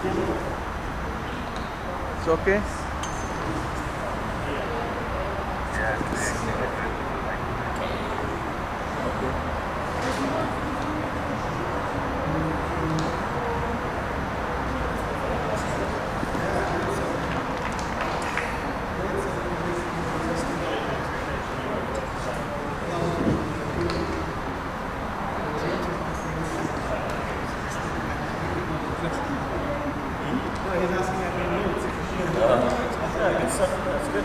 It's okay? That's good.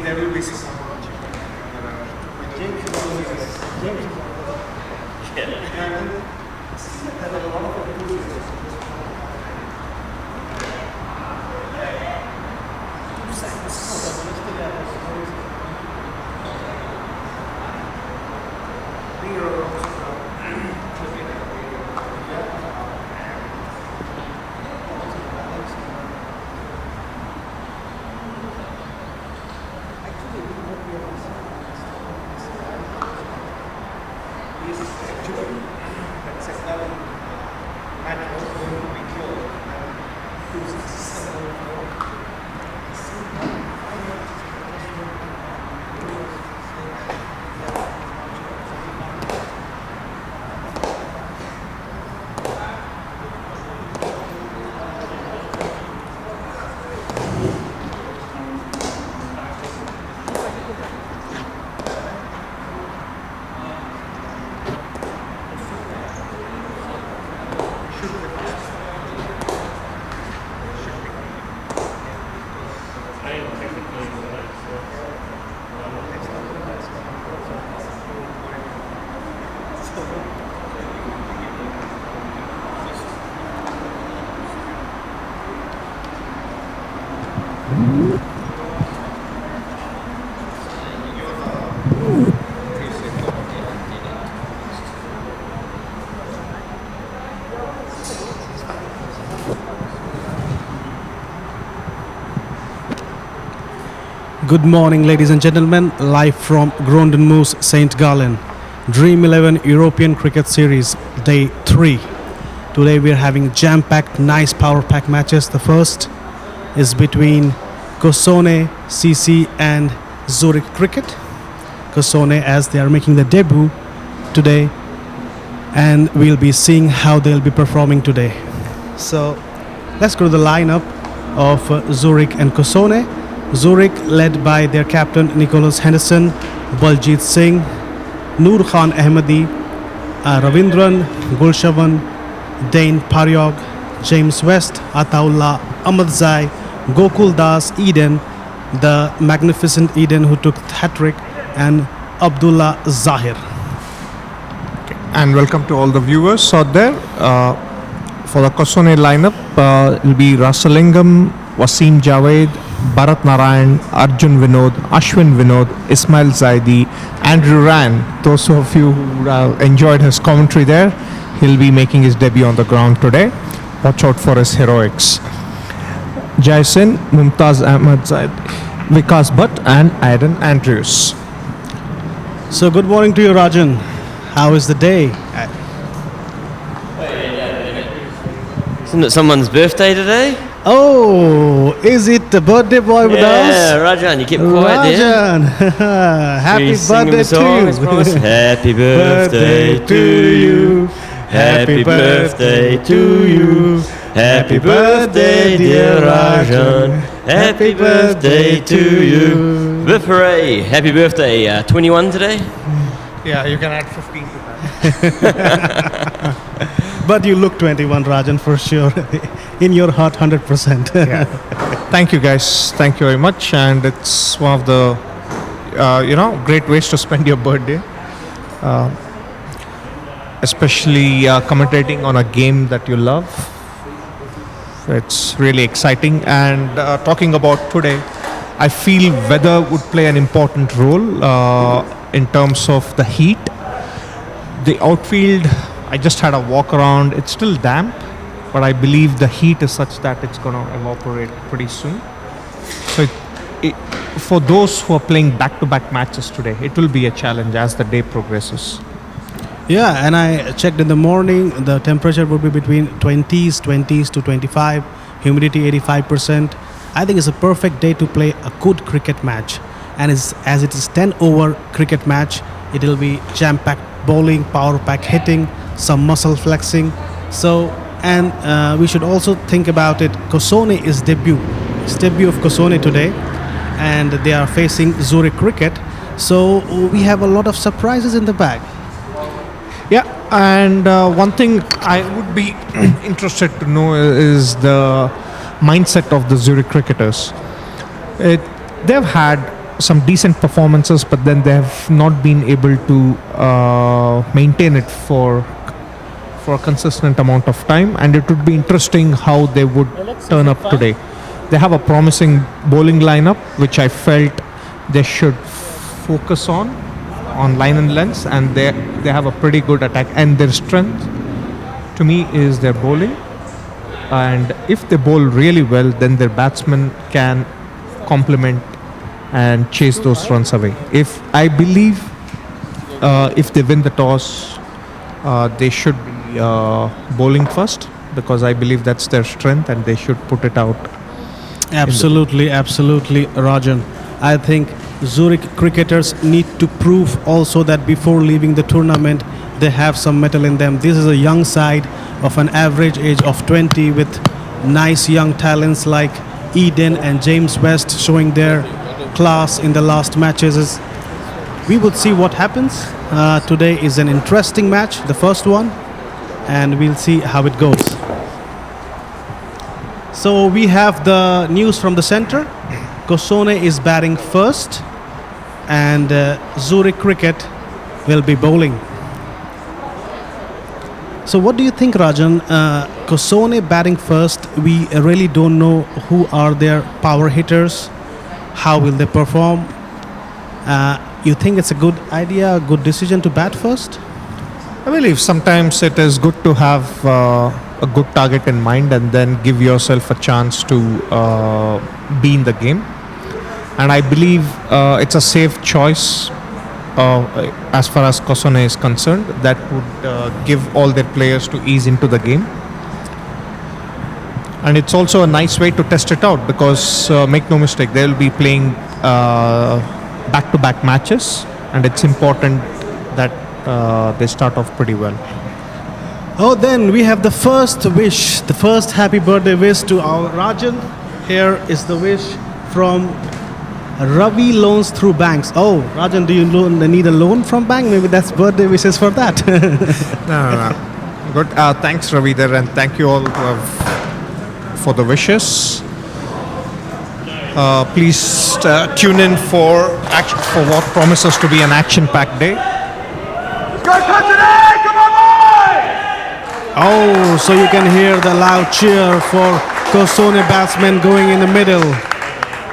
There will be some. Good morning, ladies and gentlemen. Live from Gronden Moose, St. Gallen. Dream11 European Cricket Series, Day 3. Today we are having jam-packed, nice power pack matches. The first is between Kosone, CC and Zurich Cricket. Kosone, as they are making their debut today, and we'll be seeing how they'll be performing today. So let's go to the lineup of Zurich and Kosone. Zurich led by their captain Nicholas Henderson, Baljit Singh, Noor Khan Ahmadi, Ravindran Gulshavan, Dane Paryog, James West, Ataullah Ahmadzai, Gokul Das Eden, the magnificent Eden who took hat-trick, and Abdullah Zahir. And welcome to all the viewers out there. For the Kosone lineup, it will be Rasalingam, Wasim Javed, Bharat Narayan, Arjun Vinod, Ashwin Vinod, Ismail Zaidi, Andrew Ran. Those of you who enjoyed his commentary there, he'll be making his debut on the ground today. Watch out for his heroics. Jaisin, Mumtaz Ahmad Zaid, Vikas Bhatt and Aidan Andrews. So good morning to you, Rajan. How is the day? Isn't it someone's birthday today? Oh, is it the birthday boy with Yeah, us? Rajan, you kept quiet there. Rajan, happy Should we sing him birthday a song as to you. promised? Happy birthday to you. Happy birthday to you. Happy birthday, dear Rajan. Happy birthday to you. Birthday. Happy birthday. 21 today? Yeah, you can add 15 to that. But you look 21, Rajan, for sure. In your heart, 100%. Yeah. Thank you guys. Thank you very much. And it's one of the, great ways to spend your birthday. Especially commentating on a game that you love. It's really exciting. And talking about today, I feel weather would play an important role in terms of the heat. The outfield, I just had a walk around. It's still damp, but I believe the heat is such that it's going to evaporate pretty soon. So for those who are playing back-to-back matches today, it will be a challenge as the day progresses. Yeah, and I checked in the morning, the temperature would be between 20s to 25, humidity 85%. I think it's a perfect day to play a good cricket match. And as it is 10 over cricket match, it will be jam-packed bowling, power pack hitting, some muscle flexing. So, and we should also think about it. Kosone is debut. It's debut of Kosone today, and they are facing Zurich Cricket. So we have a lot of surprises in the bag. Yeah, and one thing I would be interested to know is the mindset of the Zurich cricketers. They've had some decent performances, but then they have not been able to maintain it for a consistent amount of time, and it would be interesting how they would turn up today. They have a promising bowling lineup, which I felt they should focus on line and lengths, and they have a pretty good attack, and their strength to me is their bowling. And if they bowl really well, then their batsmen can complement and chase those runs away. If I believe if they win the toss, they should be bowling first, because I believe that's their strength and they should put it out. Absolutely, Rajan. I think Zurich cricketers need to prove also that before leaving the tournament, they have some mettle in them. This is a young side of an average age of 20 with nice young talents like Eden and James West showing their class in the last matches. We would see what happens. Today is an interesting match, the first one, and we'll see how it goes. So we have the news from the center. Kosone is batting first, and Zurich Cricket will be bowling. So what do you think, Rajan? Kosone batting first, we really don't know who are their power hitters. How will they perform? You think it's a good idea, a good decision to bat first? I believe sometimes it is good to have a good target in mind and then give yourself a chance to be in the game. and I believe it's a safe choice as far as Kosone is concerned. That would give all their players to ease into the game. And it's also a nice way to test it out because, make no mistake, they'll be playing back-to-back matches, and it's important that they start off pretty well. Oh, then we have the first wish, the first happy birthday wish to our Rajan. Here is the wish from Ravi Loans Through Banks. Oh, Rajan, do you need a loan from bank? Maybe that's birthday wishes for that. No. Good. Thanks, Ravidar, and thank you all for the wishes. Please tune in for what promises to be an action-packed day. Oh, so you can hear the loud cheer for Kosone batsmen going in the middle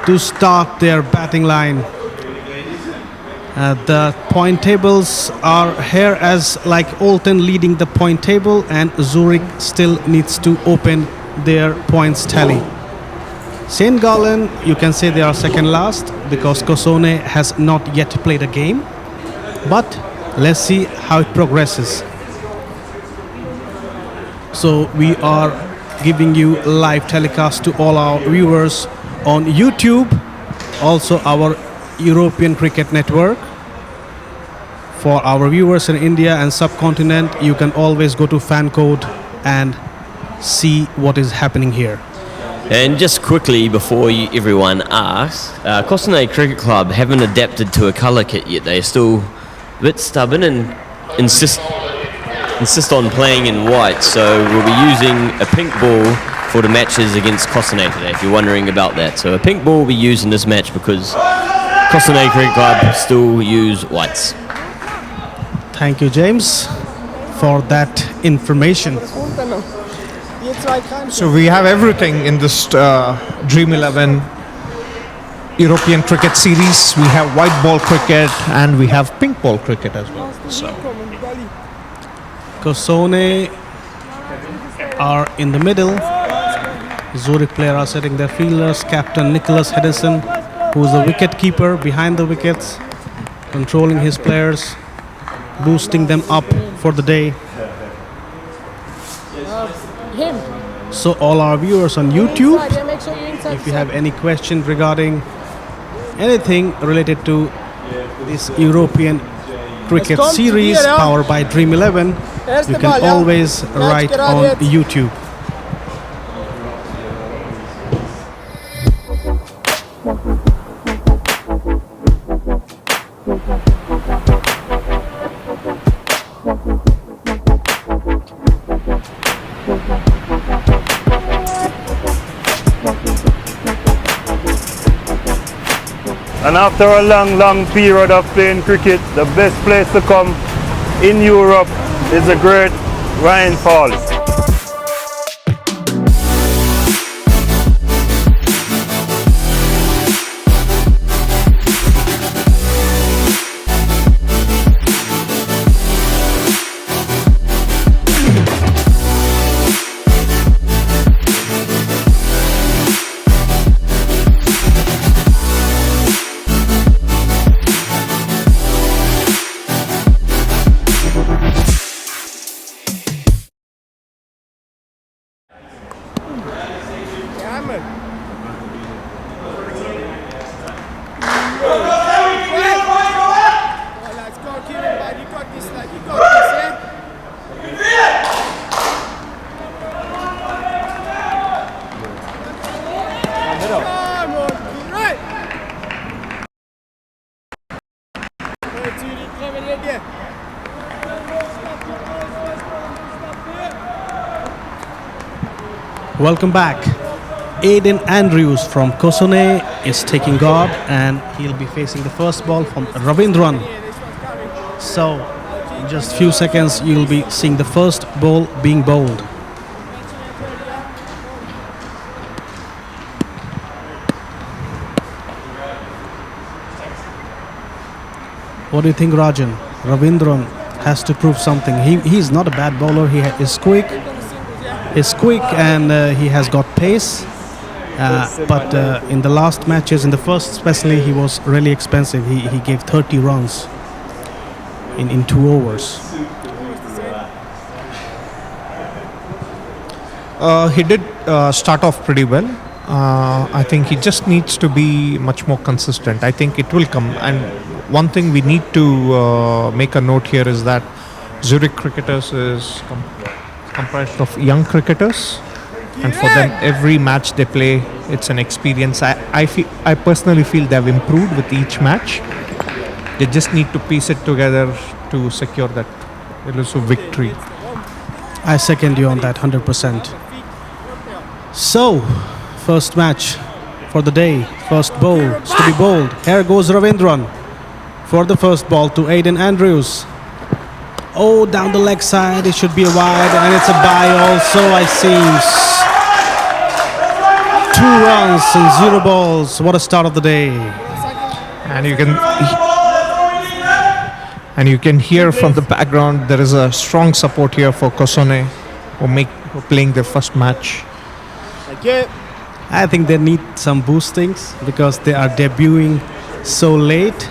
to start their batting line. The point tables are here as like Olten leading the point table, and Zurich still needs to open their points tally. St. Gallen, you can say they are second last because Kosone has not yet played a game. But let's see how it progresses. So we are giving you live telecast to all our viewers on YouTube, also our European Cricket Network. For our viewers in India and subcontinent, you can always go to fan code and see what is happening here. And just quickly before everyone asks, Kosone Cricket Club haven't adapted to a colour kit yet. They're still a bit stubborn and insist on playing in white, so we'll be using a pink ball for the matches against Kosone today, if you're wondering about that. So a pink ball will be used in this match because Kosone Cricket Club still use whites. Thank you, James, for that information. So we have everything in this Dream11 European Cricket Series. We have white ball cricket and we have pink ball cricket as well. So Kosone are in the middle. Zurich players are setting their fielders. Captain Nicholas Hedison, who is the wicket keeper behind the wickets, controlling his players, boosting them up for the day. So all our viewers on YouTube, if you have any questions regarding anything related to this European Cricket Series powered by Dream11, you can always write on YouTube. And after a long period of playing cricket, the best place to come in Europe is the great Rhine Falls. Welcome back. Aiden Andrews from Kosone is taking guard and he'll be facing the first ball from Ravindran. So in just few seconds you'll be seeing the first ball being bowled. What do you think, Rajan? Ravindran has to prove something. He's not a bad bowler. He is quick. He's quick and he has got pace. But in the last matches, in the first especially, he was really expensive. He gave 30 runs in 2 overs. He did start off pretty well. I think he just needs to be much more consistent. I think it will come. And one thing we need to make a note here is that Zurich cricketers is comprised of young cricketers, and for them, every match they play, it's an experience. I personally feel they have improved with each match. They just need to piece it together to secure that elusive victory. I second you on that 100%. So, first match for the day, first bowl is to be bowled. Here goes Ravindran for the first ball to Aiden Andrews. Oh, down the leg side, it should be a wide, and it's a bye also, I see. 2 runs and 0 balls. What a start of the day. And you can hear from the background there is a strong support here for Kosone, who are playing their first match. I think they need some boostings because they are debuting so late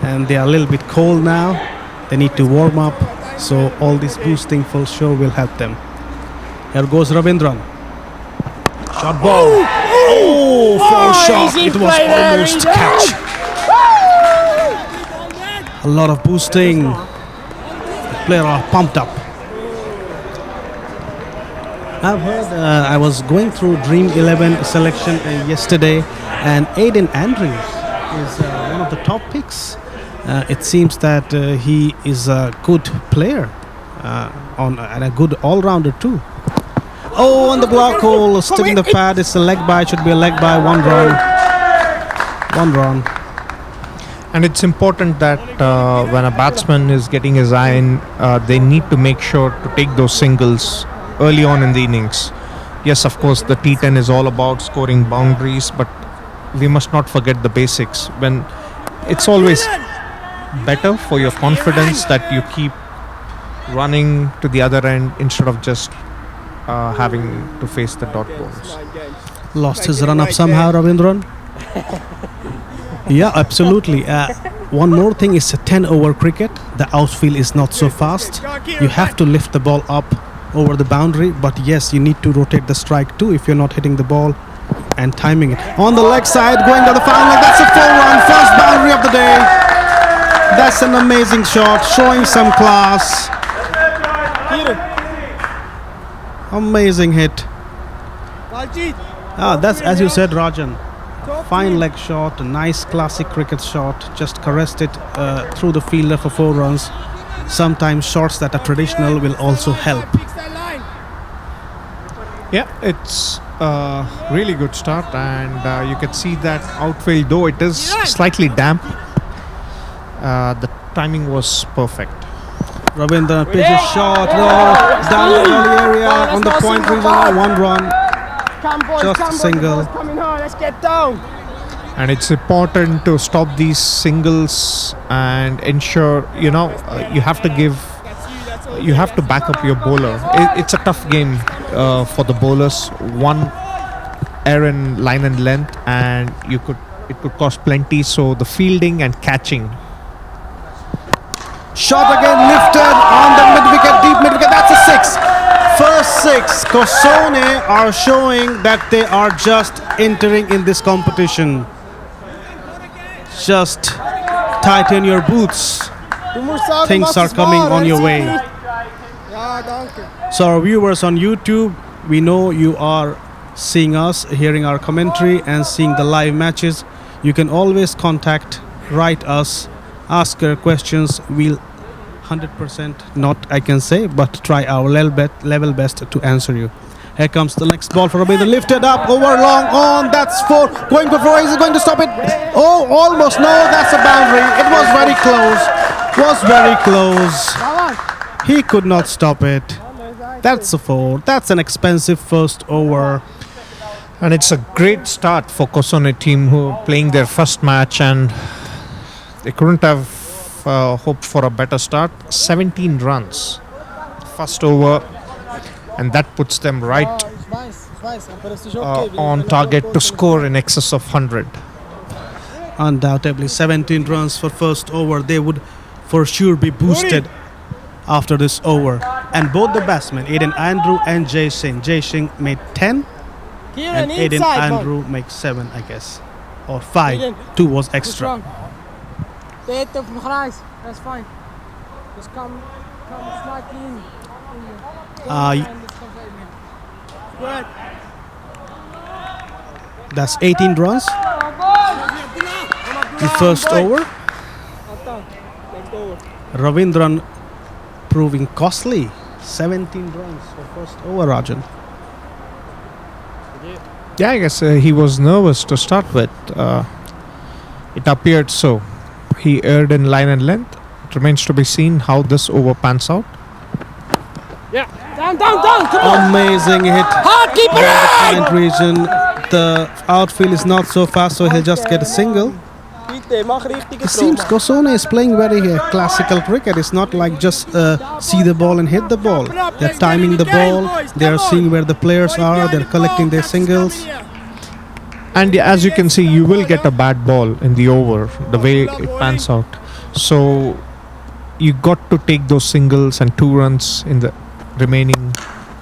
and they are a little bit cold now. They need to warm up, so all this boosting for sure will help them. Here goes Ravindran. Shot ball. Oh, foul shot. It was almost catch. A lot of boosting. The players are pumped up. I've heard, I was going through Dream11 selection yesterday, and Aiden Andrews is one of the top picks. It seems that he is a good player and a good all-rounder too. Oh, on the block hole, sticking the pad. It's a leg by. It should be a leg by. 1 run. 1 run. And it's important that when a batsman is getting his eye in, they need to make sure to take those singles early on in the innings. Yes, of course, the T10 is all about scoring boundaries, but we must not forget the basics. When it's always better for your confidence that you keep running to the other end instead of just having to face the dot balls. Lost his run up somehow, Ravindran. Yeah, absolutely. One more thing is a 10-over cricket. The outfield is not so fast. You have to lift the ball up over the boundary, but yes, you need to rotate the strike too if you're not hitting the ball and timing it. On the leg side, going to the foul leg. That's a 4-run, first boundary of the day. That's an amazing shot, showing some class. Amazing hit. That's as you said, Rajan. Fine leg shot, a nice classic cricket shot. Just caressed it through the fielder for 4 runs. Sometimes shots that are traditional will also help. Yeah, it's a really good start, and you can see that outfield, though it is slightly damp, the timing was perfect. Ravindran pitches shot, down the early area on the point region, 1 run, just a single. Let's get down. And it's important to stop these singles and ensure, you have to back up your bowler. It's a tough game for the bowlers. 1 error line and length, and it could cost plenty. So the fielding and catching. Shot again, lifted on the mid-wicket, deep mid-wicket. That's a 6. First 6. Kosone are showing that they are just entering in this competition. Just tighten your boots. Things are coming on your way. So our viewers on YouTube, we know you are seeing us, hearing our commentary and seeing the live matches. You can always contact, write us, ask your questions. We'll 100% not, I can say, but try our level best to answer you. Here comes the next ball for Rabindra, lifted up, over long on, that's 4, going for 4, is he going to stop it? Oh, almost, no, that's a boundary. It was very close, he could not stop it. That's a 4, that's an expensive first over. And it's a great start for Kosone team, who are playing their first match, and they couldn't have hoped for a better start. 17 runs, first over, and that puts them right on target to score in excess of 100. Undoubtedly, 17 runs for first over. They would for sure be boosted after this over. And both the batsmen, Aiden Andrew and Jay Singh. Jay Singh made 10 and Aiden Andrew makes 7, I guess. Or 5. 2 was extra. That's fine. Just come slightly in. Good. That's 18 runs. The first over. Ravindran proving costly. 17 runs for first over, Rajan. Yeah, I guess he was nervous to start with. It appeared so. He erred in line and length. It remains to be seen how this over pans out. Down, come on! Amazing hit. Hard, keep it In the region, the outfield is not so fast, so he'll just get a single. It seems Kosone is playing very classical cricket. It's not like just see the ball and hit the ball. They're timing the ball. They're seeing where the players are. They're collecting their singles. And as you can see, you will get a bad ball in the over, the way it pans out. So you got to take those singles and 2 runs in the remaining.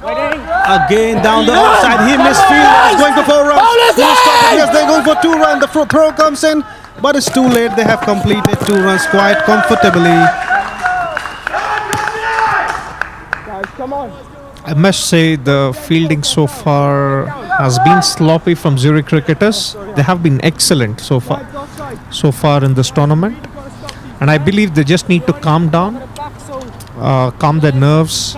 Again down the outside. He missed field. He's going for 4 runs. Yes, they're going for 2 runs. The throw comes in, but it's too late. They have completed 2 runs quite comfortably. I must say the fielding so far has been sloppy from Zurich cricketers. They have been excellent so far in this tournament, and I believe they just need to calm down, calm their nerves,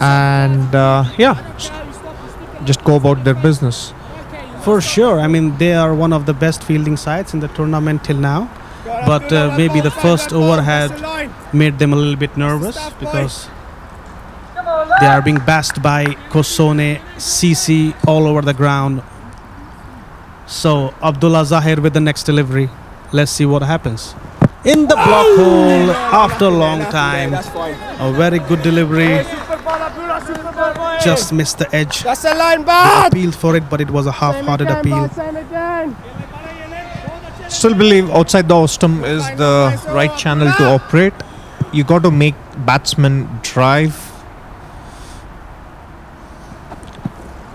and just go about their business. For sure. I mean, they are one of the best fielding sides in the tournament till now. But maybe the first over had made them a little bit nervous because they are being bashed by Kosone, CC all over the ground. So Abdullah Zahir with the next delivery. Let's see what happens. In the block hole after a long time. A very good delivery. Just missed the edge. That's a line They bad. appealed for it, but it was a half-hearted appeal. Still believe outside the off-stump is the right channel to operate. You got to make batsmen drive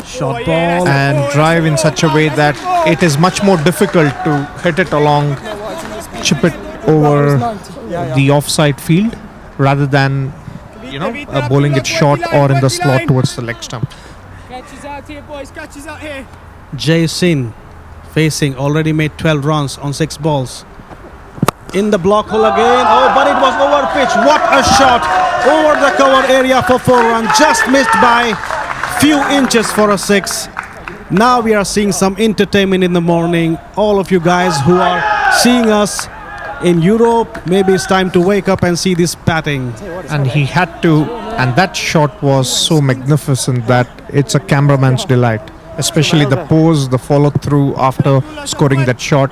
Short ball. and drive in such a way that it is much more difficult to hit it along, chip it over the offside field rather than bowling it short or in the slot towards the leg stump. Catches out here, boys. Catches out here. Jay Singh facing, already made 12 runs on 6 balls. In the block hole again. Oh, but it was over pitch. What a shot over the cover area for 4 runs. Just missed by few inches for a 6. Now we are seeing some entertainment in the morning. All of you guys who are seeing us in Europe, maybe it's time to wake up and see this batting. And he had to, and that shot was so magnificent that it's a cameraman's delight. Especially the pose, the follow through after scoring that shot.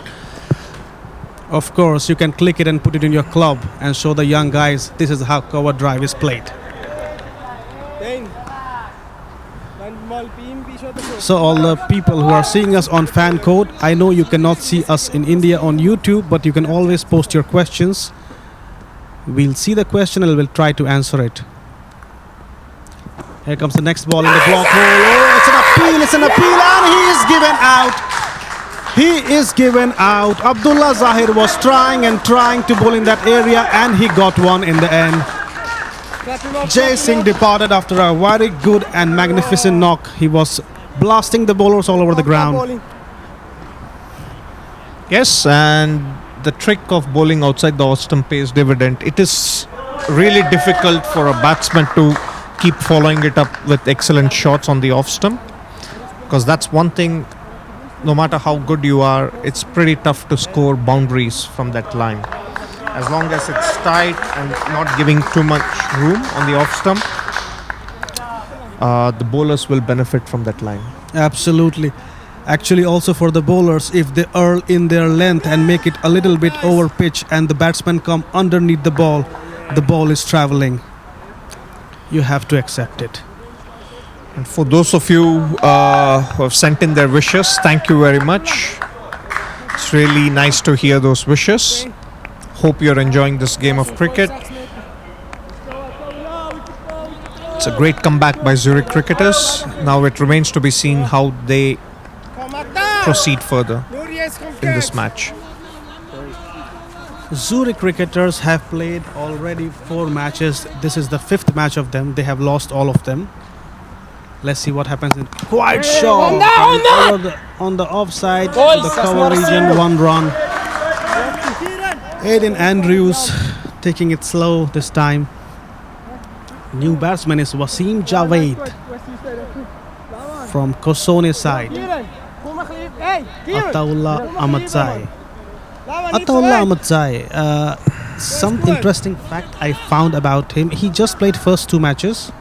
Of course, you can click it and put it in your club and show the young guys this is how cover drive is played. So all the people who are seeing us on fan code, I know you cannot see us in India on YouTube, but you can always post your questions. We'll see the question and we'll try to answer it. Here comes the next ball in the block hole. Oh, it's an appeal, and he is given out. He is given out. Abdullah Zahir was trying to bowl in that area, and he got one in the end. Jay Singh departed after a very good and magnificent knock. He was blasting the bowlers all over the ground. Yes, and the trick of bowling outside the off-stump pays dividend. It is really difficult for a batsman to keep following it up with excellent shots on the off-stump, because that's one thing, no matter how good you are, it's pretty tough to score boundaries from that line. As long as it's tight and not giving too much room on the off-stump, the bowlers will benefit from that line. Absolutely. Actually, also for the bowlers, if they earl in their length and make it a little bit over pitch and the batsman come underneath the ball is traveling. You have to accept it. And for those of you who have sent in their wishes, thank you very much. It's really nice to hear those wishes. Hope you're enjoying this game of cricket. It's a great comeback by Zurich cricketers. Now it remains to be seen how they proceed further in this match. Zurich cricketers have played already 4 matches. This is the 5th match of them. They have lost all of them. Let's see what happens in quite short on the offside, the cover region, 1 run. Aiden Andrews taking it slow this time. New batsman is Wasim Javed from Kosone side. Ataullah Ahmadzai. Ataullah Ahmadzai. Some interesting fact I found about him. He just played first 2 matches.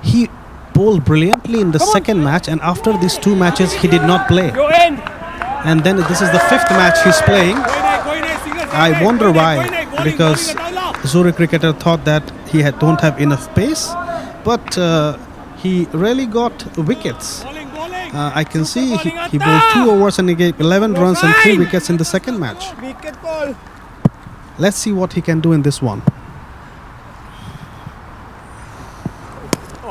He bowled brilliantly in the second match, and after these 2 matches he did not play. And then this is the 5th match he's playing. I wonder why, because Zurich cricketer thought that he don't have enough pace, but he really got wickets. I can see he bowled 2 overs and he gave 11 runs and 3 wickets in the second match. Let's see what he can do in this one.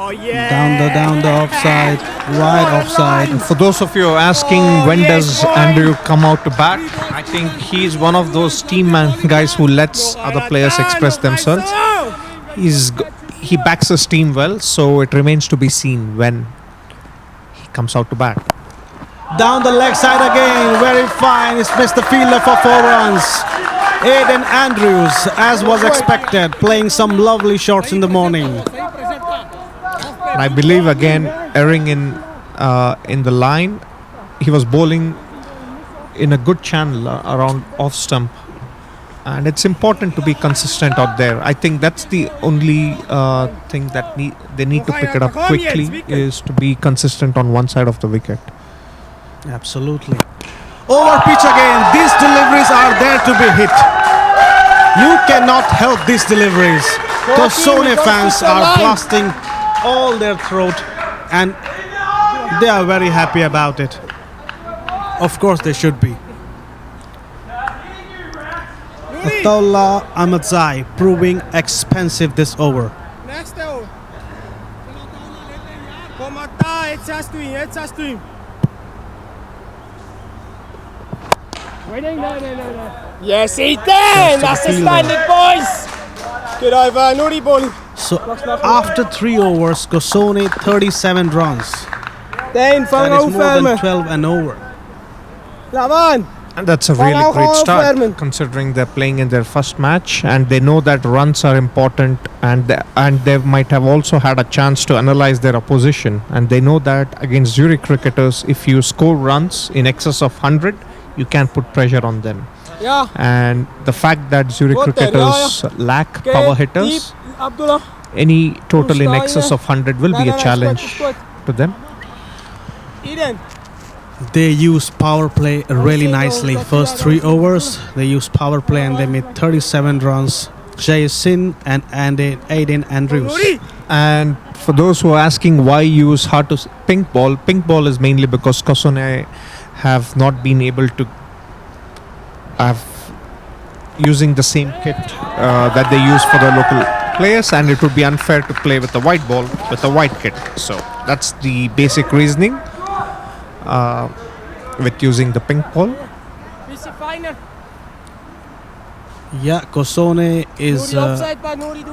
Down the offside, wide offside. And for those of you who are asking when does Andrew come out to bat, I think he's one of those team guys who lets other players express themselves. He backs his team well, so it remains to be seen when he comes out to bat. Down the leg side again, very fine. He's missed the fielder for 4 runs. Aiden Andrews, as was expected, playing some lovely shots in the morning. And I believe again erring in the line. He was bowling in a good channel around off stump, and it's important to be consistent out there. I think that's the only thing that they need to pick it up quickly, is to be consistent on one side of the wicket. Absolutely. Over pitch again. These deliveries are there to be hit. You cannot help these deliveries. Kosone fans are blasting all their throat, and they are very happy about it. Of course they should be. Ataullah Ahmadzai proving expensive this over. Yes, he did! That's the standard, boys! Good over, naughty ball. So after 3 overs, Kosone 37 runs. Then, That is more than 12 and over. And that's a really great start, considering they're playing in their first match and they know that runs are important, and they might have also had a chance to analyze their opposition, and they know that against Zurich cricketers, if you score runs in excess of 100, you can put pressure on them. Yeah. And the fact that Zurich cricketers lack power hitters, any total in excess of 100 will be a challenge to them. They use power play really nicely. First 3 overs, they used power play and they made 37 runs. Jay Sin and Aiden Andrews. And for those who are asking why use pink ball is mainly because Kosone have not been able to have using the same kit that they use for the local players, and it would be unfair to play with the white ball with a white kit. So that's the basic reasoning with using the pink ball. Yeah, Kosone is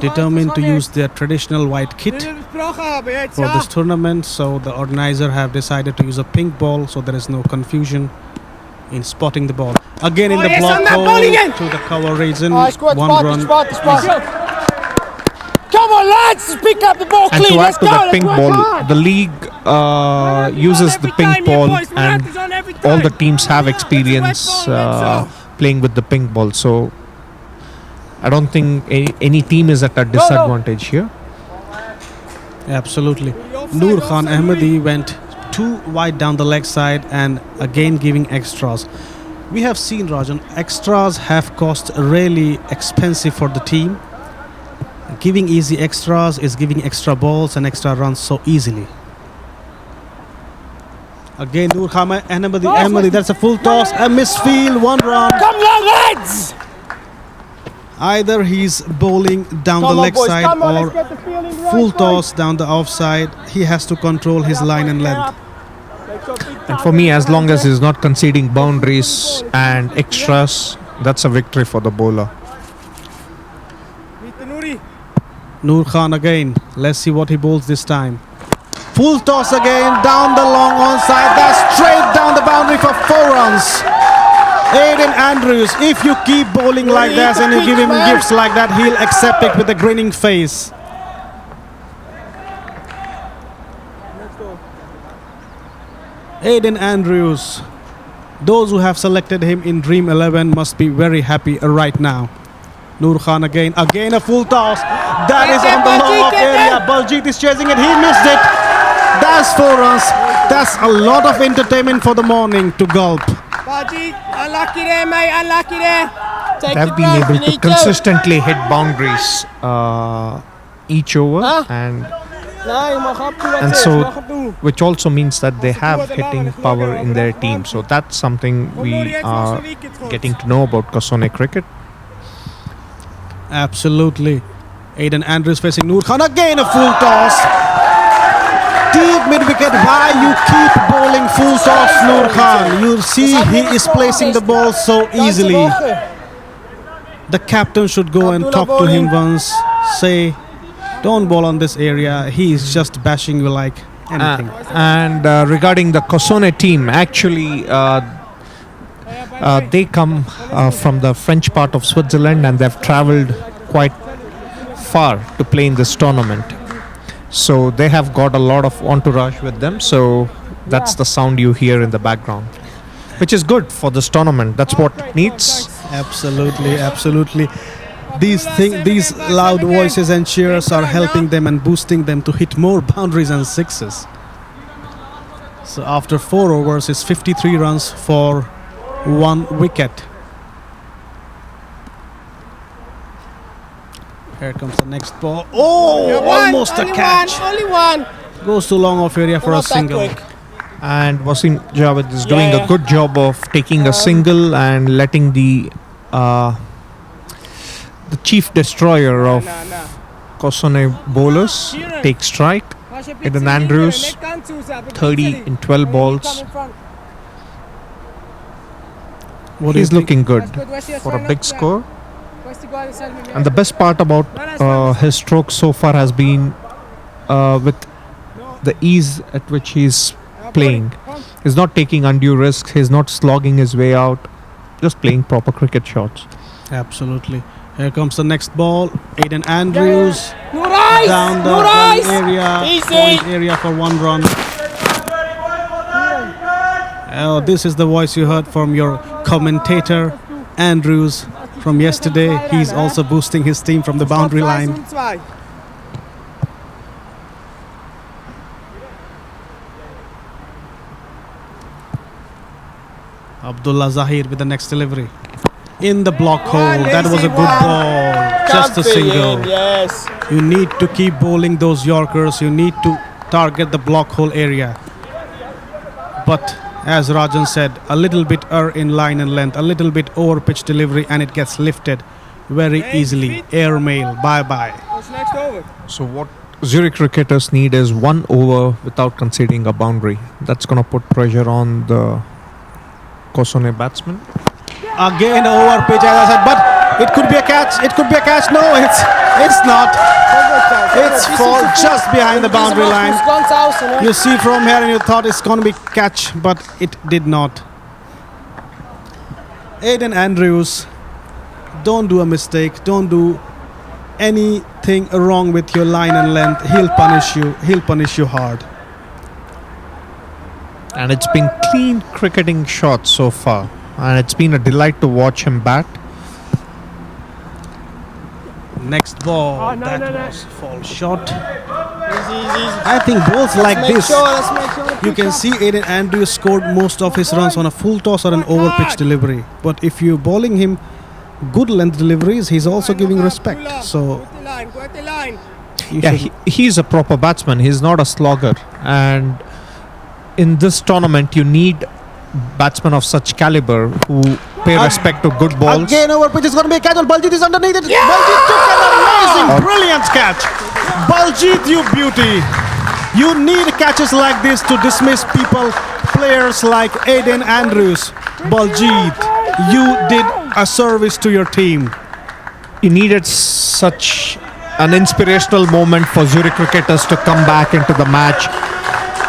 determined to use their traditional white kit for this tournament, so the organizer have decided to use a pink ball, so there is no confusion in spotting the ball. Again in the block hole to the cover region, 1 run. Come on, lads, pick up the ball And clean. to add Let's to go. that Let's pink work ball, hard. the league uses the pink ball, and all the teams have experience playing with the pink ball. So I don't think any team is at a disadvantage here. Absolutely. Noor Khan Ahmadi went 2 wide down the leg side and again giving extras. We have seen, Rajan, extras have cost really expensive for the team. Giving easy extras is giving extra balls and extra runs so easily. Again, Noor Khan Ahmadi. That's a full toss. A misfield. 1 run. Come on, lads! Either he's bowling down the Come on, leg boys, side come on, or let's get the feeling right, full boys. toss down the offside. He has to control his line and length. And for me, as long as he's not conceding boundaries and extras, that's a victory for the bowler. Noor Khan again. Let's see what he bowls this time. Full toss again. Down the long onside. That's straight down the boundary for 4 runs. Aiden Andrews, if you keep bowling like that and you give him gifts like that, he'll accept it with a grinning face. Aiden Andrews. Those who have selected him in Dream 11 must be very happy right now. Noor Khan again a full toss. That is on the long off area. Baljit is chasing it. He missed it. That's 4 runs. That's a lot of entertainment for the morning to gulp. Baji, unlucky there, mate. Unlucky there. Take They've the been breath, able you to need consistently hit boundaries each over, and so which also means that they have hitting power in their team. So that's something we are getting to know about Kasone cricket. Absolutely. Aiden Andrews facing Noor Khan. Again a full toss. Deep mid-wicket. Why you keep bowling full toss, Noor Khan? You see he is placing the ball so easily. The captain should go and talk to him once. Say, don't bowl on this area. He is just bashing you like anything. And regarding the Kasone team, actually they come from the French part of Switzerland, and they've traveled quite far to play in this tournament. So they have got a lot of entourage with them. So that's the sound you hear in the background, which is good for this tournament. That's what it needs. Absolutely, absolutely. These loud voices and cheers are helping them and boosting them to hit more boundaries and sixes. So after 4 overs, it's 53 runs for 1 wicket. Here comes the next ball. Oh, almost a catch. Only one. Goes to long off area for a single. And Wasim Javed is doing a good job of taking a single and letting the chief destroyer of Kasone bowlers take strike. Aiden Andrews, 30 in 12 balls. He's looking good for a big score. And the best part about his stroke so far has been with the ease at which he's playing. He's not taking undue risks. He's not slogging his way out. Just playing proper cricket shots. Absolutely. Here comes the next ball. Aiden Andrews down the point area for 1 run. Oh, this is the voice you heard from your commentator, Andrews, from yesterday. He's also boosting his team from the boundary line. Abdullah Zahir with the next delivery. In the block hole. That was a good ball. Just a single. Yes. You need to keep bowling those Yorkers. You need to target the block hole area. But as Rajan said, a little bit in line and length, a little bit over pitch delivery, and it gets lifted very easily. Airmail. Bye-bye. What's next over? So what Zurich cricketers need is 1 over without conceding a boundary. That's going to put pressure on the Kasone batsman. Again over pitch, as I said, but it could be a catch. It could be a catch. No, it's not. It's fall just behind the boundary line. You see from here and you thought it's going to be catch, but it did not. Aiden Andrews, don't do a mistake. Don't do anything wrong with your line and length. He'll punish you. He'll punish you hard. And it's been clean cricketing shots so far. And it's been a delight to watch him bat. Next ball, no, that no, no. was fall shot. Easy. I think balls like this, Let's make sure you can see Aiden Andrews scored most of his runs on a full toss or an over pitch delivery. But if you're bowling him good length deliveries, he's also giving respect. So Go at the line. you Yeah, should- he's a proper batsman. He's not a slogger. And in this tournament, you need batsmen of such caliber who pay respect to good balls. Again, over pitch is going to be a catch. Baljit is underneath it. Baljit took an amazing, brilliant catch. Baljit, you beauty. You need catches like this to dismiss people, players like Aiden Andrews. Baljit, you did a service to your team. You needed such an inspirational moment for Zurich cricketers to come back into the match.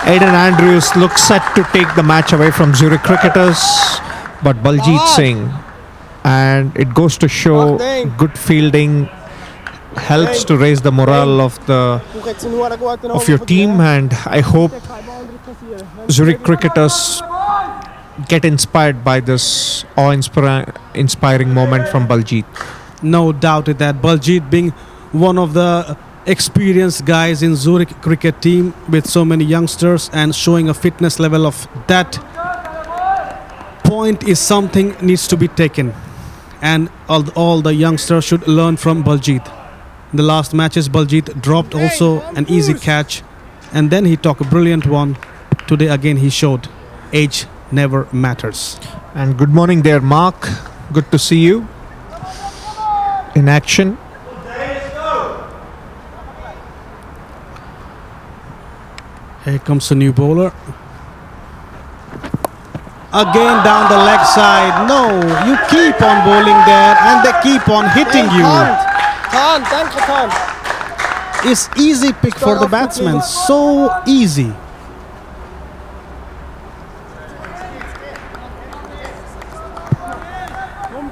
Aiden Andrews looks set to take the match away from Zurich cricketers, but Baljit Singh, and it goes to show good fielding helps to raise the morale of your team, and I hope Zurich cricketers get inspired by this awe-inspiring moment from Baljit. No doubt that Baljit, being one of the experienced guys in Zurich cricket team with so many youngsters and showing a fitness level of that point, is something needs to be taken, and all the youngsters should learn from Baljit. In the last matches, Baljit dropped also an easy catch, and then he took a brilliant one. Today again he showed age never matters. And good morning there, Mark. Good to see you in action. Here comes a new bowler. Again down the leg side. No, you keep on bowling there and they keep on hitting you. It's easy pick for the batsman. So easy.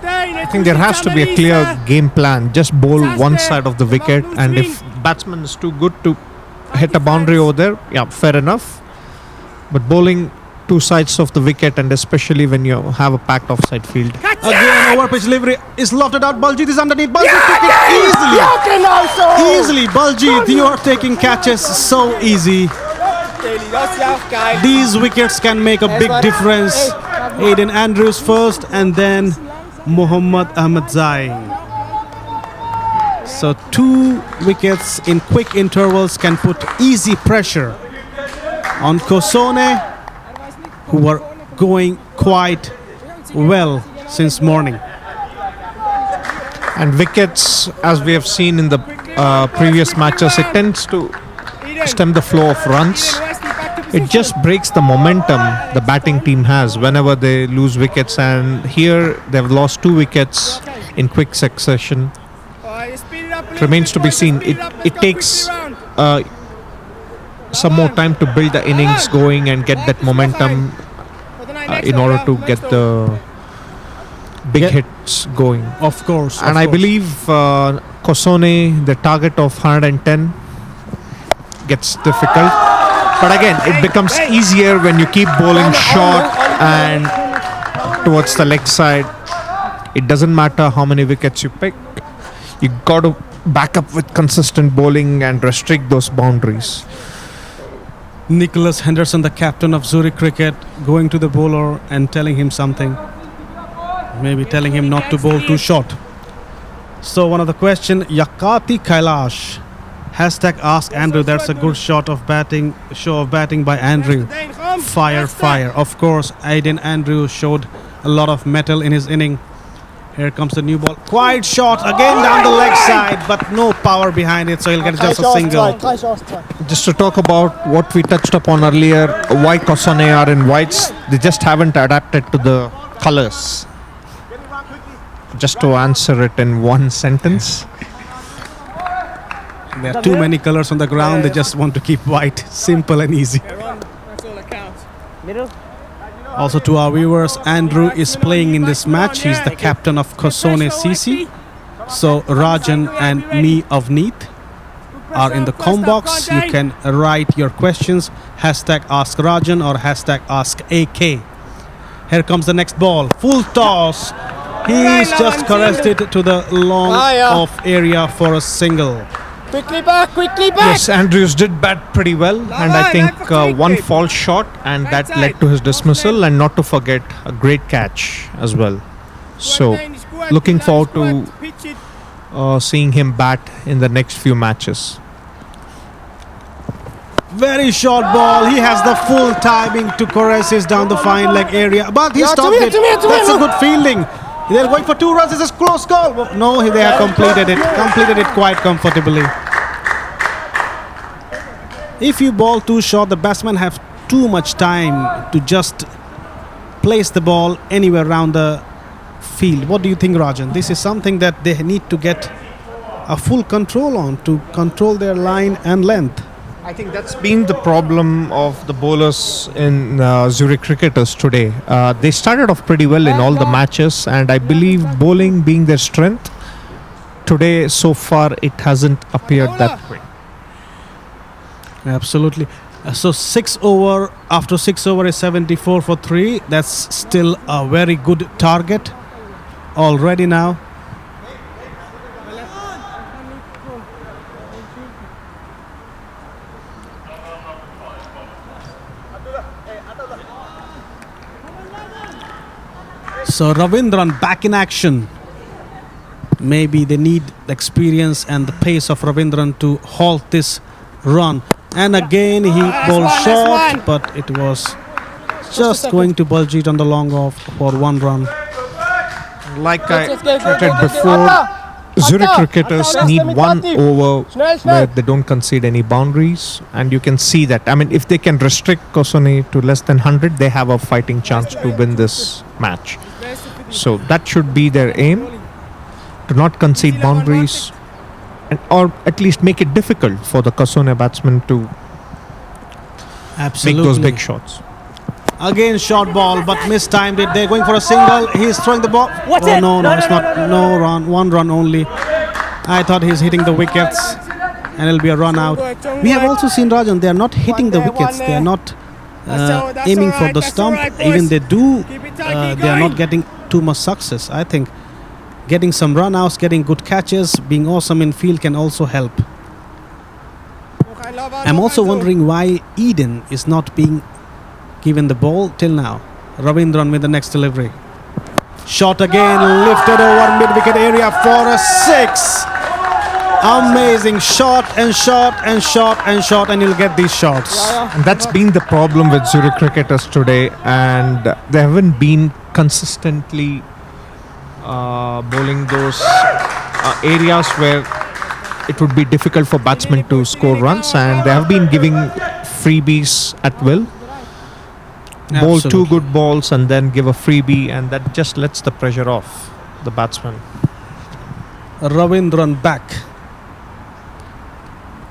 I think there has to be a clear game plan. Just bowl one side of the wicket, and if batsman is too good to hit a boundary over there, yeah, fair enough. But bowling two sides of the wicket, and especially when you have a packed offside field. Again, over pitch delivery is lofted out. Baljit is underneath. Baljit took it easily. Easily, Baljit, you are taking catches so easy. These wickets can make a big difference. Aiden Andrews first, and then Mohammad Ahmadzai. So 2 wickets in quick intervals can put easy pressure on Kosone, who were going quite well since morning. And wickets, as we have seen in the previous matches, it tends to stem the flow of runs. It just breaks the momentum the batting team has whenever they lose wickets, and here they've lost 2 wickets in quick succession. It remains to be seen. It takes some more time to build the innings going and get that momentum in order to get the big hits going. Of course. And I believe Kosone, the target of 110 gets difficult. But again, it becomes easier when you keep bowling short and towards the leg side. It doesn't matter how many wickets you pick. You got to back up with consistent bowling and restrict those boundaries. Nicholas Henderson, the captain of Zurich Cricket, going to the bowler and telling him something. Maybe telling him not to bowl too short. So one of the question, Yakati Kailash. Hashtag ask Andrew. That's a good shot of batting, show of batting by Andrew. Fire, fire. Of course, Aiden Andrew showed a lot of metal in his inning. Here comes the new ball. Quiet shot again down the leg side, but no power behind it, so he'll get just a single. Just to talk about what we touched upon earlier, why Kosane are in whites, they just haven't adapted to the colors. Just to answer it in one sentence. There are too many colors on the ground, they just want to keep white. Simple and easy. Also to our viewers, Andrew is playing in this match. He's the captain of Kosone CC. So Rajan and me of Neath are in the com box. You can write your questions. Hashtag ask Rajan or hashtag ask AK. Here comes the next ball. Full toss. He's just caressed it to the long off area for a single. Quickly back, quickly back! Yes, Andrews did bat pretty well, and I think one false shot, and that led to his dismissal, and not to forget a great catch as well. So, looking forward to seeing him bat in the next few matches. Very short ball. He has the full timing to caress his down the fine leg area. But he stopped it. That's a good fielding. They're going for 2 runs. It's a close call. No, they have completed it. Completed it quite comfortably. If you ball too short, the batsmen have too much time to just place the ball anywhere around the field. What do you think, Rajan? This is something that they need to get a full control on, to control their line and length. I think that's been the problem of the bowlers in Zurich cricketers today. They started off pretty well in all the matches, and I believe bowling being their strength, today so far it hasn't appeared that way. Absolutely. So 6 over, after 6 over is 74 for 3. That's still a very good target already now. So Ravindran back in action. Maybe they need the experience and the pace of Ravindran to halt this run. And again he bowled short, but it was just going to bulge it on the long off for 1 run. Like I stated before, Zurich cricketers need 1 over where they don't concede any boundaries, and you can see that. I mean, if they can restrict Kosone to less than 100, they have a fighting chance to win this match. So that should be their aim, to not concede boundaries, and or at least make it difficult for the Kosone batsmen to make those big shots. Again short ball, but mistimed it. They're going for a single. He's throwing the ball. No, it's not. No run. 1 run only. I thought he's hitting the wickets, and it'll be a run out. We have also seen, Rajan, they are not hitting the wickets. They are not aiming for the stump. Even they do, they are not getting too much success. I think getting some run outs, getting good catches, being awesome in field can also help. I'm also wondering why Eden is not being given the ball till now. Ravindran with the next delivery. Shot again, lifted over mid-wicket area for a 6. Amazing shot and shot and shot and shot, and you'll get these shots. And that's been the problem with Zurich cricketers today, and they haven't been consistently bowling those areas where it would be difficult for batsmen to score runs, and they have been giving freebies at will. Bowl 2 good balls and then give a freebie, and that just lets the pressure off the batsman. Ravindran back.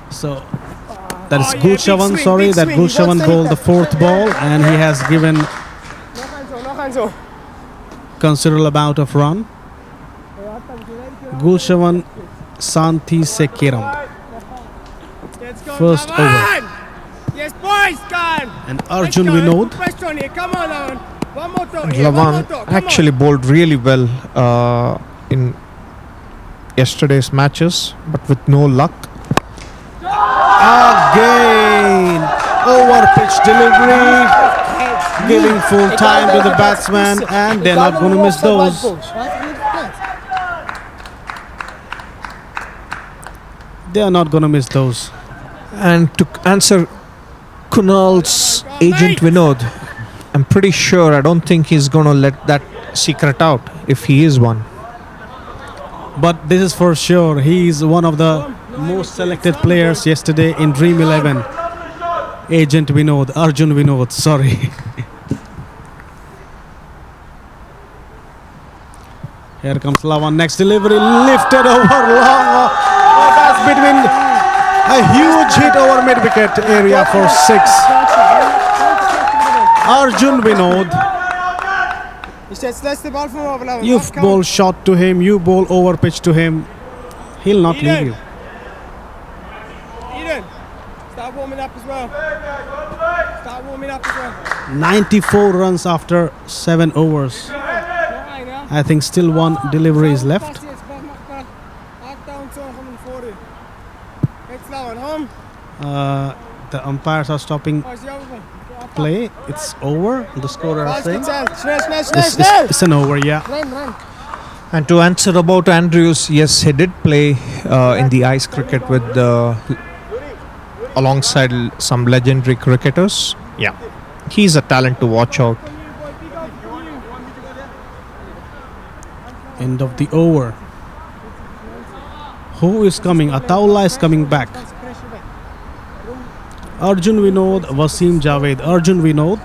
So that is Gulshavan, sorry, that Gulshavan bowled the 4th ball, and he has given considerable amount of run. Gulshavan Santi Sekiram. First over. Yes, boys, Gallen. And Arjun Vinod. Come on, Lavan. One more talk. Lavan actually bowled really well in yesterday's matches, but with no luck. Again, over pitch delivery, giving full time to the batsman, and they're not going to miss those. They are not going to miss those. And to answer Kunal's agent Vinod, I'm pretty sure, I don't think he's going to let that secret out if he is one. But this is for sure. He is one of the most selected players yesterday in Dream11. Agent Vinod, Arjun Vinod, sorry. Here comes Lavan, next delivery, lifted over long. That's between a huge hit over mid-wicket area for 6. Arjun Vinod. You bowl shot to him, you bowl over pitch to him. He'll not leave you. Eden, start warming up as well. 94 runs after 7 overs. I think still 1 delivery is left. The umpires are stopping play. It's over. The scorer is saying it's an over, yeah. And to answer about Andrews, yes, he did play in the ice cricket with the alongside some legendary cricketers. Yeah, he's a talent to watch out. End of the over. Who is coming? Ataullah is coming back. Arjun Vinod, Wasim Javed. Arjun Vinod.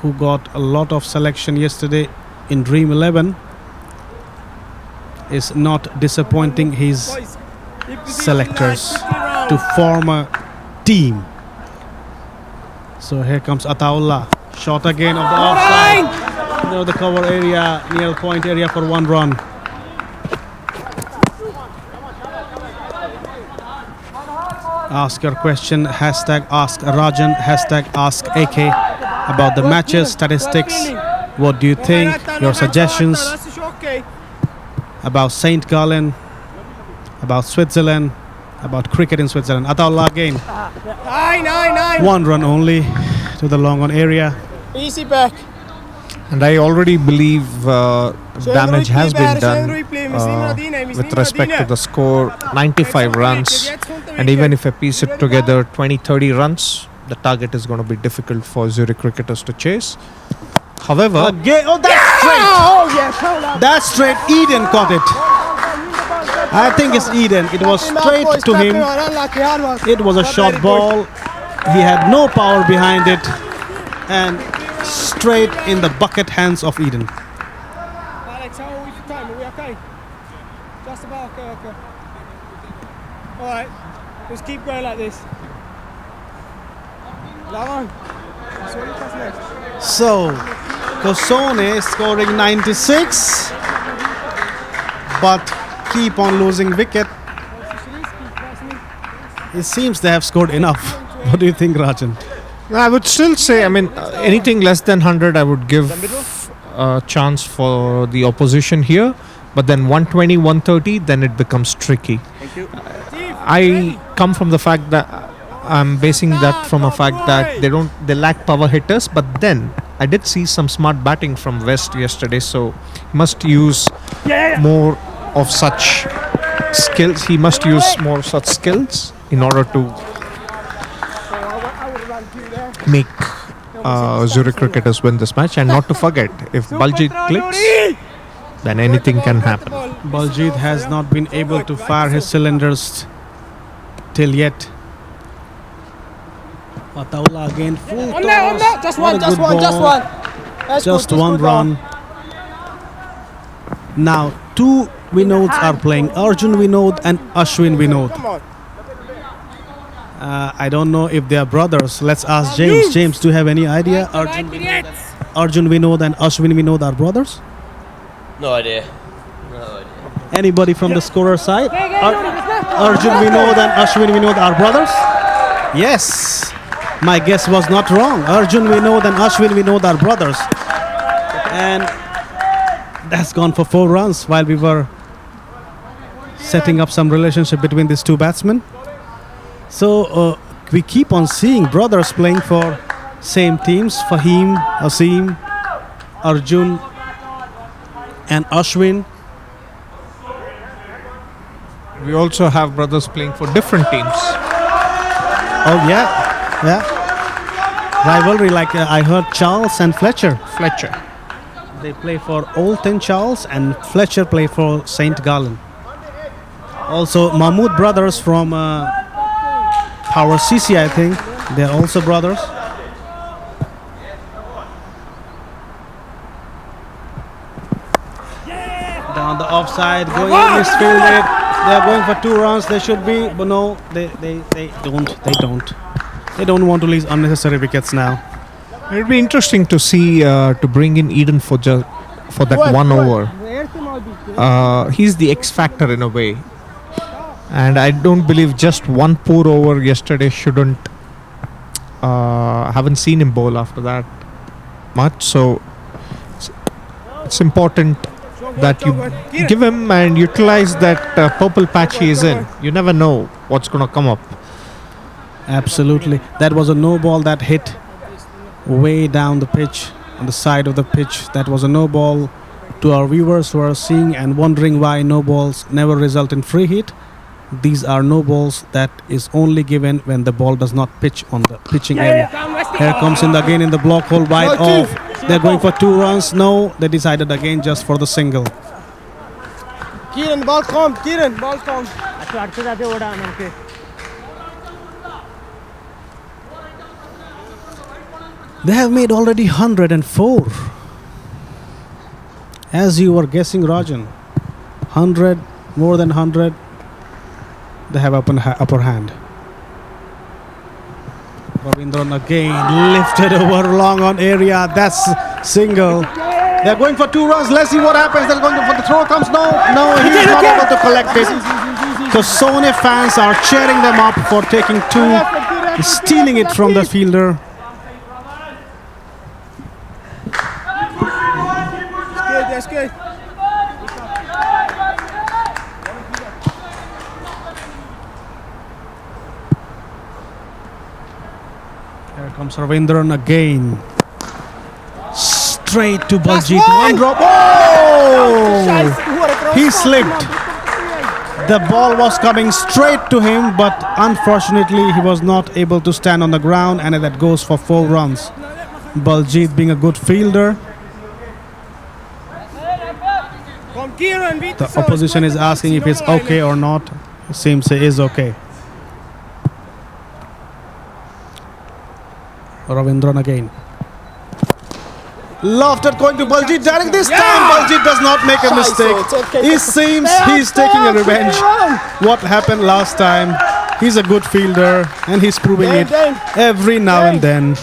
Who got a lot of selection yesterday in Dream11, is not disappointing his selectors to form a team. So here comes Ataullah. Shot again of the offside. Near the cover area, near the point area for 1 run. Ask your question, hashtag ask Rajan, hashtag ask AK about the matches, statistics. What do you think? Your suggestions about St. Gallen, about Switzerland, about cricket in Switzerland. Ataullah again. 1 run only to the long on area. Easy back. And I already believe damage has been done with respect to the score. 95 runs, and even if I piece it together, 20-30 runs, the target is going to be difficult for Zurich cricketers to chase. However, Again, oh, that's straight. Oh, yes. That's straight. Eden caught it. I think it's Eden. It was straight to him. It was a short ball. He had no power behind it, and straight in the bucket hands of Eden. Alex, how are we for time? Are we okay? Just about okay. Alright, let's keep going like this. Lavon, so what you pass next? So, Kosone scoring 96, but keep on losing wicket. It seems they have scored enough. What do you think, Rajan? I would still say, anything less than 100, I would give a chance for the opposition here. But then 120, 130, then it becomes tricky. I come from the fact that I'm basing that from a fact that they lack power hitters. But then I did see some smart batting from West yesterday, so he must use more of such skills. He must use more such skills in order to make Zurich cricketers win this match. And not to forget, if Baljit clicks, then anything can happen. Baljit has not been able to fire his cylinders till yet. Ataullah again, full On toss. that. Just What one, a just good one, just ball. one. That's Just good, one good run. Now, 2 Vinods are playing. Arjun Vinod and Ashwin Vinod. Come on. I don't know if they are brothers. Let's ask James. James, do you have any idea? Arjun Vinod and Ashwin Vinod are brothers? No idea. Anybody from the scorer side? Arjun Vinod and Ashwin Vinod are brothers? Yes. My guess was not wrong. Arjun Vinod and Ashwin Vinod are brothers. And that's gone for 4 runs while we were setting up some relationship between these 2 batsmen. So we keep on seeing brothers playing for same teams. Fahim, Asim, Arjun and Ashwin. We also have brothers playing for different teams. Oh yeah. Rivalry like I heard Charles and Fletcher. They play for Old St. Charles and Fletcher play for St. Gallen. Also Mahmood brothers from Power CC, I think. They're also brothers. Down the offside, going misfielded. They're going for 2 runs. They should be, but no, they don't. They don't want to lose unnecessary wickets now. It'd be interesting to see to bring in Eden for that 1 over. He's the X factor in a way, and I don't believe just 1 poor over yesterday shouldn't. Haven't seen him bowl after that much, so it's important that you give him and utilize that purple patch he is in. You never know what's going to come up. Absolutely. That was a no ball that hit way down the pitch, on the side of the pitch. That was a no ball To our viewers who are seeing and wondering why no balls never result in free hit, these are no balls that is only given when the ball does not pitch on the pitching area. Here comes in again in the block hole wide off. They're going for 2 runs. No, they decided again just for the single. Kieran, ball come. Kieran, ball come. They have made already 104. As you were guessing, Rajan, 100, more than 100, they have upper hand. Ravindran again lifted over long on area. That's single. They're going for 2 runs. Let's see what happens. They're going for the throw comes. No, he's not able to collect it. So Sone fans are cheering them up for taking 2, stealing it from the fielder. That's good. Here comes Ravindran again. Straight to Baljit. One drop. Oh! He slipped. The ball was coming straight to him, but unfortunately he was not able to stand on the ground, and that goes for 4 runs. Baljit being a good fielder. The opposition is asking if it's okay or not. Seems it is okay. Ravindran again. Lofted going to Baljit direct this time. Baljit does not make a mistake. It seems he's taking a revenge. What happened last time? He's a good fielder and he's proving it every now and then.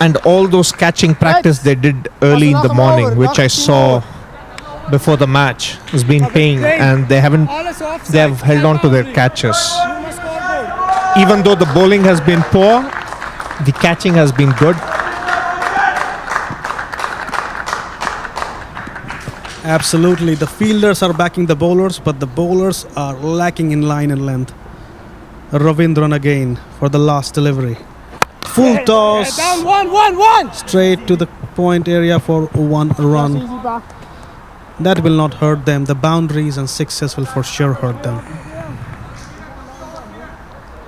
And all those catching practice they did early in the morning, which I saw before the match, has been paying, and they have held on to their catches. Even though the bowling has been poor, the catching has been good. Absolutely, the fielders are backing the bowlers, but the bowlers are lacking in line and length. Ravindran again for the last delivery. Full toss. Down 1. Straight to the point area for 1 run. That will not hurt them. The boundaries and 6s will for sure hurt them.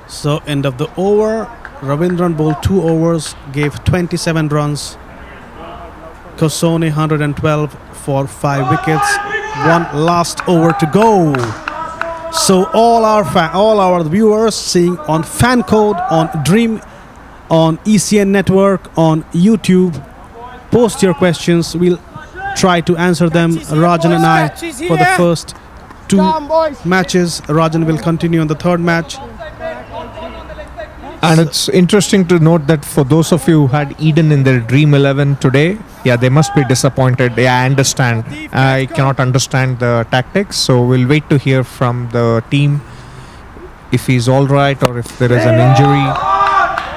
So end of the over. Ravindran bowled 2 overs, gave 27 runs. Kosone 112 for 5 wickets. 1 last over to go. So all our viewers seeing on Fan Code, on Dream, on ECN Network, on YouTube, post your questions. We'll try to answer them. Rajan and I for the first 2 matches. Rajan will continue on the 3rd match. And it's interesting to note that for those of you who had Eden in their Dream11 today, they must be disappointed. I understand. I cannot understand the tactics, so we'll wait to hear from the team if he's all right or if there is an injury.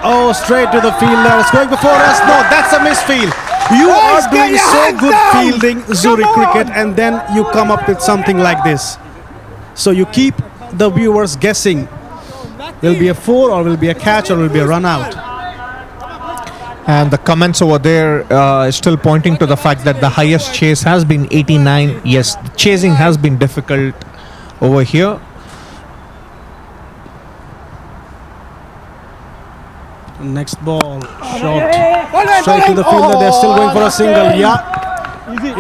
Oh, straight to the fielder. It's going before us. No, that's a misfield. You are doing so good fielding Zurich cricket, and then you come up with something like this. So you keep the viewers guessing. Will be a 4 or will be a catch or will be a run out. And the comments over there is still pointing to the fact that the highest chase has been 89. Yes, chasing has been difficult over here. Next ball, shot straight to the fielder. They're still going for a single.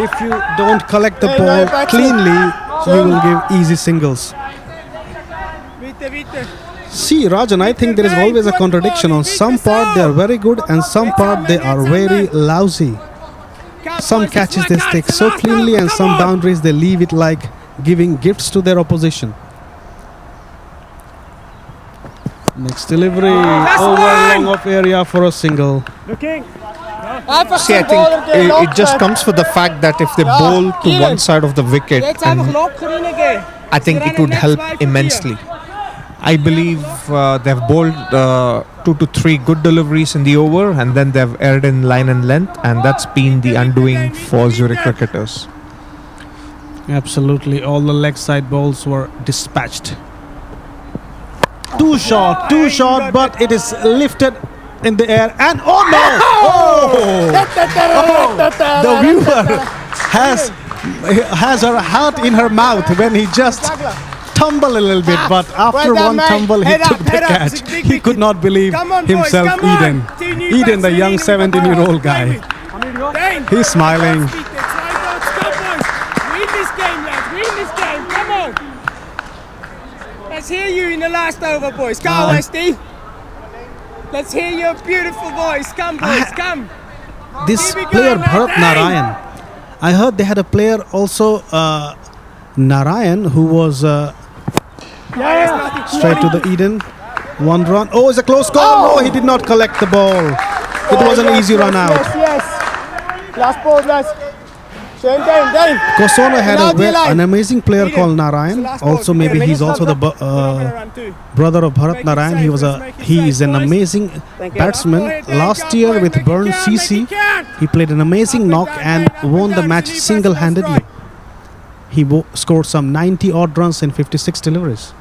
If you don't collect the ball cleanly, you will give easy singles. See, Rajan, I think there is always a contradiction. On some part they are very good and some part they are very lousy. Some catches they stick so cleanly and some boundaries they leave it like giving gifts to their opposition. Next delivery, over long off area for a single. See, I think it just comes with the fact that if they bowl to one side of the wicket, and I think it would help immensely. I believe they've bowled 2 to 3 good deliveries in the over, and then they've erred in line and length, and that's been the undoing for Zurich cricketers. Absolutely, all the leg side balls were dispatched. Too short, but it is lifted in the air and oh no! The viewer has her heart in her mouth when he just tumbled a little bit, but after Well done, one mate. tumble he Head up, took the head up. catch. It's a big He could wicket. not believe Come on, boys, himself, come on. Eden. Two new Eden, the batsmen young in with the 17-year-old ball. guy. Dane, He's smiling. Let's beat this. Right, boys. Win this game, lads. Win this game. Come on. Let's hear you in the last over, boys. Go, Westy. Let's hear your beautiful voice. Come, boys. Come. This Keep it player going, lad. Bharat Dane. Narayan, I heard they had a player also Narayan who was straight to the Eden. One run. Oh, it's a close call. No, he did not collect the ball. It was an easy run out. Yes. Last ball, lads. Dane. Kosona had Now the line. an amazing player Eden. called Narayan. It's the last ball. Also, maybe Yeah, he's also the brother of Bharat Make it Narayan. safe, He is an boys. amazing batsman. Last year with Burn CC, he played an amazing knock and won the match single-handedly. He scored some 90 odd runs in 56 deliveries.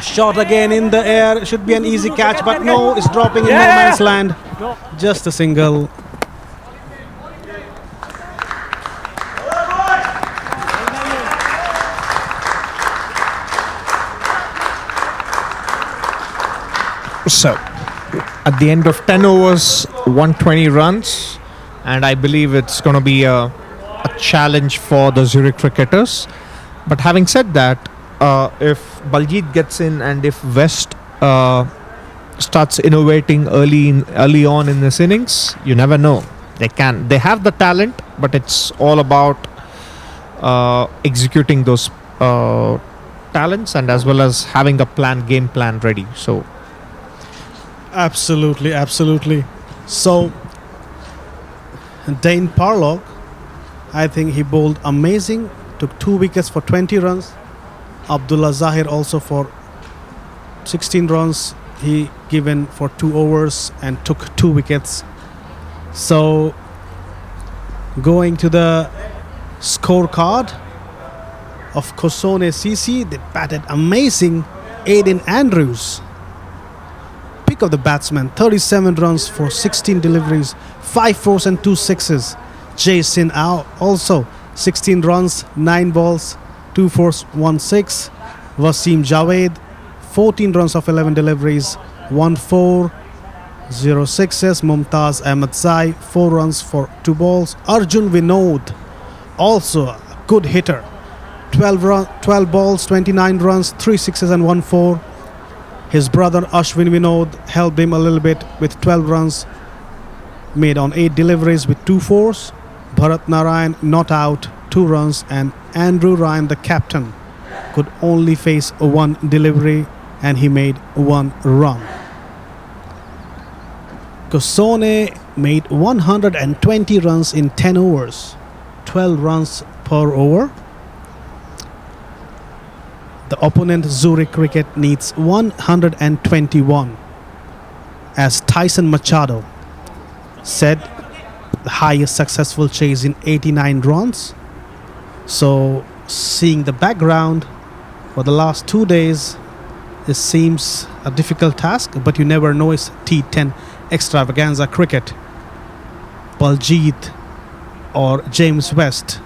Shot again in the air. Should be an easy catch, but no, it's dropping in no man's land. Just a single. So, at the end of 10 overs, 120 runs, and I believe it's going to be a challenge for the Zurich cricketers. But having said that, if Baljit gets in and if West starts innovating early on in this innings, you never know. They have the talent, but it's all about executing those talents and as well as having a game plan ready. So. Absolutely. So, Dane Parlock, I think he bowled amazing, took 2 wickets for 20 runs. Abdullah Zahir also for 16 runs. He given for 2 overs and took 2 wickets. So, going to the scorecard of Kosone CC, they batted amazing. Aiden Andrews, pick of the batsman, 37 runs for 16 deliveries, 5 fours and 2 sixes. Jason Au also 16 runs, 9 balls, 2 fours, 1 6. Wasim Javed, 14 runs of 11 deliveries, 1 4, 0 sixes. Mumtaz Ahmed Zai, 4 runs for 2 balls. Arjun Vinod, also a good hitter, 12 balls, 29 runs, 3 sixes and 1 4. His brother Ashwin Vinod helped him a little bit with 12 runs, made on 8 deliveries with 2 fours. Bharat Narayan not out, 2 runs, and Andrew Ryan, the captain, could only face 1 delivery and he made 1 run. Kosone made 120 runs in 10 overs, 12 runs per over. The opponent Zurich Cricket needs 121. As Tyson Machado said, the highest successful chase in 89 runs. So, seeing the background for the last 2 days, it seems a difficult task, but you never know. It's T10 extravaganza cricket. Baljit or James West,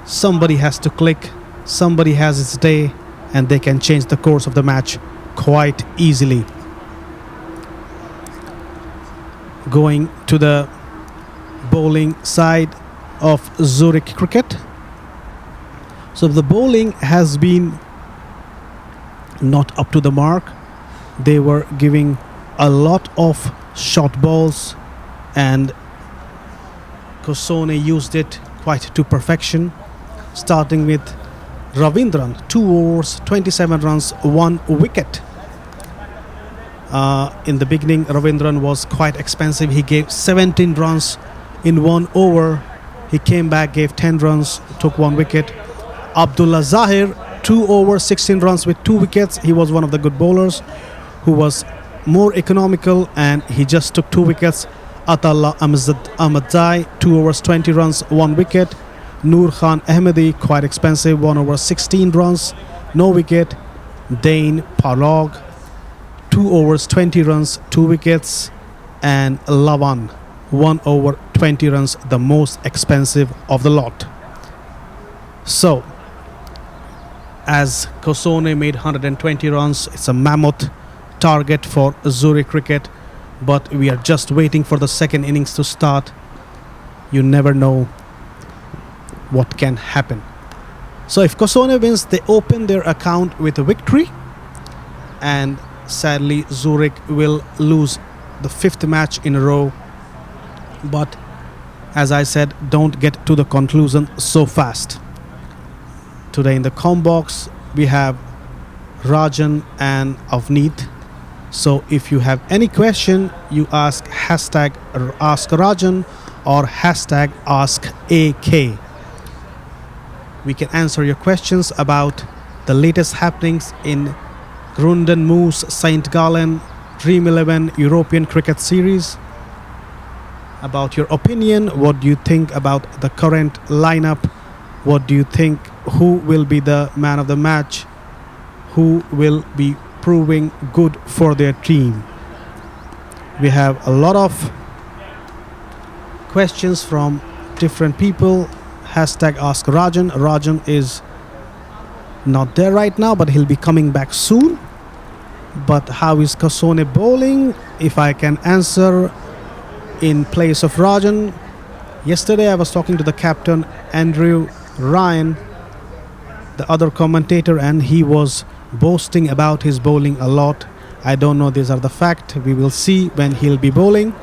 somebody has to click, somebody has its day, and they can change the course of the match quite easily. Going to the bowling side of Zurich Cricket. So the bowling has been not up to the mark. They were giving a lot of short balls and Kosone used it quite to perfection, starting with Ravindran, 2 overs, 27 runs, 1 wicket. In the beginning, Ravindran was quite expensive. He gave 17 runs in 1 over. He came back, gave 10 runs, took 1 wicket. Abdullah Zahir, 2 overs, 16 runs with 2 wickets. He was one of the good bowlers who was more economical and he just took 2 wickets. Atallah Ahmadzai, 2 overs, 20 runs, 1 wicket. Noor Khan Ahmedi, quite expensive, 1 over 16 runs, no wicket. Dane Parlock, 2 overs 20 runs, 2 wickets, and Lavan 1 over 20 runs, the most expensive of the lot. So as Kosone made 120 runs, it's a mammoth target for Zurich Cricket, but we are just waiting for the second innings to start. You never know what can happen. So if Kosone wins, they open their account with a victory, and sadly Zurich will lose the 5th match in a row. But as I said, don't get to the conclusion so fast. Today in the com box we have Rajan and Avneet. So if you have any question, you ask hashtag ask Rajan or hashtag ask AK. We can answer your questions about the latest happenings in Grunden Moose St. Gallen Dream11 European Cricket Series, about your opinion, what do you think about the current lineup, what do you think, who will be the man of the match, who will be proving good for their team. We have a lot of questions from different people. Hashtag ask Rajan. Rajan is not there right now, but he'll be coming back soon. But how is Kosone bowling? If I can answer in place of Rajan. Yesterday I was talking to the captain Andrew Ryan, the other commentator, and he was boasting about his bowling a lot. I don't know these are the fact. We will see when he'll be bowling.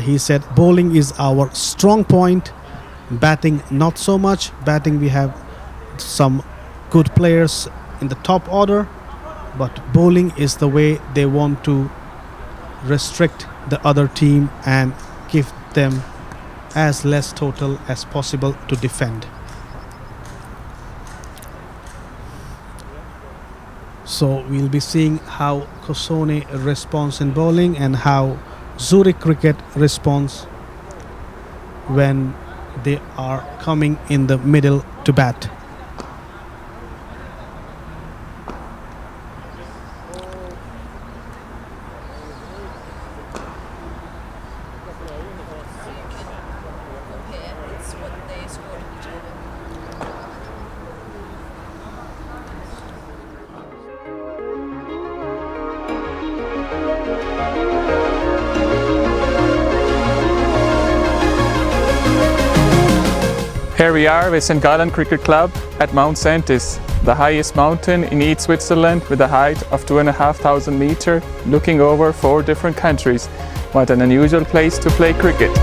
He said bowling is our strong point, batting not so much. Batting we have some good players in the top order, but bowling is the way they want to restrict the other team and give them as less total as possible to defend. So we'll be seeing how Kosone responds in bowling and how Zurich Cricket responds when they are coming in the middle to bat. Here we are with St. Gallen Cricket Club at Mount Saintis, the highest mountain in East Switzerland with a height of 2,500 meters, looking over 4 different countries. What an unusual place to play cricket.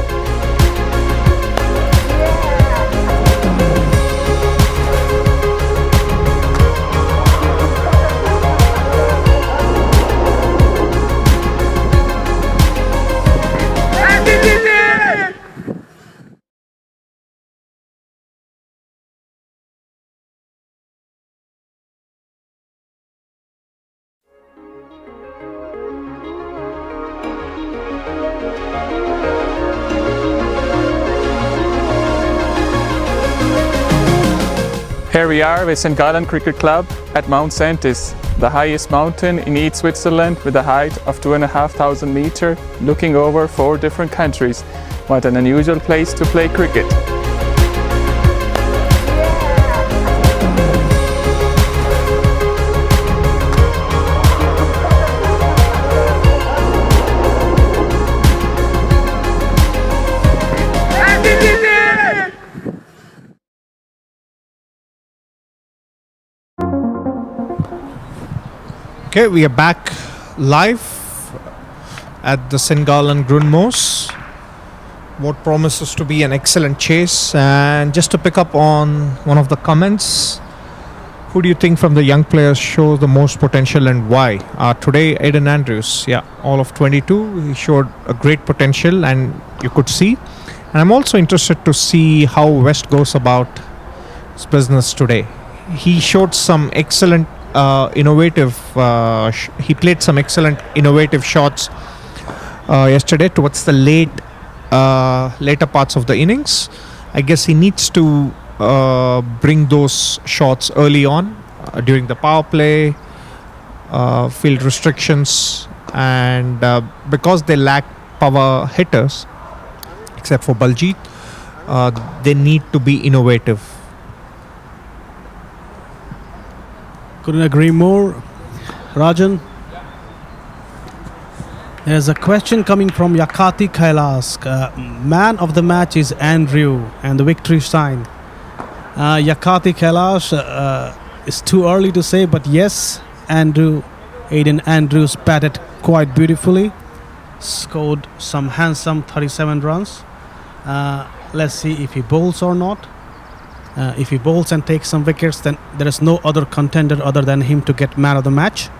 Here we are with St. Gallen Cricket Club at Mount Saintis, the highest mountain in East Switzerland with a height of 2,500 meters, looking over 4 different countries. What an unusual place to play cricket. Okay, we are back live at the St. Gallen Grundmos. What promises to be an excellent chase. And just to pick up on one of the comments, who do you think from the young players shows the most potential and why? Today, Aiden Andrews, all of 22, he showed a great potential and you could see. And I'm also interested to see how West goes about his business today. He showed some excellent he played some excellent innovative shots yesterday towards the later parts of the innings. I guess he needs to bring those shots early on during the power play field restrictions, and because they lack power hitters, except for Baljeet, they need to be innovative. Couldn't agree more. Rajan, there's a question coming from Yakati Kailask. Man of the match is Andrew, and the victory sign. Yakati Kailash, it's too early to say, but yes, Aiden Andrews batted quite beautifully, scored some handsome 37 runs. Let's see if he bowls or not. If he bowls and takes some wickets, then there is no other contender other than him to get man of the match.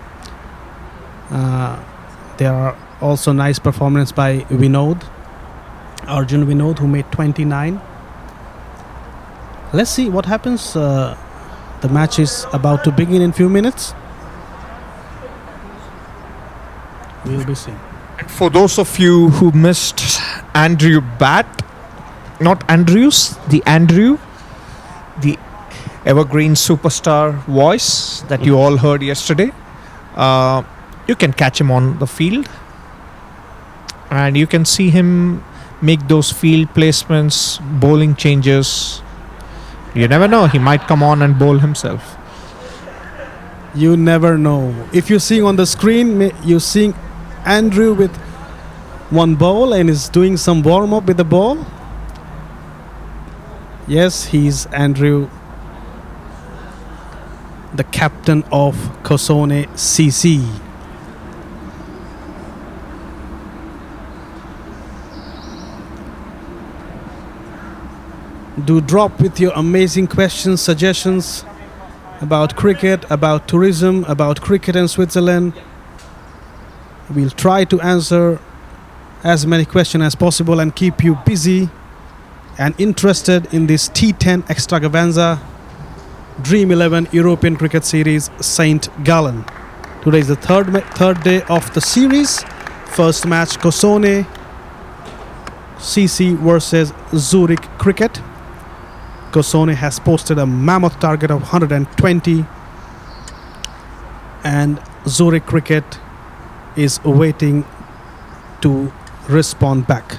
There are also nice performance by Arjun Vinod, who made 29. Let's see what happens. The match is about to begin in few minutes. We'll be seeing. For those of you who missed Andrew bat, not Andrews, the Andrew, the evergreen superstar voice that you all heard yesterday, you can catch him on the field, and you can see him make those field placements, bowling changes. You never know, he might come on and bowl himself. You never know. If you're seeing on the screen, you're seeing Andrew with one ball and is doing some warm-up with the ball. Yes, he's Andrew, the captain of Kosone CC. Do drop with your amazing questions, suggestions about cricket, about tourism, about cricket in Switzerland. We'll try to answer as many questions as possible and keep you busy and interested in this T10 Extravaganza Dream11 European Cricket Series St. Gallen. Today is the third day of the series. First match, Kosone CC versus Zurich Cricket. Kosone has posted a mammoth target of 120, and Zurich Cricket is waiting to respond back.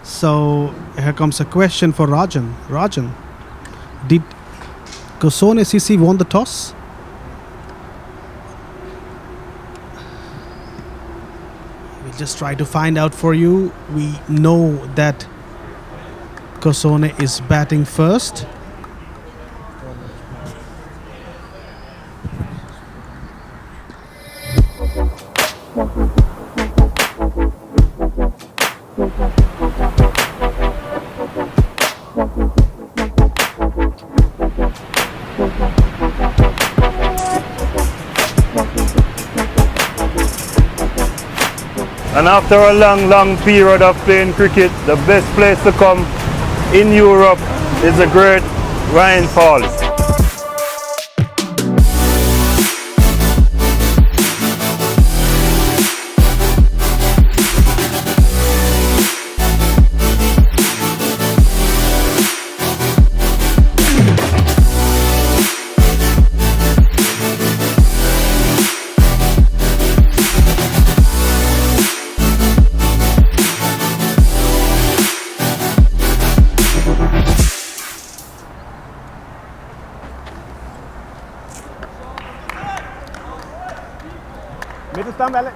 So here comes a question for Rajan. Rajan, did Kosone CC won the toss? We'll just try to find out for you. We know that Kosone is batting first. And after a long period of playing cricket, the best place to come in Europe is the great Rhine Falls. Middle stump, Alex.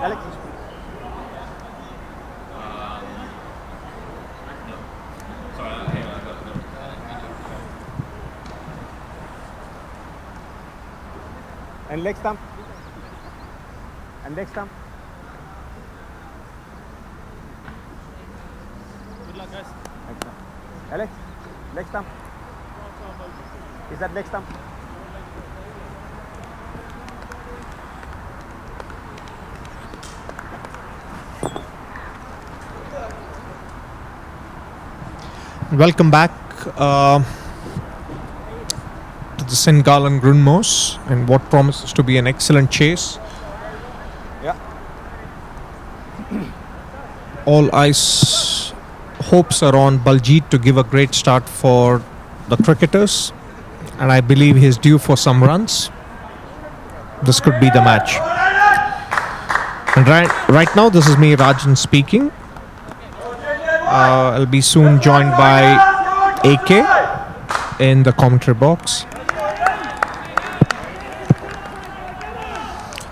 Alex. And leg stump. And leg stump. Good luck, guys. Leg stump. Alex, leg stump. Is that leg stump? Welcome back to the St. Gallen Grundmos and what promises to be an excellent chase. all eyes, hopes are on Baljeet to give a great start for the cricketers, and I believe he's due for some runs. This could be the match. And right now, this is me, Rajan, speaking. I'll be soon joined by AK in the commentary box.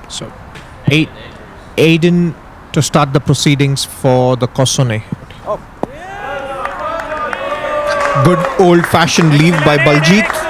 So, Aiden to start the proceedings for the Kosone. Good old-fashioned leave by Baljeet.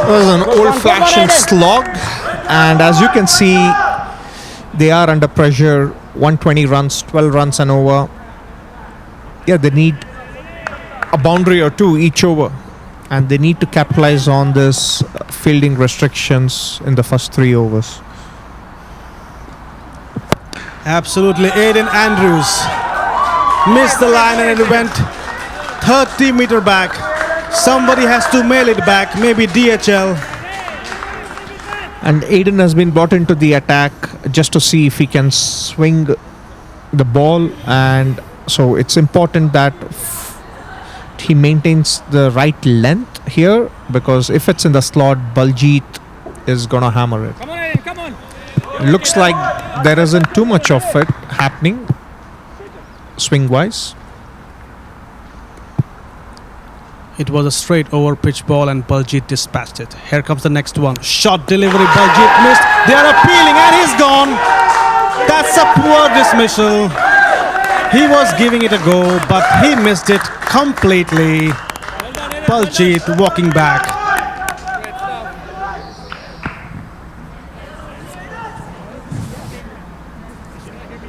It was an old-fashioned slog, and as you can see, they are under pressure. 120 runs, 12 runs and over. Yeah, they need a boundary or two each over, and they need to capitalize on this fielding restrictions in the first 3 overs. Absolutely. Aiden Andrews missed the line and it went 30 meter back. Somebody has to mail it back, maybe DHL. And Aiden has been brought into the attack just to see if he can swing the ball, and so it's important that he maintains the right length here, because if it's in the slot, Baljeet is gonna hammer it. Come on, Aiden, come on. Looks like there isn't too much of it happening swing wise. It was a straight over pitch ball and Baljeet dispatched it. Here comes the next one. Shot delivery. Baljeet missed. They are appealing and he's gone. That's a poor dismissal. He was giving it a go, but he missed it completely. Baljeet walking back.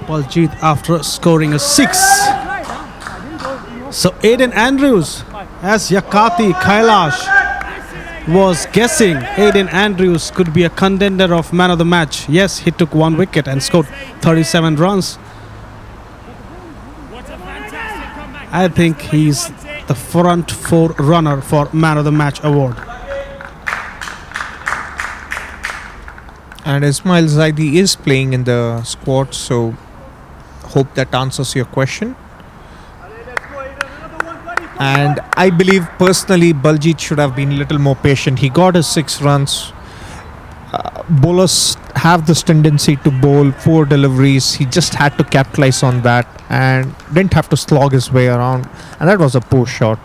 Baljeet after scoring a 6. So Aiden Andrews, as Yakati Kailash was guessing, Aiden Andrews could be a contender of man of the match. Yes, he took 1 wicket and scored 37 runs. I think he's the front 4 runner for man of the match award. And Ismail Zaidi is playing in the squad, so hope that answers your question. And I believe personally Baljeet should have been a little more patient. He got his 6 runs. Bowlers have this tendency to bowl poor deliveries. He just had to capitalize on that and didn't have to slog his way around. And that was a poor shot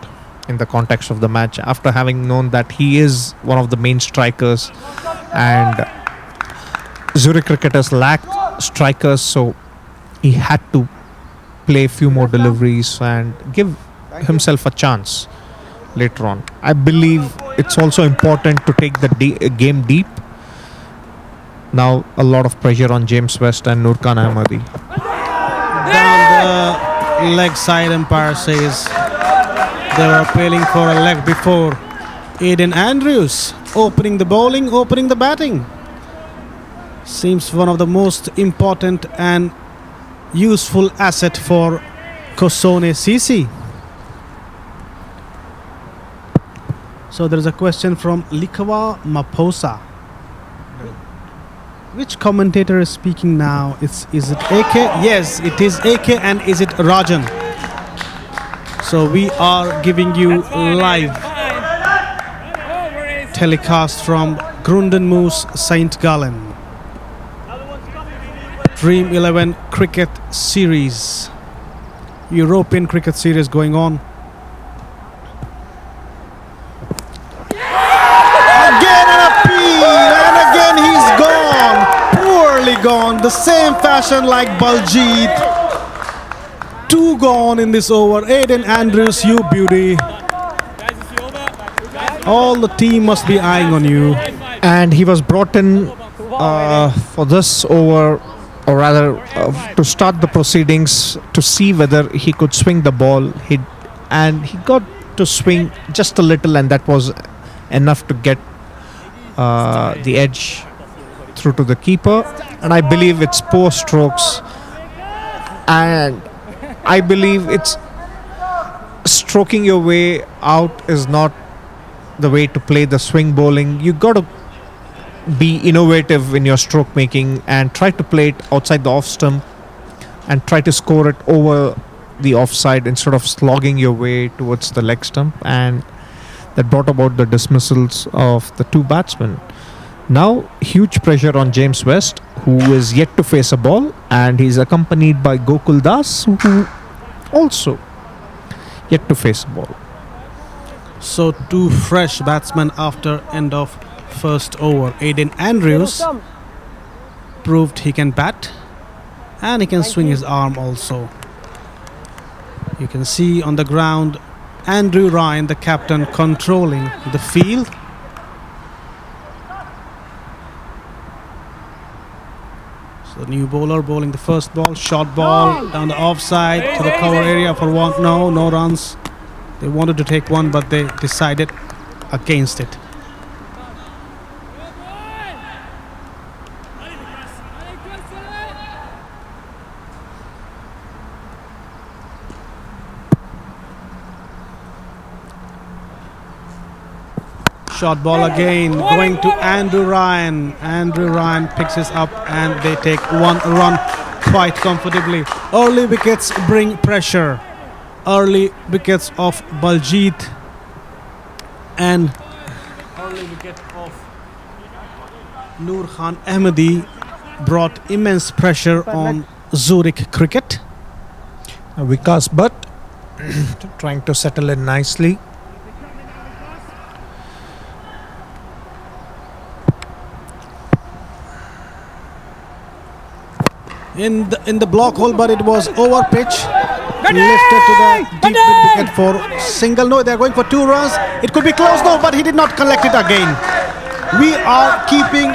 in the context of the match, after having known that he is one of the main strikers and Zurich cricketers lacked strikers, so he had to play a few more deliveries and give himself a chance later on. I believe it's also important to take the game deep. Now a lot of pressure on James West and Nurkan Ahmadi. Down the leg side, umpire says they were appealing for a leg before. Aiden Andrews opening the bowling, opening the batting. Seems one of the most important and useful asset for Kosone CC. So there is a question from Likawa Maposa. Which commentator is speaking now? Is it AK? Yes, it is AK, and is it Rajan? So we are giving you live telecast from Grundenmoos, St. Gallen. Dream11 cricket series, European cricket series going on. Again an appeal, and again he's gone, poorly gone, the same fashion like Baljeet. 2 gone in this over. Aiden Andrews, you beauty. All the team must be eyeing on you. And he was brought in for this over, or rather to start the proceedings, to see whether he could swing the ball. And he got to swing just a little, and that was enough to get the edge through to the keeper, and I believe it's poor strokes, and I believe it's stroking your way out is not the way to play the swing bowling. You got to be innovative in your stroke making and try to play it outside the off stump and try to score it over the offside instead of slogging your way towards the leg stump, and that brought about the dismissals of the two batsmen. Now huge pressure on James West, who is yet to face a ball, and he's accompanied by Gokul Das, who also yet to face a ball. So two fresh batsmen after end of first over. Aiden Andrews proved he can bat and he can swing his arm also. You can see on the ground Andrew Ryan, the captain, controlling the field. So new bowler bowling the first ball, short ball down the offside to the cover area for one. No runs. They wanted to take one, but they decided against it. Short ball again, going to Andrew Ryan. Andrew Ryan picks this up and they take one run quite comfortably. Early wickets bring pressure. Early wickets of Baljit and early wicket of Noor Khan Ahmadi brought immense pressure on Zurich cricket. Vikas Butt trying to settle in nicely. In the block hole, but it was over pitch. Lifted to the deep mid wicket for single. No, they're going for 2 runs. It could be close, no, but he did not collect it again. We are keeping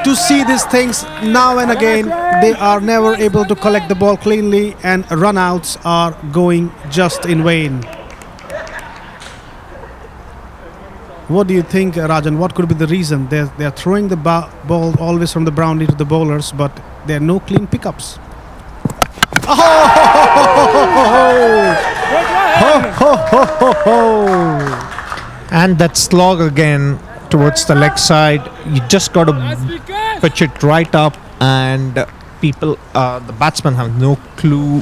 to see these things now and again. They are never able to collect the ball cleanly, and run-outs are going just in vain. What do you think, Rajan? What could be the reason? They're throwing the ball always from the boundary to the bowlers, but there are no clean pickups. And that slog again towards the leg side. You just got to pitch it right up, and people, the batsmen have no clue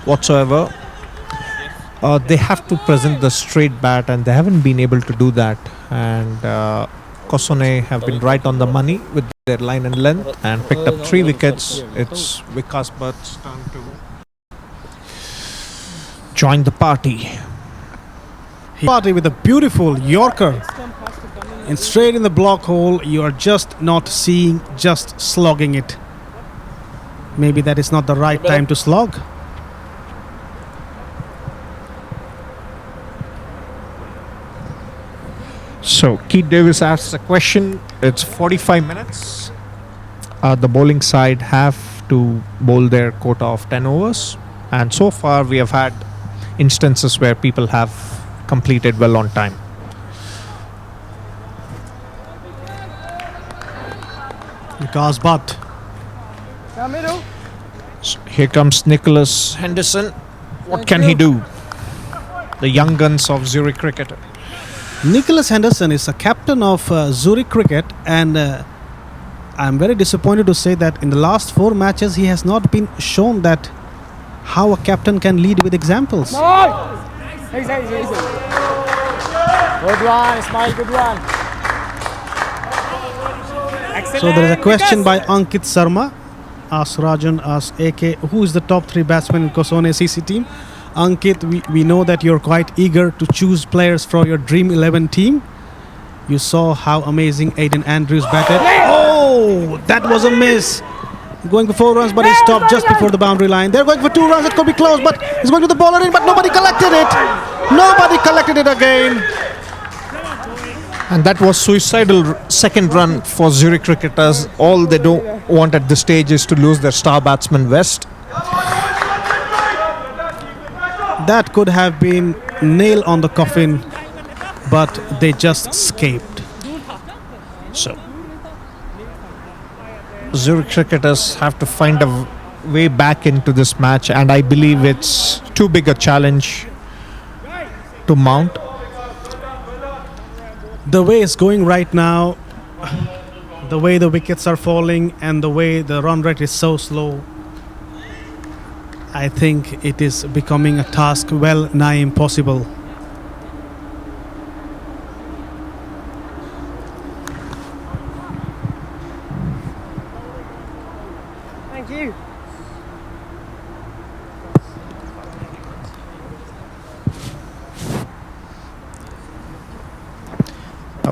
whatsoever. They have to present the straight bat, and they haven't been able to do that. And Kosone have been right on the money with their line and length and picked up 3 wickets. It's Vikas Butt's turn to join the party. Party with a beautiful Yorker. And straight in the block hole, you are just not seeing, just slogging it. Maybe that is not the right time to slog. So Keith Davis asks a question. It's 45 minutes. The bowling side have to bowl their quota of 10 overs. And so far we have had instances where people have completed well on time. Vikas Butt. So here comes Nicholas Henderson. What can he do? The young guns of Zurich cricket. Nicholas Henderson is a captain of Zurich cricket, and I'm very disappointed to say that in the last 4 matches he has not been shown that how a captain can lead with examples. Easy. Good one, Ismail, good one. Excellent. So there is a question by Ankit Sarma. Ask Rajan, ask AK, who is the top 3 batsmen in Kosone CC team? Ankit, we know that you're quite eager to choose players for your Dream11 team. You saw how amazing Aiden Andrews batted. Oh, that was a miss. Going for 4 runs, but he stopped just before the boundary line. They're going for 2 runs. It could be close, but he's going to the bowler in, but nobody collected it. Nobody collected it again. And that was suicidal second run for Zurich cricketers. All they don't want at this stage is to lose their star batsman West. That could have been nail on the coffin, but they just escaped. So Zurich cricketers have to find a way back into this match, and I believe it's too big a challenge to mount. The way it's going right now, the way the wickets are falling and the way the run rate is so slow, I think it is becoming a task well nigh impossible. Thank you.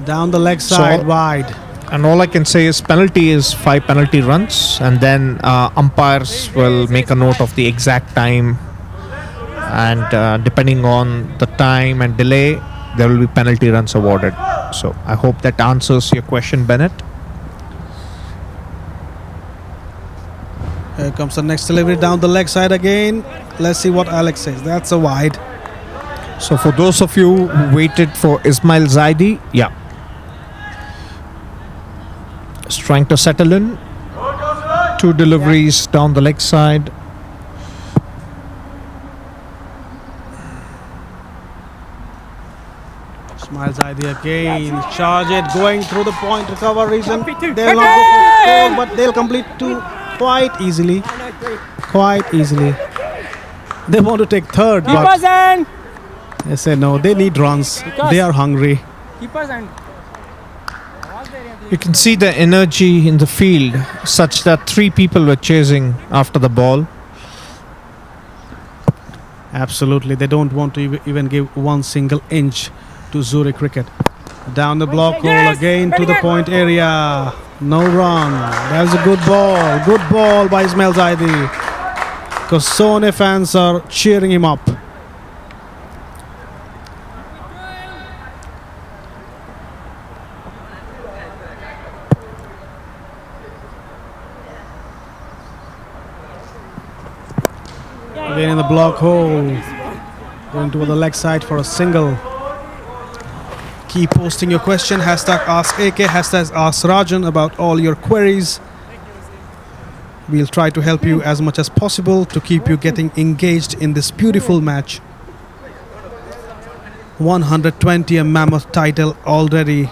Down the leg side, wide. And all I can say is penalty is 5 penalty runs, and then umpires will make a note of the exact time, and depending on the time and delay, there will be penalty runs awarded. So I hope that answers your question, Bennett. Here comes the next delivery down the leg side again. Let's see what Alex says. That's a wide. So for those of you who waited for Ismail Zaidi, yeah, is trying to settle in. 2 deliveries down the leg side. Smiles idea again. Charge it, going through the point, recover reason. They'll not go for 4, but they'll complete 2 quite easily. Quite easily. They want to take third, but they say no, they need runs. They are hungry. You can see the energy in the field such that 3 people were chasing after the ball. Absolutely, they don't want to even give 1 single inch to Zurich cricket. Down the block hole again to the point area. No run. That's a good ball. Good ball by Ismail Zaidi. Kosone fans are cheering him up. Again in the block hole. Going to the leg side for a single. Keep posting your question. Hashtag Ask AK, hashtag Ask Rajan about all your queries. We'll try to help you as much as possible to keep you getting engaged in this beautiful match. 120, a mammoth title already,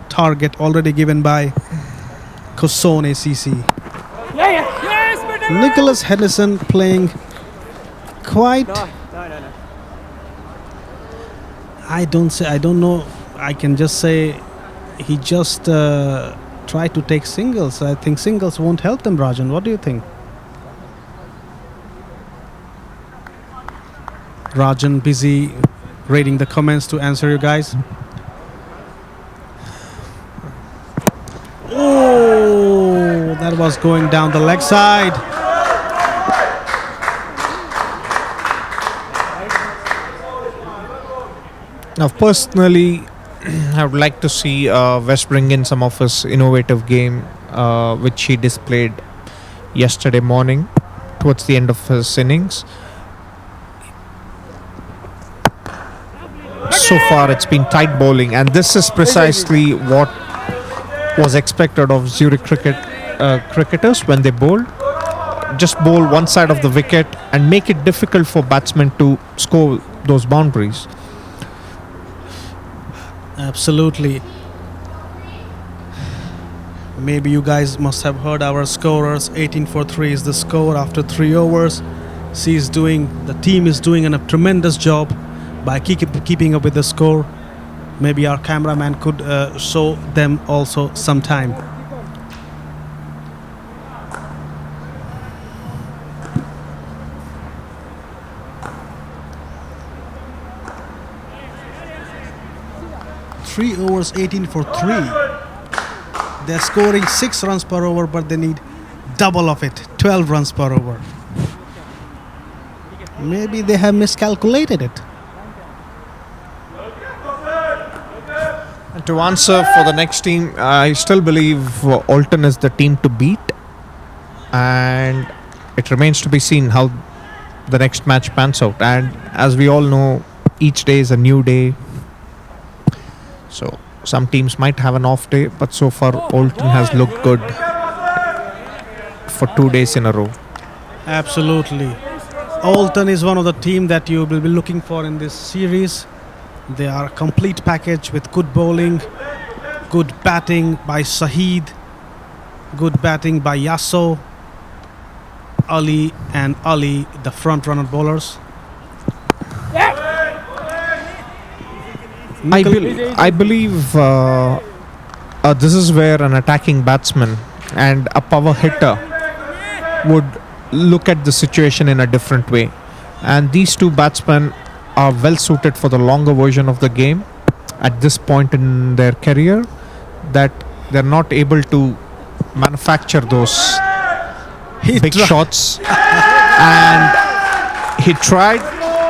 target already given by Kosone CC. Nicholas Henderson playing quite... I don't know. I can just say he just tried to take singles. I think singles won't help them, Rajan. What do you think? Rajan busy reading the comments to answer you guys. Oh, that was going down the leg side. Now, personally, I would like to see West bring in some of his innovative game, which he displayed yesterday morning towards the end of his innings. So far, it's been tight bowling, and this is precisely what was expected of Zurich cricketers when they bowl. Just bowl one side of the wicket and make it difficult for batsmen to score those boundaries. Absolutely. Maybe you guys must have heard our scorers. 18 for 3 is the score after 3 overs. The team is doing a tremendous job by keeping up with the score. Maybe our cameraman could show them also sometime. Three overs, 18 for 3. They're scoring 6 runs per over, but they need double of it, 12 runs per over. Maybe they have miscalculated it. And to answer for the next team, I still believe Alton is the team to beat, and it remains to be seen how the next match pans out. And as we all know, each day is a new day. So some teams might have an off day, but so far Alton has looked good. for 2 days in a row. Absolutely. Oulton is one of the team that you will be looking for in this series. They are a complete package with good bowling, good batting by Saheed, good batting by Yasso, Ali and Ali, the front runner bowlers. I believe this is where an attacking batsman and a power hitter would look at the situation in a different way. And these two batsmen are well suited for the longer version of the game at this point in their career, that they're not able to manufacture those big shots. And he tried,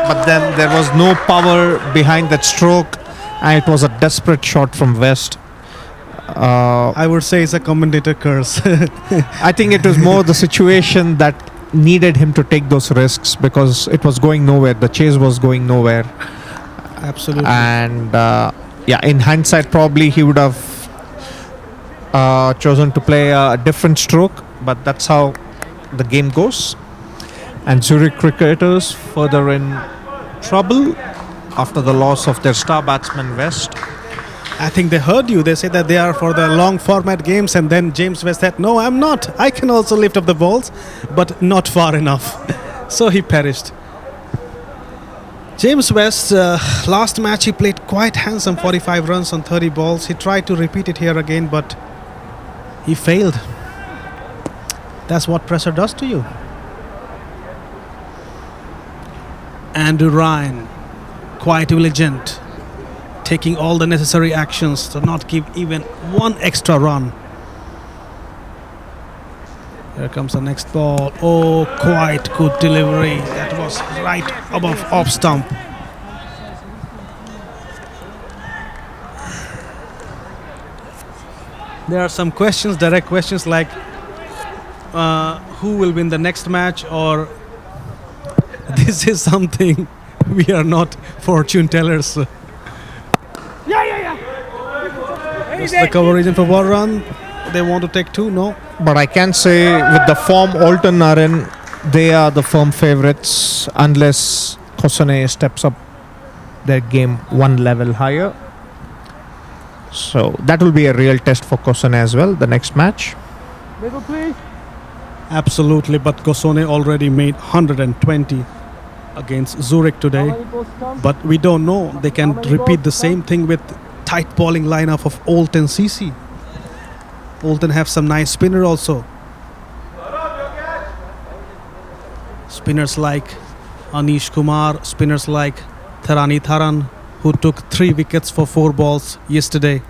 but then there was no power behind that stroke, and it was a desperate shot from West. I would say it's a commentator curse. I think it was more the situation that needed him to take those risks, because it was going nowhere. The chase was going nowhere. Absolutely. And in hindsight, probably he would have chosen to play a different stroke, but that's how the game goes. And Zurich cricketers further in trouble after the loss of their star batsman West. I think they heard you. They said that they are for the long format games, and then James West said, "No, I'm not. I can also lift up the balls, but not far enough." So he perished. James West, last match he played quite handsome, 45 runs on 30 balls. He tried to repeat it here again, but he failed. That's what pressure does to you. Andrew Ryan, quite diligent, taking all the necessary actions to not give even one extra run. Here comes the next ball. Oh, quite good delivery. That was right above off stump. There are some questions, direct questions like who will win the next match, or this is something we are not fortune tellers. That's the cover region for one run. They want to take two, no? But I can say, with the form Oulton are in, they are the firm favourites unless Kosane steps up their game one level higher. So that will be a real test for Kosane as well, the next match. Middle, please. Absolutely, but Kosane already made 120 against Zurich today. But we don't know. They can repeat the same thing with tight bowling lineup of Oulton CC. Oulton have some nice spinner also. Spinners like Anish Kumar, spinners like Tharani Tharan, who took 3 wickets for 4 balls yesterday.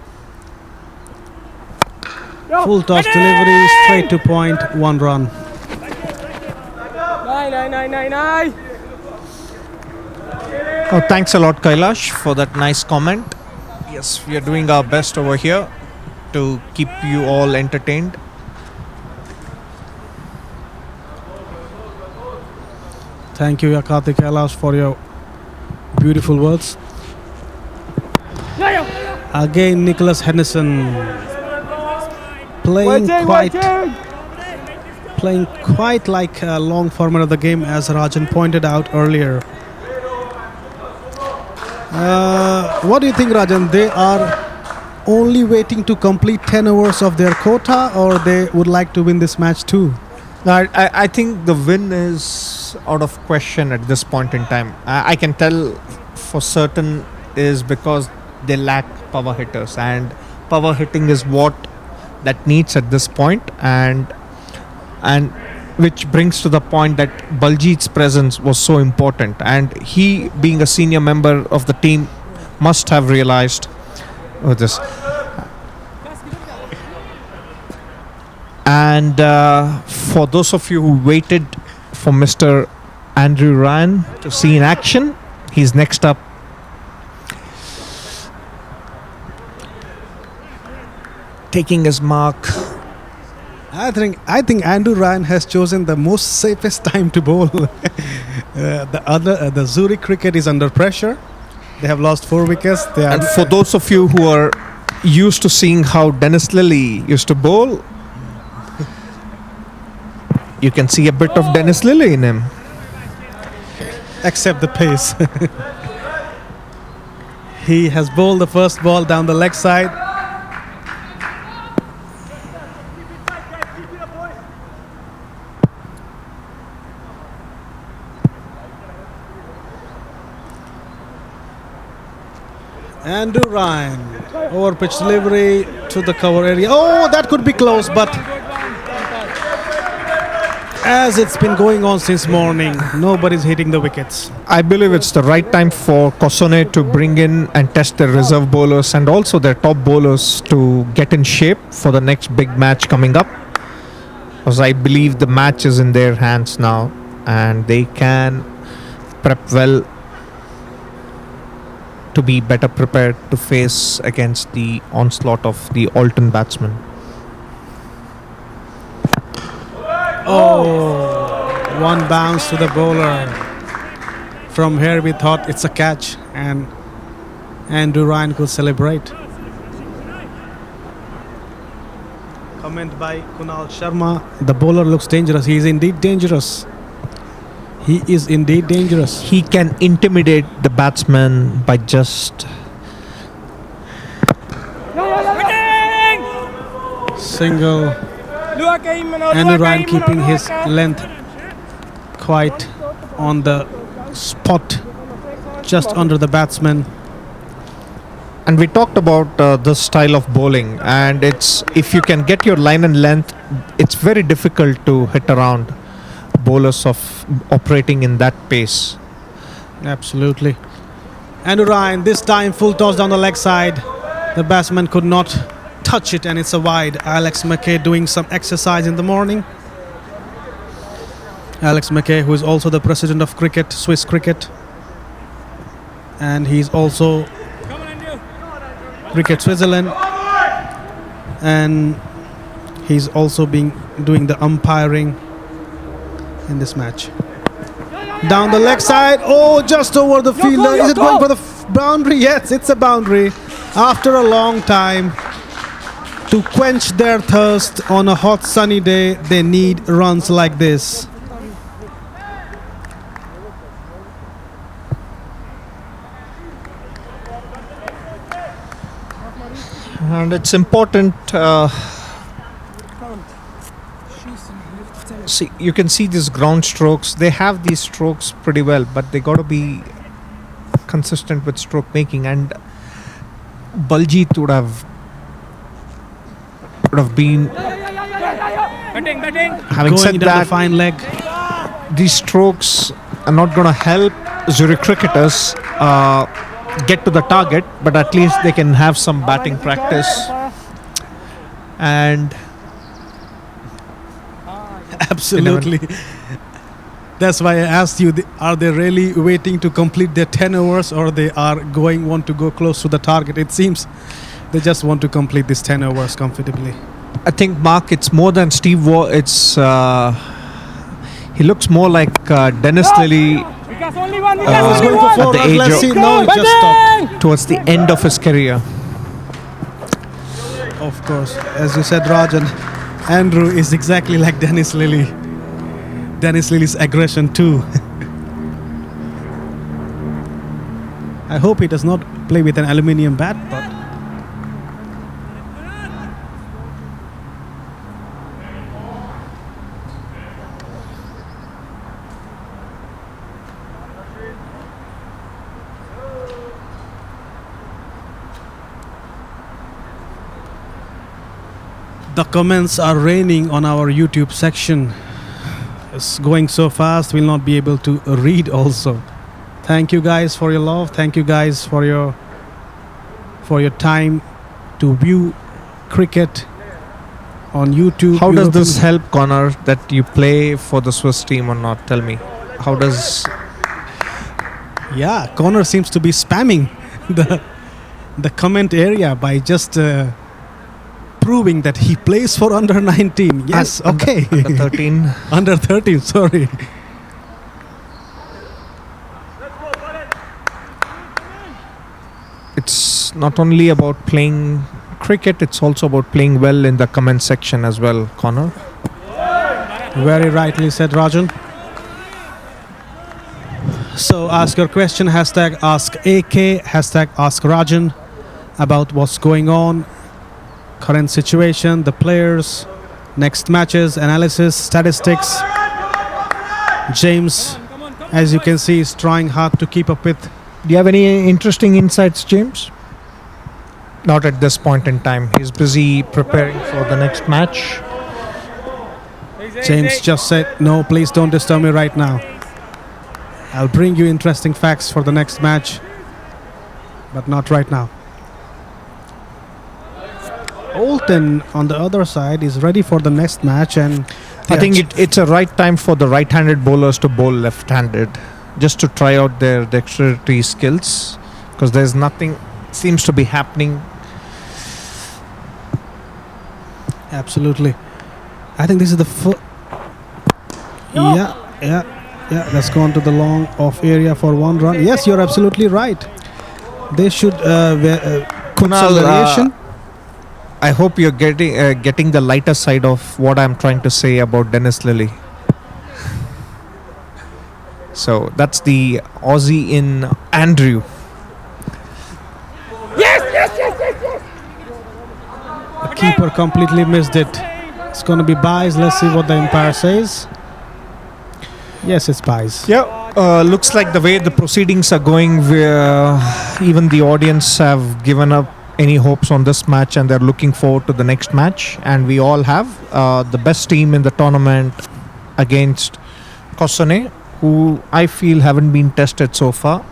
Full toss delivery, straight to point, 1 run. Nine. Oh, thanks a lot, Kailash, for that nice comment. Yes, we are doing our best over here to keep you all entertained. Thank you, Yakati Kailash, for your beautiful words. Again, Nicholas Henderson playing quite like a long format of the game, as Rajan pointed out earlier. What do you think, Rajan? They are only waiting to complete 10 overs of their quota, or they would like to win this match too? I think the win is out of question at this point in time. I can tell for certain is because they lack power hitters, and power hitting is what that needs at this point, and which brings to the point that Baljeet's presence was so important, and he, being a senior member of the team, must have realized this. And for those of you who waited for Mr. Andrew Ryan to see in action, he's next up. Taking his mark. I think Andrew Ryan has chosen the most safest time to bowl. The Zurich cricket is under pressure. They have lost 4 wickets. And for those of you who are used to seeing how Dennis Lilly used to bowl, You can see a bit of Dennis Lilly in him. Except the pace. He has bowled the first ball down the leg side. Andrew Ryan, over pitch delivery to the cover area. Oh, that could be close, but as it's been going on since morning, nobody's hitting the wickets. I believe it's the right time for Kosone to bring in and test their reserve bowlers and also their top bowlers to get in shape for the next big match coming up. Because I believe the match is in their hands now and they can prep well to be better prepared to face against the onslaught of the Alton batsmen. Oh, one bounce to the bowler. From here we thought it's a catch and Andrew Ryan could celebrate. Comment by Kunal Sharma. The bowler looks dangerous. He is indeed dangerous. He is indeed dangerous. He can intimidate the batsman by just single. Andrew Ryan keeping his length quite on the spot, just under the batsman. And we talked about this style of bowling, and it's if you can get your line and length, it's very difficult to hit around bowlers of operating in that pace. Absolutely. Andrew Ryan, this time full toss down the leg side. The batsman could not touch it and it's a wide. Alex McKay doing some exercise in the morning. Alex McKay, who is also the president of cricket, Swiss cricket, and he's also Cricket Switzerland, and he's also doing the umpiring in this match. Down the leg side, oh, just over the fielder. Is it going for the boundary? Yes, it's a boundary. After a long time, to quench their thirst on a hot sunny day, they need runs like this. And it's important. See, you can see these ground strokes. They have these strokes pretty well, but they got to be consistent with stroke making. And Baljit would have been. Having Going said down that, the fine leg. these strokes are not going to help Zurich cricketers get to the target, but at least they can have some batting practice. And Absolutely. That's why I asked you, are they really waiting to complete their 10 overs or they are want to go close to the target? It seems they just want to complete this 10 overs comfortably. I think, Mark, it's more than Steve Waugh. It's he looks more like Dennis Lilly I was going for at four the runs. age Let's of- see. No, it just stopped. towards the end of his career. Of course, as you said, Rajan, Andrew is exactly like Dennis Lilly. Dennis Lilly's aggression too. I hope he does not play with an aluminium bat, but the comments are raining on our YouTube section. It's going so fast, we'll not be able to read also. Thank you guys for your love. Thank you guys for your time to view cricket on YouTube. How does this help, Connor, that you play for the Swiss team or not? Tell me. How does... Yeah, Connor seems to be spamming the comment area by just proving that he plays for under 19. Yes, okay. Under 13. Under 13, sorry. It's not only about playing cricket, it's also about playing well in the comment section as well, Connor. Very rightly said, Rajan. So ask your question, hashtag ask AK, hashtag ask Rajan about what's going on, current situation, the players, next matches, analysis, statistics. James, as you can see, is trying hard to keep up with. Do you have any interesting insights, James? Not at this point in time. He's busy preparing for the next match. James just said, no, please don't disturb me right now. I'll bring you interesting facts for the next match, but not right now. Olten, on the other side, is ready for the next match, and I think it's a right time for the right-handed bowlers to bowl left-handed, just to try out their dexterity skills, because there's nothing seems to be happening. Absolutely. I think this is the Yeah. Let's go on to the long off area for one run. Yes, you're absolutely right. They should put some variation. I hope you're getting the lighter side of what I'm trying to say about Dennis Lilly. So that's the Aussie in Andrew. The keeper completely missed it. It's going to be buys. Let's see what the umpire says. Yes, it's buys. Yeah, looks like the way the proceedings are going, even the audience have given up any hopes on this match, and they're looking forward to the next match. And we all have the best team in the tournament against Kosone, who I feel haven't been tested so far,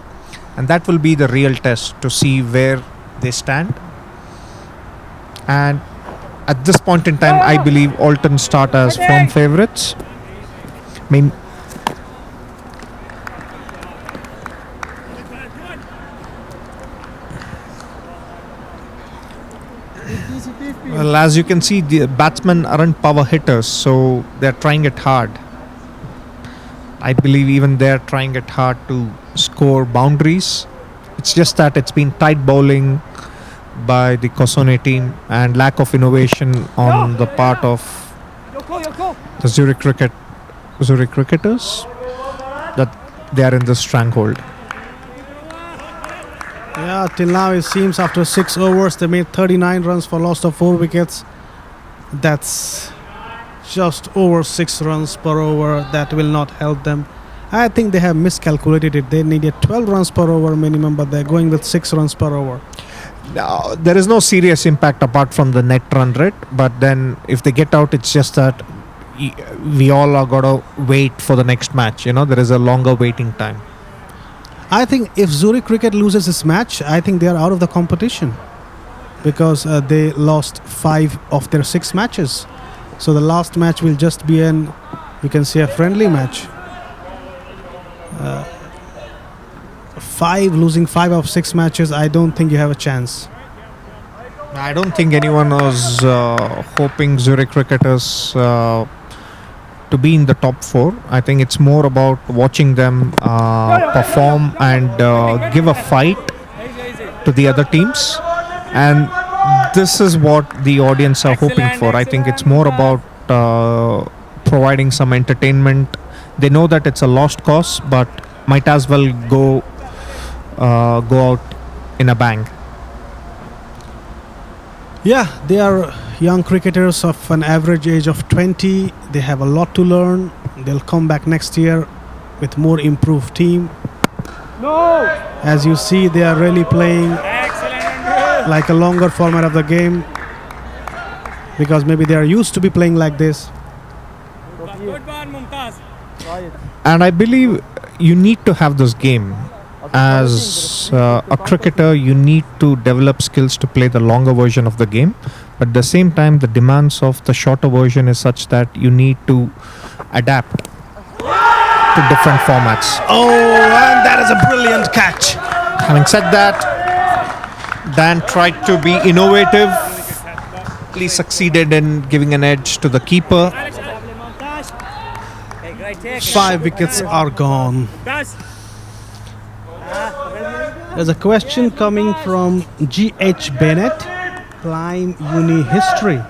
and that will be the real test to see where they stand. And at this point in time, I believe Alton start as firm favourites. I mean, well, as you can see, the batsmen aren't power hitters, so they're trying it hard. I believe even they're trying it hard to score boundaries. It's just that it's been tight bowling by the Kosone team and lack of innovation on the part of the Zurich cricketers, that they are in this stranglehold. Yeah, till now it seems after 6 overs they made 39 runs for loss of 4 wickets. That's just over 6 runs per over. That will not help them. I think they have miscalculated it. They needed 12 runs per over minimum, but they're going with 6 runs per over. Now, there is no serious impact apart from the net run rate, but then if they get out, it's just that we all are got to wait for the next match. There is a longer waiting time. I think if Zurich Cricket loses this match, I think they are out of the competition, because they lost 5 of their 6 matches. So the last match will just be you can say, a friendly match. Losing 5 of 6 matches, I don't think you have a chance. I don't think anyone was hoping Zurich cricketers to be in the top 4. I think it's more about watching them perform and give a fight to the other teams. And this is what the audience are hoping for. I think it's more about providing some entertainment. They know that it's a lost cause, but might as well go out in a bang. Yeah, they are young cricketers of an average age of 20. They have a lot to learn. They'll come back next year with more improved team. As you see, they are really playing like a longer format of the game, because maybe they are used to be playing like this. And I believe you need to have this game. As a cricketer, you need to develop skills to play the longer version of the game. But at the same time, the demands of the shorter version is such that you need to adapt to different formats. Oh, and that is a brilliant catch. Having said that, Dan tried to be innovative. He succeeded in giving an edge to the keeper. 5 wickets are gone. There's a question coming from G.H. Bennett. Climb Uni History.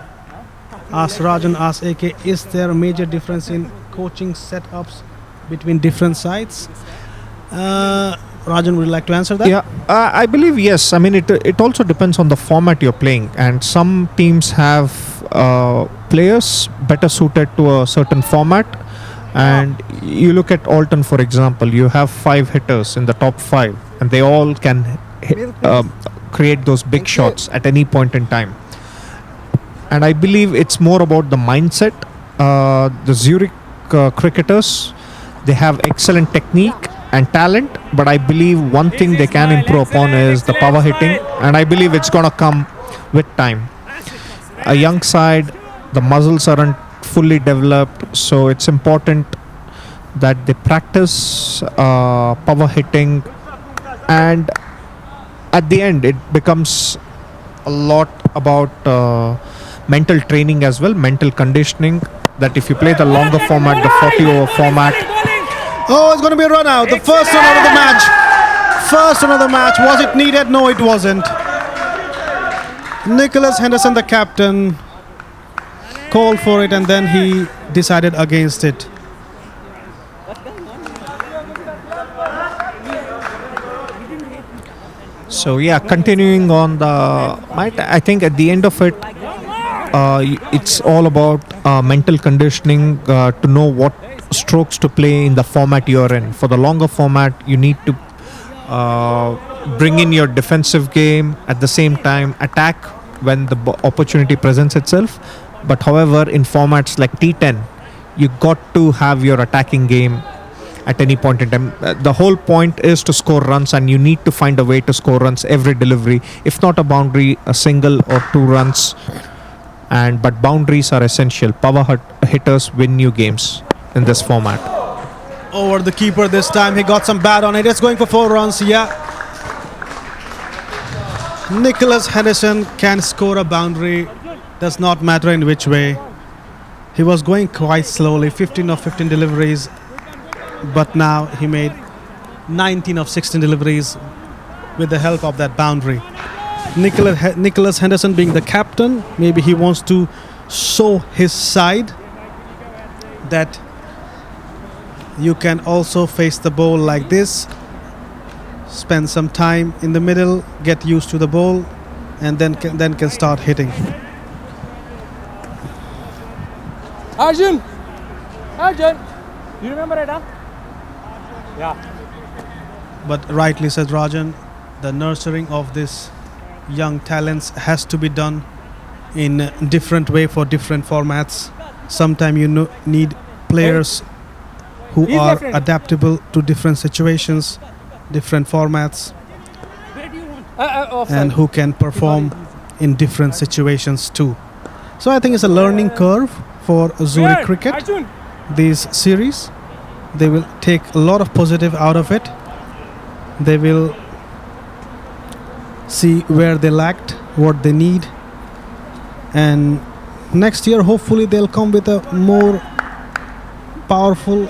Ask Rajan, ask AK, is there a major difference in coaching setups between different sides? Rajan, would you like to answer that? Yeah, I believe yes. I mean, it also depends on the format you're playing, and some teams have players better suited to a certain format. And you look at Alton, for example, you have 5 hitters in the top 5, and they all can create those big shots at any point in time. And I believe it's more about the mindset. The Zurich cricketers, they have excellent technique and talent, but I believe one thing they can improve upon is the power hitting, and I believe it's going to come with time. A young side, the muscles aren't fully developed, so it's important that they practice power hitting, and at the end it becomes a lot about mental training as well, mental conditioning, that if you play the longer format, the 40-over format. Oh, it's going to be a run out. The first run out of the match. First run of the match. Was it needed? No, it wasn't. Nicholas Henderson, the captain, called for it, and then he decided against it. So yeah, continuing on the might, I think at the end of it, it's all about mental conditioning, to know what strokes to play in the format you're in. For the longer format, you need to bring in your defensive game, at the same time attack when the opportunity presents itself. But however, in formats like T10, you got to have your attacking game at any point in time. The whole point is to score runs, and you need to find a way to score runs every delivery. If not a boundary, a single or 2 runs. But boundaries are essential. Power hitters win new games in this format. Over the keeper this time. He got some bat on it. It's going for 4 runs. Yeah. Nicholas Henderson can score a boundary. Does not matter in which way. He was going quite slowly. 15 of 15 deliveries. But now he made 19 of 16 deliveries with the help of that boundary. Nicholas Henderson being the captain, maybe he wants to show his side that you can also face the ball like this, spend some time in the middle, get used to the ball, and then can start hitting. Arjun! Arjun! Do you remember it, huh? Yeah. But rightly said Rajan, the nurturing of this young talents has to be done in a different way for different formats. Sometimes you need players who are adaptable to different situations, different formats, and who can perform in different situations too. So I think it's a learning curve for Zurich cricket, these series. They will take a lot of positive out of it. They will see where they lacked, what they need, and next year hopefully they'll come with a more powerful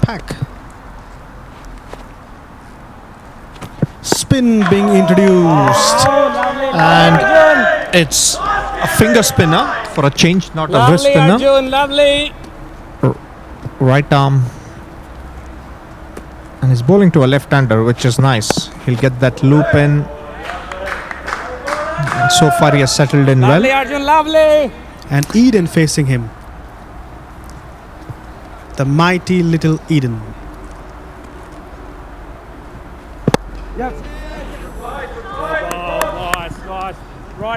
pack. Spin being introduced, And it's a finger spinner for a change, not a wrist spinner. Arjun, lovely. Right arm. And he's bowling to a left-hander, which is nice. He'll get that loop in. And so far he has settled in Lovely, well. Arjun, lovely. and Eden facing him. The mighty little Eden.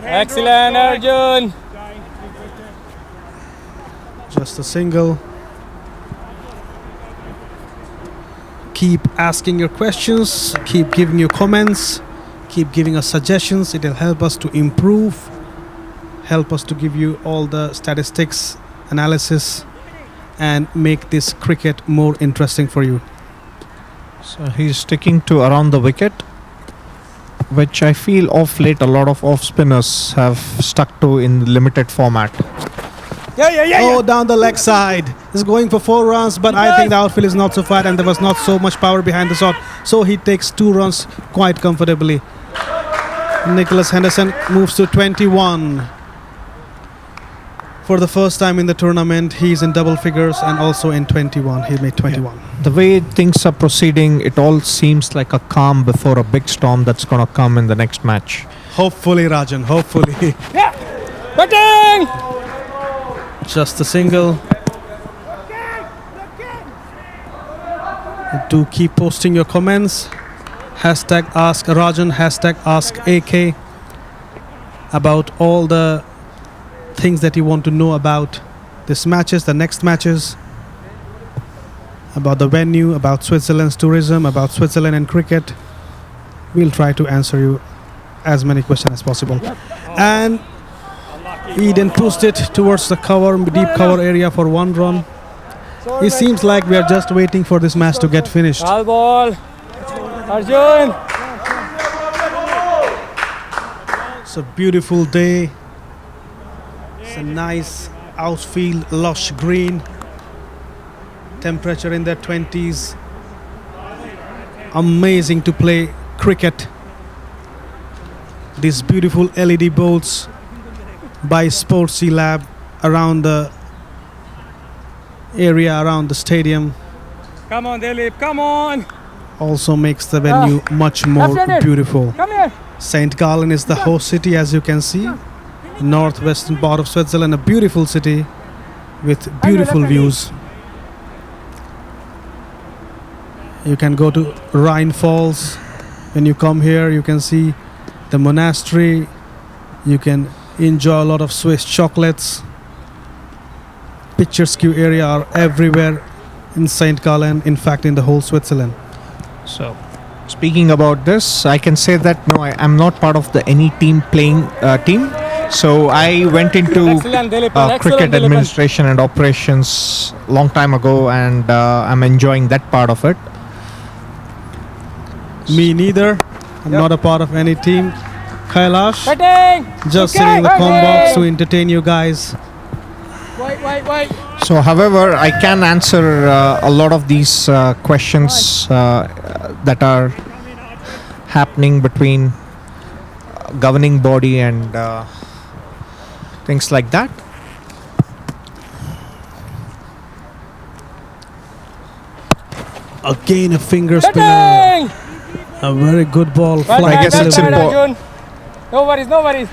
Excellent, Arjun. Just a single. Keep asking your questions, keep giving your comments, keep giving us suggestions. It will help us to improve, help us to give you all the statistics, analysis, and make this cricket more interesting for you. So he's sticking to around the wicket, which I feel off late a lot of off spinners have stuck to in the limited format. Oh, down the leg side. He's going for 4 runs, but I think the outfield is not so far and there was not so much power behind the shot. So he takes 2 runs quite comfortably. Nicholas Henderson moves to 21. For the first time in the tournament, he's in double figures, and also in 21. He made 21. The way things are proceeding, it all seems like a calm before a big storm that's going to come in the next match. Hopefully, Rajan, hopefully. Yeah. Batting! Just a single. Do keep posting your comments. Hashtag ask Rajan, hashtag ask AK about all the things that you want to know about this matches, the next matches, about the venue, about Switzerland's tourism, about Switzerland and cricket. We'll try to answer you as many questions as possible. And Eden pushed it towards the cover, deep cover area for 1 run. It seems like we are just waiting for this match to get finished. All ball. Arjun. It's a beautiful day. It's a nice outfield, lush green. Temperature in the 20s. Amazing to play cricket. These beautiful LED bolts by Sportsy Lab around the area around the stadium Come on, Dilip, come on. also makes the venue much more Left-handed. beautiful. Come here. St. Gallen is the host city, as you can see. Northwestern part of Switzerland, a beautiful city with beautiful views. You can go to Rhine Falls. When you come here, you can see the monastery. You can enjoy a lot of Swiss chocolates. Picturesque area are everywhere in St. Gallen, in fact in the whole Switzerland. So, speaking about this, I can say that no, I am not part of the any team playing team. So I went into Excellent, Dilipan. Excellent, cricket Dilipan. administration and operations long time ago, and I'm enjoying that part of it. Me neither. I'm not a part of any team. Kailash, Batting. just Okay, sitting in the com box to batting. entertain you guys. Wait. So, however, I can answer a lot of these questions that are happening between governing body and things like that. Again a finger spinner. Batting. A very good ball. Right, Flying I guess right, it's right, important. Arjun. No worries, no worries.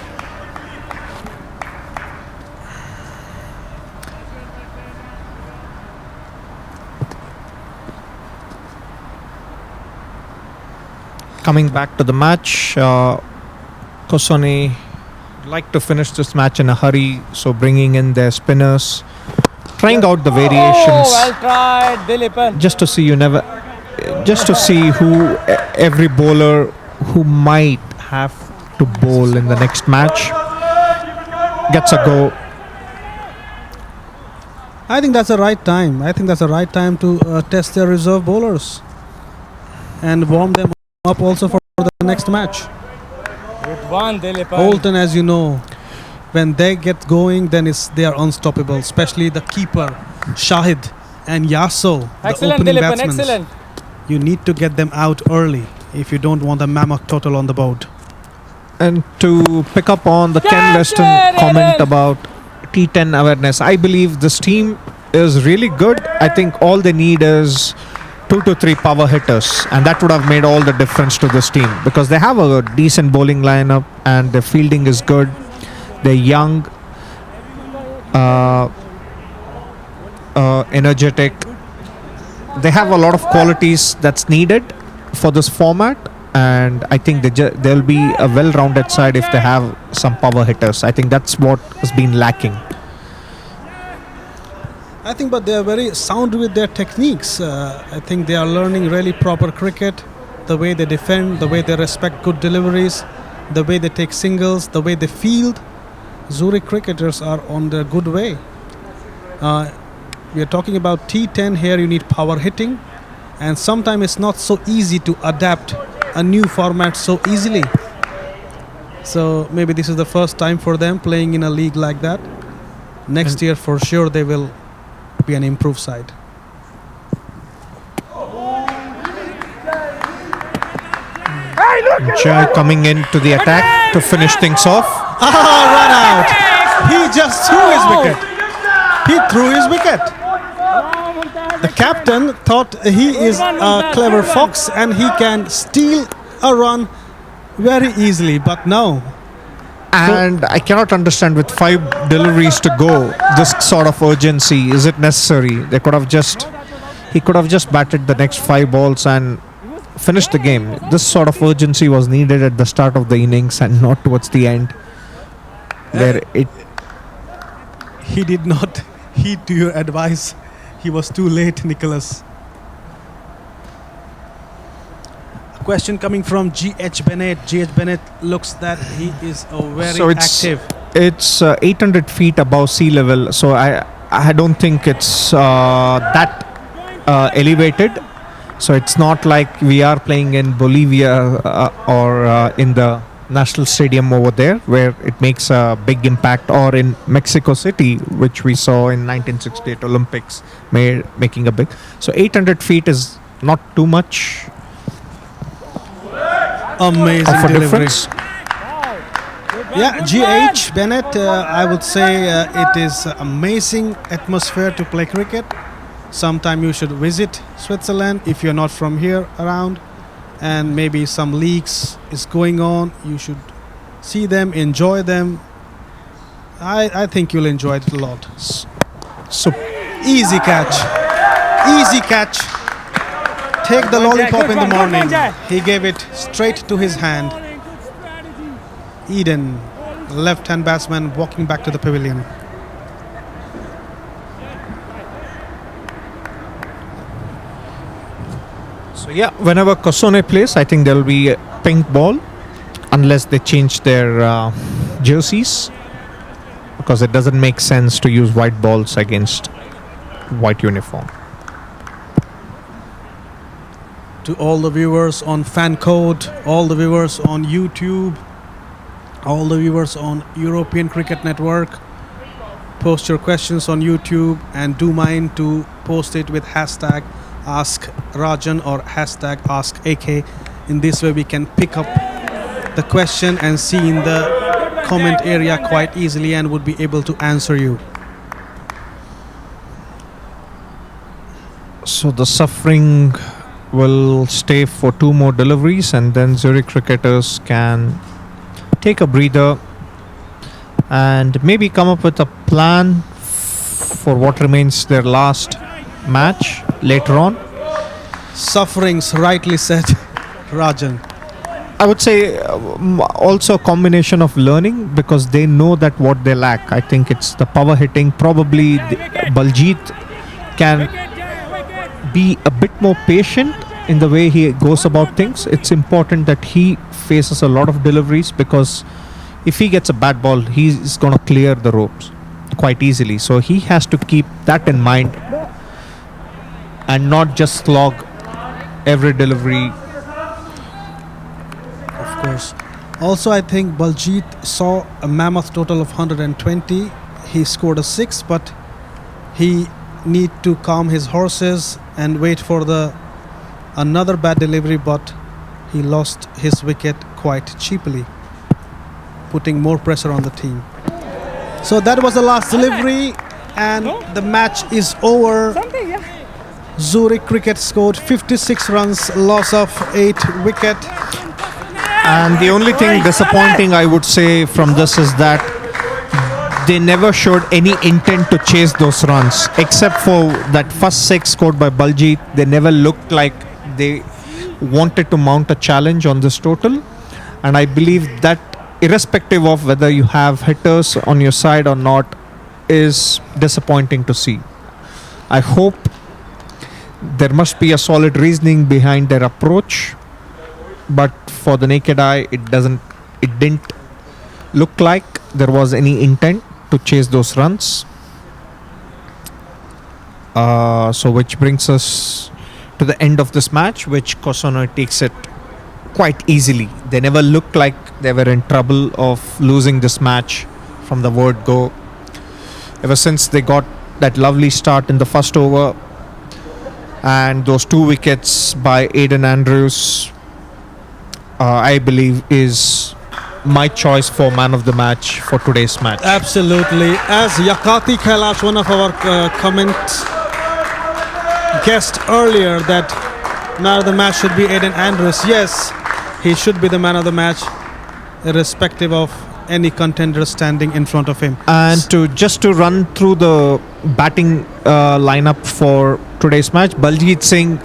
Coming back to the match, Kosone like to finish this match in a hurry, so bringing in their spinners, trying out the variations, Oh, well tried, Dilipan. just to see just to see who every bowler who might have to bowl in the next match gets a go. I think that's the right time. I think that's the right time to test their reserve bowlers and warm them up also for the next match. Good one, Dilipan. Bolton, as you know, when they get going, then they are unstoppable. Especially the keeper, Shahid and Yasso, the Excellent, opening Dilipan, batsmen. excellent. You need to get them out early if you don't want a mammoth total on the board. And to pick up on the Ken Catch Weston it, comment Eden. about T10 awareness, I believe this team is really good. I think all they need is 2 to 3 power hitters, and that would have made all the difference to this team because they have a decent bowling lineup and their fielding is good. They're young, energetic. They have a lot of qualities that's needed for this format, and I think they'll be a well-rounded side if they have some power hitters. I think that's what has been lacking. I think, but they are very sound with their techniques. I think they are learning really proper cricket, the way they defend, the way they respect good deliveries, the way they take singles, the way they field. Zurich cricketers are on their good way. We are talking about T10 here. You need power hitting, and sometimes it's not so easy to adapt a new format so easily. So maybe this is the first time for them playing in a league like that. Next year for sure they will be an improved side. Jai coming into the attack to finish things off. Run out! He just threw his wicket. He threw his wicket. The captain thought he is a clever fox and he can steal a run very easily, but no. And I cannot understand, with 5 deliveries to go, this sort of urgency, is it necessary? He could have just batted the next 5 balls and finished the game. This sort of urgency was needed at the start of the innings and not towards the end, where it. He did not heed to your advice. He was too late, Nicholas. A question coming from G.H. Bennett. G.H. Bennett looks that he is very active. It's 800 feet above sea level, so I don't think it's that elevated. So it's not like we are playing in Bolivia or in the National Stadium over there, where it makes a big impact, or in Mexico City, which we saw in 1968 Olympics, making a big. So 800 feet is not too much. Amazing of a delivery. difference. Yeah, G.H. Bennett, I would say it is amazing atmosphere to play cricket. Sometime you should visit Switzerland if you're not from here around, and maybe some leagues is going on. You should see them, enjoy them. I think you'll enjoy it a lot. So Easy catch. Easy catch. Take the lollipop in the morning. He gave it straight to his hand. Eden, left-hand batsman, walking back to the pavilion. So yeah, whenever Kosone plays, I think there will be a pink ball, unless they change their jerseys, because it doesn't make sense to use white balls against white uniform. To all the viewers on Fan Code, all the viewers on YouTube, all the viewers on European Cricket Network, post your questions on YouTube and do mind to post it with hashtag Ask Rajan or hashtag Ask AK. In this way we can pick up the question and see in the comment area quite easily and would be able to answer you. So the suffering will stay for 2 more deliveries, and then Zurich cricketers can take a breather and maybe come up with a plan for what remains their last match later on. Sufferings, rightly said, Rajan. I would say also a combination of learning, because they know that what they lack. I think it's the power hitting. Probably Baljeet can be a bit more patient in the way he goes about things. It's important that he faces a lot of deliveries, because if he gets a bad ball, he's going to clear the ropes quite easily. So he has to keep that in mind and not just slog every delivery. Of course. Also, I think Baljeet saw a mammoth total of 120. He scored a 6, but he need to calm his horses and wait for another bad delivery, but he lost his wicket quite cheaply, putting more pressure on the team. So that was the last delivery and the match is over. Zurich Cricket scored 56 runs, loss of 8 wicket. And the only thing disappointing, I would say, from this is that they never showed any intent to chase those runs, except for that first 6 scored by Baljeet. They never looked like they wanted to mount a challenge on this total. And I believe that, irrespective of whether you have hitters on your side or not, is disappointing to see. I hope there must be a solid reasoning behind their approach, but for the naked eye, it didn't look like there was any intent to chase those runs. So which brings us to the end of this match, which Kosone takes it quite easily. They never looked like they were in trouble of losing this match from the word go. Ever since they got that lovely start in the first over and those 2 wickets by Aiden Andrews, I believe is my choice for man of the match for today's match. Absolutely. As Yakati Kailash, one of our comment guest earlier, that man of the match should be Aiden Andrews. Yes, he should be the man of the match, irrespective of any contender standing in front of him. And to run through the batting lineup for today's match, Baljit Singh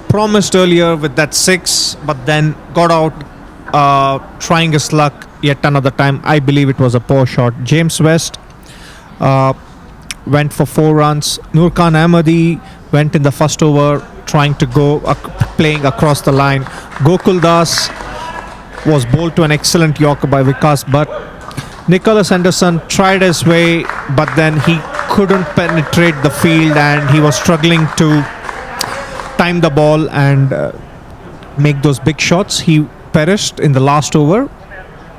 promised earlier with that 6, but then got out trying his luck yet another time. I believe it was a poor shot. James West went for 4 runs. Nurkan Ahmadi went in the first over trying to go playing across the line. Gokul Das was bowled to an excellent Yorker by Vikas Butt. Nicholas Anderson tried his way, but then he couldn't penetrate the field and he was struggling to time the ball and make those big shots. He perished in the last over.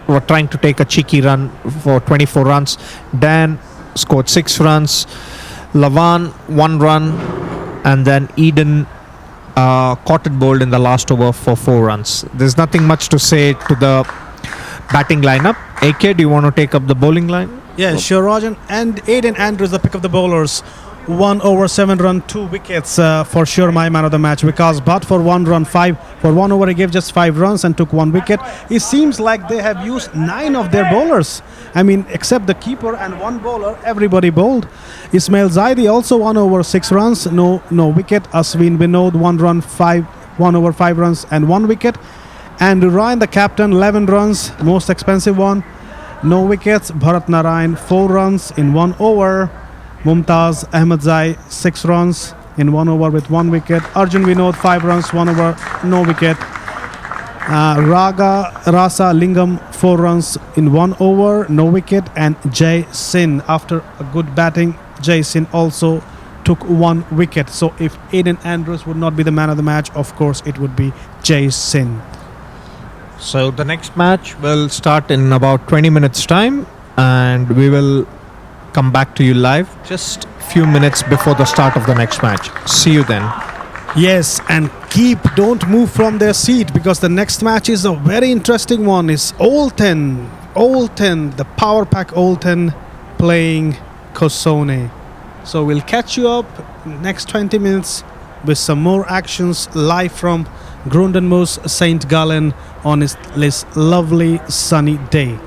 Were trying to take a cheeky run for 24 runs. Dan scored 6 runs. Lavan 1 run, and then Eden caught it bowled in the last over for 4 runs. There's nothing much to say to the batting lineup. AK, do you want to take up the bowling line? Yeah, sure, Rajan. And Aiden Andrews, the pick of the bowlers. 1 over 7 run, 2 wickets, for sure my man of the match. Because but for 1 run, 5 for 1 over, he gave just 5 runs and took 1 wicket. It seems like they have used 9 of their bowlers. I mean, except the keeper and 1 bowler, everybody bowled. Ismail Zaidi also 1 over 6 runs, no wicket. Aswin Vinod 1 over 5 runs and 1 wicket. And Ryan, the captain, 11 runs, most expensive one, no wickets. Bharat Narayan 4 runs in 1 over. Mumtaz Ahmadzai 6 runs in 1 over with 1 wicket. Arjun Vinod 5 runs, 1 over, no wicket. Rasa Lingam 4 runs in 1 over, no wicket. And Jay Sin, after a good batting, Jay Sin also took 1 wicket. So if Aiden Andrews would not be the man of the match, of course it would be Jay Sin. So the next match will start in about 20 minutes time, and we will come back to you live just a few minutes before the start of the next match. See you then. Yes, and don't move from their seat, because the next match is a very interesting one. It's Oulton, the Power Pack Oulton playing Kosone. So we'll catch you up next 20 minutes with some more actions live from Grondenmoos St. Gallen on this lovely sunny day.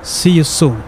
See you soon.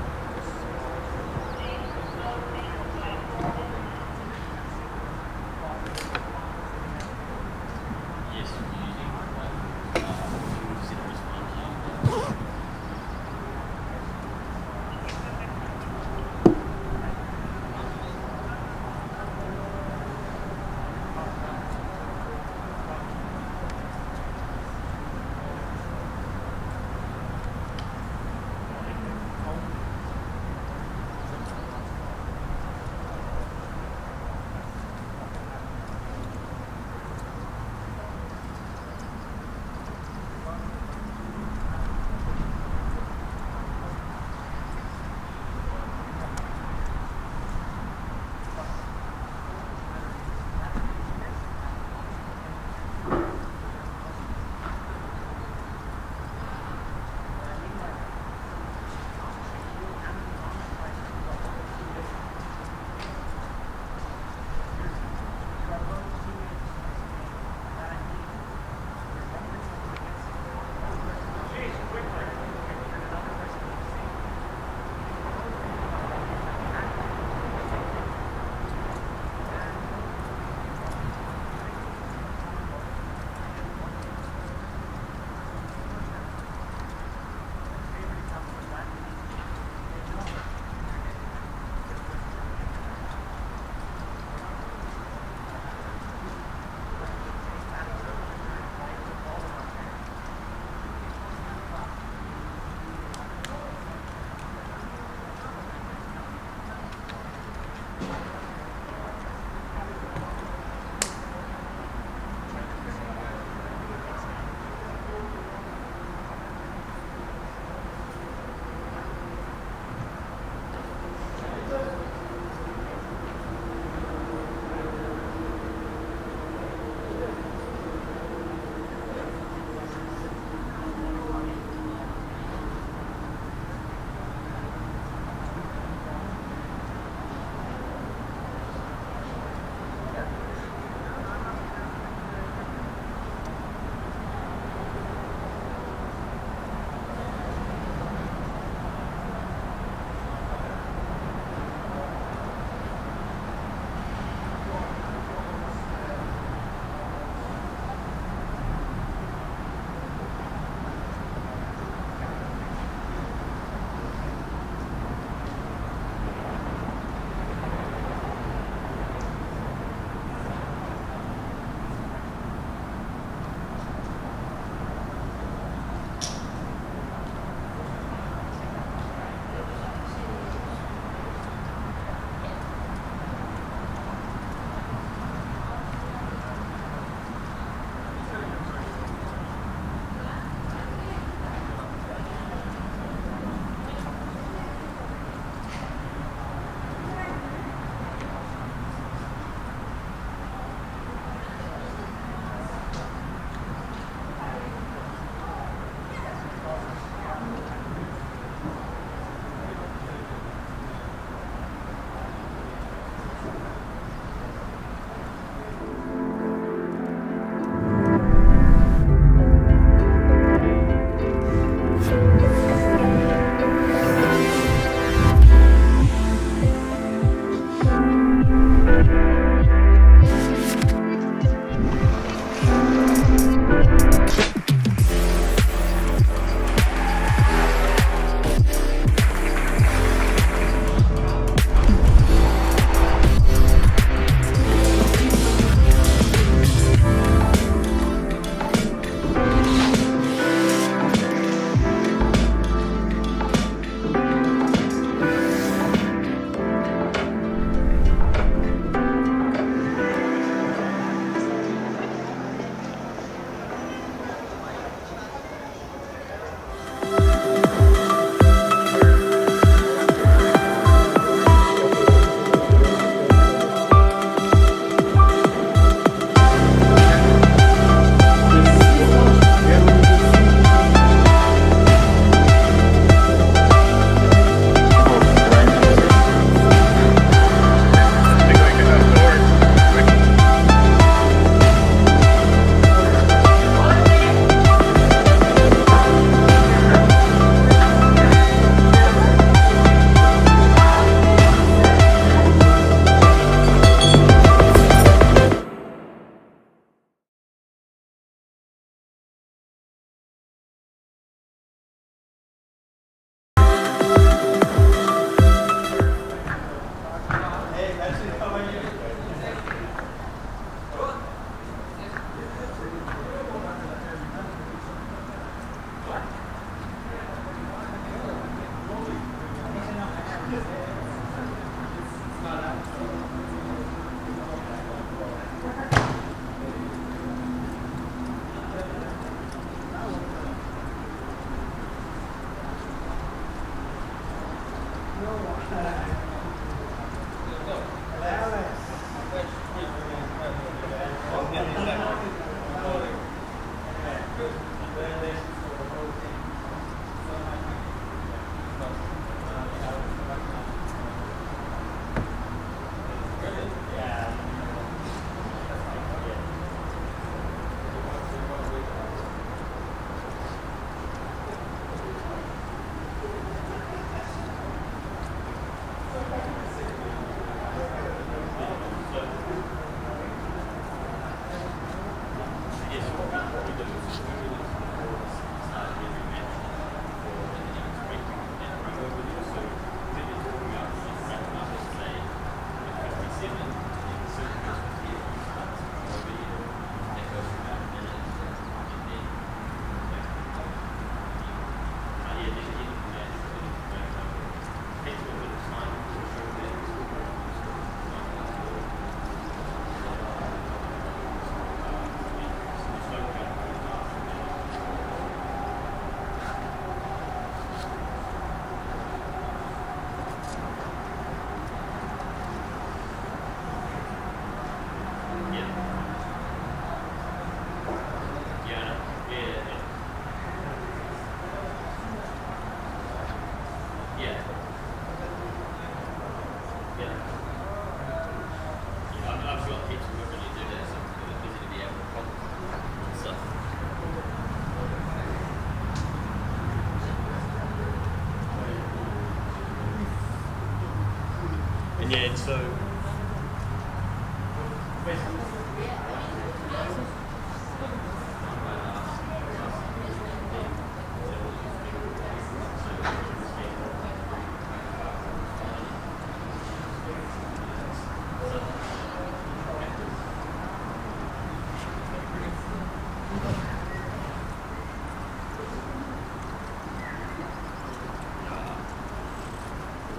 And yeah, so it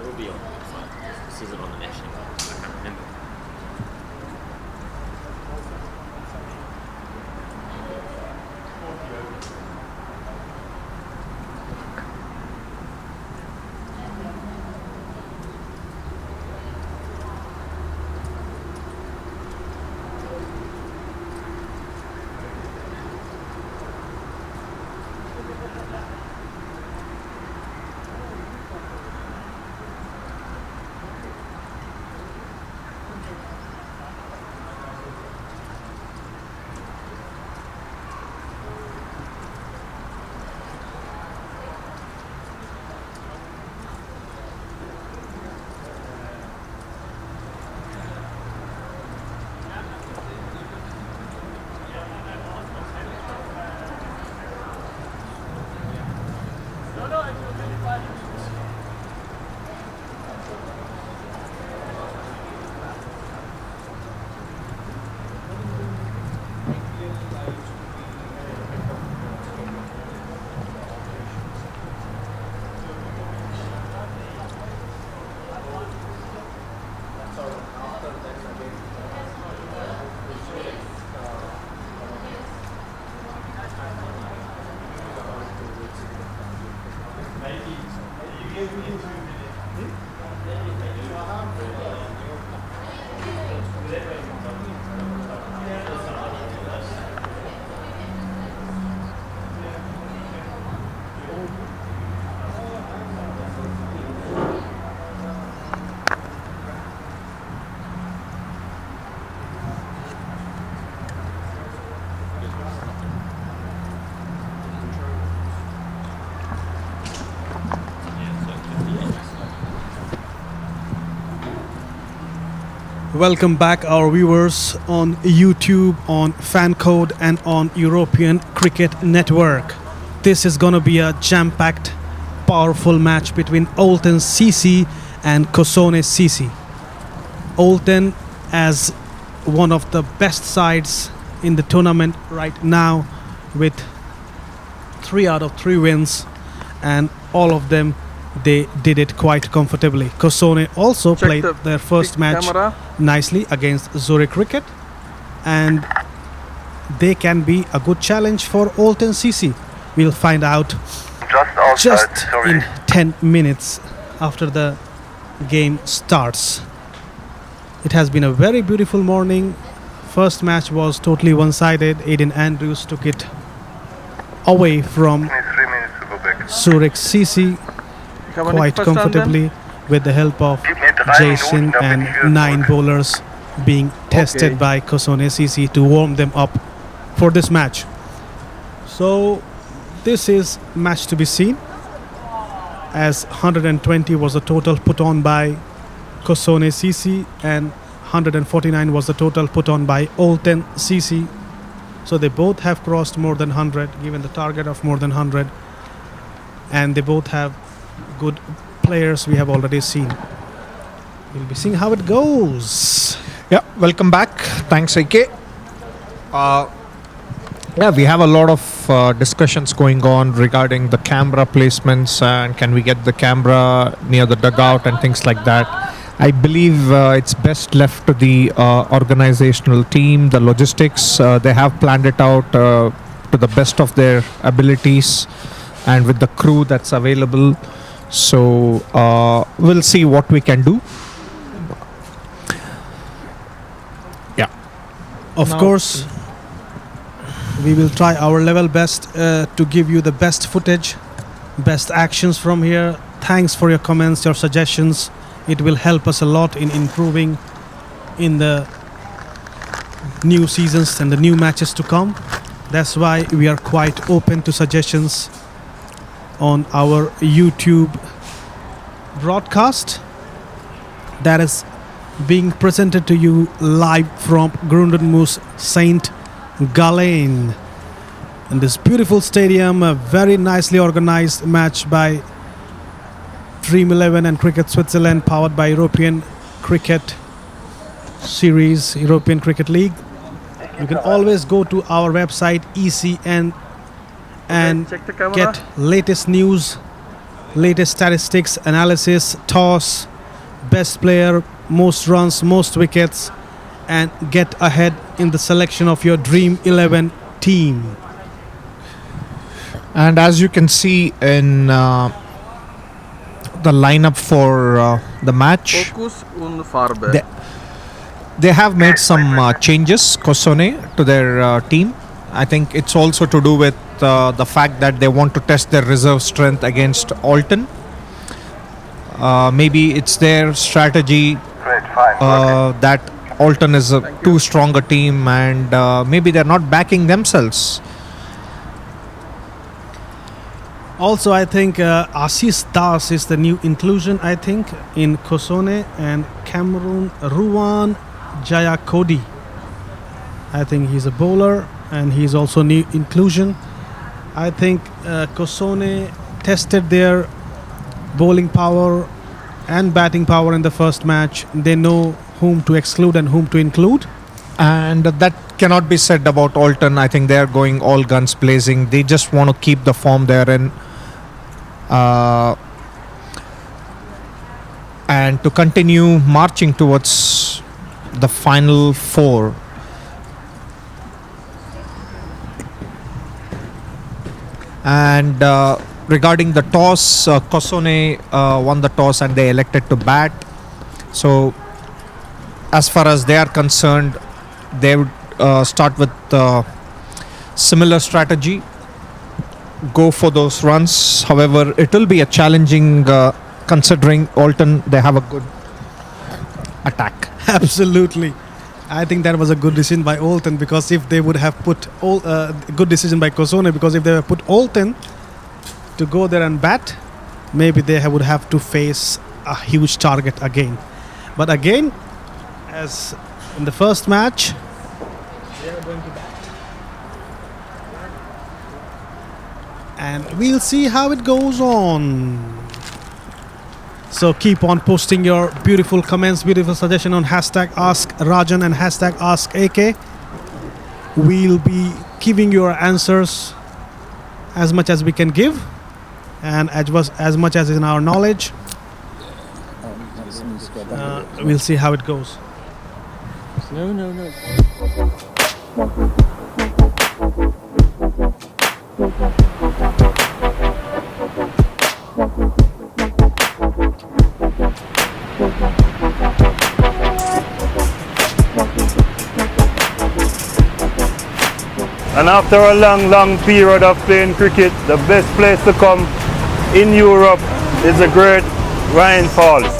will be on the website. This isn't on the mesh anymore. I can't remember. Welcome back, our viewers on YouTube, on Fancode, and on European Cricket Network. This is gonna be a jam-packed, powerful match between Olten CC and Kosone CC. Olten as one of the best sides in the tournament right now, with 3 out of 3 wins, and all of them they did it quite comfortably. Kosone also played their first match nicely against Zurich Cricket, and they can be a good challenge for Olten CC. We'll find out just in 10 minutes after the game starts. It has been a very beautiful morning. First match was totally one-sided. Aiden Andrews took it away from Zurich CC quite comfortably with the help of Jason and 9 bowlers being tested by Kosone CC to warm them up for this match. So this is match to be seen, as 120 was the total put on by Kosone CC and 149 was the total put on by Olten CC. So they both have crossed more than 100, given the target of more than 100, and they both have good players we have already seen. We'll be seeing how it goes. Yeah, welcome back. Thanks, AK. Yeah, we have a lot of discussions going on regarding the camera placements and can we get the camera near the dugout and things like that. I believe it's best left to the organizational team, the logistics. They have planned it out to the best of their abilities and with the crew that's available. So we'll see what we can do. Yeah. Of course, we will try our level best to give you the best footage, best actions from here. Thanks for your comments, your suggestions. It will help us a lot in improving in the new seasons and the new matches to come. That's why we are quite open to suggestions on our YouTube broadcast that is being presented to you live from Grundenmoos St. Gallen. In this beautiful stadium, a very nicely organized match by Dream11 and Cricket Switzerland, powered by European Cricket Series, European Cricket League. You can always go to our website ECN and get latest news, latest statistics, analysis, toss, best player, most runs, most wickets, and get ahead in the selection of your Dream11 team. And as you can see in the lineup for the match, they have made some changes, Kosone, to their team. I think it's also to do with the fact that they want to test their reserve strength against Olten. Maybe it's their strategy that Olten is a too strong a team and maybe they're not backing themselves. Also, I think Assis Das is the new inclusion, I think, in Kosone, and Cameroon Ruwan Jaya Kodi. I think he's a bowler and he's also new inclusion. I think Kosone tested their bowling power and batting power in the first match. They know whom to exclude and whom to include. And that cannot be said about Olten. I think they're going all guns blazing. They just want to keep the form they're in. And to continue marching towards the final 4. And regarding the toss, Kosone won the toss and they elected to bat. So as far as they are concerned, they would start with similar strategy, go for those runs. However, it will be a challenging considering Olten, they have a good attack. Absolutely. I think that was a good decision by Olten, because if they would have put good decision by Kosone, because if they have put Olten to go there and bat, maybe they would have to face a huge target again. But again, as in the first match, they are going to bat. And we'll see how it goes on. So keep on posting your beautiful comments, beautiful suggestion on hashtag Ask Rajan and hashtag Ask AK. We'll be giving your answers as much as we can give and as much as in our knowledge. We'll see how it goes. No. And after a long period of playing cricket, the best place to come in Europe is the great Rhine Falls.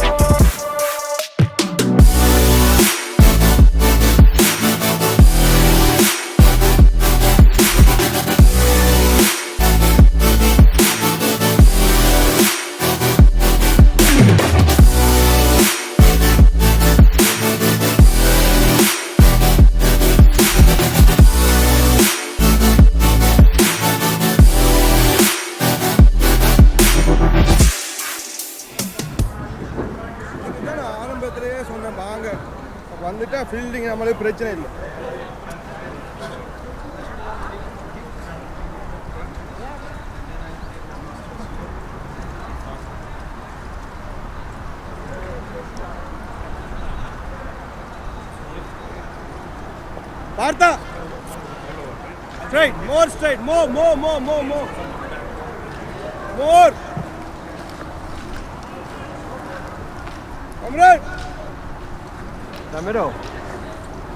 ஆரம்பத்திலேயே சொன்னேன் வாங்க வந்துட்டா fielding நம்மளுக்கு பிரச்சனை இல்லை. Partha! Straight, more straight, more. More! Comrade! Damiro.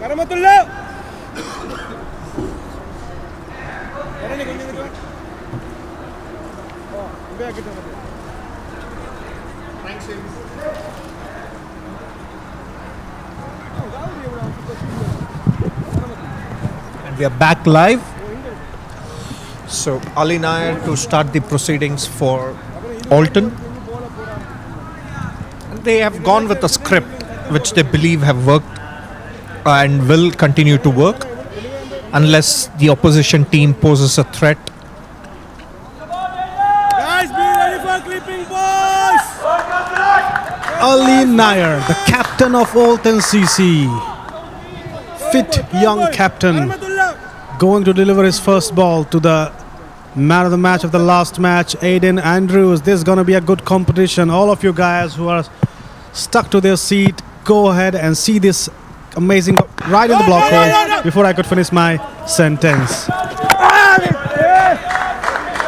Karamatullah! And we are back live. So Ali Nair to start the proceedings for Alton. And they have gone with a script which they believe have worked and will continue to work unless the opposition team poses a threat. Guys, be ready for clipping, boys! Ali Nair, the captain of Alton CC. Fit young captain, going to deliver his first ball to the man of the match of the last match, Aiden Andrews. This is going to be a good competition. All of you guys who are stuck to their seat, go ahead and see this amazing right in the block hole before I could finish my sentence.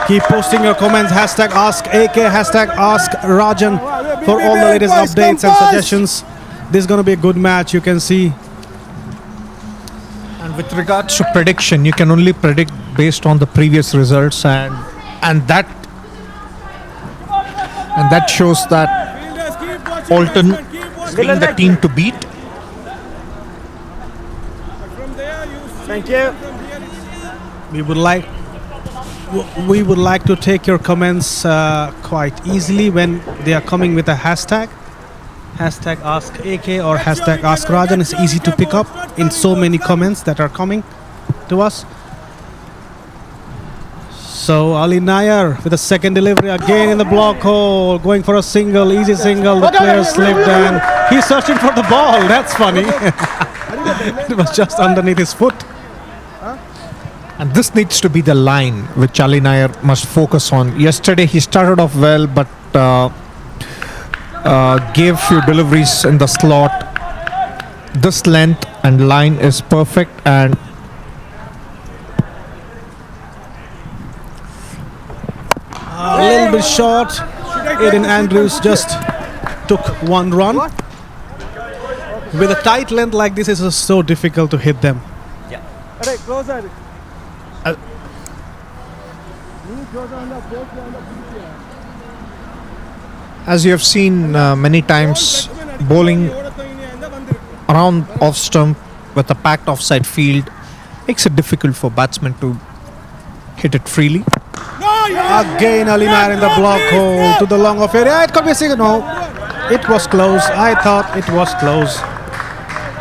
Keep posting your comments. Hashtag Ask AK, hashtag Ask Rajan for all the latest updates and suggestions. This is going to be a good match, you can see. And with regards to prediction, you can only predict based on the previous results, and that shows that Alton being the team to beat. Thank you. We would like to take your comments quite easily when they are coming with a hashtag. Hashtag Ask AK or hashtag Ask Rajan is easy to pick up in so many comments that are coming to us. So Ali Nair with a second delivery again in the block hole, going for a single, easy single. The player slipped and he's searching for the ball. That's funny. It was just underneath his foot. And this needs to be the line which Ali Nair must focus on. Yesterday he started off well, but gave few deliveries in the slot. This length and line is perfect, and a little bit short. Aiden Andrews just took one run. With a tight length like this, it's so difficult to hit them. Alright, closer. as you have seen many times, bowling around off stump with a packed offside field makes it difficult for batsmen to hit it freely. Again, Ali Nair in the block hole to the long off area. It could be a single. No, it was close. I thought it was close.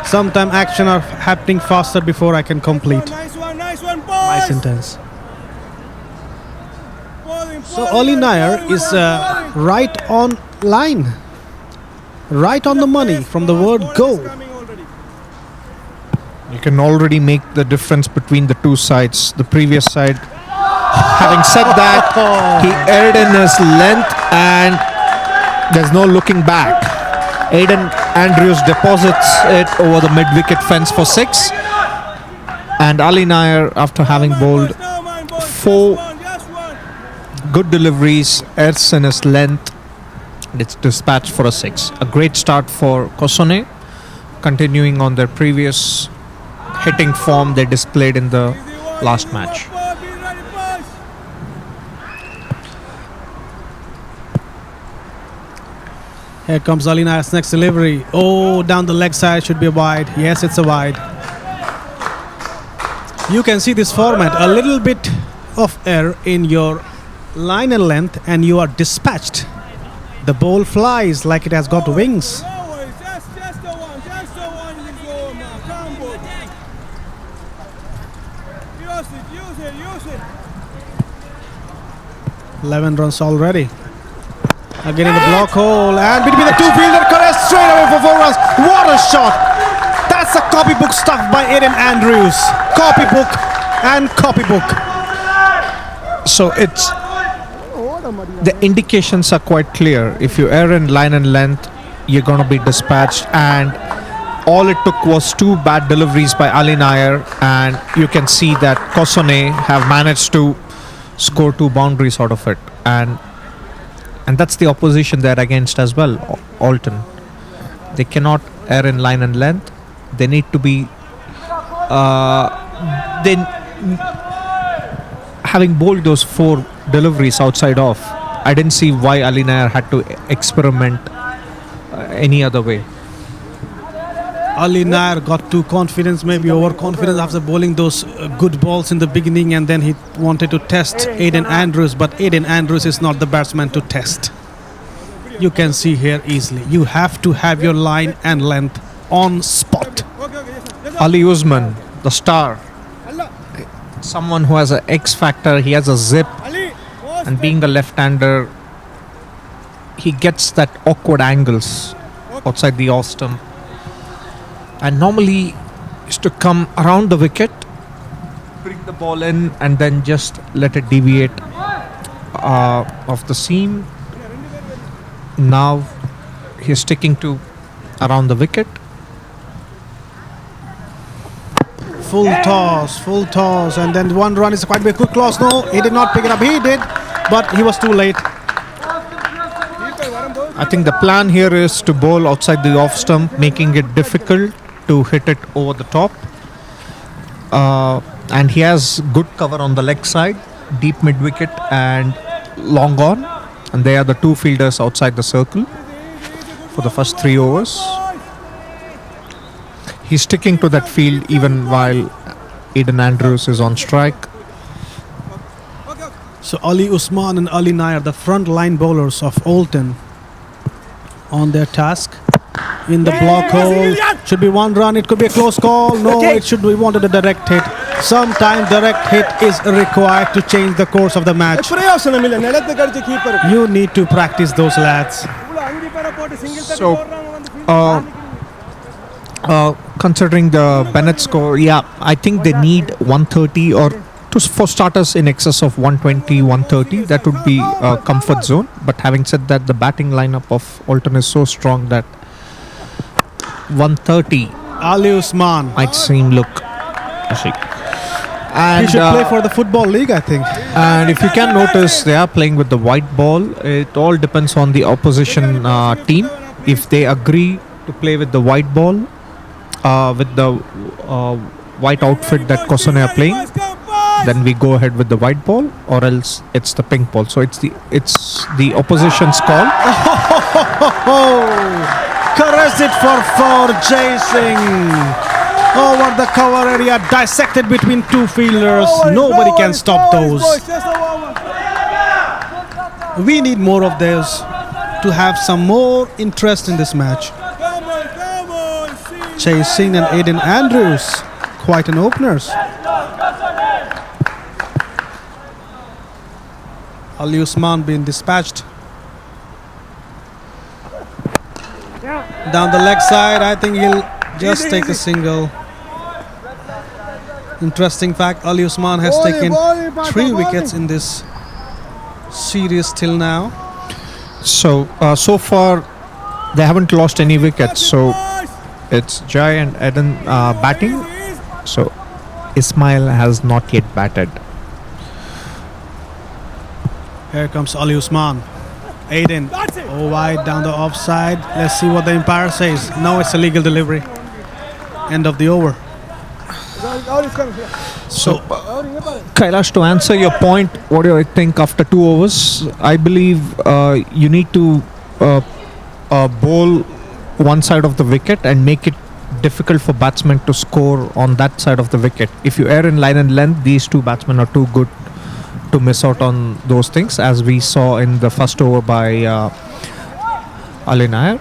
Sometime action are happening faster before I can complete Nice one, my boys! sentence. So Ali Nair is right on line, right on the money from the word go. You can already make the difference between the two sides. The previous side, having said that, he erred in his length and there's no looking back. Aiden Andrews deposits it over the mid-wicket fence for 6. And Ali Nair, after having bowled 4 good deliveries, errs in his length, it's dispatched for a 6. A great start for Kosone, continuing on their previous hitting form they displayed in the last match. Be ready, boys. Here comes Ali Nair's next delivery. Oh, down the leg side, should be a wide. Yes, it's a wide. You can see this format, a little bit of error in your line and length and you are dispatched. The ball flies like it has got wings. No worries, just the one you can go, man. Come on. Use it. 11 runs already. Again in the block hole and between the two fielder, correct straight away for 4 runs. What a shot! That's a copybook stuff by Aiden Andrews. Copybook and copybook. So it's the indications are quite clear. If you err in line and length, you're going to be dispatched, and all it took was 2 bad deliveries by Ali Nair, and you can see that Kosone have managed to score 2 boundaries out of it, and that's the opposition they're against as well. Alton, they cannot err in line and length. They need to be having bowled those 4 deliveries outside off. I didn't see why Ali Nair had to experiment any other way. Ali Nair got too confidence, maybe overconfidence after bowling those good balls in the beginning, and then he wanted to test Aiden Andrews, but Aiden Andrews is not the batsman to test. You can see here easily. You have to have your line and length on spot. Ali Usman, the star, someone who has an X factor, he has a zip, and being a left-hander, he gets that awkward angles outside the off stump. And normally is to come around the wicket, bring the ball in, and then just let it deviate off the seam. Now he's sticking to around the wicket. Full toss, and then 1 run is quite a quick loss. No, he did not pick it up. He did, but he was too late. I think the plan here is to bowl outside the off stump, making it difficult to hit it over the top. And he has good cover on the leg side, deep mid wicket and long on. And they are the 2 fielders outside the circle for the first 3 overs. He's sticking to that field even while Aiden Andrews is on strike. So Ali Usman and Ali Nair, the front line bowlers of Alton, on their task. In the block hole, should be 1 run, it could be a close call. No, it should be wanted a direct hit. Sometimes direct hit is required to change the course of the match. You need to practice those, lads. So, considering the Bennett score, I think they need 130 or for starters in excess of 120, 130. That would be a comfort zone. But having said that, the batting lineup of Alton is so strong that 130 Ali Usman might seem look. And he should play for the Football League, I think. And if you can notice, they are playing with the white ball. It all depends on the opposition team. If they agree to play with the white ball, with the white outfit that Kosone are playing, then we go ahead with the white ball, or else it's the pink ball. So it's the opposition's call. Caressed it for 4, Jay Singh. Over the cover area, dissected between 2 fielders. Nobody can stop those. We need more of those to have some more interest in this match. Jay Singh and Aiden Andrews, quite an openers. Ali Usman being dispatched. Down the leg side, I think he'll just take a single. Interesting fact, Ali Usman has taken 3 wickets in this series till now. So far they haven't lost any wickets. So it's Jai and Eden batting. So Ismail has not yet batted. Here comes Ali Usman. Aiden, wide down the offside. Let's see what the umpire says. Now it's a legal delivery. End of the over. So, Kailash, to answer your point, what do I think after 2 overs? I believe you need to bowl one side of the wicket and make it difficult for batsmen to score on that side of the wicket. If you err in line and length, these two batsmen are too good to miss out on those things, as we saw in the first over by Ali Nair.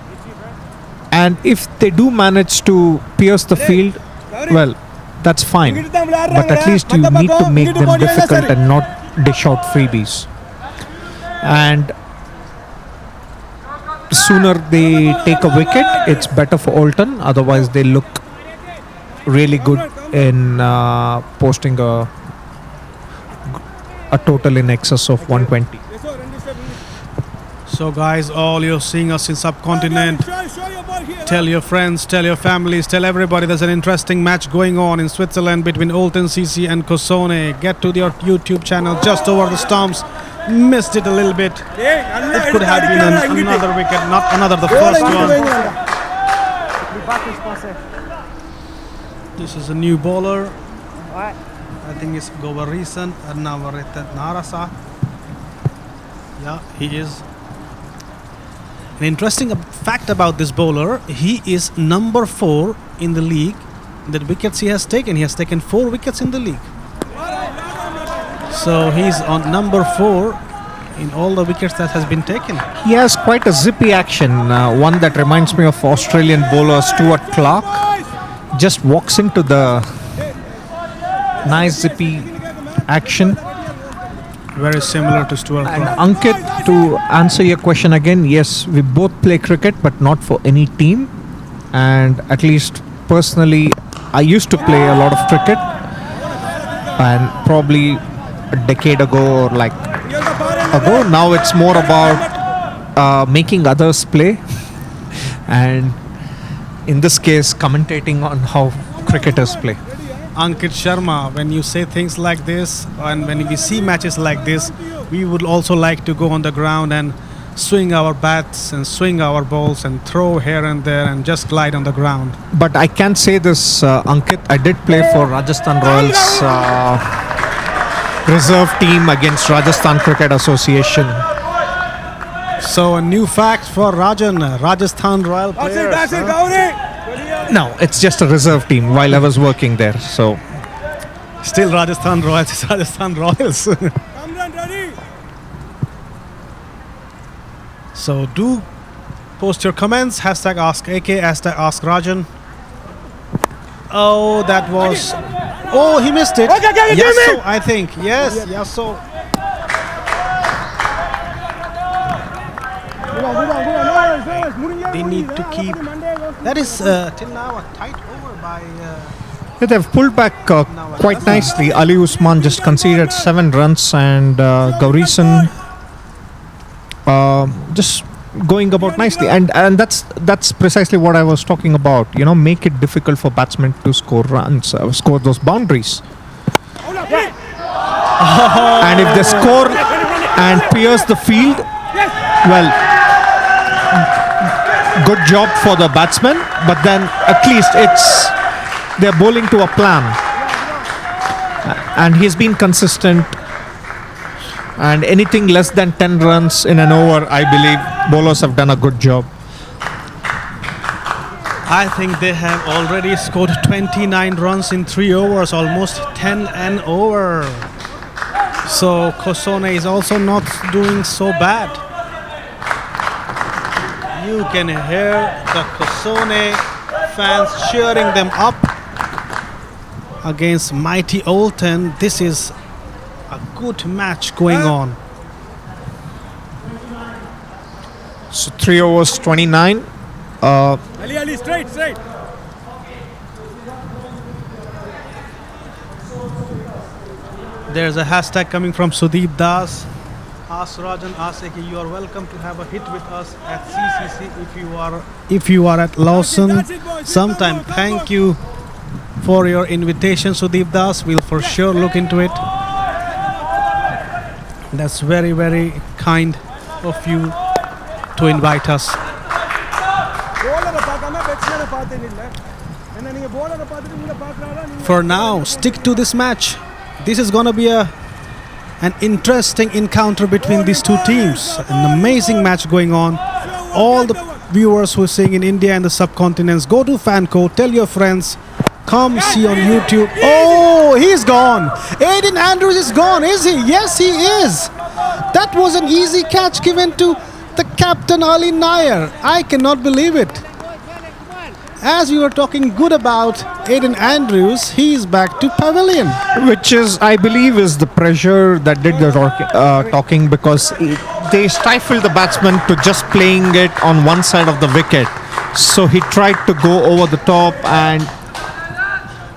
And if they do manage to pierce the field, well, that's fine. But at least you need to make them difficult and not dish out freebies. And sooner they take a wicket, it's better for Oulton. Otherwise, they look really good in posting a total in excess of 120. So guys, all you're seeing us in subcontinent, tell your friends, tell your families, tell everybody there's an interesting match going on in Switzerland between Oulton CC and Kosone. Get to your YouTube channel just over the stumps. Missed it a little bit. It could have been another wicket, not another, the first one. This is a new bowler. I think it's Govarisan Narasa. Yeah, he is. An interesting fact about this bowler, he is number 4 in the league. The wickets he has taken 4 wickets in the league. So he's on number 4 in all the wickets that has been taken. He has quite a zippy action, one that reminds me of Australian bowler Stuart Clark. Just walks into the nice zippy action. Very similar to Stuart And Clark. Ankit, to answer your question again, yes, we both play cricket, but not for any team. And at least personally, I used to play a lot of cricket, and probably a decade ago or like ago. Now it's more about making others play, and in this case, commentating on how cricketers play. Ankit Sharma, when you say things like this and when we see matches like this, we would also like to go on the ground and swing our bats and swing our balls and throw here and there and just glide on the ground. But I can say this, Ankit, I did play for Rajasthan Royals reserve team against Rajasthan Cricket Association. So a new fact for Rajan, Rajasthan Royal players. No, it's just a reserve team while I was working there. So Still Rajasthan Royals is Rajasthan Royals. So do post your comments, hashtag ask AK, hashtag ask Rajan. Oh, that was... Oh, he missed it. Yasso, I think. Yes, Yasso. They need to keep... That is till now a tight over by... yeah, they've pulled back quite nicely. Ali Usman just conceded 7 runs, and Gaurisan just going about nicely. And that's precisely what I was talking about. You know, make it difficult for batsmen to score runs, score those boundaries. And if they score and pierce the field, well, good job for the batsman. But then at least they're bowling to a plan, and he's been consistent. And anything less than 10 runs in an over, I believe bowlers have done a good job. I think they have already scored 29 runs in 3 overs, almost 10 and over. So Kosone is also not doing so bad. You can hear the Kosone fans cheering them up against mighty Oulton. This is a good match going on. So 3 overs, 29. Ali, straight. There's a hashtag coming from Sudeep Das. Ask Rajan, ask AK, you are welcome to have a hit with us at CCC if you are at Lawson sometime. Thank you for your invitation, Sudeep Das. We'll for sure look into it. That's very, very kind of you to invite us. For now, stick to this match. This is going to be an interesting encounter between these two teams. An amazing match going on. All the viewers who are seeing in India and the subcontinents, go to Fanco, tell your friends, come see on YouTube. Oh, he's gone. Aiden Andrews is gone, is he? Yes, he is. That was an easy catch given to the captain Ali Nair. I cannot believe it. As we were talking good about Aiden Andrews, he's back to pavilion. Which is, I believe, is the pressure that did the talking, because they stifled the batsman to just playing it on one side of the wicket. So he tried to go over the top and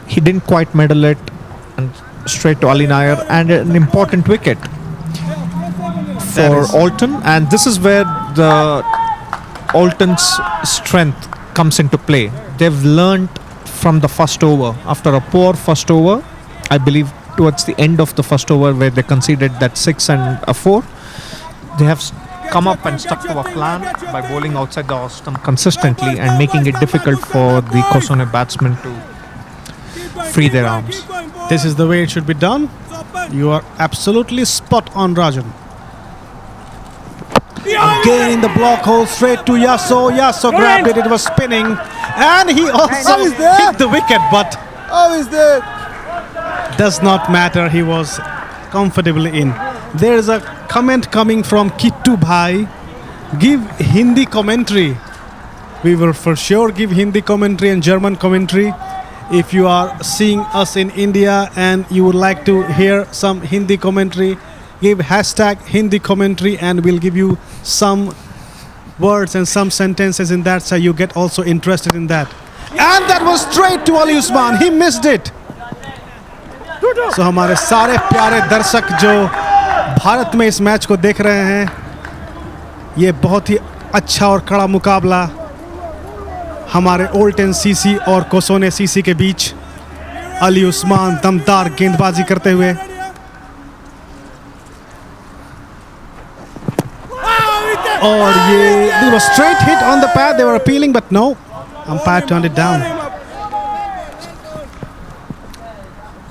he didn't quite medal it, and straight to Ali Nair, and an important wicket for Alton. And this is where the Alton's strength comes into play. They've learned from the first over. After a poor first over, I believe towards the end of the first over where they conceded that 6 and a 4, they have come up and stuck to a plan by bowling outside the off stump consistently and making it difficult for the Kosone batsmen to free their arms. This is the way it should be done. You are absolutely spot on, Rajan. Again in the block hole, straight to Yasso. Yasso grabbed it, it was spinning. And he also hit the wicket, but does not matter, he was comfortably in. There is a comment coming from Kittu Bhai. Give Hindi commentary. We will for sure give Hindi commentary and German commentary. If you are seeing us in India and you would like to hear some Hindi commentary, give hashtag Hindi commentary and we'll give you some words and some sentences in that, so you get also interested in that. And that was straight to Ali Usman. He missed it. So हमारे सारे प्यारे दर्शक जो भारत में इस match को देख रहे हैं, ये बहुत ही अच्छा और कड़ा मुकाबला हमारे ओल्टन सीसी और कोसोने सीसी के बीच। अली उस्मान दमदार गेंदबाजी करते हुए, और ये it was straight hit on the pad. They were appealing, but no, umpire turned it down.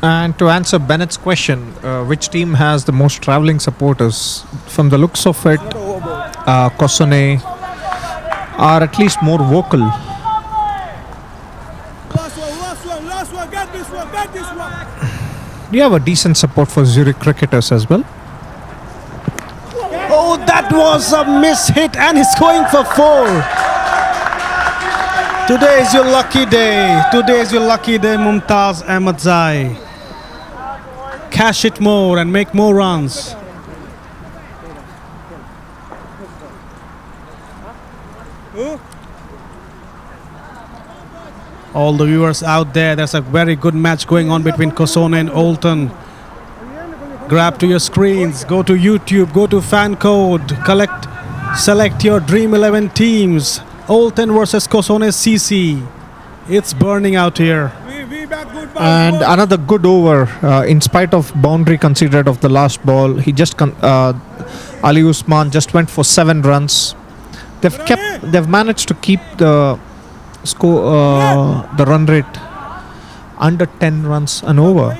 And to answer Bennett's question, which team has the most travelling supporters? From the looks of it, Kosone are at least more vocal. Last one, get this one. You have a decent support for Zurich cricketers as well. Oh, that was a miss hit and he's going for 4. Today is your lucky day. Today is your lucky day, Mumtaz Ahmadzai. Cash it more and make more runs. All the viewers out there, there's a very good match going on between Kosone and Alton. Grab to your screens, go to YouTube, go to fan code, select your Dream11 teams. Alton versus Kosone CC. It's burning out here. And another good over, in spite of boundary conceded of the last ball. He just Ali Usman just went for 7 runs. They've managed to keep the score, the run rate under 10 runs and over.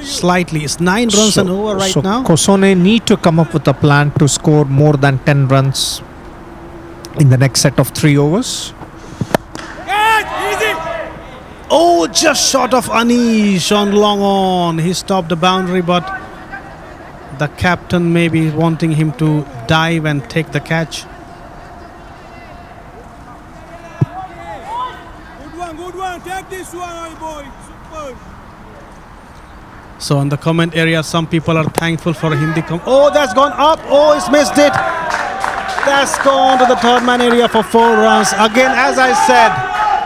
Slightly, it's 9 runs and over right now. Kosone need to come up with a plan to score more than 10 runs in the next set of 3 overs. Oh, just short of Anish on long on. He stopped the boundary, but the captain may be wanting him to dive and take the catch. Good one. Take this one, boy. Super. So in the comment area, some people are thankful for Hindi. Oh, that's gone up. Oh, he's missed it. That's gone to the third man area for 4 runs. Again, as I said,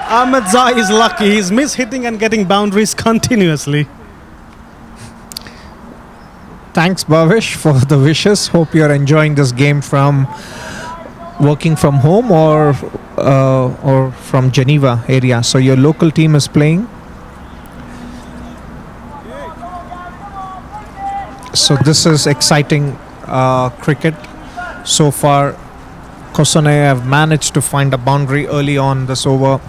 Ahmadzai is lucky. He's mishitting and getting boundaries continuously. Thanks, Bhavish, for the wishes. Hope you're enjoying this game from working from home or from Geneva area. So your local team is playing. So this is exciting cricket. So far, Kosone have managed to find a boundary early on this over.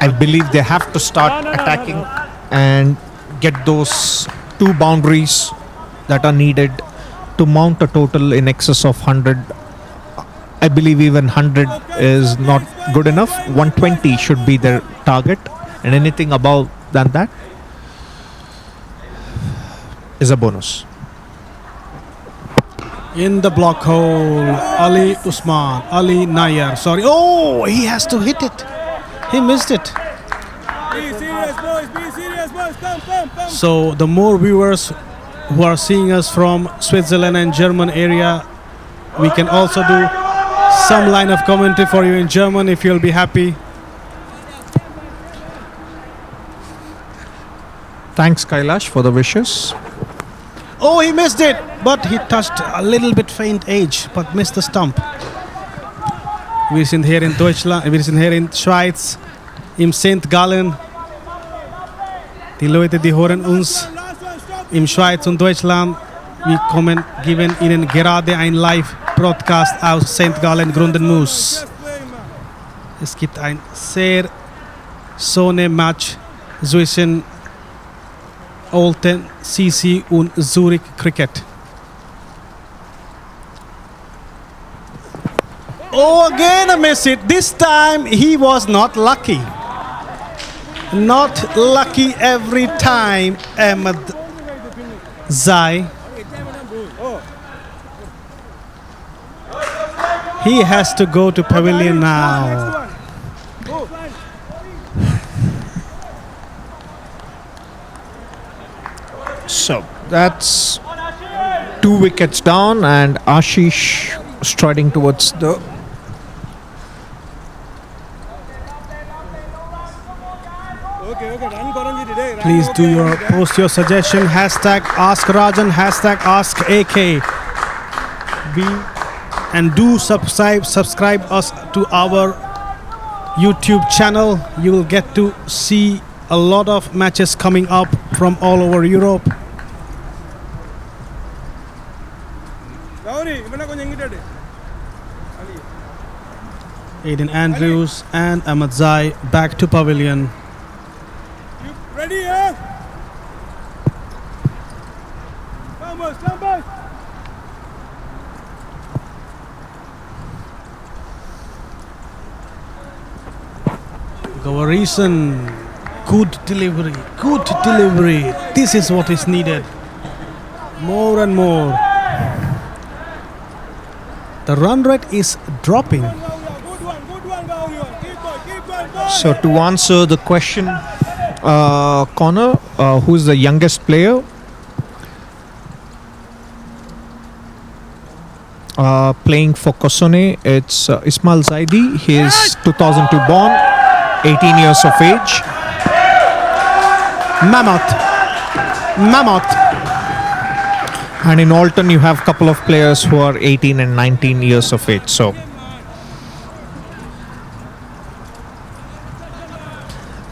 I believe they have to start attacking and get those 2 boundaries that are needed to mount a total in excess of 100. I believe even 100 is not good enough. 120 should be their target, and anything above than that is a bonus. In the block hole, Ali Nair. Sorry. Oh, he has to hit it. He missed it. Be serious, boys. Be serious, boys. Come. So the more viewers who are seeing us from Switzerland and German area, we can also do some line of commentary for you in German if you'll be happy. Thanks, Kailash, for the wishes. Oh, he missed it, but he touched a little bit faint edge, but missed the stump. Wir sind hier in Deutschland, wir sind hier in Schweiz, im St. Gallen. Die Leute, die hören uns im Schweiz und Deutschland. Wir geben Ihnen gerade ein Live-Broadcast aus St. Gallen, Grundenmoos. Es gibt ein sehr Sonne-Match zwischen Olten CC und Zurich Cricket. Oh, again a miss it. This time he was not lucky. Not lucky every time, Ahmed Zai. He has to go to pavilion now. So that's 2 wickets down, and Ashish striding towards the Please post your suggestion. Hashtag Ask Rajan, hashtag Ask AK. And do subscribe us to our YouTube channel. You will get to see a lot of matches coming up from all over Europe. Aiden Andrews and Ahmed Zai back to pavilion. Ready, yeah? Come, boys. Gavarison, good delivery. This is what is needed. More and more. The run rate is dropping. Good one, Gaurion. Keep going. So to answer the question, Connor, who's the youngest player? Playing for Kosone, it's Ismail Zaidi. He is 2002 born, 18 years of age. Mammoth. And in Alton, you have a couple of players who are 18 and 19 years of age. So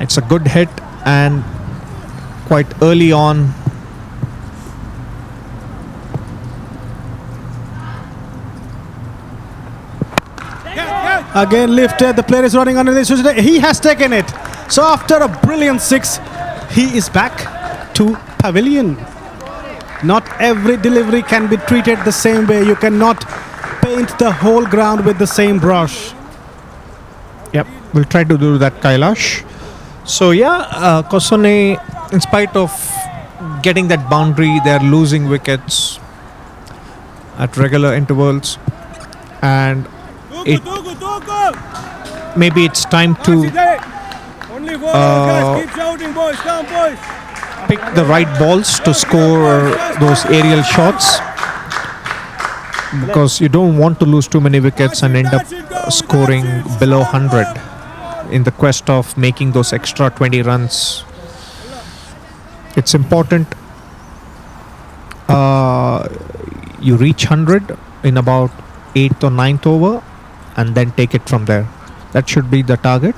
it's a good hit, and quite early on. Again lifted. The player is running under this. He has taken it. So after a brilliant 6, he is back to pavilion. Not every delivery can be treated the same way. You cannot paint the whole ground with the same brush. Yep, we'll try to do that, Kailash. So yeah, Kosone, in spite of getting that boundary, they're losing wickets at regular intervals, and maybe it's time to Keep shouting, boys. Come, boys. pick the right balls to score those aerial shots, because you don't want to lose too many wickets and end up scoring below 100 in the quest of making those extra 20 runs. It's important you reach 100 in about 8th or 9th over, and then take it from there. That should be the target.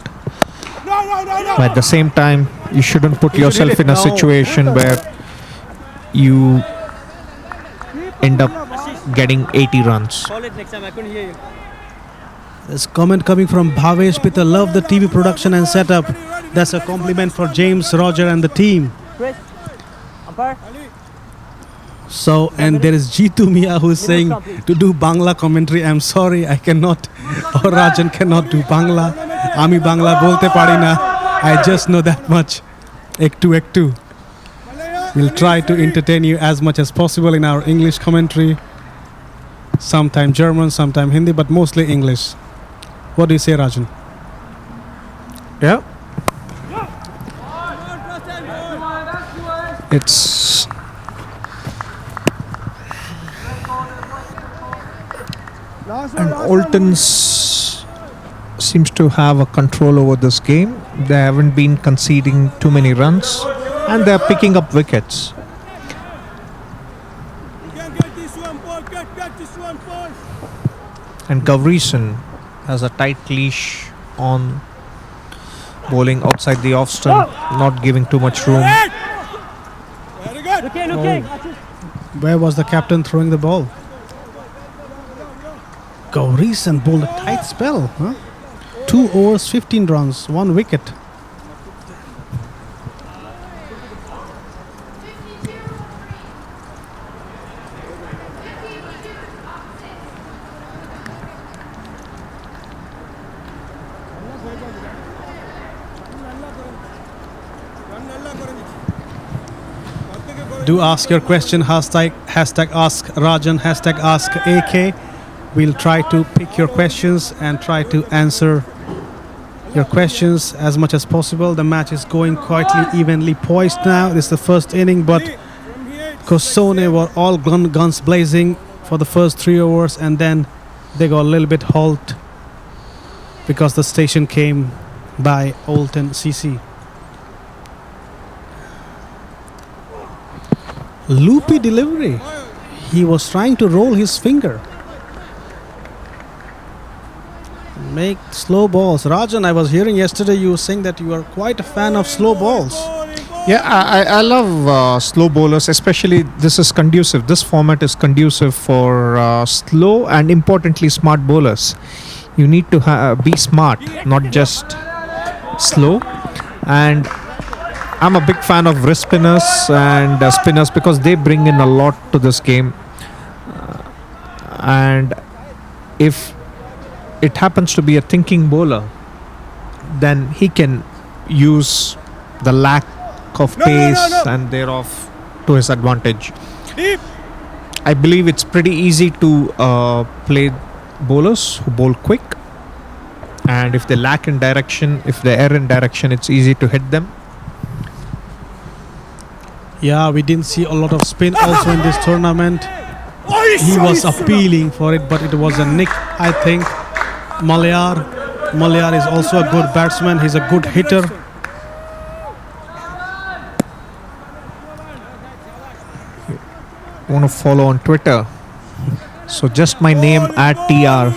But at the same time, you shouldn't put yourself in a situation where you end up getting 80 runs. Call it next time. I couldn't hear you. There's comment coming from Bhavesh Pita. Love the TV production and setup. That's a compliment for James, Roger and the team. Chris, umpire. So, and there is Jitu Mia who is saying to do Bangla commentary. I'm sorry, I cannot. Or Rajan cannot do Bangla. Ami Bangla bolte pari na. I just know that much. Ektu. We'll try to entertain you as much as possible in our English commentary. Sometime German, sometime Hindi, but mostly English. What do you say, Rajan? Yeah. It's and Olton's seems to have a control over this game. They haven't been conceding too many runs and they're picking up wickets. And Gavrison has a tight leash on bowling outside the off stump, not giving too much room. Where was the captain throwing the ball? Gavrison bowled a tight spell. 2 overs, 15 runs, 1 wicket. Do ask your question, hashtag ask Rajan, hashtag ask AK. We'll try to pick your questions and try to answer your questions as much as possible. The match is going quite evenly poised now. This is the first inning, but Kosone were all guns blazing for the first 3 overs, and then they got a little bit halt because the station came by Olton CC. Loopy delivery. He was trying to roll his finger. Make slow balls. Rajan, I was hearing yesterday you were saying that you are quite a fan of slow balls. Yeah, I love slow bowlers, especially this is conducive. This format is conducive for slow and importantly smart bowlers. You need to be smart, not just slow. And I'm a big fan of wrist spinners and spinners because they bring in a lot to this game. And if it happens to be a thinking bowler, then he can use the lack of pace and thereof to his advantage. I believe it's pretty easy to play bowlers who bowl quick, and if they lack in direction, if they err in direction, it's easy to hit them. Yeah, we didn't see a lot of spin also in this tournament. He was appealing for it, but it was a nick, I think. Malayar is also a good batsman. He's a good hitter. Want to follow on Twitter? So just my name @TR.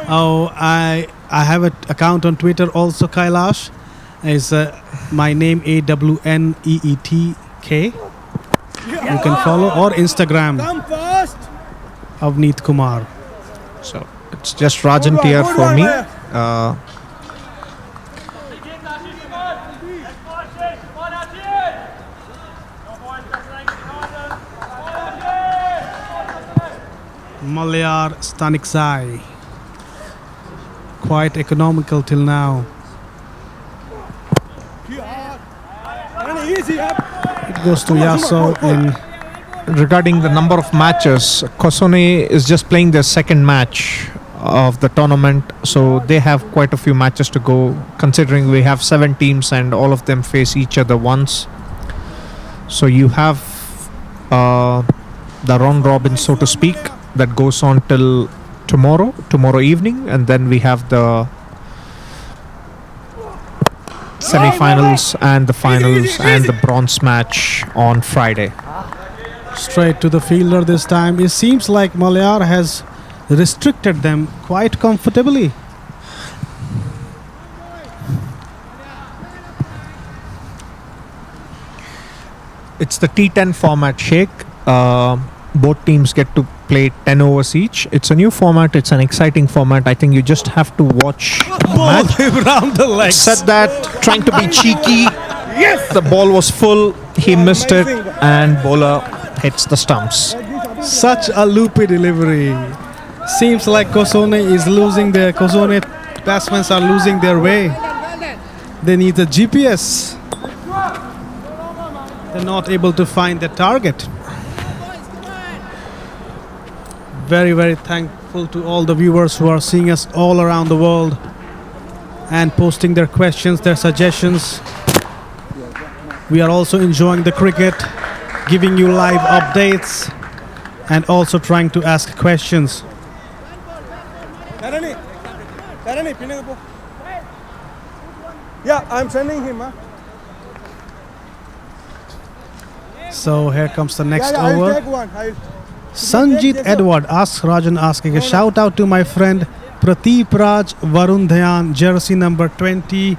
Oh, I have an account on Twitter also, Kailash. Is my name AWNEETK. You can follow, or Instagram Avneet Kumar. So it's just Rajan TR for me. Malayar Staniksai. Quite economical till now. It goes to Yaso in. Regarding the number of matches, Kosone is just playing their second match of the tournament, so they have quite a few matches to go, considering we have 7 teams and all of them face each other once. So you have the round robin, so to speak, that goes on till tomorrow evening, and then we have the semi-finals and the finals and the bronze match on Friday. Straight to the fielder this time. It seems like Malayar has restricted them quite comfortably. It's the T10 format, Sheikh. both teams get to play 10 overs each. It's a new format. It's an exciting format. I think you just have to watch the Ball match. around the legs. Said that, trying to be cheeky. Yes! The ball was full. He missed it, and bowler hits the stumps. Such a loopy delivery. Seems like Kosone batsmen are losing their way. They need the GPS. They're not able to find the target. Very, very thankful to all the viewers who are seeing us all around the world and posting their questions, their suggestions. We are also enjoying the cricket, giving you live updates and also trying to ask questions. Yeah, I'm sending him. So here comes the next Yeah, I'll over. take one. Sanjit Edward asks Rajan asking a shout out to my friend Prateep Raj Varun Dhyan, jersey number 20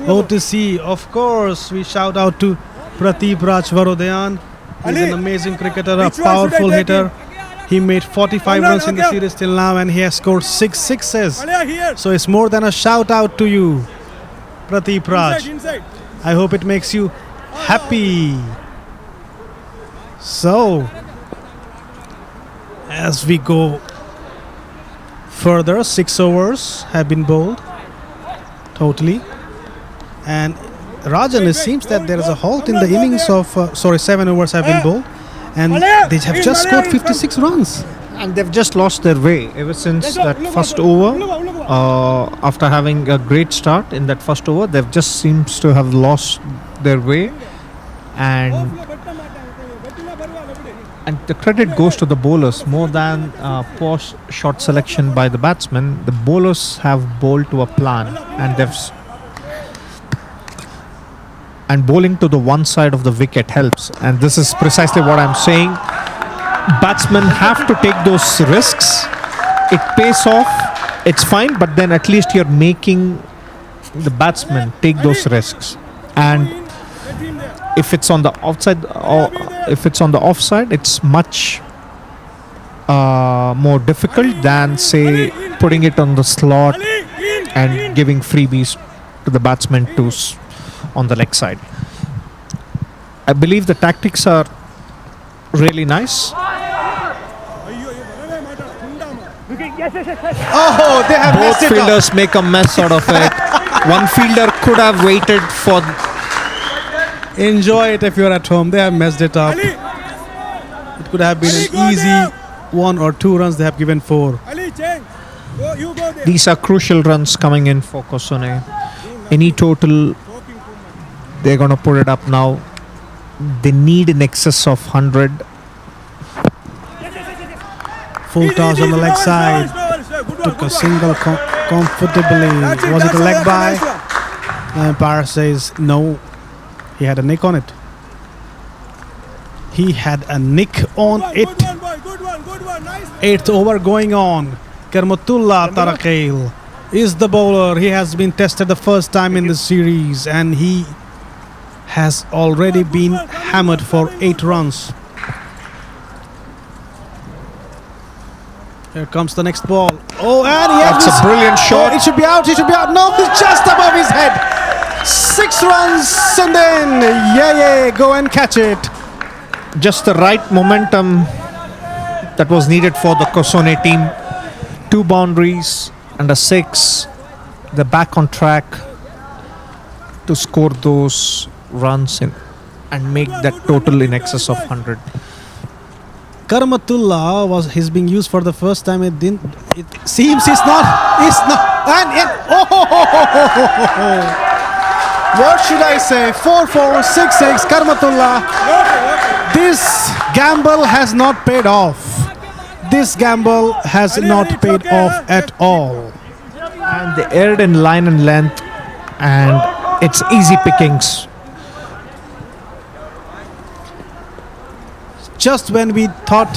OTC. Of course, we shout out to Prateep Raj Varun Dhyan. He's an amazing cricketer, a powerful hitter. He made 45 runs in the series till now and he has scored 6 sixes. So it's more than a shout out to you, Prateep Raj. I hope it makes you happy. So, as we go further, 6 overs have been bowled totally. And Rajan, it seems that there is a halt in the innings of 7 overs have been bowled and they have just scored 56 runs. And they've just lost their way ever since that first over. After having a great start in that first over, they've just seems to have lost their way. And the credit goes to the bowlers more than poor shot selection by the batsmen. The bowlers have bowled to a plan, and bowling to the one side of the wicket helps. And this is precisely what I'm saying. Batsmen have to take those risks. It pays off. It's fine, but then at least you're making the batsmen take those risks. And if it's on the outside or if it's on the offside, it's much more difficult than, say, putting it on the slot and giving freebies to the batsman on the leg side. I believe the tactics are really nice. Oh, they have Both messed it up. fielders make a mess out of it. One fielder could have waited for. Enjoy it if you're at home. They have messed it up. It could have been an easy 1 or 2 runs. They have given 4. These are crucial runs coming in for Kosone. Any total, they're going to put it up now. They need in excess of 100. Full toss on the leg side. Took a single comfortably. Was it a leg by? The umpire says no. He had a nick on it. He had a nick on it. 8th over going on. Kermatullah Tarakil is the bowler. He has been tested the first time in the series and he has already been hammered for 8 runs. Here comes the next ball. Oh, and he has That's a brilliant shot. Oh, it should be out. It should be out. No, it's just above his head. 6 runs and then go and catch it. Just the right momentum that was needed for the Kosone team. 2 boundaries and a 6. They're back on track to score those runs and make that total in excess of 100. Karmatullah he's being used for the first time. It seems it's not. What should I say? 4-4, 6-6. Karmatullah. This gamble has not paid off. This gamble has not paid off at all. And they aired in line and length, and it's easy pickings. Just when we thought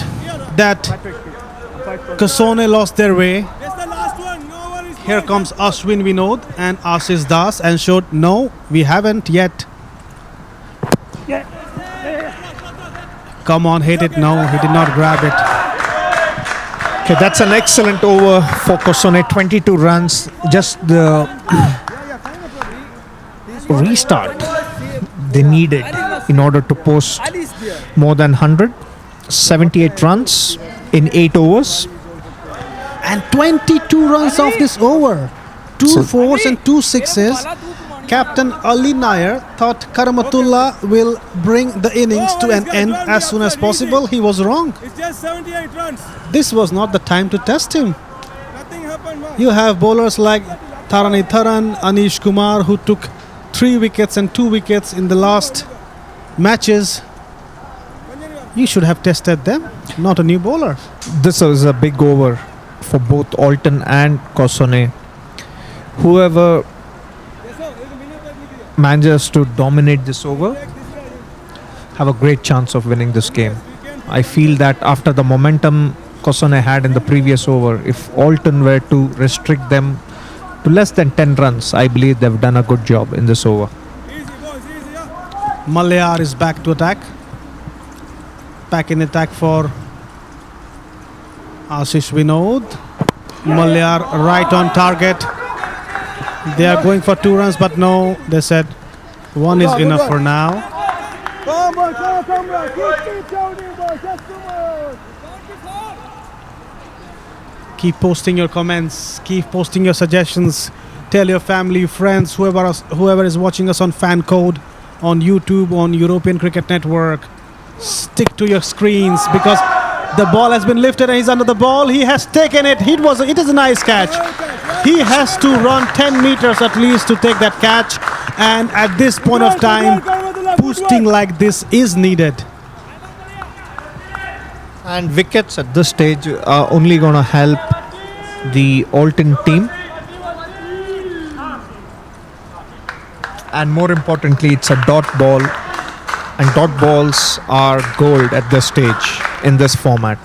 that Kosone lost their way, here comes Ashwin Vinod and Ashish Das and showed no, we haven't yet. Come on, hit it. No, he did not grab it. Okay, that's an excellent over for Kosone. 22 runs. Just the restart they needed in order to post more than 100. 78 runs in 8 overs. And 22 runs off this over. 2 fours and 2 sixes. Captain Ali Nair thought Karamatullah will bring the innings to an end as soon as possible. He was wrong. It's just 78 runs. This was not the time to test him. Nothing happened, man. You have bowlers like Tarani Tharan, Anish Kumar, who took 3 wickets and 2 wickets in the last matches. You should have tested them, not a new bowler. This was a big over for both Alton and Kosone. Whoever manages to dominate this over have a great chance of winning this game. I feel that after the momentum Kosone had in the previous over, if Alton were to restrict them to less than 10 runs, I believe they've done a good job in this over. Malayar is back to attack. Back in attack for Ashish Vinod. Malayar right on target. They are going for 2 runs, but no, they said 1 is enough for now. Come on, come on. Keep counting, boys. Just come on. Keep posting your comments. Keep posting your suggestions. Tell your family, friends, whoever is watching us on Fan Code, on YouTube, on European Cricket Network. Stick to your screens because the ball has been lifted and he's under the ball. He has taken it. It is a nice catch. He has to run 10 meters at least to take that catch. And at this point of time, boosting like this is needed. And wickets at this stage are only going to help the Alton team. And more importantly, it's a dot ball. And dot balls are gold at this stage in this format.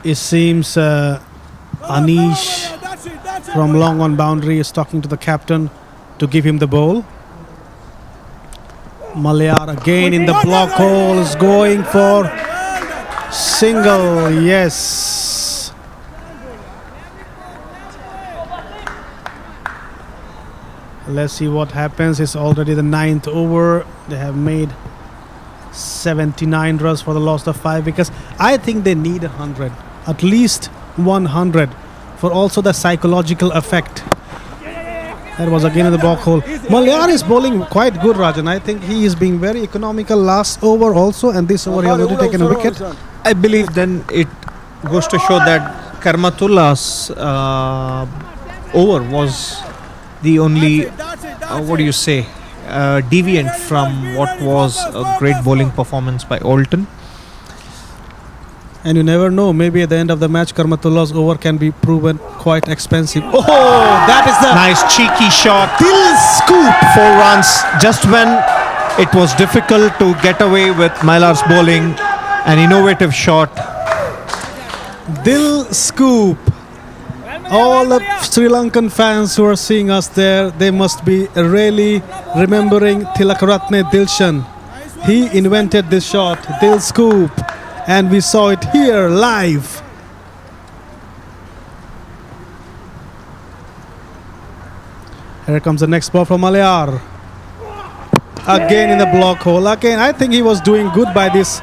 It seems Anish from long on boundary is talking to the captain to give him the ball. Malayar again in the block hole is going for single. Yes. Let's see what happens. It's already the 9th over. They have made 79 runs for the loss of 5 wickets. I think they need 100, at least 100, for also the psychological effect. That was again in the block hole. Malayar is bowling quite good, Rajan. I think he is being very economical last over also, and this over he has already taken a wicket. I believe then it goes to show that Karmatullah's over was the only, deviant from what was a great bowling performance by Alton. And you never know, maybe at the end of the match, Karmatullah's over can be proven quite expensive. Oh, that is the nice cheeky shot. Dil scoop, 4 runs. Just when it was difficult to get away with Mailar's bowling, an innovative shot. Dil scoop. All the Sri Lankan fans who are seeing us there, they must be really remembering Tilakaratne Dilshan. He invented this shot, Dil scoop. And we saw it here live. Here comes the next ball from Malayar. Again in the block hole. Again, I think he was doing good by this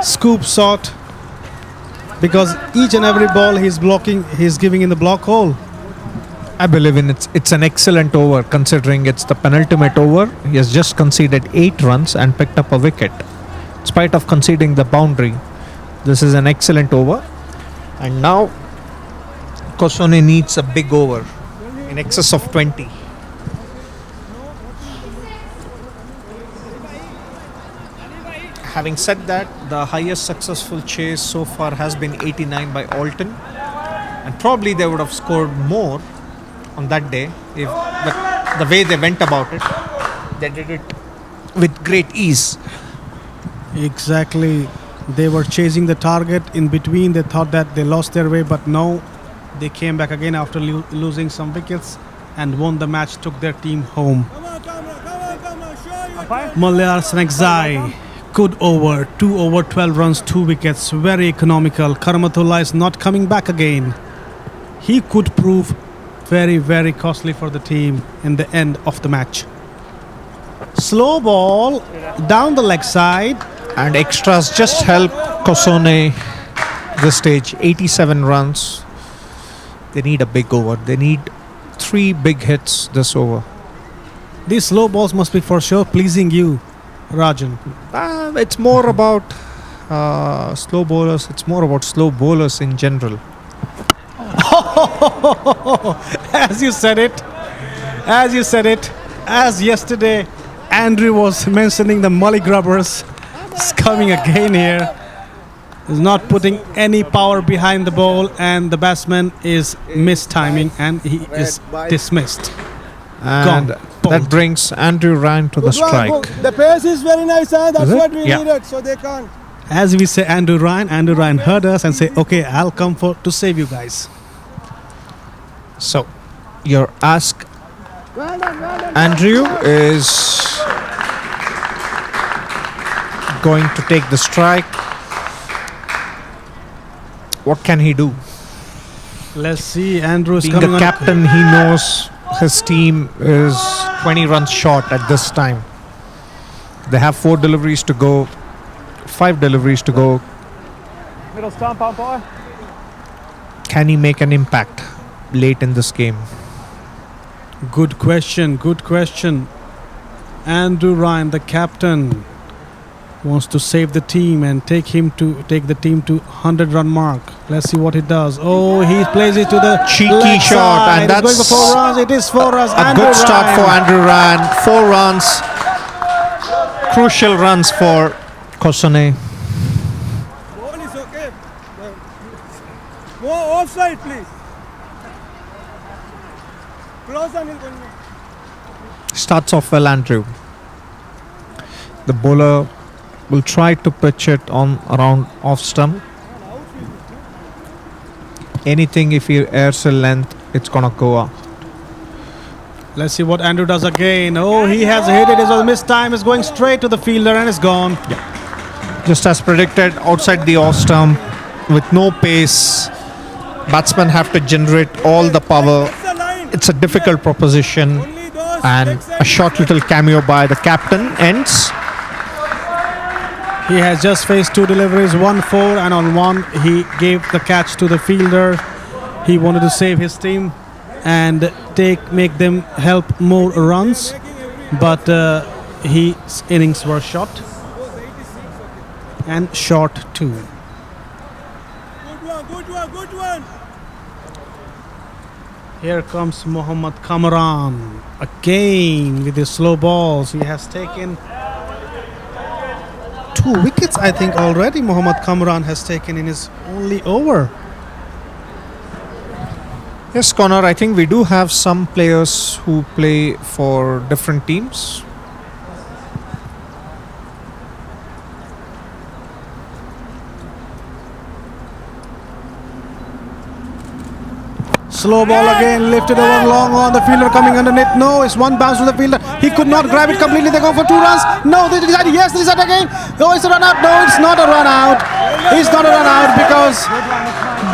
scoop shot, because each and every ball he's blocking, he's giving in the block hole. I believe it's an excellent over considering it's the penultimate over. He has just conceded 8 runs and picked up a wicket. In spite of conceding the boundary, this is an excellent over. And now Kosone needs a big over in excess of 20. Having said that, the highest successful chase so far has been 89 by Alton, and probably they would have scored more on that day if the way they went about it, they did it with great ease. Exactly. They were chasing the target. In between, they thought that they lost their way, but no, they came back again after losing some wickets and won the match, took their team home. Malayar Snakzai. Good over. 2 over 12 runs, 2 wickets. Very economical. Karamatullah is not coming back again. He could prove very, very costly for the team in the end of the match. Slow ball down the leg side. And extras just help Kosone this stage. 87 runs. They need a big over. They need 3 big hits this over. These slow balls must be for sure pleasing you, Rajan. It's more about slow bowlers. It's more about slow bowlers in general. As you said it, as yesterday, Andrew was mentioning the Mully Grubbers. It's coming again here. He's not putting any power behind the ball, and the batsman is mistiming, and he is dismissed. And Gone. that brings Andrew Ryan to the strike. The pace is very nice, and that's Is it? what we Yeah. needed, so they can't. As we say Andrew Ryan heard us and say, okay, I'll come to save you guys. So, your ask, Andrew, is going to take the strike. What can he do? Let's see, Andrew's Being coming a on. captain, he knows his team is 20 runs short at this time. They have 4 deliveries to go, 5 deliveries to go. Middle stump umpire. Can he make an impact late in this game? Good question. Andrew Ryan, the captain, wants to save the team and take the team to 100-run mark. Let's see what he does. Oh, he plays it to the Cheeky leg shot, side. and It's going that's for 4 runs. It is 4 runs. A Andrew good start Ryan. for Andrew Ryan. 4 runs. Crucial runs for Kosone. Ball is okay. More offside, please. Close on it. Starts off well, Andrew. The bowler will try to pitch it on around off stump. Anything if he airs a length, it's gonna go up. Let's see what Andrew does again. Oh, he has hit it. It was a missed time. It's going straight to the fielder and it's gone. Just as predicted, outside the off stump with no pace. Batsmen have to generate all the power. It's a difficult proposition, and a short little cameo by the captain ends. He has just faced 2 deliveries, 1-4, and on 1 he gave the catch to the fielder. He wanted to save his team and make them help more runs, but his innings were short and short too. Good one. Here comes Mohammad Kamran again with his slow balls. He has taken 2 wickets, I think, already. Mohammad Kamran has taken in his only over. Yes, Connor, I think we do have some players who play for different teams. Slow ball again, lifted over long on. The fielder coming underneath. No, it's 1 bounce to the fielder. He could not grab it completely. They go for 2 runs. No, they decide. Yes, they decide again. No, it's a run out. No, it's not a run out. It's not a run out because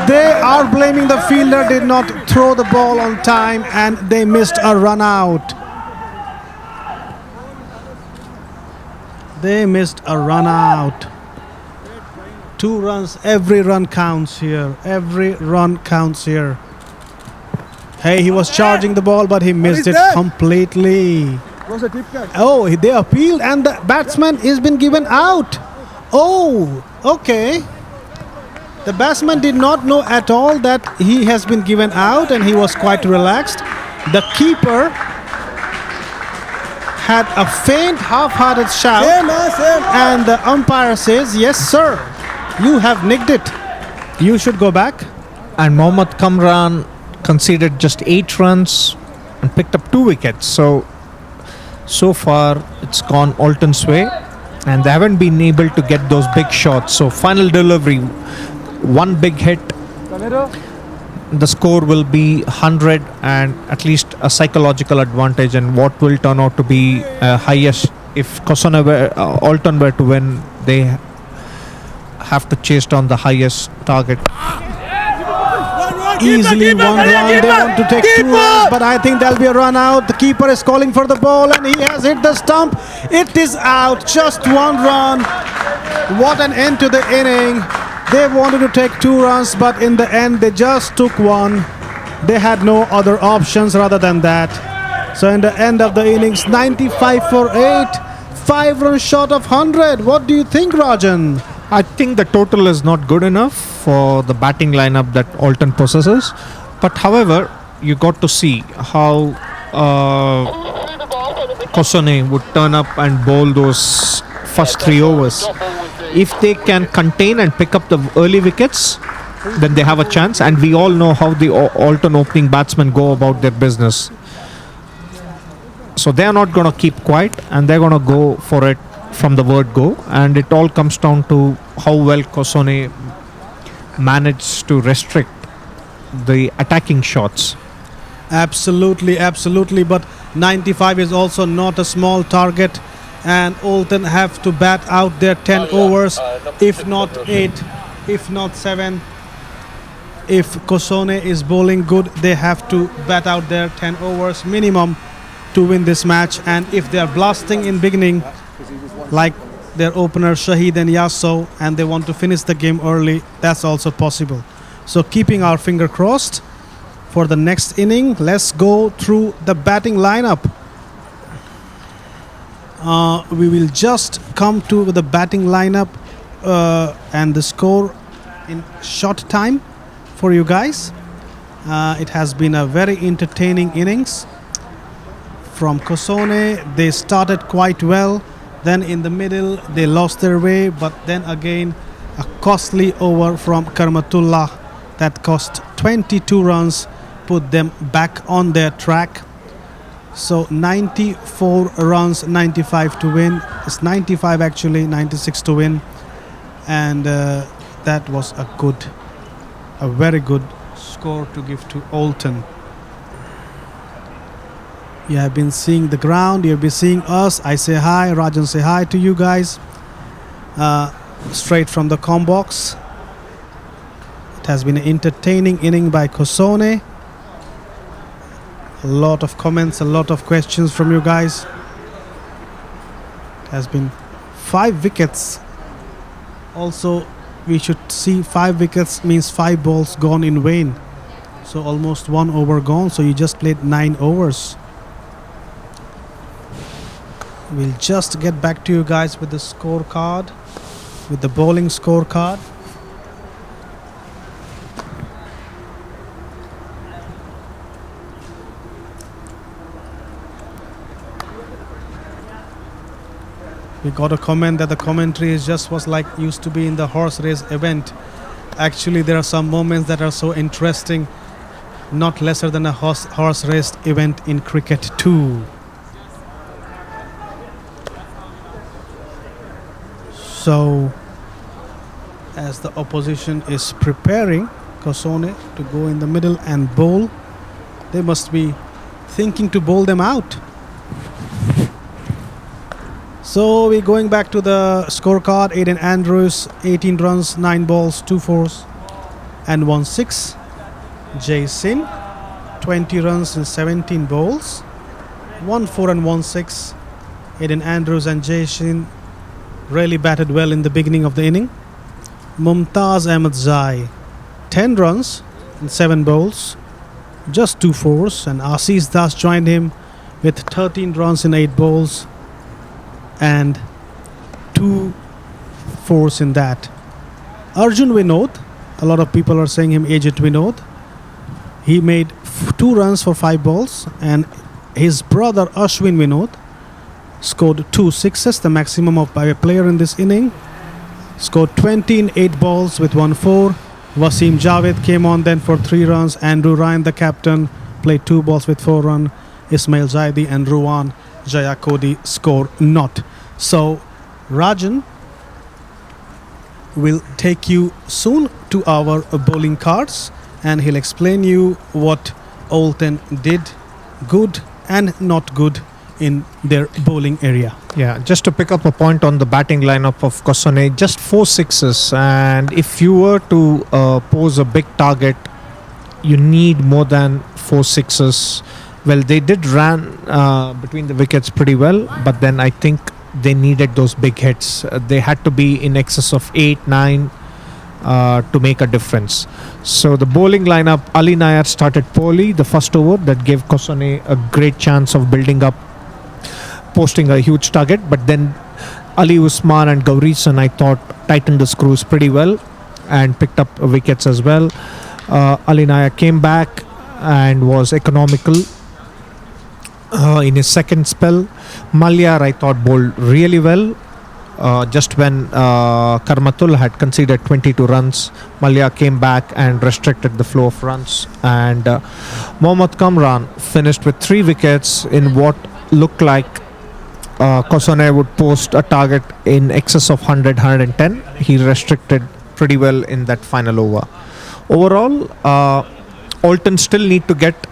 they are blaming the fielder did not throw the ball on time and they missed a run out. They missed a run out. 2 runs. Every run counts here. Every run counts here. Hey, he was charging the ball, but he missed it completely. Was a tip catch. Oh, they appealed and the batsman has been given out. Oh, okay. The batsman did not know at all that he has been given out and he was quite relaxed. The keeper had a faint, half-hearted shout Same. and the umpire says, yes, sir, you have nicked it. You should go back. And Mohammad Kamran conceded just 8 runs and picked up 2 wickets. So far it's gone Alton's way, and they haven't been able to get those big shots. So final delivery, 1 big hit, the score will be 100 and at least a psychological advantage, and what will turn out to be a highest if Alton were to win, they have to chase down the highest target. Easily one run. They want to take 2 runs, but I think there'll be a run out. The keeper is calling for the ball, and he has hit the stump. It is out. Just 1 run. What an end to the inning. They wanted to take 2 runs, but in the end, they just took 1. They had no other options rather than that. So in the end of the innings, 95 for 8, 5 runs short of 100. What do you think, Rajan? I think the total is not good enough for the batting lineup that Alton possesses. But however, you got to see how Kosone would turn up and bowl those first 3 overs. If they can contain and pick up the early wickets, then they have a chance. And we all know how the Alton opening batsmen go about their business. So they are not going to keep quiet, and they're going to go for it from the word go. And it all comes down to how well Kosone managed to restrict the attacking shots. Absolutely, absolutely. But 95 is also not a small target, and Alton have to bat out their 10 overs, if not 8, if not 7. If Kosone is bowling good, they have to bat out their 10 overs minimum to win this match. And if they are blasting in beginning, like their opener Shahid and Yasso, and they want to finish the game early, that's also possible. So keeping our finger crossed for the next inning. Let's go through the batting lineup. We will just come to the batting lineup and the score in short time for you guys. It has been a very entertaining innings from Kosone. They started quite well, then in the middle they lost their way, but then again a costly over from Karmatullah that cost 22 runs, put them back on their track. So 94 runs, 95 to win. It's 95 actually, 96 to win. And that was a very good score to give to Alton. You have been seeing the ground, you've been seeing us. I say hi, Rajan say hi to you guys. Straight from the comm box. It has been an entertaining inning by Kosone. A lot of comments, a lot of questions from you guys. It has been 5 wickets. Also, we should see 5 wickets means 5 balls gone in vain. So almost 1 over gone. So you just played 9 overs. We'll just get back to you guys with the scorecard, with the bowling scorecard. We got a comment that the commentary is just was like used to be in the horse race event. Actually, there are some moments that are so interesting, not lesser than a horse race event in cricket too. So, as the opposition is preparing Kosone to go in the middle and bowl, they must be thinking to bowl them out. So we're going back to the scorecard. Aiden Andrews, 18 runs, 9 balls, 2 fours and 1 6. Jay Sin, 20 runs and 17 balls, 1 4 and 1 6. Aiden Andrews and Jay Sin really batted well in the beginning of the inning. Mumtaz Ahmed Zai, 10 runs and 7 balls, just 2 fours. And Assis Das joined him with 13 runs and 8 balls and 2 fours in that. Arjun Vinod, a lot of people are saying him aged Vinod. He made 2 runs for 5 balls, and his brother Ashwin Vinod scored 2 sixes, the maximum of by a player in this inning. Scored 20 in 8 balls with 1 4. Wasim Javed came on then for 3 runs. Andrew Ryan, the captain, played 2 balls with 4 runs. Ismail Zaidi and Ruwan Jaya Kodi score not. So Rajan will take you soon to our bowling cards, and he'll explain you what Alton did good and not good in their bowling area. Yeah, just to pick up a point on the batting lineup of Kosone, just 4 sixes. And if you were to pose a big target, you need more than 4 sixes. Well, they did run between the wickets pretty well, but then I think they needed those big hits. They had to be in excess of 8, 9 to make a difference. So the bowling lineup, Ali Nair started poorly the first over. That gave Kosone a great chance of building up, posting a huge target. But then Ali Usman and Gaurisan, I thought, tightened the screws pretty well and picked up wickets as well. Ali Nair came back and was economical in his second spell. Malyar, I thought, bowled really well. Just when Karmatul had conceded 22 runs, Malyar came back and restricted the flow of runs. And Mohammad Kamran finished with 3 wickets in what looked like Kosone would post a target in excess of 100, 110. He restricted pretty well in that final over. Overall, Alton still need to get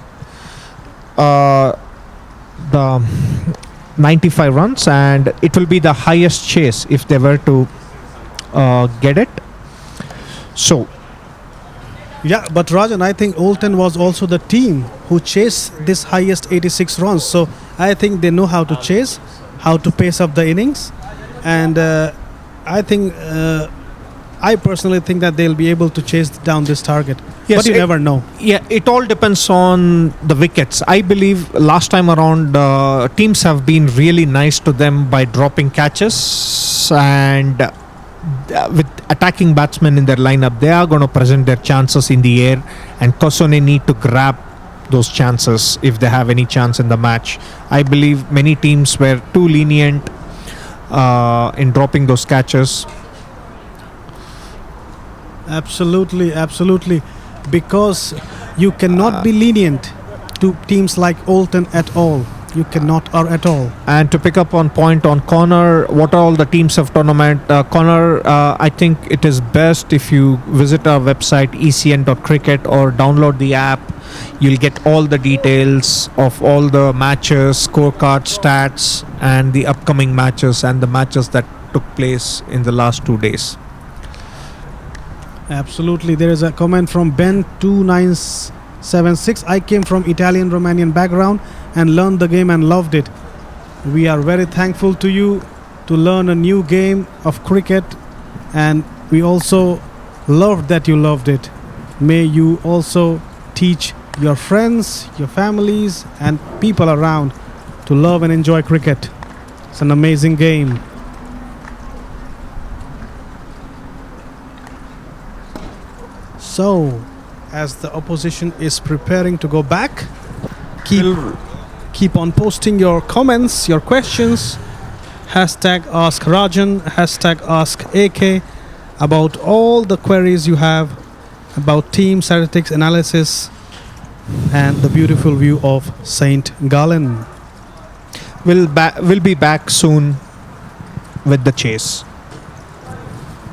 the 95 runs, and it will be the highest chase if they were to get it. So Yeah, but Rajan, I think Olten was also the team who chased this highest 86 runs. So I think they know how to chase, how to pace up the innings, and I think I personally think that they'll be able to chase down this target. Yes, but you never know. Yeah, it all depends on the wickets. I believe last time around, teams have been really nice to them by dropping catches, and with attacking batsmen in their lineup, they are going to present their chances in the air, and Kosone need to grab those chances if they have any chance in the match. I believe many teams were too lenient in dropping those catches. Absolutely, absolutely. Because you cannot be lenient to teams like Olten at all. You cannot, or at all. And to pick up on point on Connor, what are all the teams of tournament? Connor, I think it is best if you visit our website ecn.cricket or download the app. You'll get all the details of all the matches, scorecard, stats, and the upcoming matches and the matches that took place in the last 2 days. Absolutely. There is a comment from Ben2976. I came from Italian Romanian background and learned the game and loved it. We are very thankful to you to learn a new game of cricket, and we also loved that you loved it. May you also teach your friends, your families, and people around to love and enjoy cricket. It's an amazing game. So, as the opposition is preparing to go back, keep on posting your comments, your questions. Hashtag Ask Rajan, hashtag Ask AK, about all the queries you have about team statistics analysis and the beautiful view of St. Gallen. We'll be back soon with the chase.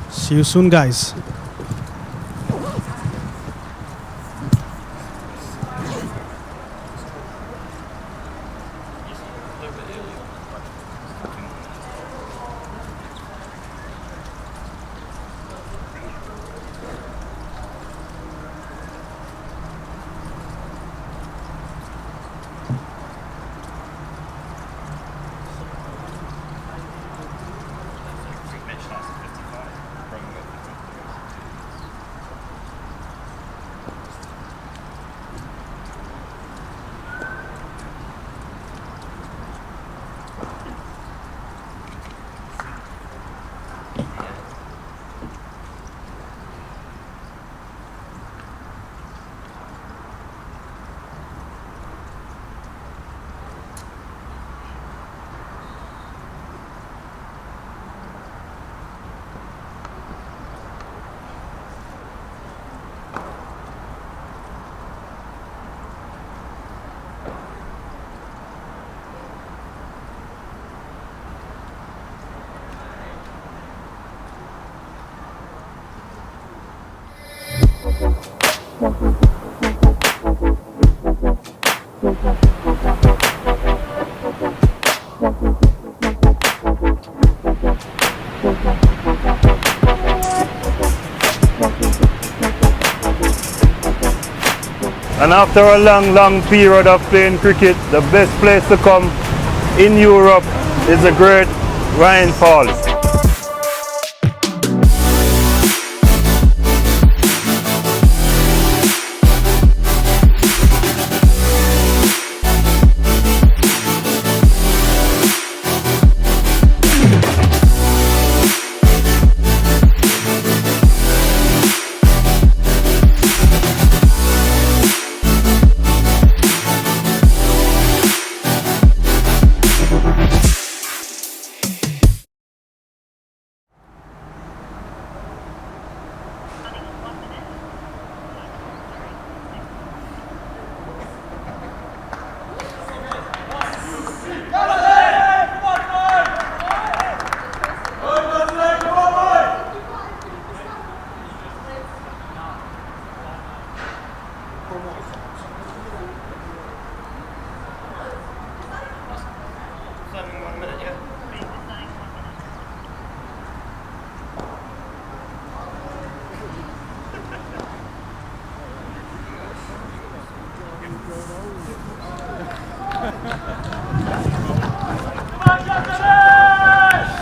See you soon, guys. And after a long period of playing cricket, the best place to come in Europe is the great Rhine Falls.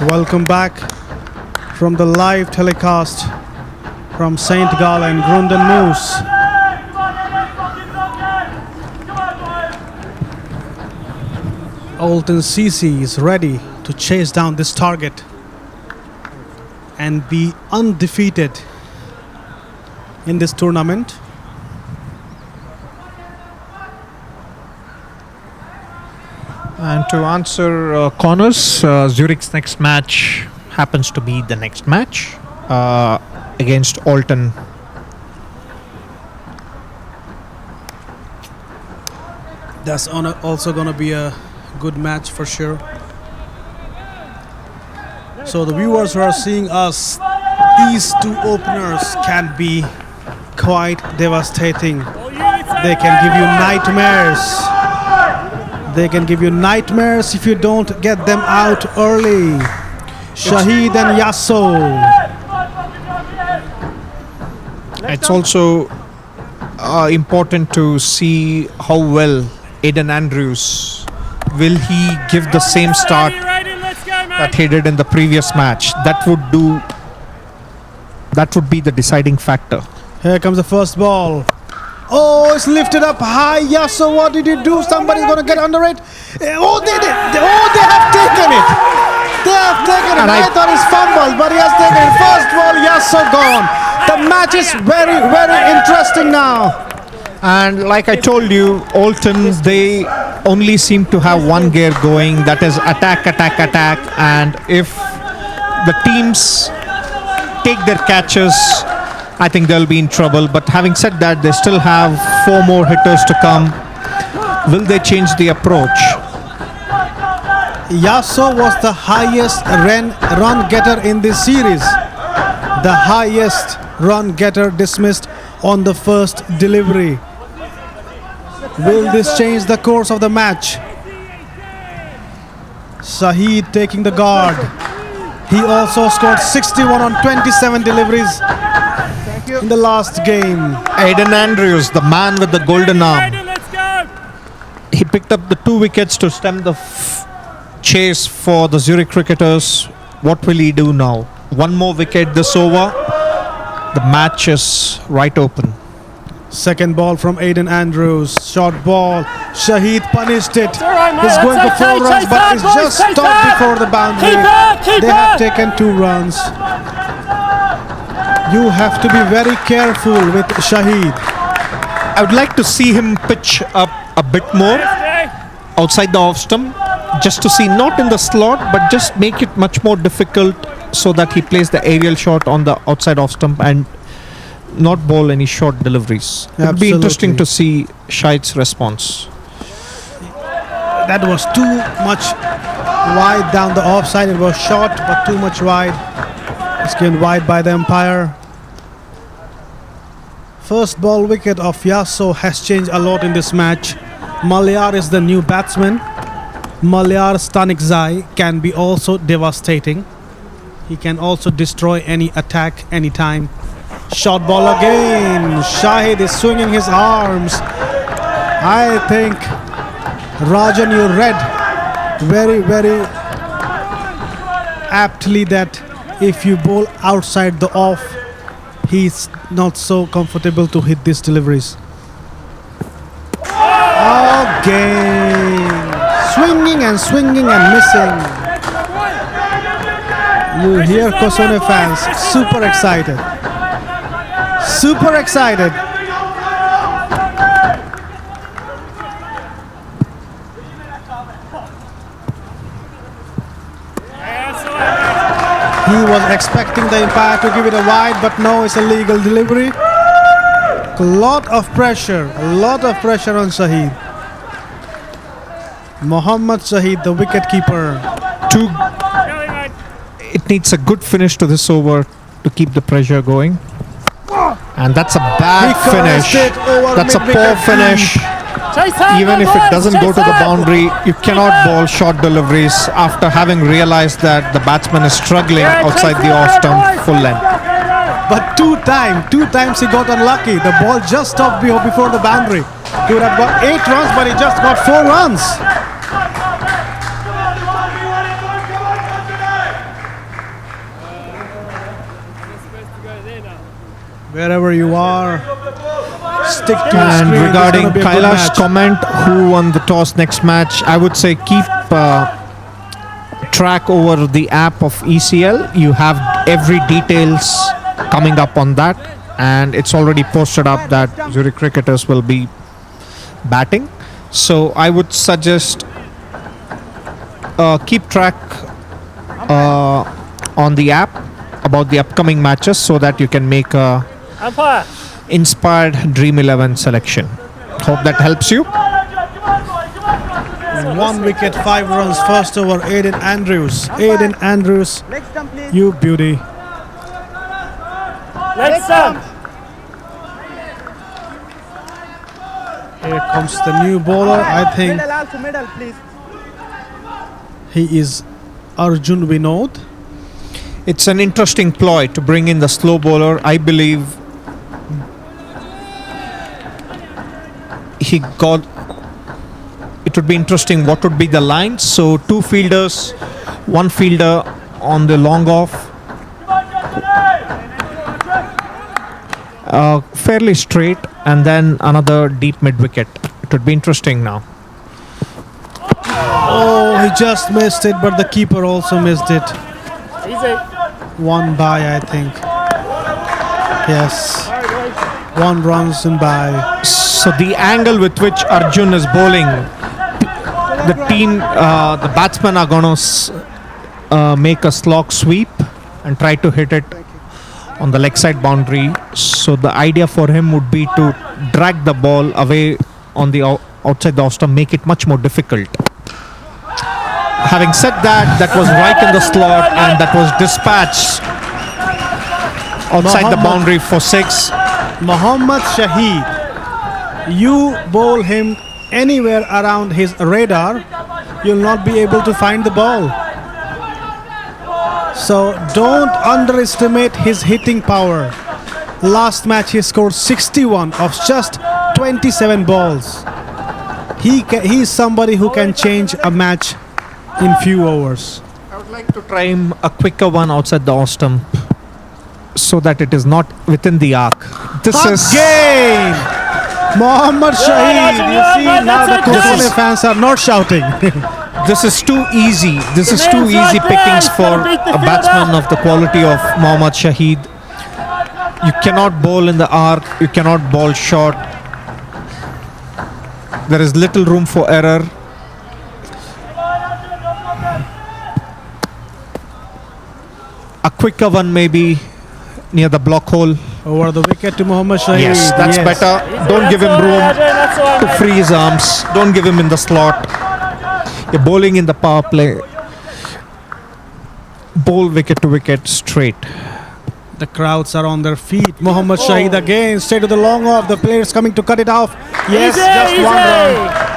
Welcome back from the live telecast from St. Gallen, Grunden Moose. Alton CC is ready to chase down this target and be undefeated in this tournament. And to answer Connor's, Zurich's next match happens to be the next match against Alton. That's also going to be a good match for sure. So the viewers who are seeing us, these two openers can be quite devastating. They can give you nightmares. They can give you nightmares if you don't get them out early. Shahid and Yasso. It's also important to see how well Aiden Andrews, will he give the same start that he did in the previous match? That would be the deciding factor. Here comes the first ball. Oh, it's lifted up high. Yasso, what did you do? Somebody's going to get under it. Oh, they did. Oh, they have taken it. They have taken it. I thought it's fumbled, but he has taken it. First ball, Yasso gone. The match is very, very interesting now. And like I told you, Alton, they only seem to have one gear going, that is attack, attack, attack. And if the teams take their catches, I think they'll be in trouble. But having said that, they still have 4 more hitters to come. Will they change the approach? Yasso was the highest run getter in this series. The highest run getter dismissed on the first delivery. Will this change the course of the match? Shahid taking the guard. He also scored 61 on 27 deliveries in the last game. Aiden Andrews, the man with the golden arm. He picked up the 2 wickets to stem the chase for the Zurich cricketers. What will he do now? 1 more wicket this over. The match is right open. Second ball from Aiden Andrews. Short ball. Shahid punished it. He's going for 4 runs, but it's just stopped before the boundary. They have taken 2 runs. You have to be very careful with Shahid. I would like to see him pitch up a bit more outside the off stump, just to see, not in the slot, but just make it much more difficult so that he plays the aerial shot on the outside off stump and not bowl any short deliveries. It would be interesting to see Shahid's response. That was too much wide down the offside. It was short, but too much wide. It's given wide by the umpire. First ball wicket of Yasso has changed a lot in this match. Malyar is the new batsman. Malyar's Stanikzai can be also devastating. He can also destroy any attack anytime. Short ball again. Shahid is swinging his arms. I think, Rajan, you read very, very aptly that if you bowl outside the off, he's not so comfortable to hit these deliveries. Again, swinging and missing. You hear Kosone fans super excited. Super excited. He was expecting the umpire to give it a wide, but no, it's a legal delivery. A lot of pressure on Shahid. Mohammad Shahid, the wicketkeeper. It needs a good finish to this over to keep the pressure going. And that's a bad finish. That's a poor finish. Even if it doesn't go to the boundary, you cannot bowl short deliveries after having realized that the batsman is struggling outside the off stump full length. But two times he got unlucky. The ball just stopped before the boundary. He would have got 8 runs, but he just got 4 runs. Wherever you are, stick to the And screen. regarding It's gonna be a good Kailash's match. comment, who won the toss next match, I would say keep track over the app of ECL. You have every details coming up on that, and it's already posted up that Zurich cricketers will be batting. So I would suggest keep track on the app about the upcoming matches so that you can make a inspired Dream11 selection. Hope that helps you. 1 wicket, 5 runs, first over, Aiden Andrews. Aiden Andrews, Next stump, please. you beauty. Next stump. Here comes the new bowler. I think Middle also, middle, please. he is Arjun Vinod. It's an interesting ploy to bring in the slow bowler. I believe it would be interesting what would be the lines. So 2 fielders, 1 fielder on the long off. Fairly straight, and then another deep mid wicket. It would be interesting now. Oh, he just missed it, but the keeper also missed it. Easy. 1 by, I think. Yes. 1 runs and by. So the angle with which Arjun is bowling, the batsmen are going to make a slog sweep and try to hit it on the leg side boundary. So the idea for him would be to drag the ball away on the outside the off stump, make it much more difficult. Having said that, that was right in the slot and that was dispatched outside the boundary for 6. Mohammad Shahid, you bowl him anywhere around his radar, you'll not be able to find the ball. So don't underestimate his hitting power. Last match he scored 61 of just 27 balls. He is somebody who can change a match in few overs. I would like to try him a quicker one outside the off stump so that it is not within the arc. This is Again! Mohammad Shahid. You see, now the Kosone fans are not shouting. this is too easy. This is too easy pickings for a batsman of the quality of Mohammad Shahid. You cannot bowl in the arc. You cannot bowl short. There is little room for error. A quicker one maybe near the block hole. Over the wicket to Mohammad Shahid. Yes, that's better. Don't give him room to free his arms. Don't give him in the slot. You're bowling in the power play. Bowl wicket to wicket straight. The crowds are on their feet. Mohammad Shahid again, straight to the long off. The players coming to cut it off. Yes, just 1 run.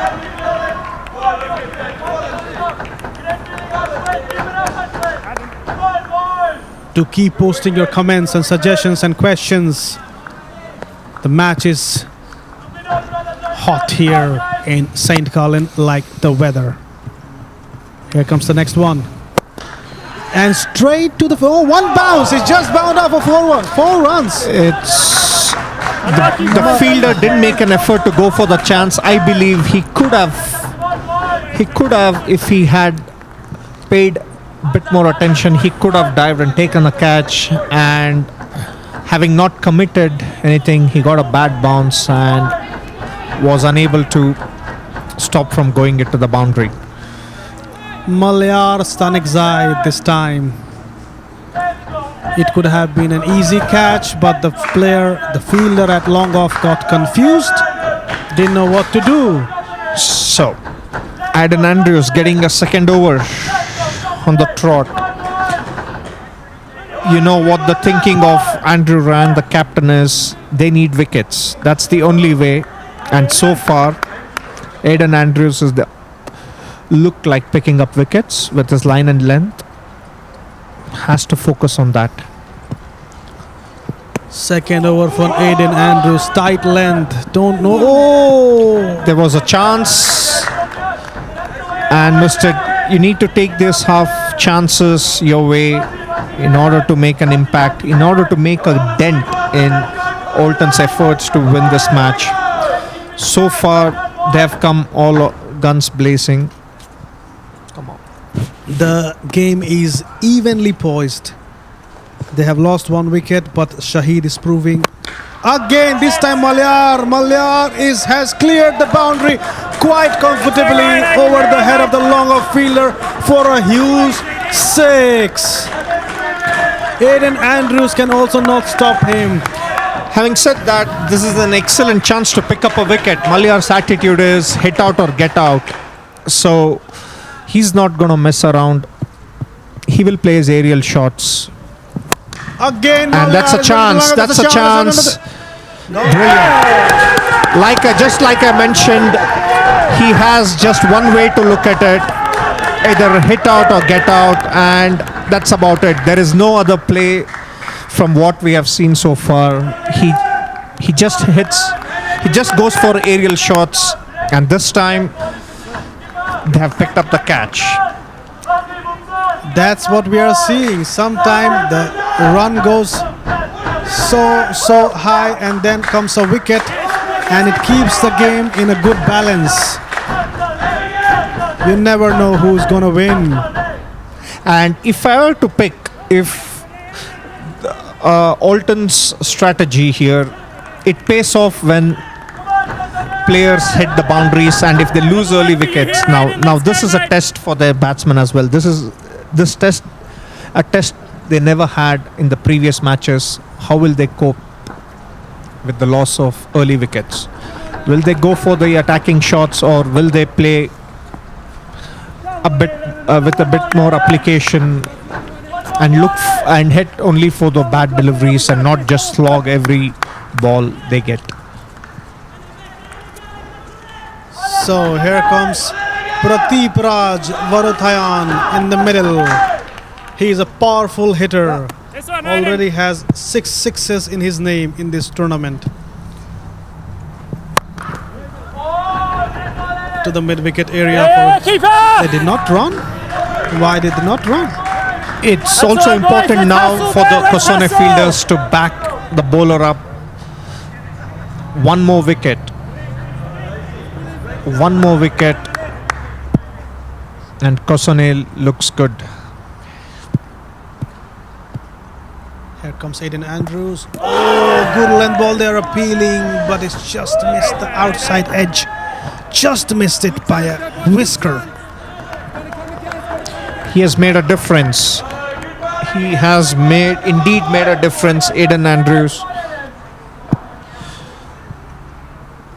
To keep posting your comments and suggestions and questions. The match is hot here in St. Gallen like the weather. Here comes the next one. And straight to the one bounce. It's just bound off of 4 runs. It's the fielder didn't make an effort to go for the chance. I believe he could have if he had paid a bit more attention. He could have dived and taken a catch, and having not committed anything, he got a bad bounce and was unable to stop from going into the boundary. Malyar Stanikzai this time. It could have been an easy catch, but the fielder at long off got confused, didn't know what to do. So, Aiden Andrews getting a second over on the trot. You know what the thinking of Andrew Rand, the captain, is. They need wickets. That's the only way. And so far, Aiden Andrews is look like picking up wickets with his line and length. Has to focus on that. Second over for Aiden Andrews. Tight length. Don't know. Oh! There was a chance. And you need to take these half chances your way in order to make an impact, in order to make a dent in Oulton's efforts to win this match. So far, they have come all guns blazing. Come on. The game is evenly poised. They have lost 1 wicket, but Shahid is proving again. This time Malyar has cleared the boundary quite comfortably over the head of the long off fielder for a huge 6. Aiden Andrews can also not stop him. Having said that, this is an excellent chance to pick up a wicket. Malyar's attitude is hit out or get out. So he's not going to mess around. He will play his aerial shots. Again, and that's a chance. That's a chance. Brilliant. Just like I mentioned, he has just one way to look at it. Either hit out or get out, and that's about it. There is no other play from what we have seen so far. He just hits. He just goes for aerial shots, and this time they have picked up the catch. That's what we are seeing. Sometimes the run goes so high, and then comes a wicket, and it keeps the game in a good balance. You never know who's gonna win. And if I were to pick, if Oulton's strategy here, it pays off when players hit the boundaries and if they lose early wickets. Now this is a test for their batsmen as well. This test, a test they never had in the previous matches. How will they cope with the loss of early wickets? Will they go for the attacking shots, or will they play a bit with a bit more application and look and hit only for the bad deliveries and not just slog every ball they get? So here comes Pradeep Raj Varuthayan in the middle. He is a powerful hitter. Already has 6 sixes in his name in this tournament. To the mid-wicket area. They did not run. Why did they not run? It's also important now for the Kosone fielders to back the bowler up. One more wicket. One more wicket. And Kosone looks good. Here comes Aiden Andrews. Oh, good length ball there, appealing, but it's just missed the outside edge. Just missed it by a whisker. He has made a difference. He has indeed made a difference, Aiden Andrews.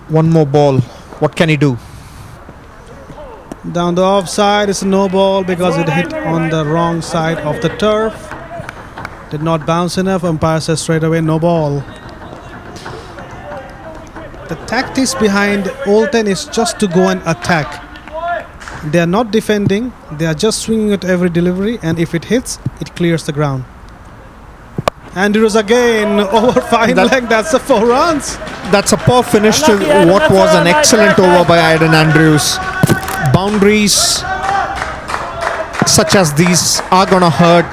One more ball. What can he do? Down the offside, it's a no ball because it hit on the wrong side of the turf. Did not bounce enough. Umpire says straight away no ball. The tactics behind Oulton is just to go and attack. They are not defending. They are just swinging at every delivery, and if it hits, it clears the ground. Andrews again over fine leg. That's the 4 runs. That's a poor finish to what was an excellent over by Aiden Andrews. Boundaries such as these are going to hurt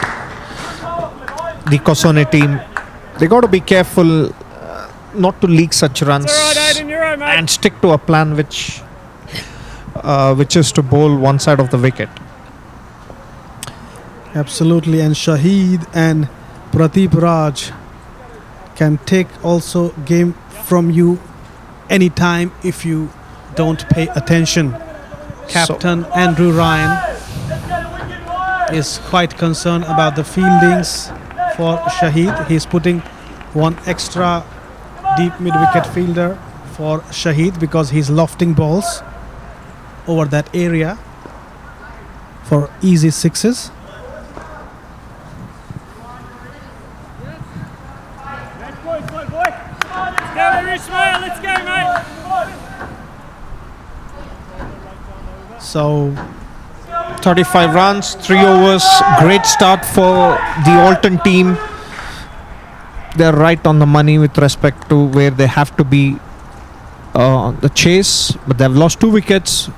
the Kosone team. They got to be careful not to leak such runs and stick to a plan which is to bowl one side of the wicket. Absolutely, and Shahid and Pradeep Raj can take also game from you anytime if you don't pay attention. Captain Andrew Ryan is quite concerned about the fieldings for Shahid. He's putting one extra deep mid-wicket fielder for Shahid because he's lofting balls over that area for easy sixes. Let's go, mate. So 35 runs, 3 overs. Great start for the Alton team. They're right on the money with respect to where they have to be the chase, but they've lost 2 wickets.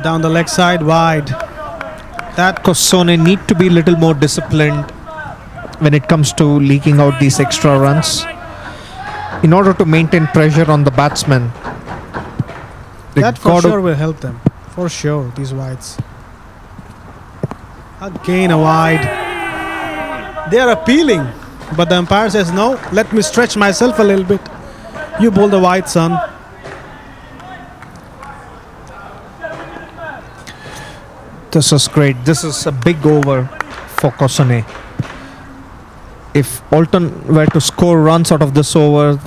down the leg side, wide. That Kosone need to be a little more disciplined when it comes to leaking out these extra runs in order to maintain pressure on the batsmen. That for sure will help them. For sure, these wides. Again a wide. They are appealing, but the umpire says no, let me stretch myself a little bit. You bowl the wide, son. This is great. This is a big over for Kosone. If Alton were to score runs out of this over,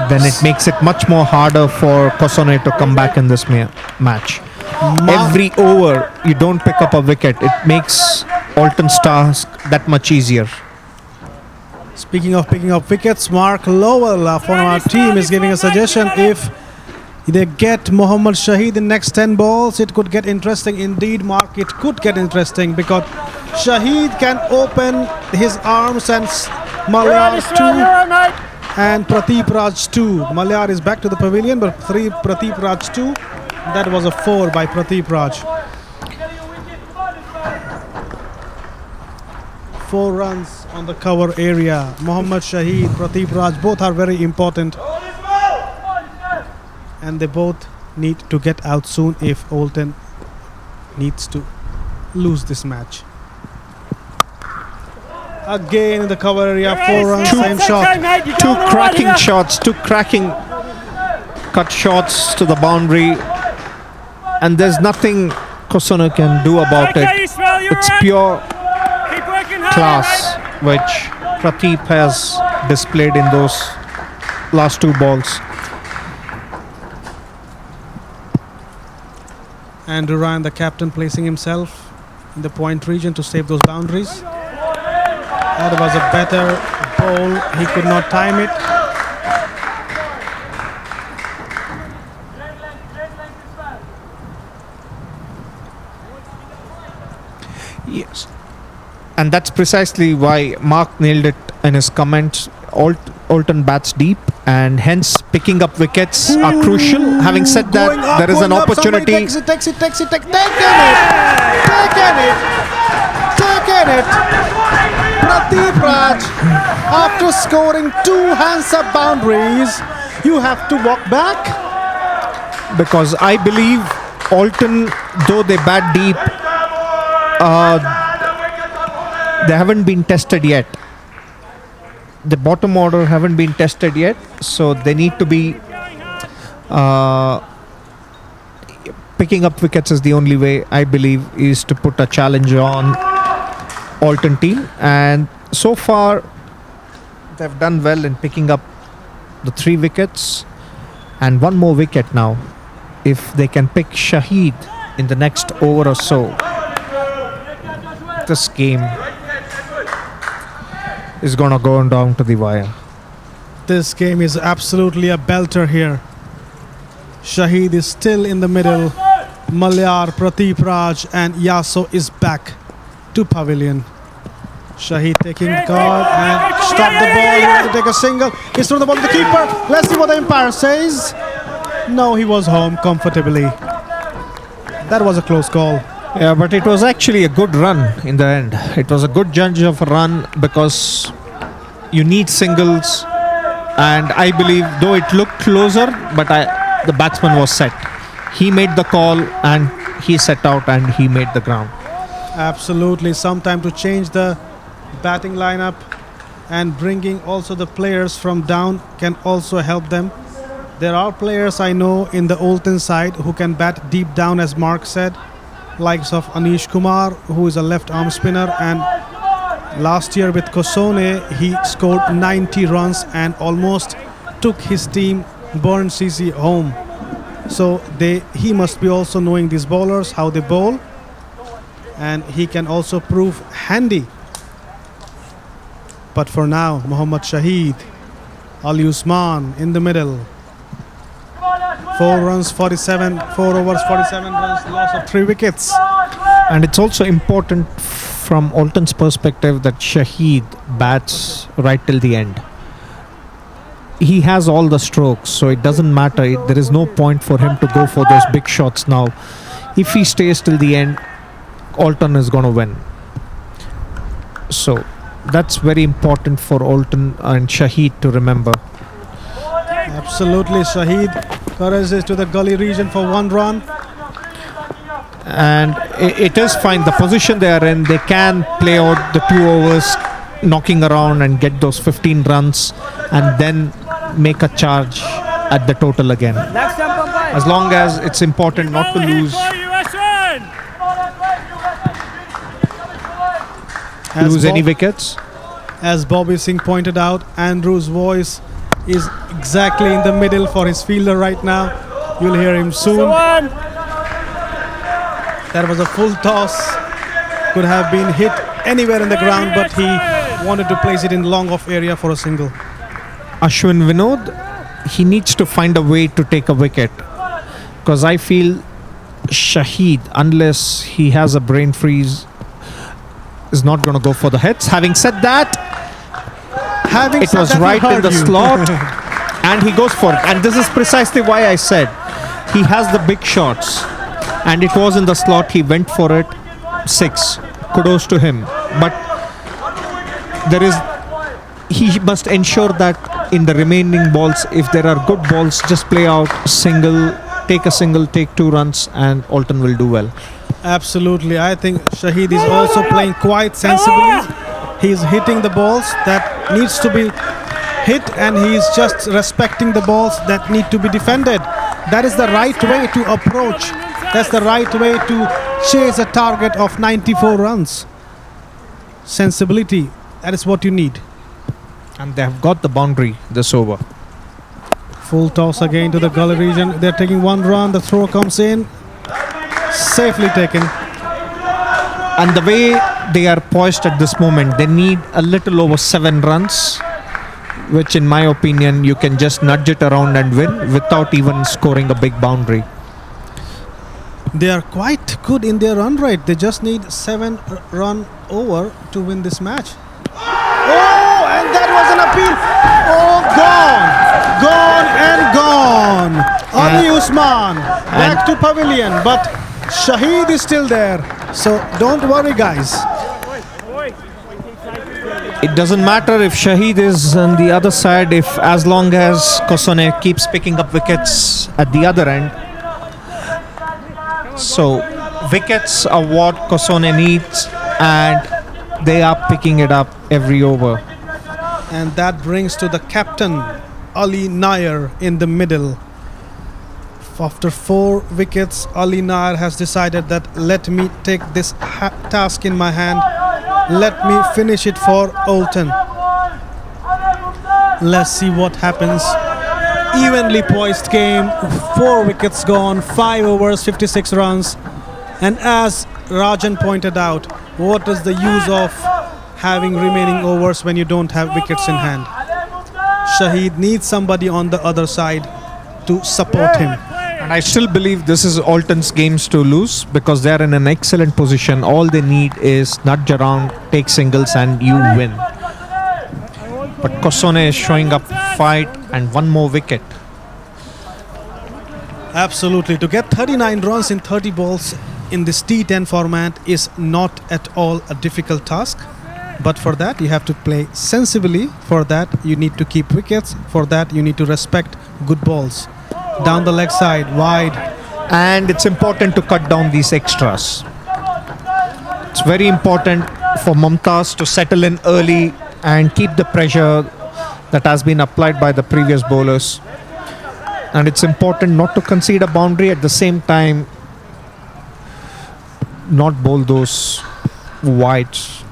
then it makes it much more harder for Kosone to come back in this match. Every over you don't pick up a wicket, it makes Alton's task that much easier. Speaking of picking up wickets, Mark Lowell from our team is giving a suggestion. If they get Mohammad Shahid in next 10 balls, it could get interesting. Indeed, Mark, it could get interesting because Shahid can open his arms and Malyar too. And Pradeep Raj too. Malyar is back to the pavilion, but Pradeep Raj too. That was a 4 by Pradeep Raj. 4 runs on the cover area. Mohammad Shahid, Pradeep Raj, both are very important. And they both need to get out soon if Alton needs to lose this match. Again in the cover area, 4 runs, same shot. Two cracking shots, two cracking cut shots to the boundary. And there's nothing Kosone can do about it. It's pure class which Pradeep has displayed in those last 2 balls. Andrew Ryan, the captain, placing himself in the point region to save those boundaries. That was a better ball. He could not time it. Yes. And that's precisely why Mark nailed it in his comments. Alton bats deep, and hence picking up wickets are crucial. Having said that, there is an opportunity. Takes it. Taken it. Pradeep Raj, after scoring 2 hands-up boundaries, you have to walk back. Because I believe Alton, though they bat deep, they haven't been tested yet. The bottom order haven't been tested yet, so they need to be picking up wickets is the only way, I believe, is to put a challenge on Alton team. And so far they've done well in picking up the 3 wickets and 1 more wicket now. If they can pick Shahid in the next over or so, this game is gonna go down to the wire. This game is absolutely a belter here. Shahid is still in the middle. Malyar, Pradeep Raj and Yaso is back to pavilion. Shahid taking the card and stop the ball. He wants to take a single. He's thrown the ball to the keeper. Let's see what the umpire says. No, he was home comfortably. That was a close call. Yeah, but it was actually a good run in the end. It was a good judge of a run because you need singles, and I believe, though it looked closer, but the batsman was set. He made the call and he set out and he made the ground. Absolutely. Sometime to change the batting lineup, and bringing also the players from down can also help them. There are players I know in the Olten side who can bat deep down, as Mark said, likes of Anish Kumar, who is a left arm spinner, and last year with Kosone he scored 90 runs and almost took his team Burn CC home. So he must be also knowing these bowlers, how they bowl, and he can also prove handy. But for now, Mohammad Shahid, Ali Usman in the middle. 4 runs, 47, 4 overs, 47 runs, loss of 3 wickets. And it's also important from Olten's perspective that Shahid bats right till the end. He has all the strokes, so it doesn't matter. There is no point for him to go for those big shots now. If he stays till the end, Olten is going to win. So that's very important for Olten and Shahid to remember. Absolutely, Shahid carries to the gully region for 1 run. And it is fine. The position they are in, they can play out the 2 overs, knocking around and get those 15 runs and then make a charge at the total again. As long as it's important not to lose any wickets. As Bobby Singh pointed out, Andrew's voice is exactly in the middle for his fielder right now. You'll hear him soon. That was a full toss. Could have been hit anywhere in the ground, but he wanted to place it in long off area for a single. Ashwin Vinod, he needs to find a way to take a wicket, because I feel Shahid, unless he has a brain freeze, is not going to go for the hits. Having said that, it was right in the slot and he goes for it. And this is precisely why I said he has the big shots, and it was in the slot. He went for it. 6. Kudos to him. But he must ensure that in the remaining balls, if there are good balls, just play out single, take 2 runs, and Olten will do well. Absolutely. I think Shahid is also playing quite sensibly. He's hitting the balls that needs to be hit, and he's just respecting the balls that need to be defended. That is the right way to approach. That's the right way to chase a target of 94 runs. Sensibility, that is what you need. And they have got the boundary this over. Full toss again to the gully region. They're taking 1 run. The throw comes in. Safely taken. And the way they are poised at this moment, they need a little over 7 runs, which in my opinion, you can just nudge it around and win without even scoring a big boundary. They are quite good in their run rate. They just need 7 run over to win this match. Oh, and that was an appeal. Oh, gone. Ali Usman back to pavilion, but Shahid is still there. So don't worry, guys. It doesn't matter if Shahid is on the other side, as long as Kosone keeps picking up wickets at the other end. So wickets are what Kosone needs, and they are picking it up every over. And that brings to the captain, Ali Nair, in the middle. After 4 wickets, Ali Nair has decided that let me take this task in my hand. Let me finish it for Olten. Let's see what happens. Evenly poised game, 4 wickets gone, 5 overs, 56 runs. And as Rajan pointed out, what is the use of having remaining overs when you don't have wickets in hand? Shahid needs somebody on the other side to support him. And And I still believe this is Alton's games to lose because they're in an excellent position. All they need is nudge around, take singles, and you win. But Kosone is showing up fight and one more wicket. Absolutely. To get 39 runs in 30 balls in this T10 format is not at all a difficult task. But for that, you have to play sensibly. For that, you need to keep wickets. For that, you need to respect good balls. Down the leg side, wide. And it's important to cut down these extras. It's very important for Mumtaz to settle in early and keep the pressure that has been applied by the previous bowlers. And it's important not to concede a boundary, at the same time not bowl those wides.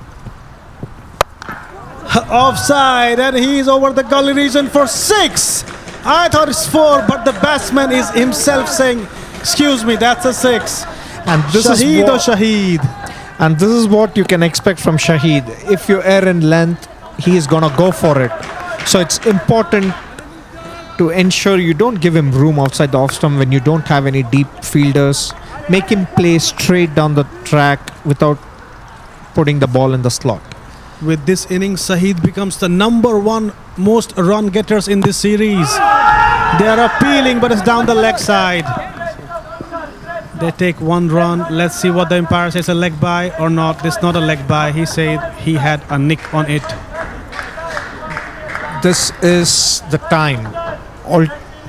Offside, and he's over the gully region for 6. I thought it's 4, but the batsman is himself saying, excuse me, that's a 6. And this Shahid is or Shahid? And this is what you can expect from Shahid. If you err in length, he is gonna go for it. So it's important to ensure you don't give him room outside the off stump when you don't have any deep fielders. Make him play straight down the track without putting the ball in the slot. With this innings, Shahid becomes the number 1 most run getters in this series. They are appealing, but it's down the leg side. They take 1 run. Let's see what the umpire says, a leg by or not. This is not a leg by. He said he had a nick on it. This is the time. All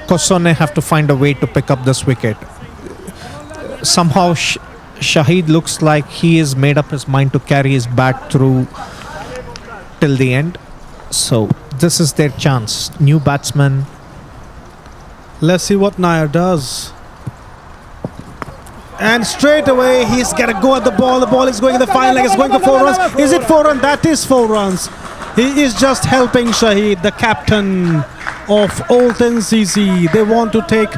Kosone have to find a way to pick up this wicket. Somehow Shahid looks like he has made up his mind to carry his bat through till the end. So this is their chance. New batsman. Let's see what Nair does. And straight away he's got to go at the ball. The ball is going in the final leg. It's going for 4 runs. Is it 4 runs? That is 4 runs. He is just helping Shahid, the captain of Alton CC. They want to take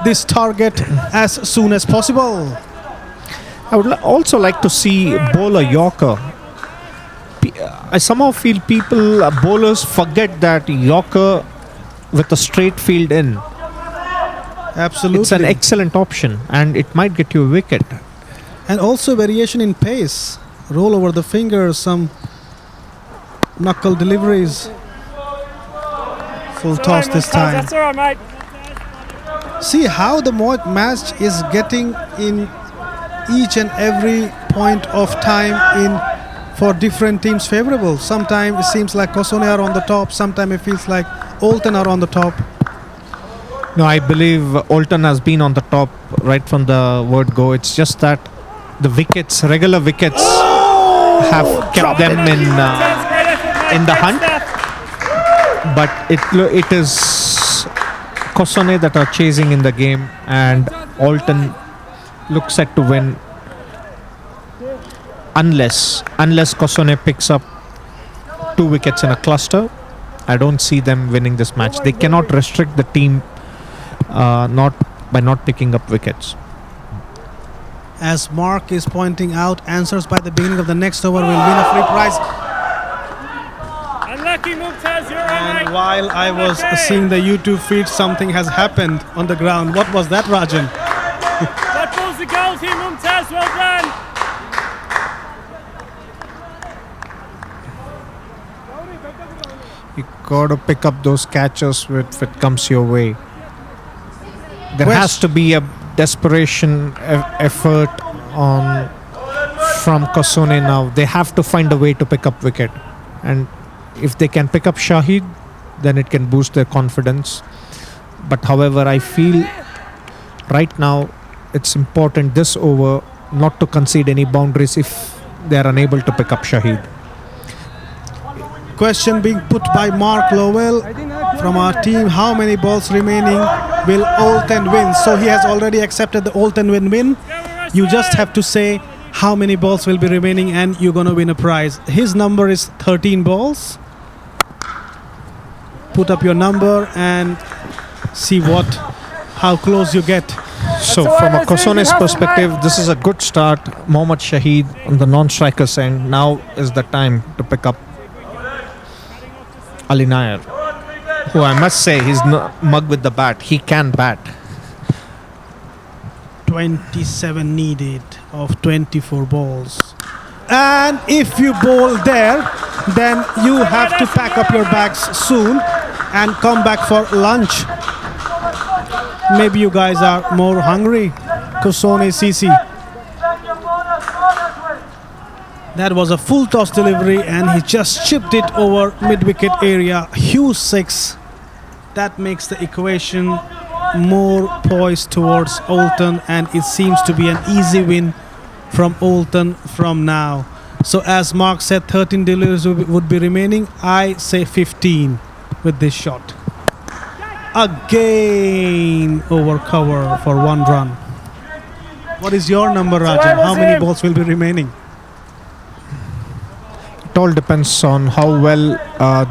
this target as soon as possible. I would also like to see bowler Yorker. I somehow feel bowlers forget that Yorker with a straight field in. Absolutely. It's an excellent option and it might get you a wicket. And also variation in pace. Roll over the fingers, some knuckle deliveries. Full toss this time. That's all right, mate. See how the match is getting in each and every point of time in for different teams favorable. Sometimes it seems like Kosone are on the top. Sometimes it feels like Alton are on the top. No, I believe Alton has been on the top right from the word go. It's just that the wickets, regular wickets, have kept them in the hunt. But it is Kosone that are chasing in the game, and Alton looks set to win unless Kosone picks up 2 wickets in a cluster. I don't see them winning this match. They cannot restrict the team not picking up wickets. As Mark is pointing out, answers by the beginning of the next over will win a free prize. Unlucky, Mumtaz, you're And right. while I was seeing the YouTube feed, something has happened on the ground. What was that, Rajan? That was the goal team, Mumtaz, well done. You got to pick up those catches if it comes your way. There has to be a desperation effort from Kosone now. They have to find a way to pick up wicket, and if they can pick up Shahid, then it can boost their confidence. But however, I feel right now it's important this over not to concede any boundaries if they are unable to pick up Shahid. Question being put by Mark Lowell from our team. How many balls remaining will Alton win? So he has already accepted the Alton win. You just have to say how many balls will be remaining and you're going to win a prize. His number is 13 balls. Put up your number and see how close you get. So from a Kosone's perspective, this is a good start. Mohammad Shahid on the non-striker's end. Now is the time to pick up Ali Nair, who I must say, he's not mug with the bat. He can bat. 27 needed of 24 balls. And if you bowl there, then you have to pack up your bags soon and come back for lunch. Maybe you guys are more hungry. Kosone CC. That was a full toss delivery and he just chipped it over mid-wicket area. Huge 6. That makes the equation more poised towards Oulton, and it seems to be an easy win from Oulton from now. So as Mark said, 13 deliveries would be remaining. I say 15 with this shot. Again over cover for 1 run. What is your number, Rajan? How many balls will be remaining? It all depends on how well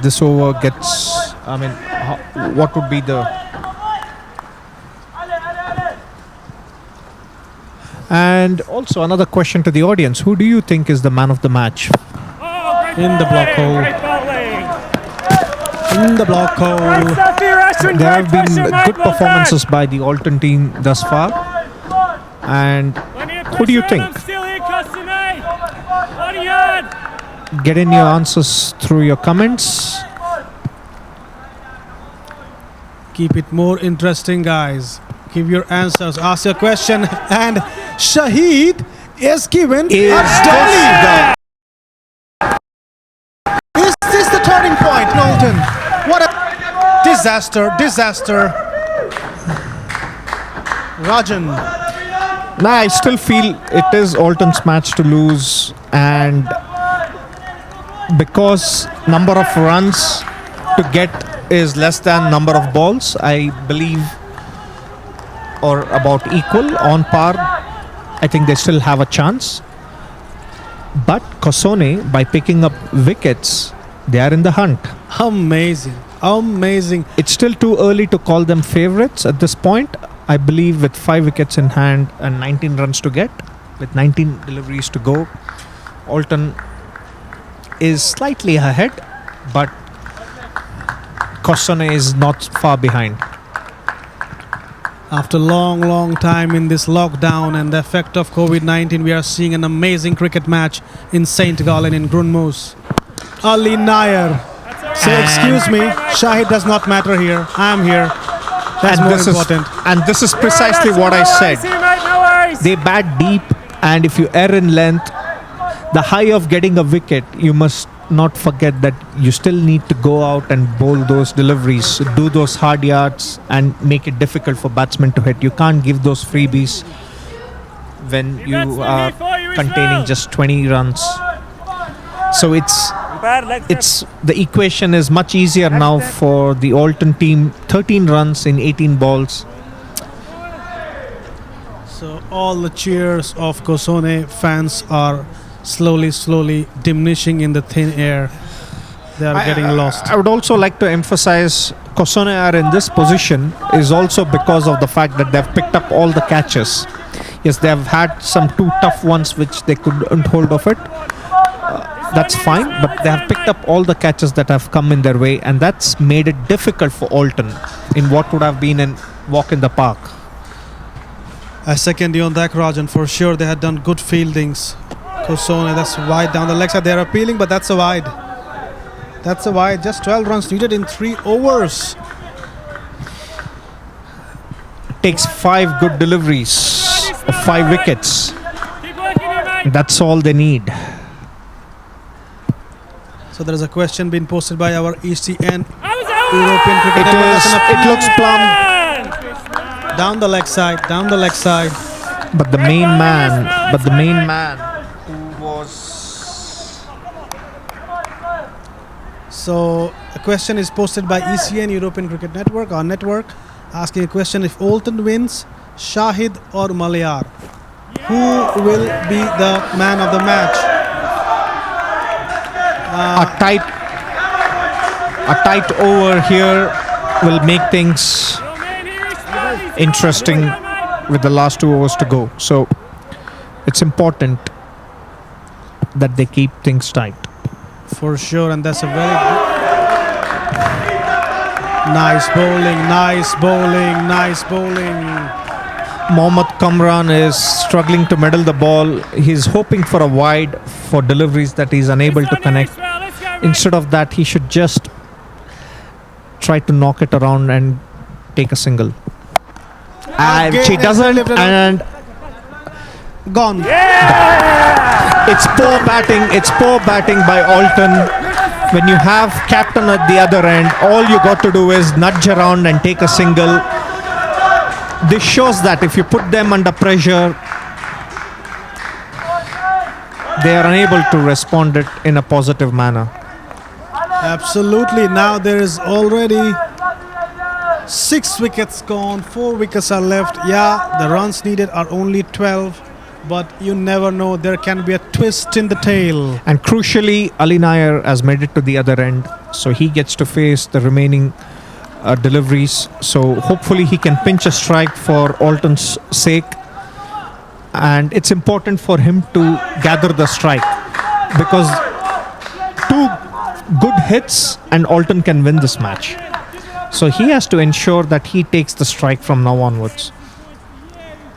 this over gets. I mean, what would be the... And also another question to the audience. Who do you think is the man of the match? In the block hole. In the block hole. There have been good performances by the Oulton team thus far. And who do you think? Get in your answers through your comments. Keep it more interesting, guys. Give your answers, ask your question, and Shahid is given a dolly. Is this the turning point, Oulton? What a disaster. Rajan. Nah, I still feel it is Oulton's match to lose, and because number of runs to get is less than number of balls, I believe, or about equal, on par. I think they still have a chance. But Kosone, by picking up wickets, they are in the hunt. Amazing. It's still too early to call them favourites at this point. I believe with 5 wickets in hand and 19 runs to get, with 19 deliveries to go, Oulton is slightly ahead, but Kosone is not far behind. After long time in this lockdown and the effect of COVID-19, we are seeing an amazing cricket match in St. Gallen in Grundmos. Ali Nair. Say, excuse me, Shahid does not matter here. I am here. That's more important. And this is precisely what I said. They bat deep, and if you err in length, the high of getting a wicket, you must not forget that you still need to go out and bowl those deliveries, do those hard yards, and make it difficult for batsmen to hit. You can't give those freebies when you are containing just 20 runs. So it's the equation is much easier now for the Oulton team. 13 runs in 18 balls. So all the cheers of Kosone fans are slowly diminishing in the thin air. They are getting lost. I would also like to emphasize Kosone are in this position is also because of the fact that they've picked up all the catches. Yes, they have had some 2 tough ones which they couldn't hold of it. That's fine, but they have picked up all the catches that have come in their way, and that's made it difficult for Oulton in what would have been a walk in the park. I second you on that, Rajan. For sure, they had done good fieldings. Kosone, that's wide down the leg side. They're appealing, but that's a wide. That's a wide. Just 12 runs needed in 3 overs. Takes 5 good deliveries of 5 wickets. That's all they need. So there is a question being posted by our ECN European Cricket Network. It looks plumb. Down the leg side. But the main man who was... So a question is posted by ECN European Cricket Network, our network, asking a question: if Oulton wins, Shahid or Malayar, who will be the man of the match? A tight over here will make things interesting with the last 2 overs to go. So it's important that they keep things tight. For sure, and that's a very good... Nice bowling. Mohammad Kamran is struggling to medal the ball. He's hoping for a wide for deliveries that he's unable to connect. Instead of that, he should just try to knock it around and take a single. And she doesn't, and Gone. it's poor batting. It's poor batting by Alton. When you have captain at the other end, all you got to do is nudge around and take a single. This shows that if you put them under pressure, they are unable to respond it in a positive manner. Absolutely. Now there is already 6 wickets gone. 4 wickets are left. Yeah, the runs needed are only 12. But you never know. There can be a twist in the tail. And crucially, Ali Nair has made it to the other end. So he gets to face the remaining deliveries. So hopefully he can pinch a strike for Alton's sake. And it's important for him to gather the strike. Because 2 good hits and Alton can win this match. So he has to ensure that he takes the strike from now onwards.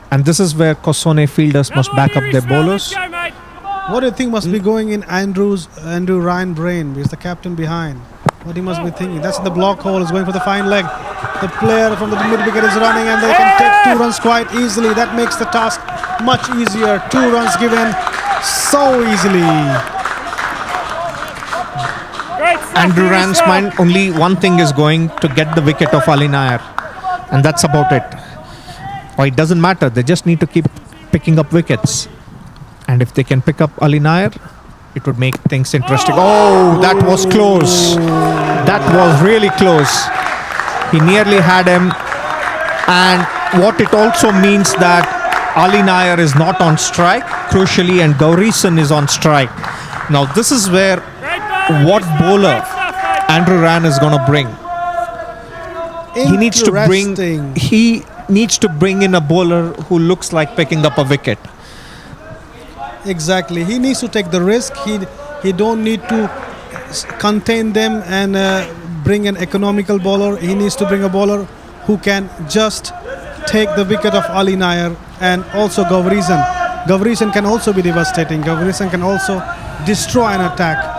And this is where Kosone fielders must back up their bowlers. What do you think must be going in Andrew Ryan brain? He's the captain behind. What he must be thinking? That's the block hole. Is going for the fine leg. The player from the mid wicket is running, and they can take 2 runs quite easily. That makes the task much easier. 2 runs given so easily. Andrew Ryan's mind, only one thing is going to get the wicket of Ali Nair. And that's about it. Or it doesn't matter. They just need to keep picking up wickets. And if they can pick up Ali Nair, it would make things interesting. Oh, that was close. That was really close. He nearly had him. And what it also means that Ali Nair is not on strike, crucially, and Gaurison is on strike. Now, this is where what bowler Andrew Ryan is going to bring. He needs to bring in a bowler who looks like picking up a wicket. Exactly. He needs to take the risk. He don't need to contain them and bring an economical bowler. He needs to bring a bowler who can just take the wicket of Ali Nair and also Gaurison. Gaurison can also be devastating. Gaurison can also destroy an attack.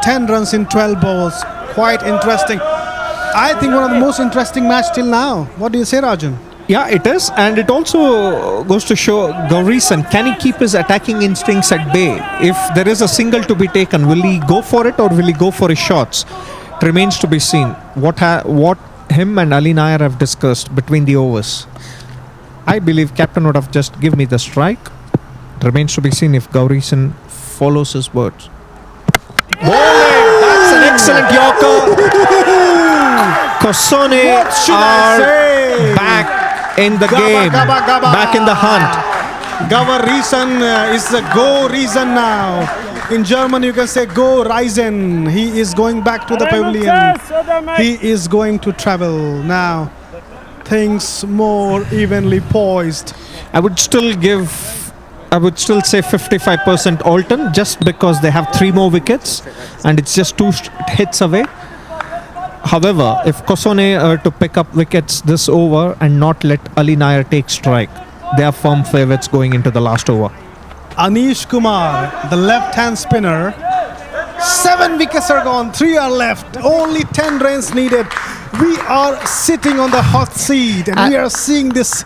10 runs in 12 balls. Quite interesting. I think one of the most interesting match till now. What do you say, Rajan? Yeah, it is. And it also goes to show Gaurison, can he keep his attacking instincts at bay? If there is a single to be taken, will he go for it or will he go for his shots? It remains to be seen what him and Ali Nair have discussed between the overs. I believe captain would have just give me the strike. It remains to be seen if Gaurison follows his words. Bowling! That's an excellent Yorker. Kosone are back in the game, back in the hunt. Gaurison is the go reason now. In German you can say go Reisen. He is going back to the pavilion. He is going to travel now. Things more evenly poised. I would still say 55% Alton, just because they have 3 more wickets and it's just 2 hits away. However, if Kosone are to pick up wickets this over and not let Ali Nair take strike, they are firm favourites going into the last over. Anish Kumar, the left-hand spinner. 7 wickets are gone, 3 are left. Only 10 runs needed. We are sitting on the hot seat and we are seeing this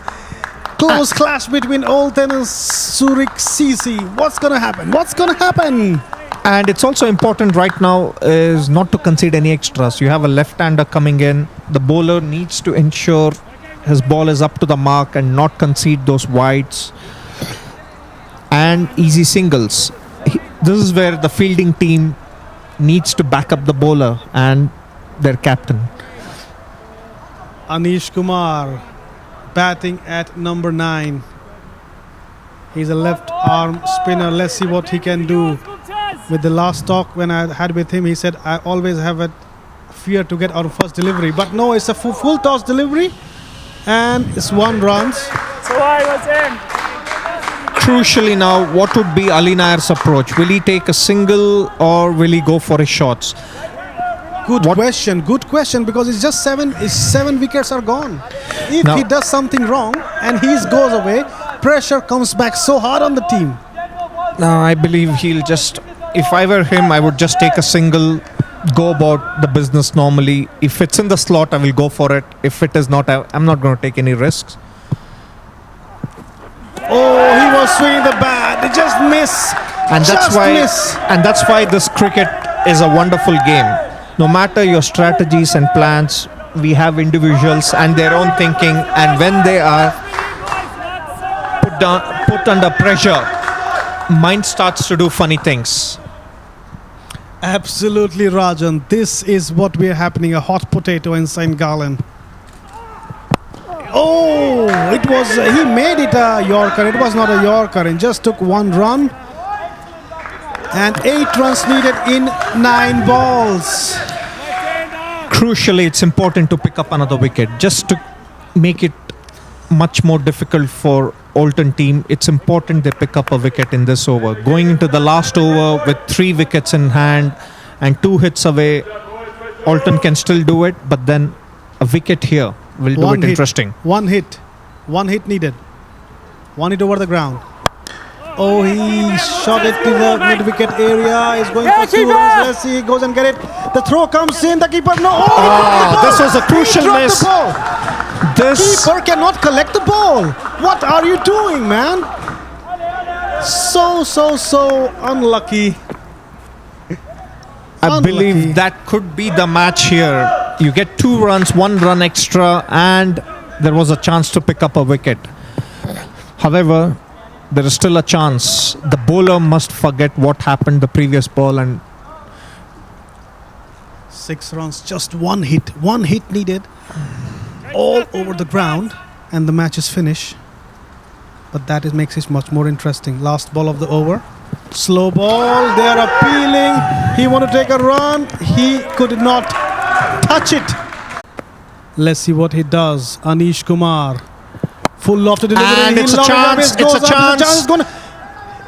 close clash between Alton and Surik Sisi. What's going to happen? What's going to happen? And it's also important right now is not to concede any extras. You have a left-hander coming in. The bowler needs to ensure his ball is up to the mark and not concede those wides and easy singles. This is where the fielding team needs to back up the bowler and their captain. Anish Kumar batting at number 9. He's a left arm spinner. Let's see what he can do. With the last talk when I had with him, he said, I always have a fear to get our first delivery. But no, it's a full toss delivery. And it's 1 run. So I was in. Crucially now, what would be Ali Nair's approach? Will he take a single or will he go for his shots? Good question. Good question. Because it's just seven wickets are gone. If Now- he does something wrong and he goes away, pressure comes back so hard on the team. I believe he'll just. If I were him, I would just take a single, go about the business normally. If it's in the slot, I will go for it. If it is not, I'm not going to take any risks. Oh, he was swinging the bat. They just miss. And Just miss. that's why this cricket is a wonderful game. No matter your strategies and plans, we have individuals and their own thinking, and when they are put under pressure, mind starts to do funny things. Absolutely, Rajan. This is what we're happening. A hot potato in St. Gallen. Oh, it was. He made it a Yorker. It was not a Yorker. It just took one run. And 8 runs needed in 9 balls. Crucially, it's important to pick up another wicket just to make it much more difficult for Alton team. It's important they pick up a wicket in this over. Going into the last over with 3 wickets in hand and 2 hits away, Alton can still do it, but then a wicket here will do it interesting. One hit. One hit needed. One hit over the ground. Oh, he shot it to the mid-wicket area. He's going for 2 runs. Let's see. He goes and get it. The throw comes in. The keeper. No. Oh, this was a crucial miss. The ball. This Keeper cannot collect the ball. What are you doing, man? So unlucky. I believe that could be the match here. You get 2 runs, 1 run extra, and there was a chance to pick up a wicket. However, there is still a chance. The bowler must forget what happened the previous ball, and 6 runs, just 1 hit. 1 hit needed. All over the ground, and the match is finished. But that makes it much more interesting. Last ball of the over. Slow ball. They are appealing. He want to take a run. He could not touch it. Let's see what he does. Anish Kumar. Full lofted delivery. And it's He a lobbed it up. chance. It goes It's a up. chance. The chance is gonna.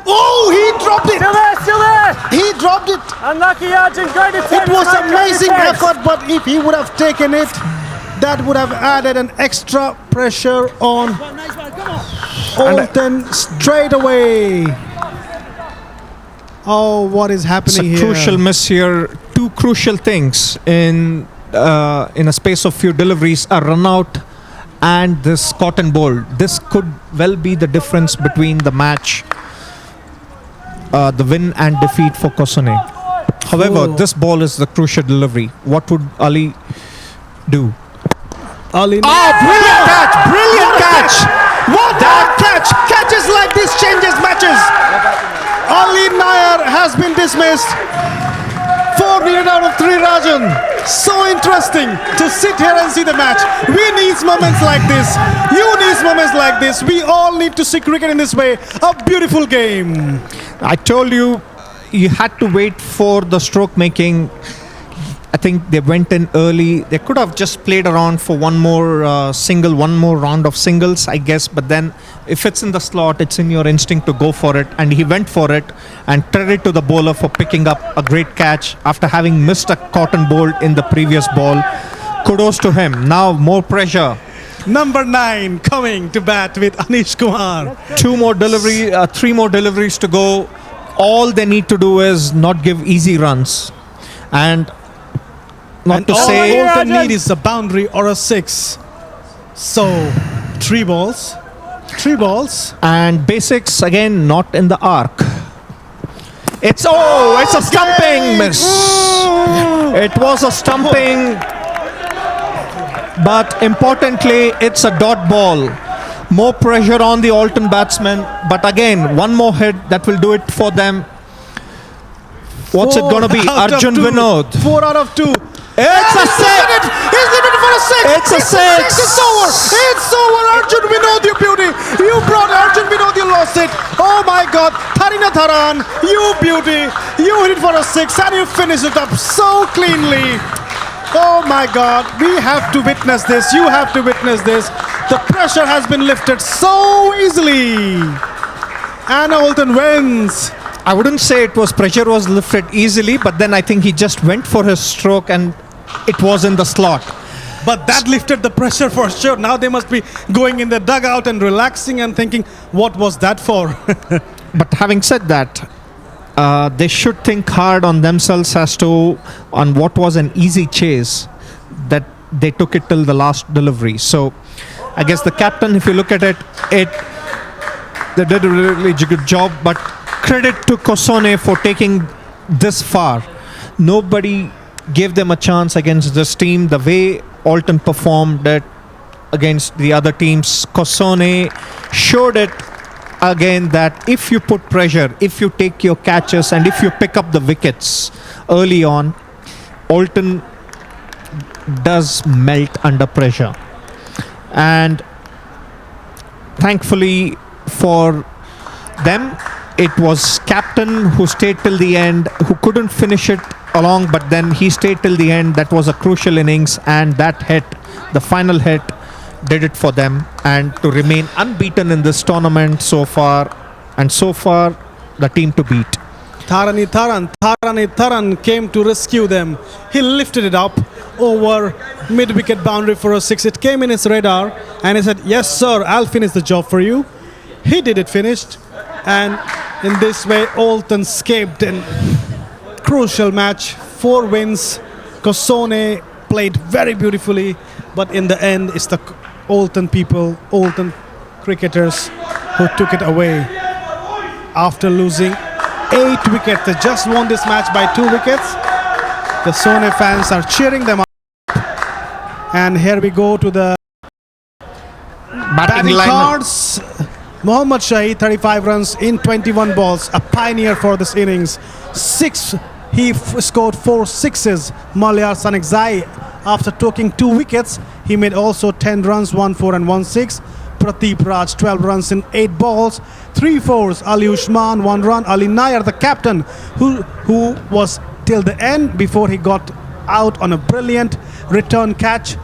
Oh, he dropped it. Still there! He dropped it. Unlucky Arjun, go to 10. It was amazing effort, but if he would have taken it, that would have added an extra pressure on Nice one, come on. Alton straight away. Oh, what is it's happening a here? crucial miss here. 2 crucial things in a space of few deliveries: a run out and this cotton ball. This could well be the difference between the match, the win and defeat for Kosane. However, this ball is the crucial delivery. What would Ali do? Ali. Oh, brilliant catch! Brilliant catch! What that catch! Catches like this changes matches. Ali Nair has been dismissed. 4 needed out of 3, Rajan. So interesting to sit here and see the match. We need moments like this. You need moments like this. We all need to see cricket in this way. A beautiful game. I told you, you had to wait for the stroke making. I think they went in early. They could have just played around for one more single, one more round of singles, I guess. But then if it's in the slot, it's in your instinct to go for it. And he went for it. And credit to the bowler for picking up a great catch after having missed a cotton ball in the previous ball. Kudos to him. Now more pressure. Number 9 coming to bat with Anish Kumar. 3 more deliveries to go. All they need to do is not give easy runs. And not to all say Alton need is a boundary or a 6. So 3 balls. 3 balls. and basics again not in the arc. It's a stumping miss. It was a stumping, but importantly it's a dot ball. More pressure on the Alton batsmen, but again one more hit that will do it for them. What's it gonna be? Arjun Vinod. 4 out of 2. It's a six. He's leaving for a 6. It's a six. It's over. It's over. Arjun Vinod, you beauty. You brought Arjun Vinod. You lost it. Oh my God. Tharina Tharan, you beauty. You hit it for a 6 and you finish it up so cleanly. Oh my God. We have to witness this. You have to witness this. The pressure has been lifted so easily. And Alton wins. I wouldn't say it was pressure was lifted easily, but then I think he just went for his stroke and it was in the slot. But that lifted the pressure for sure. Now they must be going in the dugout and relaxing and thinking, what was that for? But having said that, they should think hard on themselves as to on what was an easy chase that they took it till the last delivery. So I guess the captain, if you look at it, they did a really good job. But credit to Kosone for taking this far. Nobody gave them a chance against this team. The way Alton performed it against the other teams, Kosone showed it again that if you put pressure, if you take your catches and if you pick up the wickets early on, Alton does melt under pressure. And thankfully for them, it was captain who stayed till the end, who couldn't finish it along, but then he stayed till the end. That was a crucial innings, and that hit, the final hit, did it for them, and to remain unbeaten in this tournament so far, and so far the team to beat. Tharani Tharan came to rescue them. He lifted it up over mid-wicket boundary for a six. It came in his radar and he said, yes sir, I'll finish the job for you. He did it, finished, and in this way Alton escaped in crucial match. 4 wins. Kosone played very beautifully, but in the end it's the Alton people, Alton cricketers who took it away after losing 8 wickets. They just won this match by 2 wickets. The Sone fans are cheering them up. And here we go to the batting cards. Mohammad Shahi, 35 runs in 21 balls, a pioneer for this innings. He scored 4 sixes. Malyar Sanekzai, after taking 2 wickets, he made also 10 runs, 1 4 and 1 6. Pradeep Raj, 12 runs in 8 balls, 3 fours. Ali Ushman, 1 run. Ali Nair, the captain, who was till the end before he got out on a brilliant return catch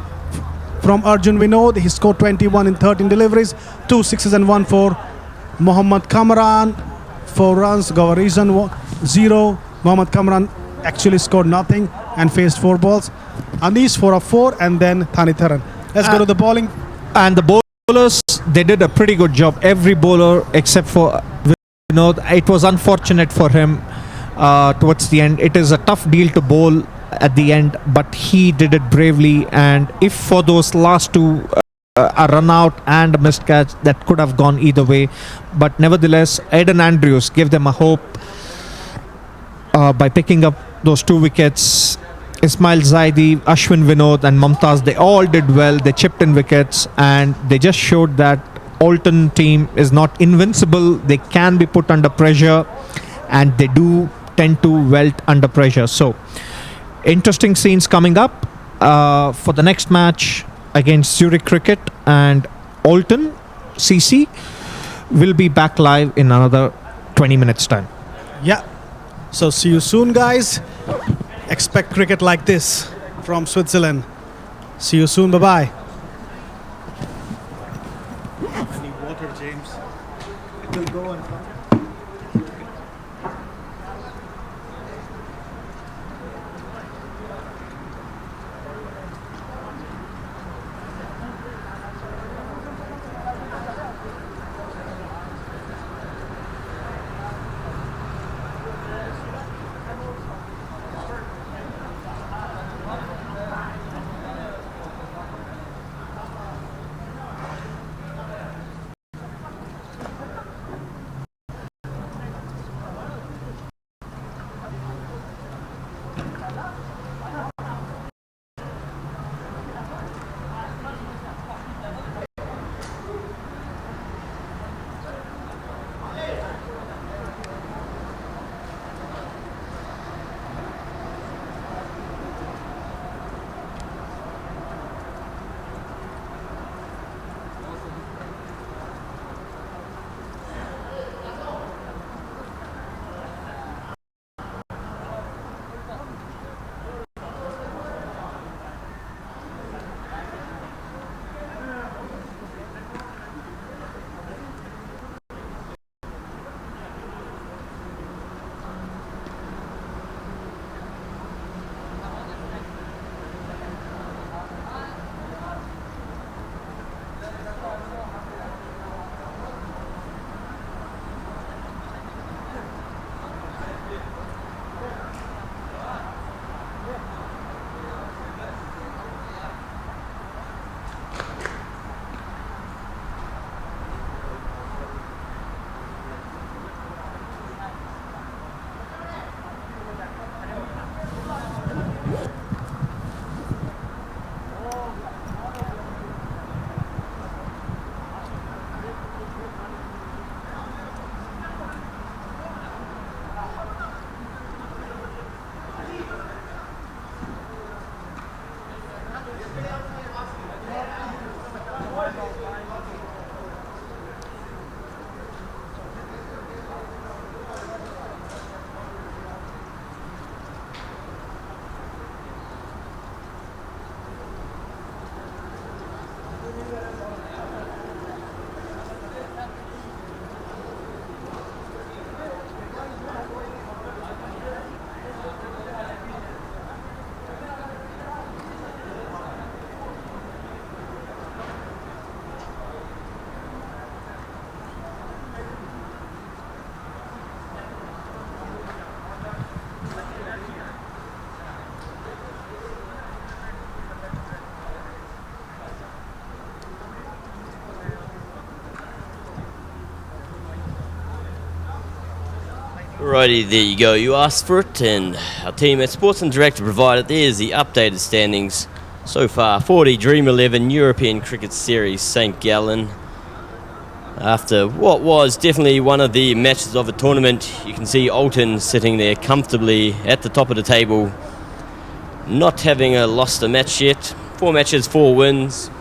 from Arjun Vinod. He scored 21 in 13 deliveries, 2 sixes and 1 4. Mohammad Kamran, 4 runs. Gavarizan, 0. Mohammad Kamran actually scored nothing and faced 4 balls. And these 4 are 4, and then Thani Tharan. Let's go to the bowling. And the bowlers, they did a pretty good job. Every bowler except for Vinod. It was unfortunate for him towards the end. It is a tough deal to bowl at the end, but he did it bravely. And if for those last 2 a run out and a missed catch, that could have gone either way. But nevertheless, Aiden Andrews gave them a hope by picking up those 2 wickets. Ismail Zaidi, Ashwin Vinod and Mumtaz, they all did well. They chipped in wickets, and they just showed that Alton team is not invincible. They can be put under pressure, and they do tend to wilt under pressure. So interesting scenes coming up for the next match against Zurich Cricket and Alton. CC will be back live in another 20 minutes time. Yeah. So see you soon, guys. Expect cricket like this from Switzerland. See you soon. Bye-bye. I need water, James. It will go on. Righty, there you go. You asked for it, and our team at Sports and Director provided. There's the updated standings so far for the Dream11 European Cricket Series St. Gallen. After what was definitely one of the matches of the tournament, you can see Alton sitting there comfortably at the top of the table, not having lost a match yet. 4 matches, 4 wins.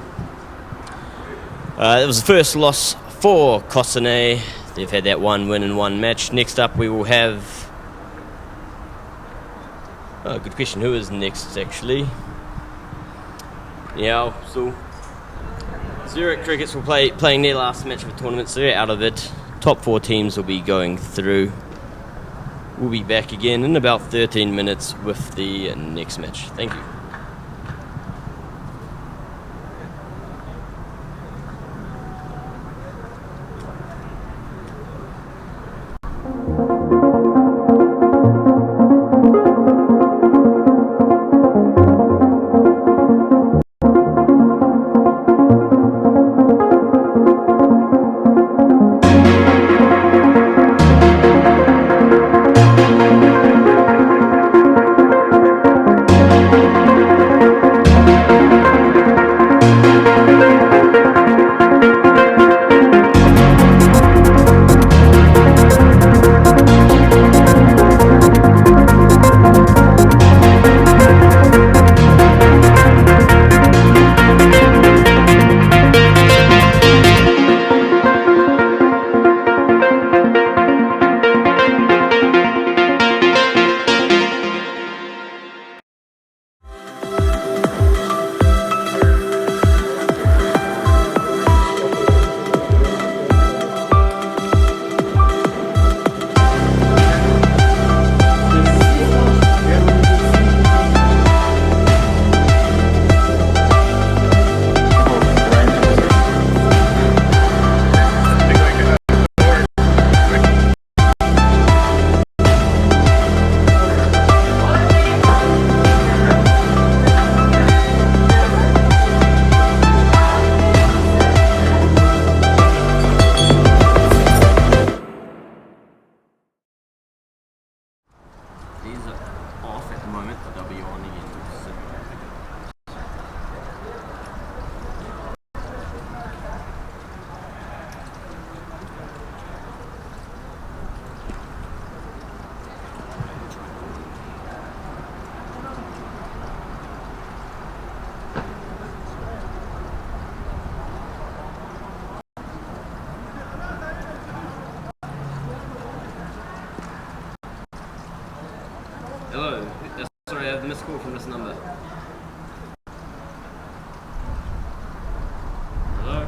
It was the first loss for Cossonay. They've had that 1 win in 1 match. Next up we will have... Oh, good question. Who is next, actually? Yeah, so... Zurich Crickets will playing their last match of the tournament, so they're out of it. Top 4 teams will be going through. We'll be back again in about 13 minutes with the next match. Thank you. Hello. Sorry, I have a missed call from this number. Hello?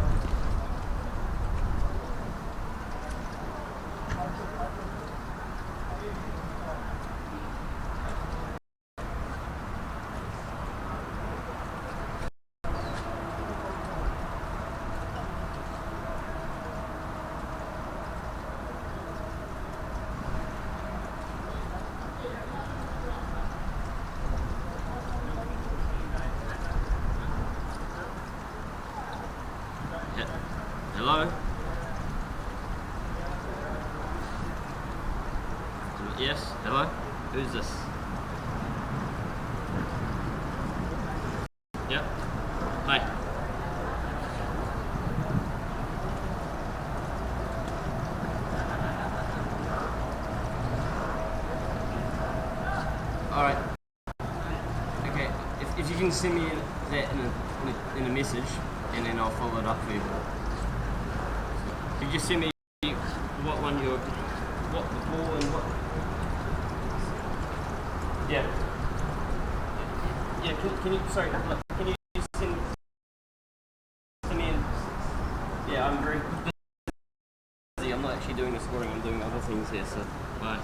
Hello? Yes? Hello? Who's this? Yep. Hi. Alright. Okay, if you can send me that in a message, and then I'll follow it up for you. You just send me what one you're, what the ball and what. Yeah. Yeah. Can you? Sorry. Can you just send me in? Yeah, I'm very busy. I'm not actually doing the scoring. I'm doing other things here. So bye.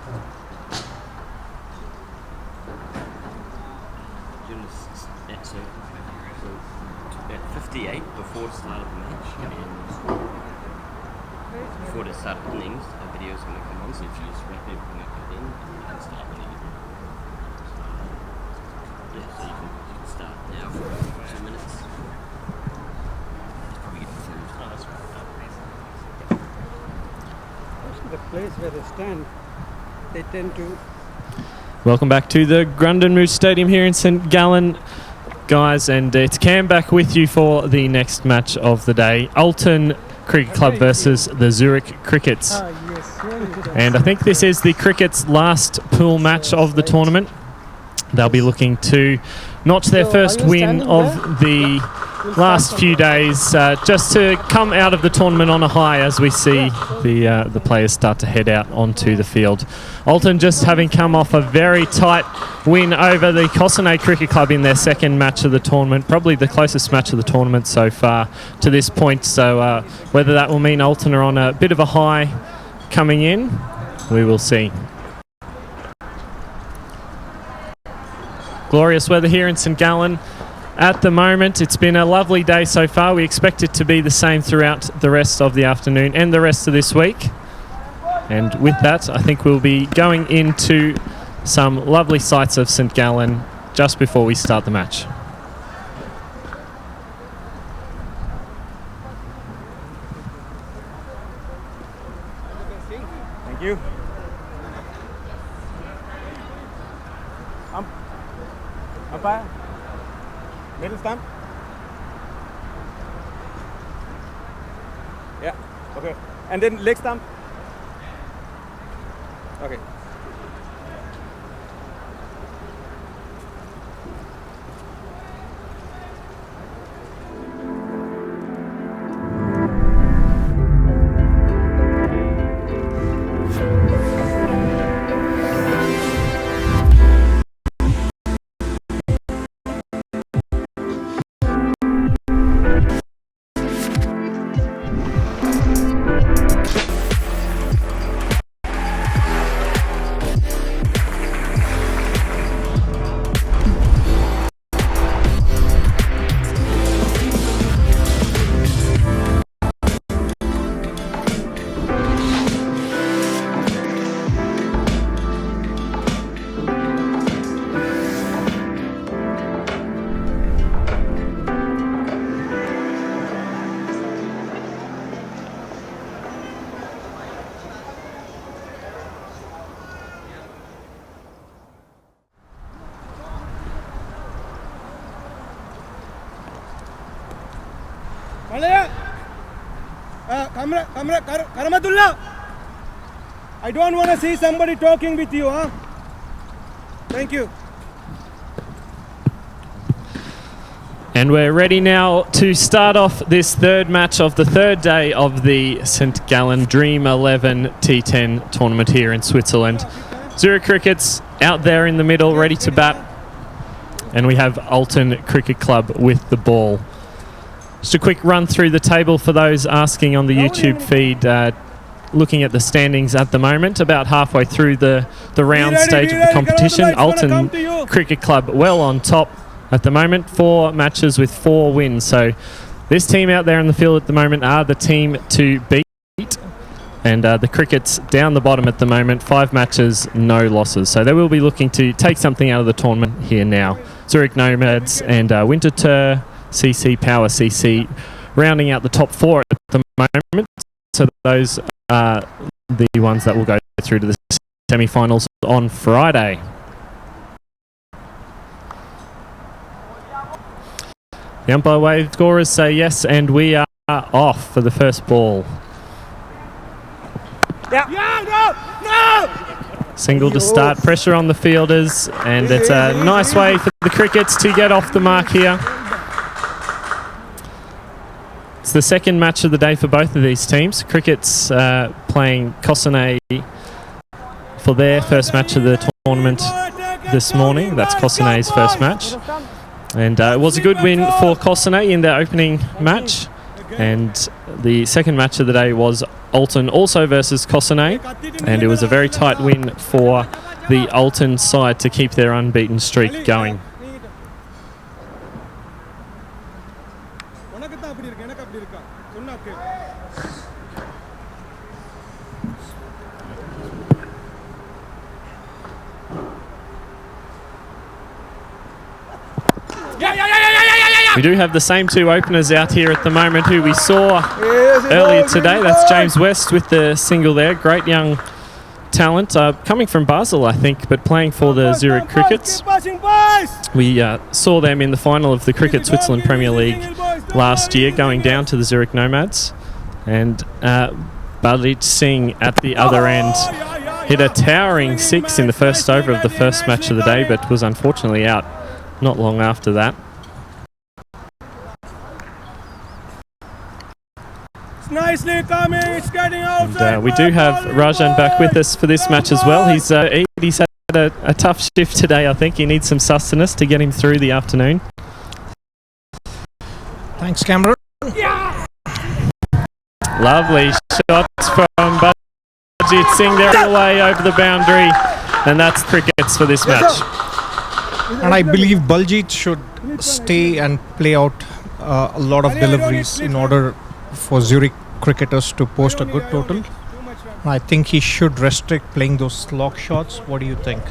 So at 58 before the start of the match, and before the start of innings, a video is going to come on, so if you just wrap everything up by then, and you can start when you get there. So, yeah, so you can start now for 2 minutes. Just probably get the food. Oh, that's right. The place where they stand, they tend to. Welcome back to the Grundenmoos Stadium here in St Gallen, guys, and it's Cam back with you for the next match of the day. Alton Cricket Club versus the Zurich Crickets. And I think this is the Crickets' last pool match of the tournament. They'll be looking to notch their first win of the last few days, just to come out of the tournament on a high as we see the players start to head out onto the field. Alton just having come off a very tight win over the Cossonay Cricket Club in their second match of the tournament, probably the closest match of the tournament so far to this point. So whether that will mean Alton are on a bit of a high coming in, we will see. Glorious weather here in St Gallen at the moment. It's been a lovely day so far. We expect it to be the same throughout the rest of the afternoon and the rest of this week. And with that, I think we'll be going into some lovely sights of St Gallen just before we start the match. Thank you. Umpire. Middle stump. Yeah. Okay. And then leg stump. Okay. Karamatullah, I don't want to see somebody talking with you, huh? Thank you. And we're ready now to start off this third match of the third day of the St Gallen Dream11 T10 tournament here in Switzerland. Zurich Crickets out there in the middle, ready to bat. And we have Alton Cricket Club with the ball. Just a quick run through the table for those asking on the YouTube feed, looking at the standings at the moment, about halfway through the round stage of the competition. Alton Cricket Club well on top at the moment, 4 matches with 4 wins. So this team out there in the field at the moment are the team to beat. And the Crickets down the bottom at the moment, 5 matches, no losses. So they will be looking to take something out of the tournament here now. Zurich Nomads and Winterthur CC Power CC rounding out the top 4 at the moment. So those are the ones that will go through to the semi-finals on Friday. The umpire wave scorers say yes, and we are off for the first ball. Single to start, pressure on the fielders, and it's a nice way for the Crickets to get off the mark here. It's the second match of the day for both of these teams. Crickets playing Cossonay for their first match of the tournament this morning. That's Cossonay's first match. And it was a good win for Cossonay in their opening match. And the second match of the day was Alton also versus Cossonay, and it was a very tight win for the Alton side to keep their unbeaten streak going. We do have the same two openers out here at the moment who we saw earlier today. That's James West with the single there. Great young talent, coming from Basel, I think, but playing for the Zurich Crickets. We saw them in the final of the Cricket Switzerland Premier League last year, going down to the Zurich Nomads. And Balit Singh at the other end hit a towering 6 in the first over of the first match of the day, but was unfortunately out not long after that. Nicely coming, it's getting outside. And we do have Rajan back with us for this match as well. He's had a tough shift today, I think. He needs some sustenance to get him through the afternoon. Thanks, Cameron. Lovely shots from Bajit Singh there away over the boundary, and that's crickets for this match. And I believe Baljit should stay and play out a lot of deliveries in order for Zurich cricketers to post a good total. I think he should restrict playing those slog shots. What do you think?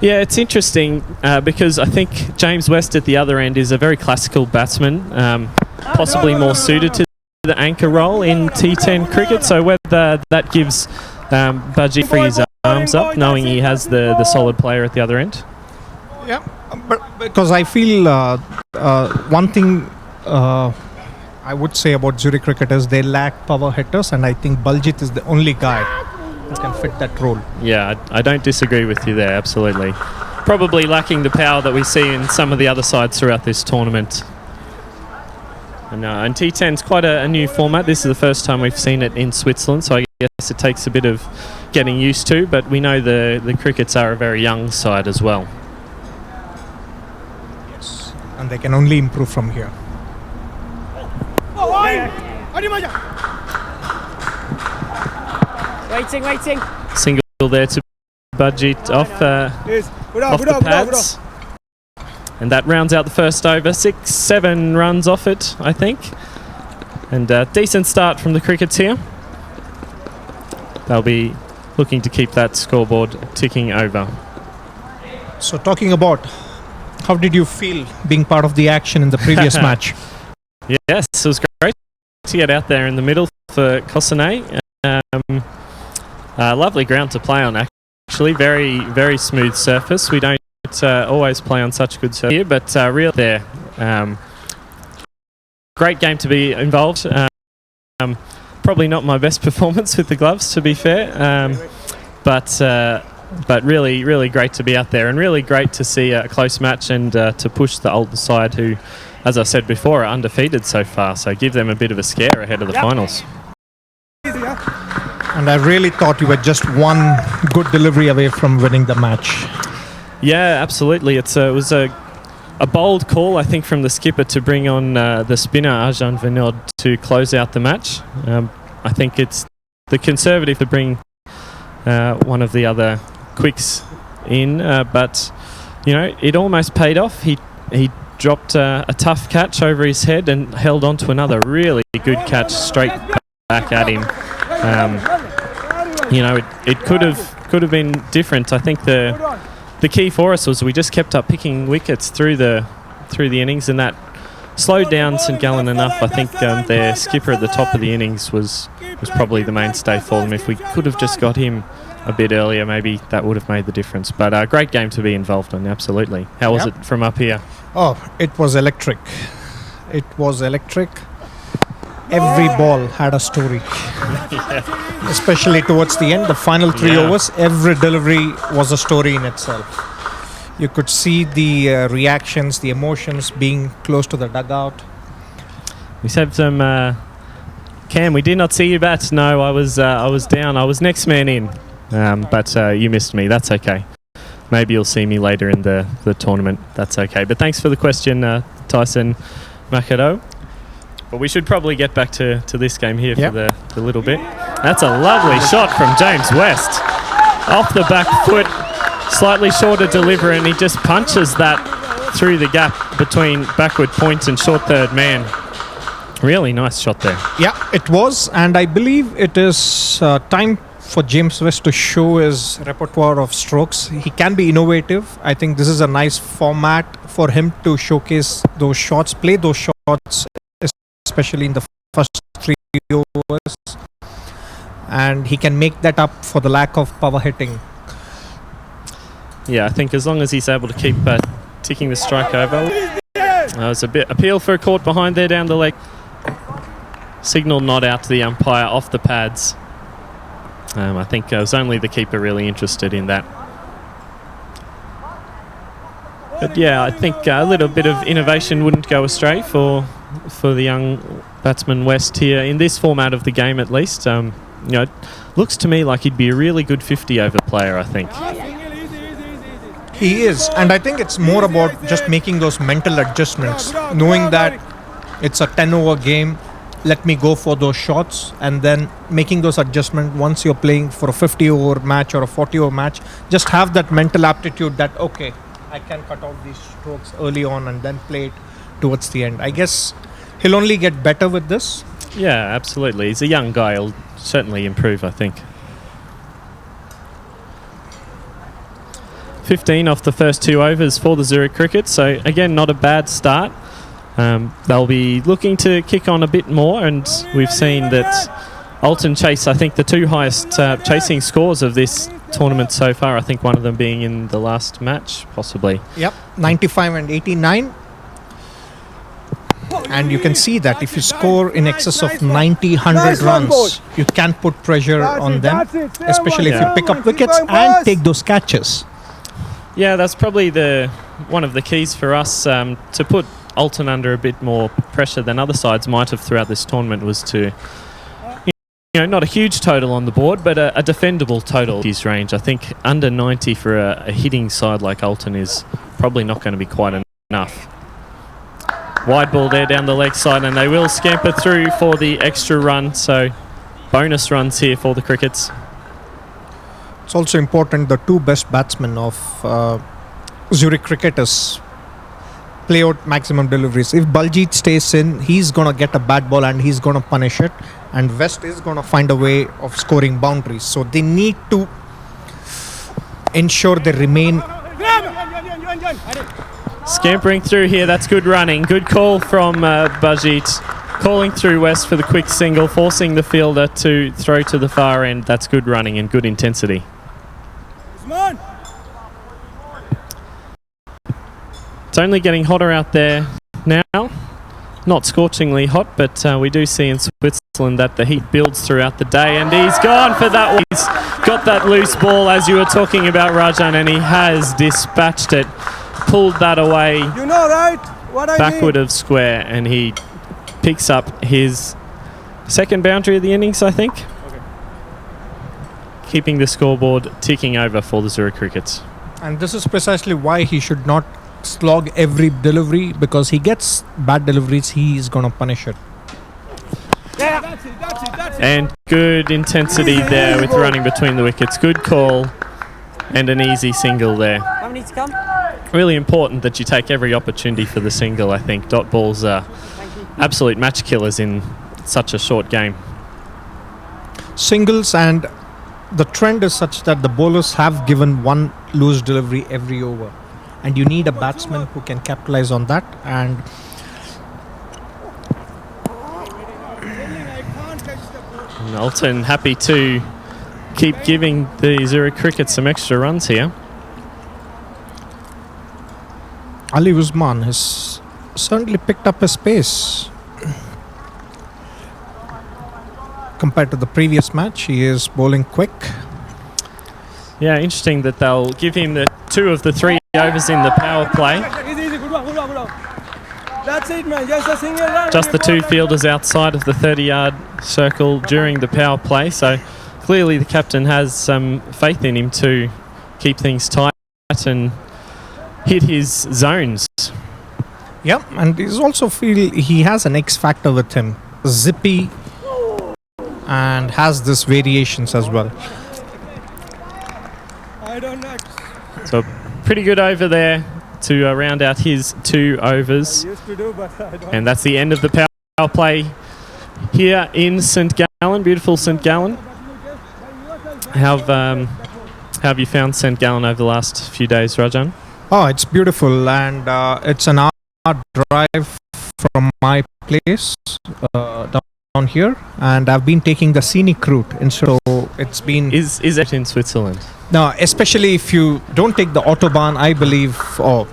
Yeah, it's interesting because I think James West at the other end is a very classical batsman, possibly more suited to the anchor role in T10 cricket. So whether that gives Bajit free his arms up, knowing he has the solid player at the other end. Yeah, but because I feel one thing I would say about Zurich cricketers, they lack power hitters, and I think Baljit is the only guy who can fit that role. Yeah, I don't disagree with you there, absolutely. Probably lacking the power that we see in some of the other sides throughout this tournament. And T10 is quite a new format. This is the first time we've seen it in Switzerland, so I guess it takes a bit of getting used to, but we know the Crickets are a very young side as well. Yes, and they can only improve from here. Waiting. Single there to Bajit off the pads. And that rounds out the first over. 6-7 runs off it, I think. And a decent start from the Crickets here. They'll be looking to keep that scoreboard ticking over. So talking about, how did you feel being part of the action in the previous match? Yes, it was great to get out there in the middle for Cossonay. Lovely ground to play on, actually. Very, very smooth surface. We don't always play on such good surface here, but real there. Great game to be involved. Probably not my best performance with the gloves, to be fair. But really, really great to be out there, and really great to see a close match and to push the older side who, as I said before, are undefeated so far. So give them a bit of a scare ahead of the finals. And I really thought you were just one good delivery away from winning the match. Yeah, absolutely. It was a bold call, I think, from the skipper to bring on the spinner Arjan Vinod to close out the match. I think it's the conservative to bring one of the other quicks in, but it almost paid off. He dropped a tough catch over his head and held on to another really good catch straight back at him. It could have been different. I think the key for us was we just kept up picking wickets through the innings, and that slowed down St Gallen enough. I think their skipper at the top of the innings was probably the mainstay for them. If we could have just got him a bit earlier, maybe that would have made the difference. But a great game to be involved in, absolutely. How was it from up here? Oh, it was electric. It was electric. Every ball had a story. Especially towards the end, the final 3 overs, every delivery was a story in itself. You could see the reactions, the emotions being close to the dugout. We have some... Cam, we did not see you bat. No, I was down. I was next man in. But you missed me. That's okay. Maybe you'll see me later in the tournament. That's okay. But thanks for the question, Tyson Makado. But we should probably get back to this game here for the little bit. That's a lovely shot from James West. Off the back foot, slightly shorter delivery, and he just punches that through the gap between backward point and short third man. Really nice shot there. Yeah, it was, and I believe it is time for James West to show his repertoire of strokes. He can be innovative. I think this is a nice format for him to showcase those shots, play those shots, especially in the first 3 overs, and he can make that up for the lack of power hitting. Yeah, I think as long as he's able to keep ticking the strike over. There's a bit appeal for a caught behind there down the leg. Signal not out to the umpire off the pads. I think it was only the keeper really interested in that. But yeah, I think a little bit of innovation wouldn't go astray for the young batsman West here in this format of the game, at least. You know, it looks to me like he'd be a really good 50-over player, I think. He is, and I think it's more about just making those mental adjustments, knowing that it's a 10-over game. Let me go for those shots, and then making those adjustments once you're playing for a 50-over match or a 40-over match. Just have that mental aptitude that, okay, I can cut out these strokes early on and then play it towards the end. I guess he'll only get better with this. Yeah, absolutely. He's a young guy. He'll certainly improve, I think. 15 off the first 2 overs for the Zurich Cricket. So, again, not a bad start. They'll be looking to kick on a bit more, and we've seen that Alton chase, I think, the 2 highest chasing scores of this tournament so far. I think one of them being in the last match, possibly. Yep, 95 and 89. And you can see that if you score in excess of 90, 100 runs, you can put pressure on them, especially if you pick up wickets and take those catches. Yeah, that's probably one of the keys for us to put Alton under a bit more pressure than other sides might have throughout this tournament, was to, you know, not a huge total on the board, but a defendable total. His range, I think, under 90 for a hitting side like Alton is probably not going to be quite enough. Wide ball there down the leg side, and they will scamper through for the extra run. So bonus runs here for the Crickets. It's also important the 2 best batsmen of Zurich Cricketers play out maximum deliveries. If Baljeet stays in, he's going to get a bad ball and he's going to punish it. And West is going to find a way of scoring boundaries. So they need to ensure they remain. Scampering through here, that's good running. Good call from Baljeet. Calling through West for the quick single, forcing the fielder to throw to the far end. That's good running and good intensity. It's only getting hotter out there now. Not scorchingly hot, but we do see in Switzerland that the heat builds throughout the day, and he's gone for that one. He's got that loose ball, as you were talking about, Rajan, and he has dispatched it. Pulled that away, you know, right? What I backward mean? of square, and he picks up his second boundary of the innings, I think. Okay. Keeping the scoreboard ticking over for the Zurich Crickets. And this is precisely why he should not slog every delivery, because he gets bad deliveries, he is going to punish it. Yeah. That's it. And good intensity there with running between the wickets. Good call and an easy single there. How many to come? Really important that you take every opportunity for the single, I think. Dot balls are absolute match killers in such a short game. Singles, and the trend is such that the bowlers have given 1 loose delivery every over. And you need a batsman who can capitalize on that. And Alton happy to keep giving the Zurich Cricket some extra runs here. Ali Usman has certainly picked up his pace. Compared to the previous match, he is bowling quick. Yeah, interesting that they'll give him the 2 of the 3 overs in the power play. Easy, good one. That's it, man. Just a single run. Just the 2 fielders outside of the 30-yard circle during the power play. So clearly the captain has some faith in him to keep things tight and hit his zones. Yeah, and he's also feel he has an X factor with him. Zippy and has this variations as well. I don't know. So pretty good over there to round out his 2 overs. Used to do, but I don't. And that's the end of the power play here in St. Gallen. Beautiful St. Gallen. How have you found St. Gallen over the last few days, Rajan? Oh, it's beautiful, and it's an hour drive from my place down here, and I've been taking the scenic route instead. So it's been Is it in Switzerland? no, especially if you don't take the autobahn. I believe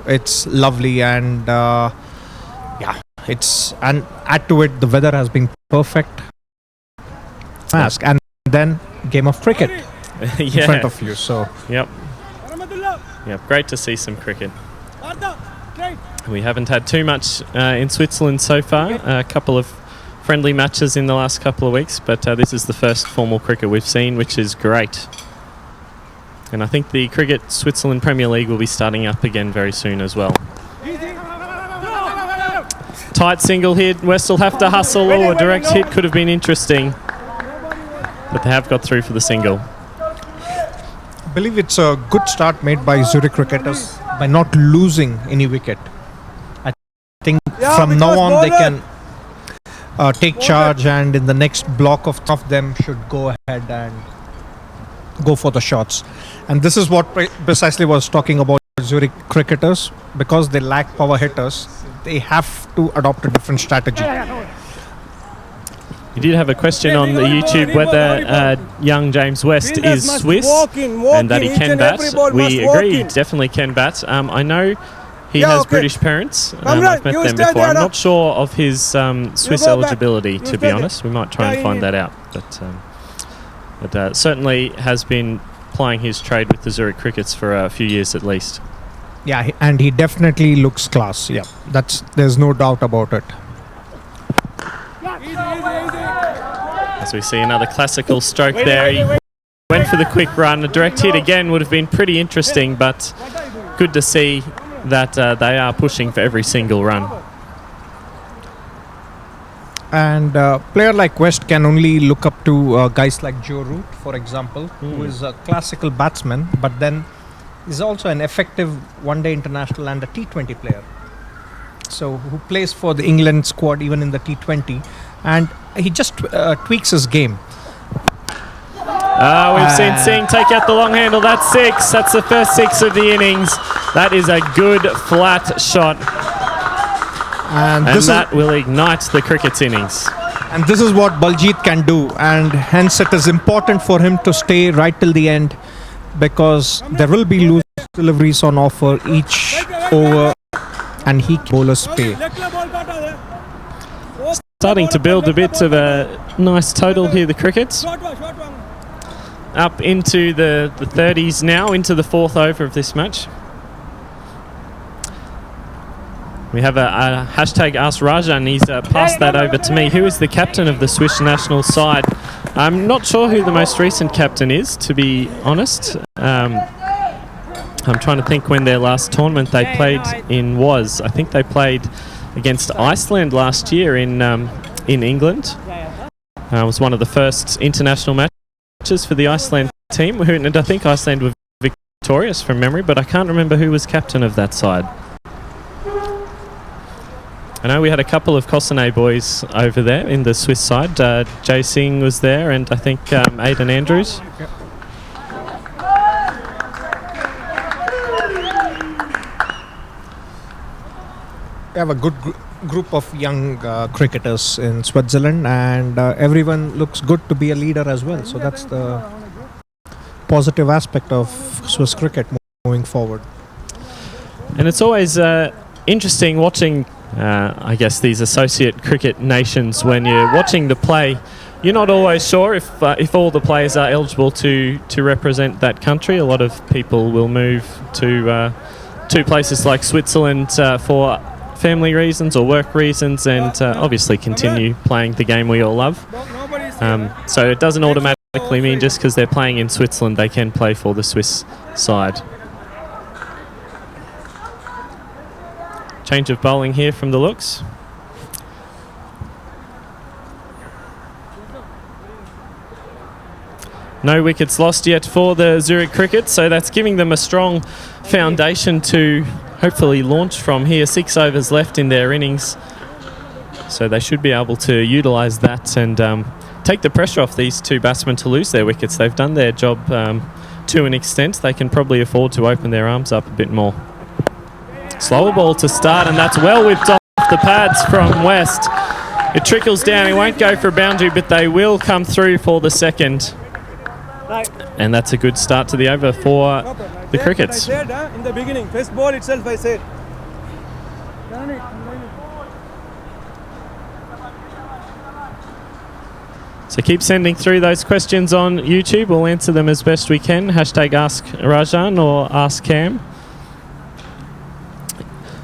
it's lovely, and yeah, it's and add to it the weather has been perfect. Ask and then game of cricket in front of you. So Yep. Yep. Great to see some cricket. We haven't had too much in Switzerland so far. A couple of friendly matches in the last couple of weeks, but this is the first formal cricket we've seen, which is great. And I think the Cricket Switzerland Premier League will be starting up again very soon as well. Tight single here. West will have to hustle. Oh, a direct hit could have been interesting, but they have got through for the single. I believe it's a good start made by Zurich cricketers by not losing any wicket. I think from now on they can take charge, and in the next block of them should go ahead and go for the shots. And this is what precisely was talking about Zurich cricketers, because they lack power hitters. They have to adopt a different strategy. You did have a question on the YouTube whether young James West is Swiss and that he can bat. We agree, definitely can bat. I know he has British parents. I've met them before. I'm not sure of his Swiss eligibility, to be honest. We might try and find that out. But certainly has been plying his trade with the Zurich Crickets for a few years at least. Yeah, and he definitely looks class. Yeah, there's no doubt about it. As we see another classical stroke there. He went for the quick run. A direct hit again would have been pretty interesting, but good to see that they are pushing for every single run. And a player like West can only look up to guys like Joe Root, for example, who is a classical batsman, but then is also an effective one-day international and a T20 player. So who plays for the England squad even in the T20, and he just tweaks his game. We've seen Singh take out the long handle. That's 6. That's the first 6 of the innings. That is a good flat shot. And that will ignite the cricket's innings. And this is what Baljeet can do, and hence it is important for him to stay right till the end, because there will be loose deliveries on offer each over, and he bowlers pay. Starting to build a bit of a nice total here, the crickets. Up into the 30s now, into the 4th over of this match. We have a hashtag Ask Rajan. He's passed that over to me. Who is the captain of the Swiss national side? I'm not sure who the most recent captain is, to be honest. I'm trying to think when their last tournament they played in was. I think they played against Iceland last year in England. It was one of the first international matches for the Iceland team. And I think Iceland were victorious from memory, but I can't remember who was captain of that side. I know we had a couple of Kosane boys over there in the Swiss side. Jay Singh was there, and I think Aidan Andrews. We have a good group of young cricketers in Switzerland, and everyone looks good to be a leader as well. So that's the positive aspect of Swiss cricket moving forward. And it's always interesting watching I guess these associate cricket nations. When you're watching the play, you're not always sure if all the players are eligible to represent that country. A lot of people will move to places like Switzerland for family reasons or work reasons, and obviously continue playing the game we all love. So it doesn't automatically mean just because they're playing in Switzerland they can play for the Swiss side. change of bowling here from the looks. No wickets lost yet for the Zurich Cricket, so that's giving them a strong foundation to hopefully launch from here. 6 overs left in their innings, so they should be able to utilise that and take the pressure off these two batsmen to lose their wickets. They've done their job to an extent. They can probably afford to open their arms up a bit more. Slower ball to start, and that's well whipped off the pads from West. It trickles down. It won't go for a boundary, but they will come through for the second. And that's a good start to the over for the Crickets. I said in the beginning, first ball itself I said. So keep sending through those questions on YouTube. We'll answer them as best we can. Hashtag Ask Rajan or Ask Cam.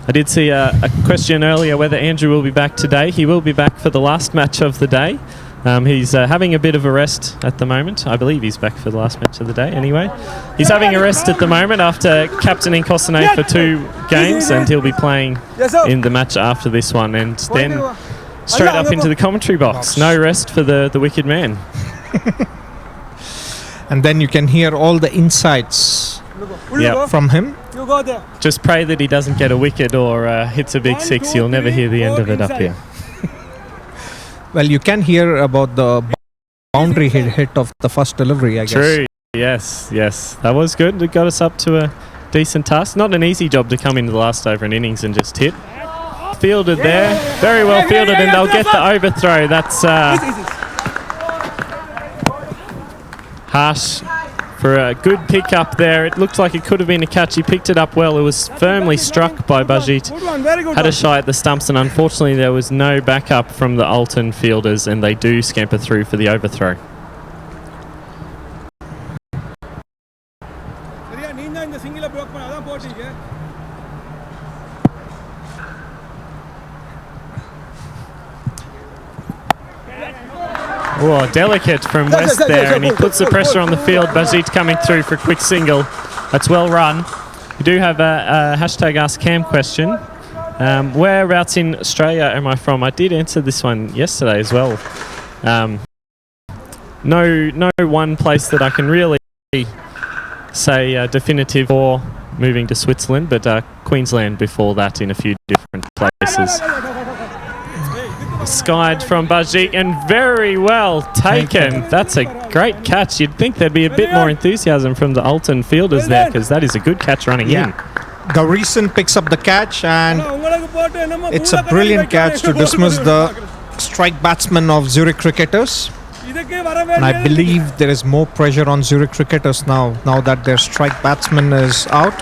I did see a question earlier whether Andrew will be back today. He will be back for the last match of the day. He's having a bit of a rest at the moment. I believe he's back for the last match of the day anyway. He's having a rest at the moment after captaining Kosane for 2 games, and he'll be playing in the match after this one. And then straight up into the commentary box. No rest for the wicked man. And then you can hear all the insights from him. You go there. Just pray that he doesn't get a wicket or hits a big 6. You'll never hear the end of it up here. Well, you can hear about the boundary hit of the first delivery, I guess. True. Yes. That was good. It got us up to a decent task. Not an easy job to come into the last over an innings and just hit. Fielded there. Very well fielded, and they'll get the overthrow. That's harsh for a good pick up there. It looked like it could have been a catch. He picked it up well. It was firmly struck by Bajit. Had a shy at the stumps, and unfortunately there was no backup from the Alton fielders, and they do scamper through for the overthrow. Oh, delicate from West there, and he puts the pressure on the field. Bajit coming through for a quick single. That's well run. We do have a hashtag Ask Cam question. Whereabouts in Australia am I from? I did answer this one yesterday as well. No one place that I can really say definitive for moving to Switzerland, but Queensland before that in a few different places. Skied from Bajit and very well taken. That's a great catch. You'd think there'd be a bit more enthusiasm from the Alton fielders there, because that is a good catch running in. Gaurison picks up the catch, and it's a brilliant catch to dismiss the strike batsman of Zurich Cricketers. And I believe there is more pressure on Zurich Cricketers now that their strike batsman is out.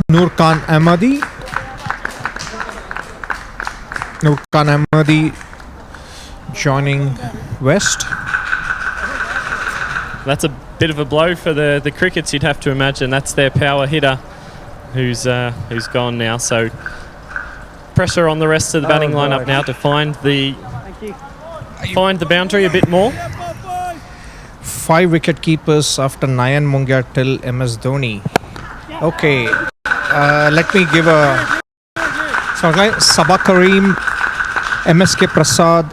Nur Khan Ahmadi joining West. That's a bit of a blow for the Crickets, you'd have to imagine. That's their power hitter who's gone now. So pressure on the rest of the batting lineup now to find the boundary a bit more. 5 wicket keepers after Nayan Mungia till MS Dhoni. Okay, let me give a Sabah Karim, MSK Prasad,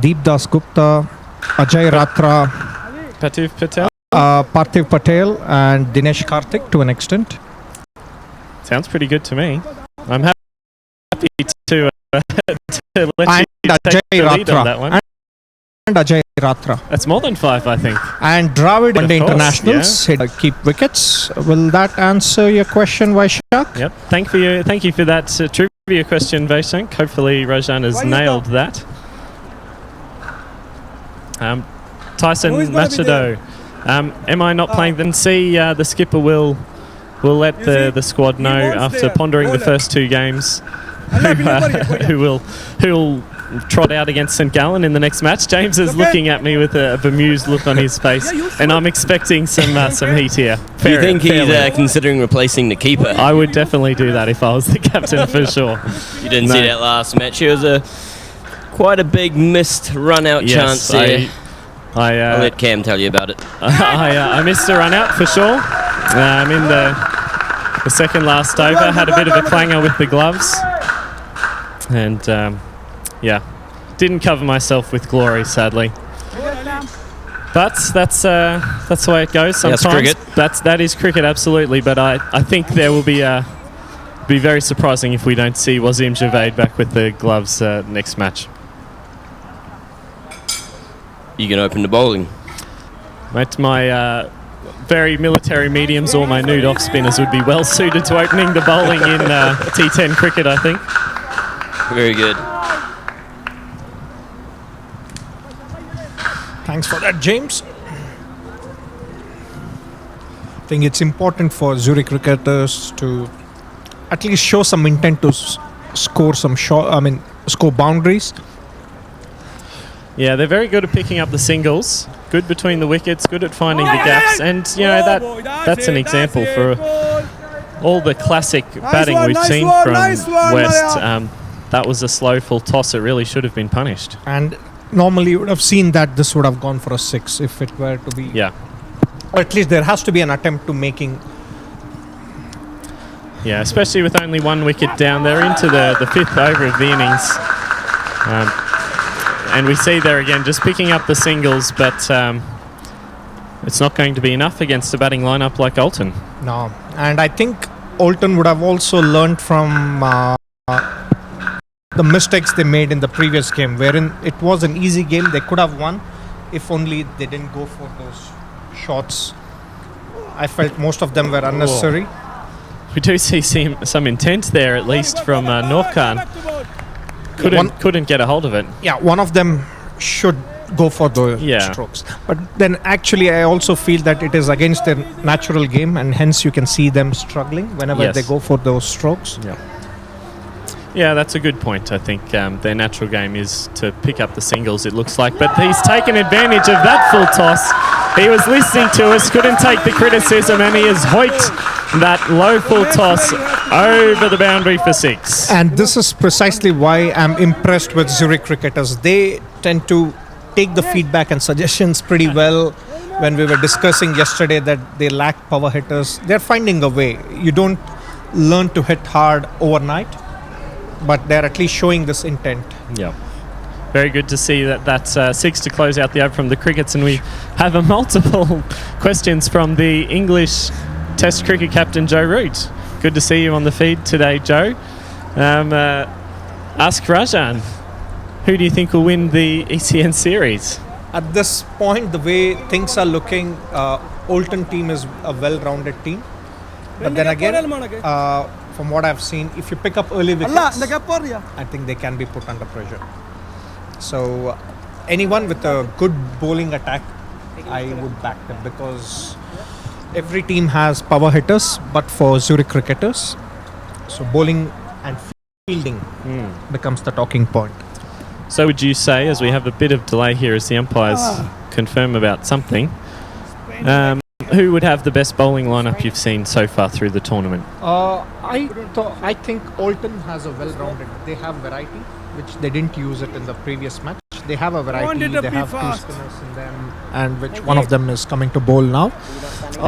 Deep Das Gupta, Ajay Ratra, Parthiv Patel, and Dinesh Karthik to an extent. Sounds pretty good to me. I'm happy to let and you take the lead on that one. And Ajay Ratra. That's more than 5, I think. And Dravid and the internationals keep wickets. Will that answer your question, Vaishak? Yep. Thank you for that trivia question, Vaishak. Hopefully Rajan has nailed that. Tyson Machado. Am I not playing them? See, the skipper will let the squad know after pondering the first 2 games who will trot out against St Gallen in the next match. James is looking at me with a bemused look on his face, and I'm expecting some heat here. Do you think he's considering replacing the keeper? I would definitely do that if I was the captain, for sure. You didn't see that last match. It was quite a big missed run-out chance there. I'll let Cam tell you about it. I missed a run-out for sure. In the second last over, had a bit of a clanger with the gloves. And yeah, didn't cover myself with glory, sadly. But that's the way it goes sometimes. That's cricket. That is cricket, absolutely. But I think there will be very surprising if we don't see Wasim Javed back with the gloves next match. You can open the bowling. Mate, my very military mediums or my nude off spinners would be well suited to opening the bowling in T10 cricket, I think. Very good. Thanks for that, James. I think it's important for Zurich cricketers to at least show some intent to score some score boundaries. Yeah, they're very good at picking up the singles. Good between the wickets, good at finding the gaps, and you know that's an example for all the classic batting we've seen from West. That was a slow full toss. It really should have been punished. And normally you would have seen that this would have gone for a 6 if it were to be. Yeah. Or at least there has to be an attempt to making. Yeah, especially with only one wicket down. They're into the fifth over of the innings. And we see there again just picking up the singles, but it's not going to be enough against a batting lineup like Alton. No. And I think Alton would have also learned from the mistakes they made in the previous game, wherein it was an easy game. They could have won if only they didn't go for those shots. I felt most of them were unnecessary. Whoa. We do see some intent there, at least from Norkan. Couldn't get a hold of it. Yeah, one of them should go for the strokes. But then actually I also feel that it is against their natural game, and hence you can see them struggling whenever they go for those strokes. Yeah, that's a good point. I think their natural game is to pick up the singles, it looks like. But he's taken advantage of that full toss. He was listening to us, couldn't take the criticism, and he has hoiked that low full toss over the boundary for 6. And this is precisely why I'm impressed with Zurich cricketers. They tend to take the feedback and suggestions pretty well. When we were discussing yesterday that they lack power hitters, they're finding a way. You don't learn to hit hard overnight, but they're at least showing this intent. Yeah. Very good to see that's 6 to close out the over from the Crickets, and we have a multiple questions from the English Test cricket captain Joe Root. Good to see you on the feed today, Joe. Ask Rajan, who do you think will win the ECN series? At this point, the way things are looking, Alton team is a well-rounded team. But then again, from what I've seen, if you pick up early wickets, I think they can be put under pressure. So anyone with a good bowling attack, I would back them, because every team has power hitters, but for Zurich cricketers, so bowling and fielding becomes the talking point. So would you say, as we have a bit of delay here as the umpires confirm about something, who would have the best bowling lineup you've seen so far through the tournament? I think Alton has a well-rounded. They have variety, which they didn't use it in the previous match. They have a variety. They have 2 spinners in them, and which one of them is coming to bowl now.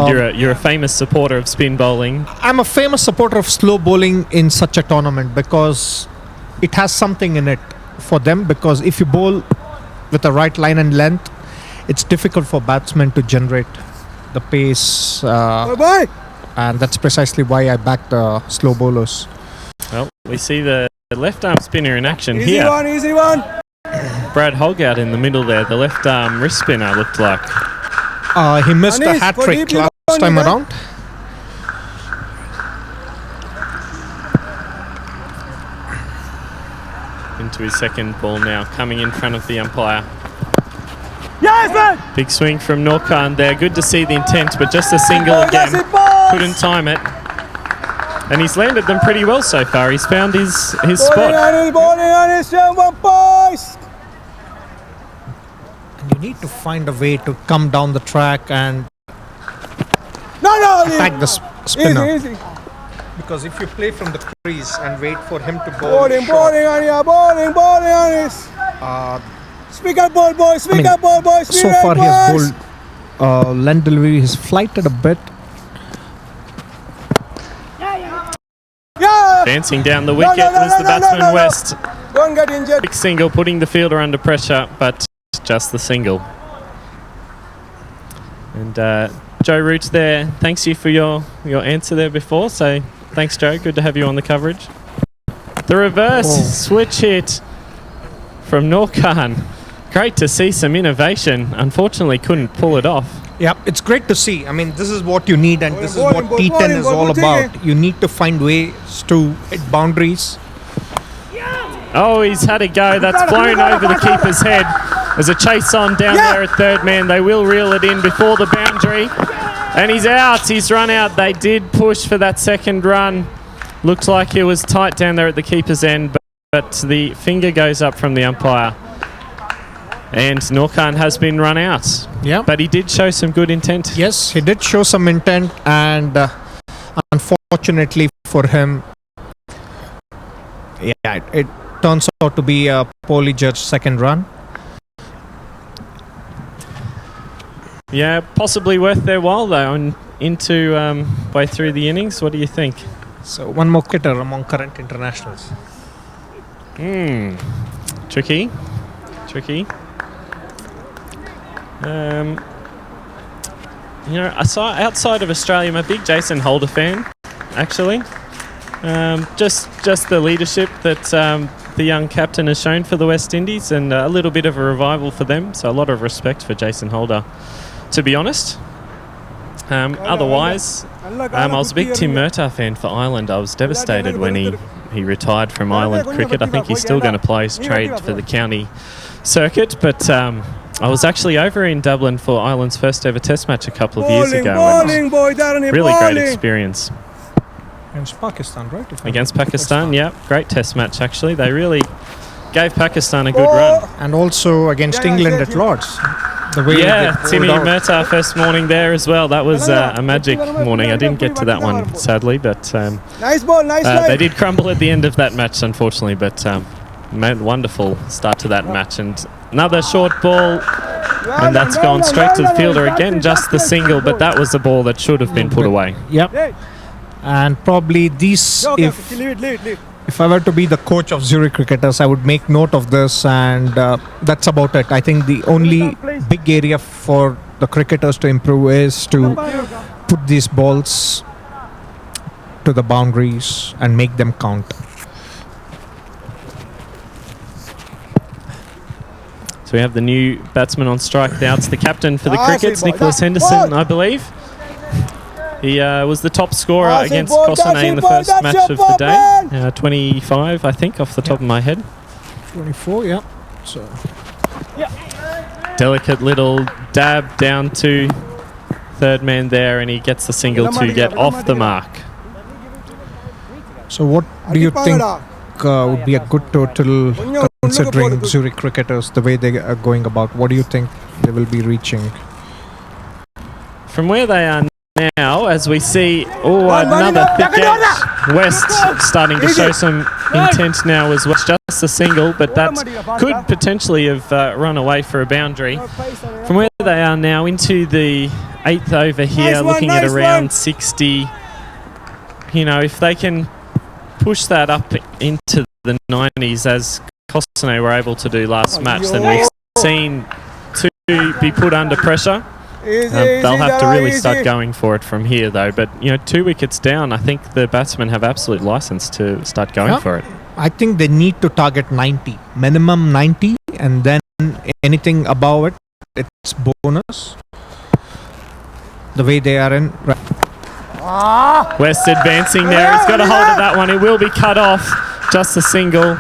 You're a famous supporter of spin bowling. I'm a famous supporter of slow bowling in such a tournament, because it has something in it for them. Because if you bowl with the right line and length, it's difficult for batsmen to generate the pace, and that's precisely why I back the slow bowlers. Well, we see the left arm spinner in action Easy here. one, easy one. Brad Hogg out in the middle there. The left arm wrist spinner looked like. He missed a hat trick last time around. Into his second ball now, coming in front of the umpire. Yes, man. Big swing from Norkan there. Good to see the intent, but just a single again. Couldn't time it. And he's landed them pretty well so far. He's found his spot. Bowling on his boys. And you need to find a way to come down the track and attack the spinner. Easy. Because if you play from the crease and wait for him to bowl Bowling on here, bowling on this. Speak up, ball boys. Speak up, ball boys. So far he has bowled Lendelby. He's flighted a bit. Dancing down the wicket was the batsman West. Don't get injured. Big single, putting the fielder under pressure, but just the single. And Joe Roots there, thanks you for your answer there before. So thanks, Joe. Good to have you on the coverage. The reverse switch hit from Norkan. Great to see some innovation. Unfortunately, couldn't pull it off. Yeah, it's great to see. I mean, this is what you need, and this is what T10 is all about. You need to find ways to hit boundaries. Oh, he's had a go. That's flown over the keeper's head. There's a chase on down there at third man. They will reel it in before the boundary. And he's out. He's run out. They did push for that second run. Looked like it was tight down there at the keeper's end, but the finger goes up from the umpire. And Norkan has been run out. Yeah. But he did show some good intent. Yes, he did show some intent, and unfortunately for him, it turns out to be a poorly judged second run. Yeah, possibly worth their while though, and into way through the innings. What do you think? So one more cricketer among current internationals. Tricky. I saw outside of Australia, I'm a big Jason Holder fan, actually. Just the leadership that the young captain has shown for the West Indies, and a little bit of a revival for them. So a lot of respect for Jason Holder, to be honest. Otherwise, I was a big Tim Murtagh fan for Ireland. I was devastated when he retired from Ireland cricket. I think he's still going to play his trade for the county circuit, but I was actually over in Dublin for Ireland's first ever test match a couple of years ago. Really great experience. Against Pakistan, right? Against Pakistan, yeah. Great test match, actually. They really gave Pakistan a good run. And also against England at Lord's. The way Timmy Murtagh first morning there as well. That was a magic morning. I didn't get to that one, sadly, but Nice ball, nice they did crumble at the end of that match, unfortunately, but wonderful start to that match. And another short ball, and that's gone straight to the fielder again, just the single, but that was a ball that should have been put away. Yep. And probably these, if I were to be the coach of Zurich cricketers, I would make note of this, and that's about it. I think the only big area for the cricketers to improve is to put these balls to the boundaries and make them count. So we have the new batsman on strike now. It's the captain for the Crickets, Nicholas Henderson, I believe. He was the top scorer against Kosane in the first match of the day. 25, I think, off the top of my head. 24, yeah. So. Delicate little dab down to third man there, and he gets the single to get off the mark. So what do you think would be a good total, considering Zurich cricketers, the way they are going about? What do you think they will be reaching? From where they are now, as we see, another thick edge. West starting to show some intent now as well. Just a single, but that could potentially have run away for a boundary. From where they are now into the 8th over here, looking at around 60. If they can push that up into the 90s, as Kosane were able to do last match, then we've seen to be put under pressure. They'll have to really start going for it from here, though. But 2 wickets down, I think the batsmen have absolute license to start going for it. I think they need to target 90, minimum 90, and then anything above it, it's bonus. The way they are in. West advancing there. He's got a hold of that one. It will be cut off. Just a single.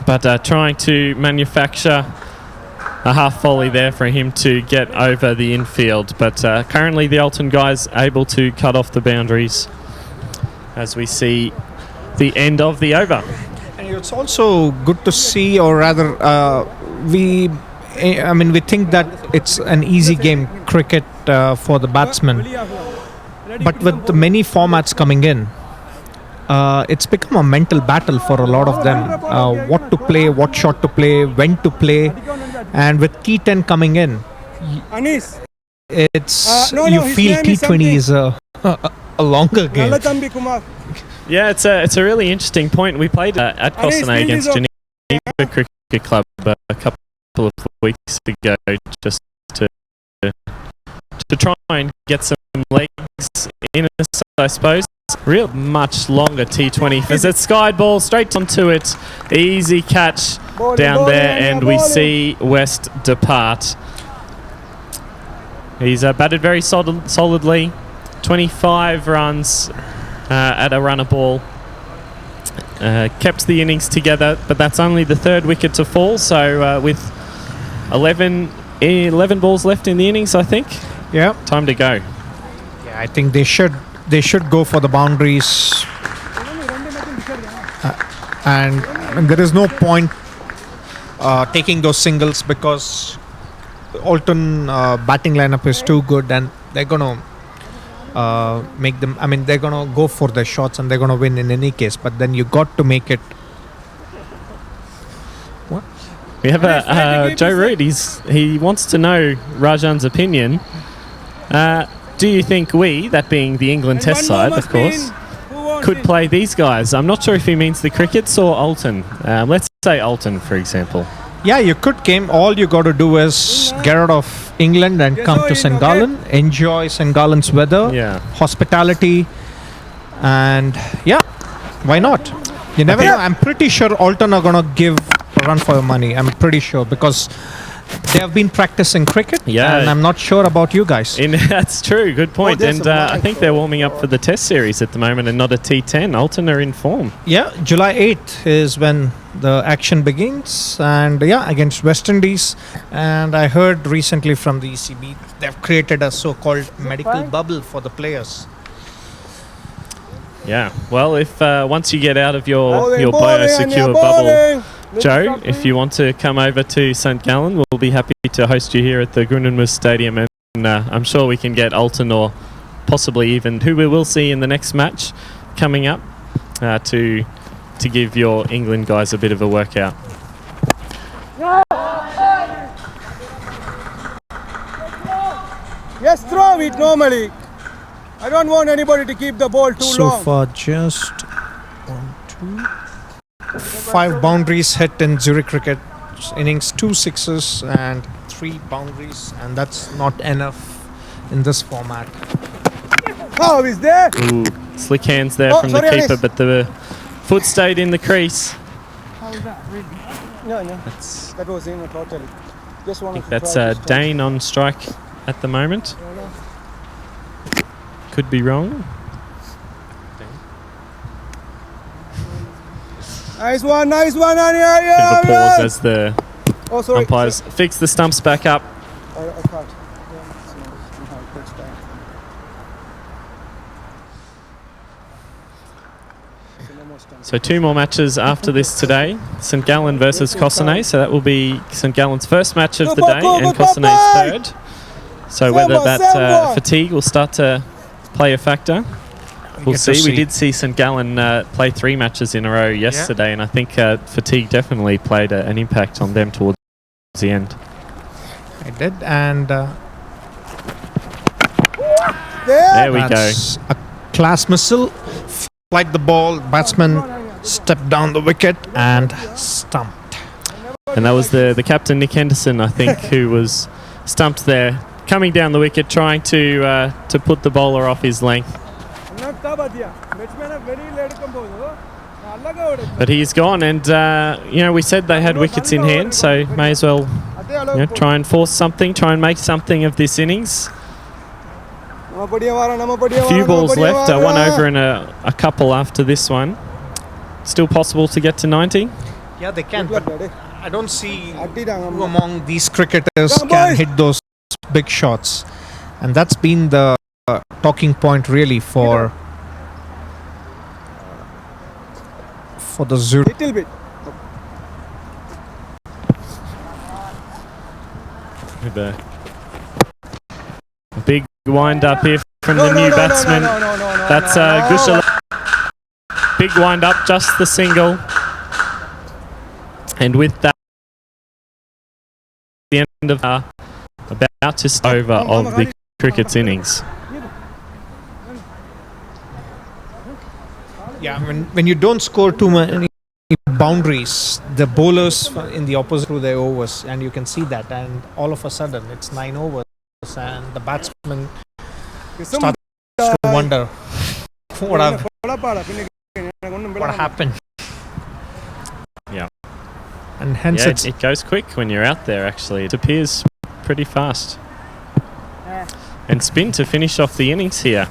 But trying to manufacture a half volley there for him to get over the infield, but currently the Alton guys able to cut off the boundaries as we see the end of the over. And it's also good to see, or rather we think that it's an easy game, cricket, for the batsmen, but with the many formats coming in, it's become a mental battle for a lot of them. What to play, what shot to play, when to play. And with T10 coming in, it's you feel T20 is a longer game. Yeah, it's a really interesting point. We played at Cossonay against Geneva Cricket Club a couple of weeks ago, just to try and get some legs in us, I suppose. Real much longer T20. As it's skied ball straight onto it, easy catch down there, and we see West depart. He's batted very solidly, 25 runs at a runner ball. Kept the innings together, but that's only the third wicket to fall, so with 11 balls left in the innings, I think. Yeah. Time to go. Yeah, I think they should go for the boundaries. And there is no point taking those singles because Alton batting lineup is too good, and they're going to make them. I mean, they're going to go for their shots and they're going to win in any case. But then you got to make it. What? We have Joe Root. He wants to know Rajan's opinion. Do you think we, that being the England Test side, of course, could play these guys? I'm not sure if he means the Crickets or Alton. Let's say Alton, for example. Yeah, you could game. All you got to do is get out of England and come to St. Gallen, enjoy St. Gallen's weather, hospitality, and yeah, why not? You never know. I'm pretty sure Alton are going to give a run for your money. I'm pretty sure because they have been practicing cricket, and I'm not sure about you guys. That's true. Good point. And I think they're warming up for the Test series at the moment and not a T10. Alton are in form. Yeah, July 8th is when the action begins, and against West Indies. And I heard recently from the ECB they've created a so-called medical bubble for the players. Yeah. Well, if once you get out of your biosecure bubble, Joe, if you want to come over to St. Gallen, we'll be happy to host you here at the Grundenmus Stadium, and I'm sure we can get Alton or possibly even who we will see in the next match coming up to give your England guys a bit of a workout. Yes, throw it normally. I don't want anybody to keep the ball too long. So far, just 1, 2, 5 boundaries hit in Zurich cricket innings, 2 sixes and 3 boundaries, and that's not enough in this format. Oh, is there? Ooh, slick hands there from the keeper, but the foot stayed in the crease. How is that? Really? Yeah. That was in totally. Just I think that's Dane on strike at the moment. Could be wrong. Nice one, Anya. Bit of a pause as the umpires fix the stumps back up. So 2 more matches after this today. St. Gallen versus Cossonay. So that will be St. Gallen's first match of the day and Cossonay's third. So whether that fatigue will start to play a factor, we'll see. We did see St. Gallen play 3 matches in a row yesterday, and I think fatigue definitely played an impact on them towards the end. It did, and there we go. A class missile. Flight the ball, batsman stepped down the wicket and stumped. And that was the captain, Nick Henderson, I think, who was stumped there, coming down the wicket, trying to put the bowler off his length. But he's gone, and we said they had wickets in hand, so may as well try and force something, try and make something of this innings. A few balls left, 1 over and a couple after this one. Still possible to get to 90? Yeah, they can, but I don't see who among these cricketers can hit those big shots. And that's been the talking point really for the Zurich. Little bit. With a big wind up here from the new batsman. That's Gushala. Big wind up, just the single. And with that, the end of about just over of the cricket's innings. Yeah, when you don't score too many boundaries, the bowlers in the opposite through their overs, and you can see that. And all of a sudden, it's 9 overs, and the batsman starts to wonder what happened. Yeah. And hence Yeah, it's it goes quick when you're out there, actually. It appears pretty fast. And spin to finish off the innings here.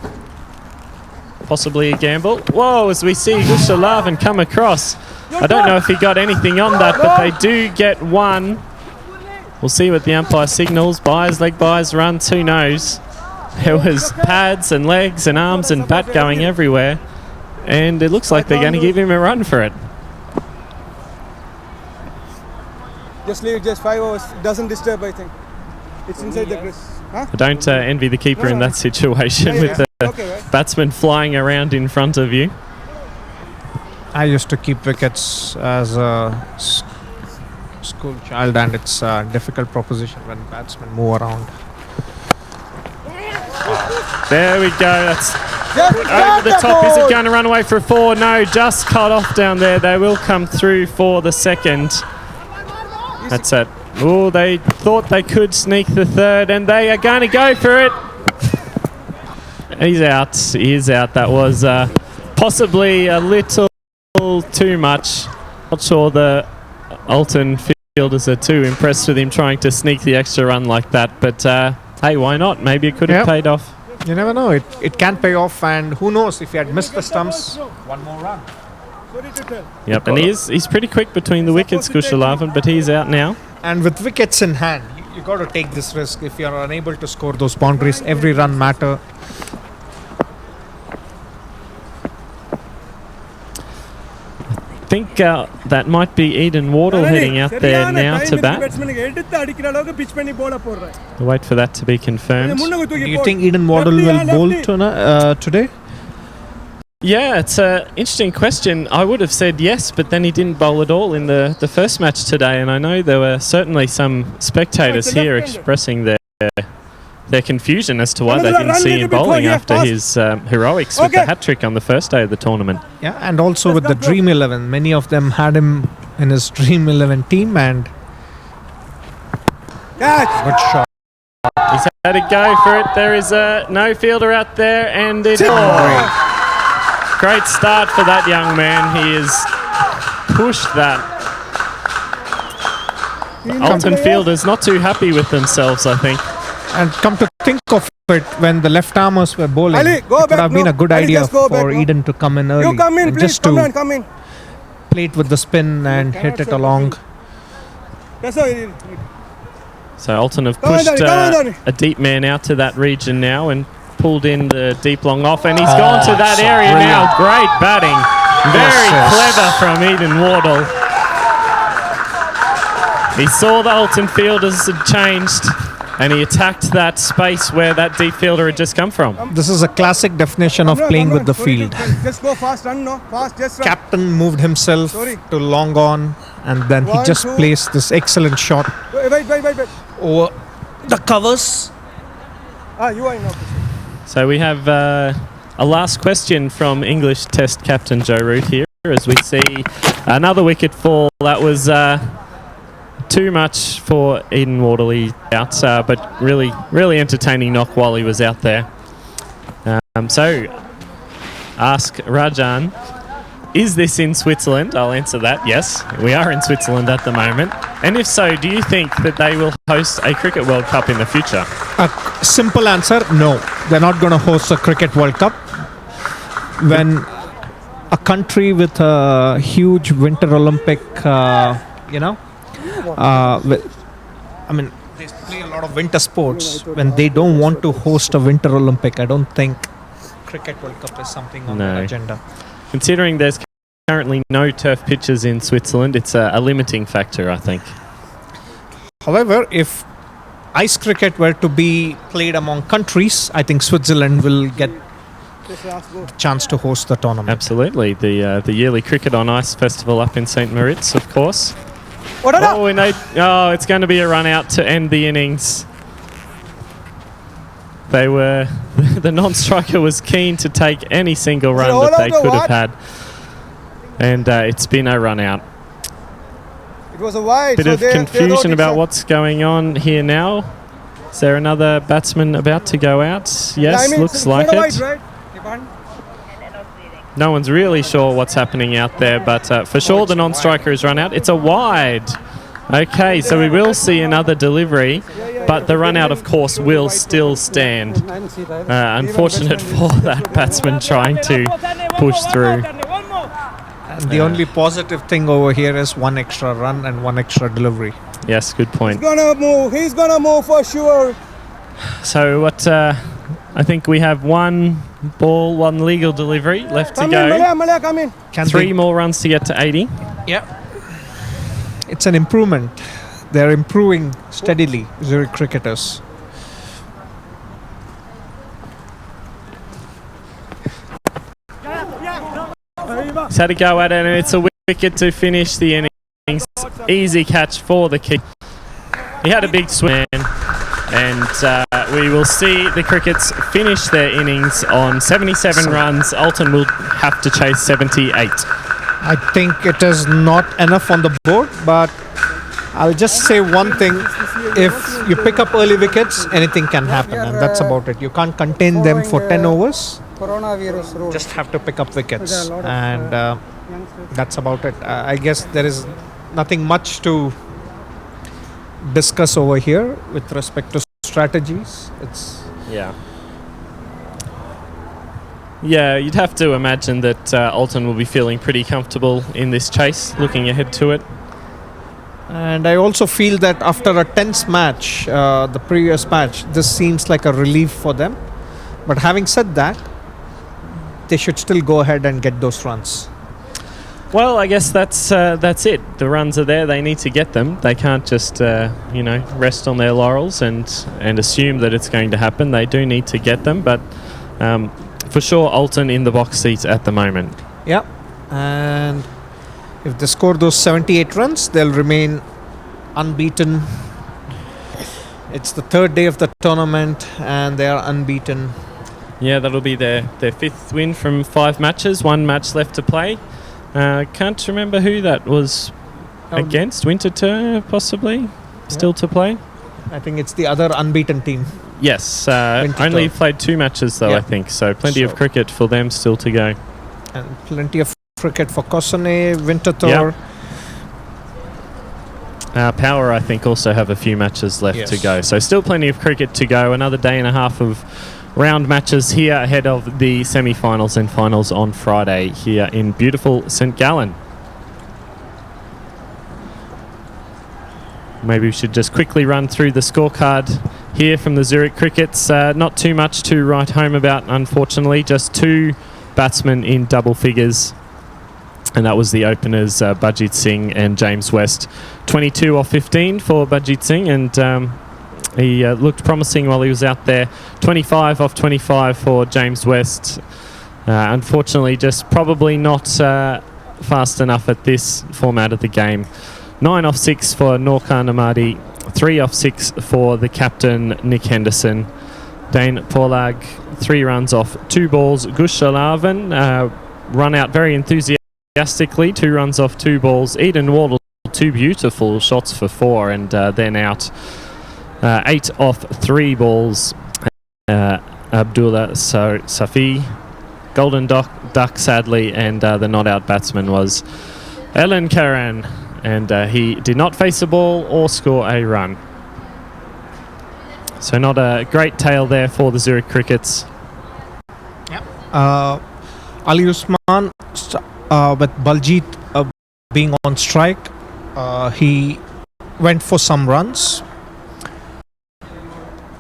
Possibly a gamble. Whoa, as we see Gusalavan come across. I don't know if he got anything on that, but they do get one. We'll see what the umpire signals. Buys, leg buys, runs, who knows. There was pads and legs and arms and bat going everywhere. And it looks like they're going to give him a run for it. Just leave it, just 5 hours. It doesn't disturb, I think. It's inside the crease. Huh? I don't envy the keeper in that situation with the batsman flying around in front of you. I used to keep wickets as a school child, and it's a difficult proposition when batsmen move around. There we go. That's over the top. Is it going to run away for a 4? No, just cut off down there. They will come through for the second. That's it. Oh, they thought they could sneak the third, and they are going to go for it. He's out. He is out. That was possibly a little too much. Not sure the Alton fielders are too impressed with him trying to sneak the extra run like that. But hey, why not? Maybe it could have paid off. You never know. It can pay off, and who knows, if he had missed the stumps, one more run. Yep, and he's pretty quick between the wickets, Gusalavan, but he's out now. And with wickets in hand, you got to take this risk. If you are unable to score those boundaries, every run matter. I think that might be Eden Wardle heading out there now to bat. We'll wait for that to be confirmed. Do you think Eden Wardle will bowl today? Yeah, it's an interesting question. I would have said yes, but then he didn't bowl at all in the first match today, and I know there were certainly some spectators here expressing their confusion as to why they didn't see him bowling after his heroics with the hat-trick on the first day of the tournament. Yeah, and also with the Dream11. Many of them had him in his Dream11 team, and good shot. He's had to go for it. There is no fielder out there, and it... Great start for that young man. He has pushed that. Alton fielders not too happy with themselves, I think. And come to think of it, when the left armers were bowling, it would have been a good idea for Eden to come in early. You come in, and please. just to Come in. play it with the spin and hit it along. So Alton have pushed a deep man out to that region now and pulled in the deep long off, and he's gone to that area now. Great batting. Very clever from Eden Wardle. He saw the Alton fielders had changed, and he attacked that space where that deep fielder had just come from. This is a classic definition of playing with the field. Just go fast, run, no? Fast, just run. Captain moved himself to long on, and then he just placed this excellent shot Wait. over the covers. You are in office. So we have a last question from English Test captain Joe Root here, as we see another wicket fall. That was too much for Eden Wardle. He's out, but really entertaining knock while he was out there. So ask Rajan, is this in Switzerland? I'll answer that. Yes, we are in Switzerland at the moment. And if so, do you think that they will host a Cricket World Cup in the future? A simple answer, no. They're not going to host a Cricket World Cup. When a country with a huge Winter Olympic, they play a lot of winter sports. When they don't want to host a Winter Olympic, I don't think Cricket World Cup is something on their agenda. Considering there's currently no turf pitches in Switzerland, it's a limiting factor, I think. However, if ice cricket were to be played among countries, I think Switzerland will get a chance to host the tournament. Absolutely. The yearly Cricket on Ice festival up in St. Moritz, of course. It's going to be a run out to end the innings. They were the non-striker was keen to take any single run that they could have had, and it's been a run out. It was a wide. Bit of confusion about what's going on here now. Is there another batsman about to go out? Yes, looks like it. Right? No one's really sure what's happening out there, but for sure the non-striker has run out. It's a wide. Okay, so we will see another delivery, but the run out, of course, will still stand. Unfortunate for that batsman trying to push through. And the only positive thing over here is one extra run and one extra delivery. Yes, good point. He's gonna move. He's gonna move for sure. So what? I think we have one ball, one legal delivery left to go. Malaya, come in. Three more runs to get to 80. Yeah. It's an improvement. They're improving steadily, Zurich cricketers. He's had a go at it, and it's a wicket to finish the innings. Easy catch for the kick. He had a big swing, and we will see the Crickets finish their innings on 77 runs. Alton will have to chase 78. I think it is not enough on the board, but I'll just say one thing. If you pick up early wickets, anything can happen, and that's about it. You can't contain them for 10 overs. Just have to pick up wickets, and that's about it. I guess there is nothing much to discuss over here with respect to strategies. Yeah, you'd have to imagine that Alton will be feeling pretty comfortable in this chase, looking ahead to it. And I also feel that after a tense match, the previous match, this seems like a relief for them. But having said that, they should still go ahead and get those runs. Well, I guess that's it. The runs are there. They need to get them. They can't just rest on their laurels and assume that it's going to happen. They do need to get them, but for sure, Alton in the box seats at the moment. Yeah, and if they score those 78 runs, they'll remain unbeaten. It's the third day of the tournament, and they are unbeaten. Yeah, that'll be their fifth win from 5 matches. 1 match left to play. Can't remember who that was against. Winterthur, possibly, still to play. I think it's the other unbeaten team. Yes, only played 2 matches though, I think. So plenty of cricket for them still to go. And plenty of cricket for Kosane, Winterthur. Power, I think, also have a few matches left to go. So still plenty of cricket to go. Another day and a half of round matches here ahead of the semi-finals and finals on Friday here in beautiful St. Gallen. Maybe we should just quickly run through the scorecard here from the Zurich Crickets. Not too much to write home about, unfortunately. Just 2 batsmen in double figures. And that was the openers, Bajit Singh and James West. 22 off 15 for Bajit Singh, and he looked promising while he was out there. 25 off 25 for James West. Unfortunately, just probably not fast enough at this format of the game. 9 off 6 for Norkan Amadi. 3 off 6 for the captain, Nick Henderson. Dane Porlag, 3 runs off 2 balls. Gush Alavan run out very enthusiastically. 2 runs off 2 balls. Eden Wardle, 2 beautiful shots for 4, and then out. 8 off 3 balls. Abdullah Safi, Golden Duck sadly, and the not out batsman was Ellen Karan, and he did not face a ball or score a run. So not a great tale there for the Zurich Crickets. Ali Usman with Baljit being on strike, he went for some runs.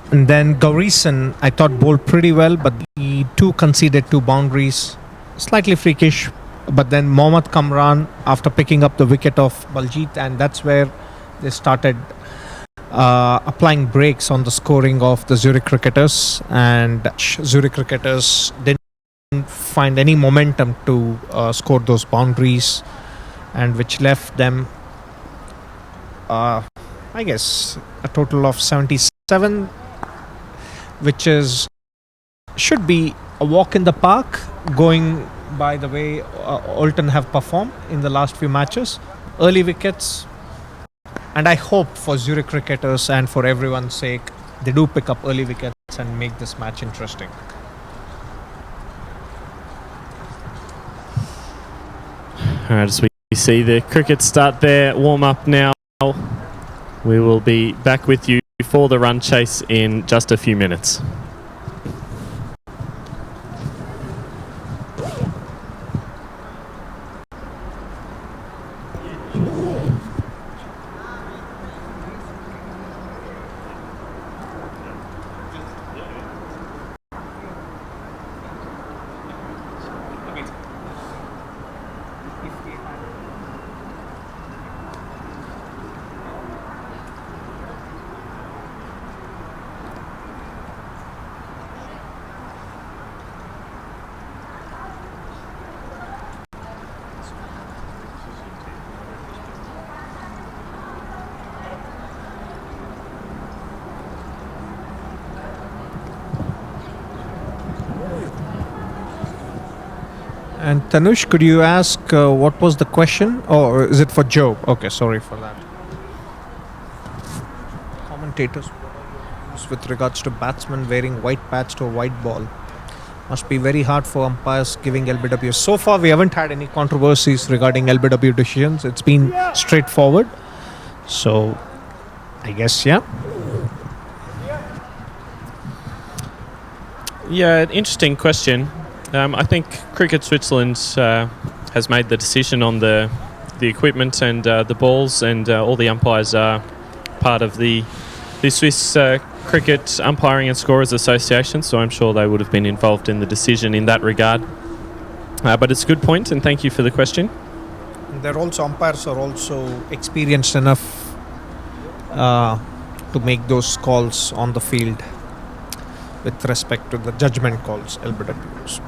And then Gaurison, I thought, bowled pretty well, but he too conceded 2 boundaries. Slightly freakish, but then Mohammad Kamran, after picking up the wicket of Baljit, and that's where they started applying brakes on the scoring of the Zurich cricketers, and Zurich cricketers didn't find any momentum to score those boundaries, and which left them, I guess, a total of 77. which is should be a walk in the park, going by the way Olton have performed in the last few matches. Early wickets, and I hope for Zurich cricketers and for everyone's sake, they do pick up early wickets and make this match interesting. Alright, as we see the cricket start their warm up now, we will be back with you for the run chase in just a few minutes. And Tanush, could you ask what was the question? Or is it for Joe? Okay, sorry for that. Commentators, with regards to batsmen wearing white pads to a white ball, must be very hard for umpires giving LBW. So far, we haven't had any controversies regarding LBW decisions. It's been straightforward. So, I guess, yeah. Yeah, interesting question. I think Cricket Switzerland has made the decision on the equipment and the balls, and all the umpires are part of the Swiss Cricket Umpiring and Scorers Association, so I'm sure they would have been involved in the decision in that regard. But it's a good point, and thank you for the question. Umpires are also experienced enough to make those calls on the field with respect to the judgment calls, LBWs.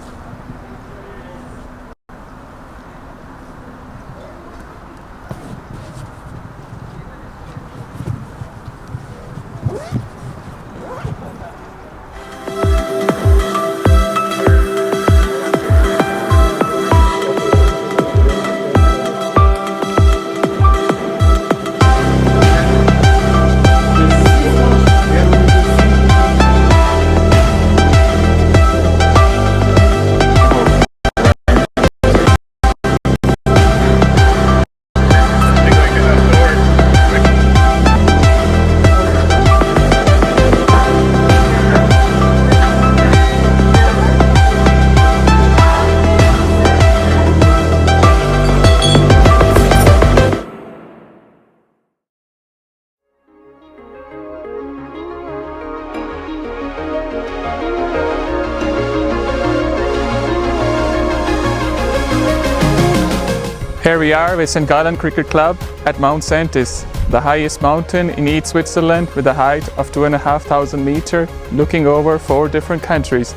Here we are with St. Gallen Cricket Club at Mount Saintis, the highest mountain in East Switzerland with a height of 2,500 meters, looking over 4 different countries.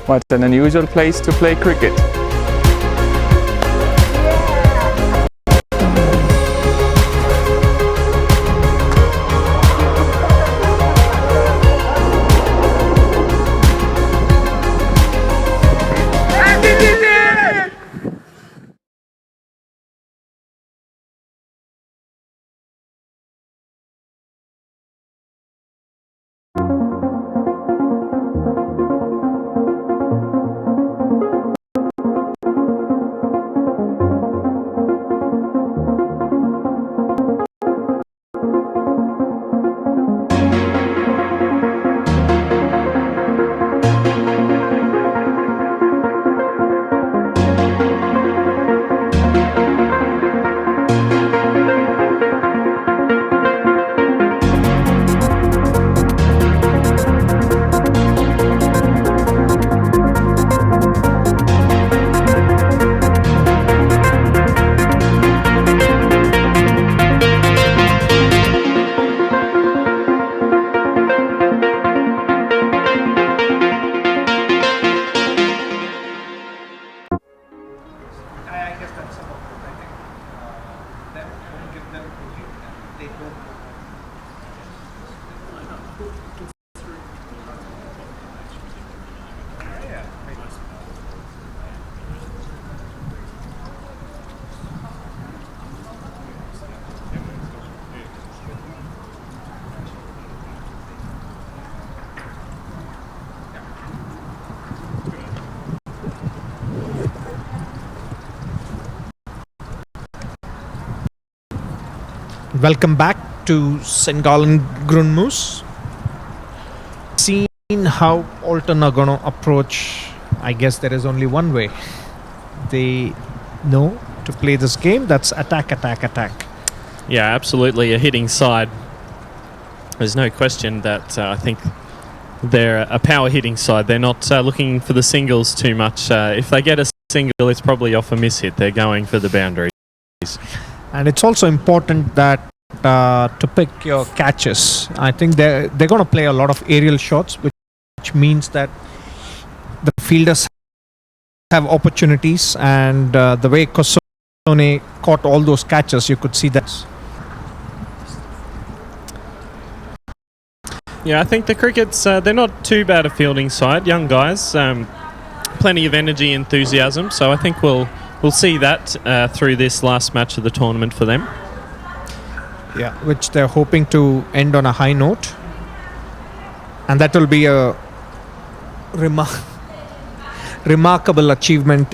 What an unusual place to play cricket. Welcome back to St. Gallen Grundmoos. Seen how Alton are going to approach, I guess there is only one way. They know to play this game, that's attack, attack, attack. Yeah, absolutely a hitting side. There's no question that I think they're a power hitting side. They're not looking for the singles too much. If they get a single, it's probably off a miss hit. They're going for the boundaries. And it's also important that to pick your catches. I think they're going to play a lot of aerial shots, which means that the fielders have opportunities, and the way Kosone caught all those catches, you could see that. Yeah, I think the Crickets, they're not too bad a fielding side. Young guys, plenty of energy, enthusiasm. So I think we'll see that through this last match of the tournament for them. Yeah, which they're hoping to end on a high note. And that will be a remarkable achievement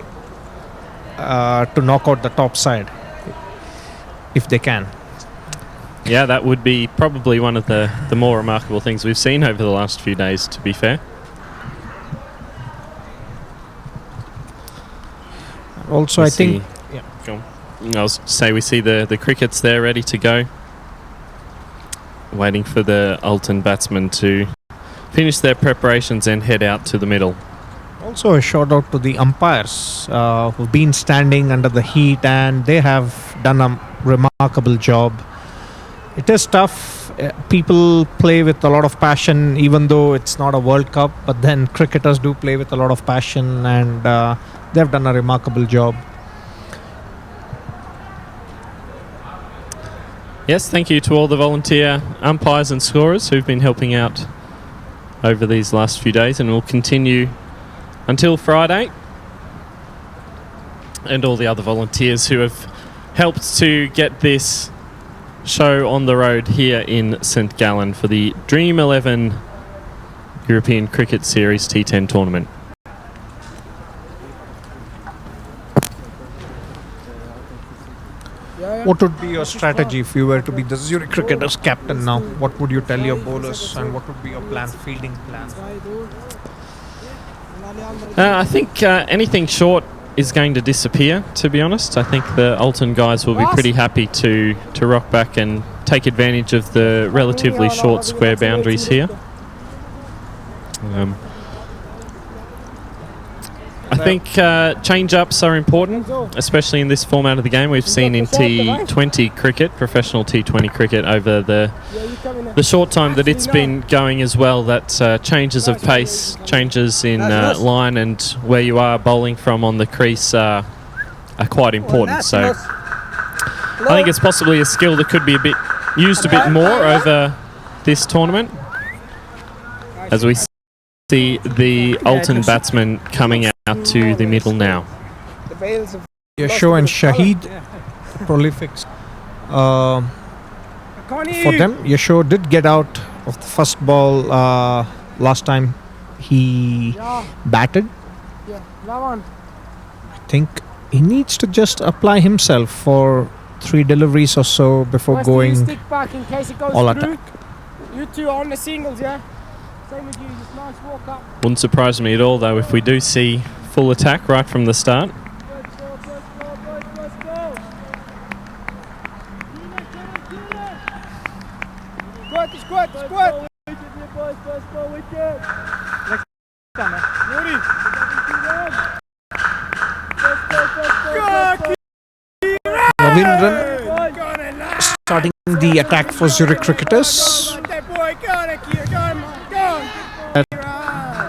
to knock out the top side, if they can. Yeah, that would be probably one of the more remarkable things we've seen over the last few days, to be fair. Also, I think... Yeah. Go on. I was say we see the Crickets there ready to go. Waiting for the Alton batsmen to finish their preparations and head out to the middle. Also a shout out to the umpires who've been standing under the heat, and they have done a remarkable job. It is tough. People play with a lot of passion, even though it's not a World Cup, but then cricketers do play with a lot of passion, and they've done a remarkable job. Yes, thank you to all the volunteer umpires and scorers who've been helping out over these last few days, and will continue until Friday. And all the other volunteers who have helped to get this show on the road here in St. Gallen for the Dream11 European Cricket Series T10 tournament. What would be your strategy if you were to be the Zurich Cricketers captain now? What would you tell your bowlers, and what would be your plan, fielding plan? I think anything short is going to disappear, to be honest. I think the Alton guys will be pretty happy to rock back and take advantage of the relatively short square boundaries here. I think change-ups are important, especially in this format of the game. We've seen in T20 cricket, professional T20 cricket, over the short time that it's been going as well, that changes of pace, changes in line and where you are bowling from on the crease are quite important. So I think it's possibly a skill that could be used a bit more over this tournament, as we see the Alton batsmen coming out to the middle now. Yasho and Shahid, prolific. For them, Yasho did get out of the first ball last time he batted. I think he needs to just apply himself for 3 deliveries or so before going all attack. You two are on the singles, yeah? Same with you, just nice walk up. Wouldn't surprise me at all, though, if we do see full attack right from the start. Squat. Ravindran starting the attack for Zurich Cricketers.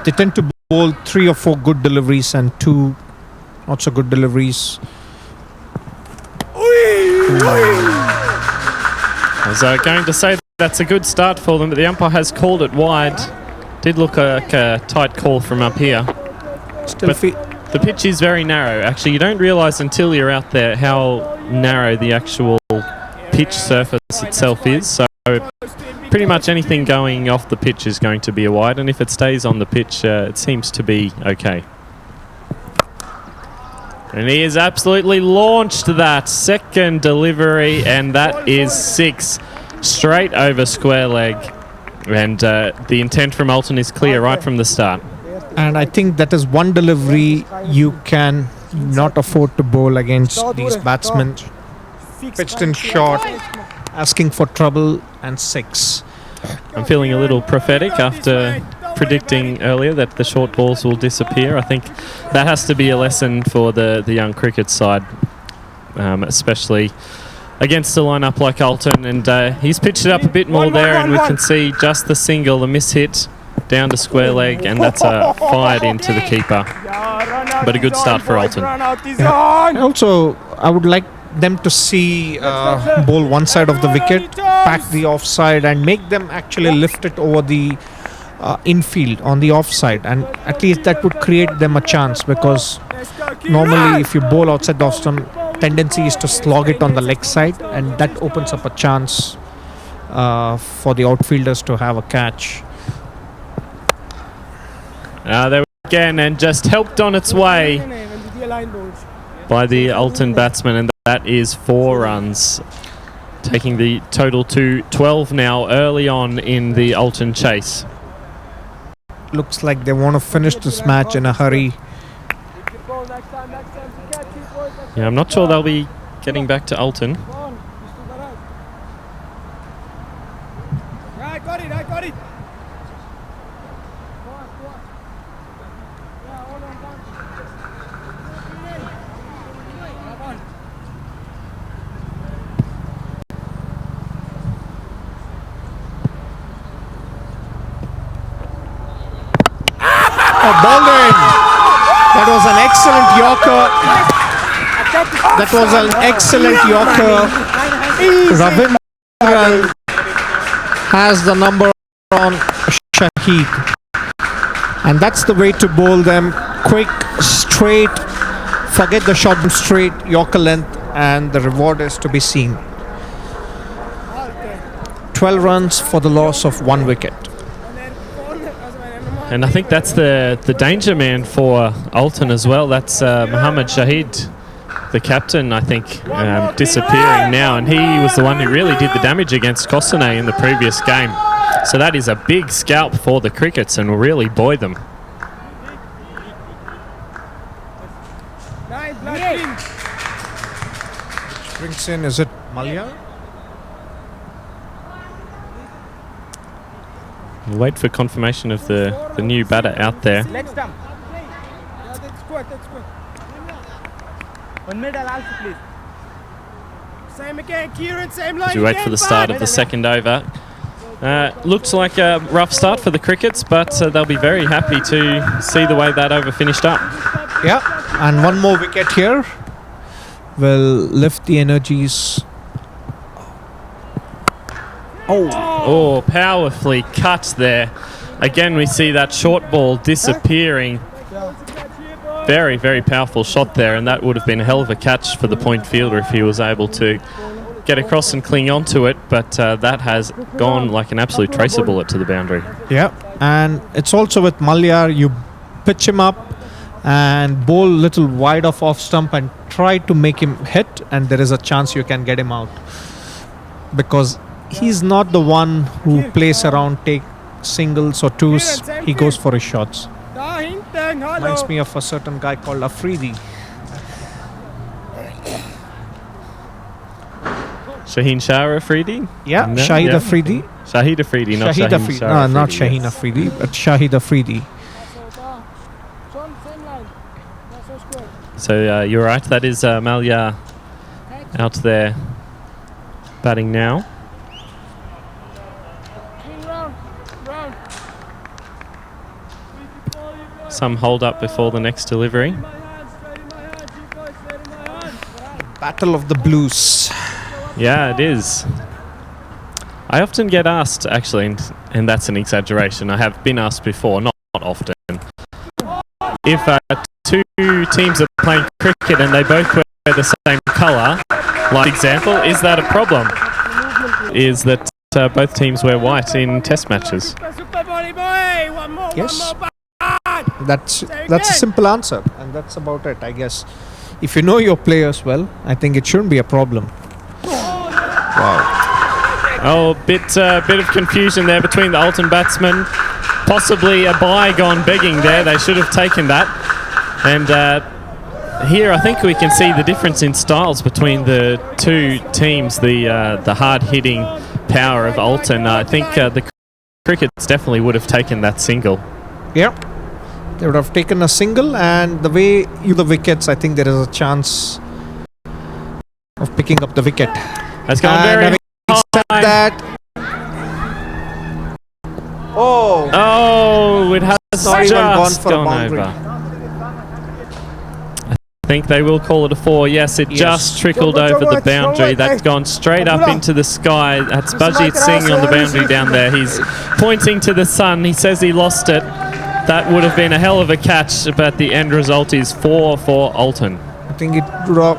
They tend to bowl 3 or 4 good deliveries and 2 not so good deliveries. I was going to say that's a good start for them, but the umpire has called it wide. Did look like a tight call from up here. Still the pitch is very narrow. Actually, you don't realise until you're out there how narrow the actual pitch surface itself is. So pretty much anything going off the pitch is going to be a wide, and if it stays on the pitch, it seems to be okay. And he has absolutely launched that second delivery, and that is 6 straight over square leg. And the intent from Alton is clear right from the start. And I think that is one delivery you can not afford to bowl against these batsmen. Pitched in short, asking for trouble, and 6. I'm feeling a little prophetic after predicting earlier that the short balls will disappear. I think that has to be a lesson for the young cricket side, especially against a lineup like Alton. And he's pitched it up a bit more there, and we can see just the single, the miss-hit down to square leg, and that's fired into the keeper. But a good start for Alton. Yeah. Also, I would like them to see bowl one side of the wicket, pack the offside, and make them actually lift it over the infield on the offside, and at least that would create them a chance, because normally if you bowl outside the off stump, tendency is to slog it on the leg side, and that opens up a chance for the outfielders to have a catch. There again, and just helped on its way by the Alton batsman, and that is 4 runs, taking the total to 12 now early on in the Alton chase. Looks like they want to finish this match in a hurry. Yeah, I'm not sure they'll be getting back to Alton. I got it. Baldwin! That was an excellent Yorker. That was an excellent Yorker. Ravindran has the number on Shahid. And that's the way to bowl them. Quick, straight, forget the short, straight, Yorker length, and the reward is to be seen. 12 runs for the loss of 1 wicket. And I think that's the danger man for Alton as well. That's Mohammed Shahid, the captain, I think, disappearing now. And he was the one who really did the damage against Kosane in the previous game. So that is a big scalp for the Crickets and will really buoy them. Which brings in, is it Malia? We'll wait for confirmation of the new batter out there. Next time. That's good. One middle also, please. Same again, Kieran, same line. As we wait for the start of the second over. Looks like a rough start for the Crickets, but they'll be very happy to see the way that over finished up. Yeah, and 1 more wicket here will lift the energies. Oh, powerfully cut there. Again, we see that short ball disappearing. Very, very powerful shot there, and that would have been a hell of a catch for the point fielder if he was able to get across and cling on to it, but that has gone like an absolute tracer bullet to the boundary. Yeah, and it's also with Malyar, you pitch him up and bowl a little wide off stump and try to make him hit, and there is a chance you can get him out. Because he's not the one who plays around, take singles or twos, he goes for his shots. Reminds me of a certain guy called Afridi. Shaheen Shah Afridi? Yeah, No, Shahid yeah. Afridi. Shahid Afridi, not Shahid Shaheen Afridi. Shah No, not Afridi, Shaheen yes. Afridi, but Shahid Afridi. So you're right, that is Malia out there batting now. Some hold up before the next delivery. Battle of the Blues. Yeah, it is. I often get asked, actually, and that's an exaggeration. I have been asked before, not often, if 2 teams are playing cricket and they both wear the same colour, like example, is that a problem? Is that both teams wear white in test matches? Yes. That's a simple answer, and that's about it, I guess. if you know your players well, I think it shouldn't be a problem. Wow. Oh, bit of confusion there between the Alton batsmen. Possibly a bye gone begging there. They should have taken that. And here I think we can see the difference in styles between the two teams, the hard-hitting power of Alton. I think the Crickets definitely would have taken that single. Yeah, they would have taken a single, and the way the wickets, I think there is a chance of picking up the wicket. That's gone very high. Said that. Oh, it has not even gone just for a gone boundary. over. I think they will call it a 4. Yes, it just trickled over the boundary. That's gone straight up into the sky. That's Bajit Singh on the boundary down there. He's pointing to the sun. He says he lost it. That would have been a hell of a catch, but the end result is 4 for Alton. I think it would have,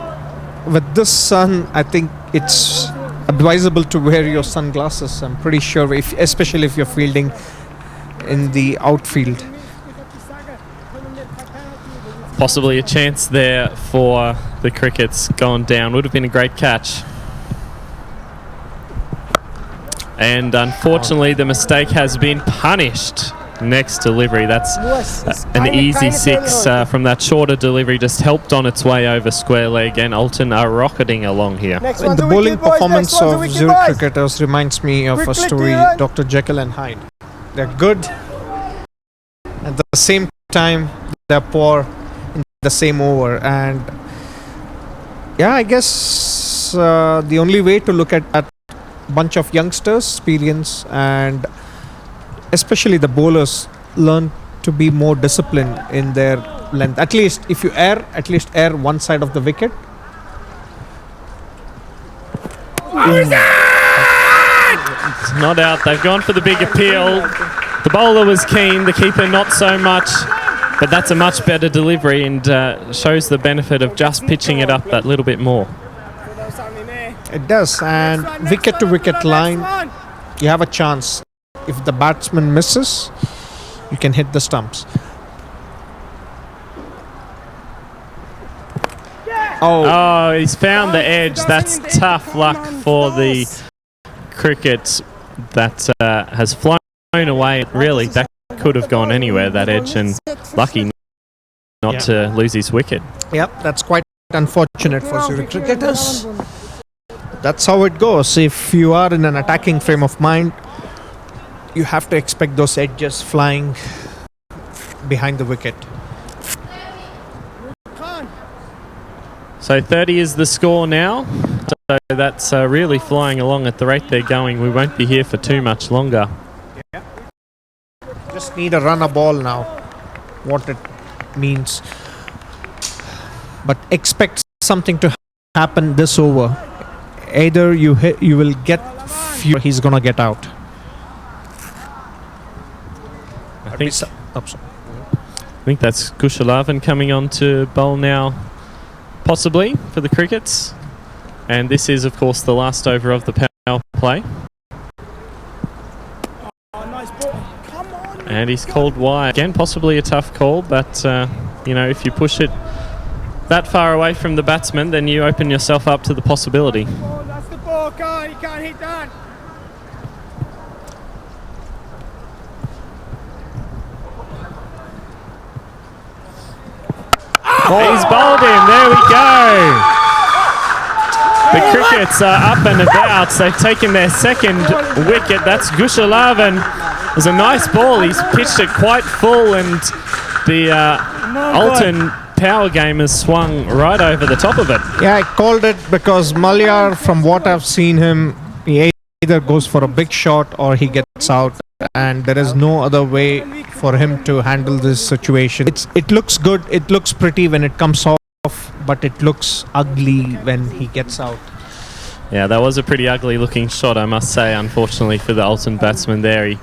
with this sun, I think it's advisable to wear your sunglasses. I'm pretty sure, especially if you're fielding in the outfield. Possibly a chance there for the Crickets gone down. Would have been a great catch. And unfortunately, the mistake has been punished. Next delivery, that's an easy 6 from that shorter delivery, just helped on its way over square leg, and Alton are rocketing along here. The bowling performance of Zurich cricketers reminds me of a story, Dr. Jekyll and Hyde. They're good, at the same time they're poor in the same over, and yeah, I guess the only way to look at that bunch of youngsters, experience, and especially the bowlers, learn to be more disciplined in their length. At least if you err, at least err one side of the wicket. It's not out. They've gone for the big appeal. The bowler was keen, the keeper not so much, but that's a much better delivery and shows the benefit of just pitching it up that little bit more. It does, and wicket to wicket line, you have a chance. If the batsman misses, you can hit the stumps. Oh, he's found the edge. That's tough luck for the cricket that has flown away. Really, that could have gone anywhere, that edge, and lucky not to lose his wicket. Yep, that's quite unfortunate for Zurich cricketers. That's how it goes. If you are in an attacking frame of mind, you have to expect those edges flying behind the wicket. So 30 is the score now. So that's really flying along at the rate they're going. We won't be here for too much longer. Yeah. Just need a run a ball now. What it means. But expect something to happen this over. Either you will get few, he's gonna get out. I think that's Kushalavin coming on to bowl now, possibly, for the Crickets. And this is, of course, the last over of the power play. And he's called wide. Again, possibly a tough call, but, you know, if you push it that far away from the batsman, then you open yourself up to the possibility. Oh, that's the ball, you can't hit that. He's bowled him. There we go. The Crickets are up and about. They've taken their second wicket. That's Kushalavin. It was a nice ball. He's pitched it quite full, and the Alton power game has swung right over the top of it. Yeah, I called it because Malyar, from what I've seen him, he either goes for a big shot or he gets out, and there is no other way for him to handle this situation. It looks good, it looks pretty when it comes off, but it looks ugly when he gets out. Yeah, that was a pretty ugly looking shot, I must say, unfortunately for the Alton batsman there. He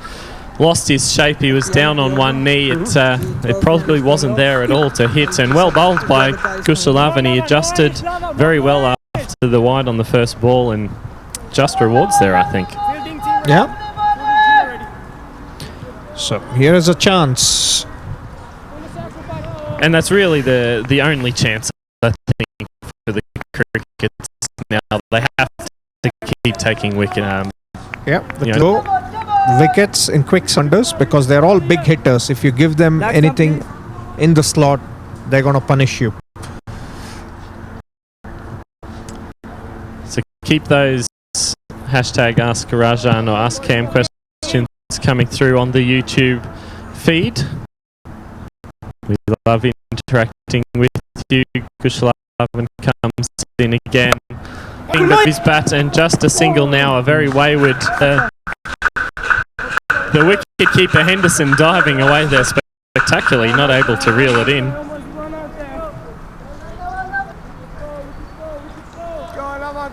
lost his shape, he was down on one knee. It probably wasn't there at all to hit, and well bowled by Kushalavin. He adjusted very well after the wide on the first ball, and just rewards there, I think. Yeah. So here is a chance. And that's really the only chance, I think, taking wicket. Yeah, the You low wickets in quick sunders because they're all big hitters. If you give them anything in the slot, they're going to punish you. So keep those hashtag Ask Rajan or Ask Cam questions coming through on the YouTube feed. We love interacting with you. Kushlavan comes in again. Of his bat and just a single now, a very wayward. The wicket keeper Henderson diving away there spectacularly, not able to reel it in.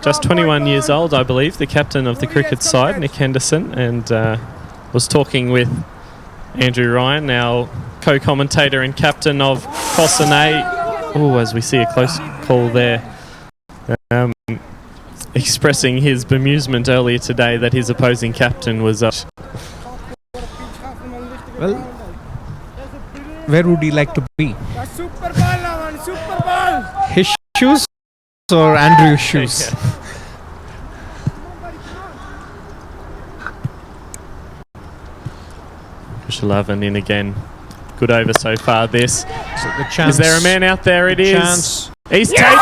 Just 21 years old, I believe, the captain of the cricket side, Nick Henderson, and was talking with Andrew Ryan, now co-commentator and captain of Cossonay. Oh, as we see a close call there. Expressing his bemusement earlier today that his opposing captain was up. Well, where would he like to be? His shoes or Andrew's shoes? Kushlavan in again. Good over so far this. So the chance, is there a man out there? It is. Chance. He's taken it! 2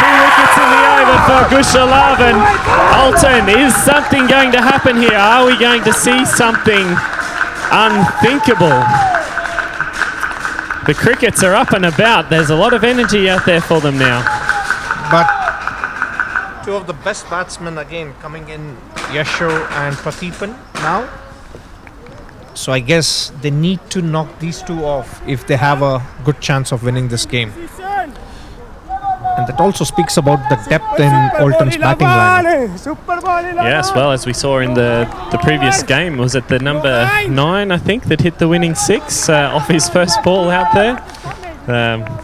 wickets in the over for Kushlavan. Alton, is something going to happen here? Are we going to see something unthinkable? The crickets are up and about. There's a lot of energy out there for them now. But two of the best batsmen again coming in, Yasho and Prathipan now. So I guess they need to knock these two off if they have a good chance of winning this game. And that also speaks about the depth in Alton's batting lineup. Yes, well, as we saw in the previous game, was it the number 9, I think, that hit the winning 6 off his first ball out there?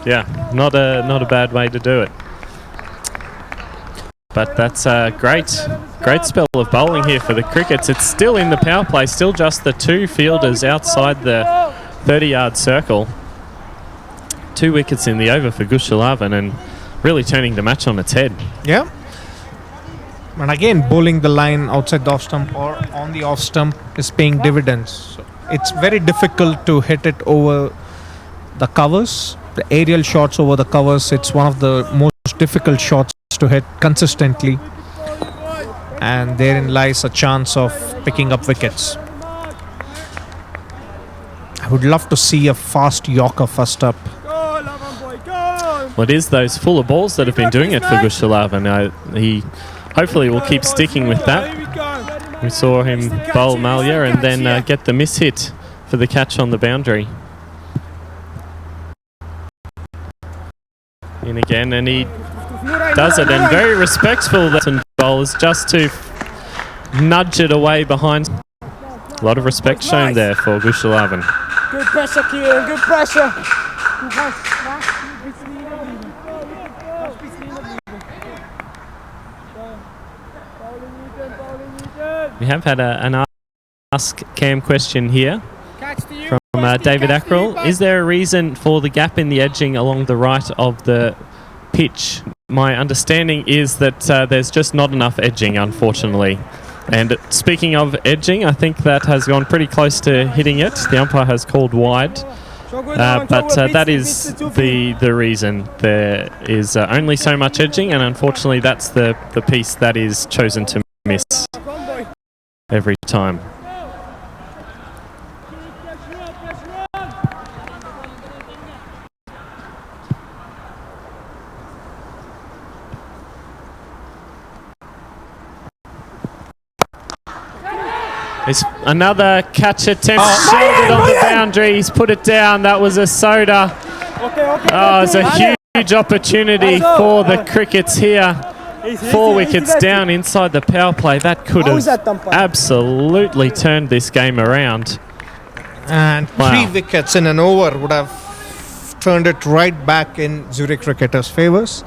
Yeah, not a bad way to do it. But that's a great spell of bowling here for the Crickets. It's still in the power play, still just the 2 fielders outside the 30-yard circle. 2 wickets in the over for Kushlavan and really turning the match on its head. Yeah. And again, bowling the line outside the off stump or on the off stump is paying dividends. So it's very difficult to hit it over the covers. The aerial shots over the covers, it's one of the most difficult shots to hit consistently. And therein lies a chance of picking up wickets. I would love to see a fast Yorker first up. Well, it is those fuller balls that have been doing it for Kushlavan. He hopefully will keep sticking with that. We saw him bowl Malia and then get the miss hit for the catch on the boundary. In again, and he does it, and very respectful that bowlers just to nudge it away behind. A lot of respect shown there for Kushlavan. Good pressure, Kieran, good pressure. We have had an Ask Cam question here from David Ackrell. Is there a reason for the gap in the edging along the right of the pitch? My understanding is that there's just not enough edging, unfortunately. And speaking of edging, I think that has gone pretty close to hitting it. The umpire has called wide. But that is the reason. There is only so much edging, and unfortunately that's the piece that is chosen to miss every time. It's another catch attempt, shielded on the boundary. He's put it down. That was a soda. Oh, it's a huge opportunity for the Crickets here. 4 wickets down inside the power play. That could have absolutely turned this game around. And 3 wickets in an over would have turned it right back in Zurich Cricketers' favours.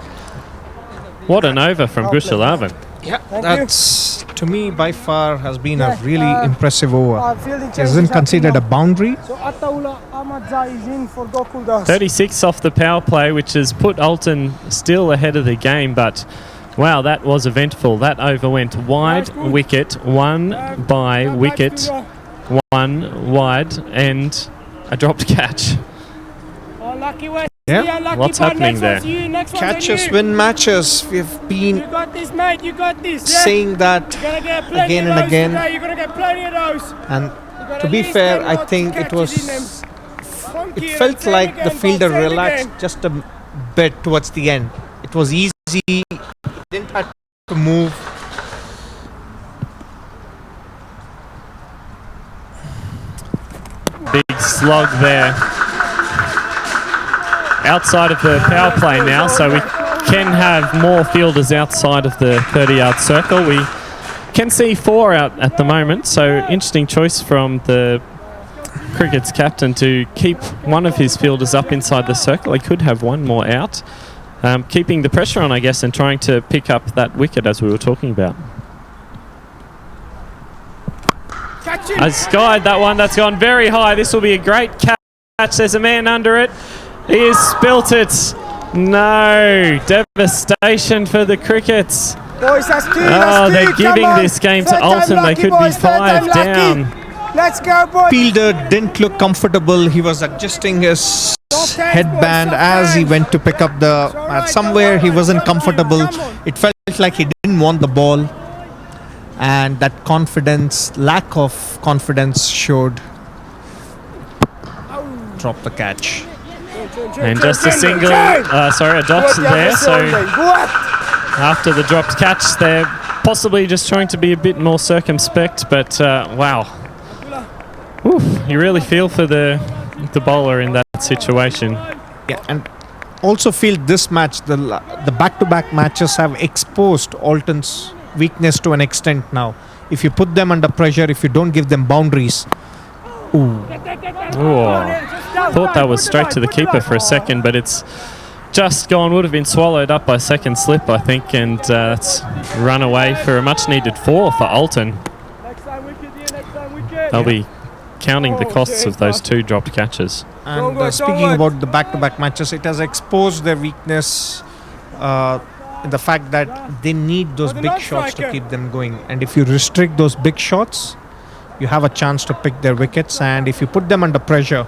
What an over from Kushlavan. Yeah, that's, to me, by far has been a really impressive over. He hasn't conceded a boundary. 36 off the power play, which has put Alton still ahead of the game, but Wow, that was eventful. That over went wide wicket, one by wicket, one wide, and a dropped catch. Yeah. What's happening there? Catches win matches. We've been saying that again and again. And to be fair, I think it felt like the fielder relaxed just a bit towards the end. It was easy. Didn't have to move. Big slog there. Outside of the power play now, so we can have more fielders outside of the 30-yard circle. We can see 4 out at the moment, so interesting choice from the cricket's captain to keep one of his fielders up inside the circle. He could have one more out. Keeping the pressure on, I guess, and trying to pick up that wicket as we were talking about. I skied that one. That's gone very high. This will be a great catch. There's a man under it. He has spilt it. No. Devastation for the Crickets. Boys, that's two. They're giving this game to Alton. They could be 5 down. Let's go, boys. Fielder didn't look comfortable. He was adjusting his headband as he went to pick up the somewhere he wasn't comfortable. It felt like he didn't want the ball, and that lack of confidence showed. Drop the catch. And just a single, a dot there. So after the dropped catch, they're possibly just trying to be a bit more circumspect. But wow, oof, you really feel for the bowler in that situation. Yeah, and also feel this match, the back-to-back matches have exposed Alton's weakness to an extent now. If you put them under pressure, if you don't give them boundaries. Ooh. Thought that was straight to the keeper for a second, but it's just gone. Would have been swallowed up by second slip, I think, and it's run away for a much-needed 4 for Alton. They'll be counting the costs of those 2 dropped catches. And speaking about the back-to-back matches, it has exposed their weakness in the fact that they need those big shots to keep them going. And if you restrict those big shots, you have a chance to pick their wickets. And if you put them under pressure,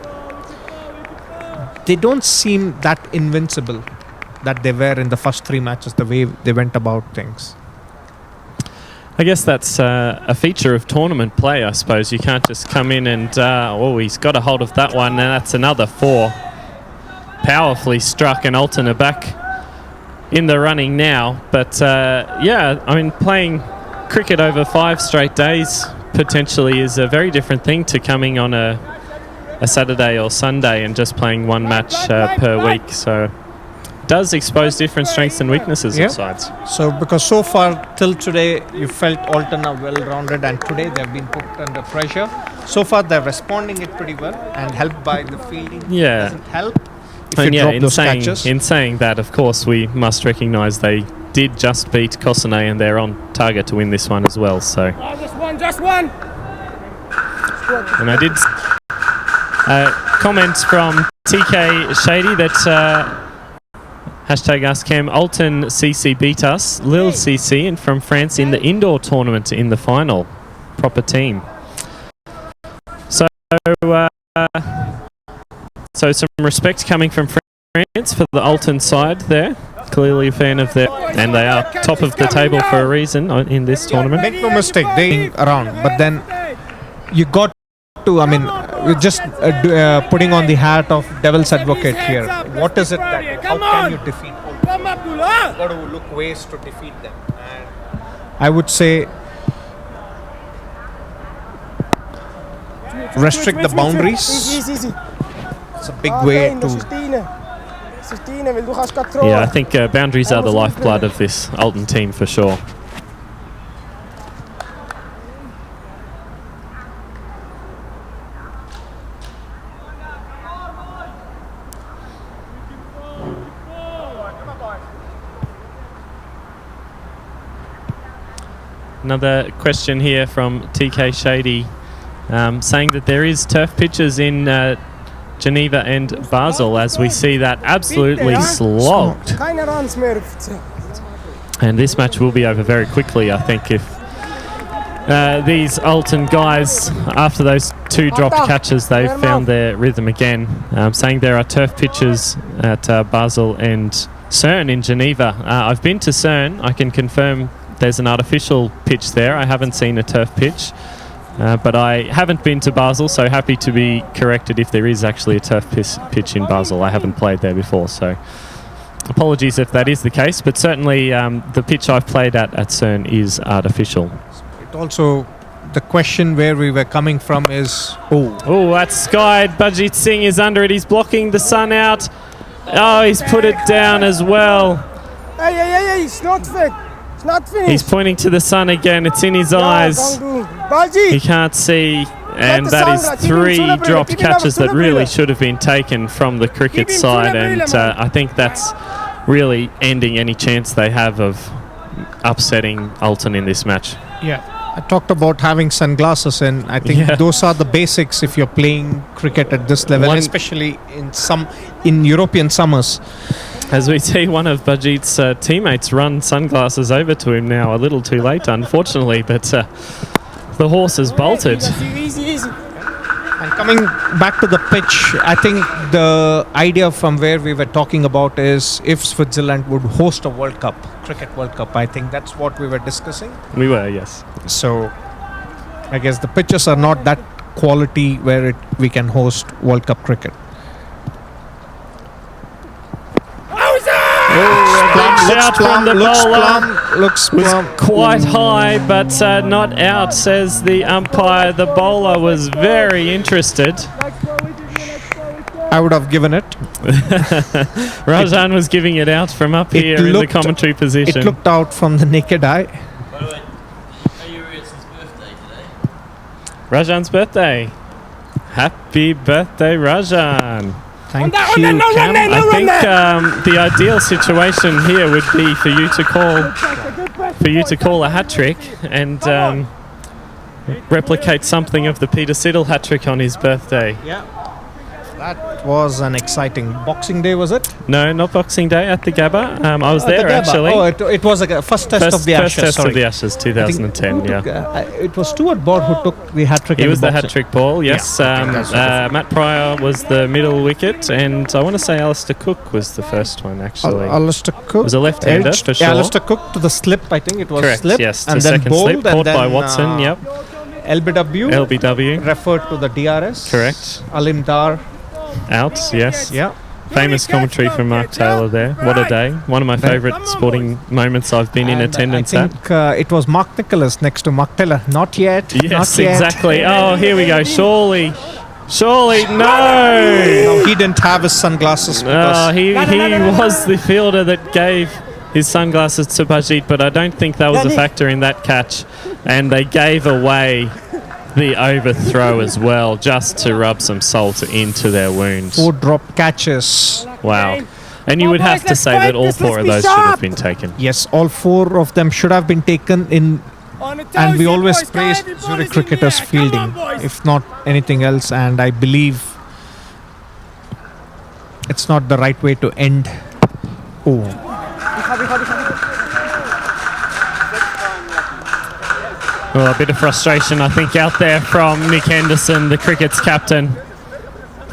they don't seem that invincible that they were in the first 3 matches, the way they went about things. I guess that's a feature of tournament play, I suppose. You can't just come in and, he's got a hold of that one, and that's another 4. Powerfully struck, and Alton are back in the running now. But, playing cricket over 5 straight days potentially is a very different thing to coming on a Saturday or Sunday and just playing 1 match per week. So does expose different strengths and weaknesses of sides. So because so far till today you felt Alton are well-rounded, and today they've been put under pressure. So far they're responding it pretty well, and helped by the fielding. Yeah, doesn't help if you drop those catches. In saying that, of course, we must recognise they did just beat Kosane, and they're on target to win this one as well. So just one. And I did comments from TK Shady that hashtag AskCam, Alton CC beat us, Lille CC, and from France in the indoor tournament in the final. Proper team. So some respect coming from France for the Alton side there. Clearly a fan of and they are top of the table for a reason in this tournament. Make no mistake, they around, but then you got to, we're just putting on the hat of devil's advocate here. What is it that, how can you defeat Alton? You've got to look ways to defeat them. And I would say restrict the boundaries. It's a big way to... Yeah, I think boundaries are the lifeblood of this Alton team for sure. Another question here from TK Shady, saying that there is turf pitches in Geneva and Basel, as we see that absolutely slogged. And this match will be over very quickly, I think, if these Alton guys, after those 2 dropped catches, they found their rhythm again. Saying there are turf pitches at Basel and CERN in Geneva. I've been to CERN. I can confirm there's an artificial pitch there. I haven't seen a turf pitch. But I haven't been to Basel, so happy to be corrected if there is actually a turf pitch in Basel. I haven't played there before, so apologies if that is the case. But certainly the pitch I've played at CERN is artificial. It also, the question where we were coming from is... Oh, that's skied. Bajit Singh is under it. He's blocking the sun out. Oh, he's put it down as well. Hey, it's not fit. It's not finished. He's pointing to the sun again. It's in his eyes. He can't see. And that is 3 dropped catches that really should have been taken from the cricket side. And I think that's really ending any chance they have of upsetting Alton in this match. Yeah. I talked about having sunglasses, and I think those are the basics if you're playing cricket at this level, especially in European summers. As we see one of Bajit's teammates run sunglasses over to him now, a little too late, unfortunately, but the horse has bolted. Easy. And coming back to the pitch, I think the idea from where we were talking about is if Switzerland would host a World Cup, Cricket World Cup, I think that's what we were discussing. We were, yes. So I guess the pitches are not that quality where we can host World Cup cricket. Out from the bowler looks was quite high, but not out, says the umpire. The bowler was very interested. I would have given it. Rajan was giving it out from up here in the commentary position. It looked out from the naked eye. By the way, it's his birthday today. Rajan's birthday. Happy birthday, Rajan. Thank you, Cam. I think the ideal situation here would be for you to call a hat trick and replicate something of the Peter Siddle hat trick on his birthday. Yeah. That was an exciting Boxing Day, was it? No, not Boxing Day, at the Gabba. I was there actually. Oh, it was a first test of the Ashes. First test of the Ashes, 2010. It was Stuart Broad who took the hat trick. He was the hat trick ball. Yes. Matt Pryor was the middle wicket, and I want to say Alistair Cook was the first one actually. Alistair Cook was a left-hander for sure. Yeah, Alistair Cook to the slip. I think it was correct. Slip. Yes, and the then second bowled, slip caught by Watson. Yep. LBW referred to the DRS. Correct. Alim Dar. Out, yes. Yeah. Famous commentary from Mark Taylor there. What a day. One of my favourite sporting moments I've been in attendance at. I think it was Mark Nicholas next to Mark Taylor. Not yet. Yes, not yet. Exactly. Oh, here we go. Surely, no. No, he didn't have his sunglasses. He was the fielder that gave his sunglasses to Bajit, but I don't think that was a factor in that catch. And they gave away the overthrow as well, just to rub some salt into their wounds. 4 drop catches. Wow. And you would have to say that all 4 of those should have been taken. Yes, all 4 of them should have been taken in. And we always praise Zurich cricketers' fielding, if not anything else. And I believe it's not the right way to end. Well, a bit of frustration, I think, out there from Nick Henderson, the cricket's captain.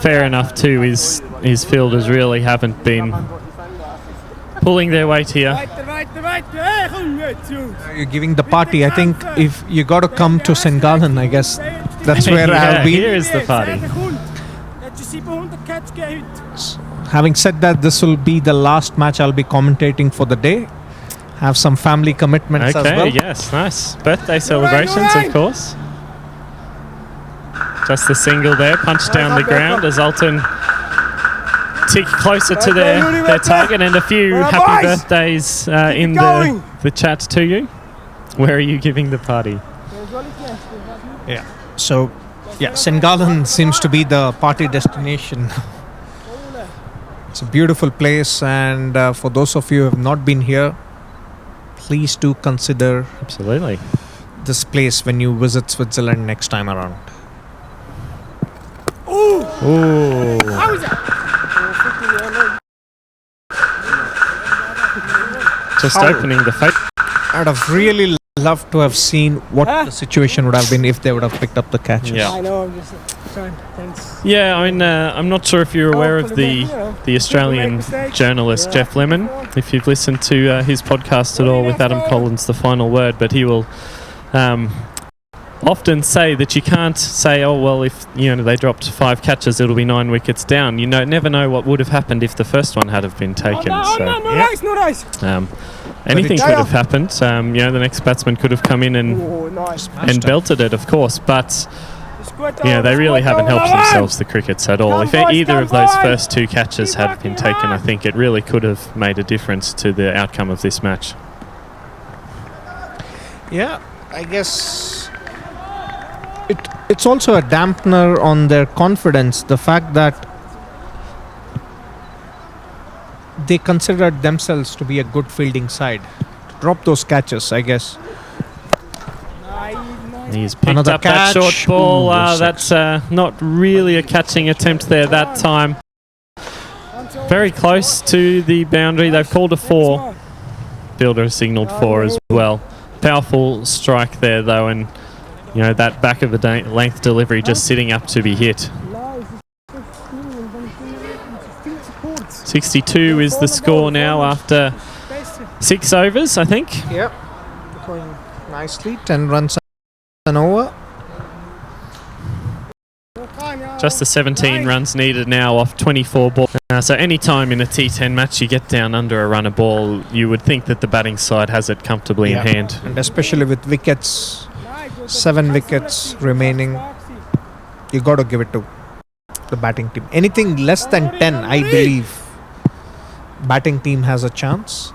Fair enough, too. His fielders really haven't been pulling their weight here. You're giving the party. I think if you got to come to St. Gallen, I guess that's where I'll be. Here is the party. Having said that, this will be the last match I'll be commentating for the day. Have some family commitments as well. Okay, yes, nice. Birthday celebrations, of course. Just the single there, punched down the ground as Alton tick closer to their target, and a few happy birthdays in the chat to you. Where are you giving the party? Yeah. So, St. Gallen seems to be the party destination. It's a beautiful place, and for those of you who have not been here, please do consider this place when you visit Switzerland next time around. Ooh. just opening the face. I'd have really loved to have seen what the situation would have been if they would have picked up the catches. Yeah. I know, I'm just trying. Thanks. Yeah, I mean, I'm not sure if you're aware of the Australian journalist Jeff Lemon, if you've listened to his podcast at all with Adam Collins, The Final Word, but he will often say that you can't say, oh, well, if they dropped 5 catches, it'll be 9 wickets down. You never know what would have happened if the first one had have been taken. No nice. Anything could have happened. The next batsman could have come in and belted it, of course, but they really haven't helped themselves, the crickets, at all. If either of those first 2 catches had been taken, I think it really could have made a difference to the outcome of this match. Yeah, I guess it's also a dampener on their confidence, the fact that they considered themselves to be a good fielding side. To drop those catches, I guess. He's picked Another up that catch. short ball. Ooh, that's not really a catching attempt there that time. Very close to the boundary. They've called a 4. Fielder signalled 4 as well. Powerful strike there, though, and that back of the length delivery just sitting up to be hit. 62 is the score now after 6 overs, I think. Yep. Going nicely. 10 runs and over. Just the 17 runs needed now off 24 balls. So any time in a T10 match you get down under a run of ball, you would think that the batting side has it comfortably in hand. And especially with wickets, 7 wickets remaining, you got to give it to the batting team. Anything less than 10, I believe, batting team has a chance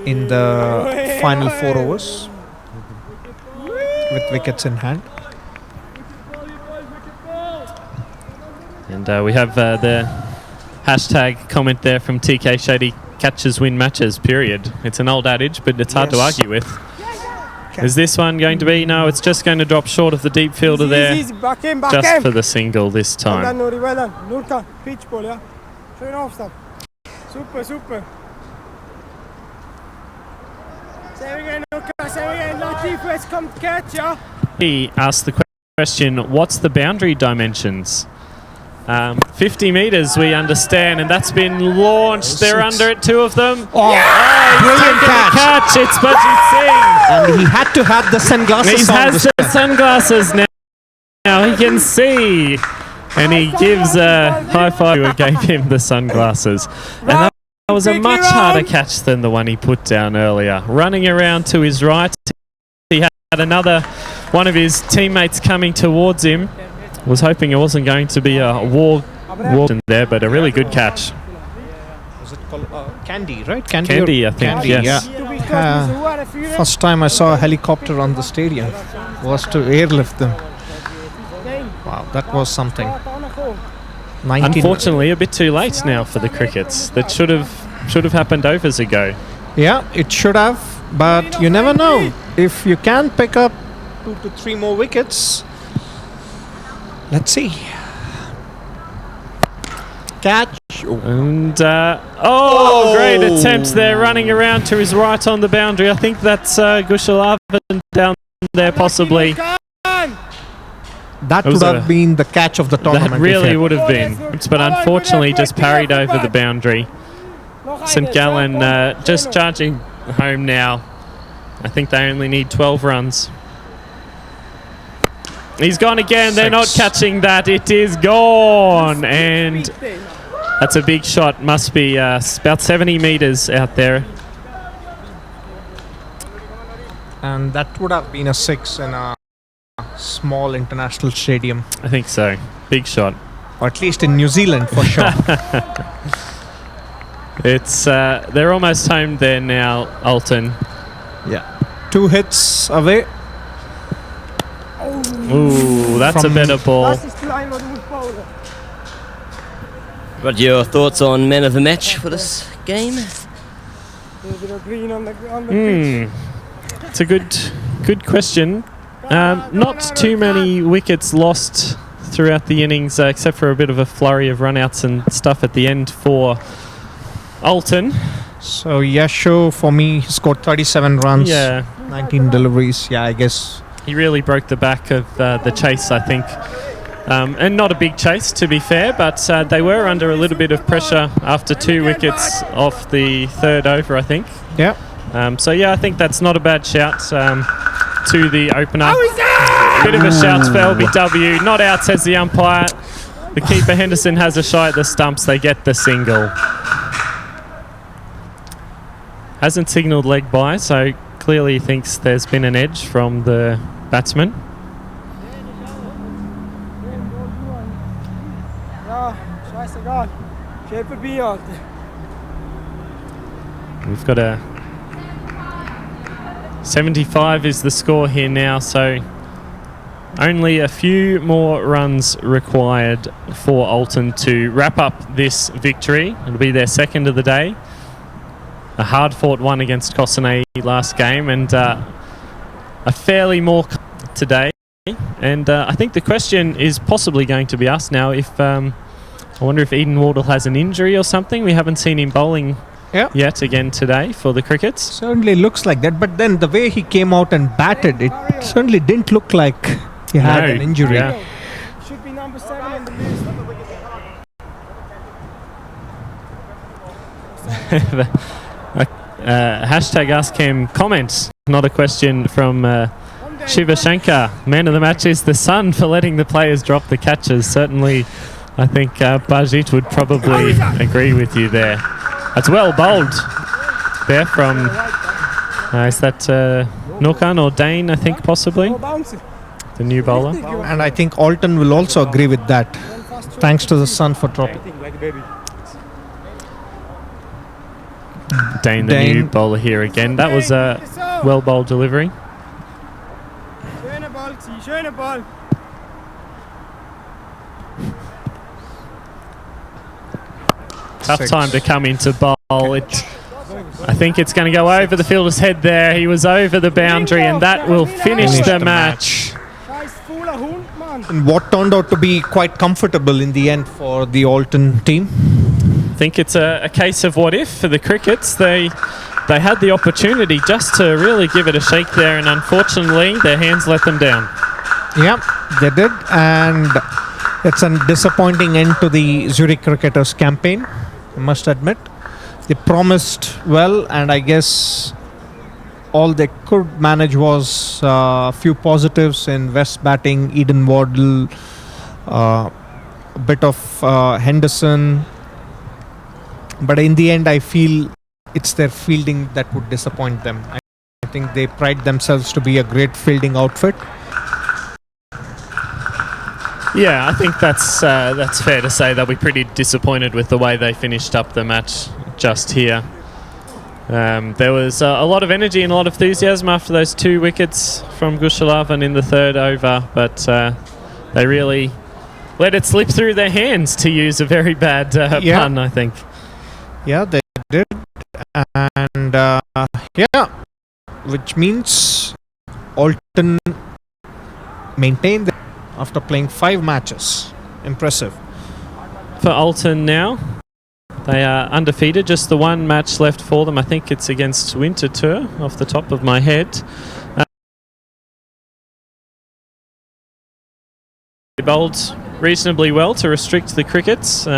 in the final 4 overs with wickets in hand. And we have the hashtag comment there from TK Shady, catches win matches, period. It's an old adage, but it's hard to argue with. Is this one going to be? No, it's just going to drop short of the deep fielder there. Back in. Just for the single this time. Well done. Nurka, pitch ball, yeah. Schön Aufstand. Super. Save again, Nurka, save again. Latif, let's come catch, yeah. He asked the question, what's the boundary dimensions? 50 metres, we understand, and that's been launched. They're under it, 2 of them. Brilliant catch. It's Bajit Singh. And he had to have the sunglasses He on. has the sunglasses now. Now he can see. And he gives a high five who gave him the sunglasses. And that was a much harder catch than the one he put down earlier. Running around to his right, he had another one of his teammates coming towards him. Was hoping it wasn't going to be a walk in there, but a really good catch. Was it called Candy, right? Candy, I think, Candy, yes. Yeah. First time I saw a helicopter on the stadium was to airlift them. Wow, that was something. Unfortunately, a bit too late now for the crickets. That should have happened overs ago. Yeah, it should have, but you never know. If you can pick up 2 to 3 more wickets. Let's see. Catch. And, great attempt there, running around to his right on the boundary. I think that's Gushalavan down there, possibly. That would have been the catch of the tournament. That really would have been. But unfortunately, just parried over the boundary. St. Gallen just charging home now. I think they only need 12 runs. He's gone again. They're not catching that. It is gone. And that's a big shot. Must be about 70 metres out there. And that would have been a 6 in a small international stadium. I think so. Big shot. Or at least in New Zealand, for sure. It's they're almost home there now, Alton. Yeah. 2 hits away. Ooh, that's a better ball. What are your thoughts on men of the match for this game? It's a good question. Not too many wickets lost throughout the innings, except for a bit of a flurry of runouts and stuff at the end for Alton. So Yasho for me scored 37 runs, Yeah, 19 deliveries. Yeah, I guess. he really broke the back of the chase, I think. And not a big chase, to be fair, but they were under a little bit of pressure after 2 wickets off the third over, I think. Yeah. So yeah, I think that's not a bad shout to the opener. Bit of a shout to LBW. Not out, says the umpire. The keeper Henderson has a shot at the stumps. They get the single. Hasn't signalled leg by, so clearly he thinks there's been an edge from the batsman. Ja, scheißegal. Schäfer Bier, Alter. We've got a 75 is the score here now, so only a few more runs required for Alton to wrap up this victory. It'll be their second of the day. A hard-fought one against Cossonay last game, and a fairly more today. And I think the question is possibly going to be asked now if I wonder if Eden Wardle has an injury or something. We haven't seen him bowling yet again today for the Crickets. Certainly looks like that, but then the way he came out and batted, it certainly didn't look like he had an injury. Yeah. Should be number 7 on the list. Hashtag Ask Him comments, not a question from Shiva Shankar. Man of the match is the sun for letting the players drop the catches. Certainly, I think Bajit would probably agree with you there. That's well bowled there from, is that Nokan or Dane, I think, possibly? The new bowler. And I think Alton will also agree with that. Thanks to the sun for dropping. Dane, the new bowler here again. That was a well bowled delivery. Schöner Ball, Zieh, schöner Ball. Tough time to come into bowl. I think it's going to go over the fielder's head there. He was over the boundary, and that will finish the match. And what turned out to be quite comfortable in the end for the Alton team. I think it's a case of what if for the Crickets. They had the opportunity just to really give it a shake there, and unfortunately their hands let them down. Yeah, they did, and it's a disappointing end to the Zurich Cricketers campaign, I must admit. They promised well, and I guess all they could manage was a few positives in West batting, Eden Wardle, a bit of Henderson. But in the end, I feel it's their fielding that would disappoint them. I think they pride themselves to be a great fielding outfit. Yeah, I think that's fair to say. They'll be pretty disappointed with the way they finished up the match just here. There was a lot of energy and a lot of enthusiasm after those 2 wickets from Gushalavan in the third over, but they really let it slip through their hands, to use a very bad pun, I think. Yeah, they did. And which means Alton maintained after playing 5 matches. Impressive. For Alton now, they are undefeated. Just the one match left for them. I think it's against Winterthur, off the top of my head. They bowled reasonably well to restrict the Crickets.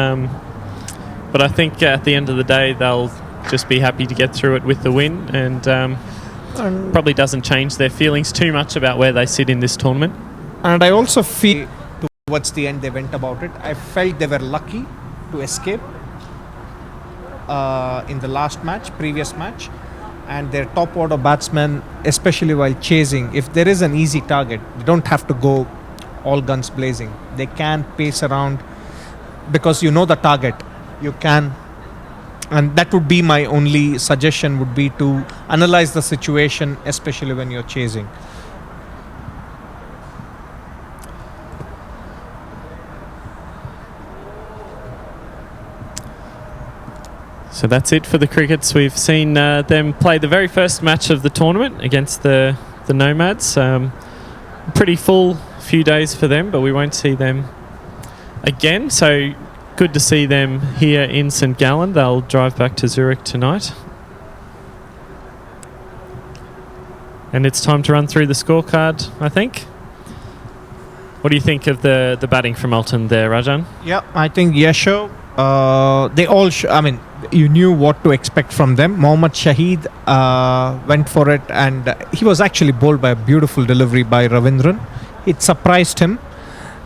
But I think at the end of the day, they'll just be happy to get through it with the win, and probably doesn't change their feelings too much about where they sit in this tournament. And I also feel towards the end they went about it. I felt they were lucky to escape in the last match, previous match. And their top order batsmen, especially while chasing, if there is an easy target, they don't have to go all guns blazing. They can pace around because you know the target. You can, and that would be my only suggestion, would be to analyze the situation, especially when you're chasing. So that's it for the Crickets. We've seen them play the very first match of the tournament against the Nomads. Pretty full few days for them, but we won't see them again. So good to see them here in St. Gallen. They'll drive back to Zurich tonight. And it's time to run through the scorecard, I think. What do you think of the batting from Alton there, Rajan? Yeah, I think Yesho, they all, you knew what to expect from them. Mohammad Shahid went for it, and he was actually bowled by a beautiful delivery by Ravindran. It surprised him.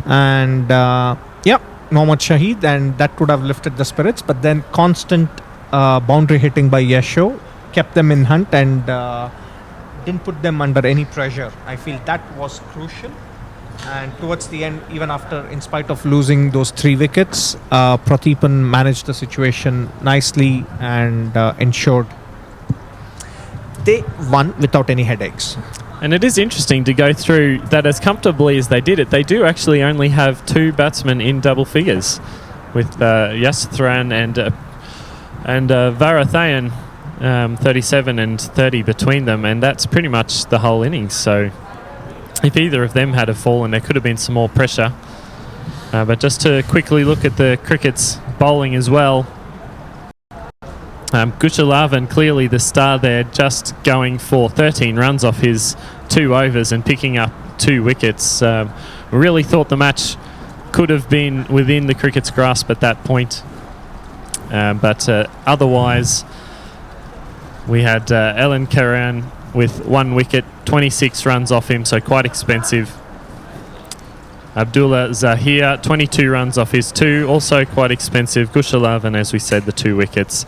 And Mohammad Shahid, and that would have lifted the spirits. But then constant boundary hitting by Yesho kept them in hunt and didn't put them under any pressure. I feel that was crucial. And towards the end, even after, in spite of losing those 3 wickets, Prateepan managed the situation nicely and ensured they won without any headaches. And it is interesting to go through that as comfortably as they did it. They do actually only have 2 batsmen in double figures, with Yasthran and Varathayan, 37 and 30 between them, and that's pretty much the whole innings. So if either of them had a fallen, there could have been some more pressure. But just to quickly look at the cricket's bowling as well. Gushalavan, clearly the star there, just going for 13 runs off his 2 overs and picking up 2 wickets. Really thought the match could have been within the cricket's grasp at that point. But otherwise, we had Ellen Karan with 1 wicket, 26 runs off him, so quite expensive. Abdullah Zahir, 22 runs off his 2, also quite expensive. Gushalavan, as we said, the 2 wickets.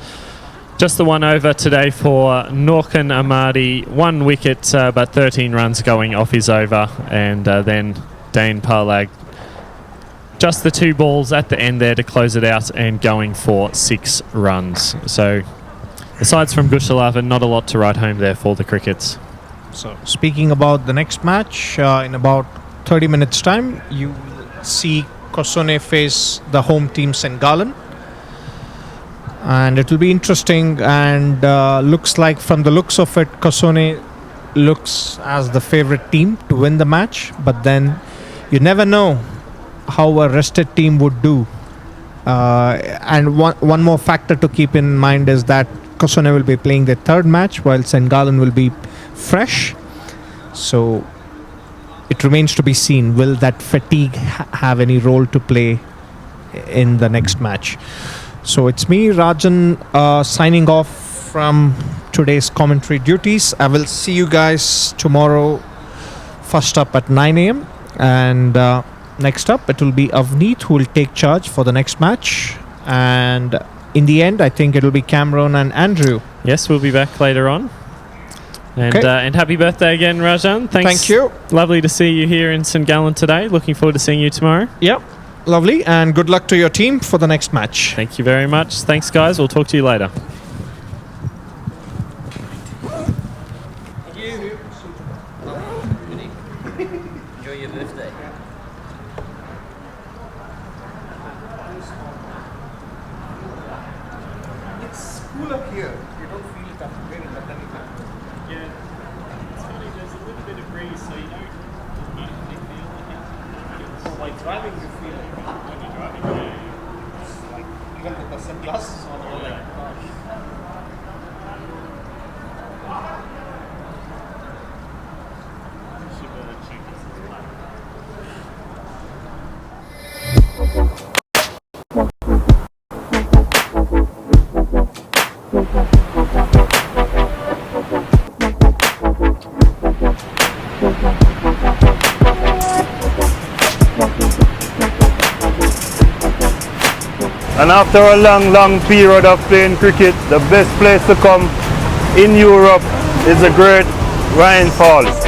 Just the 1 over today for Norkan Amadi, 1 wicket, but 13 runs going off his over. And then Dane Parlag, just the 2 balls at the end there to close it out and going for 6 runs. So aside from Gushalavan, not a lot to write home there for the Crickets. So speaking about the next match, in about 30 minutes time, you will see Kosone face the home team St. Gallen. And it will be interesting, and looks like, from the looks of it, Kosone looks as the favorite team to win the match. But then you never know how a rested team would do. And one more factor to keep in mind is that Kosone will be playing their 3rd match, while St. Gallen will be fresh. So it remains to be seen, will that fatigue have any role to play in the next match. So it's me, Rajan, signing off from today's commentary duties. I will see you guys tomorrow, first up at 9 a.m. And next up, it will be Avneet who will take charge for the next match. And in the end, I think it will be Cameron and Andrew. Yes, we'll be back later on. And, Okay. and happy birthday again, Rajan. Thanks. Thank you. Lovely to see you here in St. Gallen today. Looking forward to seeing you tomorrow. Yep. Lovely. And good luck to your team for the next match. Thank you very much. Thanks, guys. We'll talk to you later. Enjoy your birthday. It's cooler here. You don't feel it after wearing that anytime. Yeah, it's funny. There's a little bit of breeze, so you don't immediately feel it. While driving, you feel it. When you're driving, yeah. Like, even with the sunglasses on, you're like, gosh. And after a long period of playing cricket, the best place to come in Europe is the great Rhine Falls.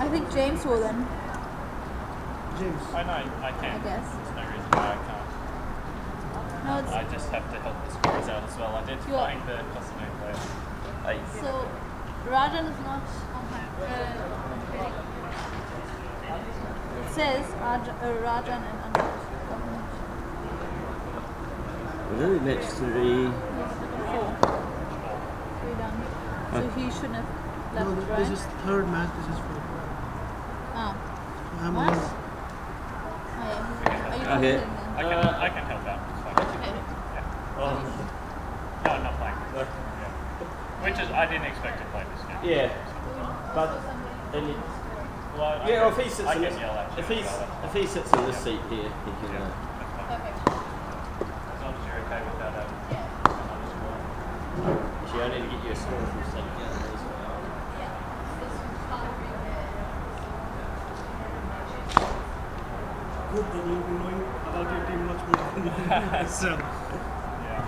I think James will then. James. I know, I can. I guess. There's no reason why I can't. No, it's I just have to help the scorers out as well, identifying the Cosimo players. so Rajan is not on my. It says Rajan and Andreas. Well, next to the... 4. 3 done. So he shouldn't have left, No, right? this is third match. This is for. Oh. I'm What? on. Oh yeah. Are you Okay. playing then? I can help out. It's fine. Okay. Yeah. Well, no, I'm not playing. Yeah. Which is, I didn't expect to play this game. Yeah, but then you, Well, yeah, if he sits I in can this, yell at you. if he sits in this seat here, he can. That's fine. Perfect. As long as you're okay with that. Actually, I need to get you a score from St. Gallen as well. Good, then you'll be knowing about your team much more than you myself. Yeah.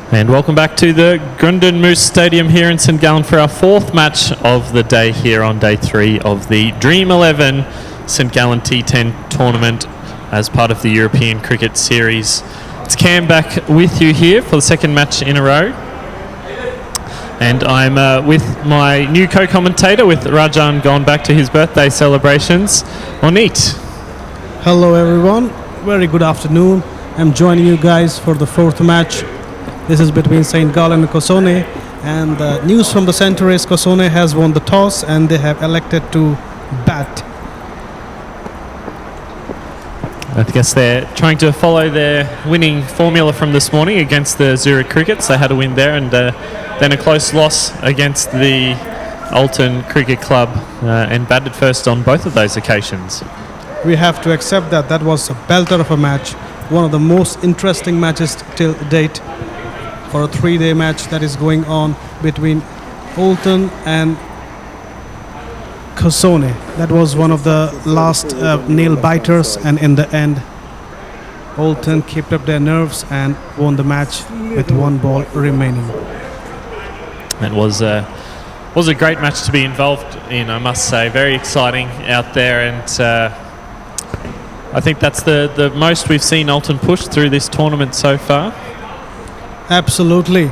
And welcome back to the Grundenmoos Stadium here in St Gallen for our fourth match of the day here on day 3 of the Dream11 St Gallen T10 tournament as part of the European Cricket Series. It's Cam back with you here for the second match in a row. And I'm with my new co-commentator with Rajan gone back to his birthday celebrations. Onit. Hello everyone, very good afternoon. I'm joining you guys for the fourth match. This is between St. Gallen and Kosone, and the news from the center is Kosone has won the toss and they have elected to bat. I guess they're trying to follow their winning formula from this morning against the Zurich Crickets. They had a win there and then a close loss against the Alton Cricket Club and batted first on both of those occasions. We have to accept that that was a belter of a match, one of the most interesting matches till date for a 3-day match that is going on between Alton and Kosone. That was one of the last nail biters, and in the end Alton kept up their nerves and won the match with 1 ball remaining. It was a great match to be involved in, I must say. Very exciting out there, and I think that's the most we've seen Alton push through this tournament so far. Absolutely.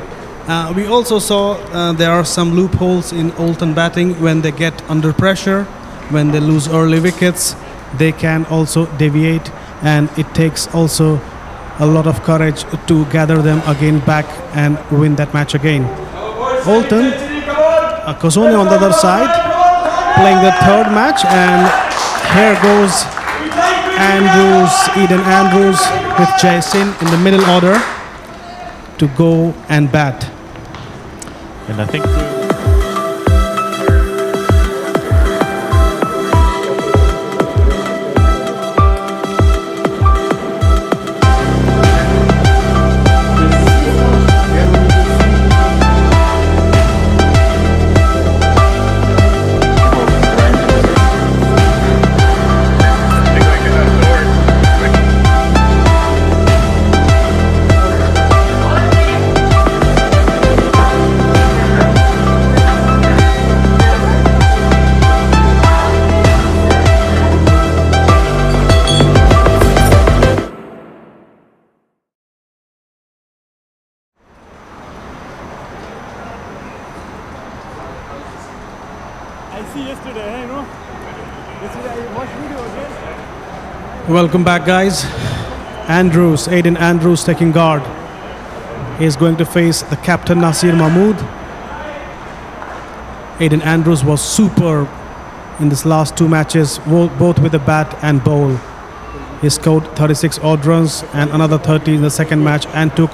We also saw there are some loopholes in Alton batting when they get under pressure, when they lose early wickets. They can also deviate, and it takes also a lot of courage to gather them again back and win that match again. Alton, Kosone on the other side, playing the third match, and here goes Eden Andrews with Jason in the middle order to go and bat. And I think Welcome back, guys. Eden Andrews taking guard. He is going to face the captain Nasir Mahmood. Eden Andrews was superb in this last 2 matches, both with the bat and bowl. He scored 36 odd runs and another 30 in the second match and took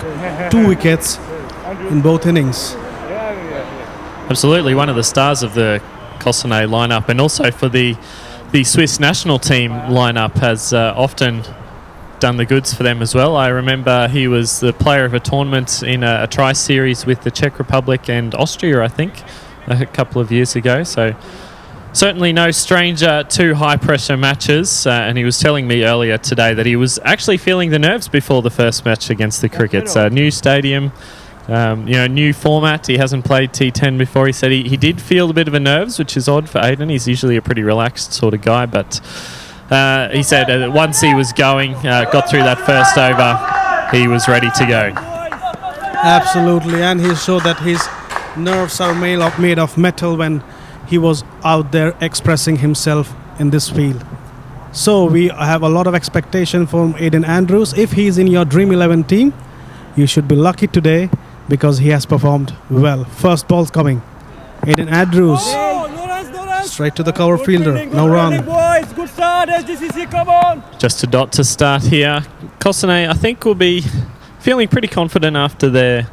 2 wickets in both innings. Absolutely one of the stars of the Cossonay lineup, and also for the Swiss national team lineup has often done the goods for them as well. I remember he was the player of a tournament in a tri-series with the Czech Republic and Austria, I think, a couple of years ago. So certainly no stranger to high-pressure matches, and he was telling me earlier today that he was actually feeling the nerves before the first match against the Crickets. New stadium, new format. He hasn't played T10 before. He said he did feel a bit of a nerves, which is odd for Aiden. He's usually a pretty relaxed sort of guy, but he said once he was going, got through that first over, he was ready to go. Absolutely, and he showed that his nerves are made of metal when he was out there expressing himself in this field. So we have a lot of expectation from Aiden Andrews. If he's in your Dream 11 team, you should be lucky today because he has performed well. First ball's coming. Aiden Andrews straight to the cover fielder. No run. Boys, good start. SGCC, come on. Just a dot to start here. Cossonay, I think, will be feeling pretty confident after their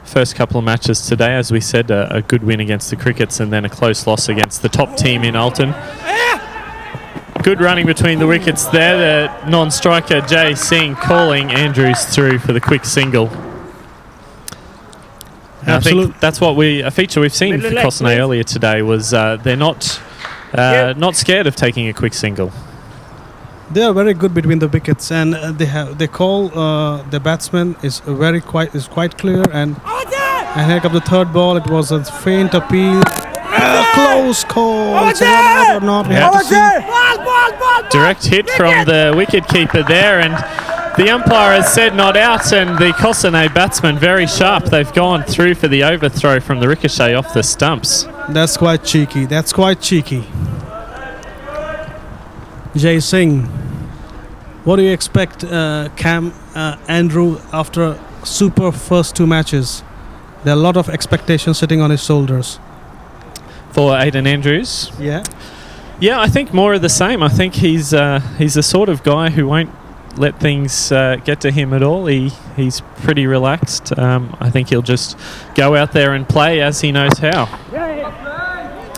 first couple of matches today. As we said, a good win against the Crickets and then a close loss against the top team in Alton. Good running between the wickets there. The non-striker Jay Singh calling Andrews through for the quick single. I think that's what a feature we've seen for Cossonay earlier today was they're not scared of taking a quick single. They are very good between the wickets, and they call the batsman is quite clear. And here comes the third ball. It was a faint appeal. Close call. It's a run out or not? We have to see. Direct hit from the wicket keeper there, and the umpire has said not out, and the Cossonay batsman very sharp. They've gone through for the overthrow from the ricochet off the stumps. That's quite cheeky. Jay Singh, what do you expect, Cam, Andrew, after super first 2 matches? There are a lot of expectations sitting on his shoulders. For Aiden Andrews? Yeah, I think more of the same. I think he's the sort of guy who won't let things get to him at all. He's pretty relaxed. I think he'll just go out there and play as he knows how.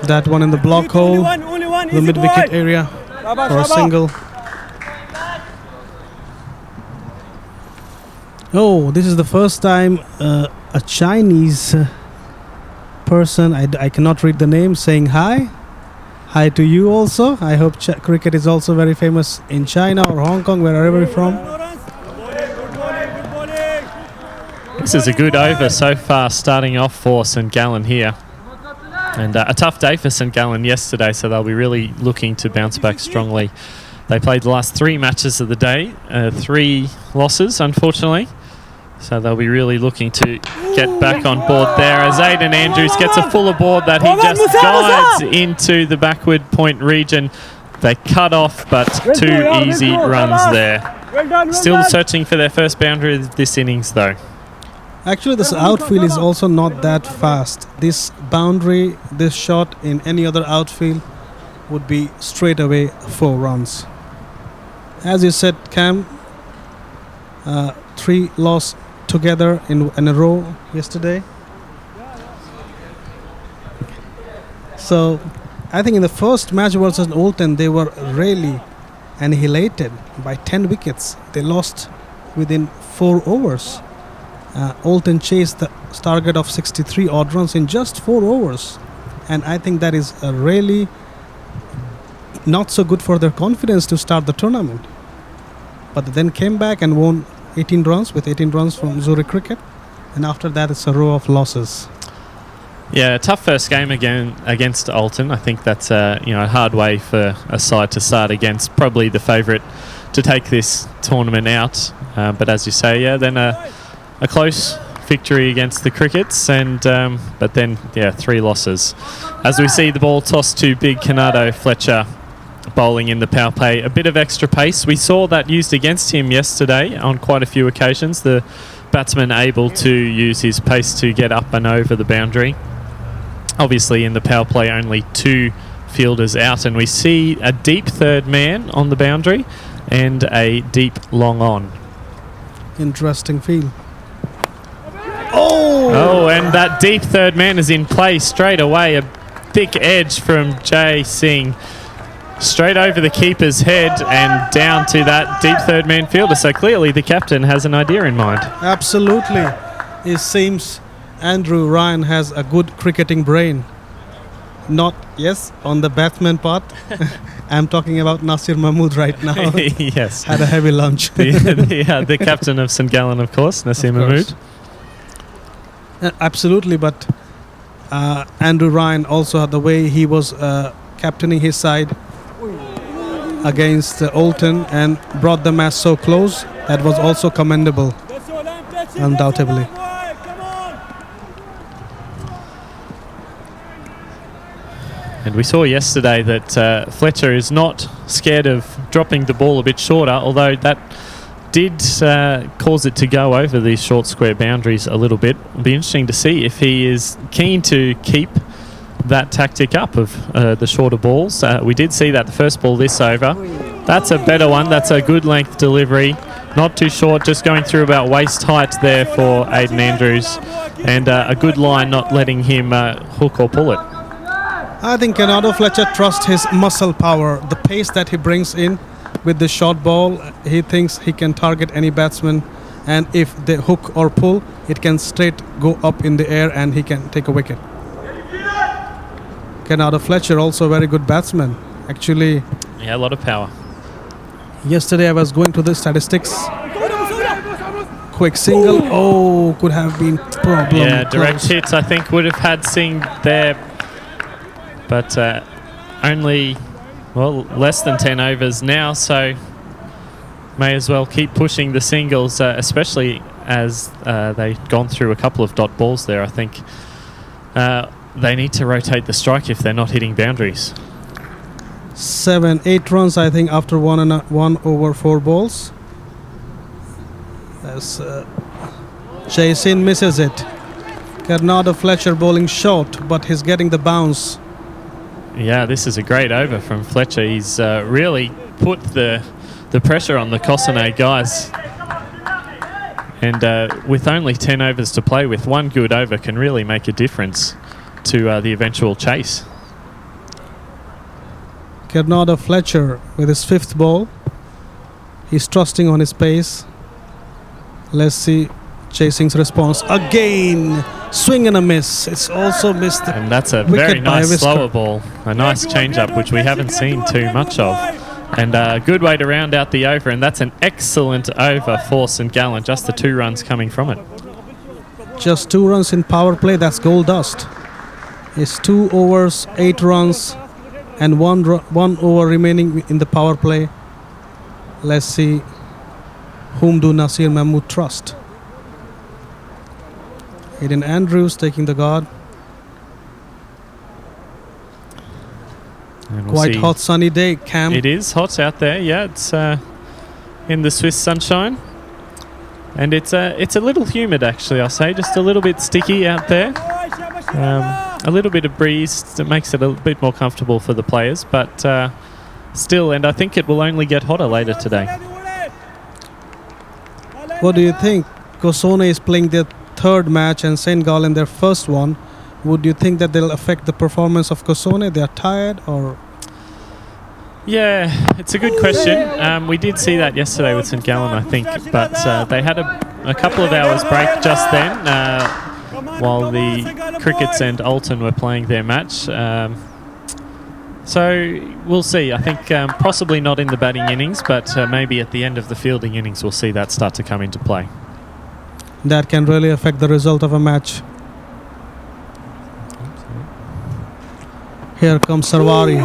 That one in the block hole, the mid-wicket area for a single. Oh, this is the first time a Chinese person, I cannot read the name, saying hi. Hi to you also. I hope cricket is also very famous in China or Hong Kong, wherever you're from. This is a good over so far, starting off for St Gallen here. And a tough day for St Gallen yesterday, so they'll be really looking to bounce back strongly. They played the last 3 matches of the day, 3 losses, unfortunately. So they'll be really looking to get back on board there as Aiden Andrews gets a full aboard that he just guides into the backward point region. They cut off, but 2 easy runs there. Still searching for their first boundary of this innings though. Actually, this outfield is also not that fast. This boundary, this shot in any other outfield would be straight away 4 runs. As you said, Cam, 3 loss together in a row yesterday. So I think in the first match versus Alton, they were really annihilated by 10 wickets. They lost within 4 overs. Alton chased the target of 63 odd runs in just 4 overs. And I think that is really not so good for their confidence to start the tournament. But then came back and won 18 runs with 18 runs from Zurich Cricket, and after that it's a row of losses. Yeah, a tough first game again against Alton. I think that's a hard way for a side to start against probably the favourite to take this tournament out. But as you say, then a close victory against the Crickets, and but then 3 losses. As we see the ball tossed to Big Canado Fletcher, bowling in the power play, a bit of extra pace. We saw that used against him yesterday on quite a few occasions. The batsman able to use his pace to get up and over the boundary. Obviously in the power play only 2 fielders out, and we see a deep third man on the boundary. and a deep long on. Interesting field. Oh, and that deep third man is in play straight away. A thick edge from Jay Singh. Straight over the keeper's head and down to that deep third man fielder. So clearly the captain has an idea in mind. Absolutely. It seems Andrew Ryan has a good cricketing brain. Not, yes, on the batsman part. I'm talking about Nasir Mahmood right now. Yes. Had a heavy lunch. the captain of St. Gallen, of course, Nasir Mahmood. Absolutely, but Andrew Ryan also had the way he was captaining his side against Olton and brought the match so close. That was also commendable, undoubtedly. And we saw yesterday that Fletcher is not scared of dropping the ball a bit shorter, although that did cause it to go over these short square boundaries a little bit. It'll be interesting to see if he is keen to keep that tactic up of the shorter balls. We did see that the first ball this over. That's a better one. That's a good length delivery. Not too short, just going through about waist height there for Aiden Andrews. And a good line, not letting him hook or pull it. I think Kenado Fletcher trusts his muscle power, the pace that he brings in with the short ball. He thinks he can target any batsman, and if they hook or pull, it can straight go up in the air and he can take a wicket. Kenado Fletcher also a very good batsman. Actually, yeah, a lot of power. Yesterday I was going to the statistics. Quick single. Oh, could have been problem. Yeah, direct close. hits I think would have had Singh there. But only, well, less than 10 overs now, so may as well keep pushing the singles, especially as they've gone through a couple of dot balls there. I think they need to rotate the strike if they're not hitting boundaries. 7-8 runs, I think, after 1 over 4 balls. As Jason misses it. Kenado Fletcher bowling short, but he's getting the bounce. Yeah, this is a great over from Fletcher. He's really put the pressure on the Cossonay guys. And with only 10 overs to play with, one good over can really make a difference to the eventual chase. Kenado Fletcher with his 5th ball. He's trusting on his pace. Let's see Chasing's response. Again, swing and a miss. It's also missed. And that's a very nice slower ball. A nice change-up, which we haven't seen too much of. And a good way to round out the over. And that's an excellent over for St. Gallen. Just the 2 runs coming from it. Just 2 runs in power play. That's gold dust. It's 2 overs, 8 runs, and 1 over remaining in the power play. Let's see whom do Nasir Mahmood trust. Aiden Andrews taking the guard. We'll Quite hot sunny day, Cam. It is hot out there, yeah. It's in the Swiss sunshine. And it's a little humid, actually, I'll say. Just a little bit sticky out there. A little bit of breeze that makes it a bit more comfortable for the players. But still, and I think it will only get hotter later today. What do you think? Cossonay is playing their 3rd match and St. Gallen their 1st one. Would you think that they'll affect the performance of Cossonay? They are tired, or? Yeah, it's a good question. We did see that yesterday with St. Gallen, I think, but they had a couple of hours break just then while the Crickets and Olton were playing their match. So we'll see. I think possibly not in the batting innings, but maybe at the end of the fielding innings we'll see that start to come into play. That can really affect the result of a match. Here comes Sarwari.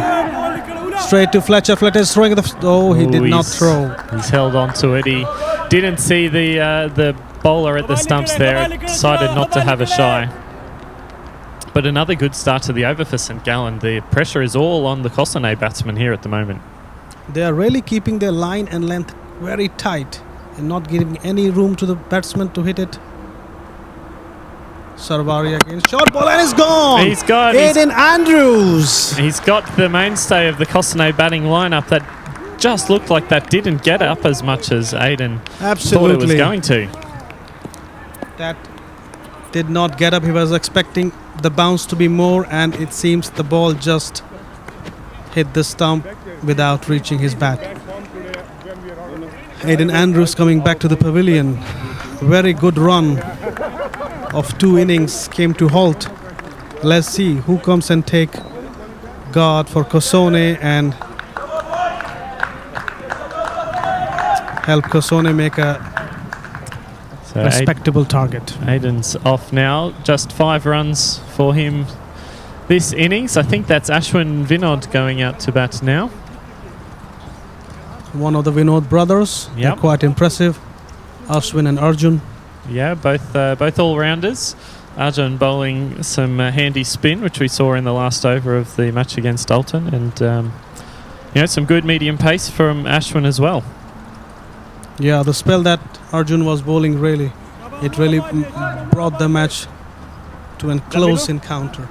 Straight to Fletcher. Fletcher is throwing he did not throw. He's held on to it. He didn't see the bowler at the stumps there. Decided not to have a shy. But another good start to the over for St. Gallen. The pressure is all on the Cossonay batsmen here at the moment. They are really keeping their line and length very tight and not giving any room to the batsman to hit it. Sarwari again. Short ball and it's gone. He's got Aiden Andrews. He's got the mainstay of the Cossonay batting lineup. That just looked like that didn't get up as much as Aiden thought it was Absolutely. going to. That did not get up. He was expecting the bounce to be more, and it seems the ball just hit the stump without reaching his bat. Aiden Andrews coming back to the pavilion. Very good run of 2 innings came to halt. Let's see who comes and take guard for Kosone and help Kosone make a So respectable target. Aiden's off now. Just 5 runs for him this innings. I think that's Ashwin Vinod going out to bat now. One of the Vinod brothers. They're Yep. quite impressive. Ashwin and Arjun. Yeah, both all-rounders. Arjun bowling some handy spin, which we saw in the last over of the match against Dalton, and some good medium pace from Ashwin as well. Yeah, the spell that Arjun was bowling really brought the match to a close encounter.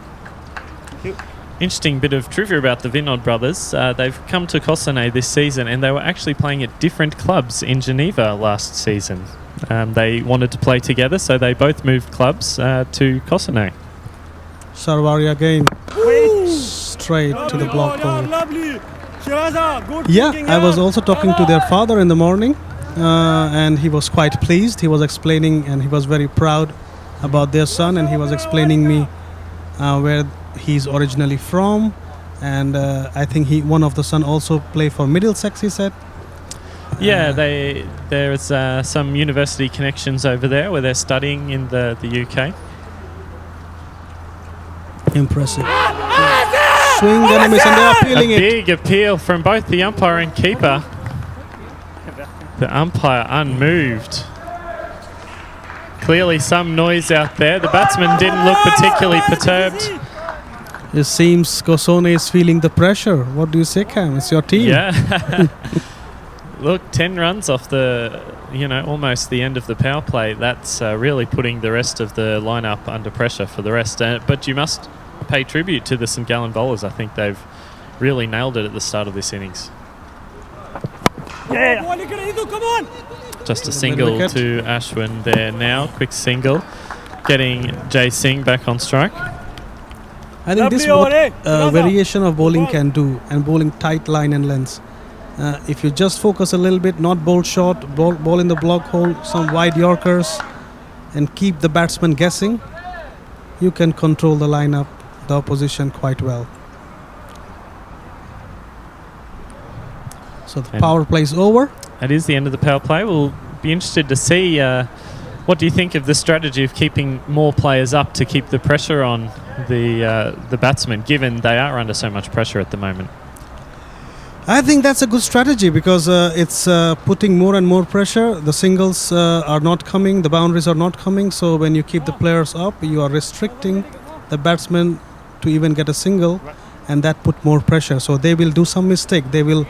Interesting bit of trivia about the Vinod brothers. They've come to Kosane this season, and they were actually playing at different clubs in Geneva last season. They wanted to play together, so they both moved clubs to Kosane. Sarwari again, straight to the block ball. Lovely. Shiraza, good Yeah, thinking, I was yeah. also talking to their father in the morning, and he was quite pleased. He was explaining, and he was very proud about their son, and he was explaining me where he's originally from, and I think one of the son also play for Middlesex, he said. Yeah, there's some university connections over there where they're studying in the UK. Impressive. Swing and a miss, and they are A peeling it. big appeal from both the umpire and keeper. The umpire unmoved. Clearly some noise out there. The batsman didn't look particularly perturbed. It seems Kosone is feeling the pressure. What do you say, Cam? It's your team. Yeah. Look, 10 runs off almost the end of the power play. That's really putting the rest of the lineup under pressure for the rest. But you must pay tribute to the St Gallen bowlers. I think they've really nailed it at the start of this innings. Yeah. Come on. Just a single wicket. to Ashwin there now. Quick single. Getting Jay Singh back on strike. I think this is what variation of bowling can do, and bowling tight line and lengths. If you just focus a little bit, not bowl short, ball in the block hole, some wide Yorkers, and keep the batsman guessing, you can control the lineup, the opposition quite well. So the power play is over. That is the end of the power play. We'll be interested to see what do you think of the strategy of keeping more players up to keep the pressure on the batsmen, given they are under so much pressure at the moment. I think that's a good strategy because it's putting more and more pressure. The singles are not coming, the boundaries are not coming. So when you keep the players up, you are restricting the batsmen to even get a single, and that put more pressure. So they will do some mistake. They will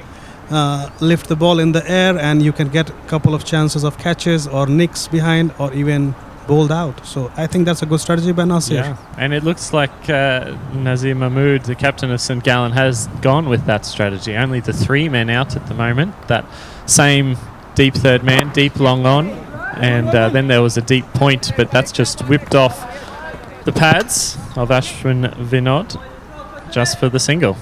lift the ball in the air, and you can get a couple of chances of catches or nicks behind, or even bowled out. So I think that's a good strategy by Nasir. Yeah, and it looks like Nazir Mahmood, the captain of St Gallen, has gone with that strategy. Only the 3 men out at the moment. That same deep third man, deep long on, and then there was a deep point, but that's just whipped off the pads of Ashwin Vinod just for the single.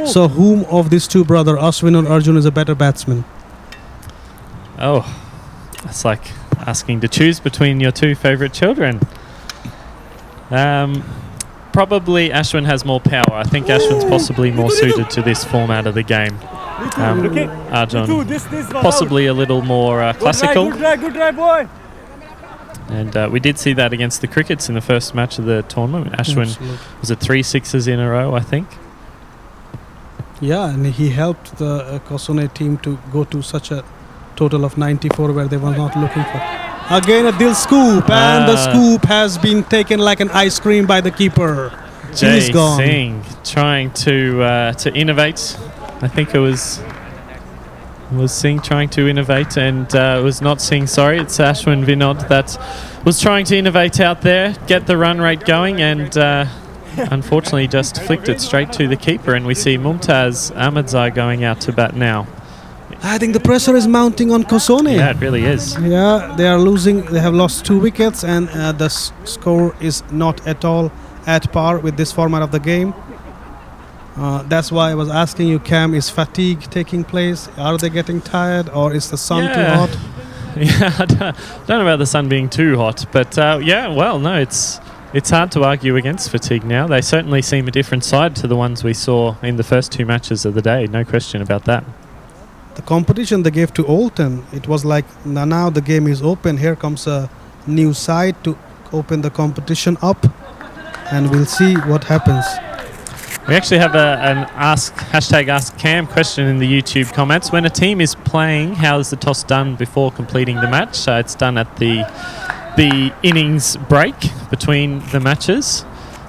So whom of these two brothers, Ashwin or Arjun, is a better batsman? Oh, it's like asking to choose between your 2 favourite children. Probably Ashwin has more power. I think Ashwin's possibly more suited to this format of the game. Arjun possibly a little more classical. Good try, boy. And we did see that against the Crickets in the first match of the tournament. Ashwin was it 3 sixes in a row, I think. Yeah, and he helped the Kosone team to go to such a total of 94 where they were not looking for. Again a Dil scoop, and the scoop has been taken like an ice cream by the keeper. Jay He's gone. Singh trying to innovate. I think it was Singh trying to innovate, and it was not Singh, sorry, it's Ashwin Vinod that was trying to innovate out there, get the run rate going, and unfortunately just flicked it straight to the keeper, and we see Mumtaz Ahmadzai going out to bat now. I think the pressure is mounting on Kosone. Yeah, it really is. Yeah, they are losing. They have lost 2 wickets, and the score is not at all at par with this format of the game. That's why I was asking you, Cam, is fatigue taking place? Are they getting tired, or is the sun too hot? Yeah, I don't know about the sun being too hot, but yeah, well, no, it's hard to argue against fatigue now. They certainly seem a different side to the ones we saw in the first 2 matches of the day, no question about that. The competition they gave to Oulton, it was like now the game is open. Here comes a new side to open the competition up, and we'll see what happens. We actually have an #AskCam question in the YouTube comments. When a team is playing, how is the toss done before completing the match? It's done at the innings break between the matches.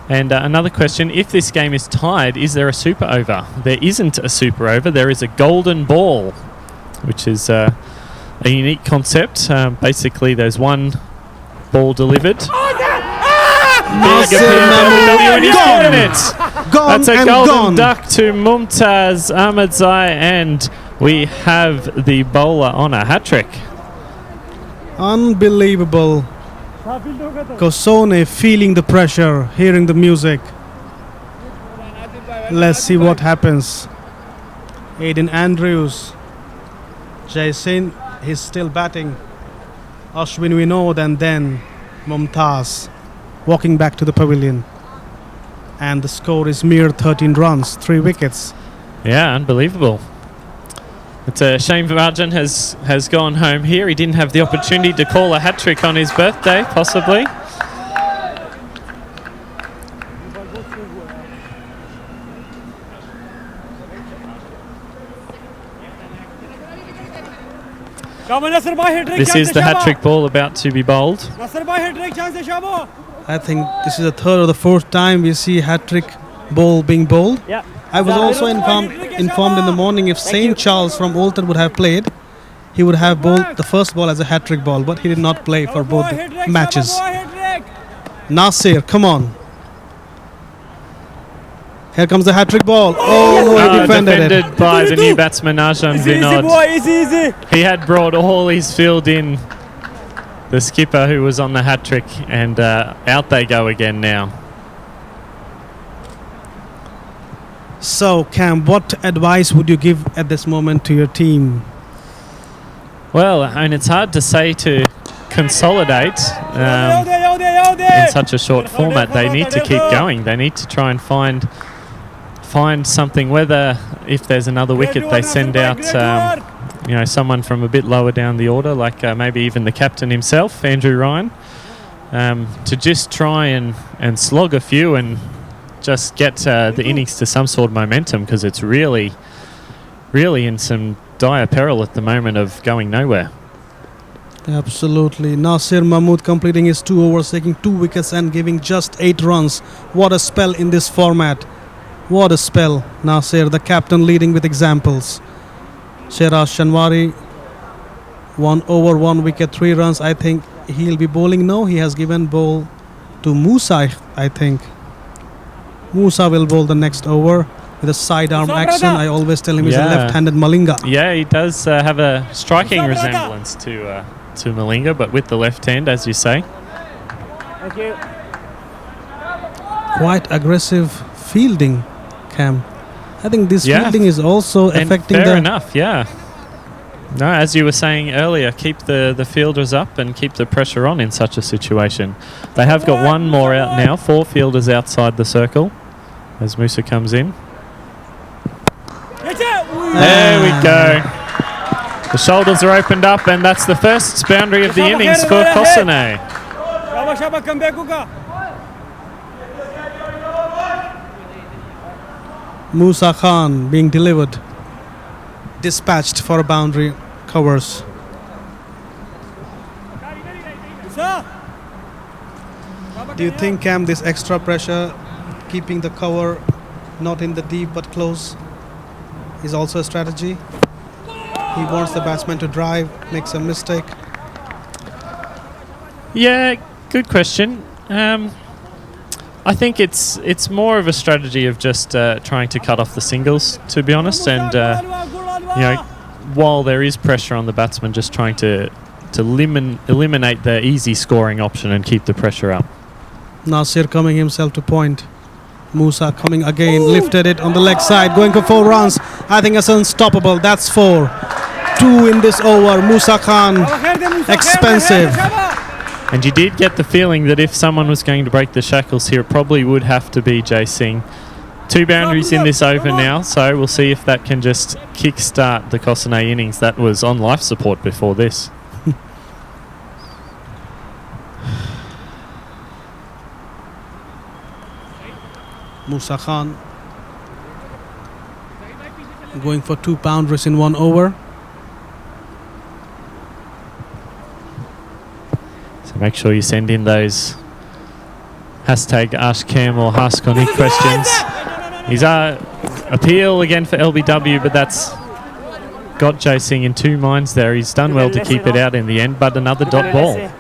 And another question, if this game is tied, is there a super over? There isn't a super over, there is a golden ball, which is a unique concept. Basically, there's one ball delivered. That's a golden duck to Mumtaz Ahmadzai, and we have the bowler on a hat-trick. Unbelievable. Kosone feeling the pressure, hearing the music. Let's see what happens. Aiden Andrews. Jason, he's still batting. Ashwin Vinod, and then Mumtaz walking back to the pavilion. And the score is mere 13 runs, 3 wickets. Yeah, unbelievable. It's a shame Rajan has gone home here. He didn't have the opportunity to call a hat-trick on his birthday, possibly. This is the hat-trick ball about to be bowled. I think this is the 3rd or the 4th time we see hat-trick ball being bowled. Yeah. I was also informed in the morning if St. Charles from Oulton would have played, he would have bowled the first ball as a hat-trick ball, but he did not play for both the matches. Nasir, come on. Here comes the hat-trick ball. Oh, no, he defended it. By the new batsman Arjan Vinod. Easy. He had brought all his field in, the skipper who was on the hat-trick, and out they go again now. So, Cam, what advice would you give at this moment to your team? Well, I mean, it's hard to say to consolidate in such a short format. They need to keep going. They need to try and find something, whether if there's another wicket they send out someone from a bit lower down the order, like maybe even the captain himself, Andrew Ryan, to just try and slog a few and just get the innings to some sort of momentum, because it's really in some dire peril at the moment of going nowhere. Absolutely. Nasir Mahmood completing his 2 overs, taking 2 wickets and giving just 8 runs. What a spell in this format. What a spell. Nasir, the captain, leading with examples. Shiraz Shanwari, 1 over, 1 wicket, 3 runs. I think he'll be bowling now. He has given ball to Musa, I think. Musa will bowl the next over with a sidearm action. I always tell him he's a left-handed Malinga. Yeah, he does have a striking resemblance to Malinga, but with the left hand, as you say. Thank you. Quite aggressive fielding, Cam. I think this fielding is also affecting fair enough, yeah. No, as you were saying earlier, keep the fielders up and keep the pressure on in such a situation. They have got one more out now, 4 fielders outside the circle as Musa comes in. There we go. The shoulders are opened up, and that's the first boundary of the innings for Kosane. Musa Khan being delivered, dispatched for a boundary, covers. Do you think, Cam, this extra pressure, keeping the cover not in the deep but close, is also a strategy? He wants the batsman to drive, makes a mistake. Yeah, good question. I think it's more of a strategy of just trying to cut off the singles, to be honest, and while there is pressure on the batsman, just trying to eliminate the easy scoring option and keep the pressure up. Nasir coming himself to point. Musa coming again, lifted it on the leg side, going for 4 runs. I think it's unstoppable. That's 4. 2 in this over. Musa Khan, expensive. And you did get the feeling that if someone was going to break the shackles here, it probably would have to be Jai Singh. 2 boundaries in this over now, so we'll see if that can just kick-start the Kosane innings. That was on life support before this. Musa Khan going for 2 boundaries in 1 over. So make sure you send in those hashtag AskCam or AskConnie questions. He's appeal again for LBW, but that's got Jai Singh in 2 minds there. He's done well to keep it out in the end, but another dot ball.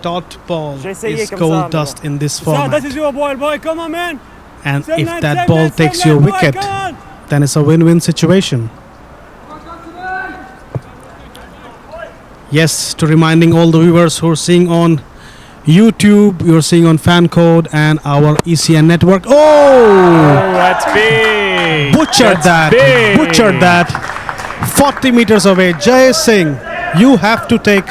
Dot ball is gold dust in this format. This is your ball, boy. Come on, man. And if that ball takes your wicket, then it's a win-win situation. Yes, to reminding all the viewers who are seeing on YouTube, you're seeing on fan code and our ECN network. Oh, that's big. Butchered that. 40 meters away. Jai Singh, you have to take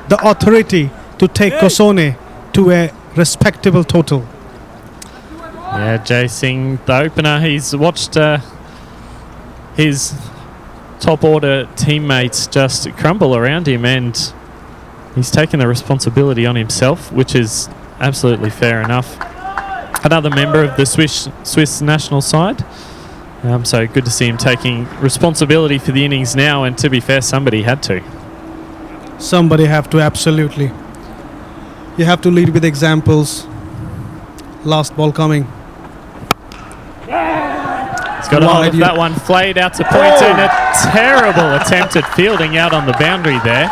the authority to take Kosane to a respectable total. Yeah, Jai Singh, the opener, he's watched his top order teammates just crumble around him, and he's taken the responsibility on himself, which is absolutely fair enough. Another member of the Swiss national side. So good to see him taking responsibility for the innings now, and to be fair, somebody had to. Somebody have to, absolutely. You have to lead with examples. Last ball coming. He's got a hold of that one, flayed out to point, and a terrible attempt at fielding out on the boundary there.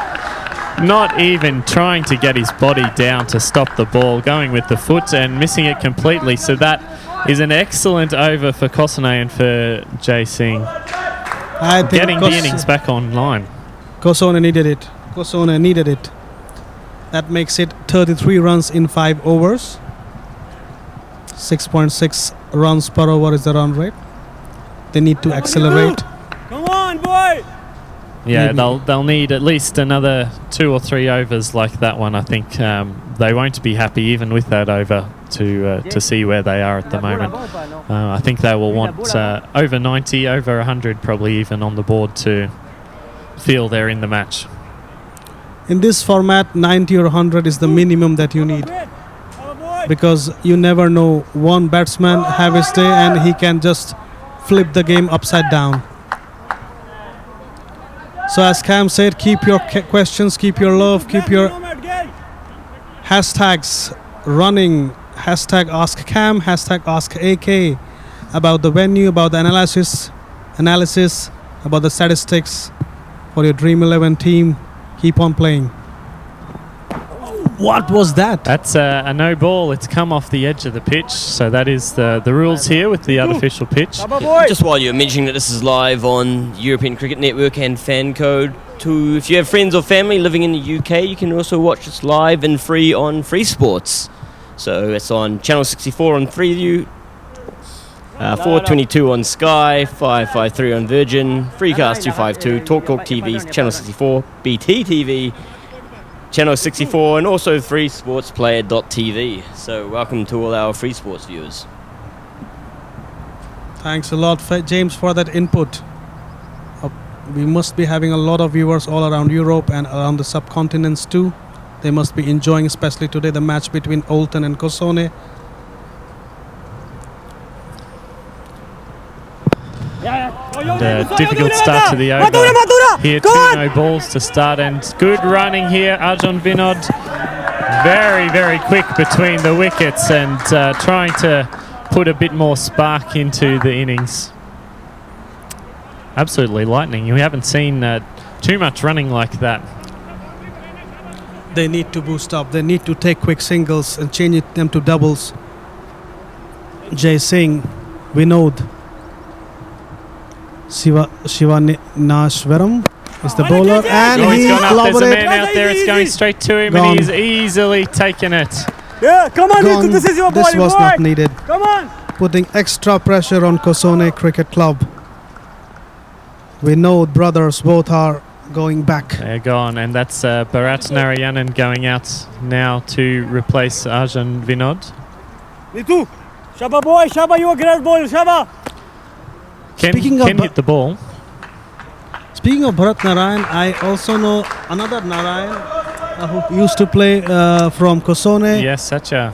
Not even trying to get his body down to stop the ball, going with the foot and missing it completely. So that is an excellent over for Kosane and for Jai Singh. I think getting the innings back online. Kosane needed it. That makes it 33 runs in 5 overs. 6.6 runs per over is the run rate. They need to accelerate. Come on, boy! Yeah, they'll need at least another 2 or 3 overs like that one. I think they won't be happy even with that over to see where they are at the moment. I think they will want over 90, over 100 probably even on the board to feel they're in the match. In this format, 90 or 100 is the minimum that you need, because you never know, one batsman have his day and he can just flip the game upside down. So as Cam said, keep your questions, keep your love, keep your hashtags running. Hashtag AskCam, hashtag AskAK, about the venue, about the analysis, about the statistics for your Dream11 team. Keep on playing. What was that? That's a no ball. It's come off the edge of the pitch. So that is the rules here with the artificial pitch. Yeah, just while you're mentioning that this is live on European Cricket Network and fan code, if you have friends or family living in the UK, you can also watch this live and free on Free Sports. So it's on Channel 64 on Freeview, 422 on Sky, 553 on Virgin, Freecast 252, TalkTalk TV, Channel 64, BT TV, Channel 64, and also freesportsplayer.tv. So welcome to all our Free Sports viewers. Thanks a lot, James, for that input. We must be having a lot of viewers all around Europe and around the subcontinents too. They must be enjoying, especially today, the match between Oulton and Kosane. And a difficult start to the over. Here, 2 no balls to start, and good running here. Arjun Vinod, very, very quick between the wickets and trying to put a bit more spark into the innings. Absolutely lightning. We haven't seen too much running like that. They need to boost up. They need to take quick singles and change them to doubles. Jay Singh, Vinod, Shivanashwaram is the bowler, and Oh, he he's gone up. There's a clobbered man out there. It's going straight to him, Gone. and he's easily taken it. Yeah, come on, Gone. this is your ball. This was boy. not needed. Come on. Putting extra pressure on Kosone Cricket Club. Vinod brothers both are going back. They're gone, and that's Bharat Narayanan going out now to replace Arjun Vinod. Nitu. Shaba boy, Shaba, you a great ball, Shaba. Speaking of Ken hit the ball. Speaking of Bharat Narayan, I also know another Narayan who used to play from Kosone. Yes, Satya.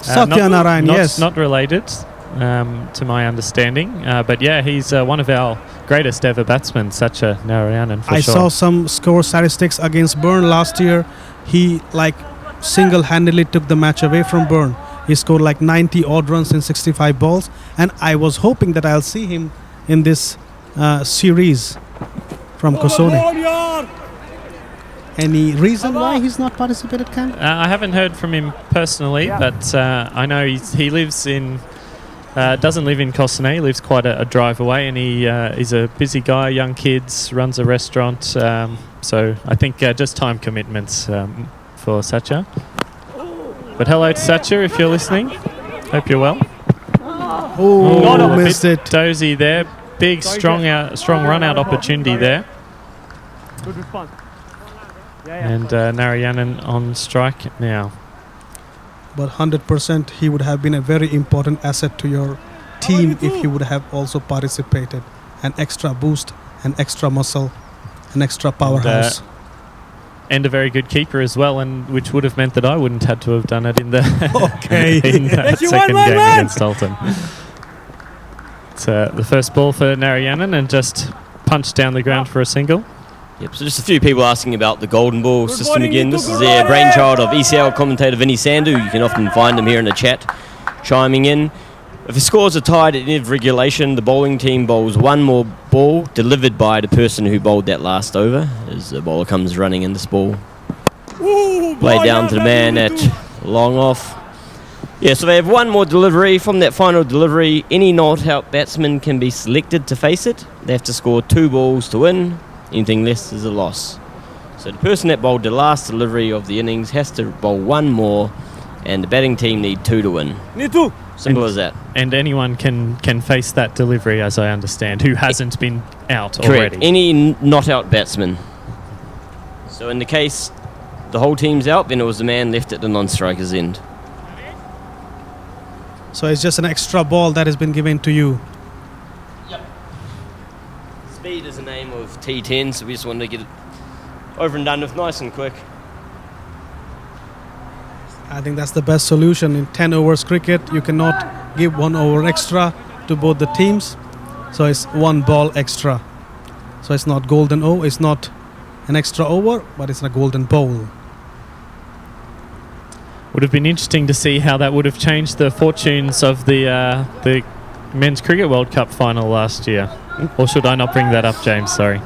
Satya Narayan, yes. Not related, to my understanding. But yeah, he's one of our greatest ever batsmen, Satya Narayanan, for I sure. saw some score statistics against Burn last year. He single-handedly took the match away from Burn. He scored 90 odd runs in 65 balls, and I was hoping that I'll see him in this series from Kosone. Any reason why he's not participated, Cam? I haven't heard from him personally, but I know he lives in... doesn't live in Kosone. He lives quite a drive away, and he's a busy guy, young kids, runs a restaurant. So I think just time commitments for Satya. But hello to Satya if you're listening. Hope you're well. Oh, a missed bit it. dozy there. Big, strong run out opportunity there. Good response. And Narayanan on strike now. But 100% he would have been a very important asset to your team if he would have also participated. An extra boost, an extra muscle, an extra powerhouse. And a very good keeper as well, and which would have meant that I wouldn't had to have done it in the in that second game against Alton. It's the first ball for Narayanan, and just punched down the ground for a single. Yep, so just a few people asking about the golden ball system again. This is the brainchild of ECL commentator Vinny Sandhu. You can often find him here in the chat, chiming in. If the scores are tied at the end of regulation, the bowling team bowls one more ball delivered by the person who bowled that last over, as the bowler comes running in this ball. Played down to the man at long off. Yeah, so they have one more delivery. From that final delivery, any not-out batsman can be selected to face it. They have to score 2 balls to win. Anything less is a loss. So the person that bowled the last delivery of the innings has to bowl one more, and the batting team need 2 to win. Nitu. Simple as that. And anyone can face that delivery, as I understand, who hasn't been out Correct. already. Any not-out batsman. So in the case the whole team's out, then it was the man left at the non-striker's end. So it's just an extra ball that has been given to you. Speed is the name of T10, so we just wanted to get it over and done with nice and quick. I think that's the best solution. In 10 overs cricket, you cannot give 1 over extra to both the teams. So it's 1 ball extra. So it's not golden O, it's not an extra over, but it's a golden bowl. Would have been interesting to see how that would have changed the fortunes of the Men's Cricket World Cup final last year. Or should I not bring that up, James? Sorry.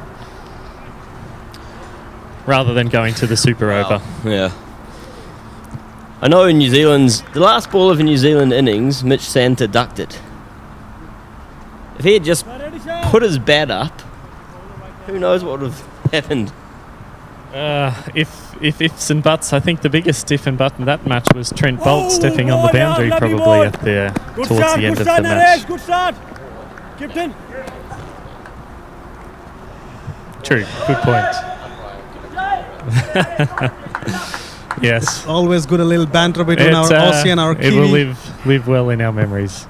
Rather than going to the super over. Yeah. I know in New Zealand's... The last ball of a New Zealand innings, Mitch Santa ducked it. If he had just put his bat up, who knows what would have happened. If ifs and buts, I think the biggest if and but in that match was Trent Bolt stepping on the boundary probably at towards the end of the match. Good start. Captain. True, good point. Yes. Always good a little banter between our Aussie and our Kiwi. It will live well in our memories.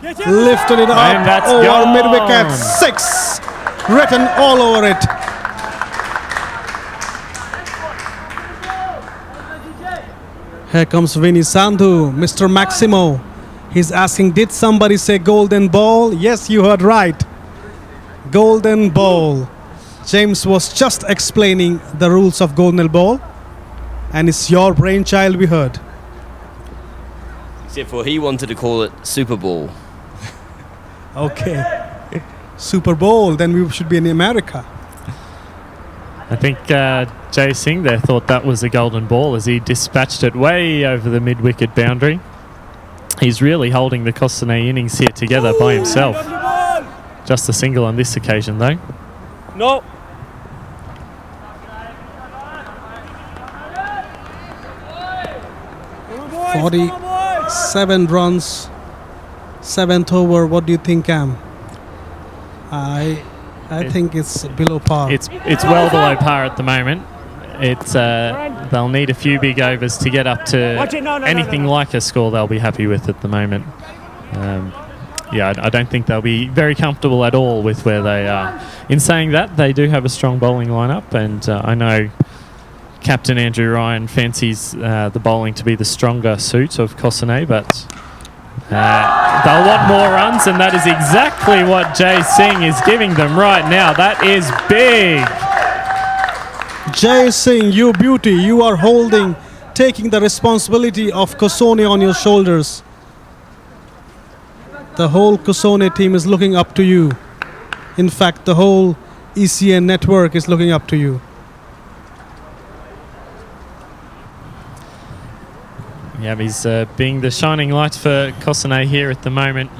Lifted it And up that's over gone. mid-wicket. 6. Written all over it. Here comes Vinny Sandhu, Mr. Maximo. He's asking, did somebody say golden ball? Yes, you heard right. Golden ball. James was just explaining the rules of golden ball, and it's your brainchild, we heard. Except for he wanted to call it Super Bowl. Okay. Super Bowl, then we should be in America. I think Jay Singh there thought that was a golden ball as he dispatched it way over the mid-wicket boundary. He's really holding the Costanet innings here together by himself. Just a single on this occasion, though. No. Come on, boys, 47 runs, 7th over. What do you think, Cam? I think it's below par. It's well below par at the moment. It's they'll need a few big overs to get up to anything like a score they'll be happy with at the moment. Yeah, I don't think they'll be very comfortable at all with where they are. In saying that, they do have a strong bowling lineup, and I know Captain Andrew Ryan fancies the bowling to be the stronger suit of Costanet, but they'll want more runs, and that is exactly what Jay Singh is giving them right now. That is big. Jay Singh, you beauty, you are taking the responsibility of Costanet on your shoulders. The whole Costanet team is looking up to you. In fact, the whole ECN network is looking up to you. Yeah, he's being the shining light for Costanet here at the moment.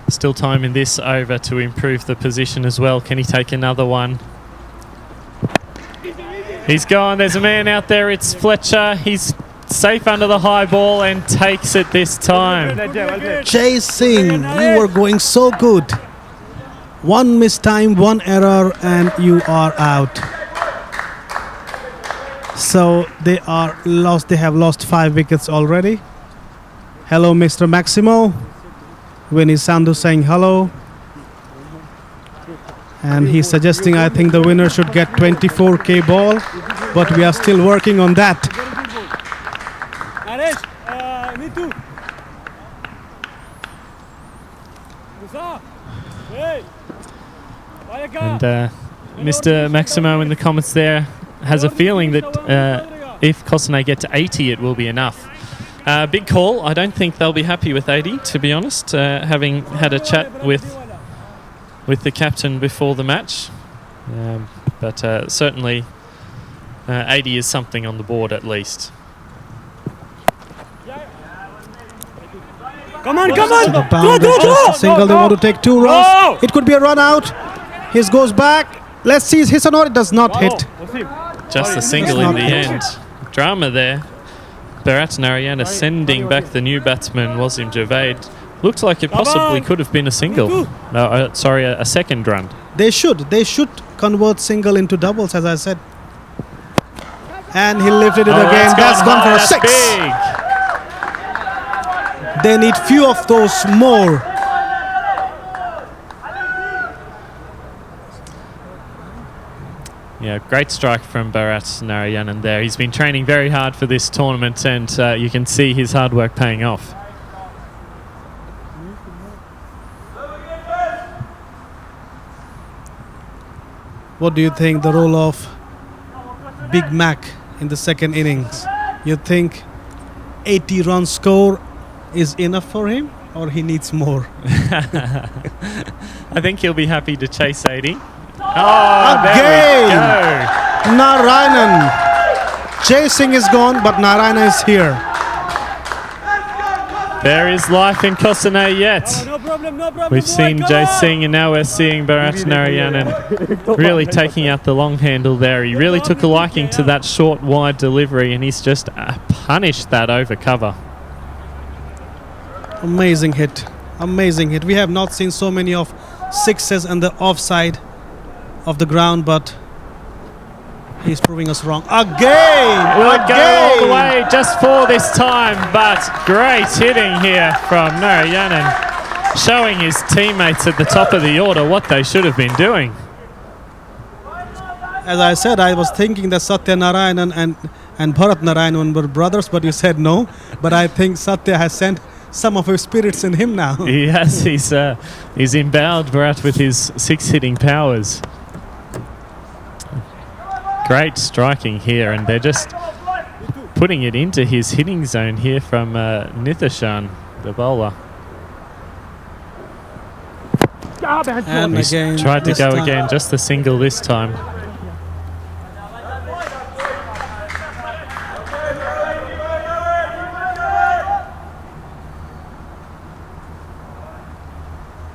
Still time in this over to improve the position as well. Can he take another one? He's gone. There's a man out there. It's Fletcher. He's safe under the high ball and takes it this time. Jay Singh, you were going so good. One missed time, one error, and you are out. So they are lost. They have lost 5 wickets already. Hello, Mr. Maximo. Winnie Sandhu saying hello. And he's suggesting I think the winner should get 24k ball, but we are still working on that. Naresh, me too. And Mr. Maximo in the comments there has a feeling that if Costanet get to 80, it will be enough. Big call. I don't think they'll be happy with 80, to be honest, having had a chat with the captain before the match. But certainly 80 is something on the board at least. Come on, come on! To the boundary, just a single. They want to take 2 runs. It could be a run out. His goes back. Let's see, his or not. It does not hit. Just a single in the end. Drama there. Bharat Narayana sending back the new batsman, Wasim Javed. Looked like it possibly could have been a single. No, sorry, a second run. They should convert single into doubles, as I said. And he lifted it again. That's gone for a 6. Big. They need few of those more. Yeah, great strike from Bharat Narayanan there. He's been training very hard for this tournament, and you can see his hard work paying off. What do you think the role of Big Mac in the second innings? You think 80 run score is enough for him, or he needs more? I think he'll be happy to chase 80. Oh, again! there we go. Narayanan. Jay Singh is gone, but Narayana is here. There is life in Costanet yet. No problem, no problem. We've seen Jay Singh, and now we're seeing Bharat Narayanan really taking out the long handle there. He really took a liking to that short, wide delivery, and he's just punished that over cover. Amazing hit. Amazing hit. We have not seen so many of sixes on the offside of the ground, but he's proving us wrong. Again! Will it go all the way just for this time, but great hitting here from Narayanan, showing his teammates at the top of the order what they should have been doing. As I said, I was thinking that Satya Narayanan and Bharat Narayanan were brothers, but you said no. But I think Satya has sent some of his spirits in him now. He has. He's endowed Bharat with his 6-hitting powers. Great striking here, and they're just putting it into his hitting zone here from Nithishan. the bowler. And He's again, tried to this go time. again, just the single this time.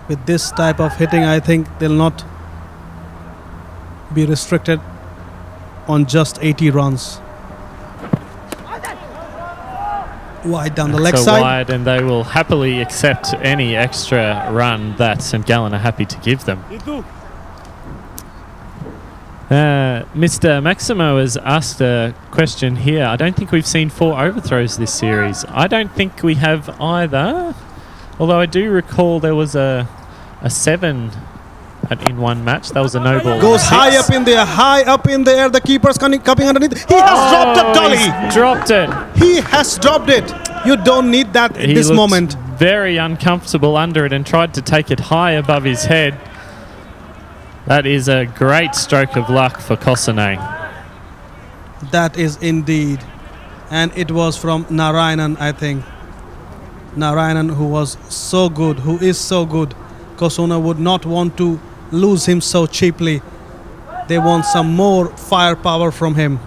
With this type of hitting, I think they'll not be restricted on just 80 runs. Wide down the leg So side. wide, and they will happily accept any extra run that St. Gallen are happy to give them. Mr. Maximo has asked a question here. I don't think we've seen 4 overthrows this series. I don't think we have either. Although I do recall there was a 7 in one match. That was a no ball. Goes high up in the air. The keeper's coming underneath. He has dropped it, Dolly. He's dropped it. He has dropped it. You don't need that at this looked moment. very uncomfortable under it and tried to take it high above his head. That is a great stroke of luck for Kosane. That is indeed. And it was from Narayanan, I think. Narayanan, who was so good, who is so good. Kosuna would not want to lose him so cheaply. They want some more firepower from him.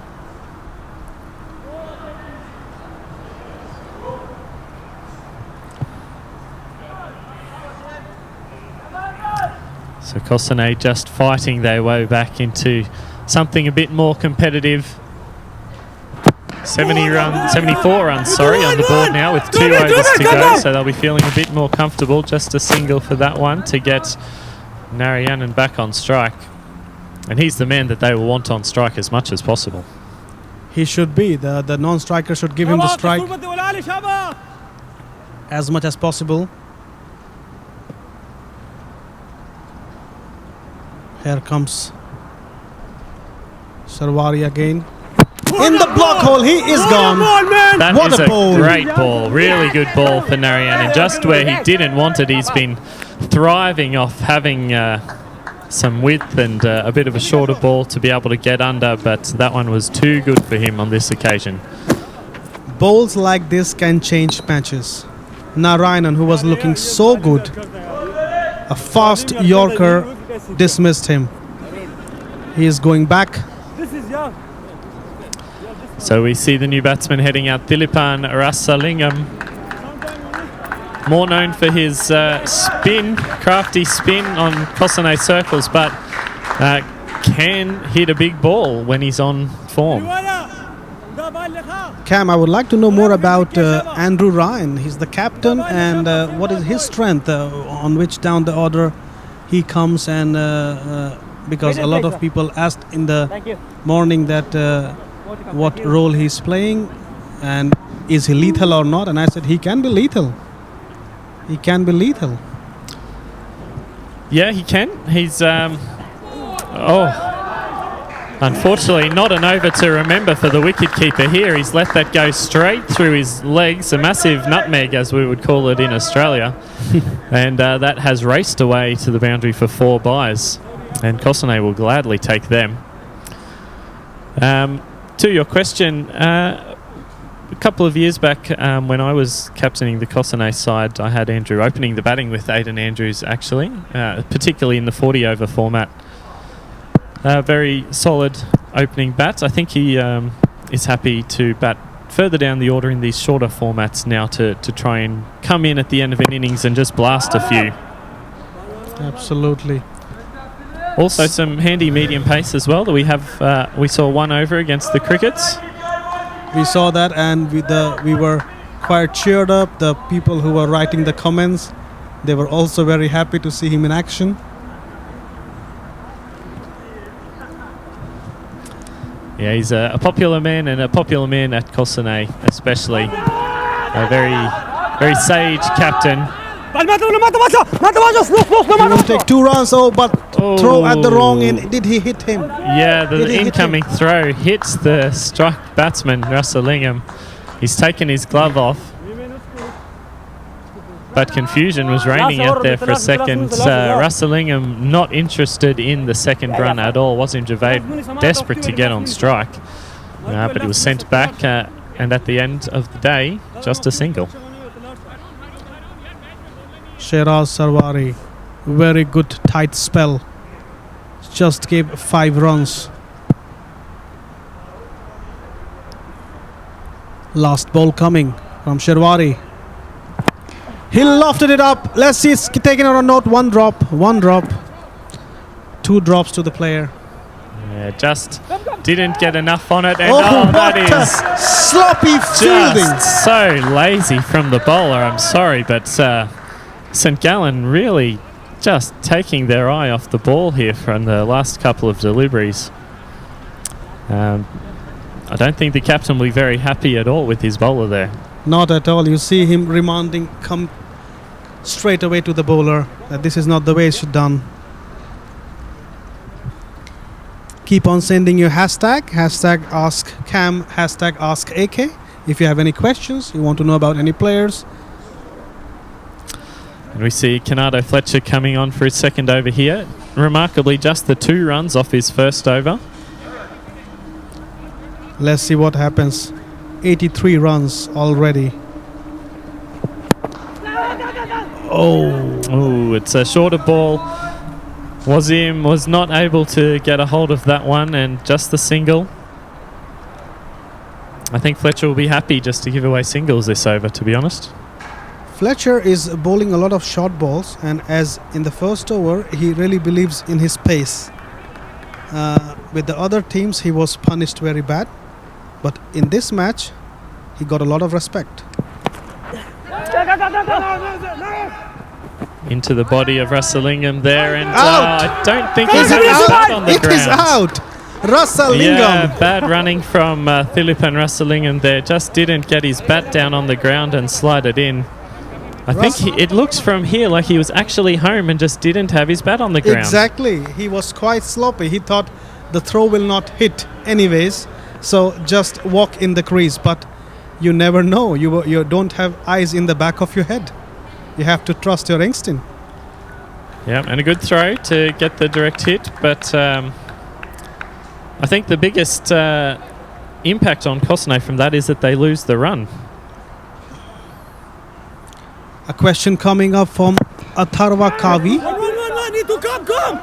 So Kosane just fighting their way back into something a bit more competitive. 74 runs, sorry, on the board now with 2 overs to go, so they'll be feeling a bit more comfortable. Just a single for that one to get Narayanan back on strike. And he's the man that they will want on strike as much as possible. He should be. The non-striker should give him the strike as much as possible. Here comes Sarwari again. In the block hole, he is gone. That what is a ball. Great ball. Really good ball for Narayanan. Just where he didn't want it, he's been thriving off having some width and a bit of a shorter ball to be able to get under, but that one was too good for him on this occasion. Bowls like this can change matches. Narayanan, who was looking so good, a fast Yorker dismissed him. He is going back. So we see the new batsman heading out, Dilipan Rasalingam. More known for his spin, crafty spin on Kosane circles, but can hit a big ball when he's on form. Cam, I would like to know more about Andrew Ryan. He's the captain, and what is his strength, on which down the order he comes, and because a lot of people asked in the morning that what role he's playing and is he lethal or not, and I said he can be lethal. He can be lethal. Yeah, he can. He's unfortunately not an over to remember for the wicketkeeper here. He's let that go straight through his legs, a massive nutmeg as we would call it in Australia. And that has raced away to the boundary for 4 byes, and Kosane will gladly take them. To your question, a couple of years back when I was captaining the Kosane side, I had Andrew opening the batting with Aidan Andrews actually, particularly in the 40 over format. Very solid opening bat. I think he is happy to bat further down the order in these shorter formats now to try and come in at the end of an innings and just blast a few. Absolutely. Also some handy medium pace as well that we have. We saw 1 over against the Crickets. We saw that, and we were quite cheered up. The people who were writing the comments, they were also very happy to see him in action. Yeah, he's a popular man, and a popular man at Kosane especially. A very sage captain. He will take 2 runs, but throw at the wrong end. Did he hit him? Yeah, the incoming throw hits the struck batsman, Rasalingam. He's taken his glove off. But confusion was reigning out there for a second. Rasalingam not interested in the second run at all. Wasim Javed desperate to get on strike. But it was sent back, and at the end of the day, just a single. Sheraz Sarwari. Very good tight spell. Just gave 5 runs. Last ball coming from Sherwari. He lofted it up. Let's see, it's taken on a note. 1 drop, 1 drop. 2 drops to the player. Yeah, just didn't get enough on it. And What a that is sloppy fielding. just so lazy from the bowler. I'm sorry, but St. Gallen really just taking their eye off the ball here from the last couple of deliveries. I don't think the captain will be very happy at all with his bowler there. Not at all. You see him remanding, come straight away to the bowler, that this is not the way it should done. Keep on sending your hashtag #AskCam, #AskAK. If you have any questions, you want to know about any players. And we see Canado Fletcher coming on for his second over here. Remarkably, just the 2 runs off his first over. Let's see what happens. 83 runs already. Oh, it's a shorter ball. Wazim was not able to get a hold of that one, and just the single. I think Fletcher will be happy just to give away singles this over, to be honest. Fletcher is bowling a lot of short balls, and as in the first over, he really believes in his pace. With the other teams, he was punished very bad, but in this match, he got a lot of respect. Into the body of Russellingham there, and Out! I don't think he's had his bat on the ground. It is out! Russellingham! Yeah, bad running from Philip and Russellingham there. Just didn't get his bat down on the ground and slide it in. I think it looks from here like he was actually home and just didn't have his bat on the ground. Exactly. He was quite sloppy. He thought the throw will not hit anyways, so just walk in the crease. But you never know. You don't have eyes in the back of your head. You have to trust your instinct. Yeah, and a good throw to get the direct hit, but I think the biggest impact on Kosane from that is that they lose the run. A question coming up from Atharva Kavi. Need to come!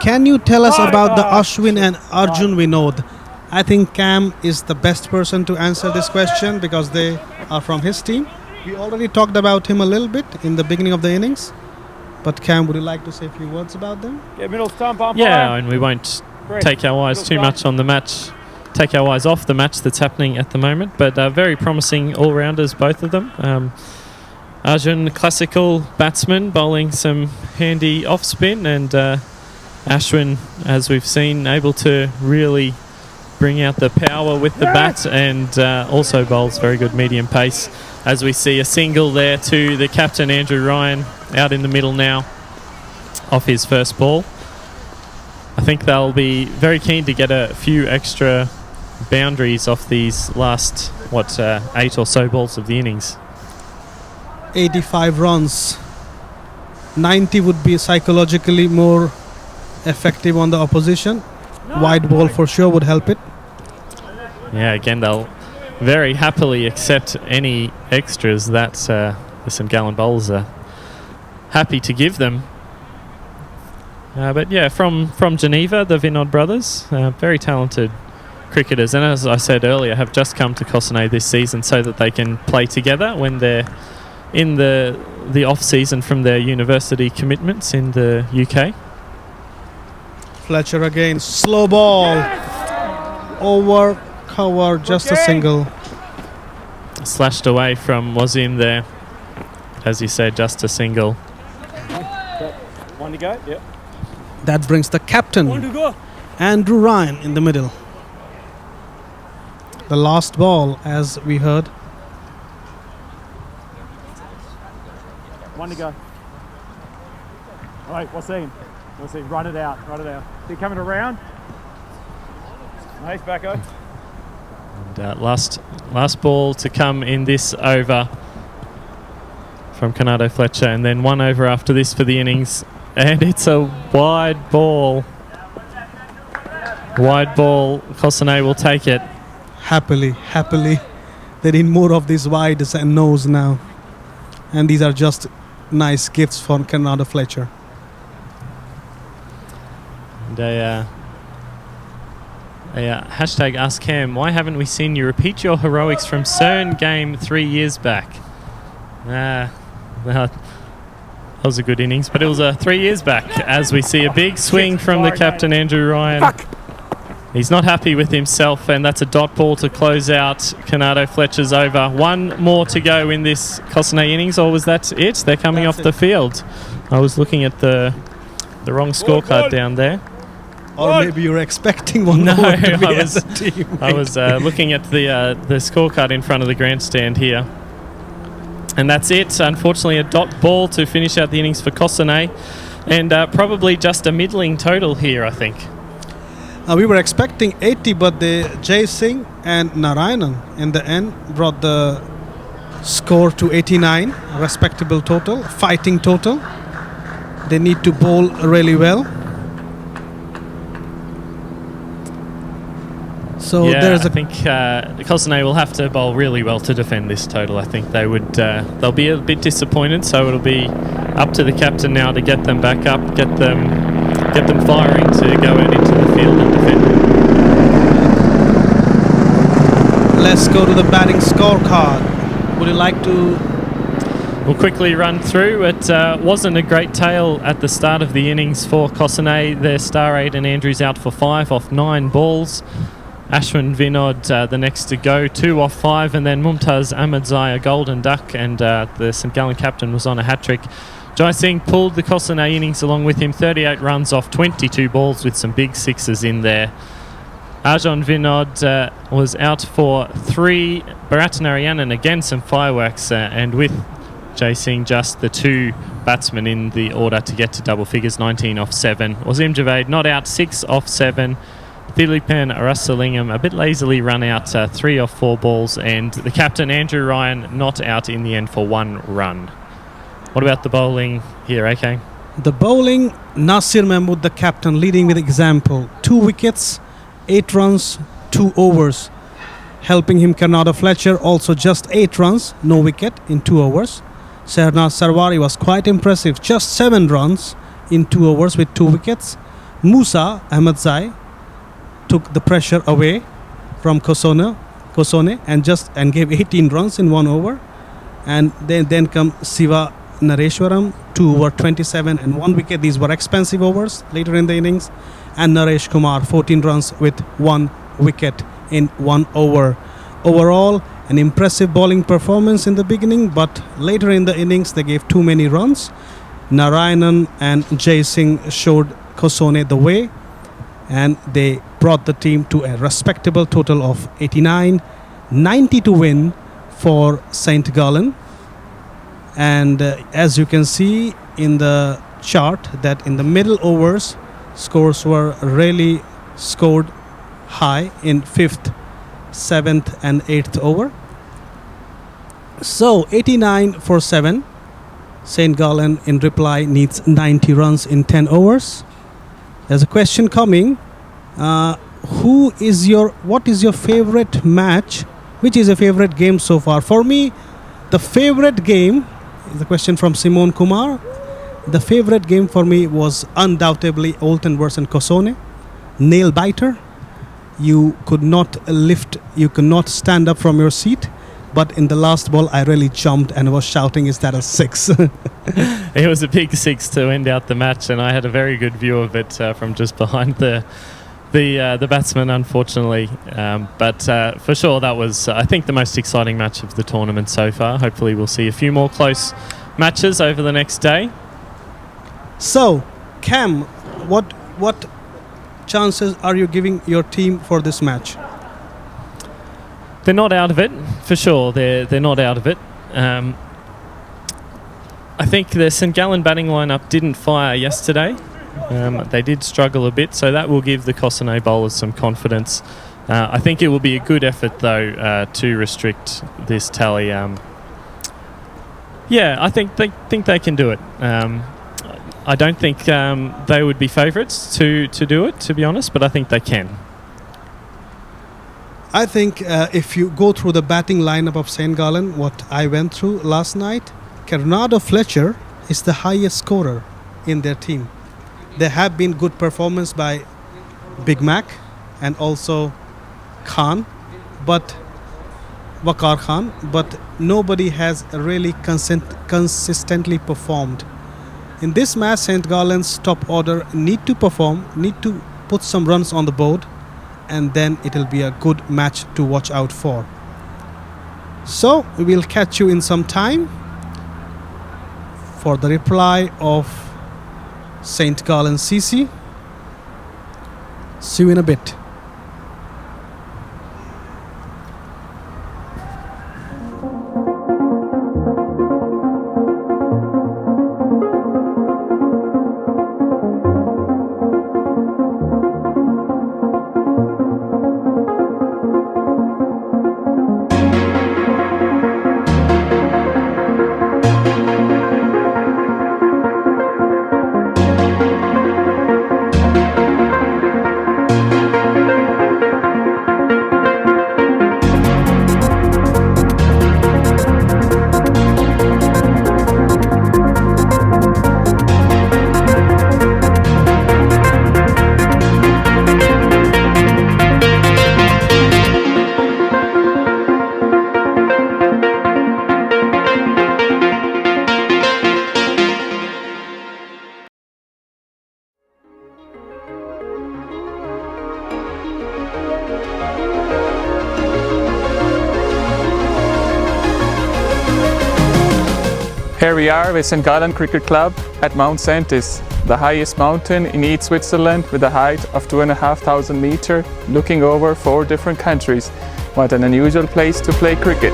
Can you tell us about the Ashwin and Arjun Vinod? I think Cam is the best person to answer this question because they are from his team. We already talked about him a little bit in the beginning of the innings. But Cam, would you like to say a few words about them? Get middle stump, umpire. Yeah, and we won't take our eyes too much on the match, take our eyes off the match that's happening at the moment, but very promising all-rounders, both of them. Arjun, classical batsman, bowling some handy off-spin, and Ashwin, as we've seen, able to really bring out the power with the bat, and also bowls very good medium pace. As we see a single there to the captain, Andrew Ryan, out in the middle now off his first ball. I think they'll be very keen to get a few extra boundaries off these last, 8 or so balls of the innings. 85 runs. 90 would be psychologically more effective on the opposition. Wide ball for sure would help it. Yeah, again, they'll very happily accept any extras that the St. Gallen bowlers are happy to give them. But yeah, from Geneva, the Vinod brothers, very talented cricketers, and as I said earlier, have just come to Kosane this season so that they can play together when they're in the off season from their university commitments in the UK. Fletcher again, slow ball, over cover, just a single. Slashed away from Wazim there, as you said, just a single. One to go, yep. That brings the captain, One to go. Andrew Ryan, in the middle. The last ball, as we heard. One to go. All right, what's in? Run it out. They're coming around. Nice, Backo. And last ball to come in this over from Canado Fletcher, and then one over after this for the innings, and it's a wide ball. Kosane will take it. Happily. They need more of these wides and no's now. And these are just nice gifts for Canada Fletcher. And hashtag Ask Cam, why haven't we seen you repeat your heroics from CERN game 3 years back? Well, that was a good innings, but it was 3 years back as we see a big swing from the captain, Andrew Ryan. He's not happy with himself, and that's a dot ball to close out Canado Fletcher's over. One more to go in this Cossonay innings, or was that it? They're coming off the field. I was looking at the wrong scorecard down there. Or maybe you were expecting one No, more to be I as was, a team. I was looking at the scorecard in front of the grandstand here. And that's it. Unfortunately, a dot ball to finish out the innings for Cossonay. And probably just a middling total here, I think. We were expecting 80, but Jay Singh and Narayanan in the end brought the score to 89, respectable total, fighting total. They need to bowl really well. So I think Cossonay will have to bowl really well to defend this total. I think they would. They'll be a bit disappointed, so it'll be up to the captain now to get them back up, get them firing to go out into the field and defend. Let's go to the batting scorecard. Would you like to? We'll quickly run through. It wasn't a great tale at the start of the innings for Cossonay. Their star 8 and Andrews out for 5 off 9 balls. Ashwin Vinod the next to go, 2 off 5, and then Mumtaz Ahmadzai a golden duck, and the St Gallen captain was on a hat-trick. Jai Singh pulled the Cossonay innings along with him, 38 runs off 22 balls with some big sixes in there. Arjun Vinod was out for 3, Bharat Narayanan again some fireworks, and with Jai Singh just the 2 batsmen in the order to get to double figures, 19 off 7. Wasim Javed not out, 6 off 7. Thilipan Rasalingam a bit lazily run out, 3 off 4 balls, and the captain Andrew Ryan not out in the end for 1 run. What about the bowling here, AK? The bowling, Nasir Mahmood, the captain, leading with example. 2 wickets, 8 runs, 2 overs. Helping him, Canada Fletcher, also just 8 runs, no wicket in 2 overs. Sarnaz Sarwari was quite impressive, just 7 runs in 2 overs with 2 wickets. Musa Ahmadzai took the pressure away from Kosone and gave 18 runs in 1 over. And then come Siva Nareshwaram, 2 over 27 and 1 wicket. These were expensive overs later in the innings. And Naresh Kumar, 14 runs with 1 wicket in 1 over. Overall, an impressive bowling performance in the beginning, but later in the innings they gave too many runs. Narayanan and Jai Singh showed Kosone the way, and they brought the team to a respectable total of 89, 90 to win for St Gallen. And as you can see in the chart, that in the middle overs scores were really scored high in 5th, 7th and 8th over. So 89 for 7. St Gallen in reply needs 90 runs in 10 overs. There's a question coming. What is your favorite match? Which is a favorite game so far? For me, the favorite game is a question from Simon Kumar. The favorite game for me was undoubtedly Olten versus Kosone. Nail biter. You could not stand up from your seat. But in the last ball, I really jumped and was shouting, "Is that a 6?" It was a big 6 to end out the match, and I had a very good view of it from just behind the batsman, unfortunately. But for sure, that was, I think, the most exciting match of the tournament so far. Hopefully, we'll see a few more close matches over the next day. So, Cam, what chances are you giving your team for this match? They're not out of it, for sure. They're not out of it. I think the St Gallen batting lineup didn't fire yesterday. They did struggle a bit, so that will give the Cossonay bowlers some confidence. I think it will be a good effort, though, to restrict this tally. I think they can do it. I don't think they would be favourites to do it, to be honest, but I think they can. I think if you go through the batting lineup of St Gallen, what I went through last night, Canado Fletcher is the highest scorer in their team. There have been good performance by Big Mac and also Khan, but Wakar Khan, but nobody has really consistently performed. In this match, St. Gallen's top order need to perform, need to put some runs on the board, and then it'll be a good match to watch out for. So we will catch you in some time for the reply of St. Gallen CC. See you in a bit. Here we are with St. Gallen Cricket Club at Mount Saintis, the highest mountain in East Switzerland with a height of 2,500 meters, looking over 4 different countries. What an unusual place to play cricket.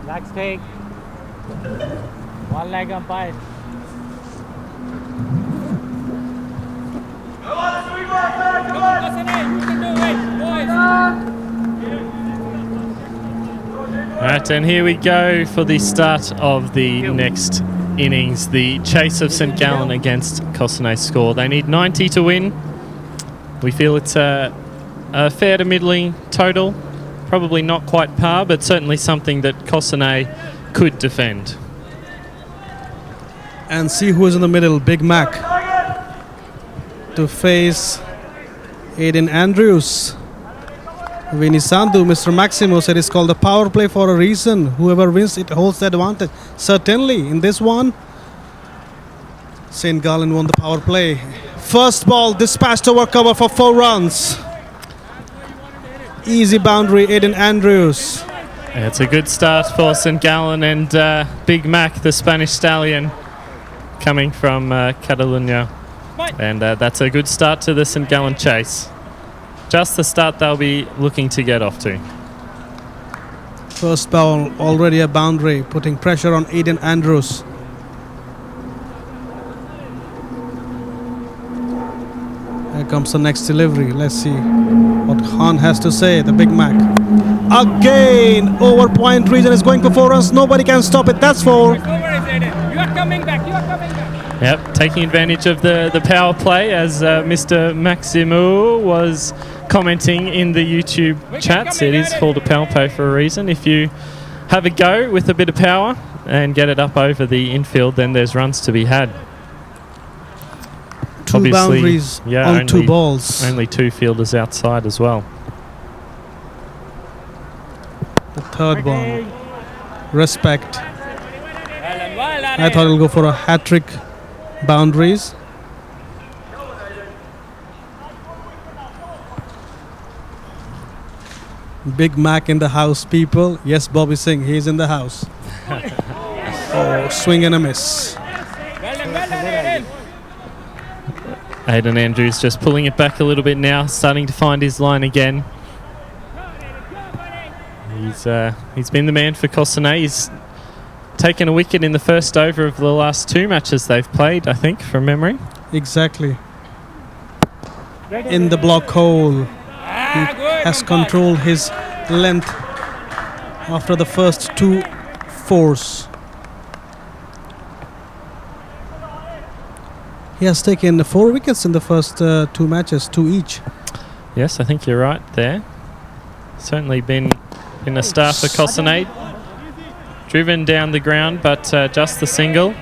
Leg stick. One leg umpire. Right, and here we go for the start of the next innings. The chase of St. Gallen against Cossonay's score. They need 90 to win. We feel it's a fair to middling total. Probably not quite par, but certainly something that Cossonay could defend. And see who is in the middle. Big Mac to face Aiden Andrews. Vinny Sandhu, Mr. Maximo said it's called the power play for a reason. Whoever wins it holds the advantage. Certainly in this one, St. Gallen won the power play. First ball dispatched over cover for 4 runs. Easy boundary, Aiden Andrews. It's a good start for St. Gallen and Big Mac, the Spanish stallion, coming from Catalunya. And that's a good start to the St. Gallen chase. Just the start they'll be looking to get off to. First ball, already a boundary, putting pressure on Aiden Andrews. Here comes the next delivery. Let's see what Khan has to say, the Big Mac. Again, over point region is going for 4 runs. Nobody can stop it. That's 4. You are coming back. You are coming back. Yep, taking advantage of the power play, as Mr. Maximo was commenting in the YouTube chats. It is called a power play for a reason. If you have a go with a bit of power and get it up over the infield, then there's runs to be had. Two Obviously, boundaries on 2 balls. Only 2 fielders outside as well. The third ball. Respect. I thought he'll go for a hat-trick boundaries. Big Mac in the house, people. Yes, Bobby Singh, he's in the house. Oh, swing and a miss. Aiden Andrews just pulling it back a little bit now, starting to find his line again. He's been the man for Cossonay. He's taken a wicket in the first over of the last 2 matches they've played, I think, from memory. Exactly. In the block hole. He has controlled his length after the first 2 fours. He has taken 4 wickets in the first 2 matches, 2 each. Yes, I think you're right there. Certainly been a star for Cossonay. Driven down the ground, but just the single.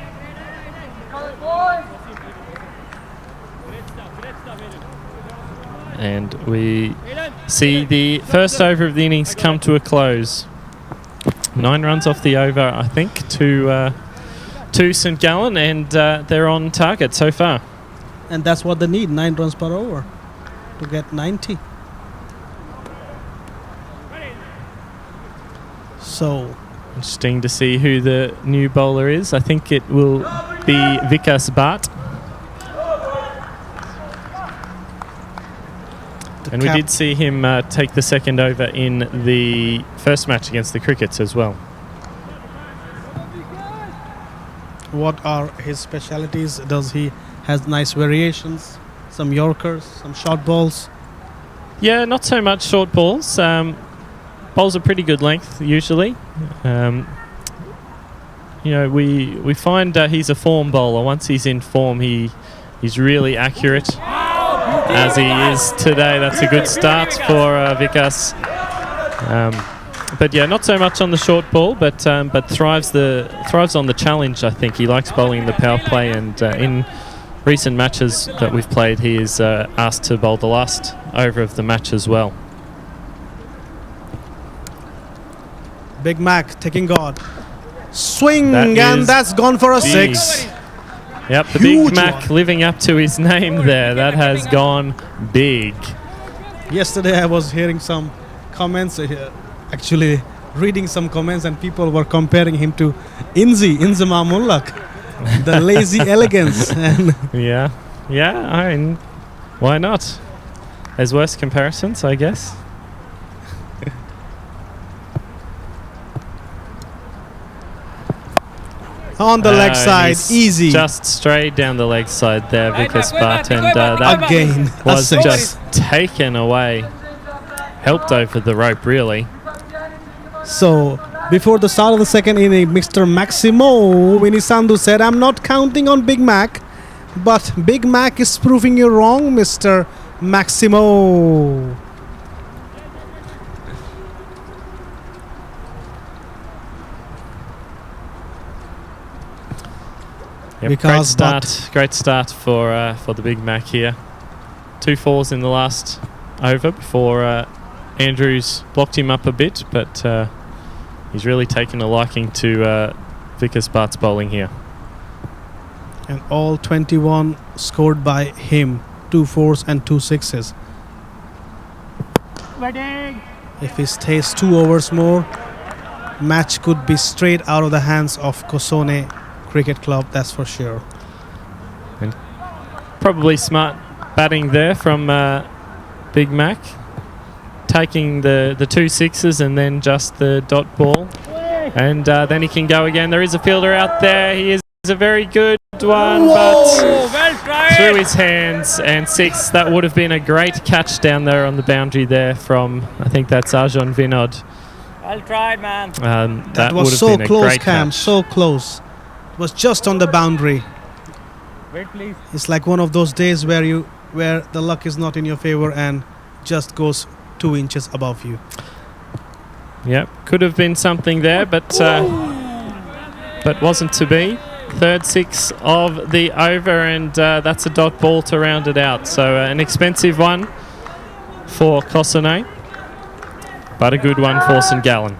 And we see the first over of the innings come to a close. 9 runs off the over, I think, to St. Gallen, and they're on target so far. And that's what they need, 9 runs per over to get 90. So interesting to see who the new bowler is. I think it will be Vikas Bhatt. And we did see him take the second over in the first match against the Crickets as well. What are his specialities? Does he has nice variations? Some Yorkers, some short balls? Yeah, not so much short balls. Bowls are pretty good length usually. We find he's a form bowler. Once he's in form, he's really accurate. As he is today. That's a good start for Vikas. But yeah, not so much on the short ball, but thrives on the challenge. I think he likes bowling the power play, and in recent matches that we've played, he is asked to bowl the last over of the match as well. Big Mac taking God. Swing, and that's gone for a big. 6. Yep, the Big Mac living up to his name there. That has gone big. Yesterday I was hearing some comments here, actually reading some comments, and people were comparing him to Inzi Mamullak. The lazy elegance. And Yeah, I mean, why not? There's worse comparisons, I guess. on the leg side, He's easy. Just straight down the leg side there, Right Vickers back, Butt, right and back, that Again, a was six. just taken away. Helped over the rope, really. So, before the start of the second inning, Mr. Maximo Vinisandu said, I'm not counting on Big Mac, but Big Mac is proving you wrong, Mr. Maximo. Yep, Because great start for the Big Mac here. 2 falls in the last over before Andrews blocked him up a bit, but he's really taken a liking to Vickers Butt's bowling here. And all 21 scored by him. 2 4s and 2 6s. Ready. If he stays 2 overs more, match could be straight out of the hands of Kosone Cricket Club, that's for sure. Probably smart batting there from Big Mac. Taking the 2 6s and then just the dot ball. And then he can go again. There is a fielder out there. He is a very good one, but through his hands and 6. That would have been a great catch down there on the boundary there from, I think that's Arjun Vinod. Well tried, man. That would was have so been a close, great Cam, catch. so close. It was just on the boundary. Wait, please. It's like one of those days where the luck is not in your favor and just goes 2 inches above you. Yep, could have been something there, but wasn't to be. Third 6 of the over, and that's a dot ball to round it out. So an expensive one for Kosane, but a good one for St. Gallen.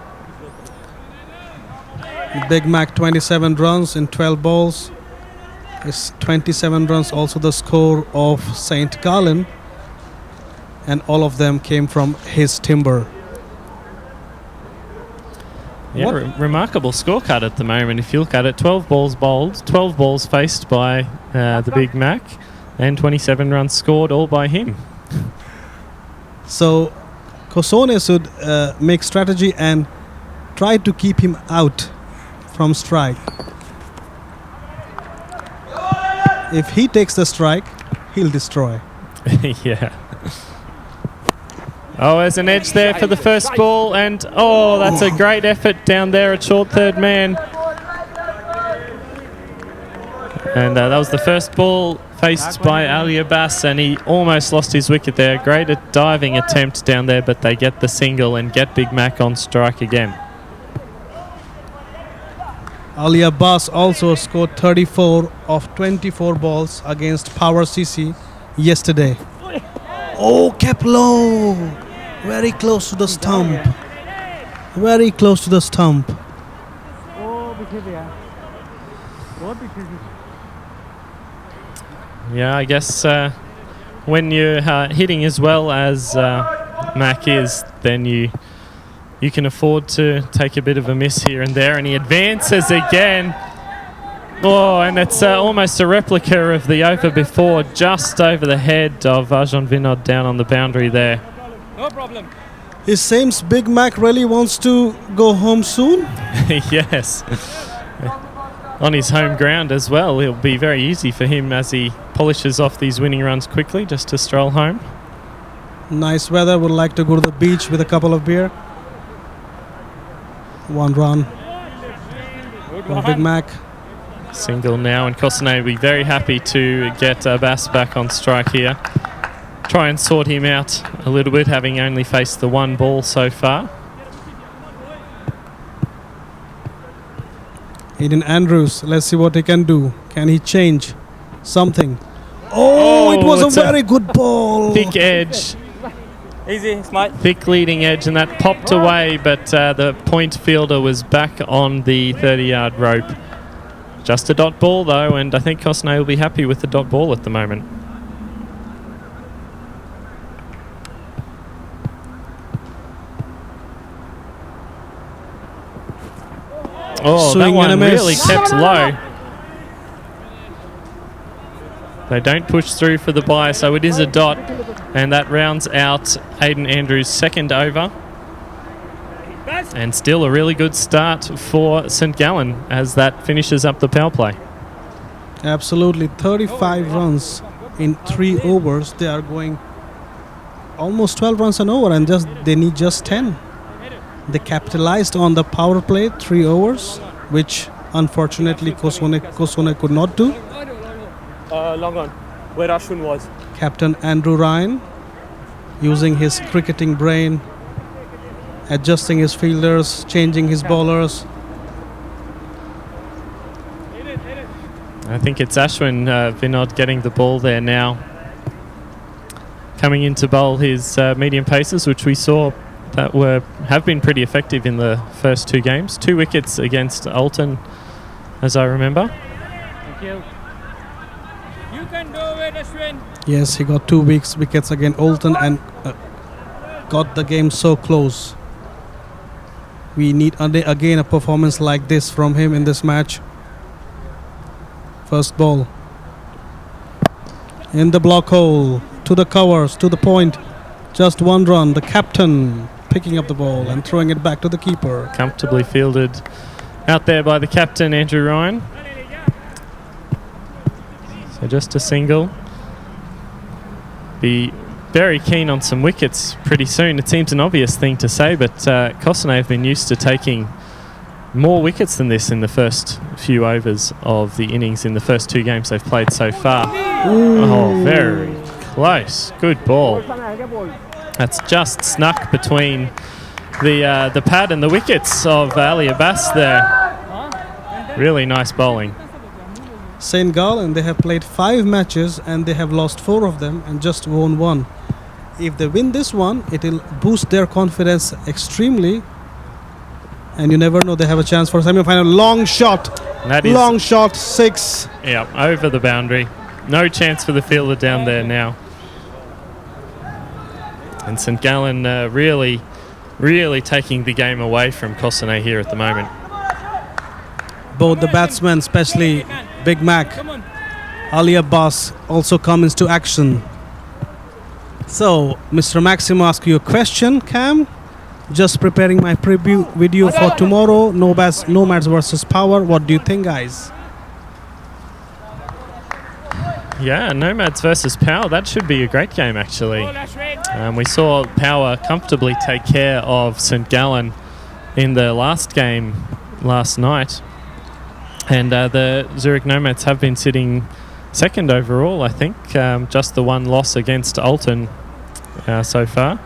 Big Mac 27 runs in 12 balls. Is 27 runs also the score of St. Gallen, and all of them came from his timber. Yeah, remarkable scorecard at the moment. If you look at it, 12 balls bowled, 12 balls faced by the Big Mac, and 27 runs scored, all by him. So Kosone should make strategy and try to keep him out from strike. If he takes the strike, he'll destroy. Yeah. Oh, there's an edge there for the first ball, and oh, that's a great effort down there at short third man. And that was the first ball faced by Ali Abbas, and he almost lost his wicket there. Great diving attempt down there, but they get the single and get Big Mac on strike again. Ali Abbas also scored 34 of 24 balls against Power CC yesterday. Oh, kept low. Very close to the stump. Very close to the stump. Oh, because Yeah, I guess when you're hitting as well as Mac is, then you can afford to take a bit of a miss here and there, and he advances again. Oh, and it's almost a replica of the over before, just over the head of Arjun Vinod down on the boundary there. no problem. It seems Big Mac really wants to go home soon. Yes. On his home ground as well. It'll be very easy for him as he polishes off these winning runs quickly just to stroll home. Nice weather. Would like to go to the beach with a couple of beer. 1 run. For Big Mac. Single now, and Kosane will be very happy to get Abbas back on strike here. Try and sort him out a little bit, having only faced the 1 ball so far. Aiden Andrews, let's see what he can do. Can he change something? Oh, it was a very good ball. Thick edge. Easy, smart. Thick leading edge, and that popped away, but the point fielder was back on the 30-yard rope. Just a dot ball, though, and I think Kosane will be happy with the dot ball at the moment. Oh, Swing that one and a miss. really kept low. They don't push through for the bye, so it is a dot, and that rounds out Aiden Andrews' second over. And still a really good start for St. Gallen as that finishes up the power play. Absolutely, 35 runs in 3 overs. They are going almost 12 runs an over, and they need just 10. They capitalized on the power play, 3 overs, which unfortunately Kosone could not do. Long on, where Ashwin was. Captain Andrew Ryan using his cricketing brain, adjusting his fielders, changing his bowlers. I think it's Ashwin Vinod getting the ball there now. Coming in to bowl his medium paces, which we saw that have been pretty effective in the first 2 games. 2 wickets against Alton, as I remember. Thank you. You can do it, Ashwin. Yes, he got 2 wickets against Alton and got the game so close. We need again a performance like this from him in this match. First ball. In the block hole. To the covers, to the point. Just 1 run. The captain picking up the ball and throwing it back to the keeper. Comfortably fielded out there by the captain, Andrew Ryan. So just a single. Be very keen on some wickets pretty soon. It seems an obvious thing to say, but Kosane have been used to taking more wickets than this in the first few overs of the innings in the first 2 games they've played so far. Ooh. Oh, very close. Good ball. That's just snuck between the pad and the wickets of Ali Abbas there. Really nice bowling. St. Gallen, they have played 5 matches and they have lost 4 of them and just won 1. If they win this one, it will boost their confidence extremely. And you never know, they have a chance for semi-final. Long shot. Long shot, 6. Yeah, over the boundary. No chance for the fielder down there now. And St. Gallen really taking the game away from Kosane here at the moment. Both the batsmen, especially Big Mac, Ali Abbas, also come into action. So, Mr. Maximo asks you a question, Cam. Just preparing my preview video for tomorrow. Nomads versus Power. What do you think, guys? Yeah, Nomads versus Power. That should be a great game, actually. We saw Power comfortably take care of St. Gallen in the last game last night. And the Zurich Nomads have been sitting second overall, I think. Just the 1 loss against Alton so far.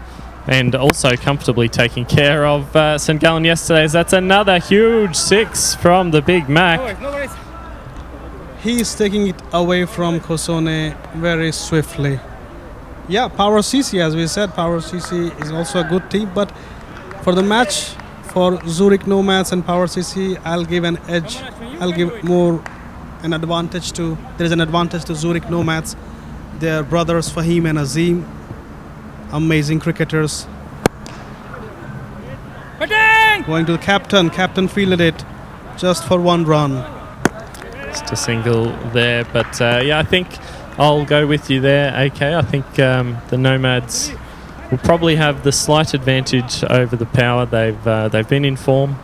And also comfortably taking care of St. Gallen yesterday. That's another huge 6 from the Big Mac. He is taking it away from Kosone very swiftly. Yeah, Power CC, as we said, Power CC is also a good team. But for the match, for Zurich Nomads and Power CC, I'll give an edge. I'll give more an advantage to. There is an advantage to Zurich Nomads. Their brothers Fahim and Azim, amazing cricketers. Going to the captain. Captain fielded it just for 1 run. Just a single there, but yeah, I think I'll go with you there, AK. I think the Nomads will probably have the slight advantage over the Power. They've been in form.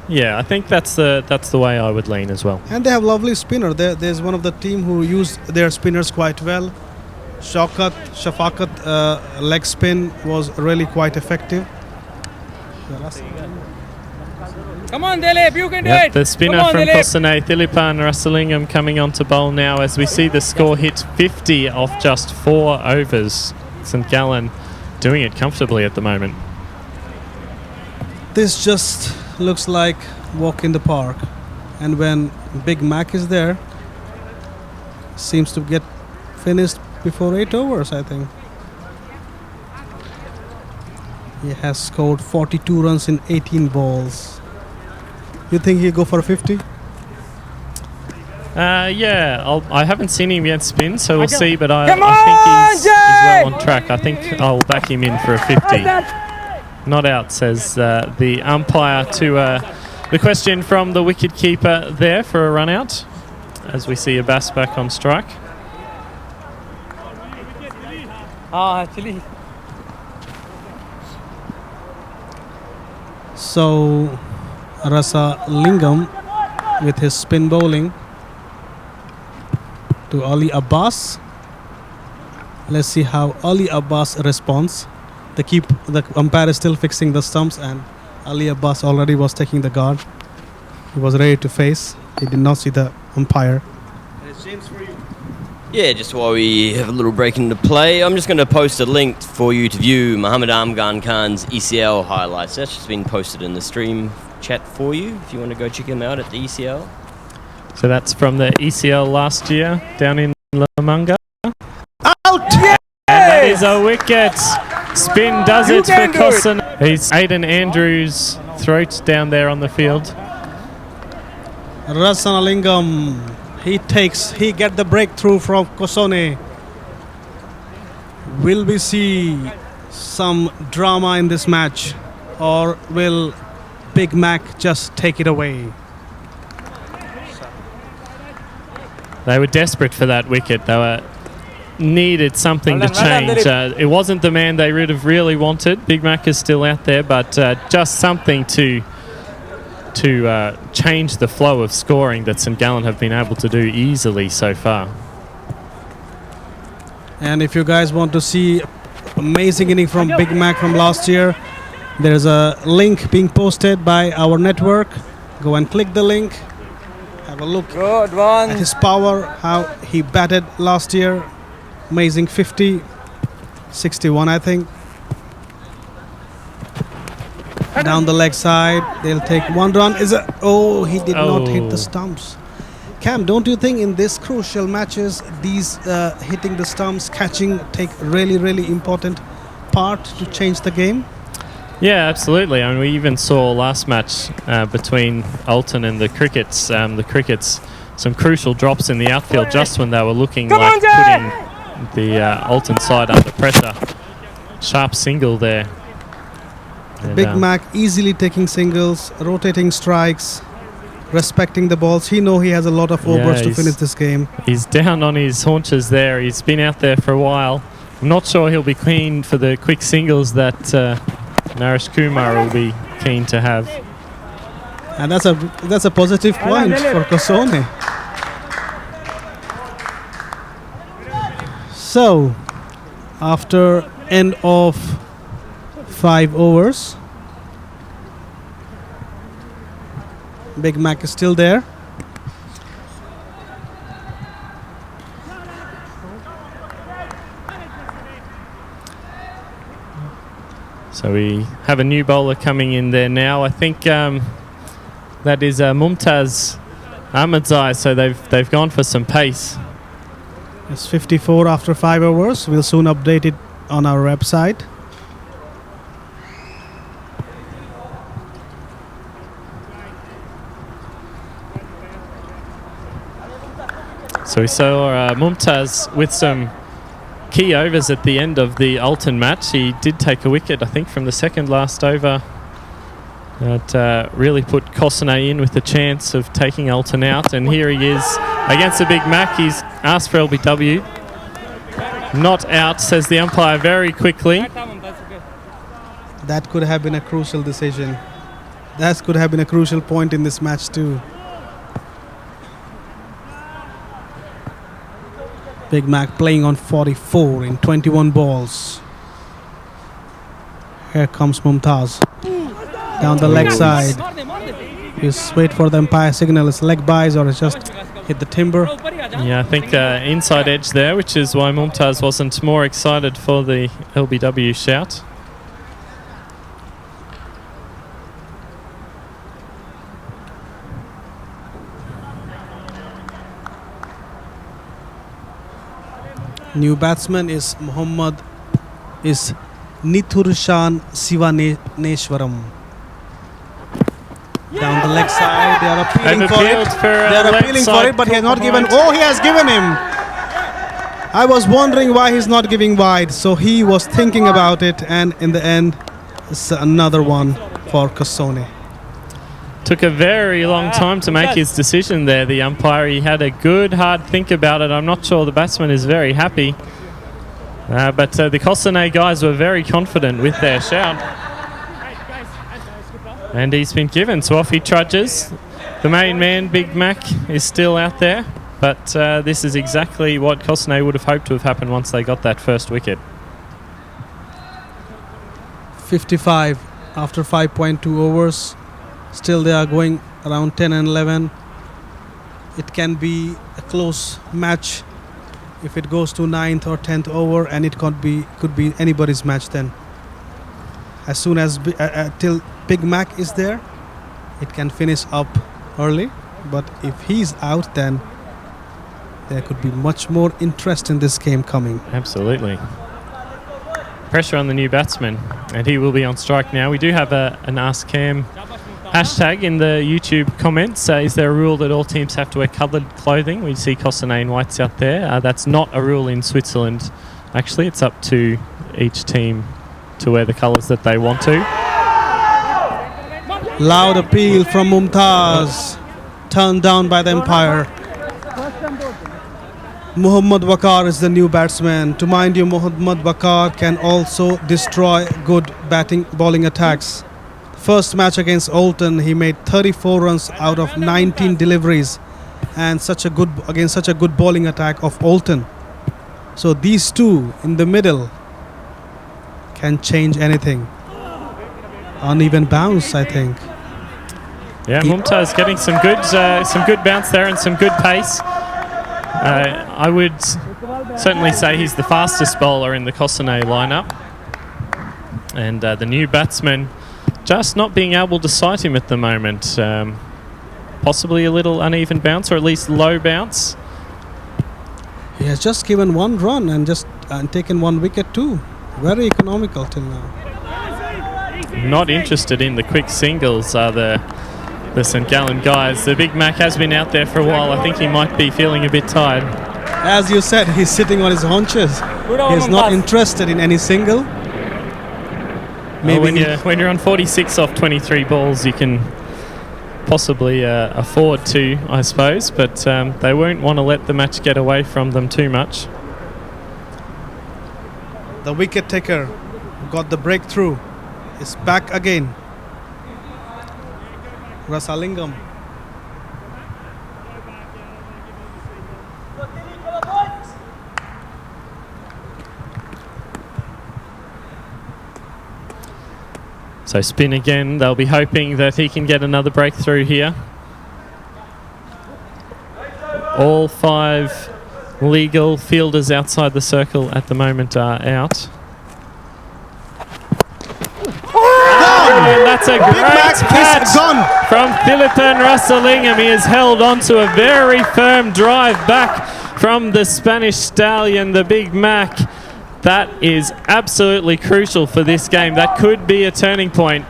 Yeah, I think that's the way I would lean as well. And they have lovely spinner. There's one of the team who used their spinners quite well. Shafaqat leg spin was really quite effective. Come on, Dilip, you can do Yep, it. the spinner from Kosane, Thilipan Rasalingam, coming on to bowl now as we see the score hit 50 off just 4 overs. St. Gallen doing it comfortably at the moment. This just looks like walk in the park. And when Big Mac is there, seems to get finished before 8 overs, I think. He has scored 42 runs in 18 balls. You think he'll go for 50? Yeah, I haven't seen him yet spin, so we'll see, but I think he's well on track. I think I'll back him in for a 50. Not out, says the umpire to the question from the wicket keeper there for a run out. as we see Abbas back on strike. Actually. So Rasa Lingam with his spin bowling to Ali Abbas. Let's see how Ali Abbas responds. The umpire is still fixing the stumps, and Ali Abbas already was taking the guard. He was ready to face. He did not see the umpire. Yeah, just while we have a little break into play, I'm just going to post a link for you to view Mohammad Amgan Khan's ECL highlights. That's just been posted in the stream chat for you if you want to go check him out at the ECL. So that's from the ECL last year down in Lamanga. Out! And that is a wicket. Spin does it for Kossen. He's Aiden Andrews' throat down there on the field. Rasanalingam, he get the breakthrough from Kosone. Will we see some drama in this match, or will Big Mac just take it away? They were desperate for that wicket. They needed something to change. It wasn't the man they would have really wanted. Big Mac is still out there, but just something to change the flow of scoring that St Gallen have been able to do easily so far. And if you guys want to see amazing inning from Big Mac from last year, there's a link being posted by our network. Go and click the link. Have a look at his power, how he batted last year. Amazing 50, 61 I think. Down the leg side, they'll take one run. He did not hit the stumps. Cam, don't you think in this crucial matches, these hitting the stumps, catching, take really important part to change the game? Yeah, absolutely. I mean, we even saw last match between Alton and the Crickets. Some crucial drops in the outfield just when they were looking like putting the Alton side under pressure. Sharp single there. And, Big Mac easily taking singles, rotating strikes, respecting the balls. He has a lot of overs to finish this game. He's down on his haunches there. He's been out there for a while. I'm not sure he'll be keen for the quick singles that Naresh Kumar will be keen to have. And that's a positive point for Kosone. So, after end of 5 overs, Big Mac is still there. So we have a new bowler coming in there now. I think that is Mumtaz Ahmadzai. So they've gone for some pace. It's 54 after 5 overs. We'll soon update it on our website. So we saw Mumtaz with some key overs at the end of the Alton match. He did take a wicket, I think, from the second last over. That really put Kosane in with the chance of taking Alton out. And here he is against the Big Mac. He's asked for LBW. Not out, says the umpire very quickly. That could have been a crucial decision. That could have been a crucial point in this match too. Big Mac playing on 44 in 21 balls. Here comes Mumtaz. Down the leg side. Just wait for the umpire signal. It's leg buys or it's just hit the timber. Yeah, I think inside edge there, which is why Mumtaz wasn't more excited for the LBW shout. New batsman is Nithurshan Sivaneshwaram. Down the leg side, they are appealing for it. They are appealing for it, but he has not given. Oh, he has given him. I was wondering why he's not giving wide. So he was thinking about it, and in the end, it's another one for Kosone. Took a very long time to make his decision there, the umpire. He had a good, hard think about it. I'm not sure the batsman is very happy. But the Cossonay guys were very confident with their shout. And he's been given, so off he trudges. The main man, Big Mac, is still out there. But this is exactly what Cossonay would have hoped to have happened once they got that first wicket. 55 after 5.2 overs. Still they are going around 10 and 11. It can be a close match if it goes to 9th or 10th over, and it could be anybody's match then. As soon as till Big Mac is there, it can finish up early. But if he's out, then there could be much more interest in this game coming. Absolutely. Pressure on the new batsman, and he will be on strike now. We do have an Ask Cam hashtag in the YouTube comments. Is there a rule that all teams have to wear coloured clothing? We see Cossonay in whites out there. That's not a rule in Switzerland. Actually, it's up to each team to wear the colours that they want to. Loud appeal from Mumtaz. Turned down by the umpire. Muhammad Waqar is the new batsman. To mind you, Muhammad Waqar can also destroy good bowling attacks. First match against Oulton, he made 34 runs out of 19 deliveries, and against such a good bowling attack of Oulton. So these two in the middle can change anything. Uneven bounce, I think. Yeah, Mumtaz getting some good bounce there and some good pace. I would certainly say he's the fastest bowler in the Cossonay lineup, and the new batsman just not being able to sight him at the moment. Possibly a little uneven bounce, or at least low bounce. He has just given one run and just taken one wicket too. Very economical till now. Not interested in the quick singles are the St. Gallen guys. The Big Mac has been out there for a while. I think he might be feeling a bit tired. As you said, he's sitting on his haunches. He's not interested in any single. Maybe when you're on 46 off 23 balls, you can possibly afford to, I suppose, but they won't want to let the match get away from them too much. The wicket taker got the breakthrough. Is back again. Rasalingam. So spin again. They'll be hoping that he can get another breakthrough here. All 5 legal fielders outside the circle at the moment are out. And that's a great catch from Philippen Rasalingam. He has held on to a very firm drive back from the Spanish stallion, the Big Mac. That is absolutely crucial for this game. That could be a turning point.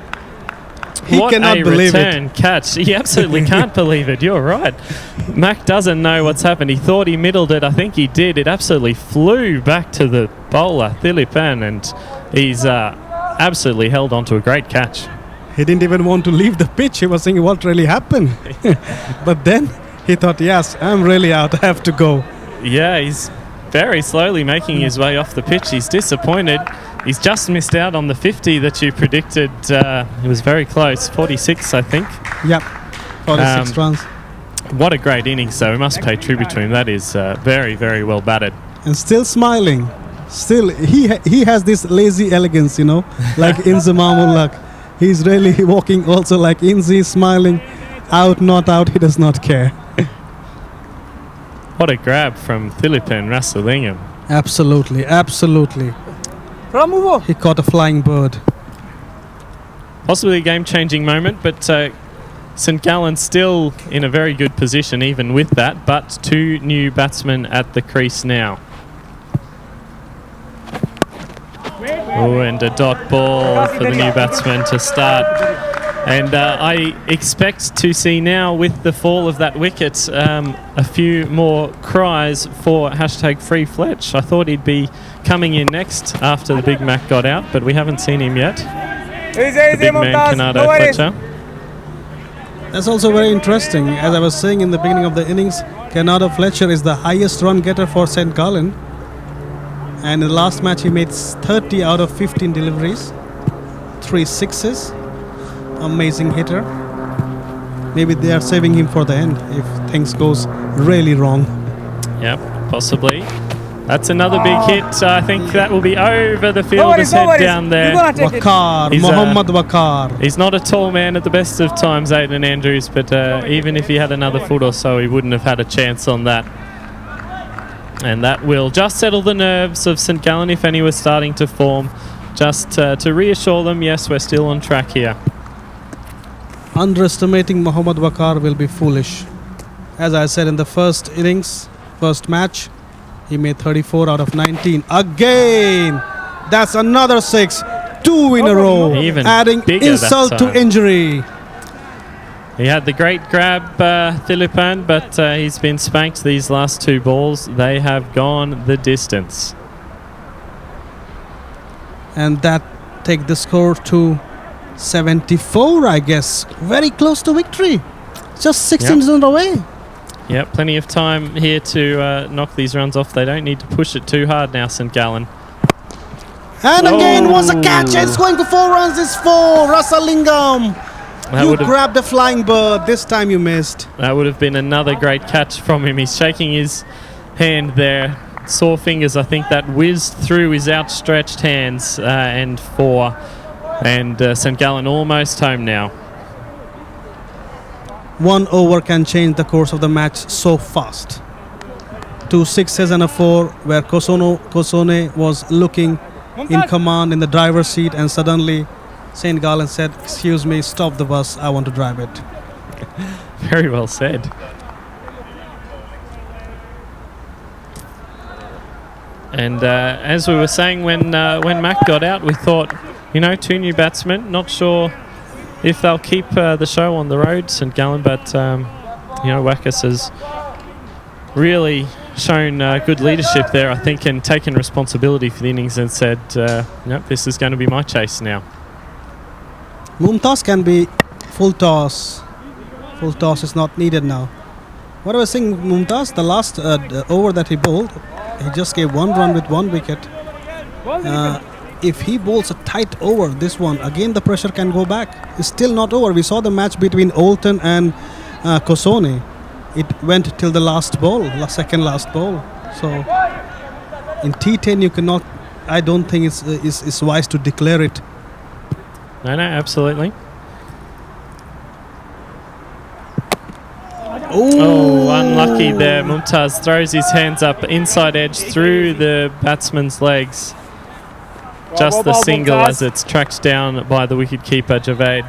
He cannot believe it. Return catch. He absolutely can't believe it. You're right. Mac doesn't know what's happened. He thought he middled it. I think he did. It absolutely flew back to the bowler, Philippen, and he's absolutely held on to a great catch. He didn't even want to leave the pitch. He was saying what really happened. But then he thought, yes, I'm really out. I have to go. Yeah, he's very slowly making his way off the pitch. He's disappointed. He's just missed out on the 50 that you predicted. It was very close. 46, I think. Yep, 46 runs. What a great innings, though. We must pay tribute to him. That is very, very well batted. And still smiling. Still, he has this lazy elegance, you know, like Inzamamulak. He's really walking also like Inzi, smiling. Out, not out, he does not care. What a grab from Philippen Rasalingam. Absolutely, absolutely. He caught a flying bird. Possibly a game-changing moment, but St. Gallen still in a very good position even with that, but 2 new batsmen at the crease now. Oh, and a dot ball for the new batsman to start. And I expect to see now, with the fall of that wicket, a few more cries for #Free Fletch. I thought he'd be coming in next after the Big Mac got out, but we haven't seen him yet. The big man, Canado Fletcher. That's also very interesting. As I was saying in the beginning of the innings, Bernardo Fletcher is the highest run getter for St. Gallen. And in the last match, he made 30 out of 15 deliveries, 3 sixes. Amazing hitter. Maybe they are saving him for the end if things goes really wrong. Yep, possibly. That's another big hit. I think that will be over the fielder's head down there. Wakar, Mohammad Wakar. He's not a tall man at the best of times, Aidan Andrews, but even if he had another foot or so, he wouldn't have had a chance on that. And that will just settle the nerves of St. Gallen if any were starting to form, just to reassure them, yes, we're still on track here. Underestimating Mohammad Wakar will be foolish. As I said in the first innings, first match, he made 34 out of 19. Again! That's another 6. 2 in a row. Even adding insult to injury. He had the great grab, Philippin, but he's been spanked these last 2 balls. They have gone the distance. And that take the score to 74, I guess. Very close to victory. Just 6 runs away. Yep, plenty of time here to knock these runs off. They don't need to push it too hard now, St. Gallen. And again was a catch. It's going for 4 runs. It's 4. Rasalingam. You grabbed a flying bird. This time you missed. That would have been another great catch from him. He's shaking his hand there. Sore fingers, I think that whizzed through his outstretched hands. And 4. And St. Gallen almost home now. 1 over can change the course of the match so fast. 2 sixes and a 4 where Kosone was looking in command in the driver's seat, and suddenly St. Gallen said, "Excuse me, stop the bus, I want to drive it." Very well said. And as we were saying when Mac got out, we thought, 2 new batsmen, not sure if they'll keep the show on the road, St. Gallen, but Wackes has really shown good leadership there, I think, and taken responsibility for the innings and said, nope, this is going to be my chase now. Mumtaz can be full toss. Full toss is not needed now. What I was saying, Mumtaz, the last over that he bowled, he just gave 1 run with 1 wicket. If he bowls a tight over, this one, again the pressure can go back. It's still not over. We saw the match between Olton and Kosone. It went till the last ball, second last ball. So in T10 you cannot, I don't think it's wise to declare it. No, absolutely. Oh, unlucky there. Mumtaz throws his hands up inside edge through the batsman's legs. Just the single as it's tracked down by the wicketkeeper, Javed.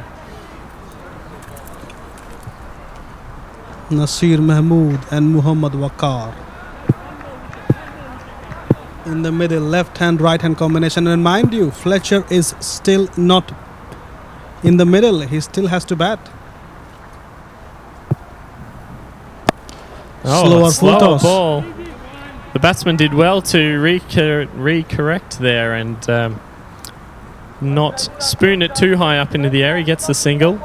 Nasir Mahmood and Muhammad Wakar. In the middle, left-hand, right-hand combination. And mind you, Fletcher is still not in the middle. He still has to bat. Slower ball. The batsman did well to recorrect there and not spoon it too high up into the air. He gets the single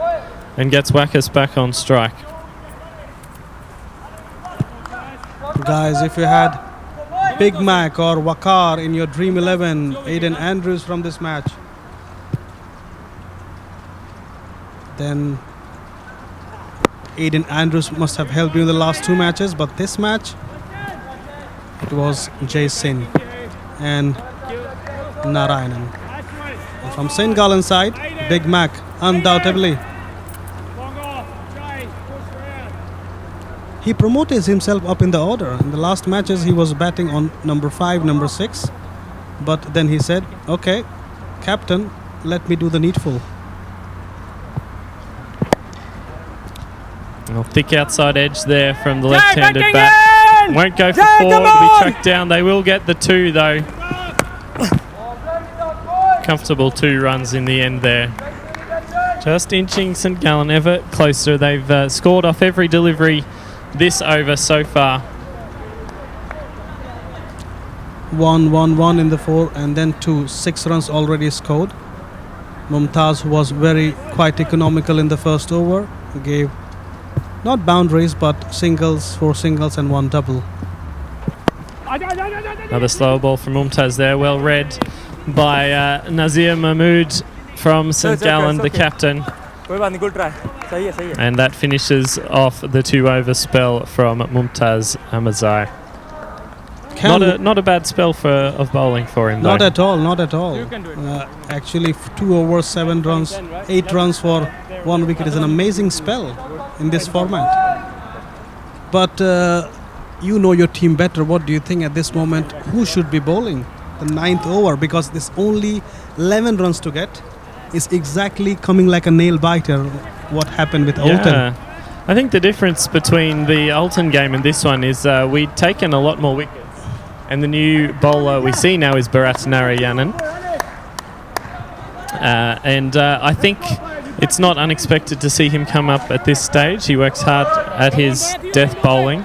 and gets Wackes back on strike. Guys, if you had Big Mac or Wakar in your Dream 11, Aidan Andrews from this match, then Aidan Andrews must have helped you in the last 2 matches, but this match, it was Jay Singh and Narayanan. And from St. Gallen side, Big Mac, undoubtedly. He promoted himself up in the order. In the last matches, he was batting on number 5, number 6. But then he said, okay, captain, let me do the needful. Well, thick outside edge there from the left-handed bat. Won't go for 4 to be tracked down. They will get the 2 though. Comfortable 2 runs in the end there. Just inching St. Gallen ever closer. They've scored off every delivery this over so far. 1-1-1 in the 4 and then 6 runs already scored. Mumtaz was quite economical in the first over. Gave Not boundaries, but singles, 4 singles and 1 double. Another slower ball from Mumtaz there, well read by Nazir Mahmood from St Gallen, the captain. Good try. And that finishes off the 2-over spell from Mumtaz Amazai. Not a bad spell of bowling for him, though. Not at all, not at all. Actually, 2 overs, 7 runs, 8 runs for 1 wicket is an amazing spell in this format. But you know your team better. What do you think at this moment? Who should be bowling the 9th over? Because there's only 11 runs to get. It's exactly coming like a nail biter. What happened with Oulton? I think the difference between the Oulton game and this one is we'd taken a lot more wickets. And the new bowler we see now is Bharat Narayanan. And I think it's not unexpected to see him come up at this stage. He works hard at his death bowling.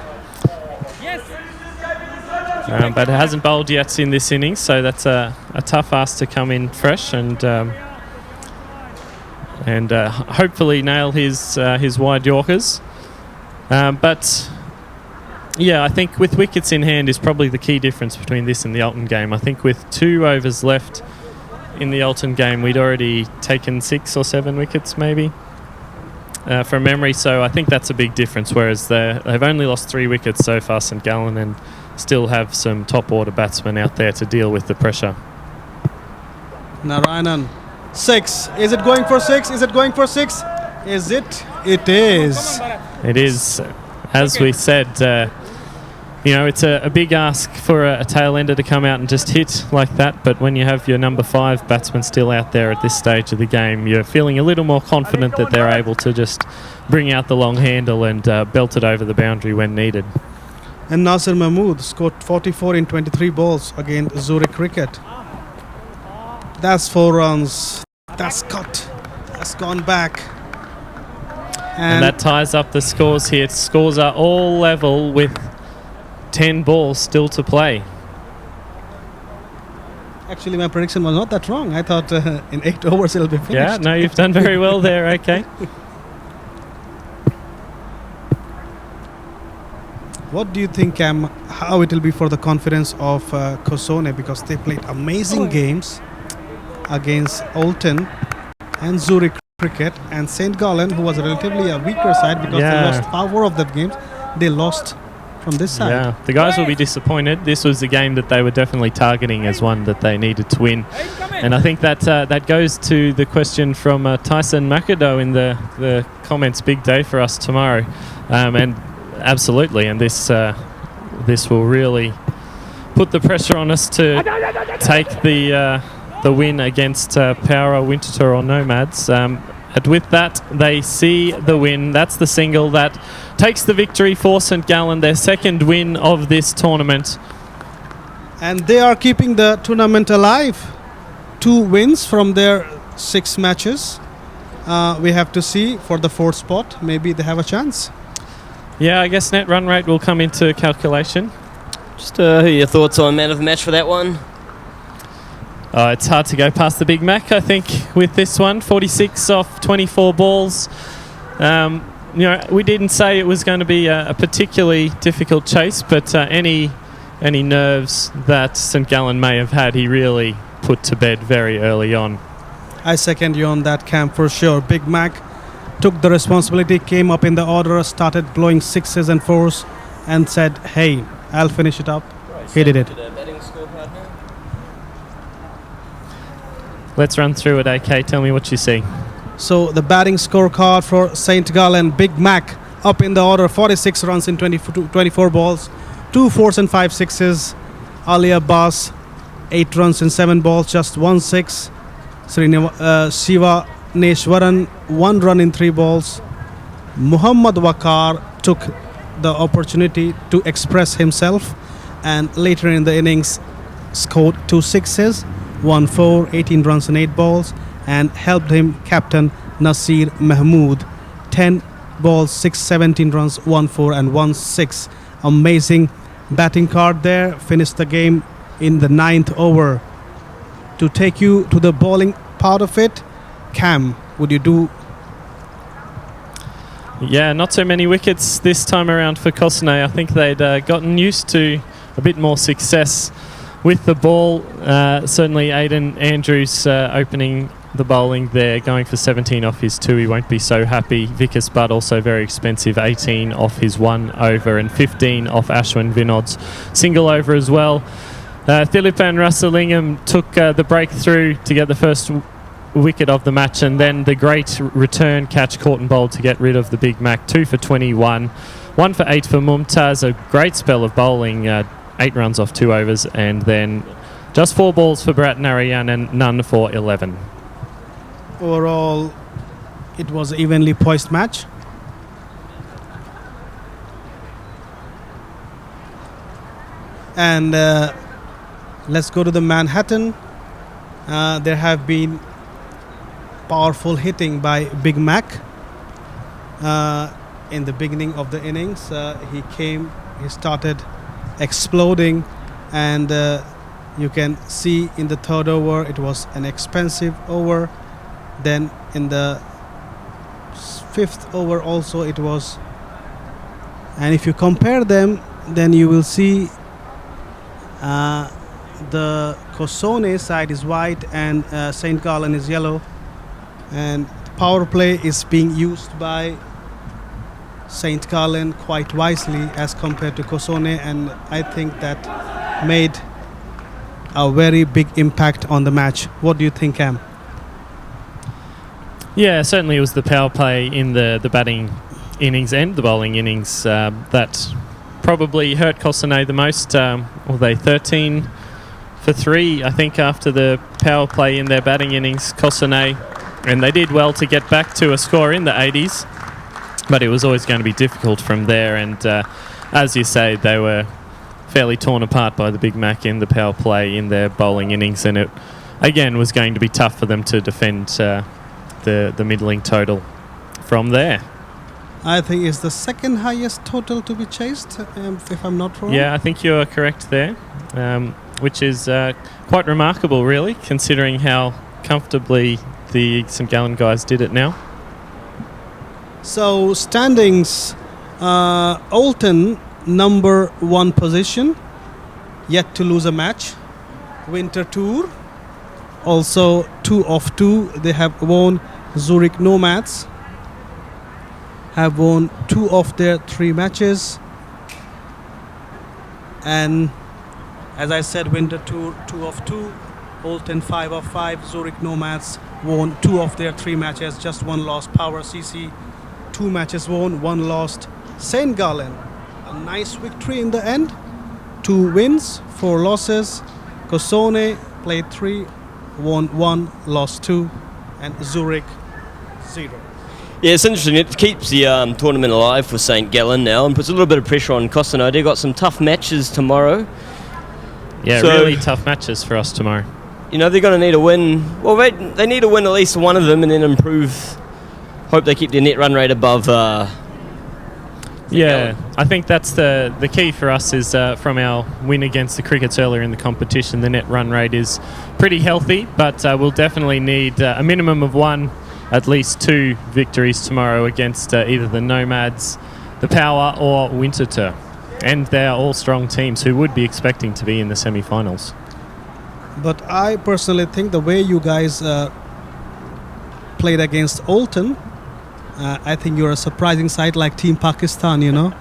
But hasn't bowled yet in this innings, so that's a tough ask to come in fresh and hopefully nail his wide Yorkers. But yeah, I think with wickets in hand is probably the key difference between this and the Oulton game. I think with 2 overs left in the Oulton game, we'd already taken 6 or 7 wickets maybe from memory. So I think that's a big difference, whereas they've only lost 3 wickets so far, St Gallen, and still have some top order batsmen out there to deal with the pressure. Narayanan, 6. Is it going for 6? Is it going for 6? Is it? It is. It is. As we said, it's a big ask for a tail ender to come out and just hit like that. But when you have your number 5 batsman still out there at this stage of the game, you're feeling a little more confident that they're able to just bring out the long handle and belt it over the boundary when needed. And Nasir Mahmood scored 44 in 23 balls against Zurich Cricket. That's 4 runs. That's cut. That's gone back. And that ties up the scores here. Scores are all level with 10 balls still to play. Actually, my prediction was not that wrong. I thought in 8 overs it'll be finished. Yeah, no, you've done very well there. Okay. What do you think, Cam, how it will be for the confidence of Kosone? Because they played amazing games against Oulton and Zurich Cricket, and St Gallen, who was relatively a weaker side because they lost power of that game. They lost from this side. Yeah, the guys will be disappointed. This was the game that they were definitely targeting as one that they needed to win. And I think that that goes to the question from Tyson McAdoe in the comments. Big day for us tomorrow. And absolutely, and this will really put the pressure on us to take the win against Power, Winterthur or Nomads. And with that, they see the win. That's the single that takes the victory for St Gallen, their 2nd win of this tournament. And they are keeping the tournament alive. 2 wins from their 6 matches. We have to see for the 4th spot. Maybe they have a chance. Yeah, I guess net run rate will come into calculation. Just who are your thoughts on man of the match for that one? It's hard to go past the Big Mac, I think, with this one. 46 off 24 balls. We didn't say it was going to be a particularly difficult chase, but any nerves that St Gallen may have had, he really put to bed very early on. I second you on that, Cam, for sure. Big Mac took the responsibility, came up in the order, started blowing 6s and 4s, and said, hey, I'll finish it up. He did it. Let's run through it, AK. Tell me what you see. So the batting scorecard for St Gallen, Big Mac up in the order, 46 runs in 24 balls, 2 4s and 5 6s. Ali Abbas, 8 runs in 7 balls, just 1 6. Shiva Neshwaran, 1 run in 3 balls. Muhammad Wakar took the opportunity to express himself, and later in the innings scored 2 6s, 1 4, 18 runs in 8 balls, and helped him captain Nasir Mahmood. 10 balls, 6, 17 runs, 1 4 and 1 6. Amazing batting card there. Finished the game in the 9th over. To take you to the bowling part of it, Cam, would you do? Yeah, not so many wickets this time around for Kosane. I think they'd gotten used to a bit more success with the ball. Certainly Aidan Andrews opening the bowling there, going for 17 off his 2. He won't be so happy. Vikas Butt also very expensive, 18 off his 1 over and 15 off Ashwin Vinod's single over as well. Thilipan Rasalingam took the breakthrough to get the first wicket of the match, and then the great return catch caught and bowled to get rid of the Big Mac. 2 for 21, 1 for 8 for Mumtaz. A great spell of bowling, 8 runs off 2 overs, and then just 4 balls for Bharat Narayan and none for 11. Overall, it was an evenly poised match. And let's go to the Manhattan. There have been powerful hitting by Big Mac. In the beginning of the innings, he started exploding, and you can see in the third over it was an expensive over. Then in the fifth over also it was, and if you compare them, then you will see the Kosane side is white and St. Gallen is yellow, and power play is being used by St. Gallen quite wisely as compared to Kosane, and I think that made a very big impact on the match. What do you think, Cam? Yeah, certainly it was the power play in the batting innings and the bowling innings that probably hurt Kosane the most. Were they 13 for 3, I think, after the power play in their batting innings, Kosane, and they did well to get back to a score in the 80s, but it was always going to be difficult from there, and as you say, they were fairly torn apart by the Big Mac in the power play in their bowling innings, and it again was going to be tough for them to defend the middling total from there. I think it's the second highest total to be chased, if I'm not wrong. Yeah, I think you're correct there, which is quite remarkable, really, considering how comfortably the St. Gallen guys did it now. So, standings, Oulton, number 1 position, yet to lose a match. Winter Tour, also 2 of 2. They have won. Zurich Nomads have won 2 of their 3 matches, and as I said, Winter Tour 2 of 2, Oulton 5 of 5, Zurich Nomads won 2 of their 3 matches, just 1 lost. Power CC 2 matches won, 1 lost. St. Gallen, a nice victory in the end, 2 wins, 4 losses. Kosane played 3, won 1, lost 2, and Zurich 0. Yeah, it's interesting. It keeps the tournament alive for St. Gallen now and puts a little bit of pressure on Kosane. They've got some tough matches tomorrow. Yeah, so, really tough matches for us tomorrow. You know, they're going to need a win. Well, they need to win at least one of them and then improve. Hope they keep their net run rate above. Yeah, I think that's the key for us is from our win against the Crickets earlier in the competition. The net run rate is pretty healthy, but we'll definitely need a minimum of 1, at least 2 victories tomorrow against either the Nomads, the Power, or Winterthur. And they're all strong teams who would be expecting to be in the semi-finals. But I personally think the way you guys played against Oulton, I think you're a surprising side like Team Pakistan, you know.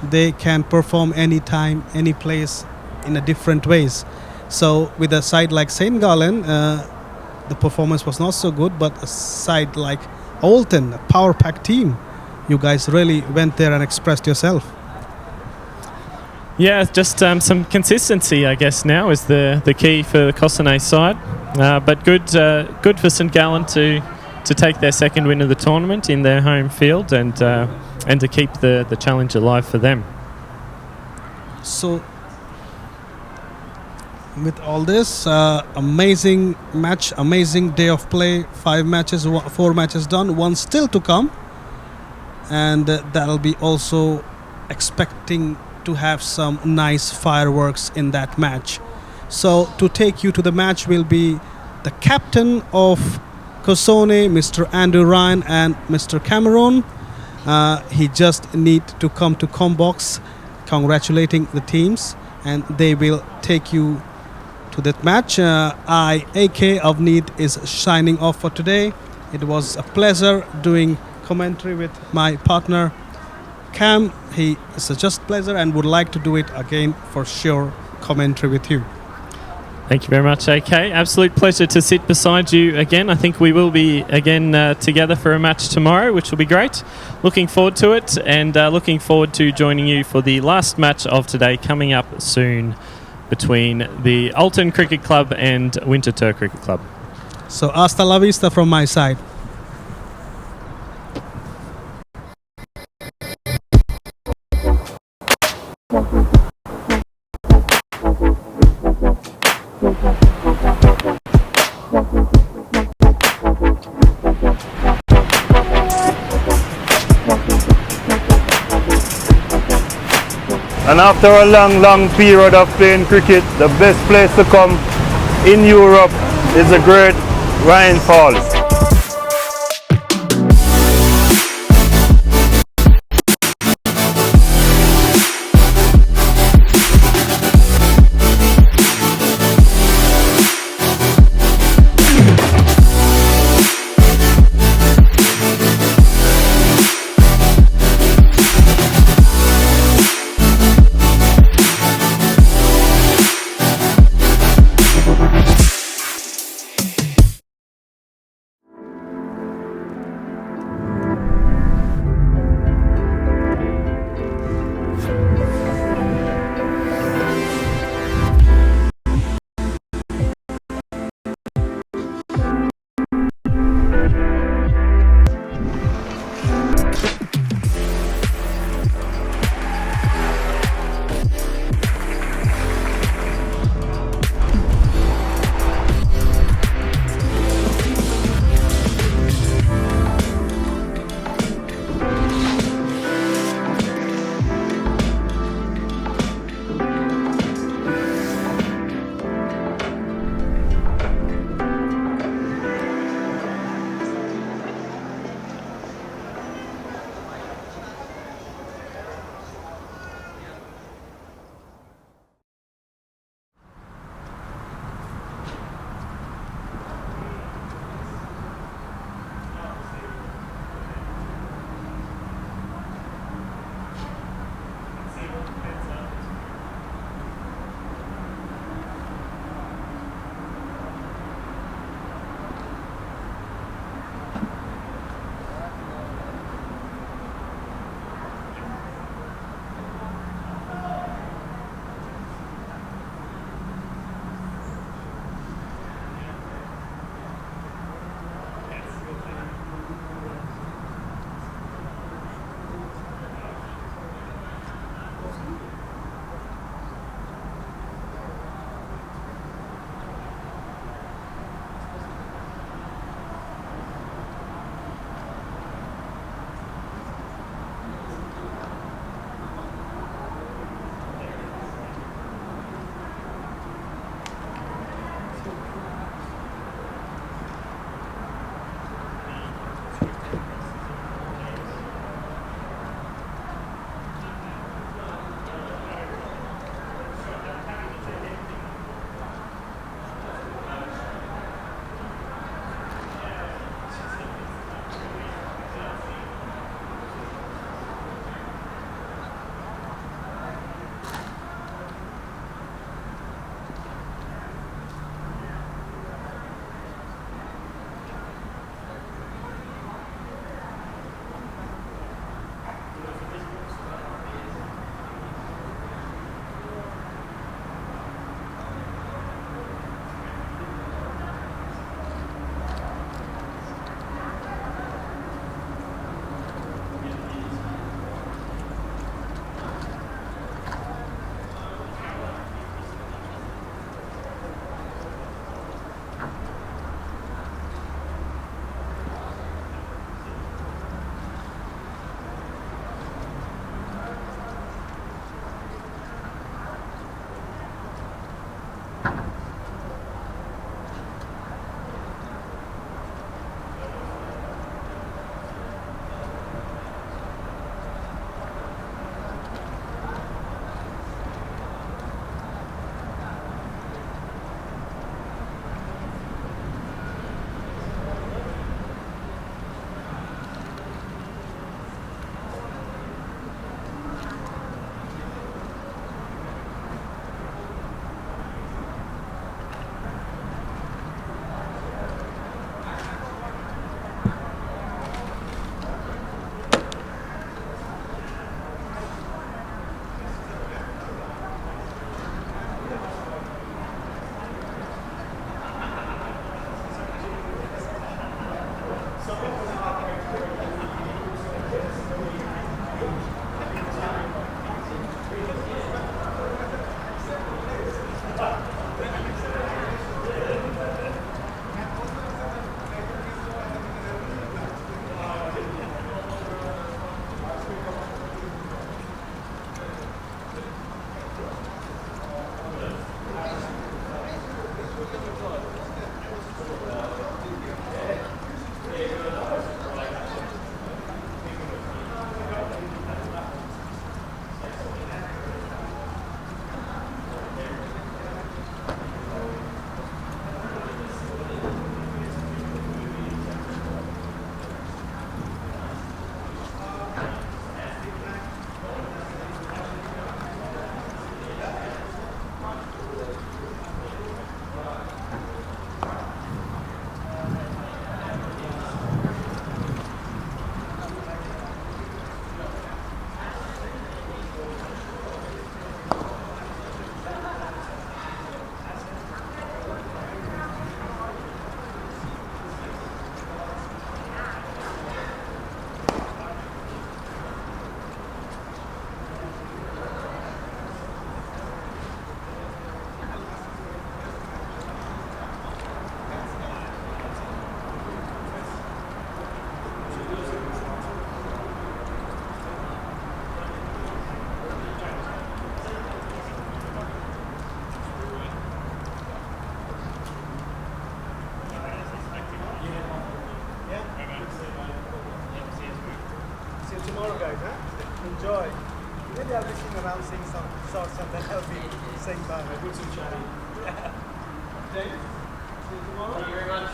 They can perform anytime, any place in a different ways. So with a side like St. Gallen, the performance was not so good, but a side like Oulton, a power pack team, you guys really went there and expressed yourself. Yeah, just some consistency, I guess, now is the key for the Kosane side. But good for St. Gallen to take their second win of the tournament in their home field and to keep the challenge alive for them. So, with all this, amazing match, amazing day of play, 5 matches, 4 matches done, 1 still to come. And that'll be also expecting to have some nice fireworks in that match. So to take you to the match will be the captain of Kosane, Mr. Andrew Ryan and Mr. Cameron, He just need to come to Combox, congratulating the teams, and they will take you to that match. I, AK Avneet, is signing off for today. It was a pleasure doing commentary with my partner Cam. It's just pleasure and would like to do it again for sure, commentary with you. Thank you very much, AK. Absolute pleasure to sit beside you again. I think we will be again together for a match tomorrow, which will be great. Looking forward to it, and looking forward to joining you for the last match of today coming up soon between the Alton Cricket Club and Winterthur Cricket Club. So hasta la vista from my side. And after a long period of playing cricket, the best place to come in Europe is the great Rhine Falls. shots and then I'll be saying bye. Good to chat. Thank you very much.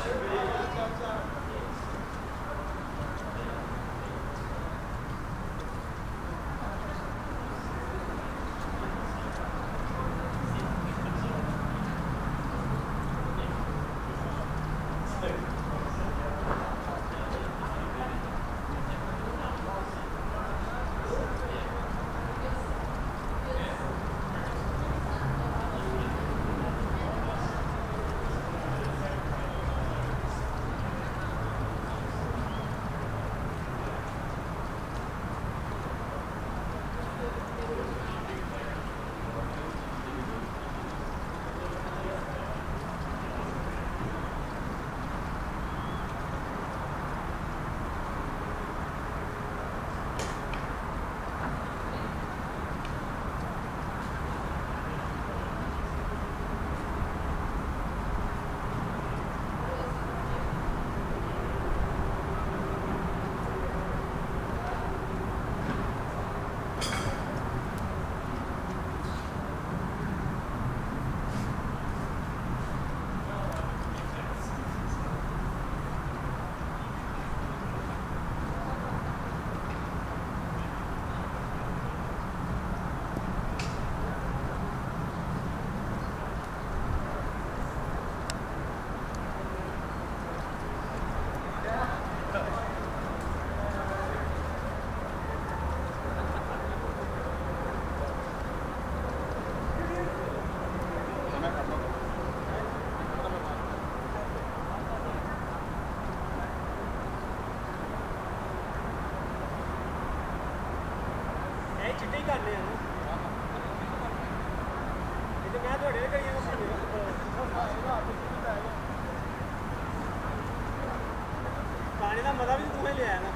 पानी का मजा भी तुम्हें ले आया ना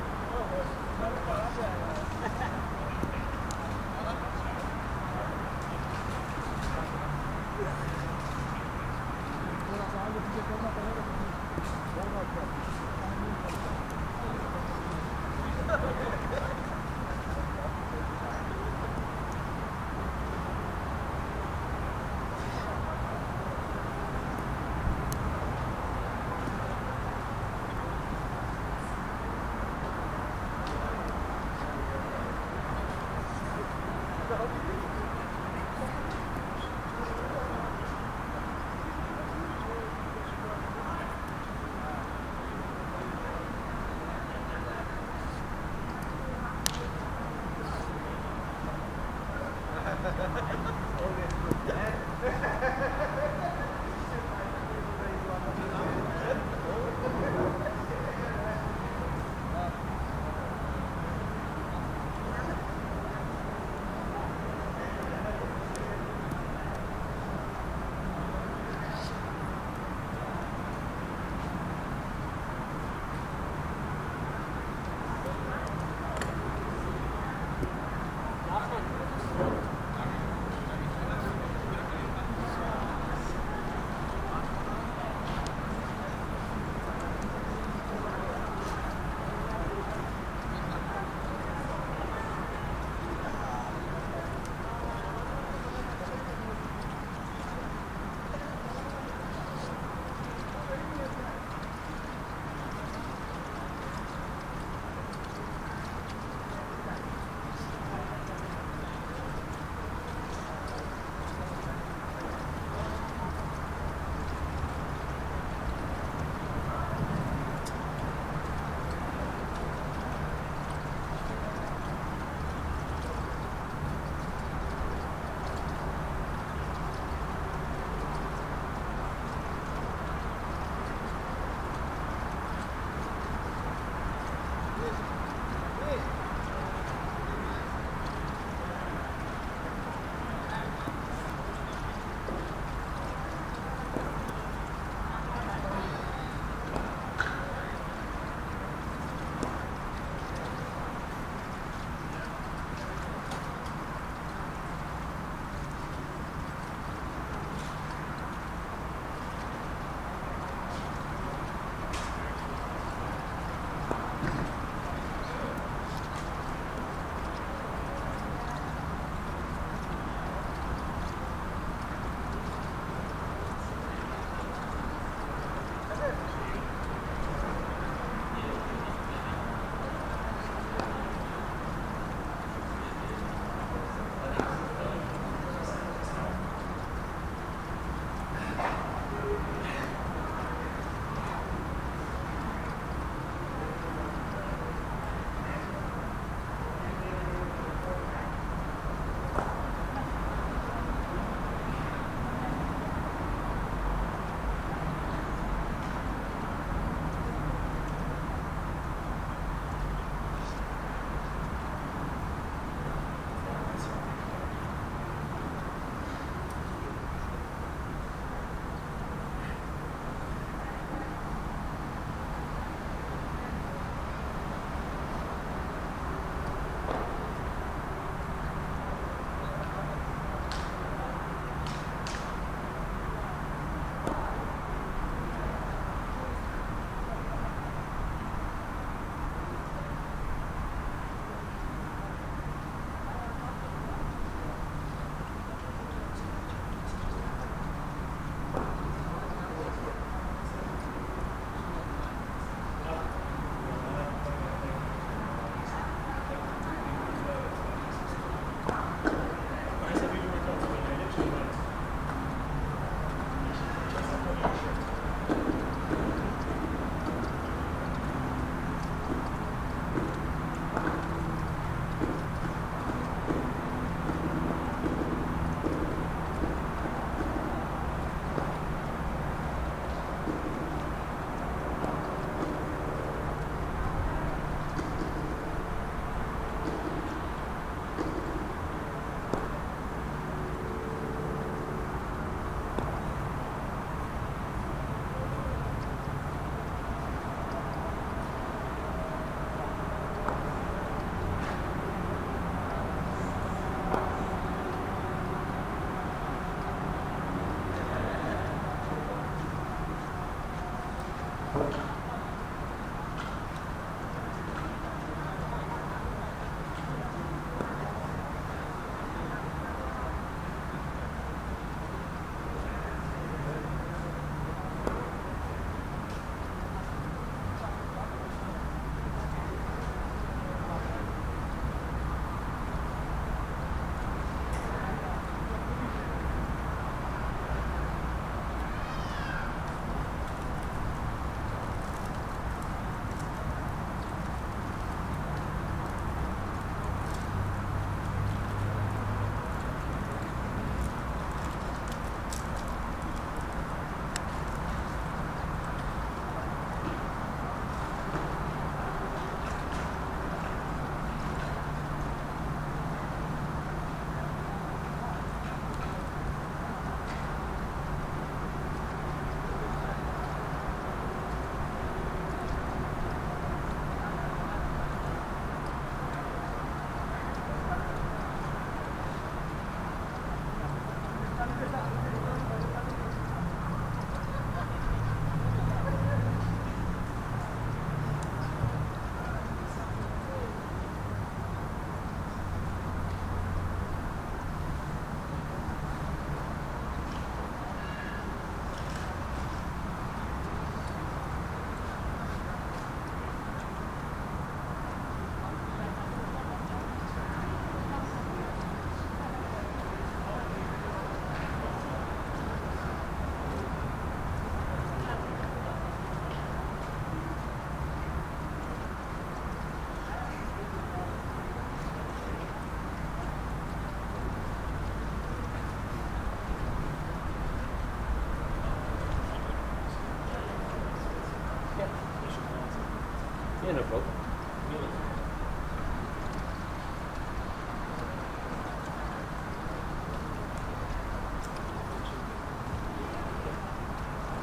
Yeah, no problem.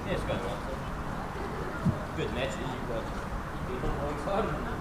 Yeah, it's going well. Good matches. You've got people alongside them.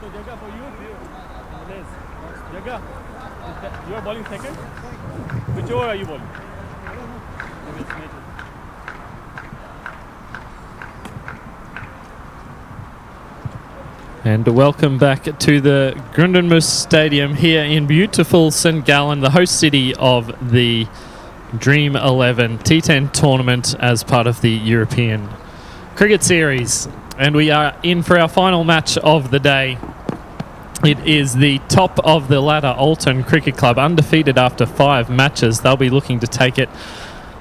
Jaga for you. Yes. Jaga. You are bowling second? Which over are you bowling? And welcome back to the Grundenmus Stadium here in beautiful St. Gallen, the host city of the Dream11 T10 tournament as part of the European Cricket Series. And we are in for our final match of the day. It is the top of the ladder Alton Cricket Club, undefeated after 5 matches. They'll be looking to take it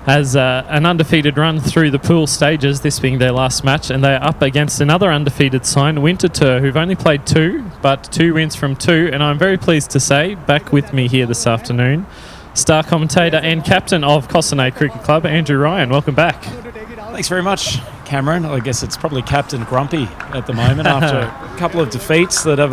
as an undefeated run through the pool stages, this being their last match, and they're up against another undefeated side, Winterthur, who've only played 2, but 2 wins from 2, and I'm very pleased to say, back with me here this afternoon, star commentator and captain of Cossonay Cricket Club, Andrew Ryan. Welcome back. Thanks very much, Cameron. I guess it's probably Captain Grumpy at the moment after a couple of defeats that have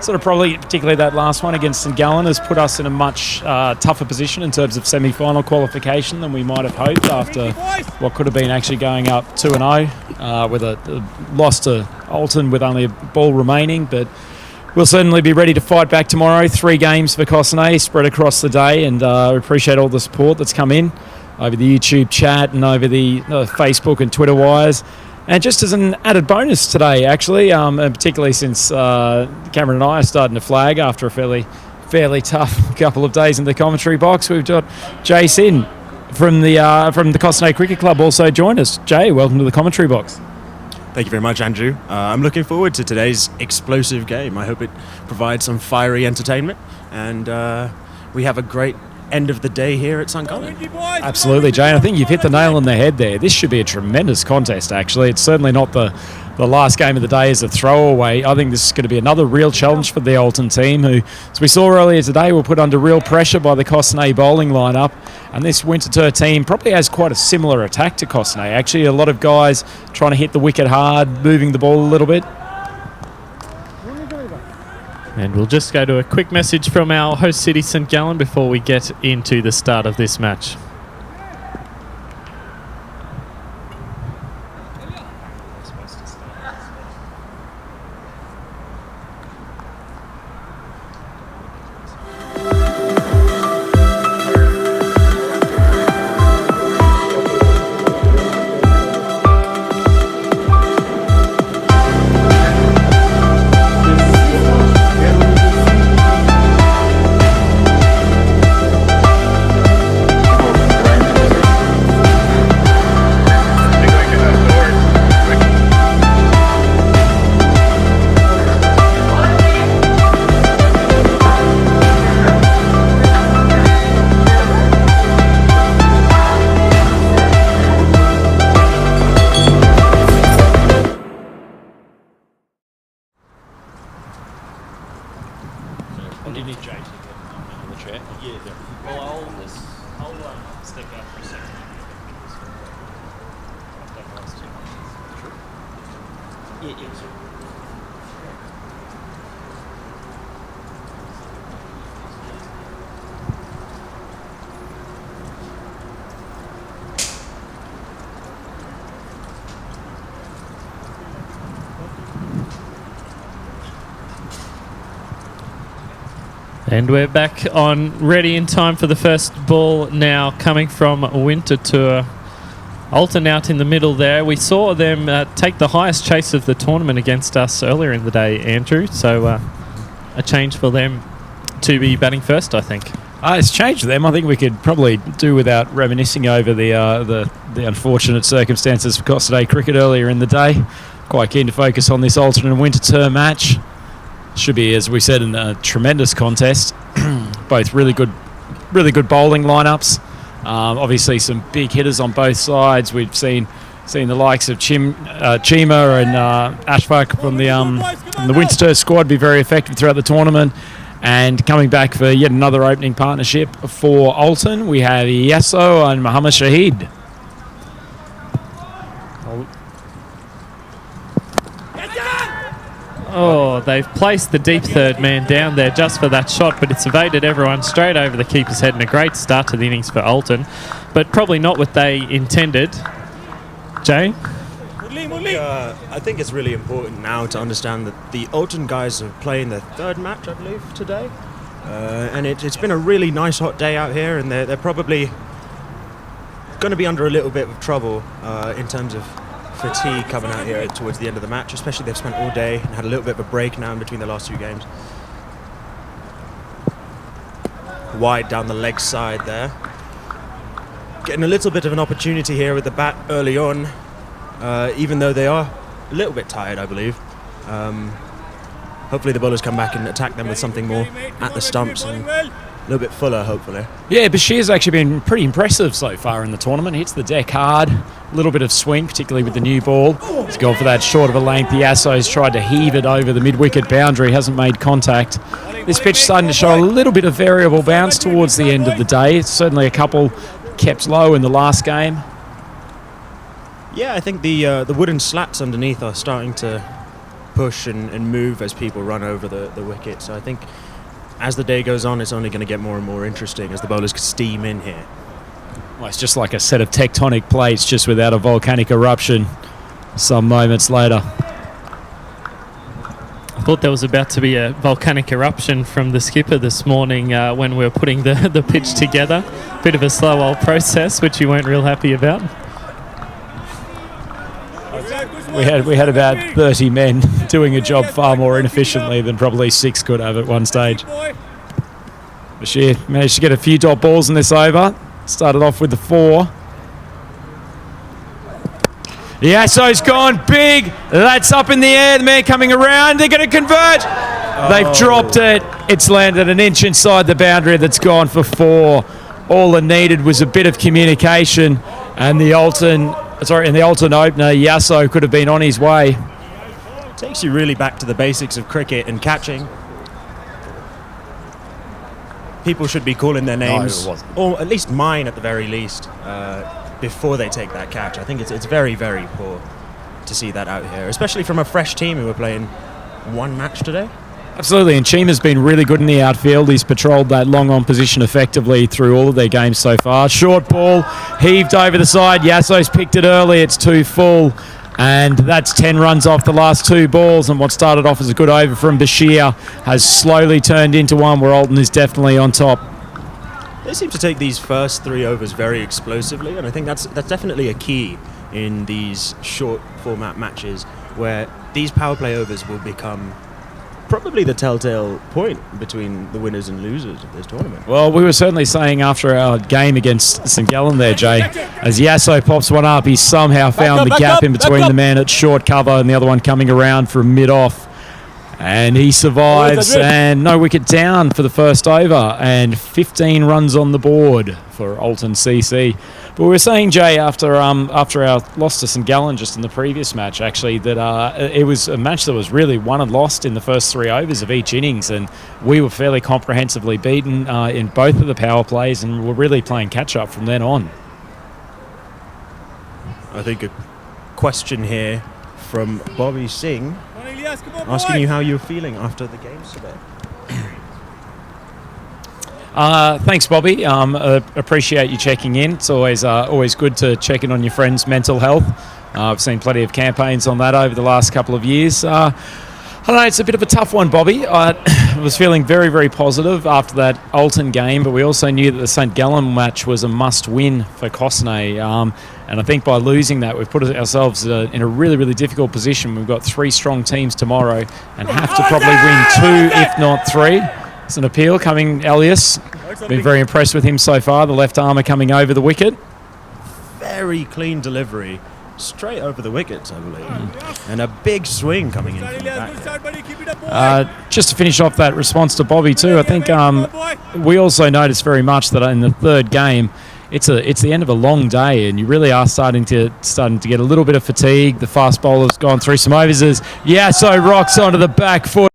sort of probably, particularly that last one against St Gallen, has put us in a much tougher position in terms of semi-final qualification than we might have hoped after what could have been actually going up 2-0 with a loss to Alton with only a ball remaining. But we'll certainly be ready to fight back tomorrow. 3 games for Cossonay spread across the day, and we appreciate all the support that's come in over the YouTube chat and over the Facebook and Twitter wires. And just as an added bonus today, actually, and particularly since Cameron and I are starting to flag after a fairly tough couple of days in the commentary box, we've got Jay Sin from the Cossonay Cricket Club also joined us. Jay, welcome to the commentary box. Thank you very much, Andrew. I'm looking forward to today's explosive game. I hope it provides some fiery entertainment, and we have a great end of the day here at St Gallen. Absolutely, Jay. And I think you've hit the nail on the head there. This should be a tremendous contest, actually. It's certainly not the last game of the day as a throwaway. I think this is going to be another real challenge for the Alton team, who, as we saw earlier today, were put under real pressure by the Cossonay bowling lineup. And this Winterthur team probably has quite a similar attack to Cossonay. Actually, a lot of guys trying to hit the wicket hard, moving the ball a little bit. And we'll just go to a quick message from our host city, St Gallen, before we get into the start of this match. What do you need, Jay, to get on the chair? Yeah. Well, I'll step out for a second. I've done the last 2 months. Sure. Yeah, sure. And we're back on ready in time for the first ball now coming from Winterthur. Alton out in the middle there. We saw them take the highest chase of the tournament against us earlier in the day, Andrew. So a change for them to be batting first, I think. It's changed for them. I think we could probably do without reminiscing over the unfortunate circumstances for Cossonay cricket earlier in the day. Quite keen to focus on this Alton and Winterthur match. Should be, as we said, in a tremendous contest. Both really good bowling lineups. Obviously, some big hitters on both sides. We've seen the likes of Chima and Ashfaq from the Winterthur squad be very effective throughout the tournament. And coming back for yet another opening partnership for Alton, we have Yasso and Muhammad Shahid. Oh, they've placed the deep third man down there just for that shot, but it's evaded everyone straight over the keeper's head, and a great start to the innings for Alton, but probably not what they intended. Jay? I think it's really important now to understand that the Alton guys are playing their third match, I believe, today. And it's been a really nice hot day out here, and they're probably going to be under a little bit of trouble in terms of fatigue coming out here towards the end of the match, especially they've spent all day and had a little bit of a break now in between the last two games. Wide down the leg side there. Getting a little bit of an opportunity here with the bat early on, even though they are a little bit tired, I believe. Hopefully the bowlers come back and attack them with something more at the stumps and a little bit fuller, hopefully. Yeah, Bashir's actually been pretty impressive so far in the tournament. Hits the deck hard, a little bit of swing, particularly with the new ball. He's gone for that short of a length. Yasso's tried to heave it over the mid-wicket boundary, hasn't made contact. This pitch starting to show a little bit of variable bounce towards the end of the day. Certainly a couple kept low in the last game. Yeah, I think the wooden slats underneath are starting to push and move as people run over the wicket. So I think as the day goes on, it's only going to get more and more interesting as the bowlers steam in here. Well, it's just like a set of tectonic plates, just without a volcanic eruption some moments later. I thought there was about to be a volcanic eruption from the skipper this morning when we were putting the pitch together. Bit of a slow old process, which you weren't real happy about. We had about 30 men doing a job far more inefficiently than probably 6 could have at one stage. Bashir managed to get a few dot balls in this over. Started off with the 4. Yasso's gone big. That's up in the air. The man coming around. They're going to convert. They've dropped it. It's landed an inch inside the boundary. That's gone for 4. All it needed was a bit of communication, and the Alton opener, Yasso, could have been on his way. Takes you really back to the basics of cricket and catching. People should be calling their names, or at least mine at the very least, before they take that catch. I think it's very, very poor to see that out here, especially from a fresh team who were playing one match today. Absolutely, and Chima's been really good in the outfield. He's patrolled that long on position effectively through all of their games so far. Short ball, heaved over the side. Yasso's picked it early. It's too full, and that's 10 runs off the last 2 balls. And what started off as a good over from Bashir has slowly turned into one where Alton is definitely on top. They seem to take these first 3 overs very explosively, and I think that's definitely a key in these short format matches where these power play overs will become probably the telltale point between the winners and losers of this tournament. Well, we were certainly saying after our game against St Gallen there, Jay, as Yasso pops one up, he somehow found the gap in between the man at short cover and the other one coming around from mid-off. And he survives, and no wicket down for the first over, and 15 runs on the board for Alton CC. But we were saying, Jay, after our loss to St Gallen just in the previous match, actually, that it was a match that was really won and lost in the first 3 overs of each innings, and we were fairly comprehensively beaten in both of the power plays, and were really playing catch-up from then on. I think a question here from Bobby Singh, asking you how you're feeling after the games today. Thanks, Bobby. Appreciate you checking in. It's always good to check in on your friends' mental health. I've seen plenty of campaigns on that over the last couple of years. I don't know, it's a bit of a tough one, Bobby. I was feeling very, very positive after that Alton game, but we also knew that the St Gallen match was a must-win for Cosnay. And I think by losing that, we've put ourselves in a really, really difficult position. We've got 3 strong teams tomorrow and have to probably win 2, if not 3. It's an appeal coming, Elias. Been very impressed with him so far. The left armour coming over the wicket. Very clean delivery. Straight over the wickets, I believe. And a big swing coming in from the back. Just to finish off that response to Bobby too, I think we also noticed very much that in the third game, it's the end of a long day, and you really are starting to get a little bit of fatigue. The fast bowler's gone through some overs. Yasso rocks onto the back foot.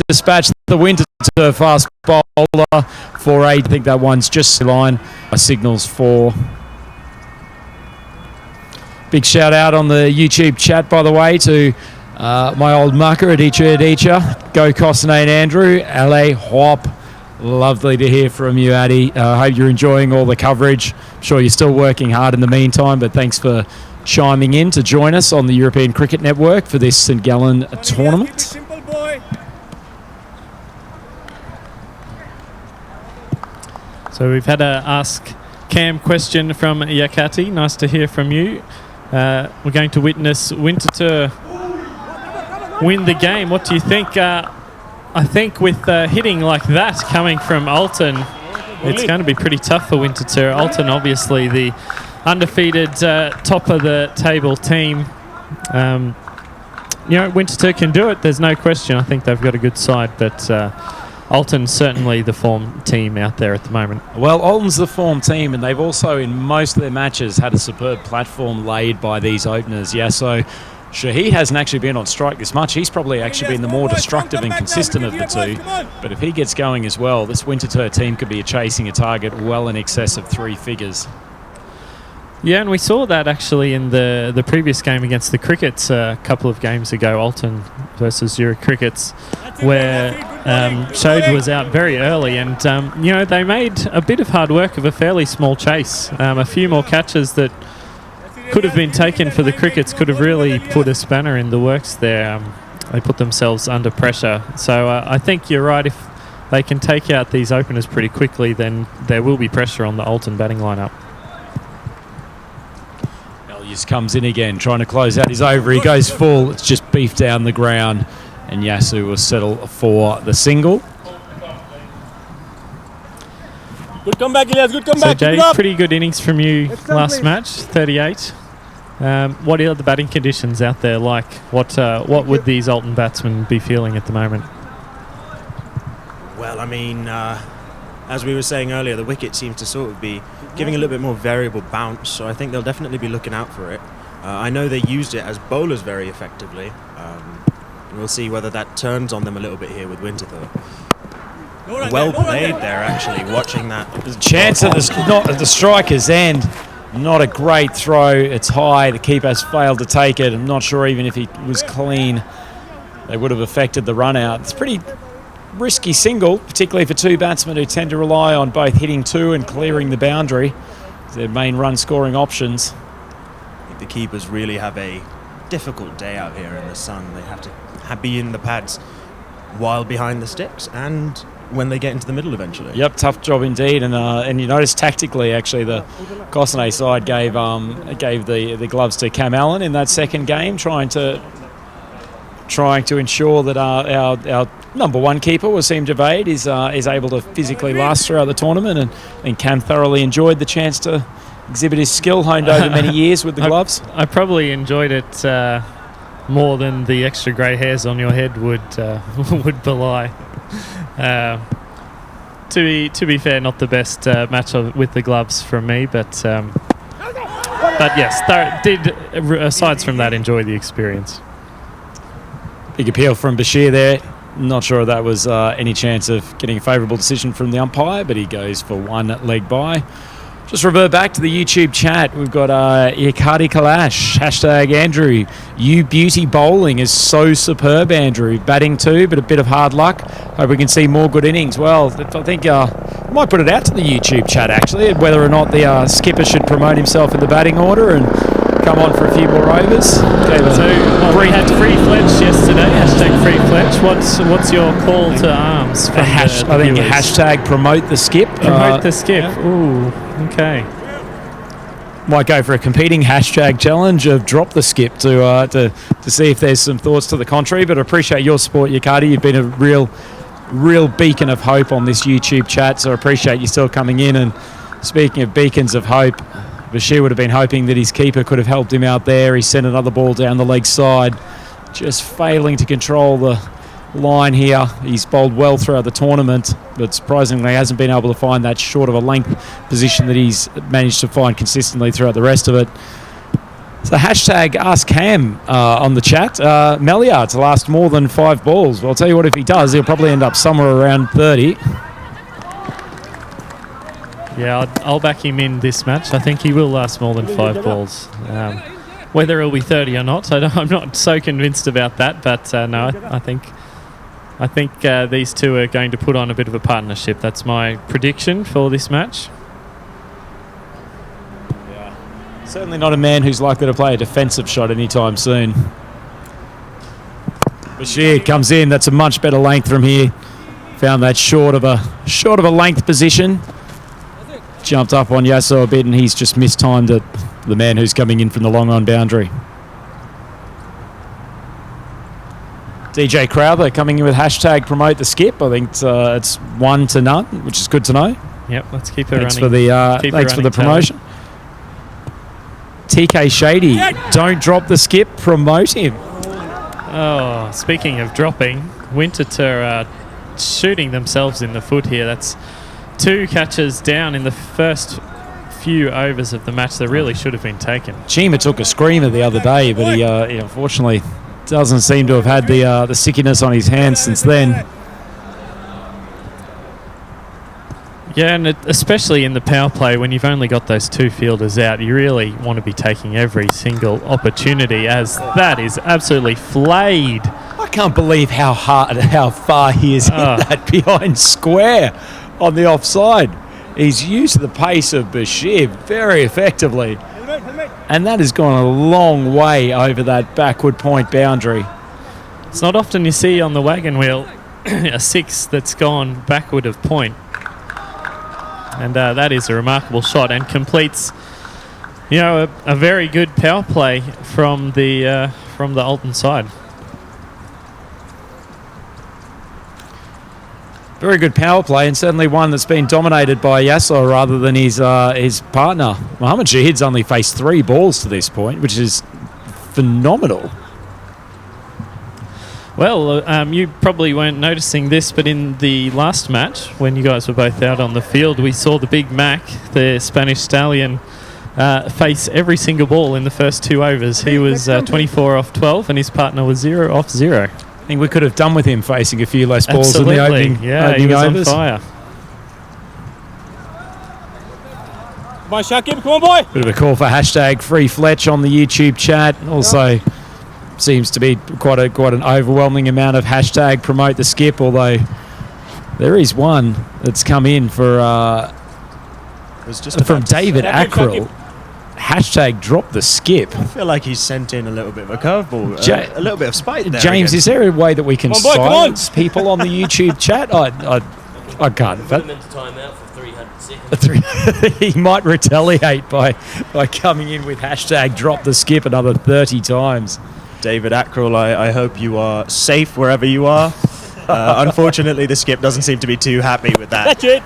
Dispatch the wind to fast bowler for 8. I think that one's just line. Signals for. Big shout out on the YouTube chat, by the way, to my old mucker, Adicha. Go Cosnay and Andrew. LA Hop. Lovely to hear from you, Addy. I hope you're enjoying all the coverage. I'm sure you're still working hard in the meantime, but thanks for chiming in to join us on the European Cricket Network for this St Gallen tournament. Simple boy. So we've had a Ask Cam question from Yakati. Nice to hear from you. We're going to witness Winterthur win the game. What do you think? I think with hitting like that coming from Alton, it's going to be pretty tough for Winterthur. Alton, obviously the undefeated top of the table team. Winterthur can do it. There's no question. I think they've got a good side, but Alton's certainly the form team out there at the moment. Well, Alton's the form team, and they've also, in most of their matches, had a superb platform laid by these openers. Yeah, so Shahid hasn't actually been on strike this much. He's probably actually been the more destructive and consistent of the two. But if he gets going as well, this Winterthur team could be chasing a target well in excess of 3 figures. Yeah, and we saw that actually in the previous game against the Crickets a couple of games ago, Alton versus Zurich Crickets, where Shode was out very early, and they made a bit of hard work of a fairly small chase. A few more catches that could have been taken for the Crickets could have really put a spanner in the works there. They put themselves under pressure. So I think you're right. If they can take out these openers pretty quickly, then there will be pressure on the Alton batting lineup. Elias comes in again, trying to close out his over. He goes full. It's just beefed down the ground, and Yasu will settle for the single. Good comeback, Elias. Good comeback. So, Jay, pretty good innings from you last match, 38. What are the batting conditions out there like? What would these Alton batsmen be feeling at the moment? Well, I mean, as we were saying earlier, the wicket seems to sort of be giving a little bit more variable bounce, so I think they'll definitely be looking out for it. I know they used it as bowlers very effectively. We'll see whether that turns on them a little bit here with Winterthur. Well played there, actually, watching that. There's a chance at the striker's end. Not a great throw. It's high. The keeper has failed to take it. I'm not sure even if he was clean, they would have affected the run out. It's pretty risky single, particularly for two batsmen who tend to rely on both hitting two and clearing the boundary. Their main run scoring options. I think the keepers really have a difficult day out here in the sun. They have to be in the pads while behind the sticks and when they get into the middle eventually. Yep, tough job indeed. And you notice tactically, actually, the Cosnay side gave the gloves to Cam Allen in that second game, trying to ensure that our number one keeper, Wasim Javed, is able to physically last throughout the tournament, and Cam thoroughly enjoyed the chance to exhibit his skill honed over many years with the gloves. I probably enjoyed it more than the extra grey hairs on your head would belie. To be fair, not the best match with the gloves from me, but yes, did aside from that enjoy the experience. Big appeal from Bashir there. Not sure that was any chance of getting a favourable decision from the umpire, but he goes for one leg by. Just revert back to the YouTube chat. We've got Yakati Kalash, hashtag Andrew. You beauty bowling is so superb, Andrew. Batting too, but a bit of hard luck. Hope we can see more good innings. Well, I think we might put it out to the YouTube chat, actually, whether or not the skipper should promote himself in the batting order and come on for a few more overs. We had Free Fletch yesterday, hashtag Free Fletch. What's your call to arms? From I think hashtag promote the skip. Promote the skip. Yeah. Ooh, okay. Might go for a competing hashtag challenge of drop the skip to see if there's some thoughts to the contrary. But I appreciate your support, Yakati. You've been a real beacon of hope on this YouTube chat, so I appreciate you still coming in. And speaking of beacons of hope, Bashir would have been hoping that his keeper could have helped him out there. He sent another ball down the leg side, just failing to control the line here. He's bowled well throughout the tournament, but surprisingly hasn't been able to find that short of a length position that he's managed to find consistently throughout the rest of it. So hashtag Ask Cam on the chat. Meliar to last more than 5 balls. Well, I'll tell you what, if he does, he'll probably end up somewhere around 30. Yeah, I'll back him in this match. I think he will last more than 5 balls. Whether it'll be 30 or not, I'm not so convinced about that. But no, I think I think these two are going to put on a bit of a partnership. That's my prediction for this match. Certainly not a man who's likely to play a defensive shot anytime soon. Bashir comes in. That's a much better length from here. Found that short of a length position. Jumped up on Yasso a bit, and he's just mistimed it. The man who's coming in from the long on boundary. DJ Crowther coming in with hashtag promote the skip. I think it's 1-0, which is good to know. Yep, let's keep it Thanks running. Thanks for the promotion. TK Shady, don't drop the skip, promote him. Oh, speaking of dropping, Winterthur shooting themselves in the foot here. That's 2 catches down in the first few overs of the match that really should have been taken. Chima took a screamer the other day, but he unfortunately doesn't seem to have had the sickiness on his hands since then. Yeah, and especially in the power play, when you've only got those 2 fielders out, you really want to be taking every single opportunity, as that is absolutely flayed. I can't believe how far he has hit that behind square on the offside. He's used the pace of Bashir very effectively, and that has gone a long way over that backward point boundary. It's not often you see on the wagon wheel a 6 that's gone backward of point. And that is a remarkable shot, and completes, a very good power play from the Alton side. Very good power play, and certainly one that's been dominated by Yasso rather than his partner. Mohammed Shahid's only faced 3 balls to this point, which is phenomenal. Well, you probably weren't noticing this, but in the last match, when you guys were both out on the field, we saw the Big Mac, the Spanish stallion, face every single ball in the first 2 overs. He was 24 off 12, and his partner was 0 off 0. I think we could have done with him facing a few less balls Absolutely. in the opening, he was overs. on fire. Come on, Shakib, come on, boy. Bit of a call for hashtag Free Fletch on the YouTube chat. Also, seems to be quite an overwhelming amount of hashtag promote the skip, although there is one that's come in for from David Ackrell. Hashtag drop the skip. I feel like he's sent in a little bit of a curveball, a little bit of spite there. James, again. is there a way that we can silence people on the YouTube chat? I can't. Put him into timeout for 300 seconds. He might retaliate by coming in with hashtag drop the skip another 30 times. David Ackrell, I hope you are safe wherever you are. Unfortunately, the skip doesn't seem to be too happy with that. That's it.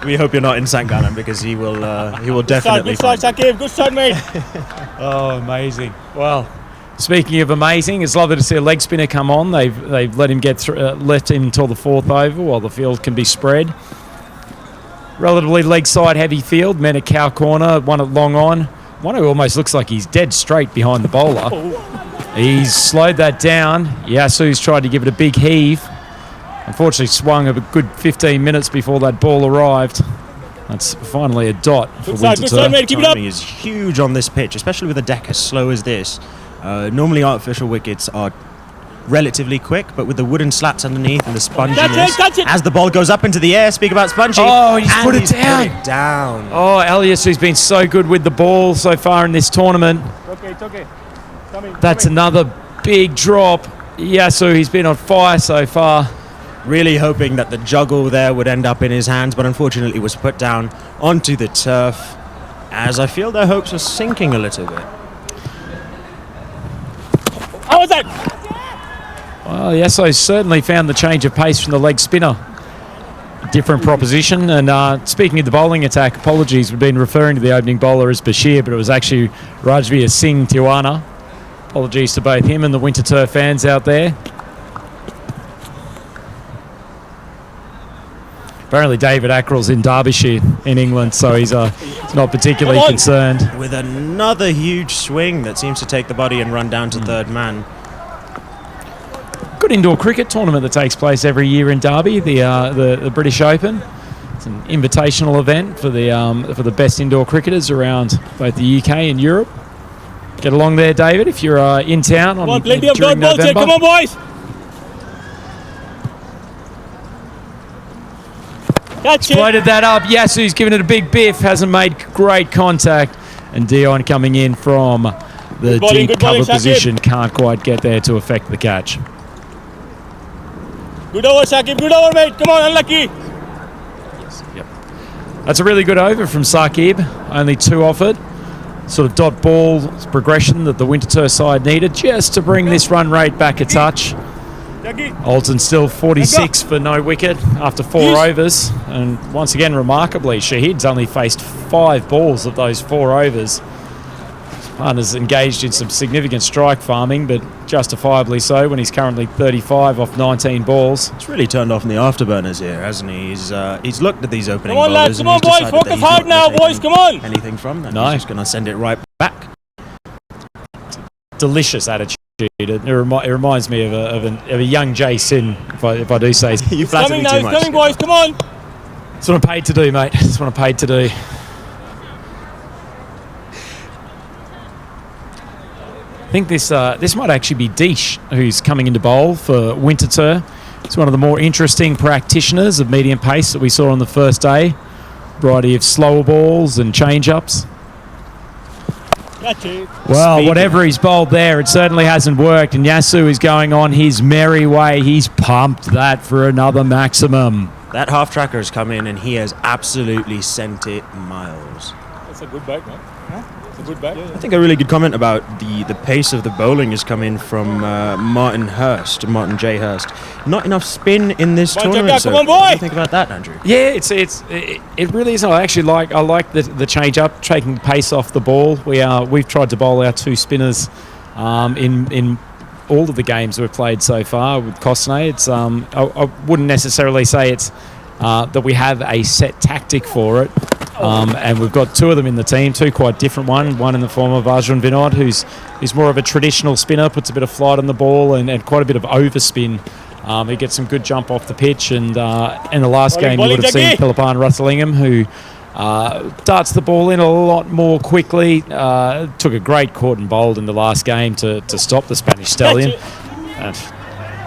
We hope you're not in St. Gallen, because he will definitely. Good start, Shakib. Good start, mate. Oh, amazing. Well, speaking of amazing, it's lovely to see a leg spinner come on. They've let him get left him until the 4th over while the field can be spread. Relatively leg side heavy field. Men at cow corner, one at long on. One who almost looks like he's dead straight behind the bowler. He's slowed that down. Yasu's tried to give it a big heave. Unfortunately swung a good 15 minutes before that ball arrived. That's finally a dot for Winterthur. Good side, mate. Keep it up. Timing is huge on this pitch, especially with a deck as slow as this. Normally artificial wickets are relatively quick, but with the wooden slats underneath and the sponginess, that's it. as the ball goes up into the air, speak about spongy. Oh, he's and put it he's down. Put it down. Oh, Elias, who's been so good with the ball so far in this tournament. It's okay. That's another big drop. Yasu, he's been on fire so far. Really hoping that the juggle there would end up in his hands, but unfortunately was put down onto the turf, as I feel their hopes are sinking a little bit. How was that? Well, Yasso certainly found the change of pace from the leg spinner. Different proposition. And speaking of the bowling attack, apologies, we've been referring to the opening bowler as Bashir, but it was actually Rajveer Singh Tiwana. Apologies to both him and the Winterthur fans out there. Apparently David Ackrell's in Derbyshire in England, so he's not particularly concerned. With another huge swing that seems to take the body and run down to third man. Good indoor cricket tournament that takes place every year in Derby, the British Open. It's an invitational event for the best indoor cricketers around both the UK and Europe. Get along there, David, if you're in town Plenty of during dot balls here. November. Come on, boys. Exploded that up. Yasu's given it a big biff. Hasn't made great contact. And Dion coming in from the deep cover position. Can't quite get there to affect the catch. Good over, Shakib. Good over, mate. Come on, unlucky. Yep. That's a really good over from Saqib. Only 2 offered. Sort of dot ball progression that the Winterthur side needed just to bring this run rate back a touch. Alton still 46 for no wicket after 4 overs. And once again, remarkably, Shahid's only faced 5 balls of those 4 overs. His partner's engaged in some significant strike farming, but justifiably so when he's currently 35 off 19 balls. It's really turned off in the afterburners here, hasn't he? He's looked at these opening Come on, lads. bowlers Come and on, he's boys. decided that Focus he's hard not now, boys. Come on. anything from them. No. He's just going to send it right back. Delicious attitude. It reminds me of a young Jay Sin, if I do say so. You flatter me too He's much. coming, boys. Come on. That's what I'm paid to do, mate. That's what I'm paid to do. I think this might actually be Deesh, who's coming into bowl for Winterthur. He's one of the more interesting practitioners of medium pace that we saw on the first day. Variety of slower balls and change-ups. Well, whatever he's bowled there, it certainly hasn't worked, and Yasu is going on his merry way. He's pumped that for another maximum. That half-tracker has come in and he has absolutely sent it miles. That's a good bag, man. It's a good bag. I think a really good comment about the pace of the bowling has come in from Martin J. Hurst. Not enough spin in this tournament. Come on, boy! What do you think about that, Andrew? Yeah, it really is. I like the change up, taking pace off the ball. We've tried to bowl our 2 spinners in all of the games we've played so far with Cosnay. It's I wouldn't necessarily say it's that we have a set tactic for it. And we've got 2 of them in the team, 2 quite different one in the form of Arjun Vinod, who's more of a traditional spinner, puts a bit of flight on the ball and quite a bit of overspin. He gets some good jump off the pitch, and in the last game you would have seen Philippan Russellingham, who darts the ball in a lot more quickly. Took a great caught and bowled in the last game to stop the Spanish Stallion.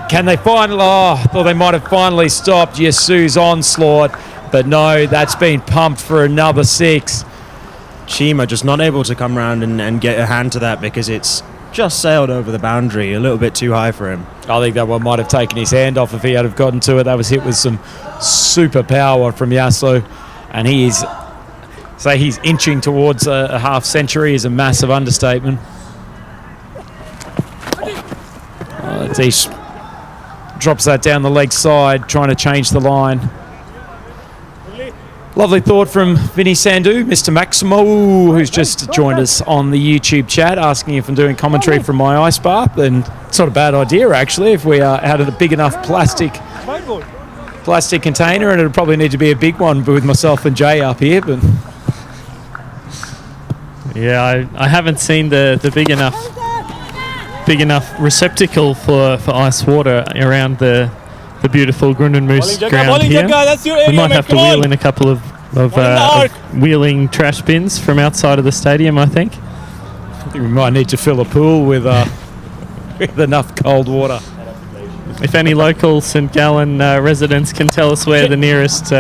Can they finally? Oh, I thought they might have finally stopped Yasu's onslaught. But no, that's been pumped for another 6. Chima just not able to come round and get a hand to that because it's just sailed over the boundary, a little bit too high for him. I think that one might have taken his hand off if he had have gotten to it. That was hit with some super power from Yasu. And he's inching towards a half century is a massive understatement. Deesh drops that down the leg side, trying to change the line. Lovely thought from Vinny Sandhu, Mr. Maximo, who's just joined us on the YouTube chat, asking if I'm doing commentary from my ice bath. And it's not a bad idea, actually, if we had a big enough plastic container, and it'd probably need to be a big one with myself and Jay up here. But yeah, I haven't seen the big enough receptacle for ice water around the beautiful Grundenmoos ground here. We might have to wheel in a couple of wheeling trash bins from outside of the stadium, I think. I think we might need to fill a pool with enough cold water. If any local St Gallen residents can tell us where the nearest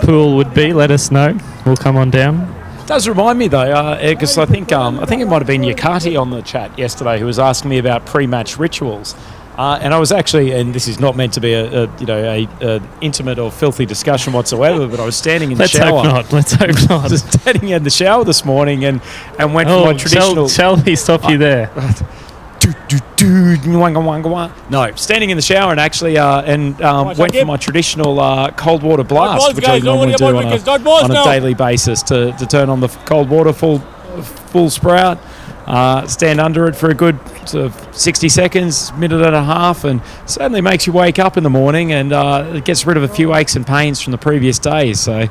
pool would be, let us know. We'll come on down. It does remind me though, because I think it might have been Yakati on the chat yesterday who was asking me about pre-match rituals. And I was actually, and this is not meant to be a intimate or filthy discussion whatsoever, but I was standing in the shower. Let's hope not. Just standing in the shower this morning and went for my traditional. Shall he stop you there? No, standing in the shower and actually went for my traditional cold water blast, which I normally do on a daily basis to turn on the cold water full sprout. Stand under it for a good sort of 60 seconds, minute and a half, and certainly makes you wake up in the morning, and it gets rid of a few aches and pains from the previous days. So,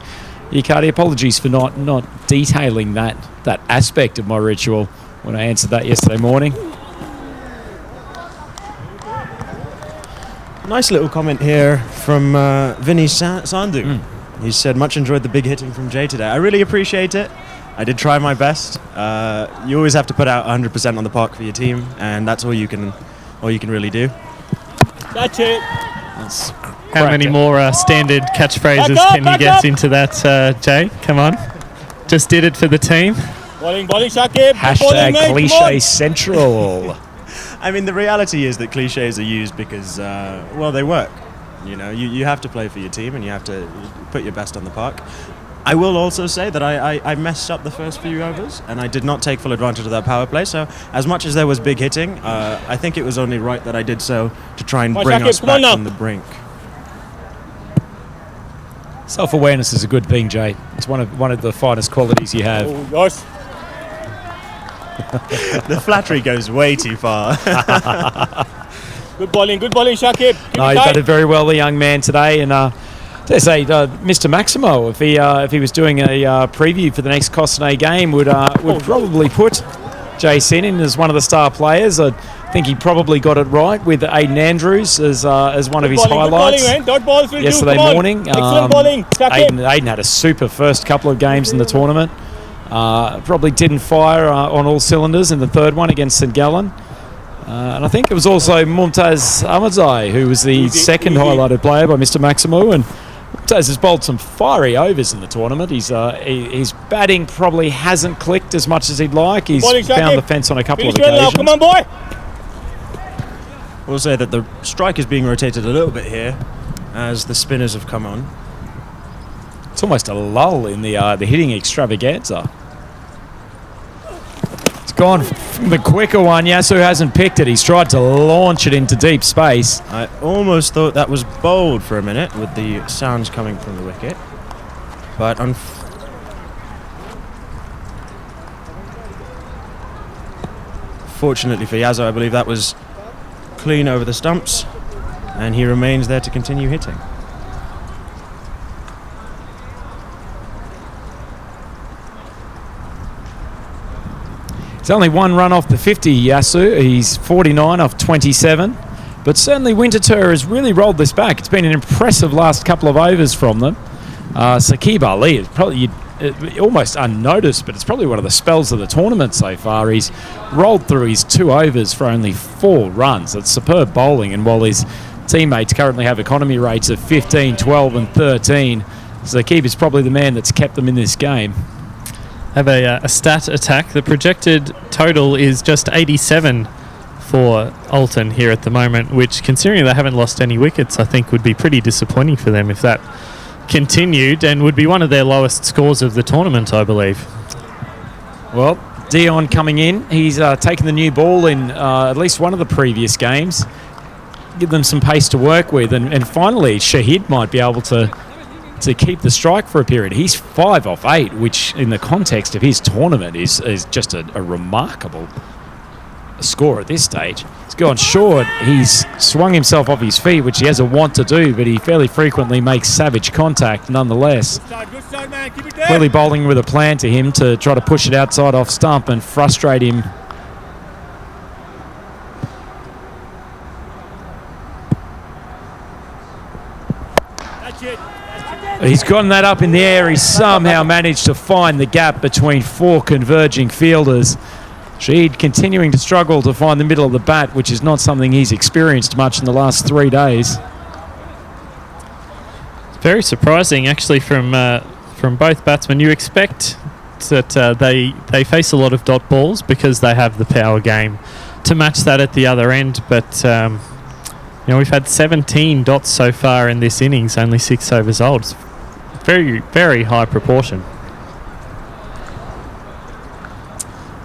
Yikati, apologies for not detailing that aspect of my ritual when I answered that yesterday morning. Nice little comment here from Vinny Sandhu. He said, much enjoyed the big hitting from Jay today. I really appreciate it. I did try my best. You always have to put out 100% on the park for your team, and that's all you can really do. That's it. That's How many more standard catchphrases can you get into that, Jay? Come on. Just did it for the team. Bowling, Shakib. Hashtag cliche central. I mean, the reality is that cliches are used because, well, they work. You know, you have to play for your team and you have to put your best on the park. I will also say that I messed up the first few overs and I did not take full advantage of that power play. So as much as there was big hitting, I think it was only right that I did so to try and bring us back from the brink. Self-awareness is a good thing, Jay. It's one of the finest qualities you have. Oh, yes. The flattery goes way too far. Good bowling, Shakib. No, he batted very well, the young man today, and let's say Mr. Maximo, if he was doing a preview for the next Costonet game, would probably put Jay Sin in as one of the star players. I think he probably got it right with Aiden Andrews as one of his highlights yesterday morning. Excellent bowling, Aiden had a super first couple of games in the tournament. Probably didn't fire on all cylinders in the third one against St. Gallen. And I think it was also Mumtaz Ahmadzai who was the second highlighted player by Mr. Maximo. And Mumtaz has bowled some fiery overs in the tournament. His batting probably hasn't clicked as much as he'd like. He's found the fence on a couple of occasions. Come on, boy. We'll say that the strike is being rotated a little bit here as the spinners have come on. It's almost a lull in the hitting extravaganza. It's gone from the quicker one. Yasu hasn't picked it. He's tried to launch it into deep space. I almost thought that was bowled for a minute with the sounds coming from the wicket. But fortunately for Yasu, I believe that was clean over the stumps. And he remains there to continue hitting. It's only one run off the 50, Yasu. He's 49 off 27. But certainly Winterthur has really rolled this back. It's been an impressive last couple of overs from them. Saqib Ali is probably almost unnoticed, but it's probably one of the spells of the tournament so far. He's rolled through his 2 overs for only 4 runs. It's superb bowling, and while his teammates currently have economy rates of 15, 12 and 13, Saqib is probably the man that's kept them in this game. Have a stat attack. The projected total is just 87 for Alton here at the moment, which, considering they haven't lost any wickets, I think would be pretty disappointing for them if that continued, and would be one of their lowest scores of the tournament, I believe. Well, Dion coming in. He's taken the new ball in at least one of the previous games. Give them some pace to work with, and finally Shahid might be able to keep the strike for a period. He's 5 off 8, which in the context of his tournament is just a remarkable score at this stage. He's gone short. He's swung himself off his feet, which he has a want to do, but he fairly frequently makes savage contact nonetheless. Good side, man. Keep it there. Clearly bowling with a plan to him to try to push it outside off stump and frustrate him. That's it. He's gotten that up in the air. He's somehow managed to find the gap between 4 converging fielders. Shahid continuing to struggle to find the middle of the bat, which is not something he's experienced much in the last 3 days. Very surprising, actually, from both batsmen. You expect that they face a lot of dot balls because they have the power game to match that at the other end, but we've had 17 dots so far in this innings, only 6 overs old. It's very, very high proportion.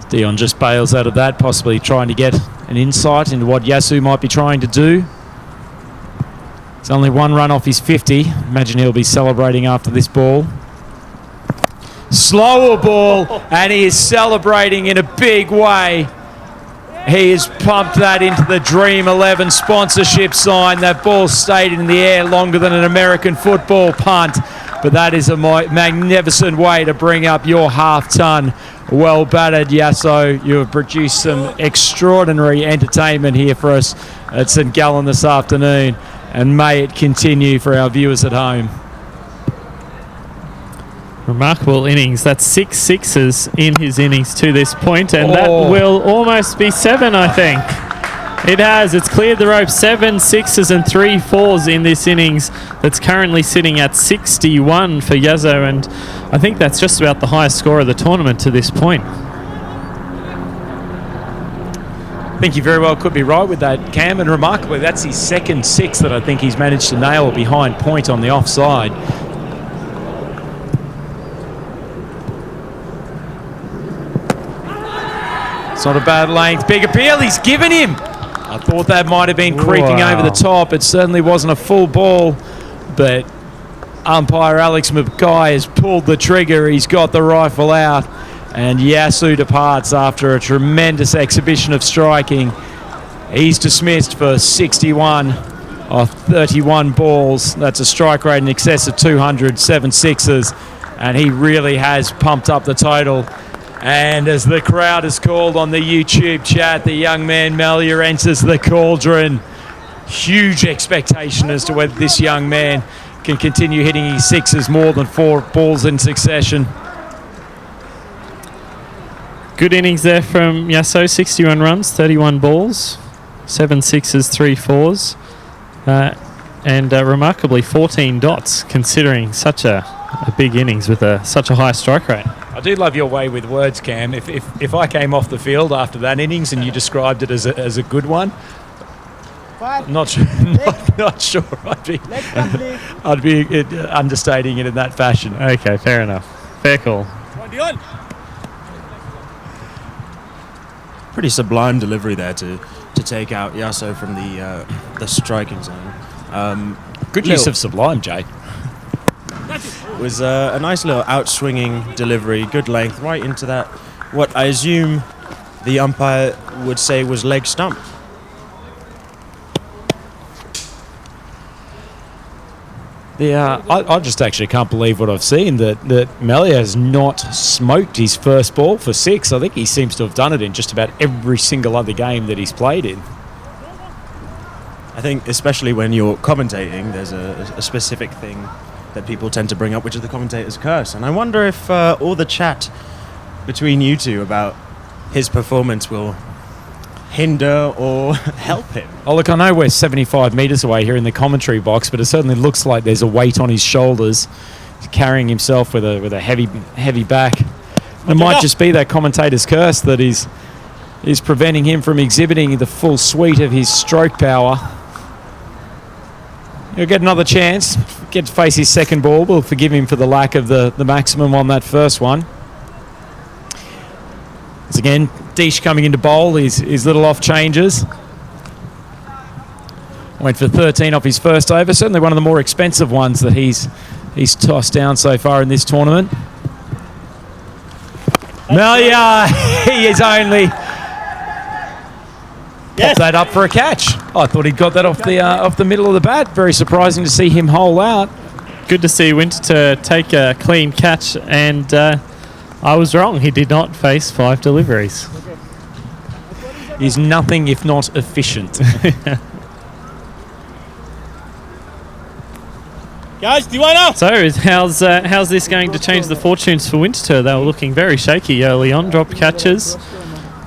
Dion just bails out of that, possibly trying to get an insight into what Yasu might be trying to do. It's only 1 run off his 50. Imagine he'll be celebrating after this ball. Slower ball, and he is celebrating in a big way. He has pumped that into the Dream11 sponsorship sign. That ball stayed in the air longer than an American football punt. But that is a magnificent way to bring up your half-ton. Well battered, Yasso. You have produced some extraordinary entertainment here for us at St. Gallen this afternoon. And may it continue for our viewers at home. Remarkable innings. That's 6 sixes in his innings to this point, and that will almost be 7, I think. It has. It's cleared the rope. 7 sixes and 3 fours in this innings. That's currently sitting at 61 for Yazzo, and I think that's just about the highest score of the tournament to this point. I think you very well could be right with that, Cam, and remarkably, that's his second 6 that I think he's managed to nail behind point on the offside. It's not a bad length. Big appeal, he's given him. I thought that might have been creeping over the top. It certainly wasn't a full ball, but umpire Alex Mackay has pulled the trigger. He's got the rifle out, and Yasu departs after a tremendous exhibition of striking. He's dismissed for 61 of 31 balls. That's a strike rate in excess of 200, 7 sixes, and he really has pumped up the total. And as the crowd is called on the YouTube chat, the young man Melia enters the cauldron. Huge expectation as to whether this young man can continue hitting his sixes more than 4 balls in succession. Good innings there from Yasso. 61 runs, 31 balls, 7 sixes, 3 fours, and remarkably 14 dots, considering such a big innings with such a high strike rate. I do love your way with words, Cam. If I came off the field after that innings and you described it as a good one, not sure I'd be understating it in that fashion. Okay, fair enough. Fair call. Pretty sublime delivery there to take out Yasso from the striking zone. Good use of sublime, Jay. It was a nice little out-swinging delivery, good length, right into that, what I assume the umpire would say was leg stump. I just actually can't believe what I've seen, that Melia has not smoked his first ball for 6. I think he seems to have done it in just about every single other game that he's played in. I think especially when you're commentating, there's a specific thing that people tend to bring up, which is the commentator's curse. And I wonder if all the chat between you two about his performance will hinder or help him. Oh, look, I know we're 75 metres away here in the commentary box, but it certainly looks like there's a weight on his shoulders. He's carrying himself with a heavy back. It might just be that commentator's curse that is preventing him from exhibiting the full suite of his stroke power. He'll get another chance, get to face his second ball. We'll forgive him for the lack of the maximum on that first one. Once again, Deesh coming into bowl, his little off changes. Went for 13 off his first over. Certainly one of the more expensive ones that he's tossed down so far in this tournament. Melia, he is only popped that up for a catch. I thought he'd got that off the middle of the bat. Very surprising to see him hole out. Good to see Winter take a clean catch, and I was wrong. He did not face 5 deliveries. He's nothing if not efficient. Guys, do you want to? So how's this going to change the fortunes for Winterthur? They were looking very shaky early on. Dropped catches,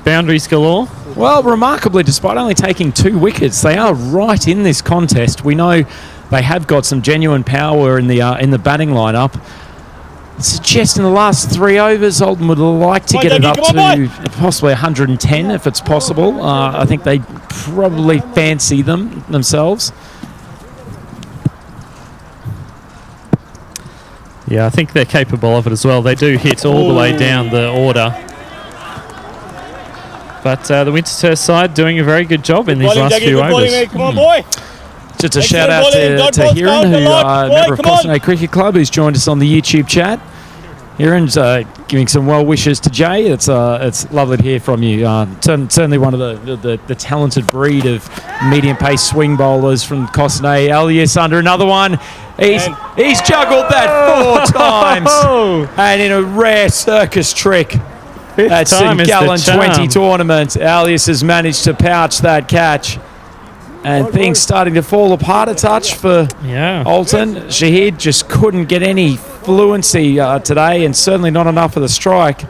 boundaries galore. Well, remarkably, despite only taking 2 wickets, they are right in this contest. We know they have got some genuine power in the batting lineup. I suggest in the last 3 overs, Oldham would like to get it up to possibly 110 if it's possible. I think they probably fancy themselves. Yeah, I think they're capable of it as well. They do hit all the way down the order. But the Winterthur side doing a very good job in these last few overs. Come on, boy. Just a shout out to Hiran, who member of Cosnay Cricket Club, who's joined us on the YouTube chat. Hiran's giving some well wishes to Jay. It's lovely to hear from you. Certainly one of the talented breed of medium pace swing bowlers from Cosnay. Elias under another one. He's juggled that 4 times, and in a rare circus trick at St Gallen 20 tournament, Elias has managed to pouch that catch. And things starting to fall apart a touch for Alton. Shahid just couldn't get any fluency today, and certainly not enough of the strike.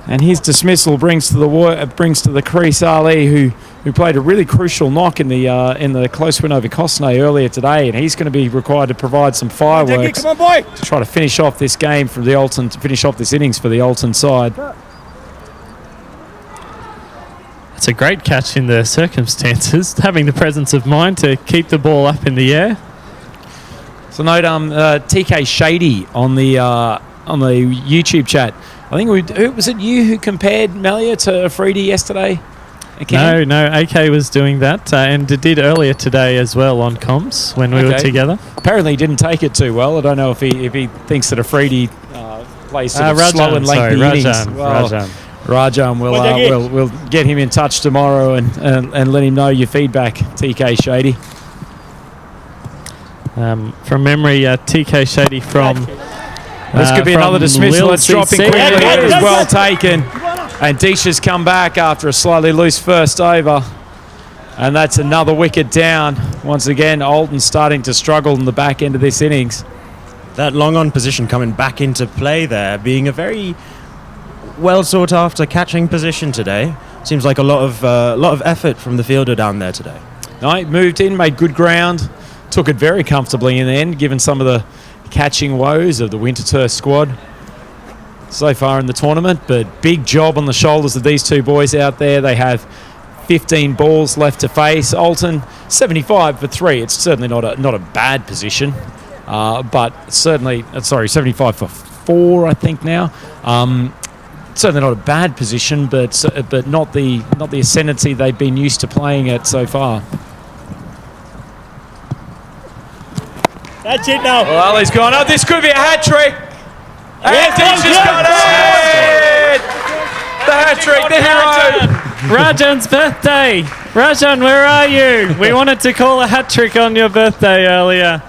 And his dismissal brings to the crease Ali, who played a really crucial knock in the close win over Kosnay earlier today, and he's going to be required to provide some fireworks to try to finish off this game from the Alton, to finish off this innings for the Alton side. It's a great catch in the circumstances, having the presence of mind to keep the ball up in the air. So note TK Shady on the YouTube chat. I think was it you who compared Melia to Afridi yesterday? Again? No, AK was doing that and did earlier today as well on comms when we were together. Apparently he didn't take it too well. I don't know if he thinks that Afridi plays sort of slow and lengthy innings. Rajan we'll get him in touch tomorrow and let him know your feedback, TK Shady. From memory, TK Shady from... This could be another dismissal. Let's drop in quickly. It is well taken. And Deesh has come back after a slightly loose first over. And that's another wicket down. Once again, Alton starting to struggle in the back end of this innings. That long on position coming back into play there, being a very well sought after catching position today. Seems like a lot of effort from the fielder down there today. No, he moved in, made good ground, took it very comfortably in the end, given some of the catching woes of the Winterthur squad so far in the tournament. But big job on the shoulders of these two boys out there. They have 15 balls left to face. Alton 75 for 3. It's certainly not a bad position, but certainly 75 for 4 I think now. Certainly not a bad position, but not the ascendancy they've been used to playing at so far. That's it now. Well, Ali's gone. Oh, this could be a hat trick. And Deesh has got it. The hat trick, the hero. Rajan's birthday. Rajan, where are you? We wanted to call a hat trick on your birthday earlier.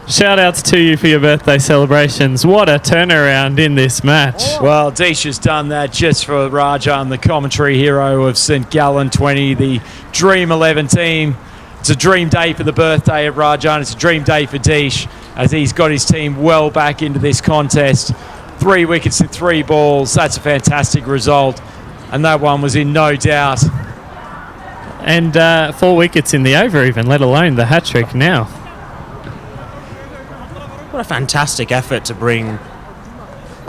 Shout outs to you for your birthday celebrations. What a turnaround in this match. Well, Deesh has done that just for Rajan, the commentary hero of St Gallen 20, the Dream11 team. It's a dream day for the birthday of Rajan. It's a dream day for Deesh as he's got his team well back into this contest. 3 wickets in 3 balls. That's a fantastic result. And that one was in no doubt. And 4 wickets in the over even, let alone the hat trick now. What a fantastic effort to bring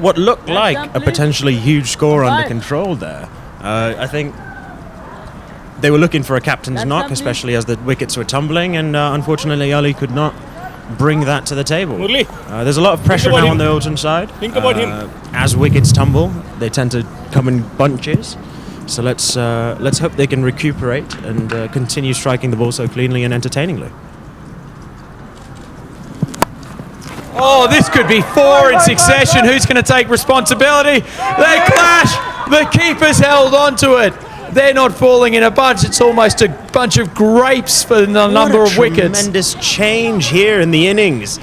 what looked like a potentially huge score under control there. I think they were looking for a captain's knock, especially as the wickets were tumbling, and unfortunately Ali could not bring that to the table. There's a lot of pressure now on the Alton side. Think about him. As wickets tumble, they tend to come in bunches. So let's hope they can recuperate and continue striking the ball so cleanly and entertainingly. Oh, this could be 4 in succession. Who's going to take responsibility? They clash. The keeper's held onto it. They're not falling in a bunch. It's almost a bunch of grapes for the number of wickets. Tremendous change here in the innings.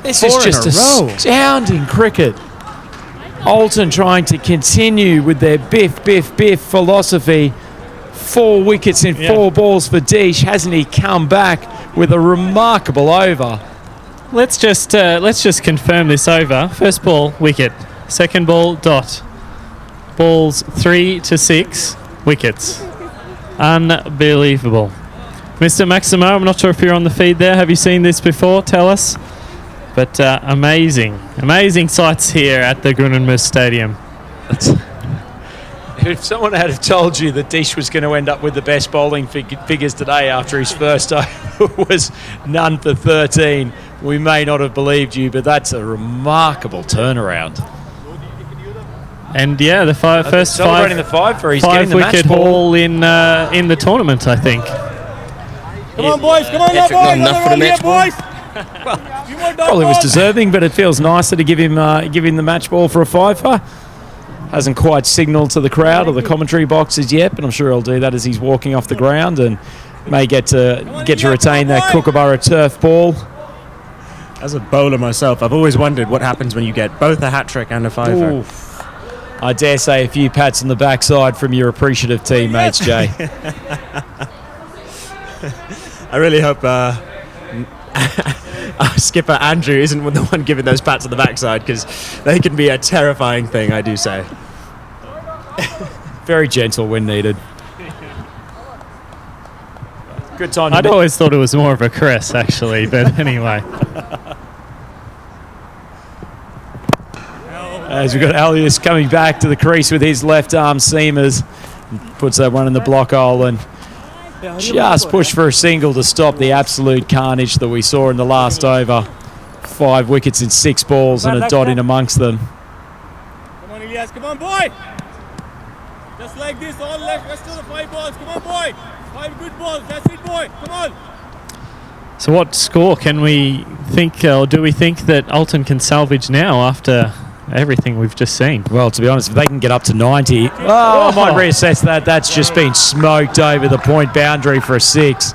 This is just astounding cricket. Alton trying to continue with their biff, biff, biff philosophy. 4 wickets in 4 balls for Deesh. Hasn't he come back with a remarkable over? Let's just confirm this over. First ball, wicket. Second ball, dot. Balls 3 to 6, wickets. Unbelievable. Mr. Maximo, I'm not sure if you're on the feed there. Have you seen this before? Tell us. But amazing sights here at the Grunnenmoos Stadium. If someone had have told you that Deesh was going to end up with the best bowling figures today after his first over was none for 13, we may not have believed you, but that's a remarkable turnaround. And yeah, the first celebrating the 5 for he's getting the wicket match ball haul in the tournament, I think. Come on, boys! Come on, now, boys! Not enough for the match ball. Probably was deserving, but it feels nicer to give him the match ball for a 5-fer. Hasn't quite signalled to the crowd or the commentary boxes yet, but I'm sure he'll do that as he's walking off the ground and may get to retain that Kookaburra turf ball. As a bowler myself, I've always wondered what happens when you get both a hat trick and a 5-fer. I dare say a few pats on the backside from your appreciative teammates, Jay. I really hope skipper Andrew isn't the one giving those pats on the backside, because they can be a terrifying thing, I do say. Very gentle when needed. Good time. I'd always thought it was more of a caress, actually, but anyway. As we've got Alias coming back to the crease with his left arm seamers. Puts that one in the block hole and just pushed for a single to stop the absolute carnage that we saw in the last over. 5 wickets in 6 balls and a dot in amongst them. Come on, Elias, come on, boy! Just like this, all left, rest of the 5 balls, come on, boy! 5 good balls, that's it, boy, come on! So what score can we think, or do we think that Alton can salvage now after everything we've just seen? Well, to be honest, if they can get up to 90, I might reassess that. That's just been smoked over the point boundary for a 6.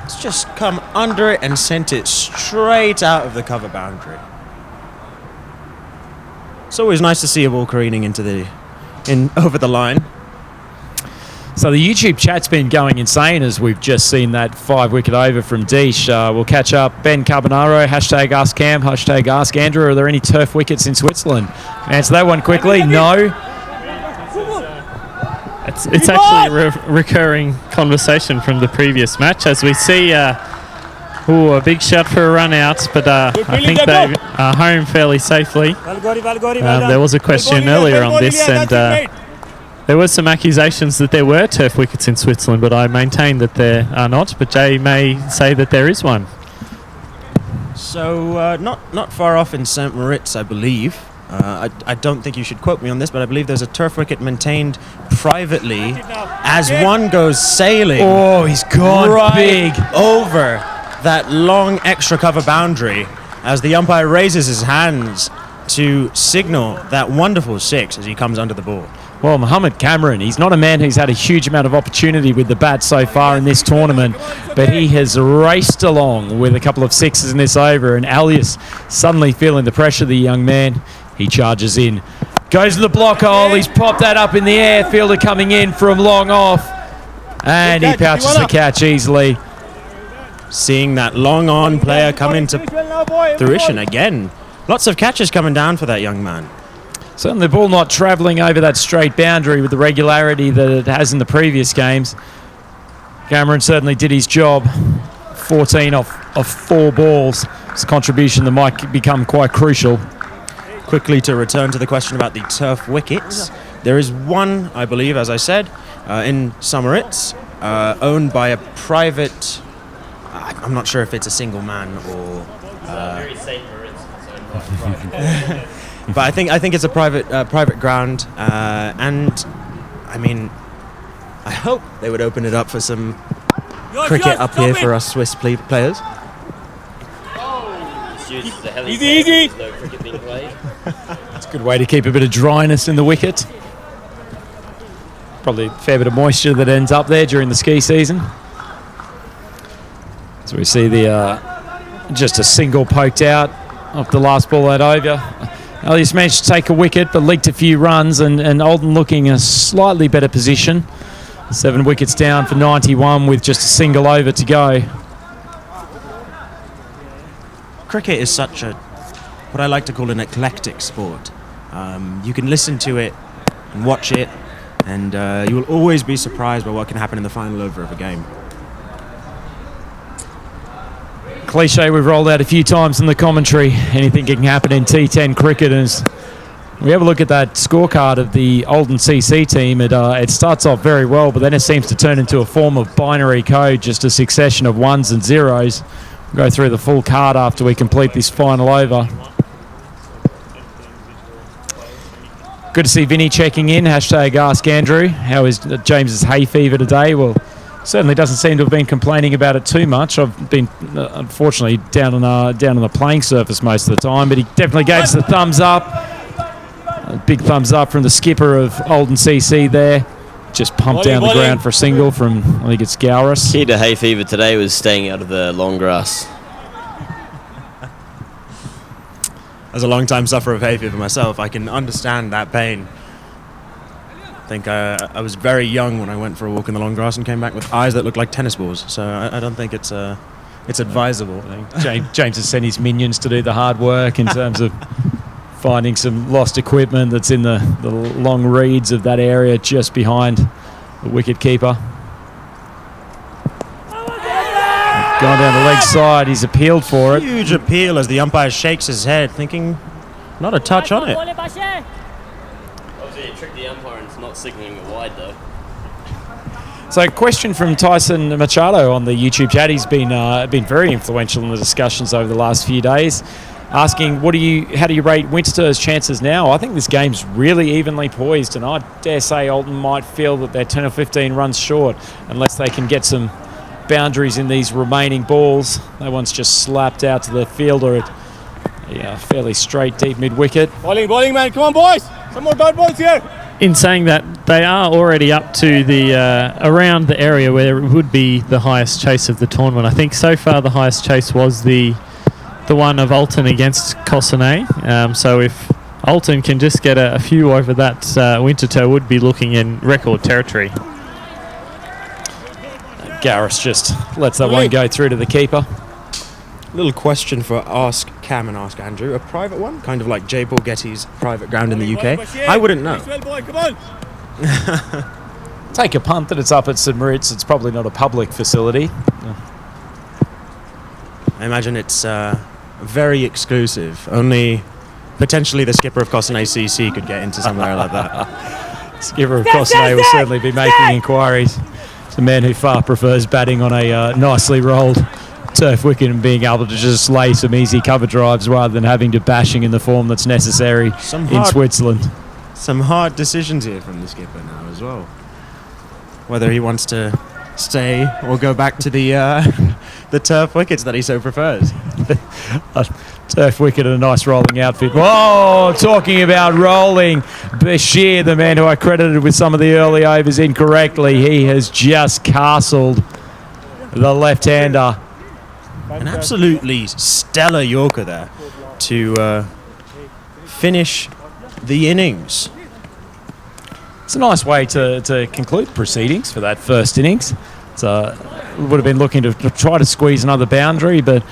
It's just come under it and sent it straight out of the cover boundary. It's always nice to see a ball careening over the line. So the YouTube chat's been going insane as we've just seen that 5-wicket over from Deesh. We'll catch up. Ben Carbonaro, hashtag Ask Cam, hashtag Ask Andrew. Are there any turf wickets in Switzerland? Answer that one quickly. No. It's actually a recurring conversation from the previous match as we see a big shot for a run out, but I think they are home fairly safely. There was a question earlier on this, and there were some accusations that there were turf wickets in Switzerland, but I maintain that there are not. But Jay may say that there is one. So not far off in St. Moritz, I believe. I don't think you should quote me on this, but I believe there's a turf wicket maintained privately as one goes sailing. Oh, he's gone right big over that long extra cover boundary as the umpire raises his hands to signal that wonderful 6 as he comes under the ball. Well, Mohammed Cameron, he's not a man who's had a huge amount of opportunity with the bat so far in this tournament, but he has raced along with a couple of 6s in this over, and Alias suddenly feeling the pressure of the young man. He charges in, goes to the block hole, he's popped that up in the air, fielder coming in from long off, and he pouches the catch easily. Seeing that long on player come into fruition again. Lots of catches coming down for that young man. Certainly the ball not travelling over that straight boundary with the regularity that it has in the previous games. Cameron certainly did his job. 14 off 4 balls. It's a contribution that might become quite crucial. Quickly to return to the question about the turf wickets. There is one, I believe, as I said, in St. Moritz, owned by a private... I'm not sure if it's a single man or... But I think it's a private ground, and I mean, I hope they would open it up for some cricket up here for us Swiss players. Easy. It's a good way to keep a bit of dryness in the wicket. Probably a fair bit of moisture that ends up there during the ski season. So we see the just a single poked out off the last ball that over. Alias managed to take a wicket but leaked a few runs, and Oldham looking a slightly better position. 7 wickets down for 91 with just a single over to go. Cricket is such what I like to call an eclectic sport. You can listen to it and watch it, and you will always be surprised by what can happen in the final over of a game. Cliche we've rolled out a few times in the commentary. Anything can happen in T10 cricket. As we have a look at that scorecard of the Oldham CC team, it starts off very well, but then it seems to turn into a form of binary code, just a succession of 1s and 0s. We'll go through the full card after we complete this final over. Good to see Vinny checking in. Hashtag Ask Andrew. How is James's hay fever today? Well, certainly doesn't seem to have been complaining about it too much. I've been, unfortunately, down on the playing surface most of the time, but he definitely gave us the thumbs up. A big thumbs up from the skipper of Oldham CC there. Just pumped down the ground for a single from, I think it's Gowris. Key to hay fever today was staying out of the long grass. As a long-time sufferer of hay fever myself, I can understand that pain. I think I was very young when I went for a walk in the long grass and came back with eyes that looked like tennis balls. So I don't think it's it's advisable. I think James has sent his minions to do the hard work in terms of finding some lost equipment that's in the long reeds of that area just behind the wicket keeper. Gone down the leg side, he's appealed for it. Huge appeal as the umpire shakes his head, thinking not a touch on it. Obviously, you tricked the umpire and it's not signalling it wide though. So, question from Tyson Machado on the YouTube chat. He's been very influential in the discussions over the last few days, asking how do you rate Winchester's chances now? I think this game's really evenly poised, and I dare say Alton might feel that they're 10 or 15 runs short unless they can get some boundaries in these remaining balls. That one's just slapped out to the fielder at a fairly straight deep mid wicket. Bowling man, come on boys! Some more dot balls here! In saying that, they are already up to the around the area where it would be the highest chase of the tournament. I think so far the highest chase was the one of Alton against Cossonay. So if Alton can just get a few over that, Winterthur would be looking in record territory. Garris just lets that one go through to the keeper. Little question for Ask Cam and Ask Andrew. A private one? Kind of like J. Paul Getty's private ground in the UK? I wouldn't know. Take a punt that it's up at St Moritz. It's probably not a public facility. I imagine it's very exclusive. Only potentially the skipper of Cossonay CC could get into somewhere like that. Skipper of Cossonay will certainly be making inquiries. It's a man who far prefers batting on a nicely rolled turf wicket and being able to just lay some easy cover drives rather than having to bashing in the form that's necessary in Switzerland. Some hard decisions here from the skipper now as well. Whether he wants to stay or go back to the turf wickets that he so prefers. A turf wicket and a nice rolling outfit. Whoa, talking about rolling. Bashir, the man who I credited with some of the early overs incorrectly, he has just castled the left-hander. An absolutely stellar Yorker there to finish the innings. It's a nice way to conclude proceedings for that first innings. It would have been looking to try to squeeze another boundary, but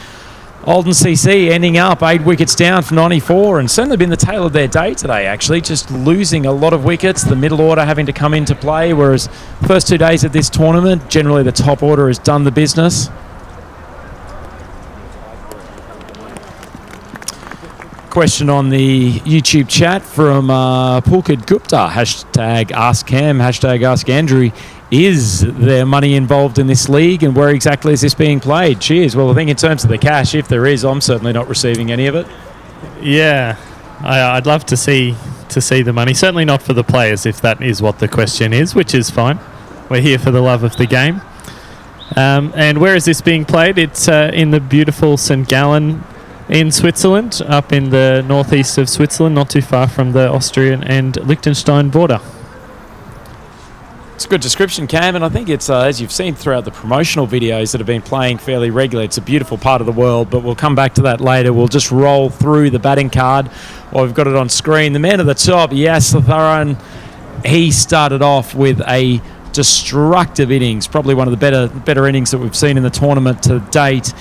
Alton CC ending up 8 wickets down for 94, and certainly been the tale of their day today, actually, just losing a lot of wickets, the middle order having to come into play, whereas first 2 days of this tournament, generally the top order has done the business. Question on the YouTube chat from Pulkit Gupta, hashtag Ask Cam, hashtag Ask Andrew. Is there money involved in this league, and where exactly is this being played? Cheers. Well, I think in terms of the cash, if there is, I'm certainly not receiving any of it. Yeah, I'd love to see the money. Certainly not for the players, if that is what the question is, which is fine. We're here for the love of the game. And where is this being played? It's in the beautiful St Gallen in Switzerland, up in the northeast of Switzerland, not too far from the Austrian and Liechtenstein border. It's a good description, Cam, and I think it's, as you've seen throughout the promotional videos that have been playing fairly regularly, it's a beautiful part of the world, but we'll come back to that later. We'll just roll through the batting card while we've got it on screen. The man at the top, Yasser Tharan, he started off with a destructive innings, probably one of the better innings that we've seen in the tournament to date.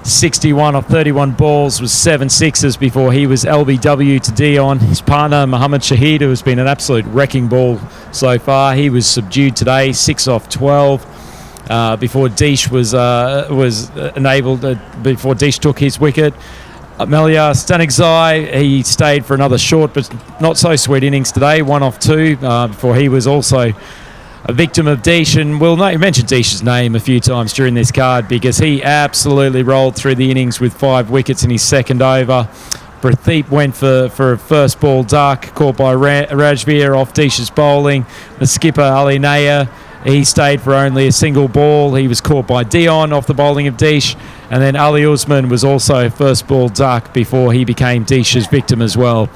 61 off 31 balls was 7 sixes before he was LBW to Dion. His partner, Mohammad Shahid, who has been an absolute wrecking ball so far, he was subdued today, 6 off 12. Before Deesh was enabled, before Deesh took his wicket. Melia Stanigzai, he stayed for another short but not so sweet innings today, 1 off 2, before he was also a victim of Deesh, and we'll mention Deesh's name a few times during this card because he absolutely rolled through the innings with 5 wickets in his second over. Pradeep went for a first ball duck, caught by Rajveer off Deesh's bowling. The skipper, Ali Naya, he stayed for only a single ball. He was caught by Dion off the bowling of Deesh, and then Ali Usman was also a first ball duck before he became Deesh's victim as well.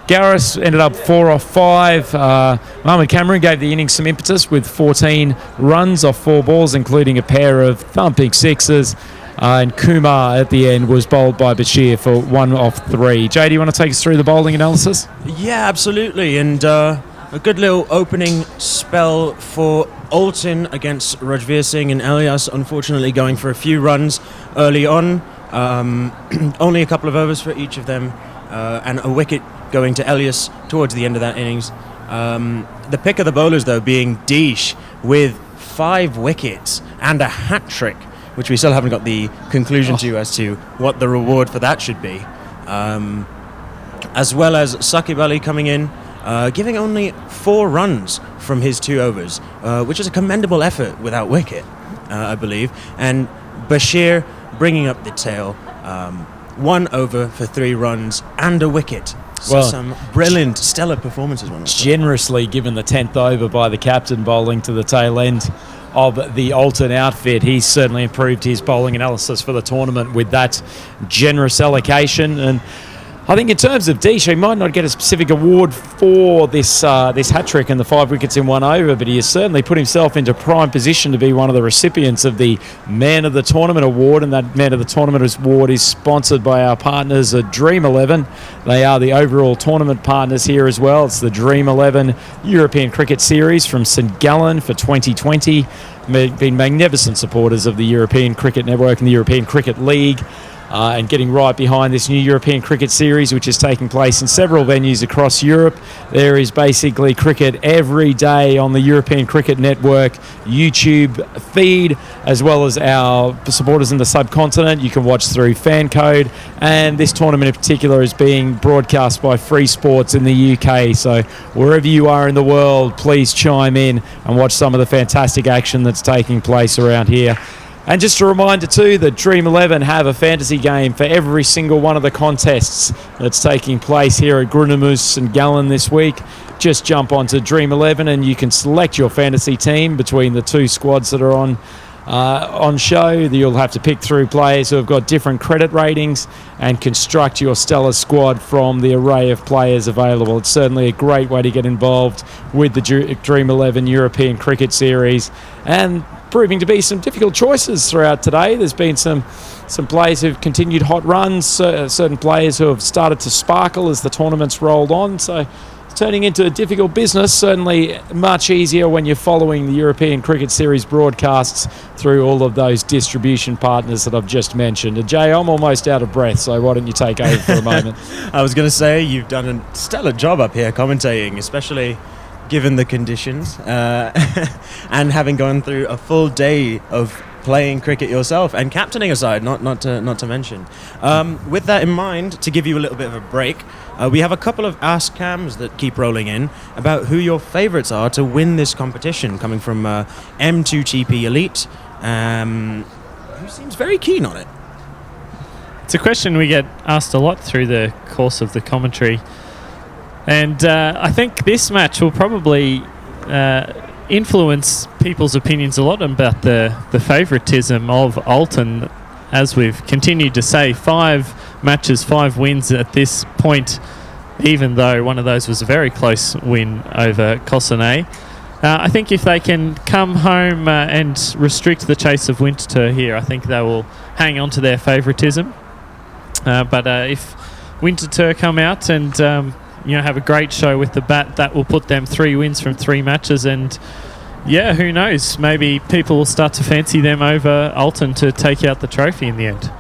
Garris ended up 4 off 5. Mohamed Cameron gave the innings some impetus with 14 runs off 4 balls, including a pair of thumping sixes. And Kumar at the end was bowled by Bashir for 1 off 3. Jay, do you want to take us through the bowling analysis? Yeah, absolutely. And a good little opening spell for Alton against Rajveer Singh and Elias, unfortunately going for a few runs early on. Only a couple of overs for each of them, and a wicket going to Elias towards the end of that innings. The pick of the bowlers, though, being Deesh with 5 wickets and a hat-trick, which we still haven't got the conclusion to as to what the reward for that should be. As well as Saqib Ali coming in, giving only 4 runs from his 2 overs, which is a commendable effort without wicket, I believe. And Bashir bringing up the tail, 1 over for 3 runs and a wicket. So Well, some brilliant, stellar performances. Generously given the 10th over by the captain bowling to the tail end of the Alton outfit. He's certainly improved his bowling analysis for the tournament with that generous allocation. And I think in terms of Deesh, he might not get a specific award for this hat-trick and the 5 wickets in 1 over, but he has certainly put himself into prime position to be one of the recipients of the Man of the Tournament award, and that Man of the Tournament award is sponsored by our partners at Dream11. They are the overall tournament partners here as well. It's the Dream11 European Cricket Series from St Gallen for 2020. Been magnificent supporters of the European Cricket Network and the European Cricket League. And getting right behind this new European Cricket Series, which is taking place in several venues across Europe. There is basically cricket every day on the European Cricket Network YouTube feed, as well as our supporters in the subcontinent. You can watch through Fan Code, and this tournament in particular is being broadcast by Free Sports in the UK. So wherever you are in the world, please chime in and watch some of the fantastic action that's taking place around here. And just a reminder too that Dream11 have a fantasy game for every single one of the contests that's taking place here at Grundemus and Gallen this week. Just jump onto Dream11 and you can select your fantasy team between the 2 squads that are on show. You'll have to pick through players who have got different credit ratings and construct your stellar squad from the array of players available. It's certainly a great way to get involved with the Dream11 European Cricket Series, and proving to be some difficult choices throughout today. There's been some players who've continued hot runs, certain players who have started to sparkle as the tournament's rolled on. So it's turning into a difficult business, certainly much easier when you're following the European Cricket Series broadcasts through all of those distribution partners that I've just mentioned. And Jay, I'm almost out of breath, so why don't you take over for a moment? I was going to say, you've done a stellar job up here commentating, especially given the conditions, and having gone through a full day of playing cricket yourself and captaining a side, not to mention. With that in mind, to give you a little bit of a break, we have a couple of Ask Cams that keep rolling in about who your favourites are to win this competition, coming from M2TP Elite, who seems very keen on it. It's a question we get asked a lot through the course of the commentary. And I think this match will probably influence people's opinions a lot about the favouritism of Alton. As we've continued to say, 5 matches, 5 wins at this point, even though one of those was a very close win over Cossonay. I think if they can come home and restrict the chase of Winterthur here, I think they will hang on to their favouritism. But if Winterthur come out and have a great show with the bat, that will put them 3 wins from 3 matches, and who knows, maybe people will start to fancy them over Alton to take out the trophy in the end.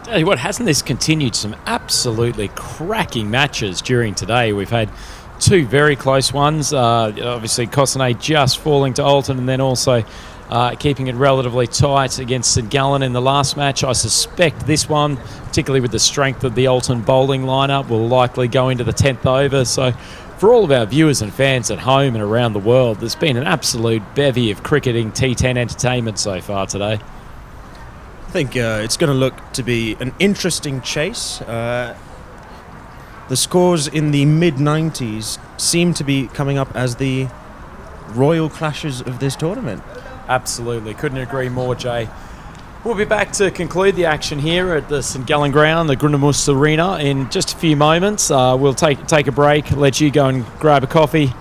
Tell you what, hasn't this continued? Some absolutely cracking matches during today. We've had 2 very close ones, obviously Cossonay just falling to Alton, and then also keeping it relatively tight against St Gallen in the last match. I suspect this one, particularly with the strength of the Alton bowling lineup, will likely go into the 10th over. So for all of our viewers and fans at home and around the world, there's been an absolute bevy of cricketing T10 entertainment so far today. I think it's going to look to be an interesting chase. The scores in the mid-90s seem to be coming up as the royal clashes of this tournament. Absolutely. Couldn't agree more, Jay. We'll be back to conclude the action here at the St Gallen ground, the Grundemus Arena, in just a few moments. We'll take a break, let you go and grab a coffee,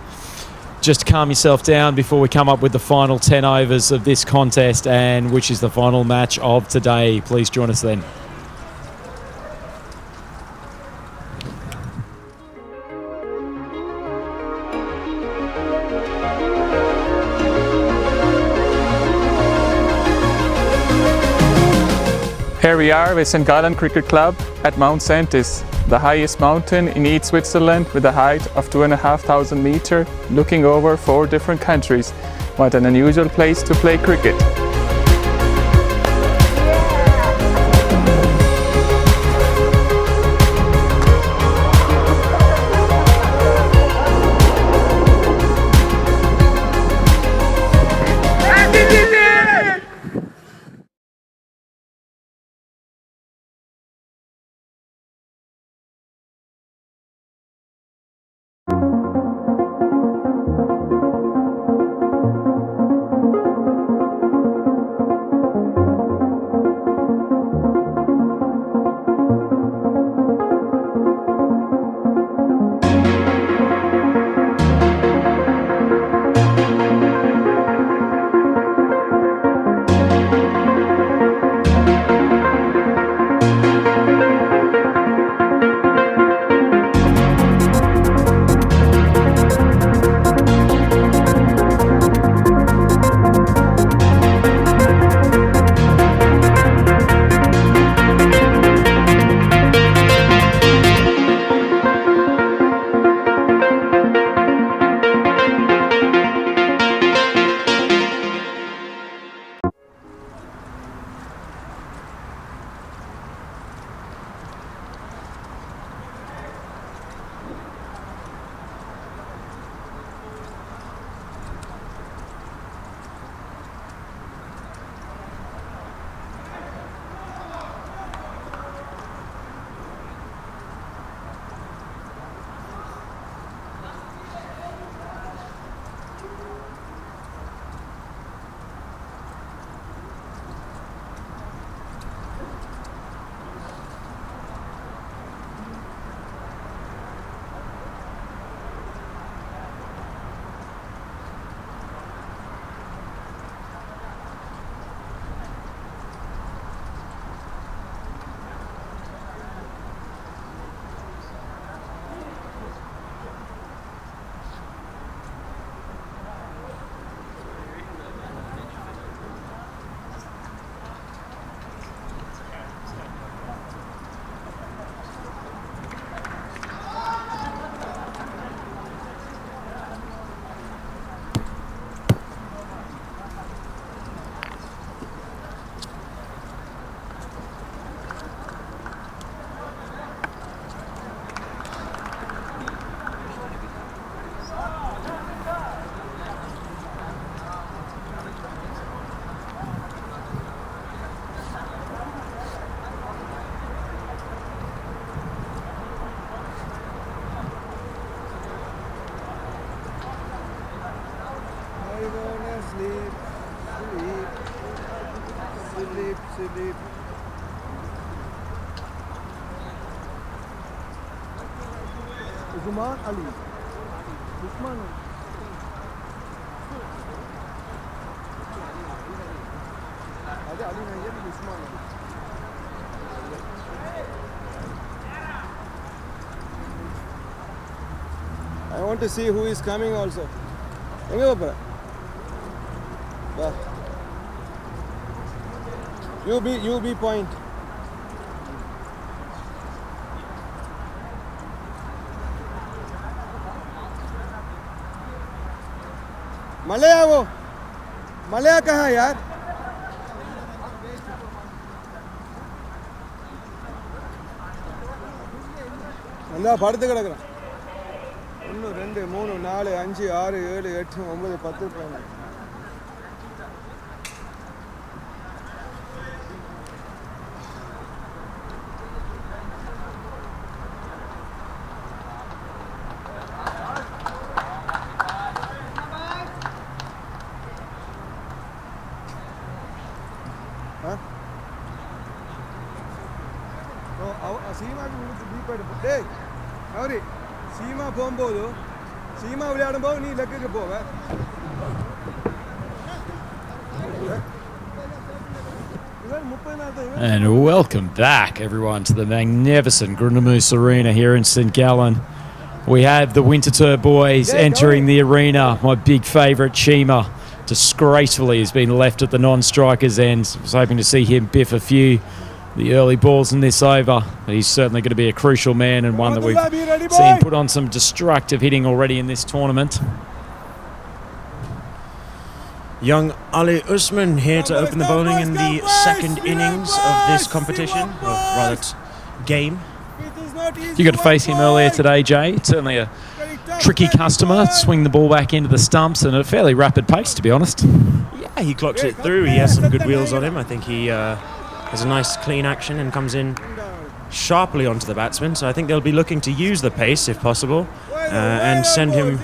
just calm yourself down before we come up with the final 10 overs of this contest, and which is the final match of today. Please join us then. Here we are with St. Gallen Cricket Club at Mount Saintis, the highest mountain in East Switzerland with a height of 2,500 meters, looking over 4 different countries. What an unusual place to play cricket. Sleep. Usman Ali. Usman Ali. Ali nahi hai, Usman Ali. I want to see who is coming also. You be point. मलया वो मलया कहाँ है यार എന്താ പടുത്ത് കിടക്കണം 1 2 3 4 5 6 7 8 9 10 11 സീമാക്ക് വിളിച്ച് ഡീപ്പായിട്ട് ഡേയ് അവര് സീമ പോകുമ്പോഴോ സീമ വിளையாடுമ്പോൾ നീ ലെക്കൊക്കെ പോവേ And welcome back, everyone, to the magnificent Grundamoose Arena here in St. Gallen. We have the Winterthur boys entering the arena. My big favourite, Chima, disgracefully has been left at the non-strikers end. I was hoping to see him biff a few the early balls in this over. But he's certainly going to be a crucial man and one that we've seen put on some destructive hitting already in this tournament. Young Ali Usman here to open the bowling in the second innings of this competition, or rather game. You got to face him earlier today, Jay. It's certainly a tricky customer. Swing the ball back into the stumps at a fairly rapid pace, to be honest. Yeah, he clocks it through. He has some good wheels on him. I think he has a nice clean action and comes in sharply onto the batsman. So I think they'll be looking to use the pace if possible and send him,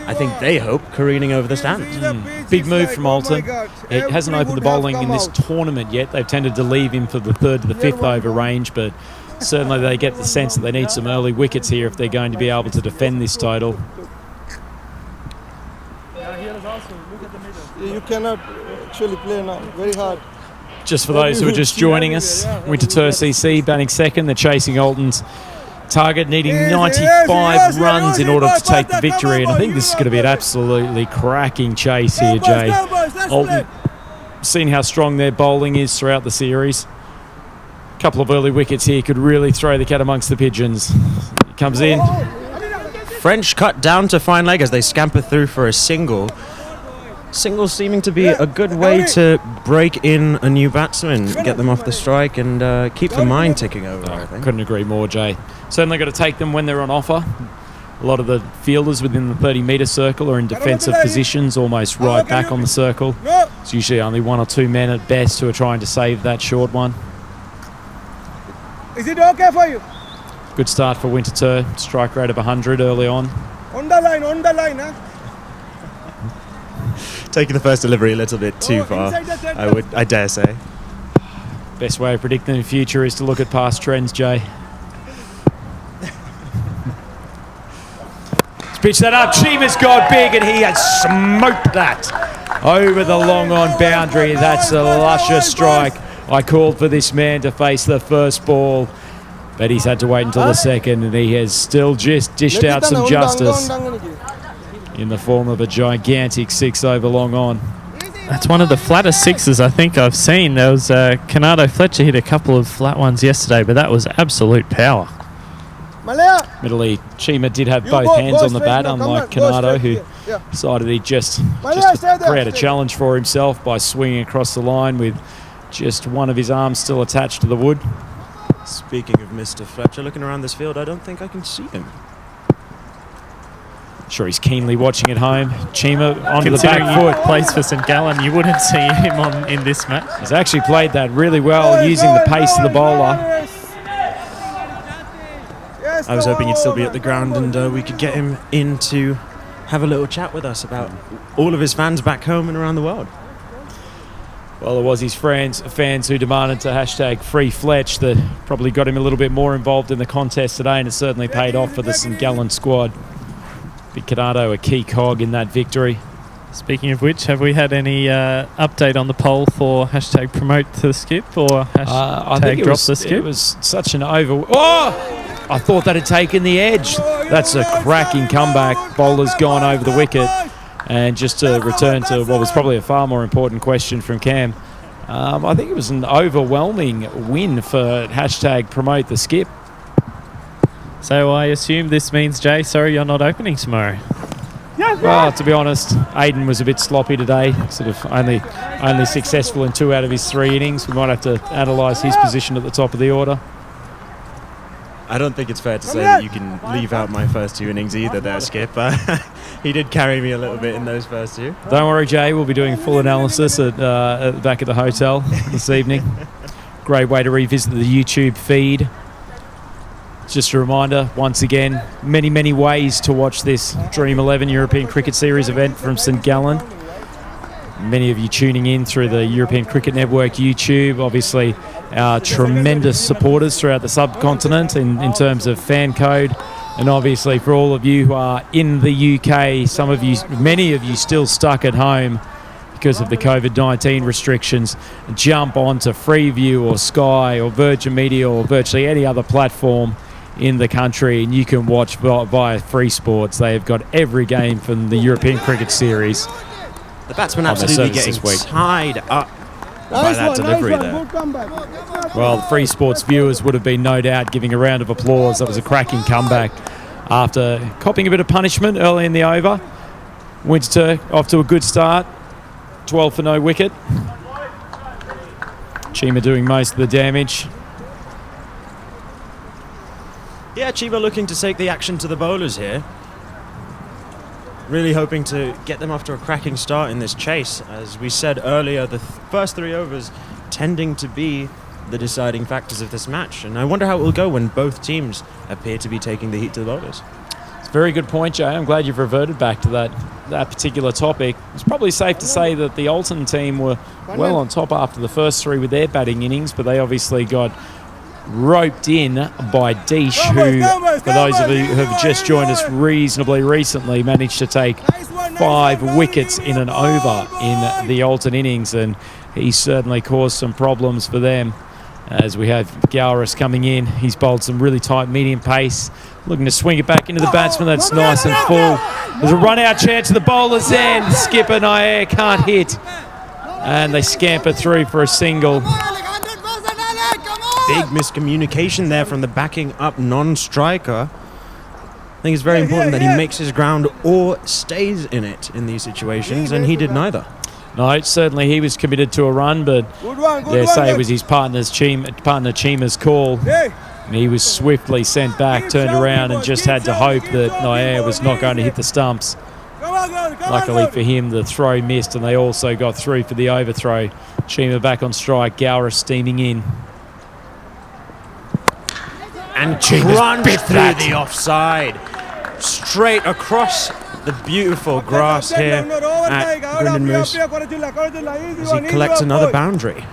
I think they hope, careening over the stands. Big move from Alton. It hasn't opened the bowling in this tournament yet. They've tended to leave him for the 3rd to the 5th over range, but certainly they get the sense that they need some early wickets here if they're going to be able to defend this total. You cannot actually play now. Very hard. Just for those who are just joining us, Winterthur CC batting second. They're chasing Alton's target, needing 95 runs in order to take the victory. And I think this is going to be an absolutely cracking chase here, Jay. Alton, seen how strong their bowling is throughout the series. A couple of early wickets here could really throw the cat amongst the pigeons. He comes in. French cut down to fine leg as they scamper through for a single. Single seeming to be a good way to break in a new batsman, get them off the strike and keep the mind ticking over, I think. Couldn't agree more, Jay. Certainly got to take them when they're on offer. A lot of the fielders within the 30-metre circle are in defensive positions, almost right back on the circle. It's usually only 1 or 2 men at best who are trying to save that short one. Is it okay for you? Good start for Winterthur. Strike rate of 100 early on. On the line, huh? Taking the first delivery a little bit too far, I dare say. Best way of predicting the future is to look at past trends, Jay. Let's pitch that up. Chima's got big and he has smoked that over the long on boundary. That's a luscious strike. I called for this man to face the first ball, but he's had to wait until the second, and he has still just dished out some justice in the form of a gigantic 6 over long on. That's one of the flattest sixes I think I've seen. There was Canado Fletcher hit a couple of flat ones yesterday, but that was absolute power. Admittedly, Chima did have both hands on the bat, unlike Canado, who decided he just to create a challenge for himself by swinging across the line with just one of his arms still attached to the wood. Speaking of Mr. Fletcher, looking around this field, I don't think I can see him. Sure, he's keenly watching at home. Chima onto the back foot. Plays for St Gallen. You wouldn't see him in this match. He's actually played that really well, using the pace of the bowler. I was hoping he'd still be at the ground and we could get him in to have a little chat with us about all of his fans back home and around the world. Well, it was his fans who demanded to hashtag free Fletch that probably got him a little bit more involved in the contest today, and it certainly paid off for the St Gallen squad. Big Canado, a key cog in that victory. Speaking of which, have we had any update on the poll for hashtag promote the skip or hashtag drop the skip? It was such an over... Oh! I thought that had taken the edge. That's a cracking comeback. Bowler's gone over the wicket. And just to return to what was probably a far more important question from Cam, I think it was an overwhelming win for hashtag promote the skip. So I assume this means, Jay, sorry you're not opening tomorrow. Well, to be honest, Aiden was a bit sloppy today. Sort of only successful in 2 out of his 3 innings. We might have to analyse his position at the top of the order. I don't think it's fair to say that you can leave out my first 2 innings either there, Skip. He did carry me a little bit in those first 2. Don't worry, Jay. We'll be doing a full analysis at back at the hotel this evening. Great way to revisit the YouTube feed. Just a reminder, once again, many ways to watch this Dream11 European Cricket Series event from St Gallen. Many of you tuning in through the European Cricket Network YouTube. Obviously, our tremendous supporters throughout the subcontinent in terms of fan code. And obviously for all of you who are in the UK, many of you still stuck at home because of the COVID-19 restrictions, jump onto Freeview or Sky or Virgin Media or virtually any other platform in the country, and you can watch via Free Sports. They have got every game from the European Cricket Series. The batsman absolutely getting tied up by that delivery there. Good comeback. Well, the Free Sports viewers would have been no doubt giving a round of applause. That was a cracking comeback after copping a bit of punishment early in the over. Winter off to a good start. 12 for no wicket. Chima doing most of the damage. Yeah, Chima looking to take the action to the bowlers here. Really hoping to get them off to a cracking start in this chase. As we said earlier, the first 3 overs tending to be the deciding factors of this match. And I wonder how it will go when both teams appear to be taking the heat to the bowlers. It's a very good point, Jay. I'm glad you've reverted back to that particular topic. It's probably safe to say that the Alton team were well on top after the first 3 with their batting innings, but they obviously got roped in by Deesh, who, for those of you who have just joined us reasonably recently, managed to take 5 wickets in an over in the Alton innings, and he certainly caused some problems for them. As we have Gowris coming in, he's bowled some really tight medium pace, looking to swing it back into the batsman. That's nice and full. There's a run-out chance at the bowler's end. Skipper Nair can't hit, and they scamper through for a single. Big miscommunication there from the backing up non-striker. I think it's very important that he makes his ground or stays in it in these situations, and he did neither. No, certainly he was committed to a run, but dare say it was his partner Chima's call. And he was swiftly sent back, turned around, and just had to hope that Nair was not going to hit the stumps. Luckily for him, the throw missed, and they also got through for the overthrow. Chima back on strike, Gowris steaming in. And crunched through the offside. Straight across the beautiful grass here at Grindon Moose as he collects another boundary.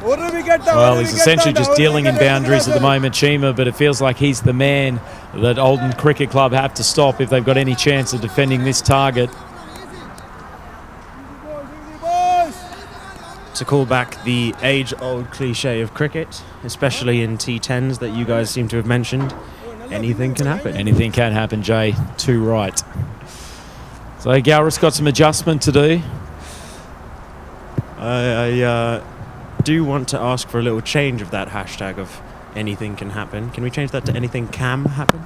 Well, he's essentially just dealing in boundaries at the moment, Chima, but it feels like he's the man that Alton Cricket Club have to stop if they've got any chance of defending this target. To call back the age-old cliche of cricket, especially in T10s that you guys seem to have mentioned, anything can happen. Anything can happen, Jay. Too right. So Gowris got some adjustment to do. I do want to ask for a little change of that hashtag of anything can happen. Can we change that to anything can happen?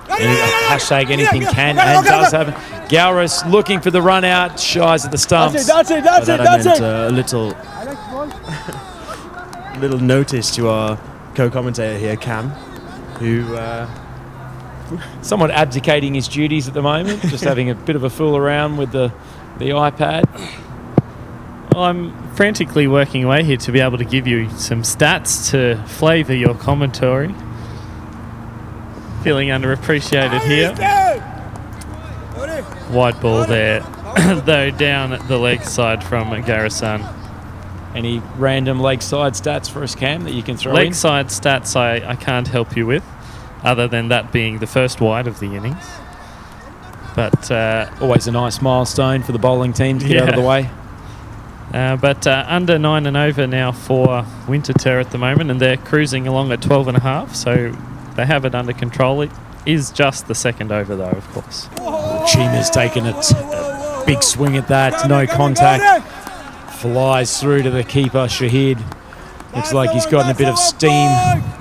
Hashtag anything can and does happen. Gowris looking for the run out, shies at the stumps. That's it. A little notice to our co-commentator here, Cam, who somewhat abdicating his duties at the moment, just having a bit of a fool around with the iPad. Well, I'm frantically working away here to be able to give you some stats to flavour your commentary. Feeling underappreciated here. Wide ball there, though down the leg side from Garrison. Any random leg side stats for us, Cam, that you can throw in? Leg side stats I can't help you with, other than that being the first wide of the innings. But always a nice milestone for the bowling team to get out of the way. But under 9 and over now for Winterter at the moment, and they're cruising along at 12.5, so they have it under control. It is just the second over, though, of course. Chima's taken a big swing at that, no contact. Flies through to the keeper, Shahid. Looks like he's gotten a bit of steam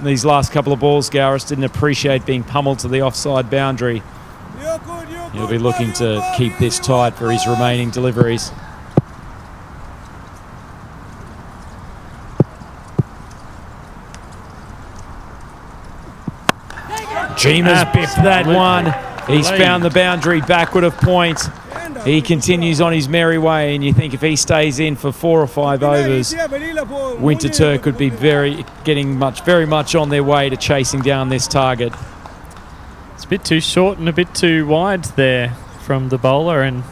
these last couple of balls. Gowris didn't appreciate being pummeled to the offside boundary. He'll be looking to keep this tight for his remaining deliveries. Chima's biffed that one. He's found the boundary backward of point. He continues on his merry way, and you think if he stays in for 4 or 5 overs, Winterter could be very much on their way to chasing down this target. It's a bit too short and a bit too wide there from the bowler, and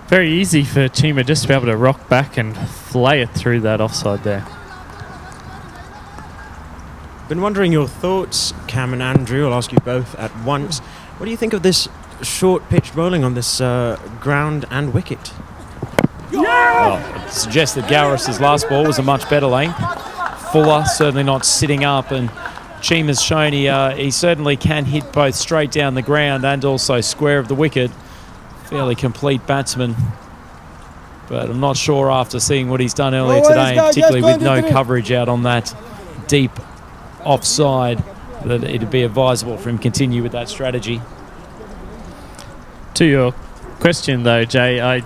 very easy for Chima just to be able to rock back and flay it through that offside there. Been wondering your thoughts, Cam and Andrew. I'll ask you both at once. What do you think of this short pitch bowling on this ground and wicket? Well, it suggests that Gowris' last ball was a much better length. Fuller certainly not sitting up, and Chima's shown he certainly can hit both straight down the ground and also square of the wicket. Fairly complete batsman. But I'm not sure after seeing what he's done earlier No worries, today, guys, particularly just with no 23. coverage out on that deep offside, that it'd be advisable for him to continue with that strategy. To your question though, Jay, I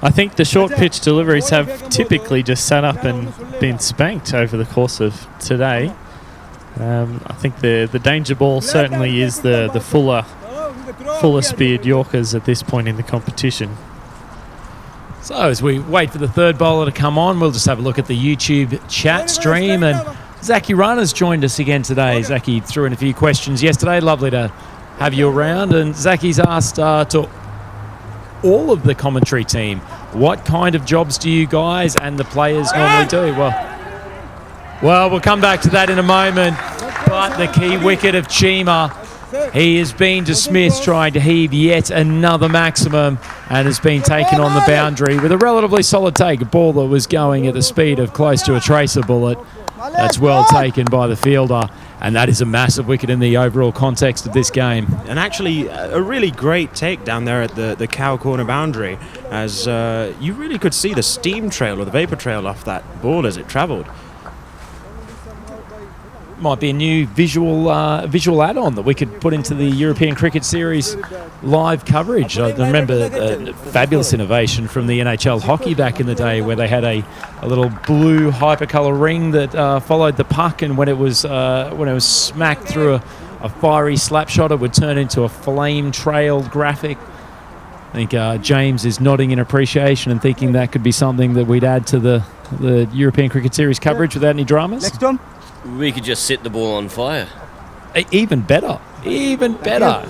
think the short pitch deliveries have typically just sat up and been spanked over the course of today. I think the danger ball certainly is the fuller speared Yorkers at this point in the competition. So as we wait for the third bowler to come on, we'll just have a look at the YouTube chat stream. And Zaki Rana's joined us again today. Zaki threw in a few questions yesterday. Lovely to have you around. And Zaki's asked to all of the commentary team, what kind of jobs do you guys and the players normally do? Well, we'll come back to that in a moment. But the key wicket of Chima, he has been dismissed trying to heave yet another maximum and has been taken on the boundary with a relatively solid take. A ball that was going at the speed of close to a tracer bullet. That's well taken by the fielder, and that is a massive wicket in the overall context of this game. And actually, a really great take down there at the cow corner boundary, as you really could see the steam trail or the vapor trail off that ball as it travelled. Might be a new visual add-on that we could put into the European Cricket Series live coverage. I remember a fabulous innovation from the NHL hockey back in the day, where they had a little blue hypercolour ring that followed the puck, and when it was smacked through a fiery slap shot, it would turn into a flame-trailed graphic. I think James is nodding in appreciation and thinking that could be something that we'd add to the European Cricket Series coverage without any dramas. Next one. We could just set the ball on fire. Even better. Even better.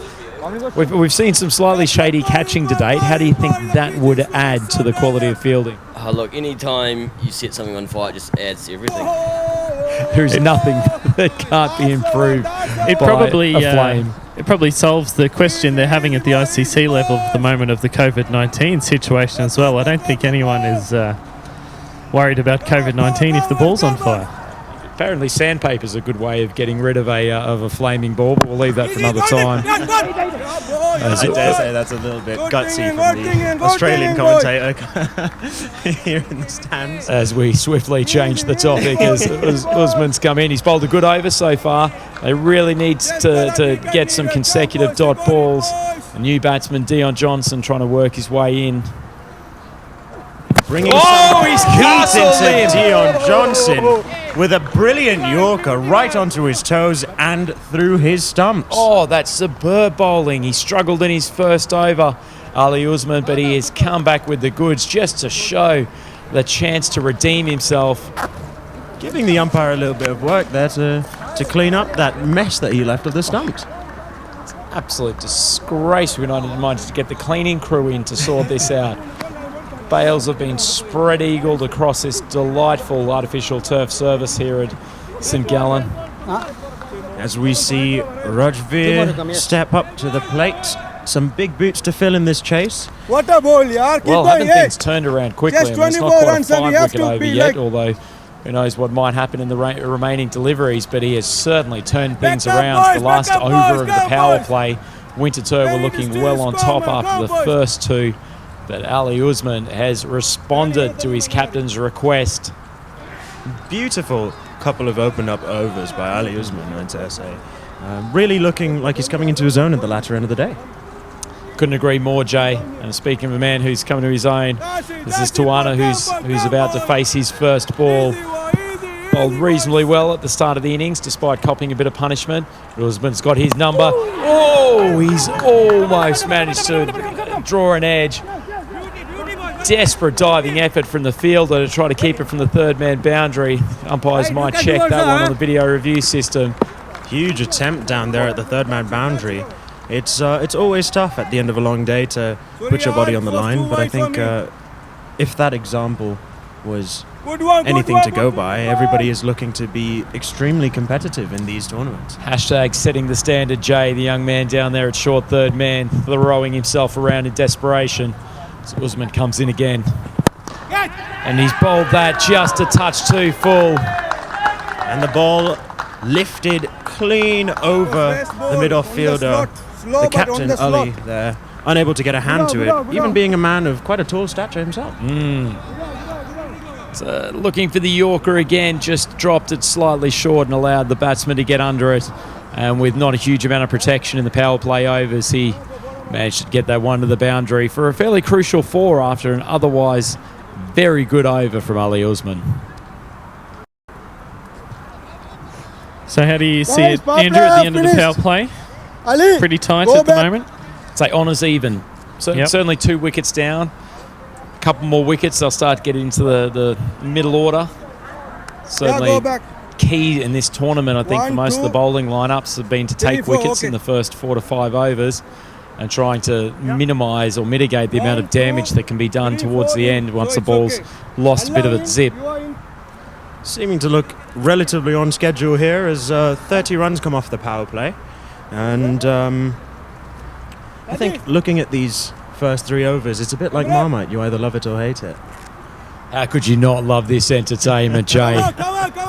We've seen some slightly shady catching to date. How do you think that would add to the quality of fielding? Look, any time you set something on fire, it just adds to everything. There's nothing that can't be improved It by probably a flame. It probably solves the question they're having at the ICC level at the moment of the COVID-19 situation as well. I don't think anyone is worried about COVID-19 if the ball's on fire. Apparently sandpaper's a good way of getting rid of a flaming ball, but we'll leave that for another time. I dare say that's a little bit gutsy from the Australian commentator here in the stands. As we swiftly change the topic, as Usman's come in. He's bowled a good over so far. They really need to get some consecutive dot balls. A new batsman, Dion Johnson, trying to work his way in. Bringing some he's heat castled into him. Dion Johnson with a brilliant Yorker right onto his toes and through his stumps. Oh, that's superb bowling. He struggled in his first over, Ali Usman, but he has come back with the goods just to show the chance to redeem himself. Giving the umpire a little bit of work there to clean up that mess that he left of the stumps. Absolute disgrace. We managed to get the cleaning crew in to sort this out. Bales have been spread-eagled across this delightful artificial turf surface here at St Gallen. As we see Rajveer step up to the plate. Some big boots to fill in this chase. What a ball, yaar. Keep Well, going, haven't things turned around quickly? Just I mean, it's not 24 quite a runs and we have 5-wicket to over be yet, like- although who knows what might happen in the remaining deliveries, but he has certainly turned things Back up, around. boys, The last back up, over boys, of go, the power boys. play, Winterthur were looking well on top after the first two, but Ali Usman has responded to his captain's request. Beautiful couple of opened up overs by Ali Usman, I dare say. Really looking like he's coming into his own at the latter end of the day. Couldn't agree more, Jay. And speaking of a man who's coming to his own, this is Tuana who's about to face his first ball. Bowled reasonably well at the start of the innings, despite copping a bit of punishment. Usman's got his number. Oh, he's almost managed to draw an edge. Desperate diving effort from the fielder to try to keep it from the third man boundary. Umpires might check that one on the video review system. Huge attempt down there at the third man boundary. It's always tough at the end of a long day to put your body on the line, but I think if that example was anything to go by, everybody is looking to be extremely competitive in these tournaments. Hashtag setting the standard, Jay, the young man down there at short third man, throwing himself around in desperation. So Usman comes in again. And he's bowled that just a touch too full. And the ball lifted clean over the mid-off fielder, the captain Ali there, unable to get a hand to it, even being a man of quite a tall stature himself. So looking for the Yorker again, just dropped it slightly short and allowed the batsman to get under it. And with not a huge amount of protection in the power play overs, he managed to get that one to the boundary for a fairly crucial 4 after an otherwise very good over from Ali Usman. So how do you see it, Andrew, at the end of the power play? Pretty tight at the moment. Say honours even. Certainly 2 wickets down. A couple more wickets, they'll start getting into the middle order. Certainly key in this tournament, I think, for most of the bowling lineups have been to take wickets in the first 4 to 5 overs and trying to minimise or mitigate the amount of damage that can be done towards the end once the ball's lost a bit of its zip. Seeming to look relatively on schedule here as 30 runs come off the power play. And I think looking at these first 3 overs, it's a bit like Marmite. You either love it or hate it. How could you not love this entertainment, Jay?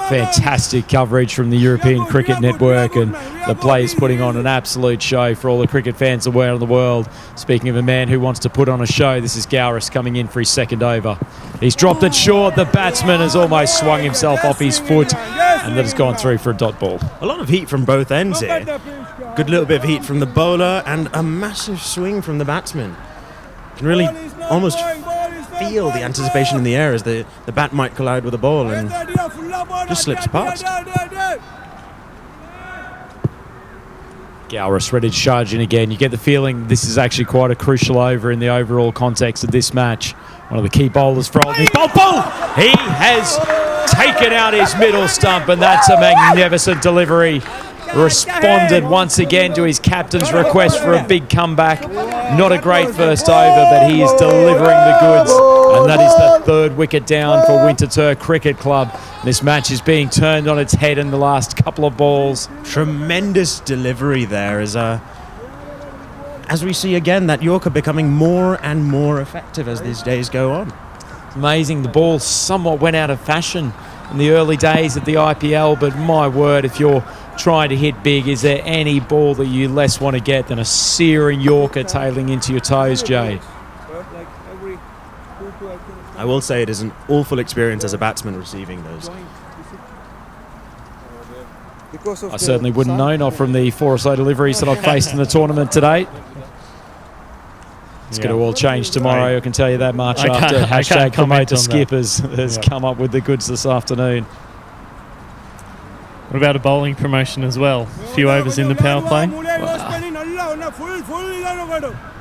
Fantastic coverage from the European Cricket Network, and the players putting on an absolute show for all the cricket fans around the world. Speaking of a man who wants to put on a show, this is Gowris coming in for his second over. He's dropped it short. The batsman has almost swung himself off his foot, and that has gone through for a dot ball. A lot of heat from both ends here. Good little bit of heat from the bowler and a massive swing from the batsman. You can really almost feel the anticipation in the air as the bat might collide with the ball and just slips past. Gowris ready to charge in again. You get the feeling this is actually quite a crucial over in the overall context of this match. One of the key bowlers for Old. He has taken out his middle stump, and that's a magnificent delivery. Responded once again to his captain's request for a big comeback. Not a great first over, but he is delivering the goods. And that is the 3rd wicket down for Winterthur Cricket Club. This match is being turned on its head in the last couple of balls. Tremendous delivery there as we see again that Yorker becoming more and more effective as these days go on. Amazing, the ball somewhat went out of fashion in the early days of the IPL, but my word, if you're trying to hit big, is there any ball that you less want to get than a searing Yorker tailing into your toes, Jay? I will say it is an awful experience as a batsman receiving those. I certainly wouldn't know, not from the 4 or so deliveries that I've faced in the tournament to date. It's going to all change tomorrow, I can tell you that much, after hashtag promote the skip has come up with the goods this afternoon. What about a bowling promotion as well? A few overs in the power play?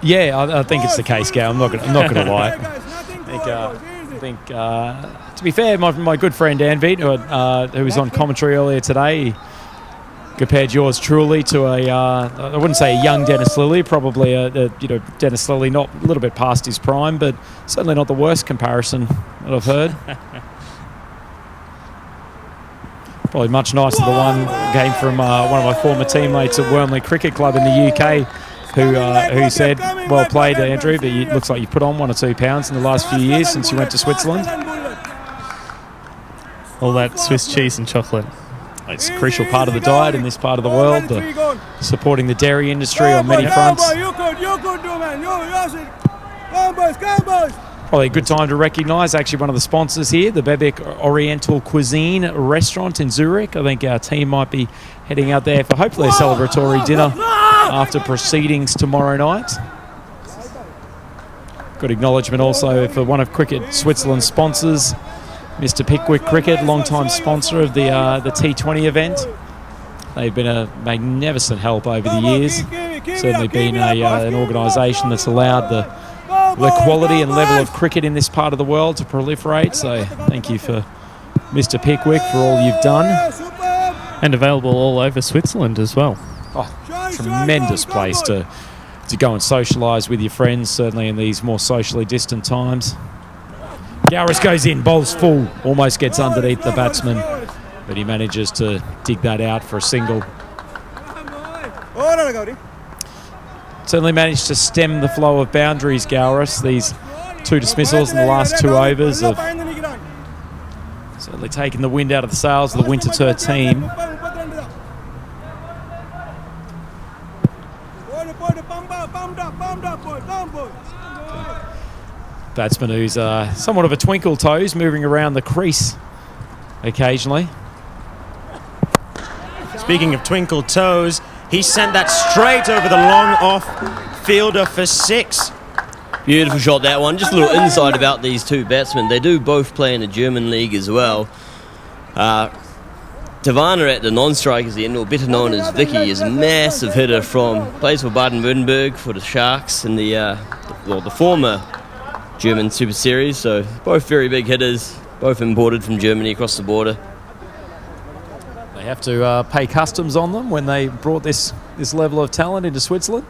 Yeah, I think it's the case, Gal. I'm not going to lie. I think to be fair, my good friend Anveet, who was on commentary earlier today, he compared yours truly to I wouldn't say a young Dennis Lilly, probably Dennis Lilly, not a little bit past his prime, but certainly not the worst comparison that I've heard. Probably much nicer the one came from one of my former teammates at Wormley Cricket Club in the UK, who said, well played, Andrew, but it looks like you've put on 1 or 2 pounds in the last few years since you went to Switzerland. All that Swiss cheese and chocolate. It's a crucial part of the diet in this part of the world, supporting the dairy industry on many fronts. Probably a good time to recognise actually one of the sponsors here, the Bebek Oriental Cuisine restaurant in Zurich. I think our team might be heading out there for hopefully a celebratory dinner after proceedings tomorrow night. Good acknowledgement also for one of Cricket Switzerland's sponsors, Mr. Pickwick Cricket, long-time sponsor of the T20 event. They've been a magnificent help over the years. Certainly been an organisation that's allowed the quality and level of cricket in this part of the world to proliferate. So thank you for Mr. Pickwick for all you've done. And available all over Switzerland as well. Oh, tremendous place to go and socialise with your friends, certainly in these more socially distant times. Gowris goes in, bowls full, almost gets underneath the batsman, but he manages to dig that out for a single. Certainly managed to stem the flow of boundaries, Gowris. These 2 dismissals in the last 2 overs have certainly taken the wind out of the sails of the Winterthur team. Batsman who's somewhat of a twinkle toes, moving around the crease occasionally. Speaking of twinkle toes, he sent that straight over the long off fielder for 6. Beautiful shot, that one. Just a little insight about these two batsmen. They do both play in the German league as well. Tavana at the non-strikers end, or better known as Vicky, is a massive hitter plays for Baden-Württemberg for the Sharks in the former German Super Series. So both very big hitters, both imported from Germany across the border. They have to pay customs on them when they brought this level of talent into Switzerland.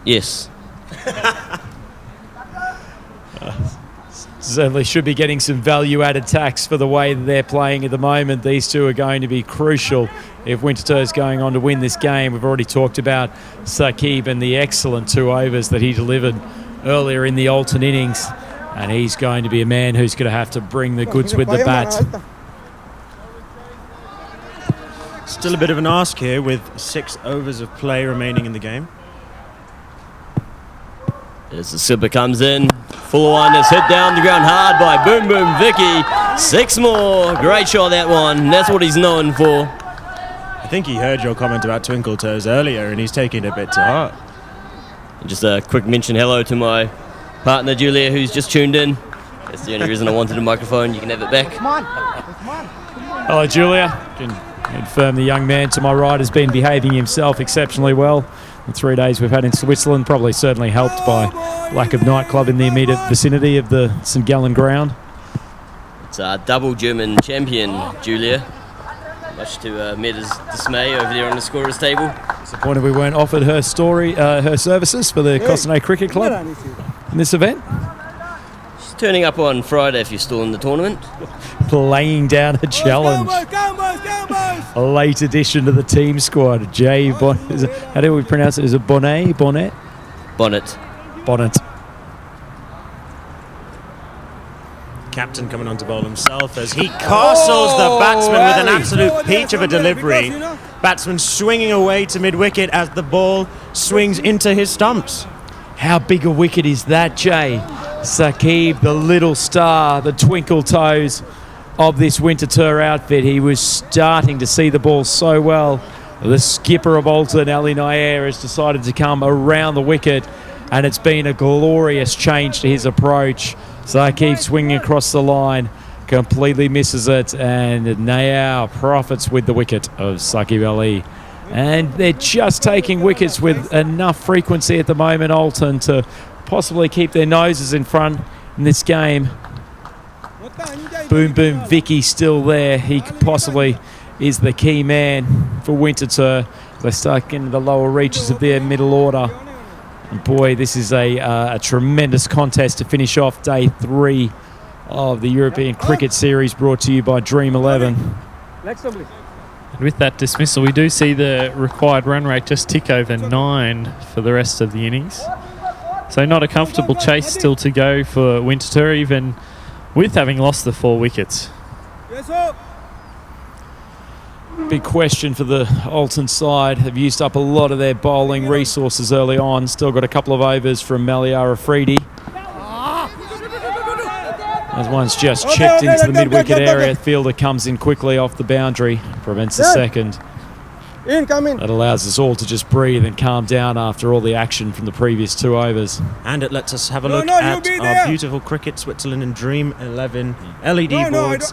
Yes. Certainly should be getting some value-added tax for the way that they're playing at the moment. These two are going to be crucial if Winterthur is going on to win this game. We've already talked about Saqib and the excellent 2 overs that he delivered earlier in the Alton innings, and he's going to be a man who's going to have to bring the goods with the bat. Still a bit of an ask here with 6 overs of play remaining in the game. As the slipper comes in, full one is hit down the ground hard by Boom Boom Vicky. 6 more. Great shot, that one. That's what he's known for. I think he heard your comment about twinkle toes earlier and he's taking it a bit to heart. Just a quick mention hello to my partner Julia, who's just tuned in. That's the only reason I wanted a microphone. You can have it back. Hello, Julia. Can confirm the young man to my right has been behaving himself exceptionally well. The 3 days we've had in Switzerland, probably certainly helped by lack of nightclub in the immediate vicinity of the St. Gallen ground. It's a double German champion, Julia. Much to Meta's dismay over there on the scorer's table. Disappointed we weren't offered her services for the Costanay Cricket Club in this event. She's turning up on Friday if you're still in the tournament. Laying down a challenge. A late addition to the team squad. How do we pronounce it? Is it Bonnet? Bonnet. Captain coming on to bowl himself as he castles the batsman with an absolute peach of a delivery. Batsman swinging away to mid-wicket as the ball swings into his stumps. How big a wicket is that, Jay? Saqib, the little star, the twinkle toes of this Winterthur outfit. He was starting to see the ball so well. The skipper of Alton, Ali Nair, has decided to come around the wicket, and it's been a glorious change to his approach. Saqib swinging across the line, completely misses it, and Nair profits with the wicket of Saqib Ali. And they're just taking wickets with enough frequency at the moment, Alton, to possibly keep their noses in front in this game. Boom Boom Vicky still there. He possibly is the key man for Winterthur. They start getting the lower reaches of their middle order. And boy, this is a tremendous contest to finish off day 3 of the European Cricket Series, brought to you by Dream11. And with that dismissal, we do see the required run rate just tick over 9 for the rest of the innings. So not a comfortable chase still to go for Winterthur, even with having lost the 4 wickets. Big question for the Alton side. Have used up a lot of their bowling resources early on. Still got a couple of overs from Maliar Afridi. As one's just chipped into the mid-wicket area. Fielder comes in quickly off the boundary, prevents the second. That allows us all to just breathe and calm down after all the action from the previous 2 overs. And it lets us have a look at our beautiful Cricket Switzerland and Dream11 LED boards.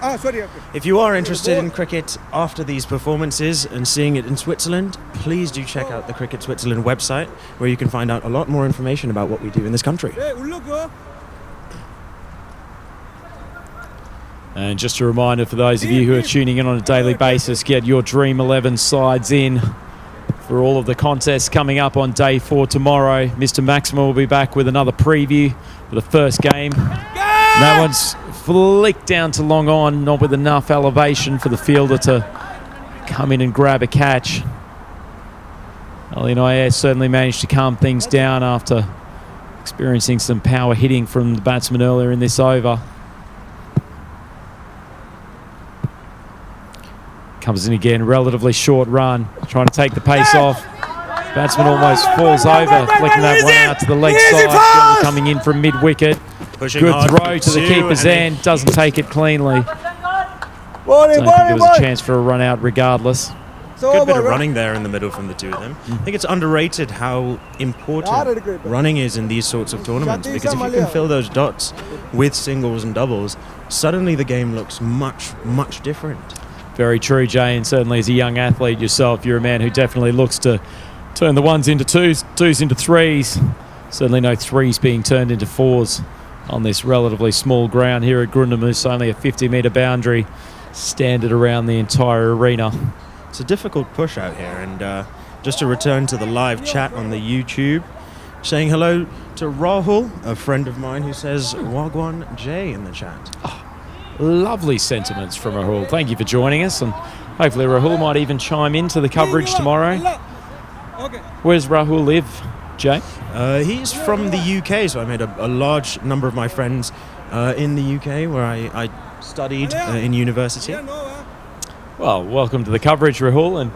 If you are interested in cricket after these performances and seeing it in Switzerland, please do check out the Cricket Switzerland website, where you can find out a lot more information about what we do in this country. And just a reminder for those of you who are tuning in on a daily basis, get your Dream11 sides in for all of the contests coming up on day 4 tomorrow. Mr. Maxima will be back with another preview for the first game. And that one's flicked down to long on, not with enough elevation for the fielder to come in and grab a catch. Ali Nair certainly managed to calm things down after experiencing some power hitting from the batsman earlier in this over. Comes in again, relatively short run, trying to take the pace off. Batsman almost falls over, flicking that one out to the leg side. Gallen coming in from mid-wicket. Pushing Good hard throw to the two, keeper's and end. Doesn't take it cleanly. Bowling, Don't think there was a chance for a run out regardless. Good bit of running there in the middle from the two of them. I think it's underrated how important running is in these sorts of tournaments, because if you can fill those dots with singles and doubles, suddenly the game looks much, much different. Very true, Jay, and certainly as a young athlete yourself, you're a man who definitely looks to turn the ones into twos, twos into threes. Certainly no threes being turned into fours on this relatively small ground here at Grundemus, only a 50-metre boundary standard around the entire arena. It's a difficult push out here, and just to return to the live chat on the YouTube, saying hello to Rahul, a friend of mine, who says Wagwan J in the chat. Lovely sentiments from Rahul. Thank you for joining us, and hopefully Rahul might even chime into the coverage tomorrow. Where does Rahul live, Jay? He's from the UK, so I made a large number of my friends in the UK, where I studied in university. Well, welcome to the coverage, Rahul. And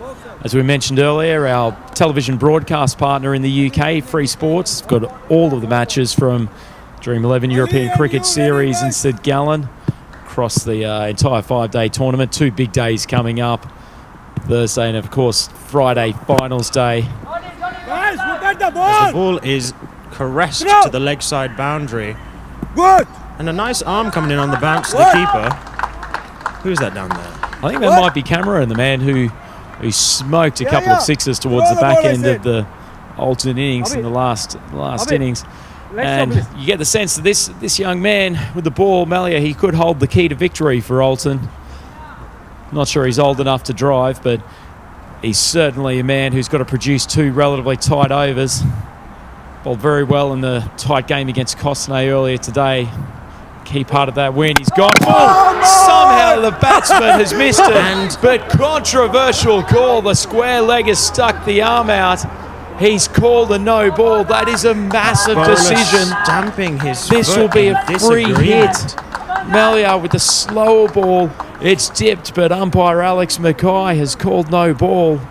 as we mentioned earlier, our television broadcast partner in the UK, Free Sports, got all of the matches from Dream11 European Cricket Series in St Gallen across the entire 5-day tournament. 2 big days coming up, Thursday and, of course, Friday finals day. Guys, look at the As ball! the ball is caressed to the leg side boundary. Good! And a nice arm coming in on the bounce to the keeper. Who's that down there? I think that might be Cameron, the man who smoked a couple of sixes towards the back end of the alternate innings in the last innings. And you get the sense that this young man with the ball, Malia, he could hold the key to victory for Alton. Not sure he's old enough to drive, but he's certainly a man who's got to produce 2 relatively tight overs. Bowled very well in the tight game against Cosnay earlier today. Key part of that win. He's gone full. Somehow the batsman has missed it. But controversial call. The square leg has stuck the arm out. He's called a no ball. That is a massive decision. Stamping his This will be a free hit. Malia with the slower ball. It's dipped, but umpire Alex Mackay has called no ball.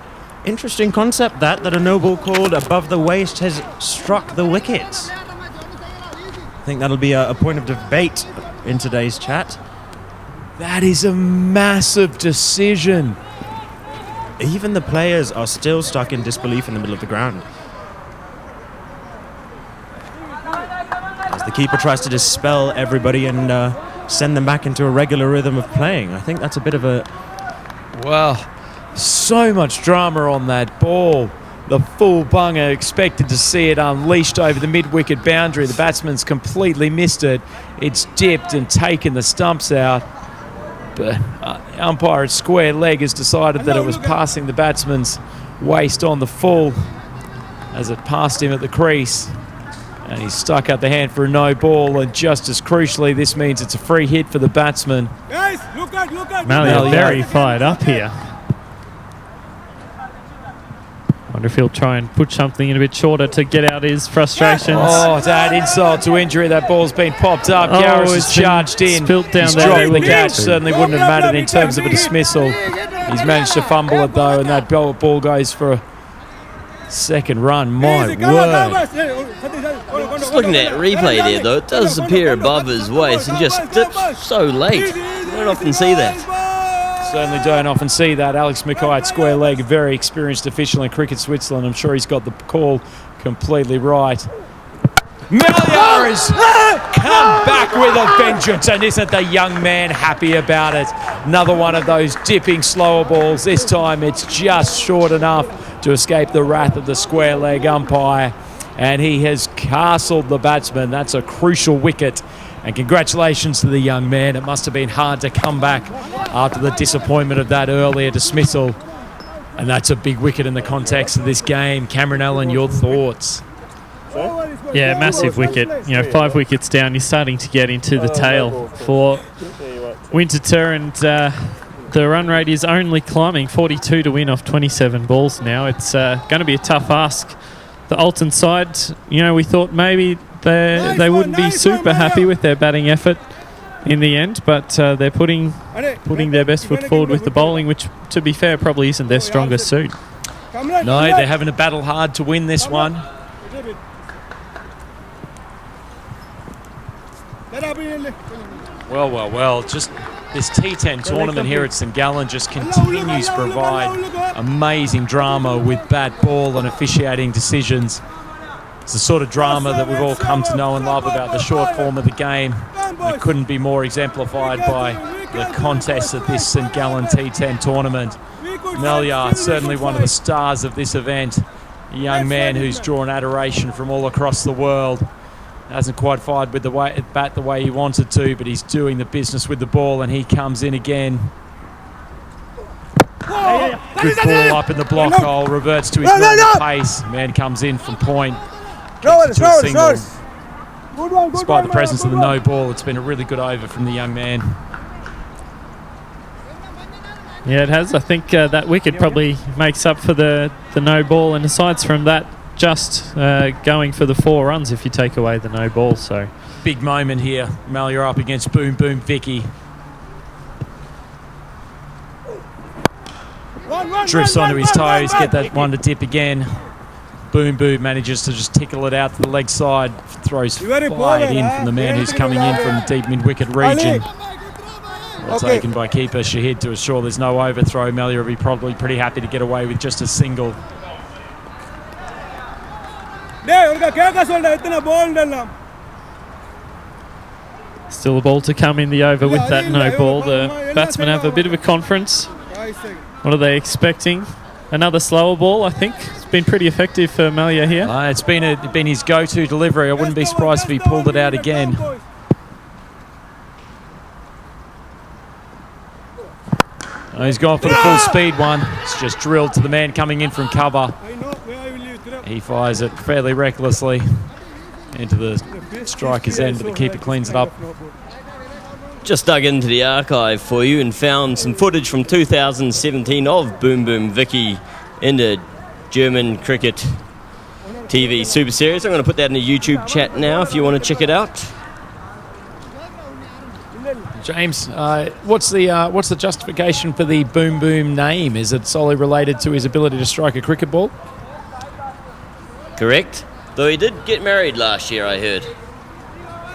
Interesting concept that a no ball called above the waist has struck the wickets. I think that'll be a point of debate in today's chat. That is a massive decision. Even the players are still stuck in disbelief in the middle of the ground. As the keeper tries to dispel everybody and send them back into a regular rhythm of playing. I think that's a bit of a... Well, so much drama on that ball. The full bunger expected to see it unleashed over the mid-wicket boundary. The batsman's completely missed it. It's dipped and taken the stumps out. But umpire at square leg has decided that it was passing the batsman's waist on the full as it passed him at the crease. And he's stuck out the hand for a no ball, and just as crucially, this means it's a free hit for the batsman. Guys, look at. Malia very fired up here. Wonder if he'll try and put something in a bit shorter to get out his frustrations. Oh, to add insult to injury, that ball's been popped up. Garris has charged in. Spilt down He's there. dropped the catch. Certainly wouldn't have mattered in terms of a dismissal. He's managed to fumble it though, and that ball goes for a second run. My word. Just looking at replay there, though, it does appear above his waist and just dips so late. You don't often see that. Certainly don't often see that. Alex Mackay at square leg, a very experienced official in Cricket Switzerland. I'm sure he's got the call completely right. Malia has come back with a vengeance, and isn't the young man happy about it? Another one of those dipping slower balls. This time it's just short enough to escape the wrath of the square leg umpire, and he has castled the batsman. That's a crucial wicket, and congratulations to the young man. It must have been hard to come back after the disappointment of that earlier dismissal, and that's a big wicket in the context of this game. Cameron Allen, your thoughts? Yeah, massive wicket. 5 wickets down. You're starting to get into the tail for Winterter, and the run rate is only climbing. 42 to win off 27 balls now. It's going to be a tough ask. The Alton side, we thought maybe they wouldn't be super happy with their batting effort in the end, but they're putting their best foot forward with the bowling, which, to be fair, probably isn't their strongest suit. No, they're having to battle hard to win this one. Well, just this T10 tournament here at St Gallen just continues to provide amazing drama with bad ball and officiating decisions. It's the sort of drama that we've all come to know and love about the short form of the game. It couldn't be more exemplified by the contest at this St Gallen T10 tournament. Melior, certainly one of the stars of this event, a young man who's drawn adoration from all across the world. Hasn't quite fired with the bat the way he wanted to, but he's doing the business with the ball, and he comes in again. Good ball up in the block hole, reverts to his normal pace. Man comes in from point. Despite the presence of the no ball, it's been a really good over from the young man. Yeah, it has. I think that wicket probably makes up for the no ball, and aside from that, just going for the 4 runs if you take away the no ball. So big moment here. Melior up against Boom Boom Vicky. Drifts onto his toes, get that one to dip again. Boom Boom manages to just tickle it out to the leg side, throws wide in from the man who's coming in from the deep mid-wicket region. Well taken by keeper Shahid to assure there's no overthrow. Melior will be probably pretty happy to get away with just a single. Still a ball to come in the over with that no ball. The batsmen have a bit of a conference. What are they expecting? Another slower ball, I think. It's been pretty effective for Melior here. It's been his go-to delivery. I wouldn't be surprised if he pulled it out again. Oh, he's gone for the full speed one. It's just drilled to the man coming in from cover. He fires it fairly recklessly into the striker's end, but the keeper cleans it up. Just dug into the archive for you and found some footage from 2017 of Boom Boom Vicky in the German Cricket TV Super Series. I'm going to put that in the YouTube chat now if you want to check it out. James, what's the justification for the Boom Boom name? Is it solely related to his ability to strike a cricket ball? Correct. Though he did get married last year, I heard.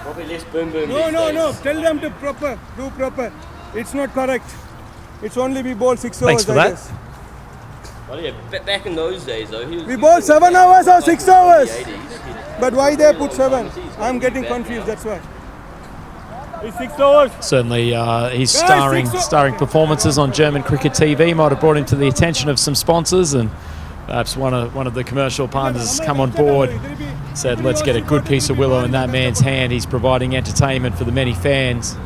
Probably less Boom Boom. No. Tell them to do proper. It's not correct. It's only we bowl 6 hours. Thanks for that. Well, yeah, back in those days, though, we bowl 7 hours or 6 hours. But why they put 7? I'm getting confused. That's why. It's 6 hours. Certainly, his starring performances on German Cricket TV might have brought him to the attention of some sponsors, and perhaps one of the commercial partners has come on board, said, let's get a good piece of willow in that man's hand. He's providing entertainment for the many fans.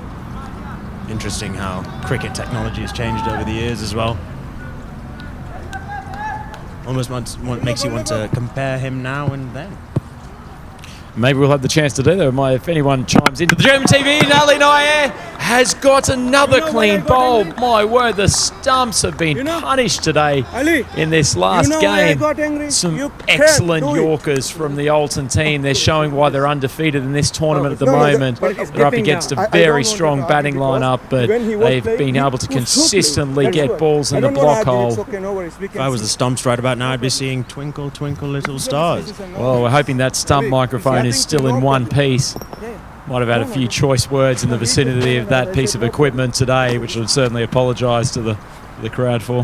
Interesting how cricket technology has changed over the years as well. Almost makes you want to compare him now and then. Maybe we'll have the chance to do that. If anyone chimes into the German TV, Ali Nair has got another clean bowl. My word, the stumps have been punished today in this last game. Some excellent Yorkers from the Alton team. They're showing why they're undefeated in this tournament at the moment. They're up against a very strong batting lineup, but they've been able to consistently get balls in the block hole. If I was the stumps right about now, I'd be seeing Twinkle, Twinkle, Little Stars. Well, we're hoping that stump microphone is still in one piece. Might have had a few choice words in the vicinity of that piece of equipment today, which I would certainly apologise to the crowd for.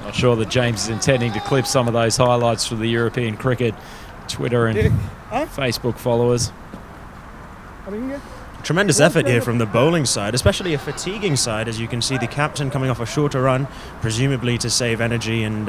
Not sure that James is intending to clip some of those highlights for the European cricket Twitter and Facebook followers. Tremendous effort here from the bowling side, especially a fatiguing side, as you can see the captain coming off a shorter run, presumably to save energy and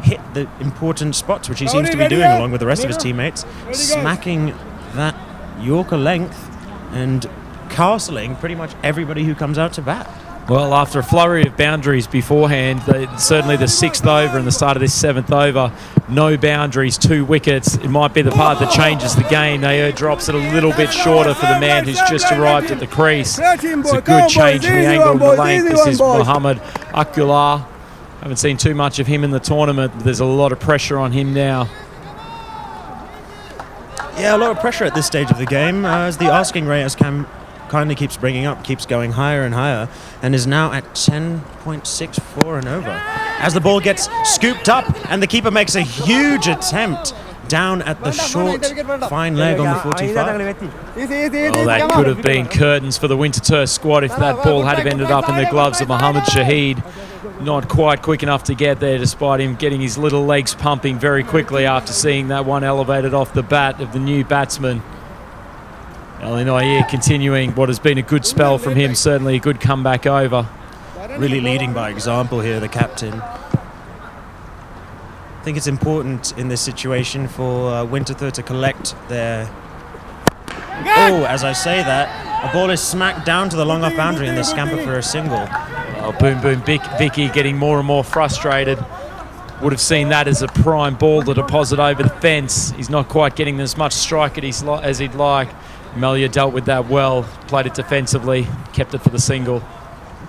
hit the important spots, which he seems to be doing along with the rest of his teammates, smacking that Yorker length and castling pretty much everybody who comes out to bat. Well, after a flurry of boundaries beforehand, certainly the 6th over and the start of this 7th over, no boundaries, 2 wickets. It might be the part that changes the game. Nair drops it a little bit shorter for the man who's just arrived at the crease. It's a good change in the angle and the length. This is Mohammad Akullah. Haven't seen too much of him in the tournament, but there's a lot of pressure on him now. Yeah, a lot of pressure at this stage of the game, as the asking rate has come kindly keeps bringing up, keeps going higher and higher, and is now at 10.64 and over. As the ball gets scooped up, and the keeper makes a huge attempt down at the short, fine leg on the 45. Well, that could have been curtains for the Winterthur squad if that ball had have ended up in the gloves of Mohammed Shahid. Not quite quick enough to get there, despite him getting his little legs pumping very quickly after seeing that one elevated off the bat of the new batsman. Illinois continuing what has been a good spell from him, certainly a good comeback over. Really leading by example here, the captain. I think it's important in this situation for Winterthur to collect their... Oh, as I say that, a ball is smacked down to the long off boundary and they scamper for a single. Oh, boom, boom, Vicky getting more and more frustrated. Would have seen that as a prime ball to deposit over the fence. He's not quite getting as much strike as he'd like. Melia dealt with that well, played it defensively, kept it for the single.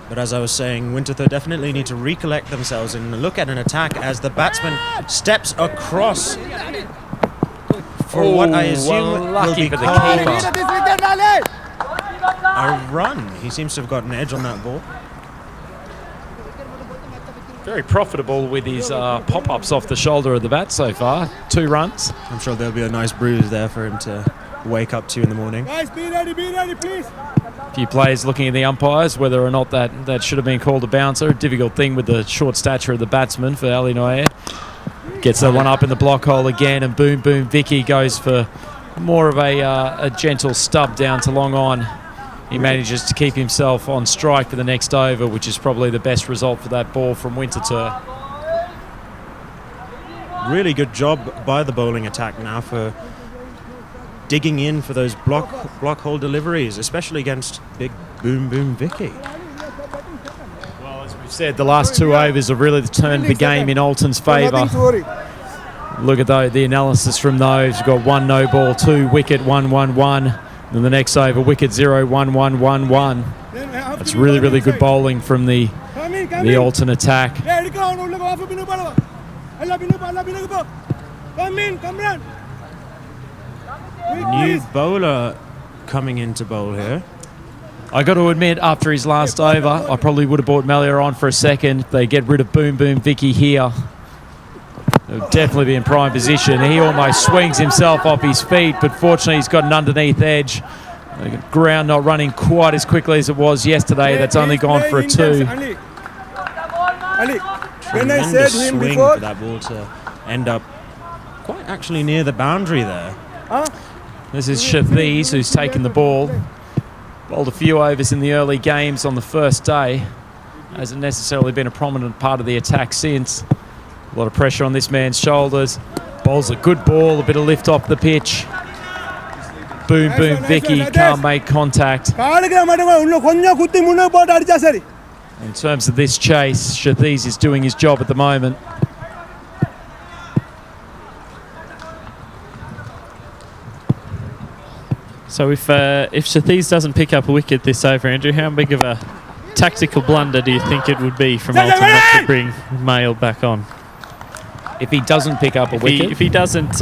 But as I was saying, Winterthur definitely need to recollect themselves and look at an attack as the batsman steps across for what I assume lucky will be for the called keeper. a run. He seems to have got an edge on that ball. Very profitable with his pop-ups off the shoulder of the bat so far. 2 runs. I'm sure there'll be a nice bruise there for him to wake up to in the morning. Guys, be ready, please. A few players looking at the umpires, whether or not that should have been called a bouncer. Difficult thing with the short stature of the batsman for Ali Noyer. Gets that one up in the block hole again, and boom, boom, Vicky goes for more of a gentle stub down to long on. He manages to keep himself on strike for the next over, which is probably the best result for that ball from Winterthur. Really good job by the bowling attack now for digging in for those block hole deliveries, especially against big boom boom Vicky. Well, as we've said, the last 2 overs have really turned the game in Alton's favour. Look at the analysis from those. We've got 1 no ball, 2 wicket, 1-1-1. Then the next over, wicket 0, 1-1-1-1. That's really, really good bowling from the Alton attack. New bowler coming into bowl here. I got to admit, after his last over, I probably would have brought Melia on for a second. They get rid of Boom Boom Vicky here. They'll definitely be in prime position. He almost swings himself off his feet, but fortunately he's got an underneath edge. The ground not running quite as quickly as it was yesterday. That's only gone for a 2. Tremendous swing for that ball to end up quite actually near the boundary there. This is Shathiz, who's taken the ball. Bowled a few overs in the early games on the first day. Hasn't necessarily been a prominent part of the attack since. A lot of pressure on this man's shoulders. Bowls a good ball, a bit of lift off the pitch. Boom, boom, Vicky can't make contact. In terms of this chase, Shathiz is doing his job at the moment. So if Shathiz doesn't pick up a wicket this over, Andrew, how big of a tactical blunder do you think it would be from Alton not to bring Mail back on? If he doesn't pick up a wicket? If he doesn't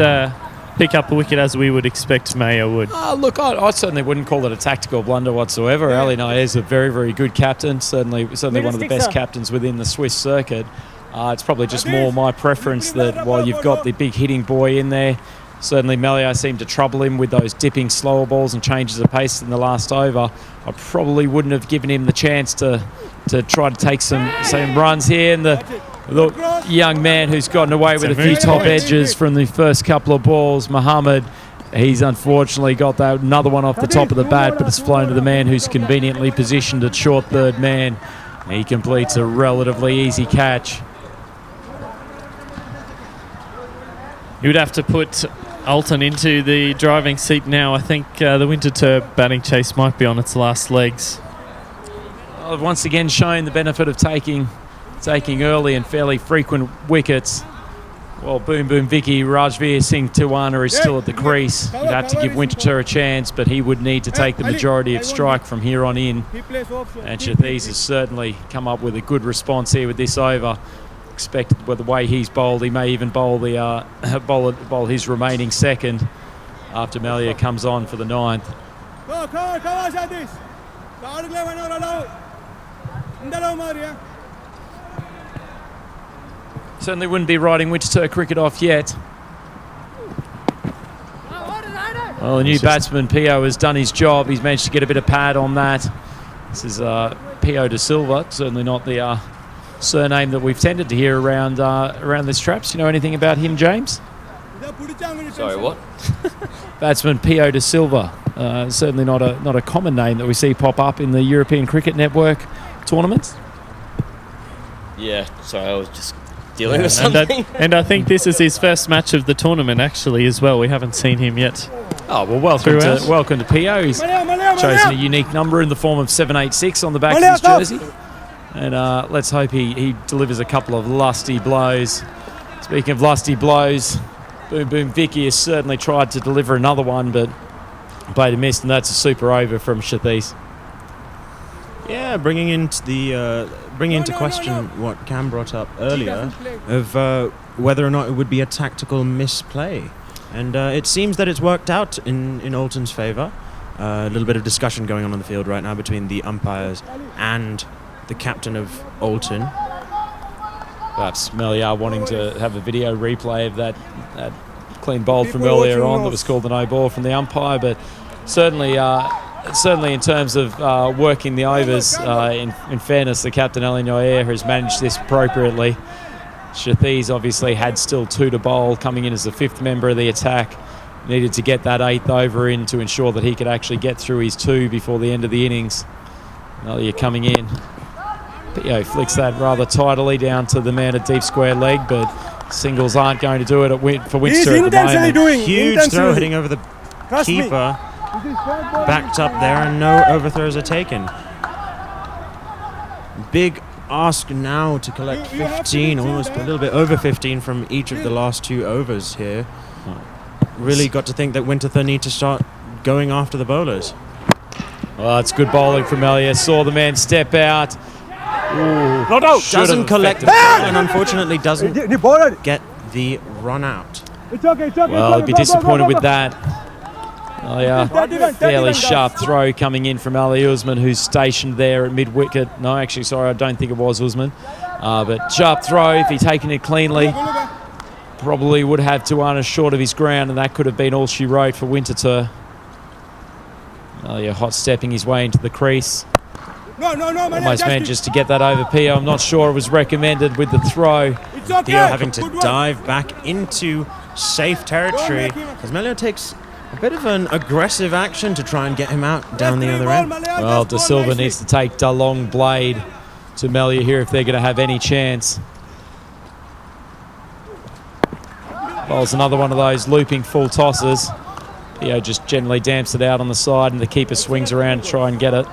pick up a wicket as we would expect Mayo would. Look, I certainly wouldn't call it a tactical blunder whatsoever. Ali Nair is a very, very good captain, certainly one of the best captains within the Swiss circuit. It's probably just more my preference that while you've got the big hitting boy in there, certainly Melia seemed to trouble him with those dipping slower balls and changes of pace in the last over. I probably wouldn't have given him the chance to try to take some runs here. And the young man who's gotten away with a few top edges from the first couple of balls, Mohammed, he's unfortunately got that another one off the top of the bat, but it's flown to the man who's conveniently positioned at short third man. He completes a relatively easy catch. You would have to put Alton into the driving seat now. I think the Winterthur batting chase might be on its last legs. Well, once again shown the benefit of taking early and fairly frequent wickets. Well, Boom Boom Vicky, Rajveer Singh Tiwana is still at the crease. You'd have to give Winterthur a chance, but he would need to take the majority of strike from here on in. And Shathiz has certainly come up with a good response here with this over. Expected with the way he's bowled, he may even bowl his remaining second after Melia comes on for the 9th. Certainly wouldn't be writing Winterthur cricket off yet. Well, the new batsman, Pio, has done his job. He's managed to get a bit of pad on that. This is Pio de Silva, certainly not the surname that we've tended to hear around this traps. You know anything about him, James? Sorry, what? Batsman Pio de Silva. Certainly not a common name that we see pop up in the European Cricket Network tournaments. Yeah, sorry, I was just dealing with something. And I think this is his first match of the tournament, actually, as well. We haven't seen him yet. Oh, well, welcome to Pio. He's chosen a unique number in the form of 786 on the back of his jersey. And let's hope he delivers a couple of lusty blows. Speaking of lusty blows, Boom Boom Vicky has certainly tried to deliver another one, but played a miss, and that's a super over from Shathis. Yeah, bringing into question what Cam brought up earlier of whether or not it would be a tactical misplay. And it seems that it's worked out in Alton's favour. A little bit of discussion going on the field right now between the umpires and the captain of Alton. Perhaps Meliar wanting to have a video replay of that clean bowl from earlier on that was called the no ball from the umpire, but certainly in terms of working the overs, in fairness, the captain Ali Noyer has managed this appropriately. Shathis obviously had still 2 to bowl, coming in as the 5th member of the attack. Needed to get that 8th over in to ensure that he could actually get through his 2 before the end of the innings. Melia coming in. Pio flicks that rather tidily down to the man at deep square leg, but singles aren't going to do it for Winchester at the moment. Huge throw hitting over the keeper. Backed up there and no overthrows are taken. Big ask now to collect 15, almost a little bit over 15 from each of the last 2 overs here. Really got to think that Winterthur need to start going after the bowlers. Well, it's good bowling from Melia. Saw the man step out. Ooh, doesn't collect the ball and unfortunately doesn't get the run out. Well, he'd be disappointed with that. Fairly sharp throw coming in from Ali Usman, who's stationed there at mid-wicket. No, actually, sorry, I don't think it was Usman. But sharp throw, if he'd taken it cleanly, probably would have Tuana short of his ground, and that could have been all she wrote for Winterthur. Hot stepping his way into the crease. Almost manages to get that over Pio. I'm not sure it was recommended with the throw. Pio having to dive back into safe territory as Melio takes a bit of an aggressive action to try and get him out down the other end. Well, De Silva needs to take the long blade to Melia here if they're going to have any chance. Bowls another one of those looping full tosses. Pio just generally damps it out on the side and the keeper swings around to try and get it.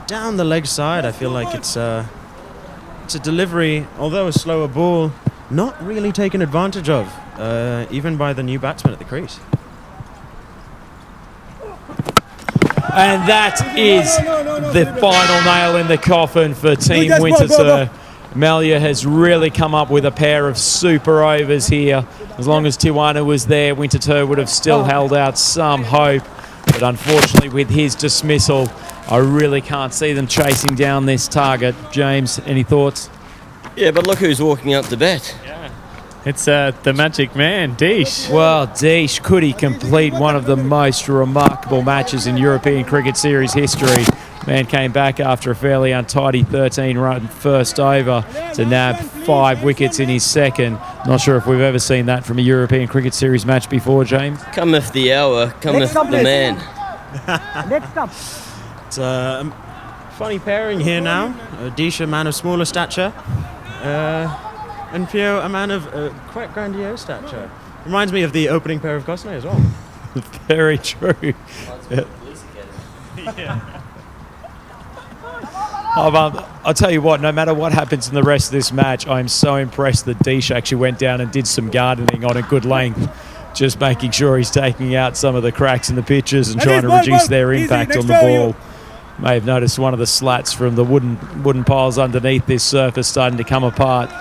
Down the leg side, I feel like it's a delivery, although a slower ball, not really taken advantage of, even by the new batsman at the crease. And that is the final nail in the coffin for Team Winterthur. Melia has really come up with a pair of super overs here. As long as Tiwana was there, Winterthur would have still held out some hope. But unfortunately, with his dismissal, I really can't see them chasing down this target. James, any thoughts? Yeah, but look who's walking up to bat. Yeah. It's the magic man, Deesh. Well, Deesh, could he complete one of the most remarkable matches in European Cricket Series history? Man came back after a fairly untidy 13-run first over to nab 5 wickets in his second. Not sure if we've ever seen that from a European Cricket Series match before, James. Cometh the hour, cometh the man. Next up. It's a funny pairing here now. Deesh, a man of smaller stature, and Pio, a man of quite grandiose stature. Reminds me of the opening pair of Cosney as well. Very true. I'll tell you what, no matter what happens in the rest of this match, I'm so impressed that Deesh actually went down and did some gardening on a good length, just making sure he's taking out some of the cracks in the pitches and trying to reduce their impact on the ball. May have noticed one of the slats from the wooden piles underneath this surface starting to come apart.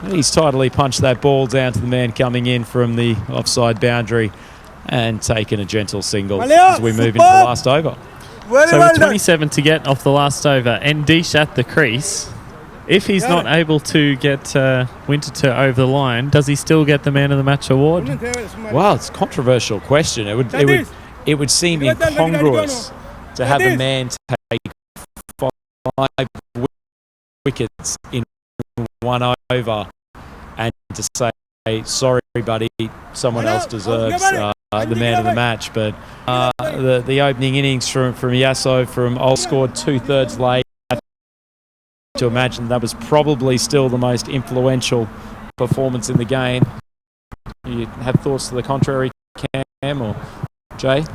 He's tidily punched that ball down to the man coming in from the offside boundary and taken a gentle single as we move into the last over. Very So well with done. 27 to get off the last over, and Dish at the crease. If he's not able to get Winterthur over the line, does he still get the Man of the Match award? Well, it's a controversial question. It would seem incongruous to have a man take 5 wickets in 1 over and to say, sorry, buddy, someone else deserves the man of the match. But the opening innings from Yasso from Old scored 2/3 late. To imagine that was probably still the most influential performance in the game. You have thoughts to the contrary, Cam or Jay?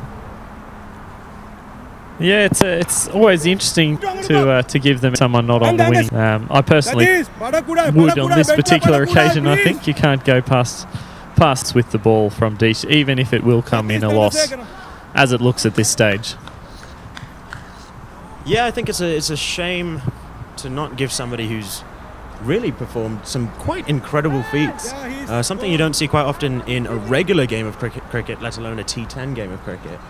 Yeah, it's always interesting to give them someone not on the winning. I personally would on this particular occasion. I think you can't go past with the ball from Dish, even if it will come in a loss, as it looks at this stage. Yeah, I think it's a shame to not give somebody who's really performed some quite incredible feats. Something you don't see quite often in a regular game of cricket, let alone a T10 game of cricket.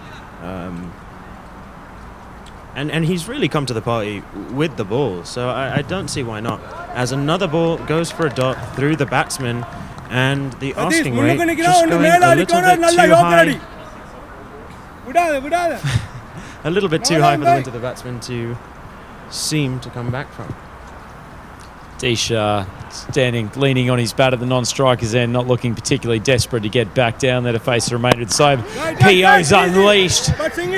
And he's really come to the party with the ball, so I don't see why not. As another ball goes for a dot through the batsman, and the asking rate just going a little bit too high. A little bit too high for the Winterthur batsman to seem to come back from. Dish standing, leaning on his bat at the non-striker's end, not looking particularly desperate to get back down there to face the remainder of the side. PO's unleashed.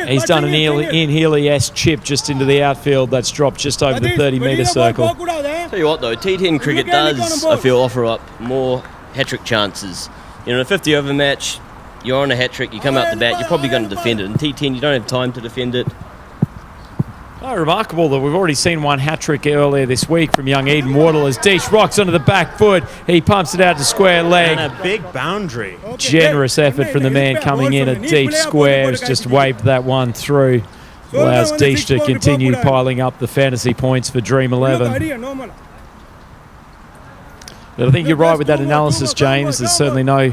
He's done an Ian Healy-esque chip just into the outfield that's dropped just over the 30-metre circle. Tell you what though, T10 cricket does, I feel, offer up more hat-trick chances. You know, in a 50-over match, you're on a hat-trick, you come out the bat, you're probably going to defend it. In T10, you don't have time to defend it. Oh, remarkable that we've already seen one hat-trick earlier this week from young Eden Wardle as Dish rocks onto the back foot. He pumps it out to square leg. And a big boundary. Generous effort from the man coming in. A deep square has just waved that one through. Allows Dish to continue piling up the fantasy points for Dream11. But I think you're right with that analysis, James. There's certainly no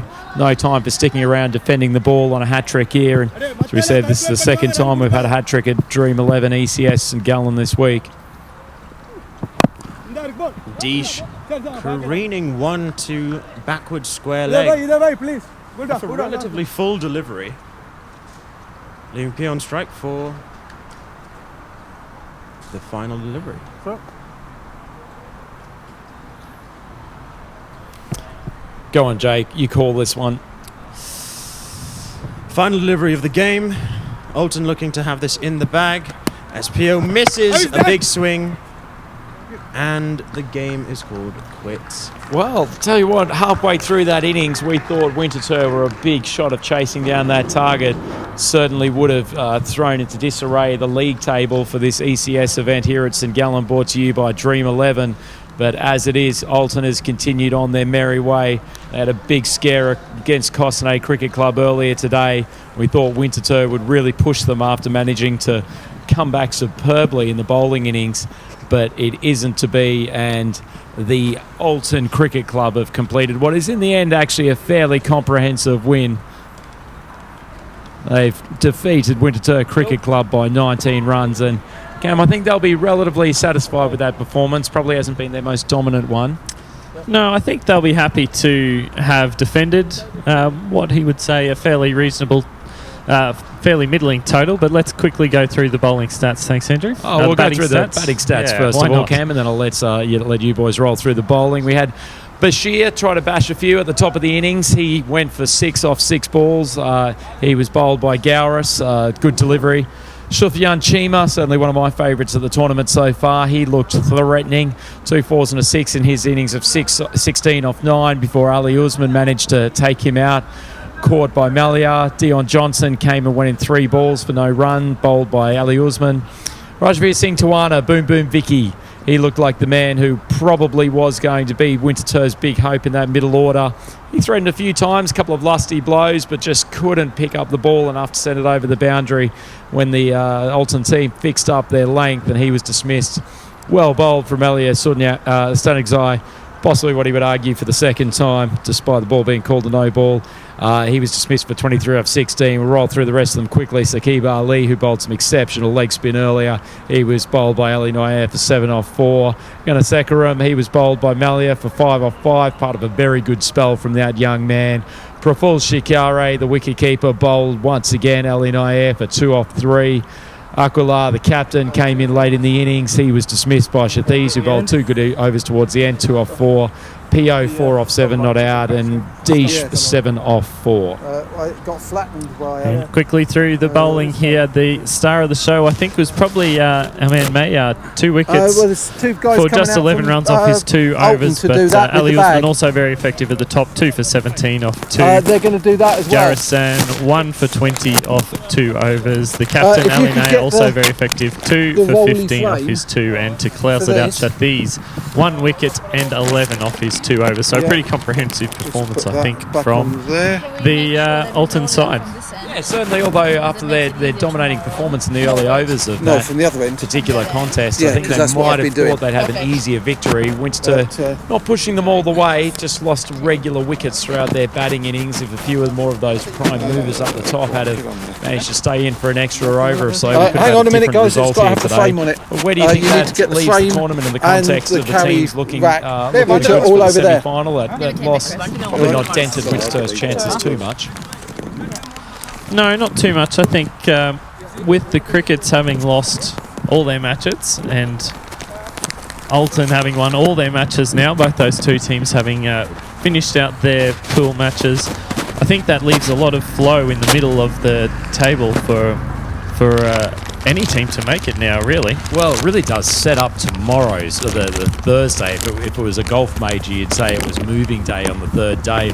time for sticking around defending the ball on a hat-trick here. And as we said, this is the second time we've had a hat-trick at Dream11, ECS and Gallen this week. Dish careening 1-2 backward square leg. Off a relatively full delivery. Leaving P on strike for the final delivery. Go on, Jake. You call this one. Final delivery of the game. Alton looking to have this in the bag as P.O. misses a big swing. And the game is called quits. Well, tell you what, halfway through that innings, we thought Winterthur were a big shot of chasing down that target. Certainly would have thrown into disarray the league table for this ECS event here at St Gallen, brought to you by Dream11. But as it is, Alton has continued on their merry way. They had a big scare against Cossonay Cricket Club earlier today. We thought Winterthur would really push them after managing to come back superbly in the bowling innings, but it isn't to be, and the Alton Cricket Club have completed what is in the end actually a fairly comprehensive win. They've defeated Winterthur Cricket Club by 19 runs, and Cam, I think they'll be relatively satisfied with that performance. Probably hasn't been their most dominant one. No, I think they'll be happy to have defended what he would say a fairly reasonable, fairly middling total. But let's quickly go through the bowling stats. Thanks, Andrew. We'll go through the batting stats first of all, Cam, and then I'll let you boys roll through the bowling. We had Bashir try to bash a few at the top of the innings. He went for 6 off 6 balls. He was bowled by Gowris. Good delivery. Sufyan Chima, certainly one of my favourites of the tournament so far. He looked threatening. 2 4s and a 6 in his innings of 16 off 9 before Ali Usman managed to take him out. Caught by Malia. Dion Johnson came and went in 3 balls for no run, bowled by Ali Usman. Rajveer Singh Tawana, Boom Boom Vicky. He looked like the man who probably was going to be Winterthur's big hope in that middle order. He threatened a few times, a couple of lusty blows, but just couldn't pick up the ball enough to send it over the boundary when the Alton team fixed up their length, and he was dismissed. Well bowled from Elia Stanigzai possibly what he would argue for the second time, despite the ball being called a no ball. He was dismissed for 23 off 16. We'll roll through the rest of them quickly. Saqib Ali, who bowled some exceptional leg spin earlier, he was bowled by Ali Nair for 7 off 4. Gunasekaram, he was bowled by Malia for 5 off 5, part of a very good spell from that young man. Praful Shikare, the wicketkeeper, bowled once again Ali Nair for 2 off 3. Aquila, the captain, came in late in the innings. He was dismissed by Shathiz, who bowled 2 good overs towards the end, 2 off 4. PO 4 off 7 not out, and Deesh 7 off 4. It got flattened by... And quickly through the bowling here, the star of the show I think was probably Aman May, 2 wickets there's 2 guys for coming just out 11 from, runs off his 2 Alton overs, to but do that with Ali the bag. Usman also very effective at the top, 2 for 17 off 2. They're going to do that as well. Jarisan 1 for 20 off 2 overs. The captain Ali Nair also very effective, 2 for 15 off his 2, and to close it out, Shathiz 1 wicket and 11 off his 2 overs. So pretty comprehensive performance, I think, from the Alton side. Yeah, certainly, although after their dominating performance in the early overs of from the other end. particular contest, Yeah, I think they might have thought they'd have an easier victory. Winchester not pushing them all the way, just lost regular wickets throughout their batting innings. If a few more of those prime movers up the top had managed to stay in for an extra over or so, we could hang have on a minute, different guys, it's result got to here have the today. frame on it. But where do you think you need to that get the leaves frame the tournament in the and context the of the carry teams looking rack. looking Put it good all for the over there. semi-final? That loss probably not dented Winchester's chances too much. No, not too much. I think with the Crickets having lost all their matches and Alton having won all their matches now, both those 2 teams having finished out their pool matches, I think that leaves a lot of flow in the middle of the table for any team to make it now, really. Well, it really does set up tomorrow's, the Thursday. If it was a golf major, you'd say it was moving day on the 3rd day.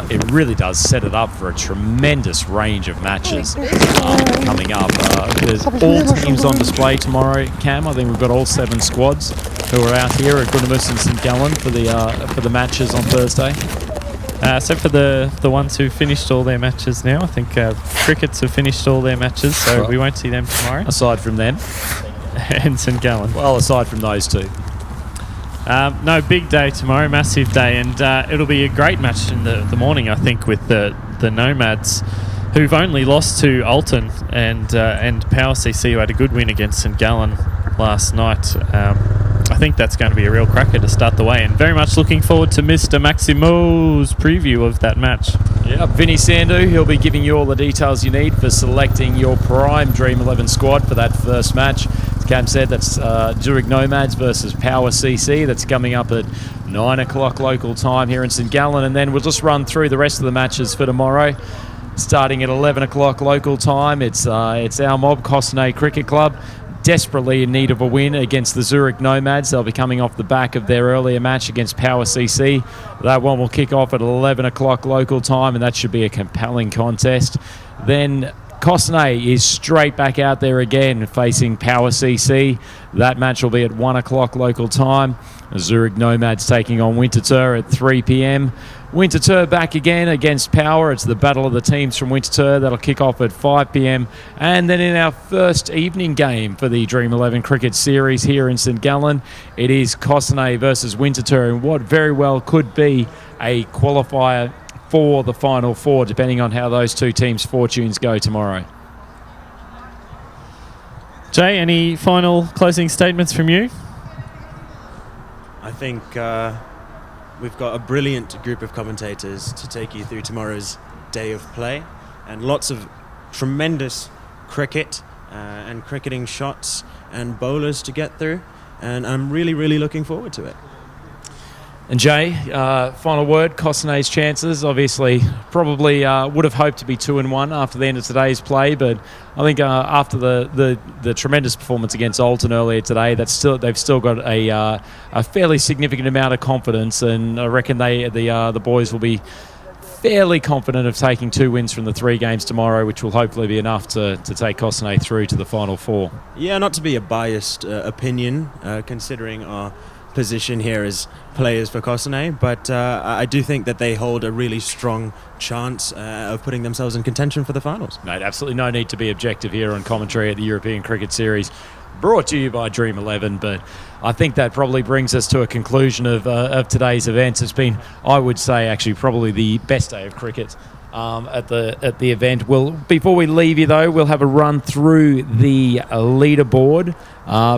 It really does set it up for a tremendous range of matches coming up. There's all teams on display tomorrow, Cam. I think we've got all 7 squads who are out here at Gunnermus and St Gallen for the matches on Thursday. Except for the ones who finished all their matches now. I think Crickets have finished all their matches, so we won't see them tomorrow. Aside from them. And St Gallen. Well, aside from those 2. No, big day tomorrow, massive day, and it'll be a great match in the morning, I think, with the Nomads, who've only lost to Alton and Power CC, who had a good win against St Gallen last night. I think that's going to be a real cracker to start the way, and very much looking forward to Mr. Maximo's preview of that match. Yeah, Vinny Sandu, he'll be giving you all the details you need for selecting your prime Dream11 squad for that first match. As Cam said, that's Zurich Nomads versus Power CC. That's coming up at 9 o'clock local time here in St Gallen, and then we'll just run through the rest of the matches for tomorrow. Starting at 11 o'clock local time, it's our mob, Cosnay Cricket Club, desperately in need of a win against the Zurich Nomads. They'll be coming off the back of their earlier match against Power CC. That one will kick off at 11 o'clock local time, and that should be a compelling contest. Then Cosnay is straight back out there again facing Power CC. That match will be at 1 o'clock local time. Zurich Nomads taking on Winterthur at 3 p.m. Winterthur back again against Power. It's the battle of the teams from Winterthur. That'll kick off at 5 p.m. And then in our first evening game for the Dream11 Cricket Series here in St Gallen, it is Cosnay versus Winterthur in what very well could be a qualifier for the Final Four, depending on how those 2 teams' fortunes go tomorrow. Jay, any final closing statements from you? I think we've got a brilliant group of commentators to take you through tomorrow's day of play, and lots of tremendous cricket and cricketing shots and bowlers to get through, and I'm really, really looking forward to it. And Jay, final word, Cosnay's chances, obviously probably would have hoped to be 2-1 after the end of today's play, but I think after the tremendous performance against Alton earlier today, they've still got a fairly significant amount of confidence, and I reckon the boys will be fairly confident of taking 2 wins from the 3 games tomorrow, which will hopefully be enough to take Cosnay through to the Final Four. Yeah, not to be a biased opinion, considering our position here as players for Cosnay, but I do think that they hold a really strong chance of putting themselves in contention for the finals. Mate, absolutely no need to be objective here on commentary at the European Cricket Series. brought to you by Dream11. But I think that probably brings us to a conclusion of today's events. It's been, I would say, actually probably the best day of cricket at the event. Before we leave you though, we'll have a run through the leaderboard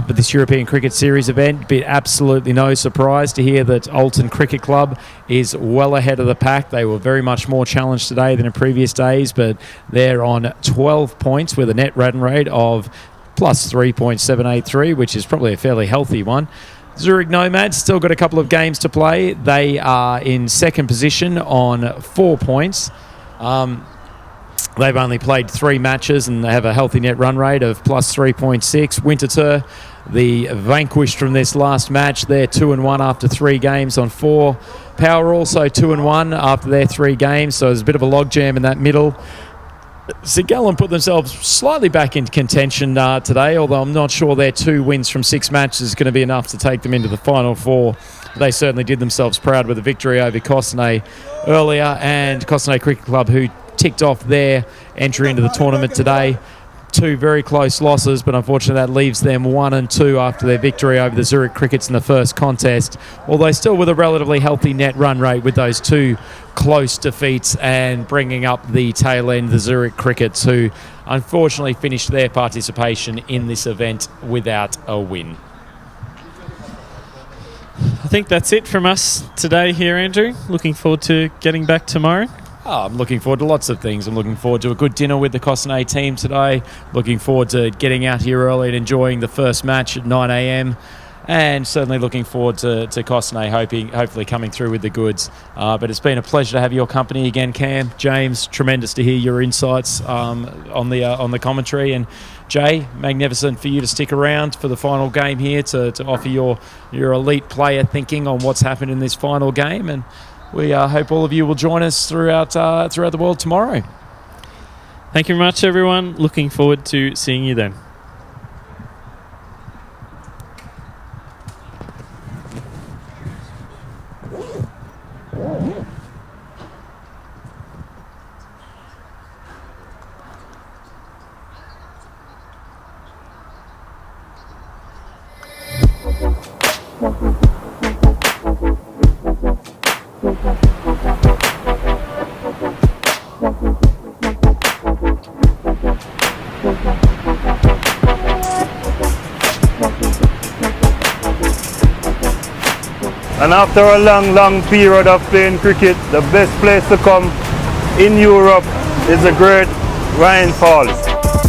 for this European Cricket Series event. Be absolutely no surprise to hear that Alton Cricket Club is well ahead of the pack. They were very much more challenged today than in previous days, but they're on 12 points with a net run rate of plus 3.783, which is probably a fairly healthy one. Zurich Nomads still got a couple of games to play. They are in second position on 4 points. They've only played 3 matches and they have a healthy net run rate of plus 3.6. Winterthur, the vanquished from this last match, they're 2-1 after 3 games on 4. Power also 2-1 after their 3 games, so there's a bit of a logjam in that middle. St Gallen put themselves slightly back into contention today, although I'm not sure their 2 wins from 6 matches is going to be enough to take them into the final 4. They certainly did themselves proud with a victory over Costenay earlier, and Costenay Cricket Club, who ticked off their entry into the tournament today. 2 very close losses, but unfortunately that leaves them 1-2 after their victory over the Zurich Crickets in the first contest, although still with a relatively healthy net run rate with those 2 close defeats, and bringing up the tail end, the Zurich Crickets, who unfortunately finished their participation in this event without a win. I think that's it from us today here, Andrew. Looking forward to getting back tomorrow. I'm looking forward to lots of things. I'm looking forward to a good dinner with the Costenay team today. Looking forward to getting out here early and enjoying the first match at 9 a.m. And certainly looking forward to Costenay hopefully coming through with the goods. But it's been a pleasure to have your company again, Cam. James, tremendous to hear your insights on the commentary. And Jay, magnificent for you to stick around for the final game here to offer your elite player thinking on what's happened in this final game. And we hope all of you will join us throughout the world tomorrow. Thank you very much, everyone. Looking forward to seeing you then. And after a long period of playing cricket, the best place to come in Europe is the great Ryan Falls.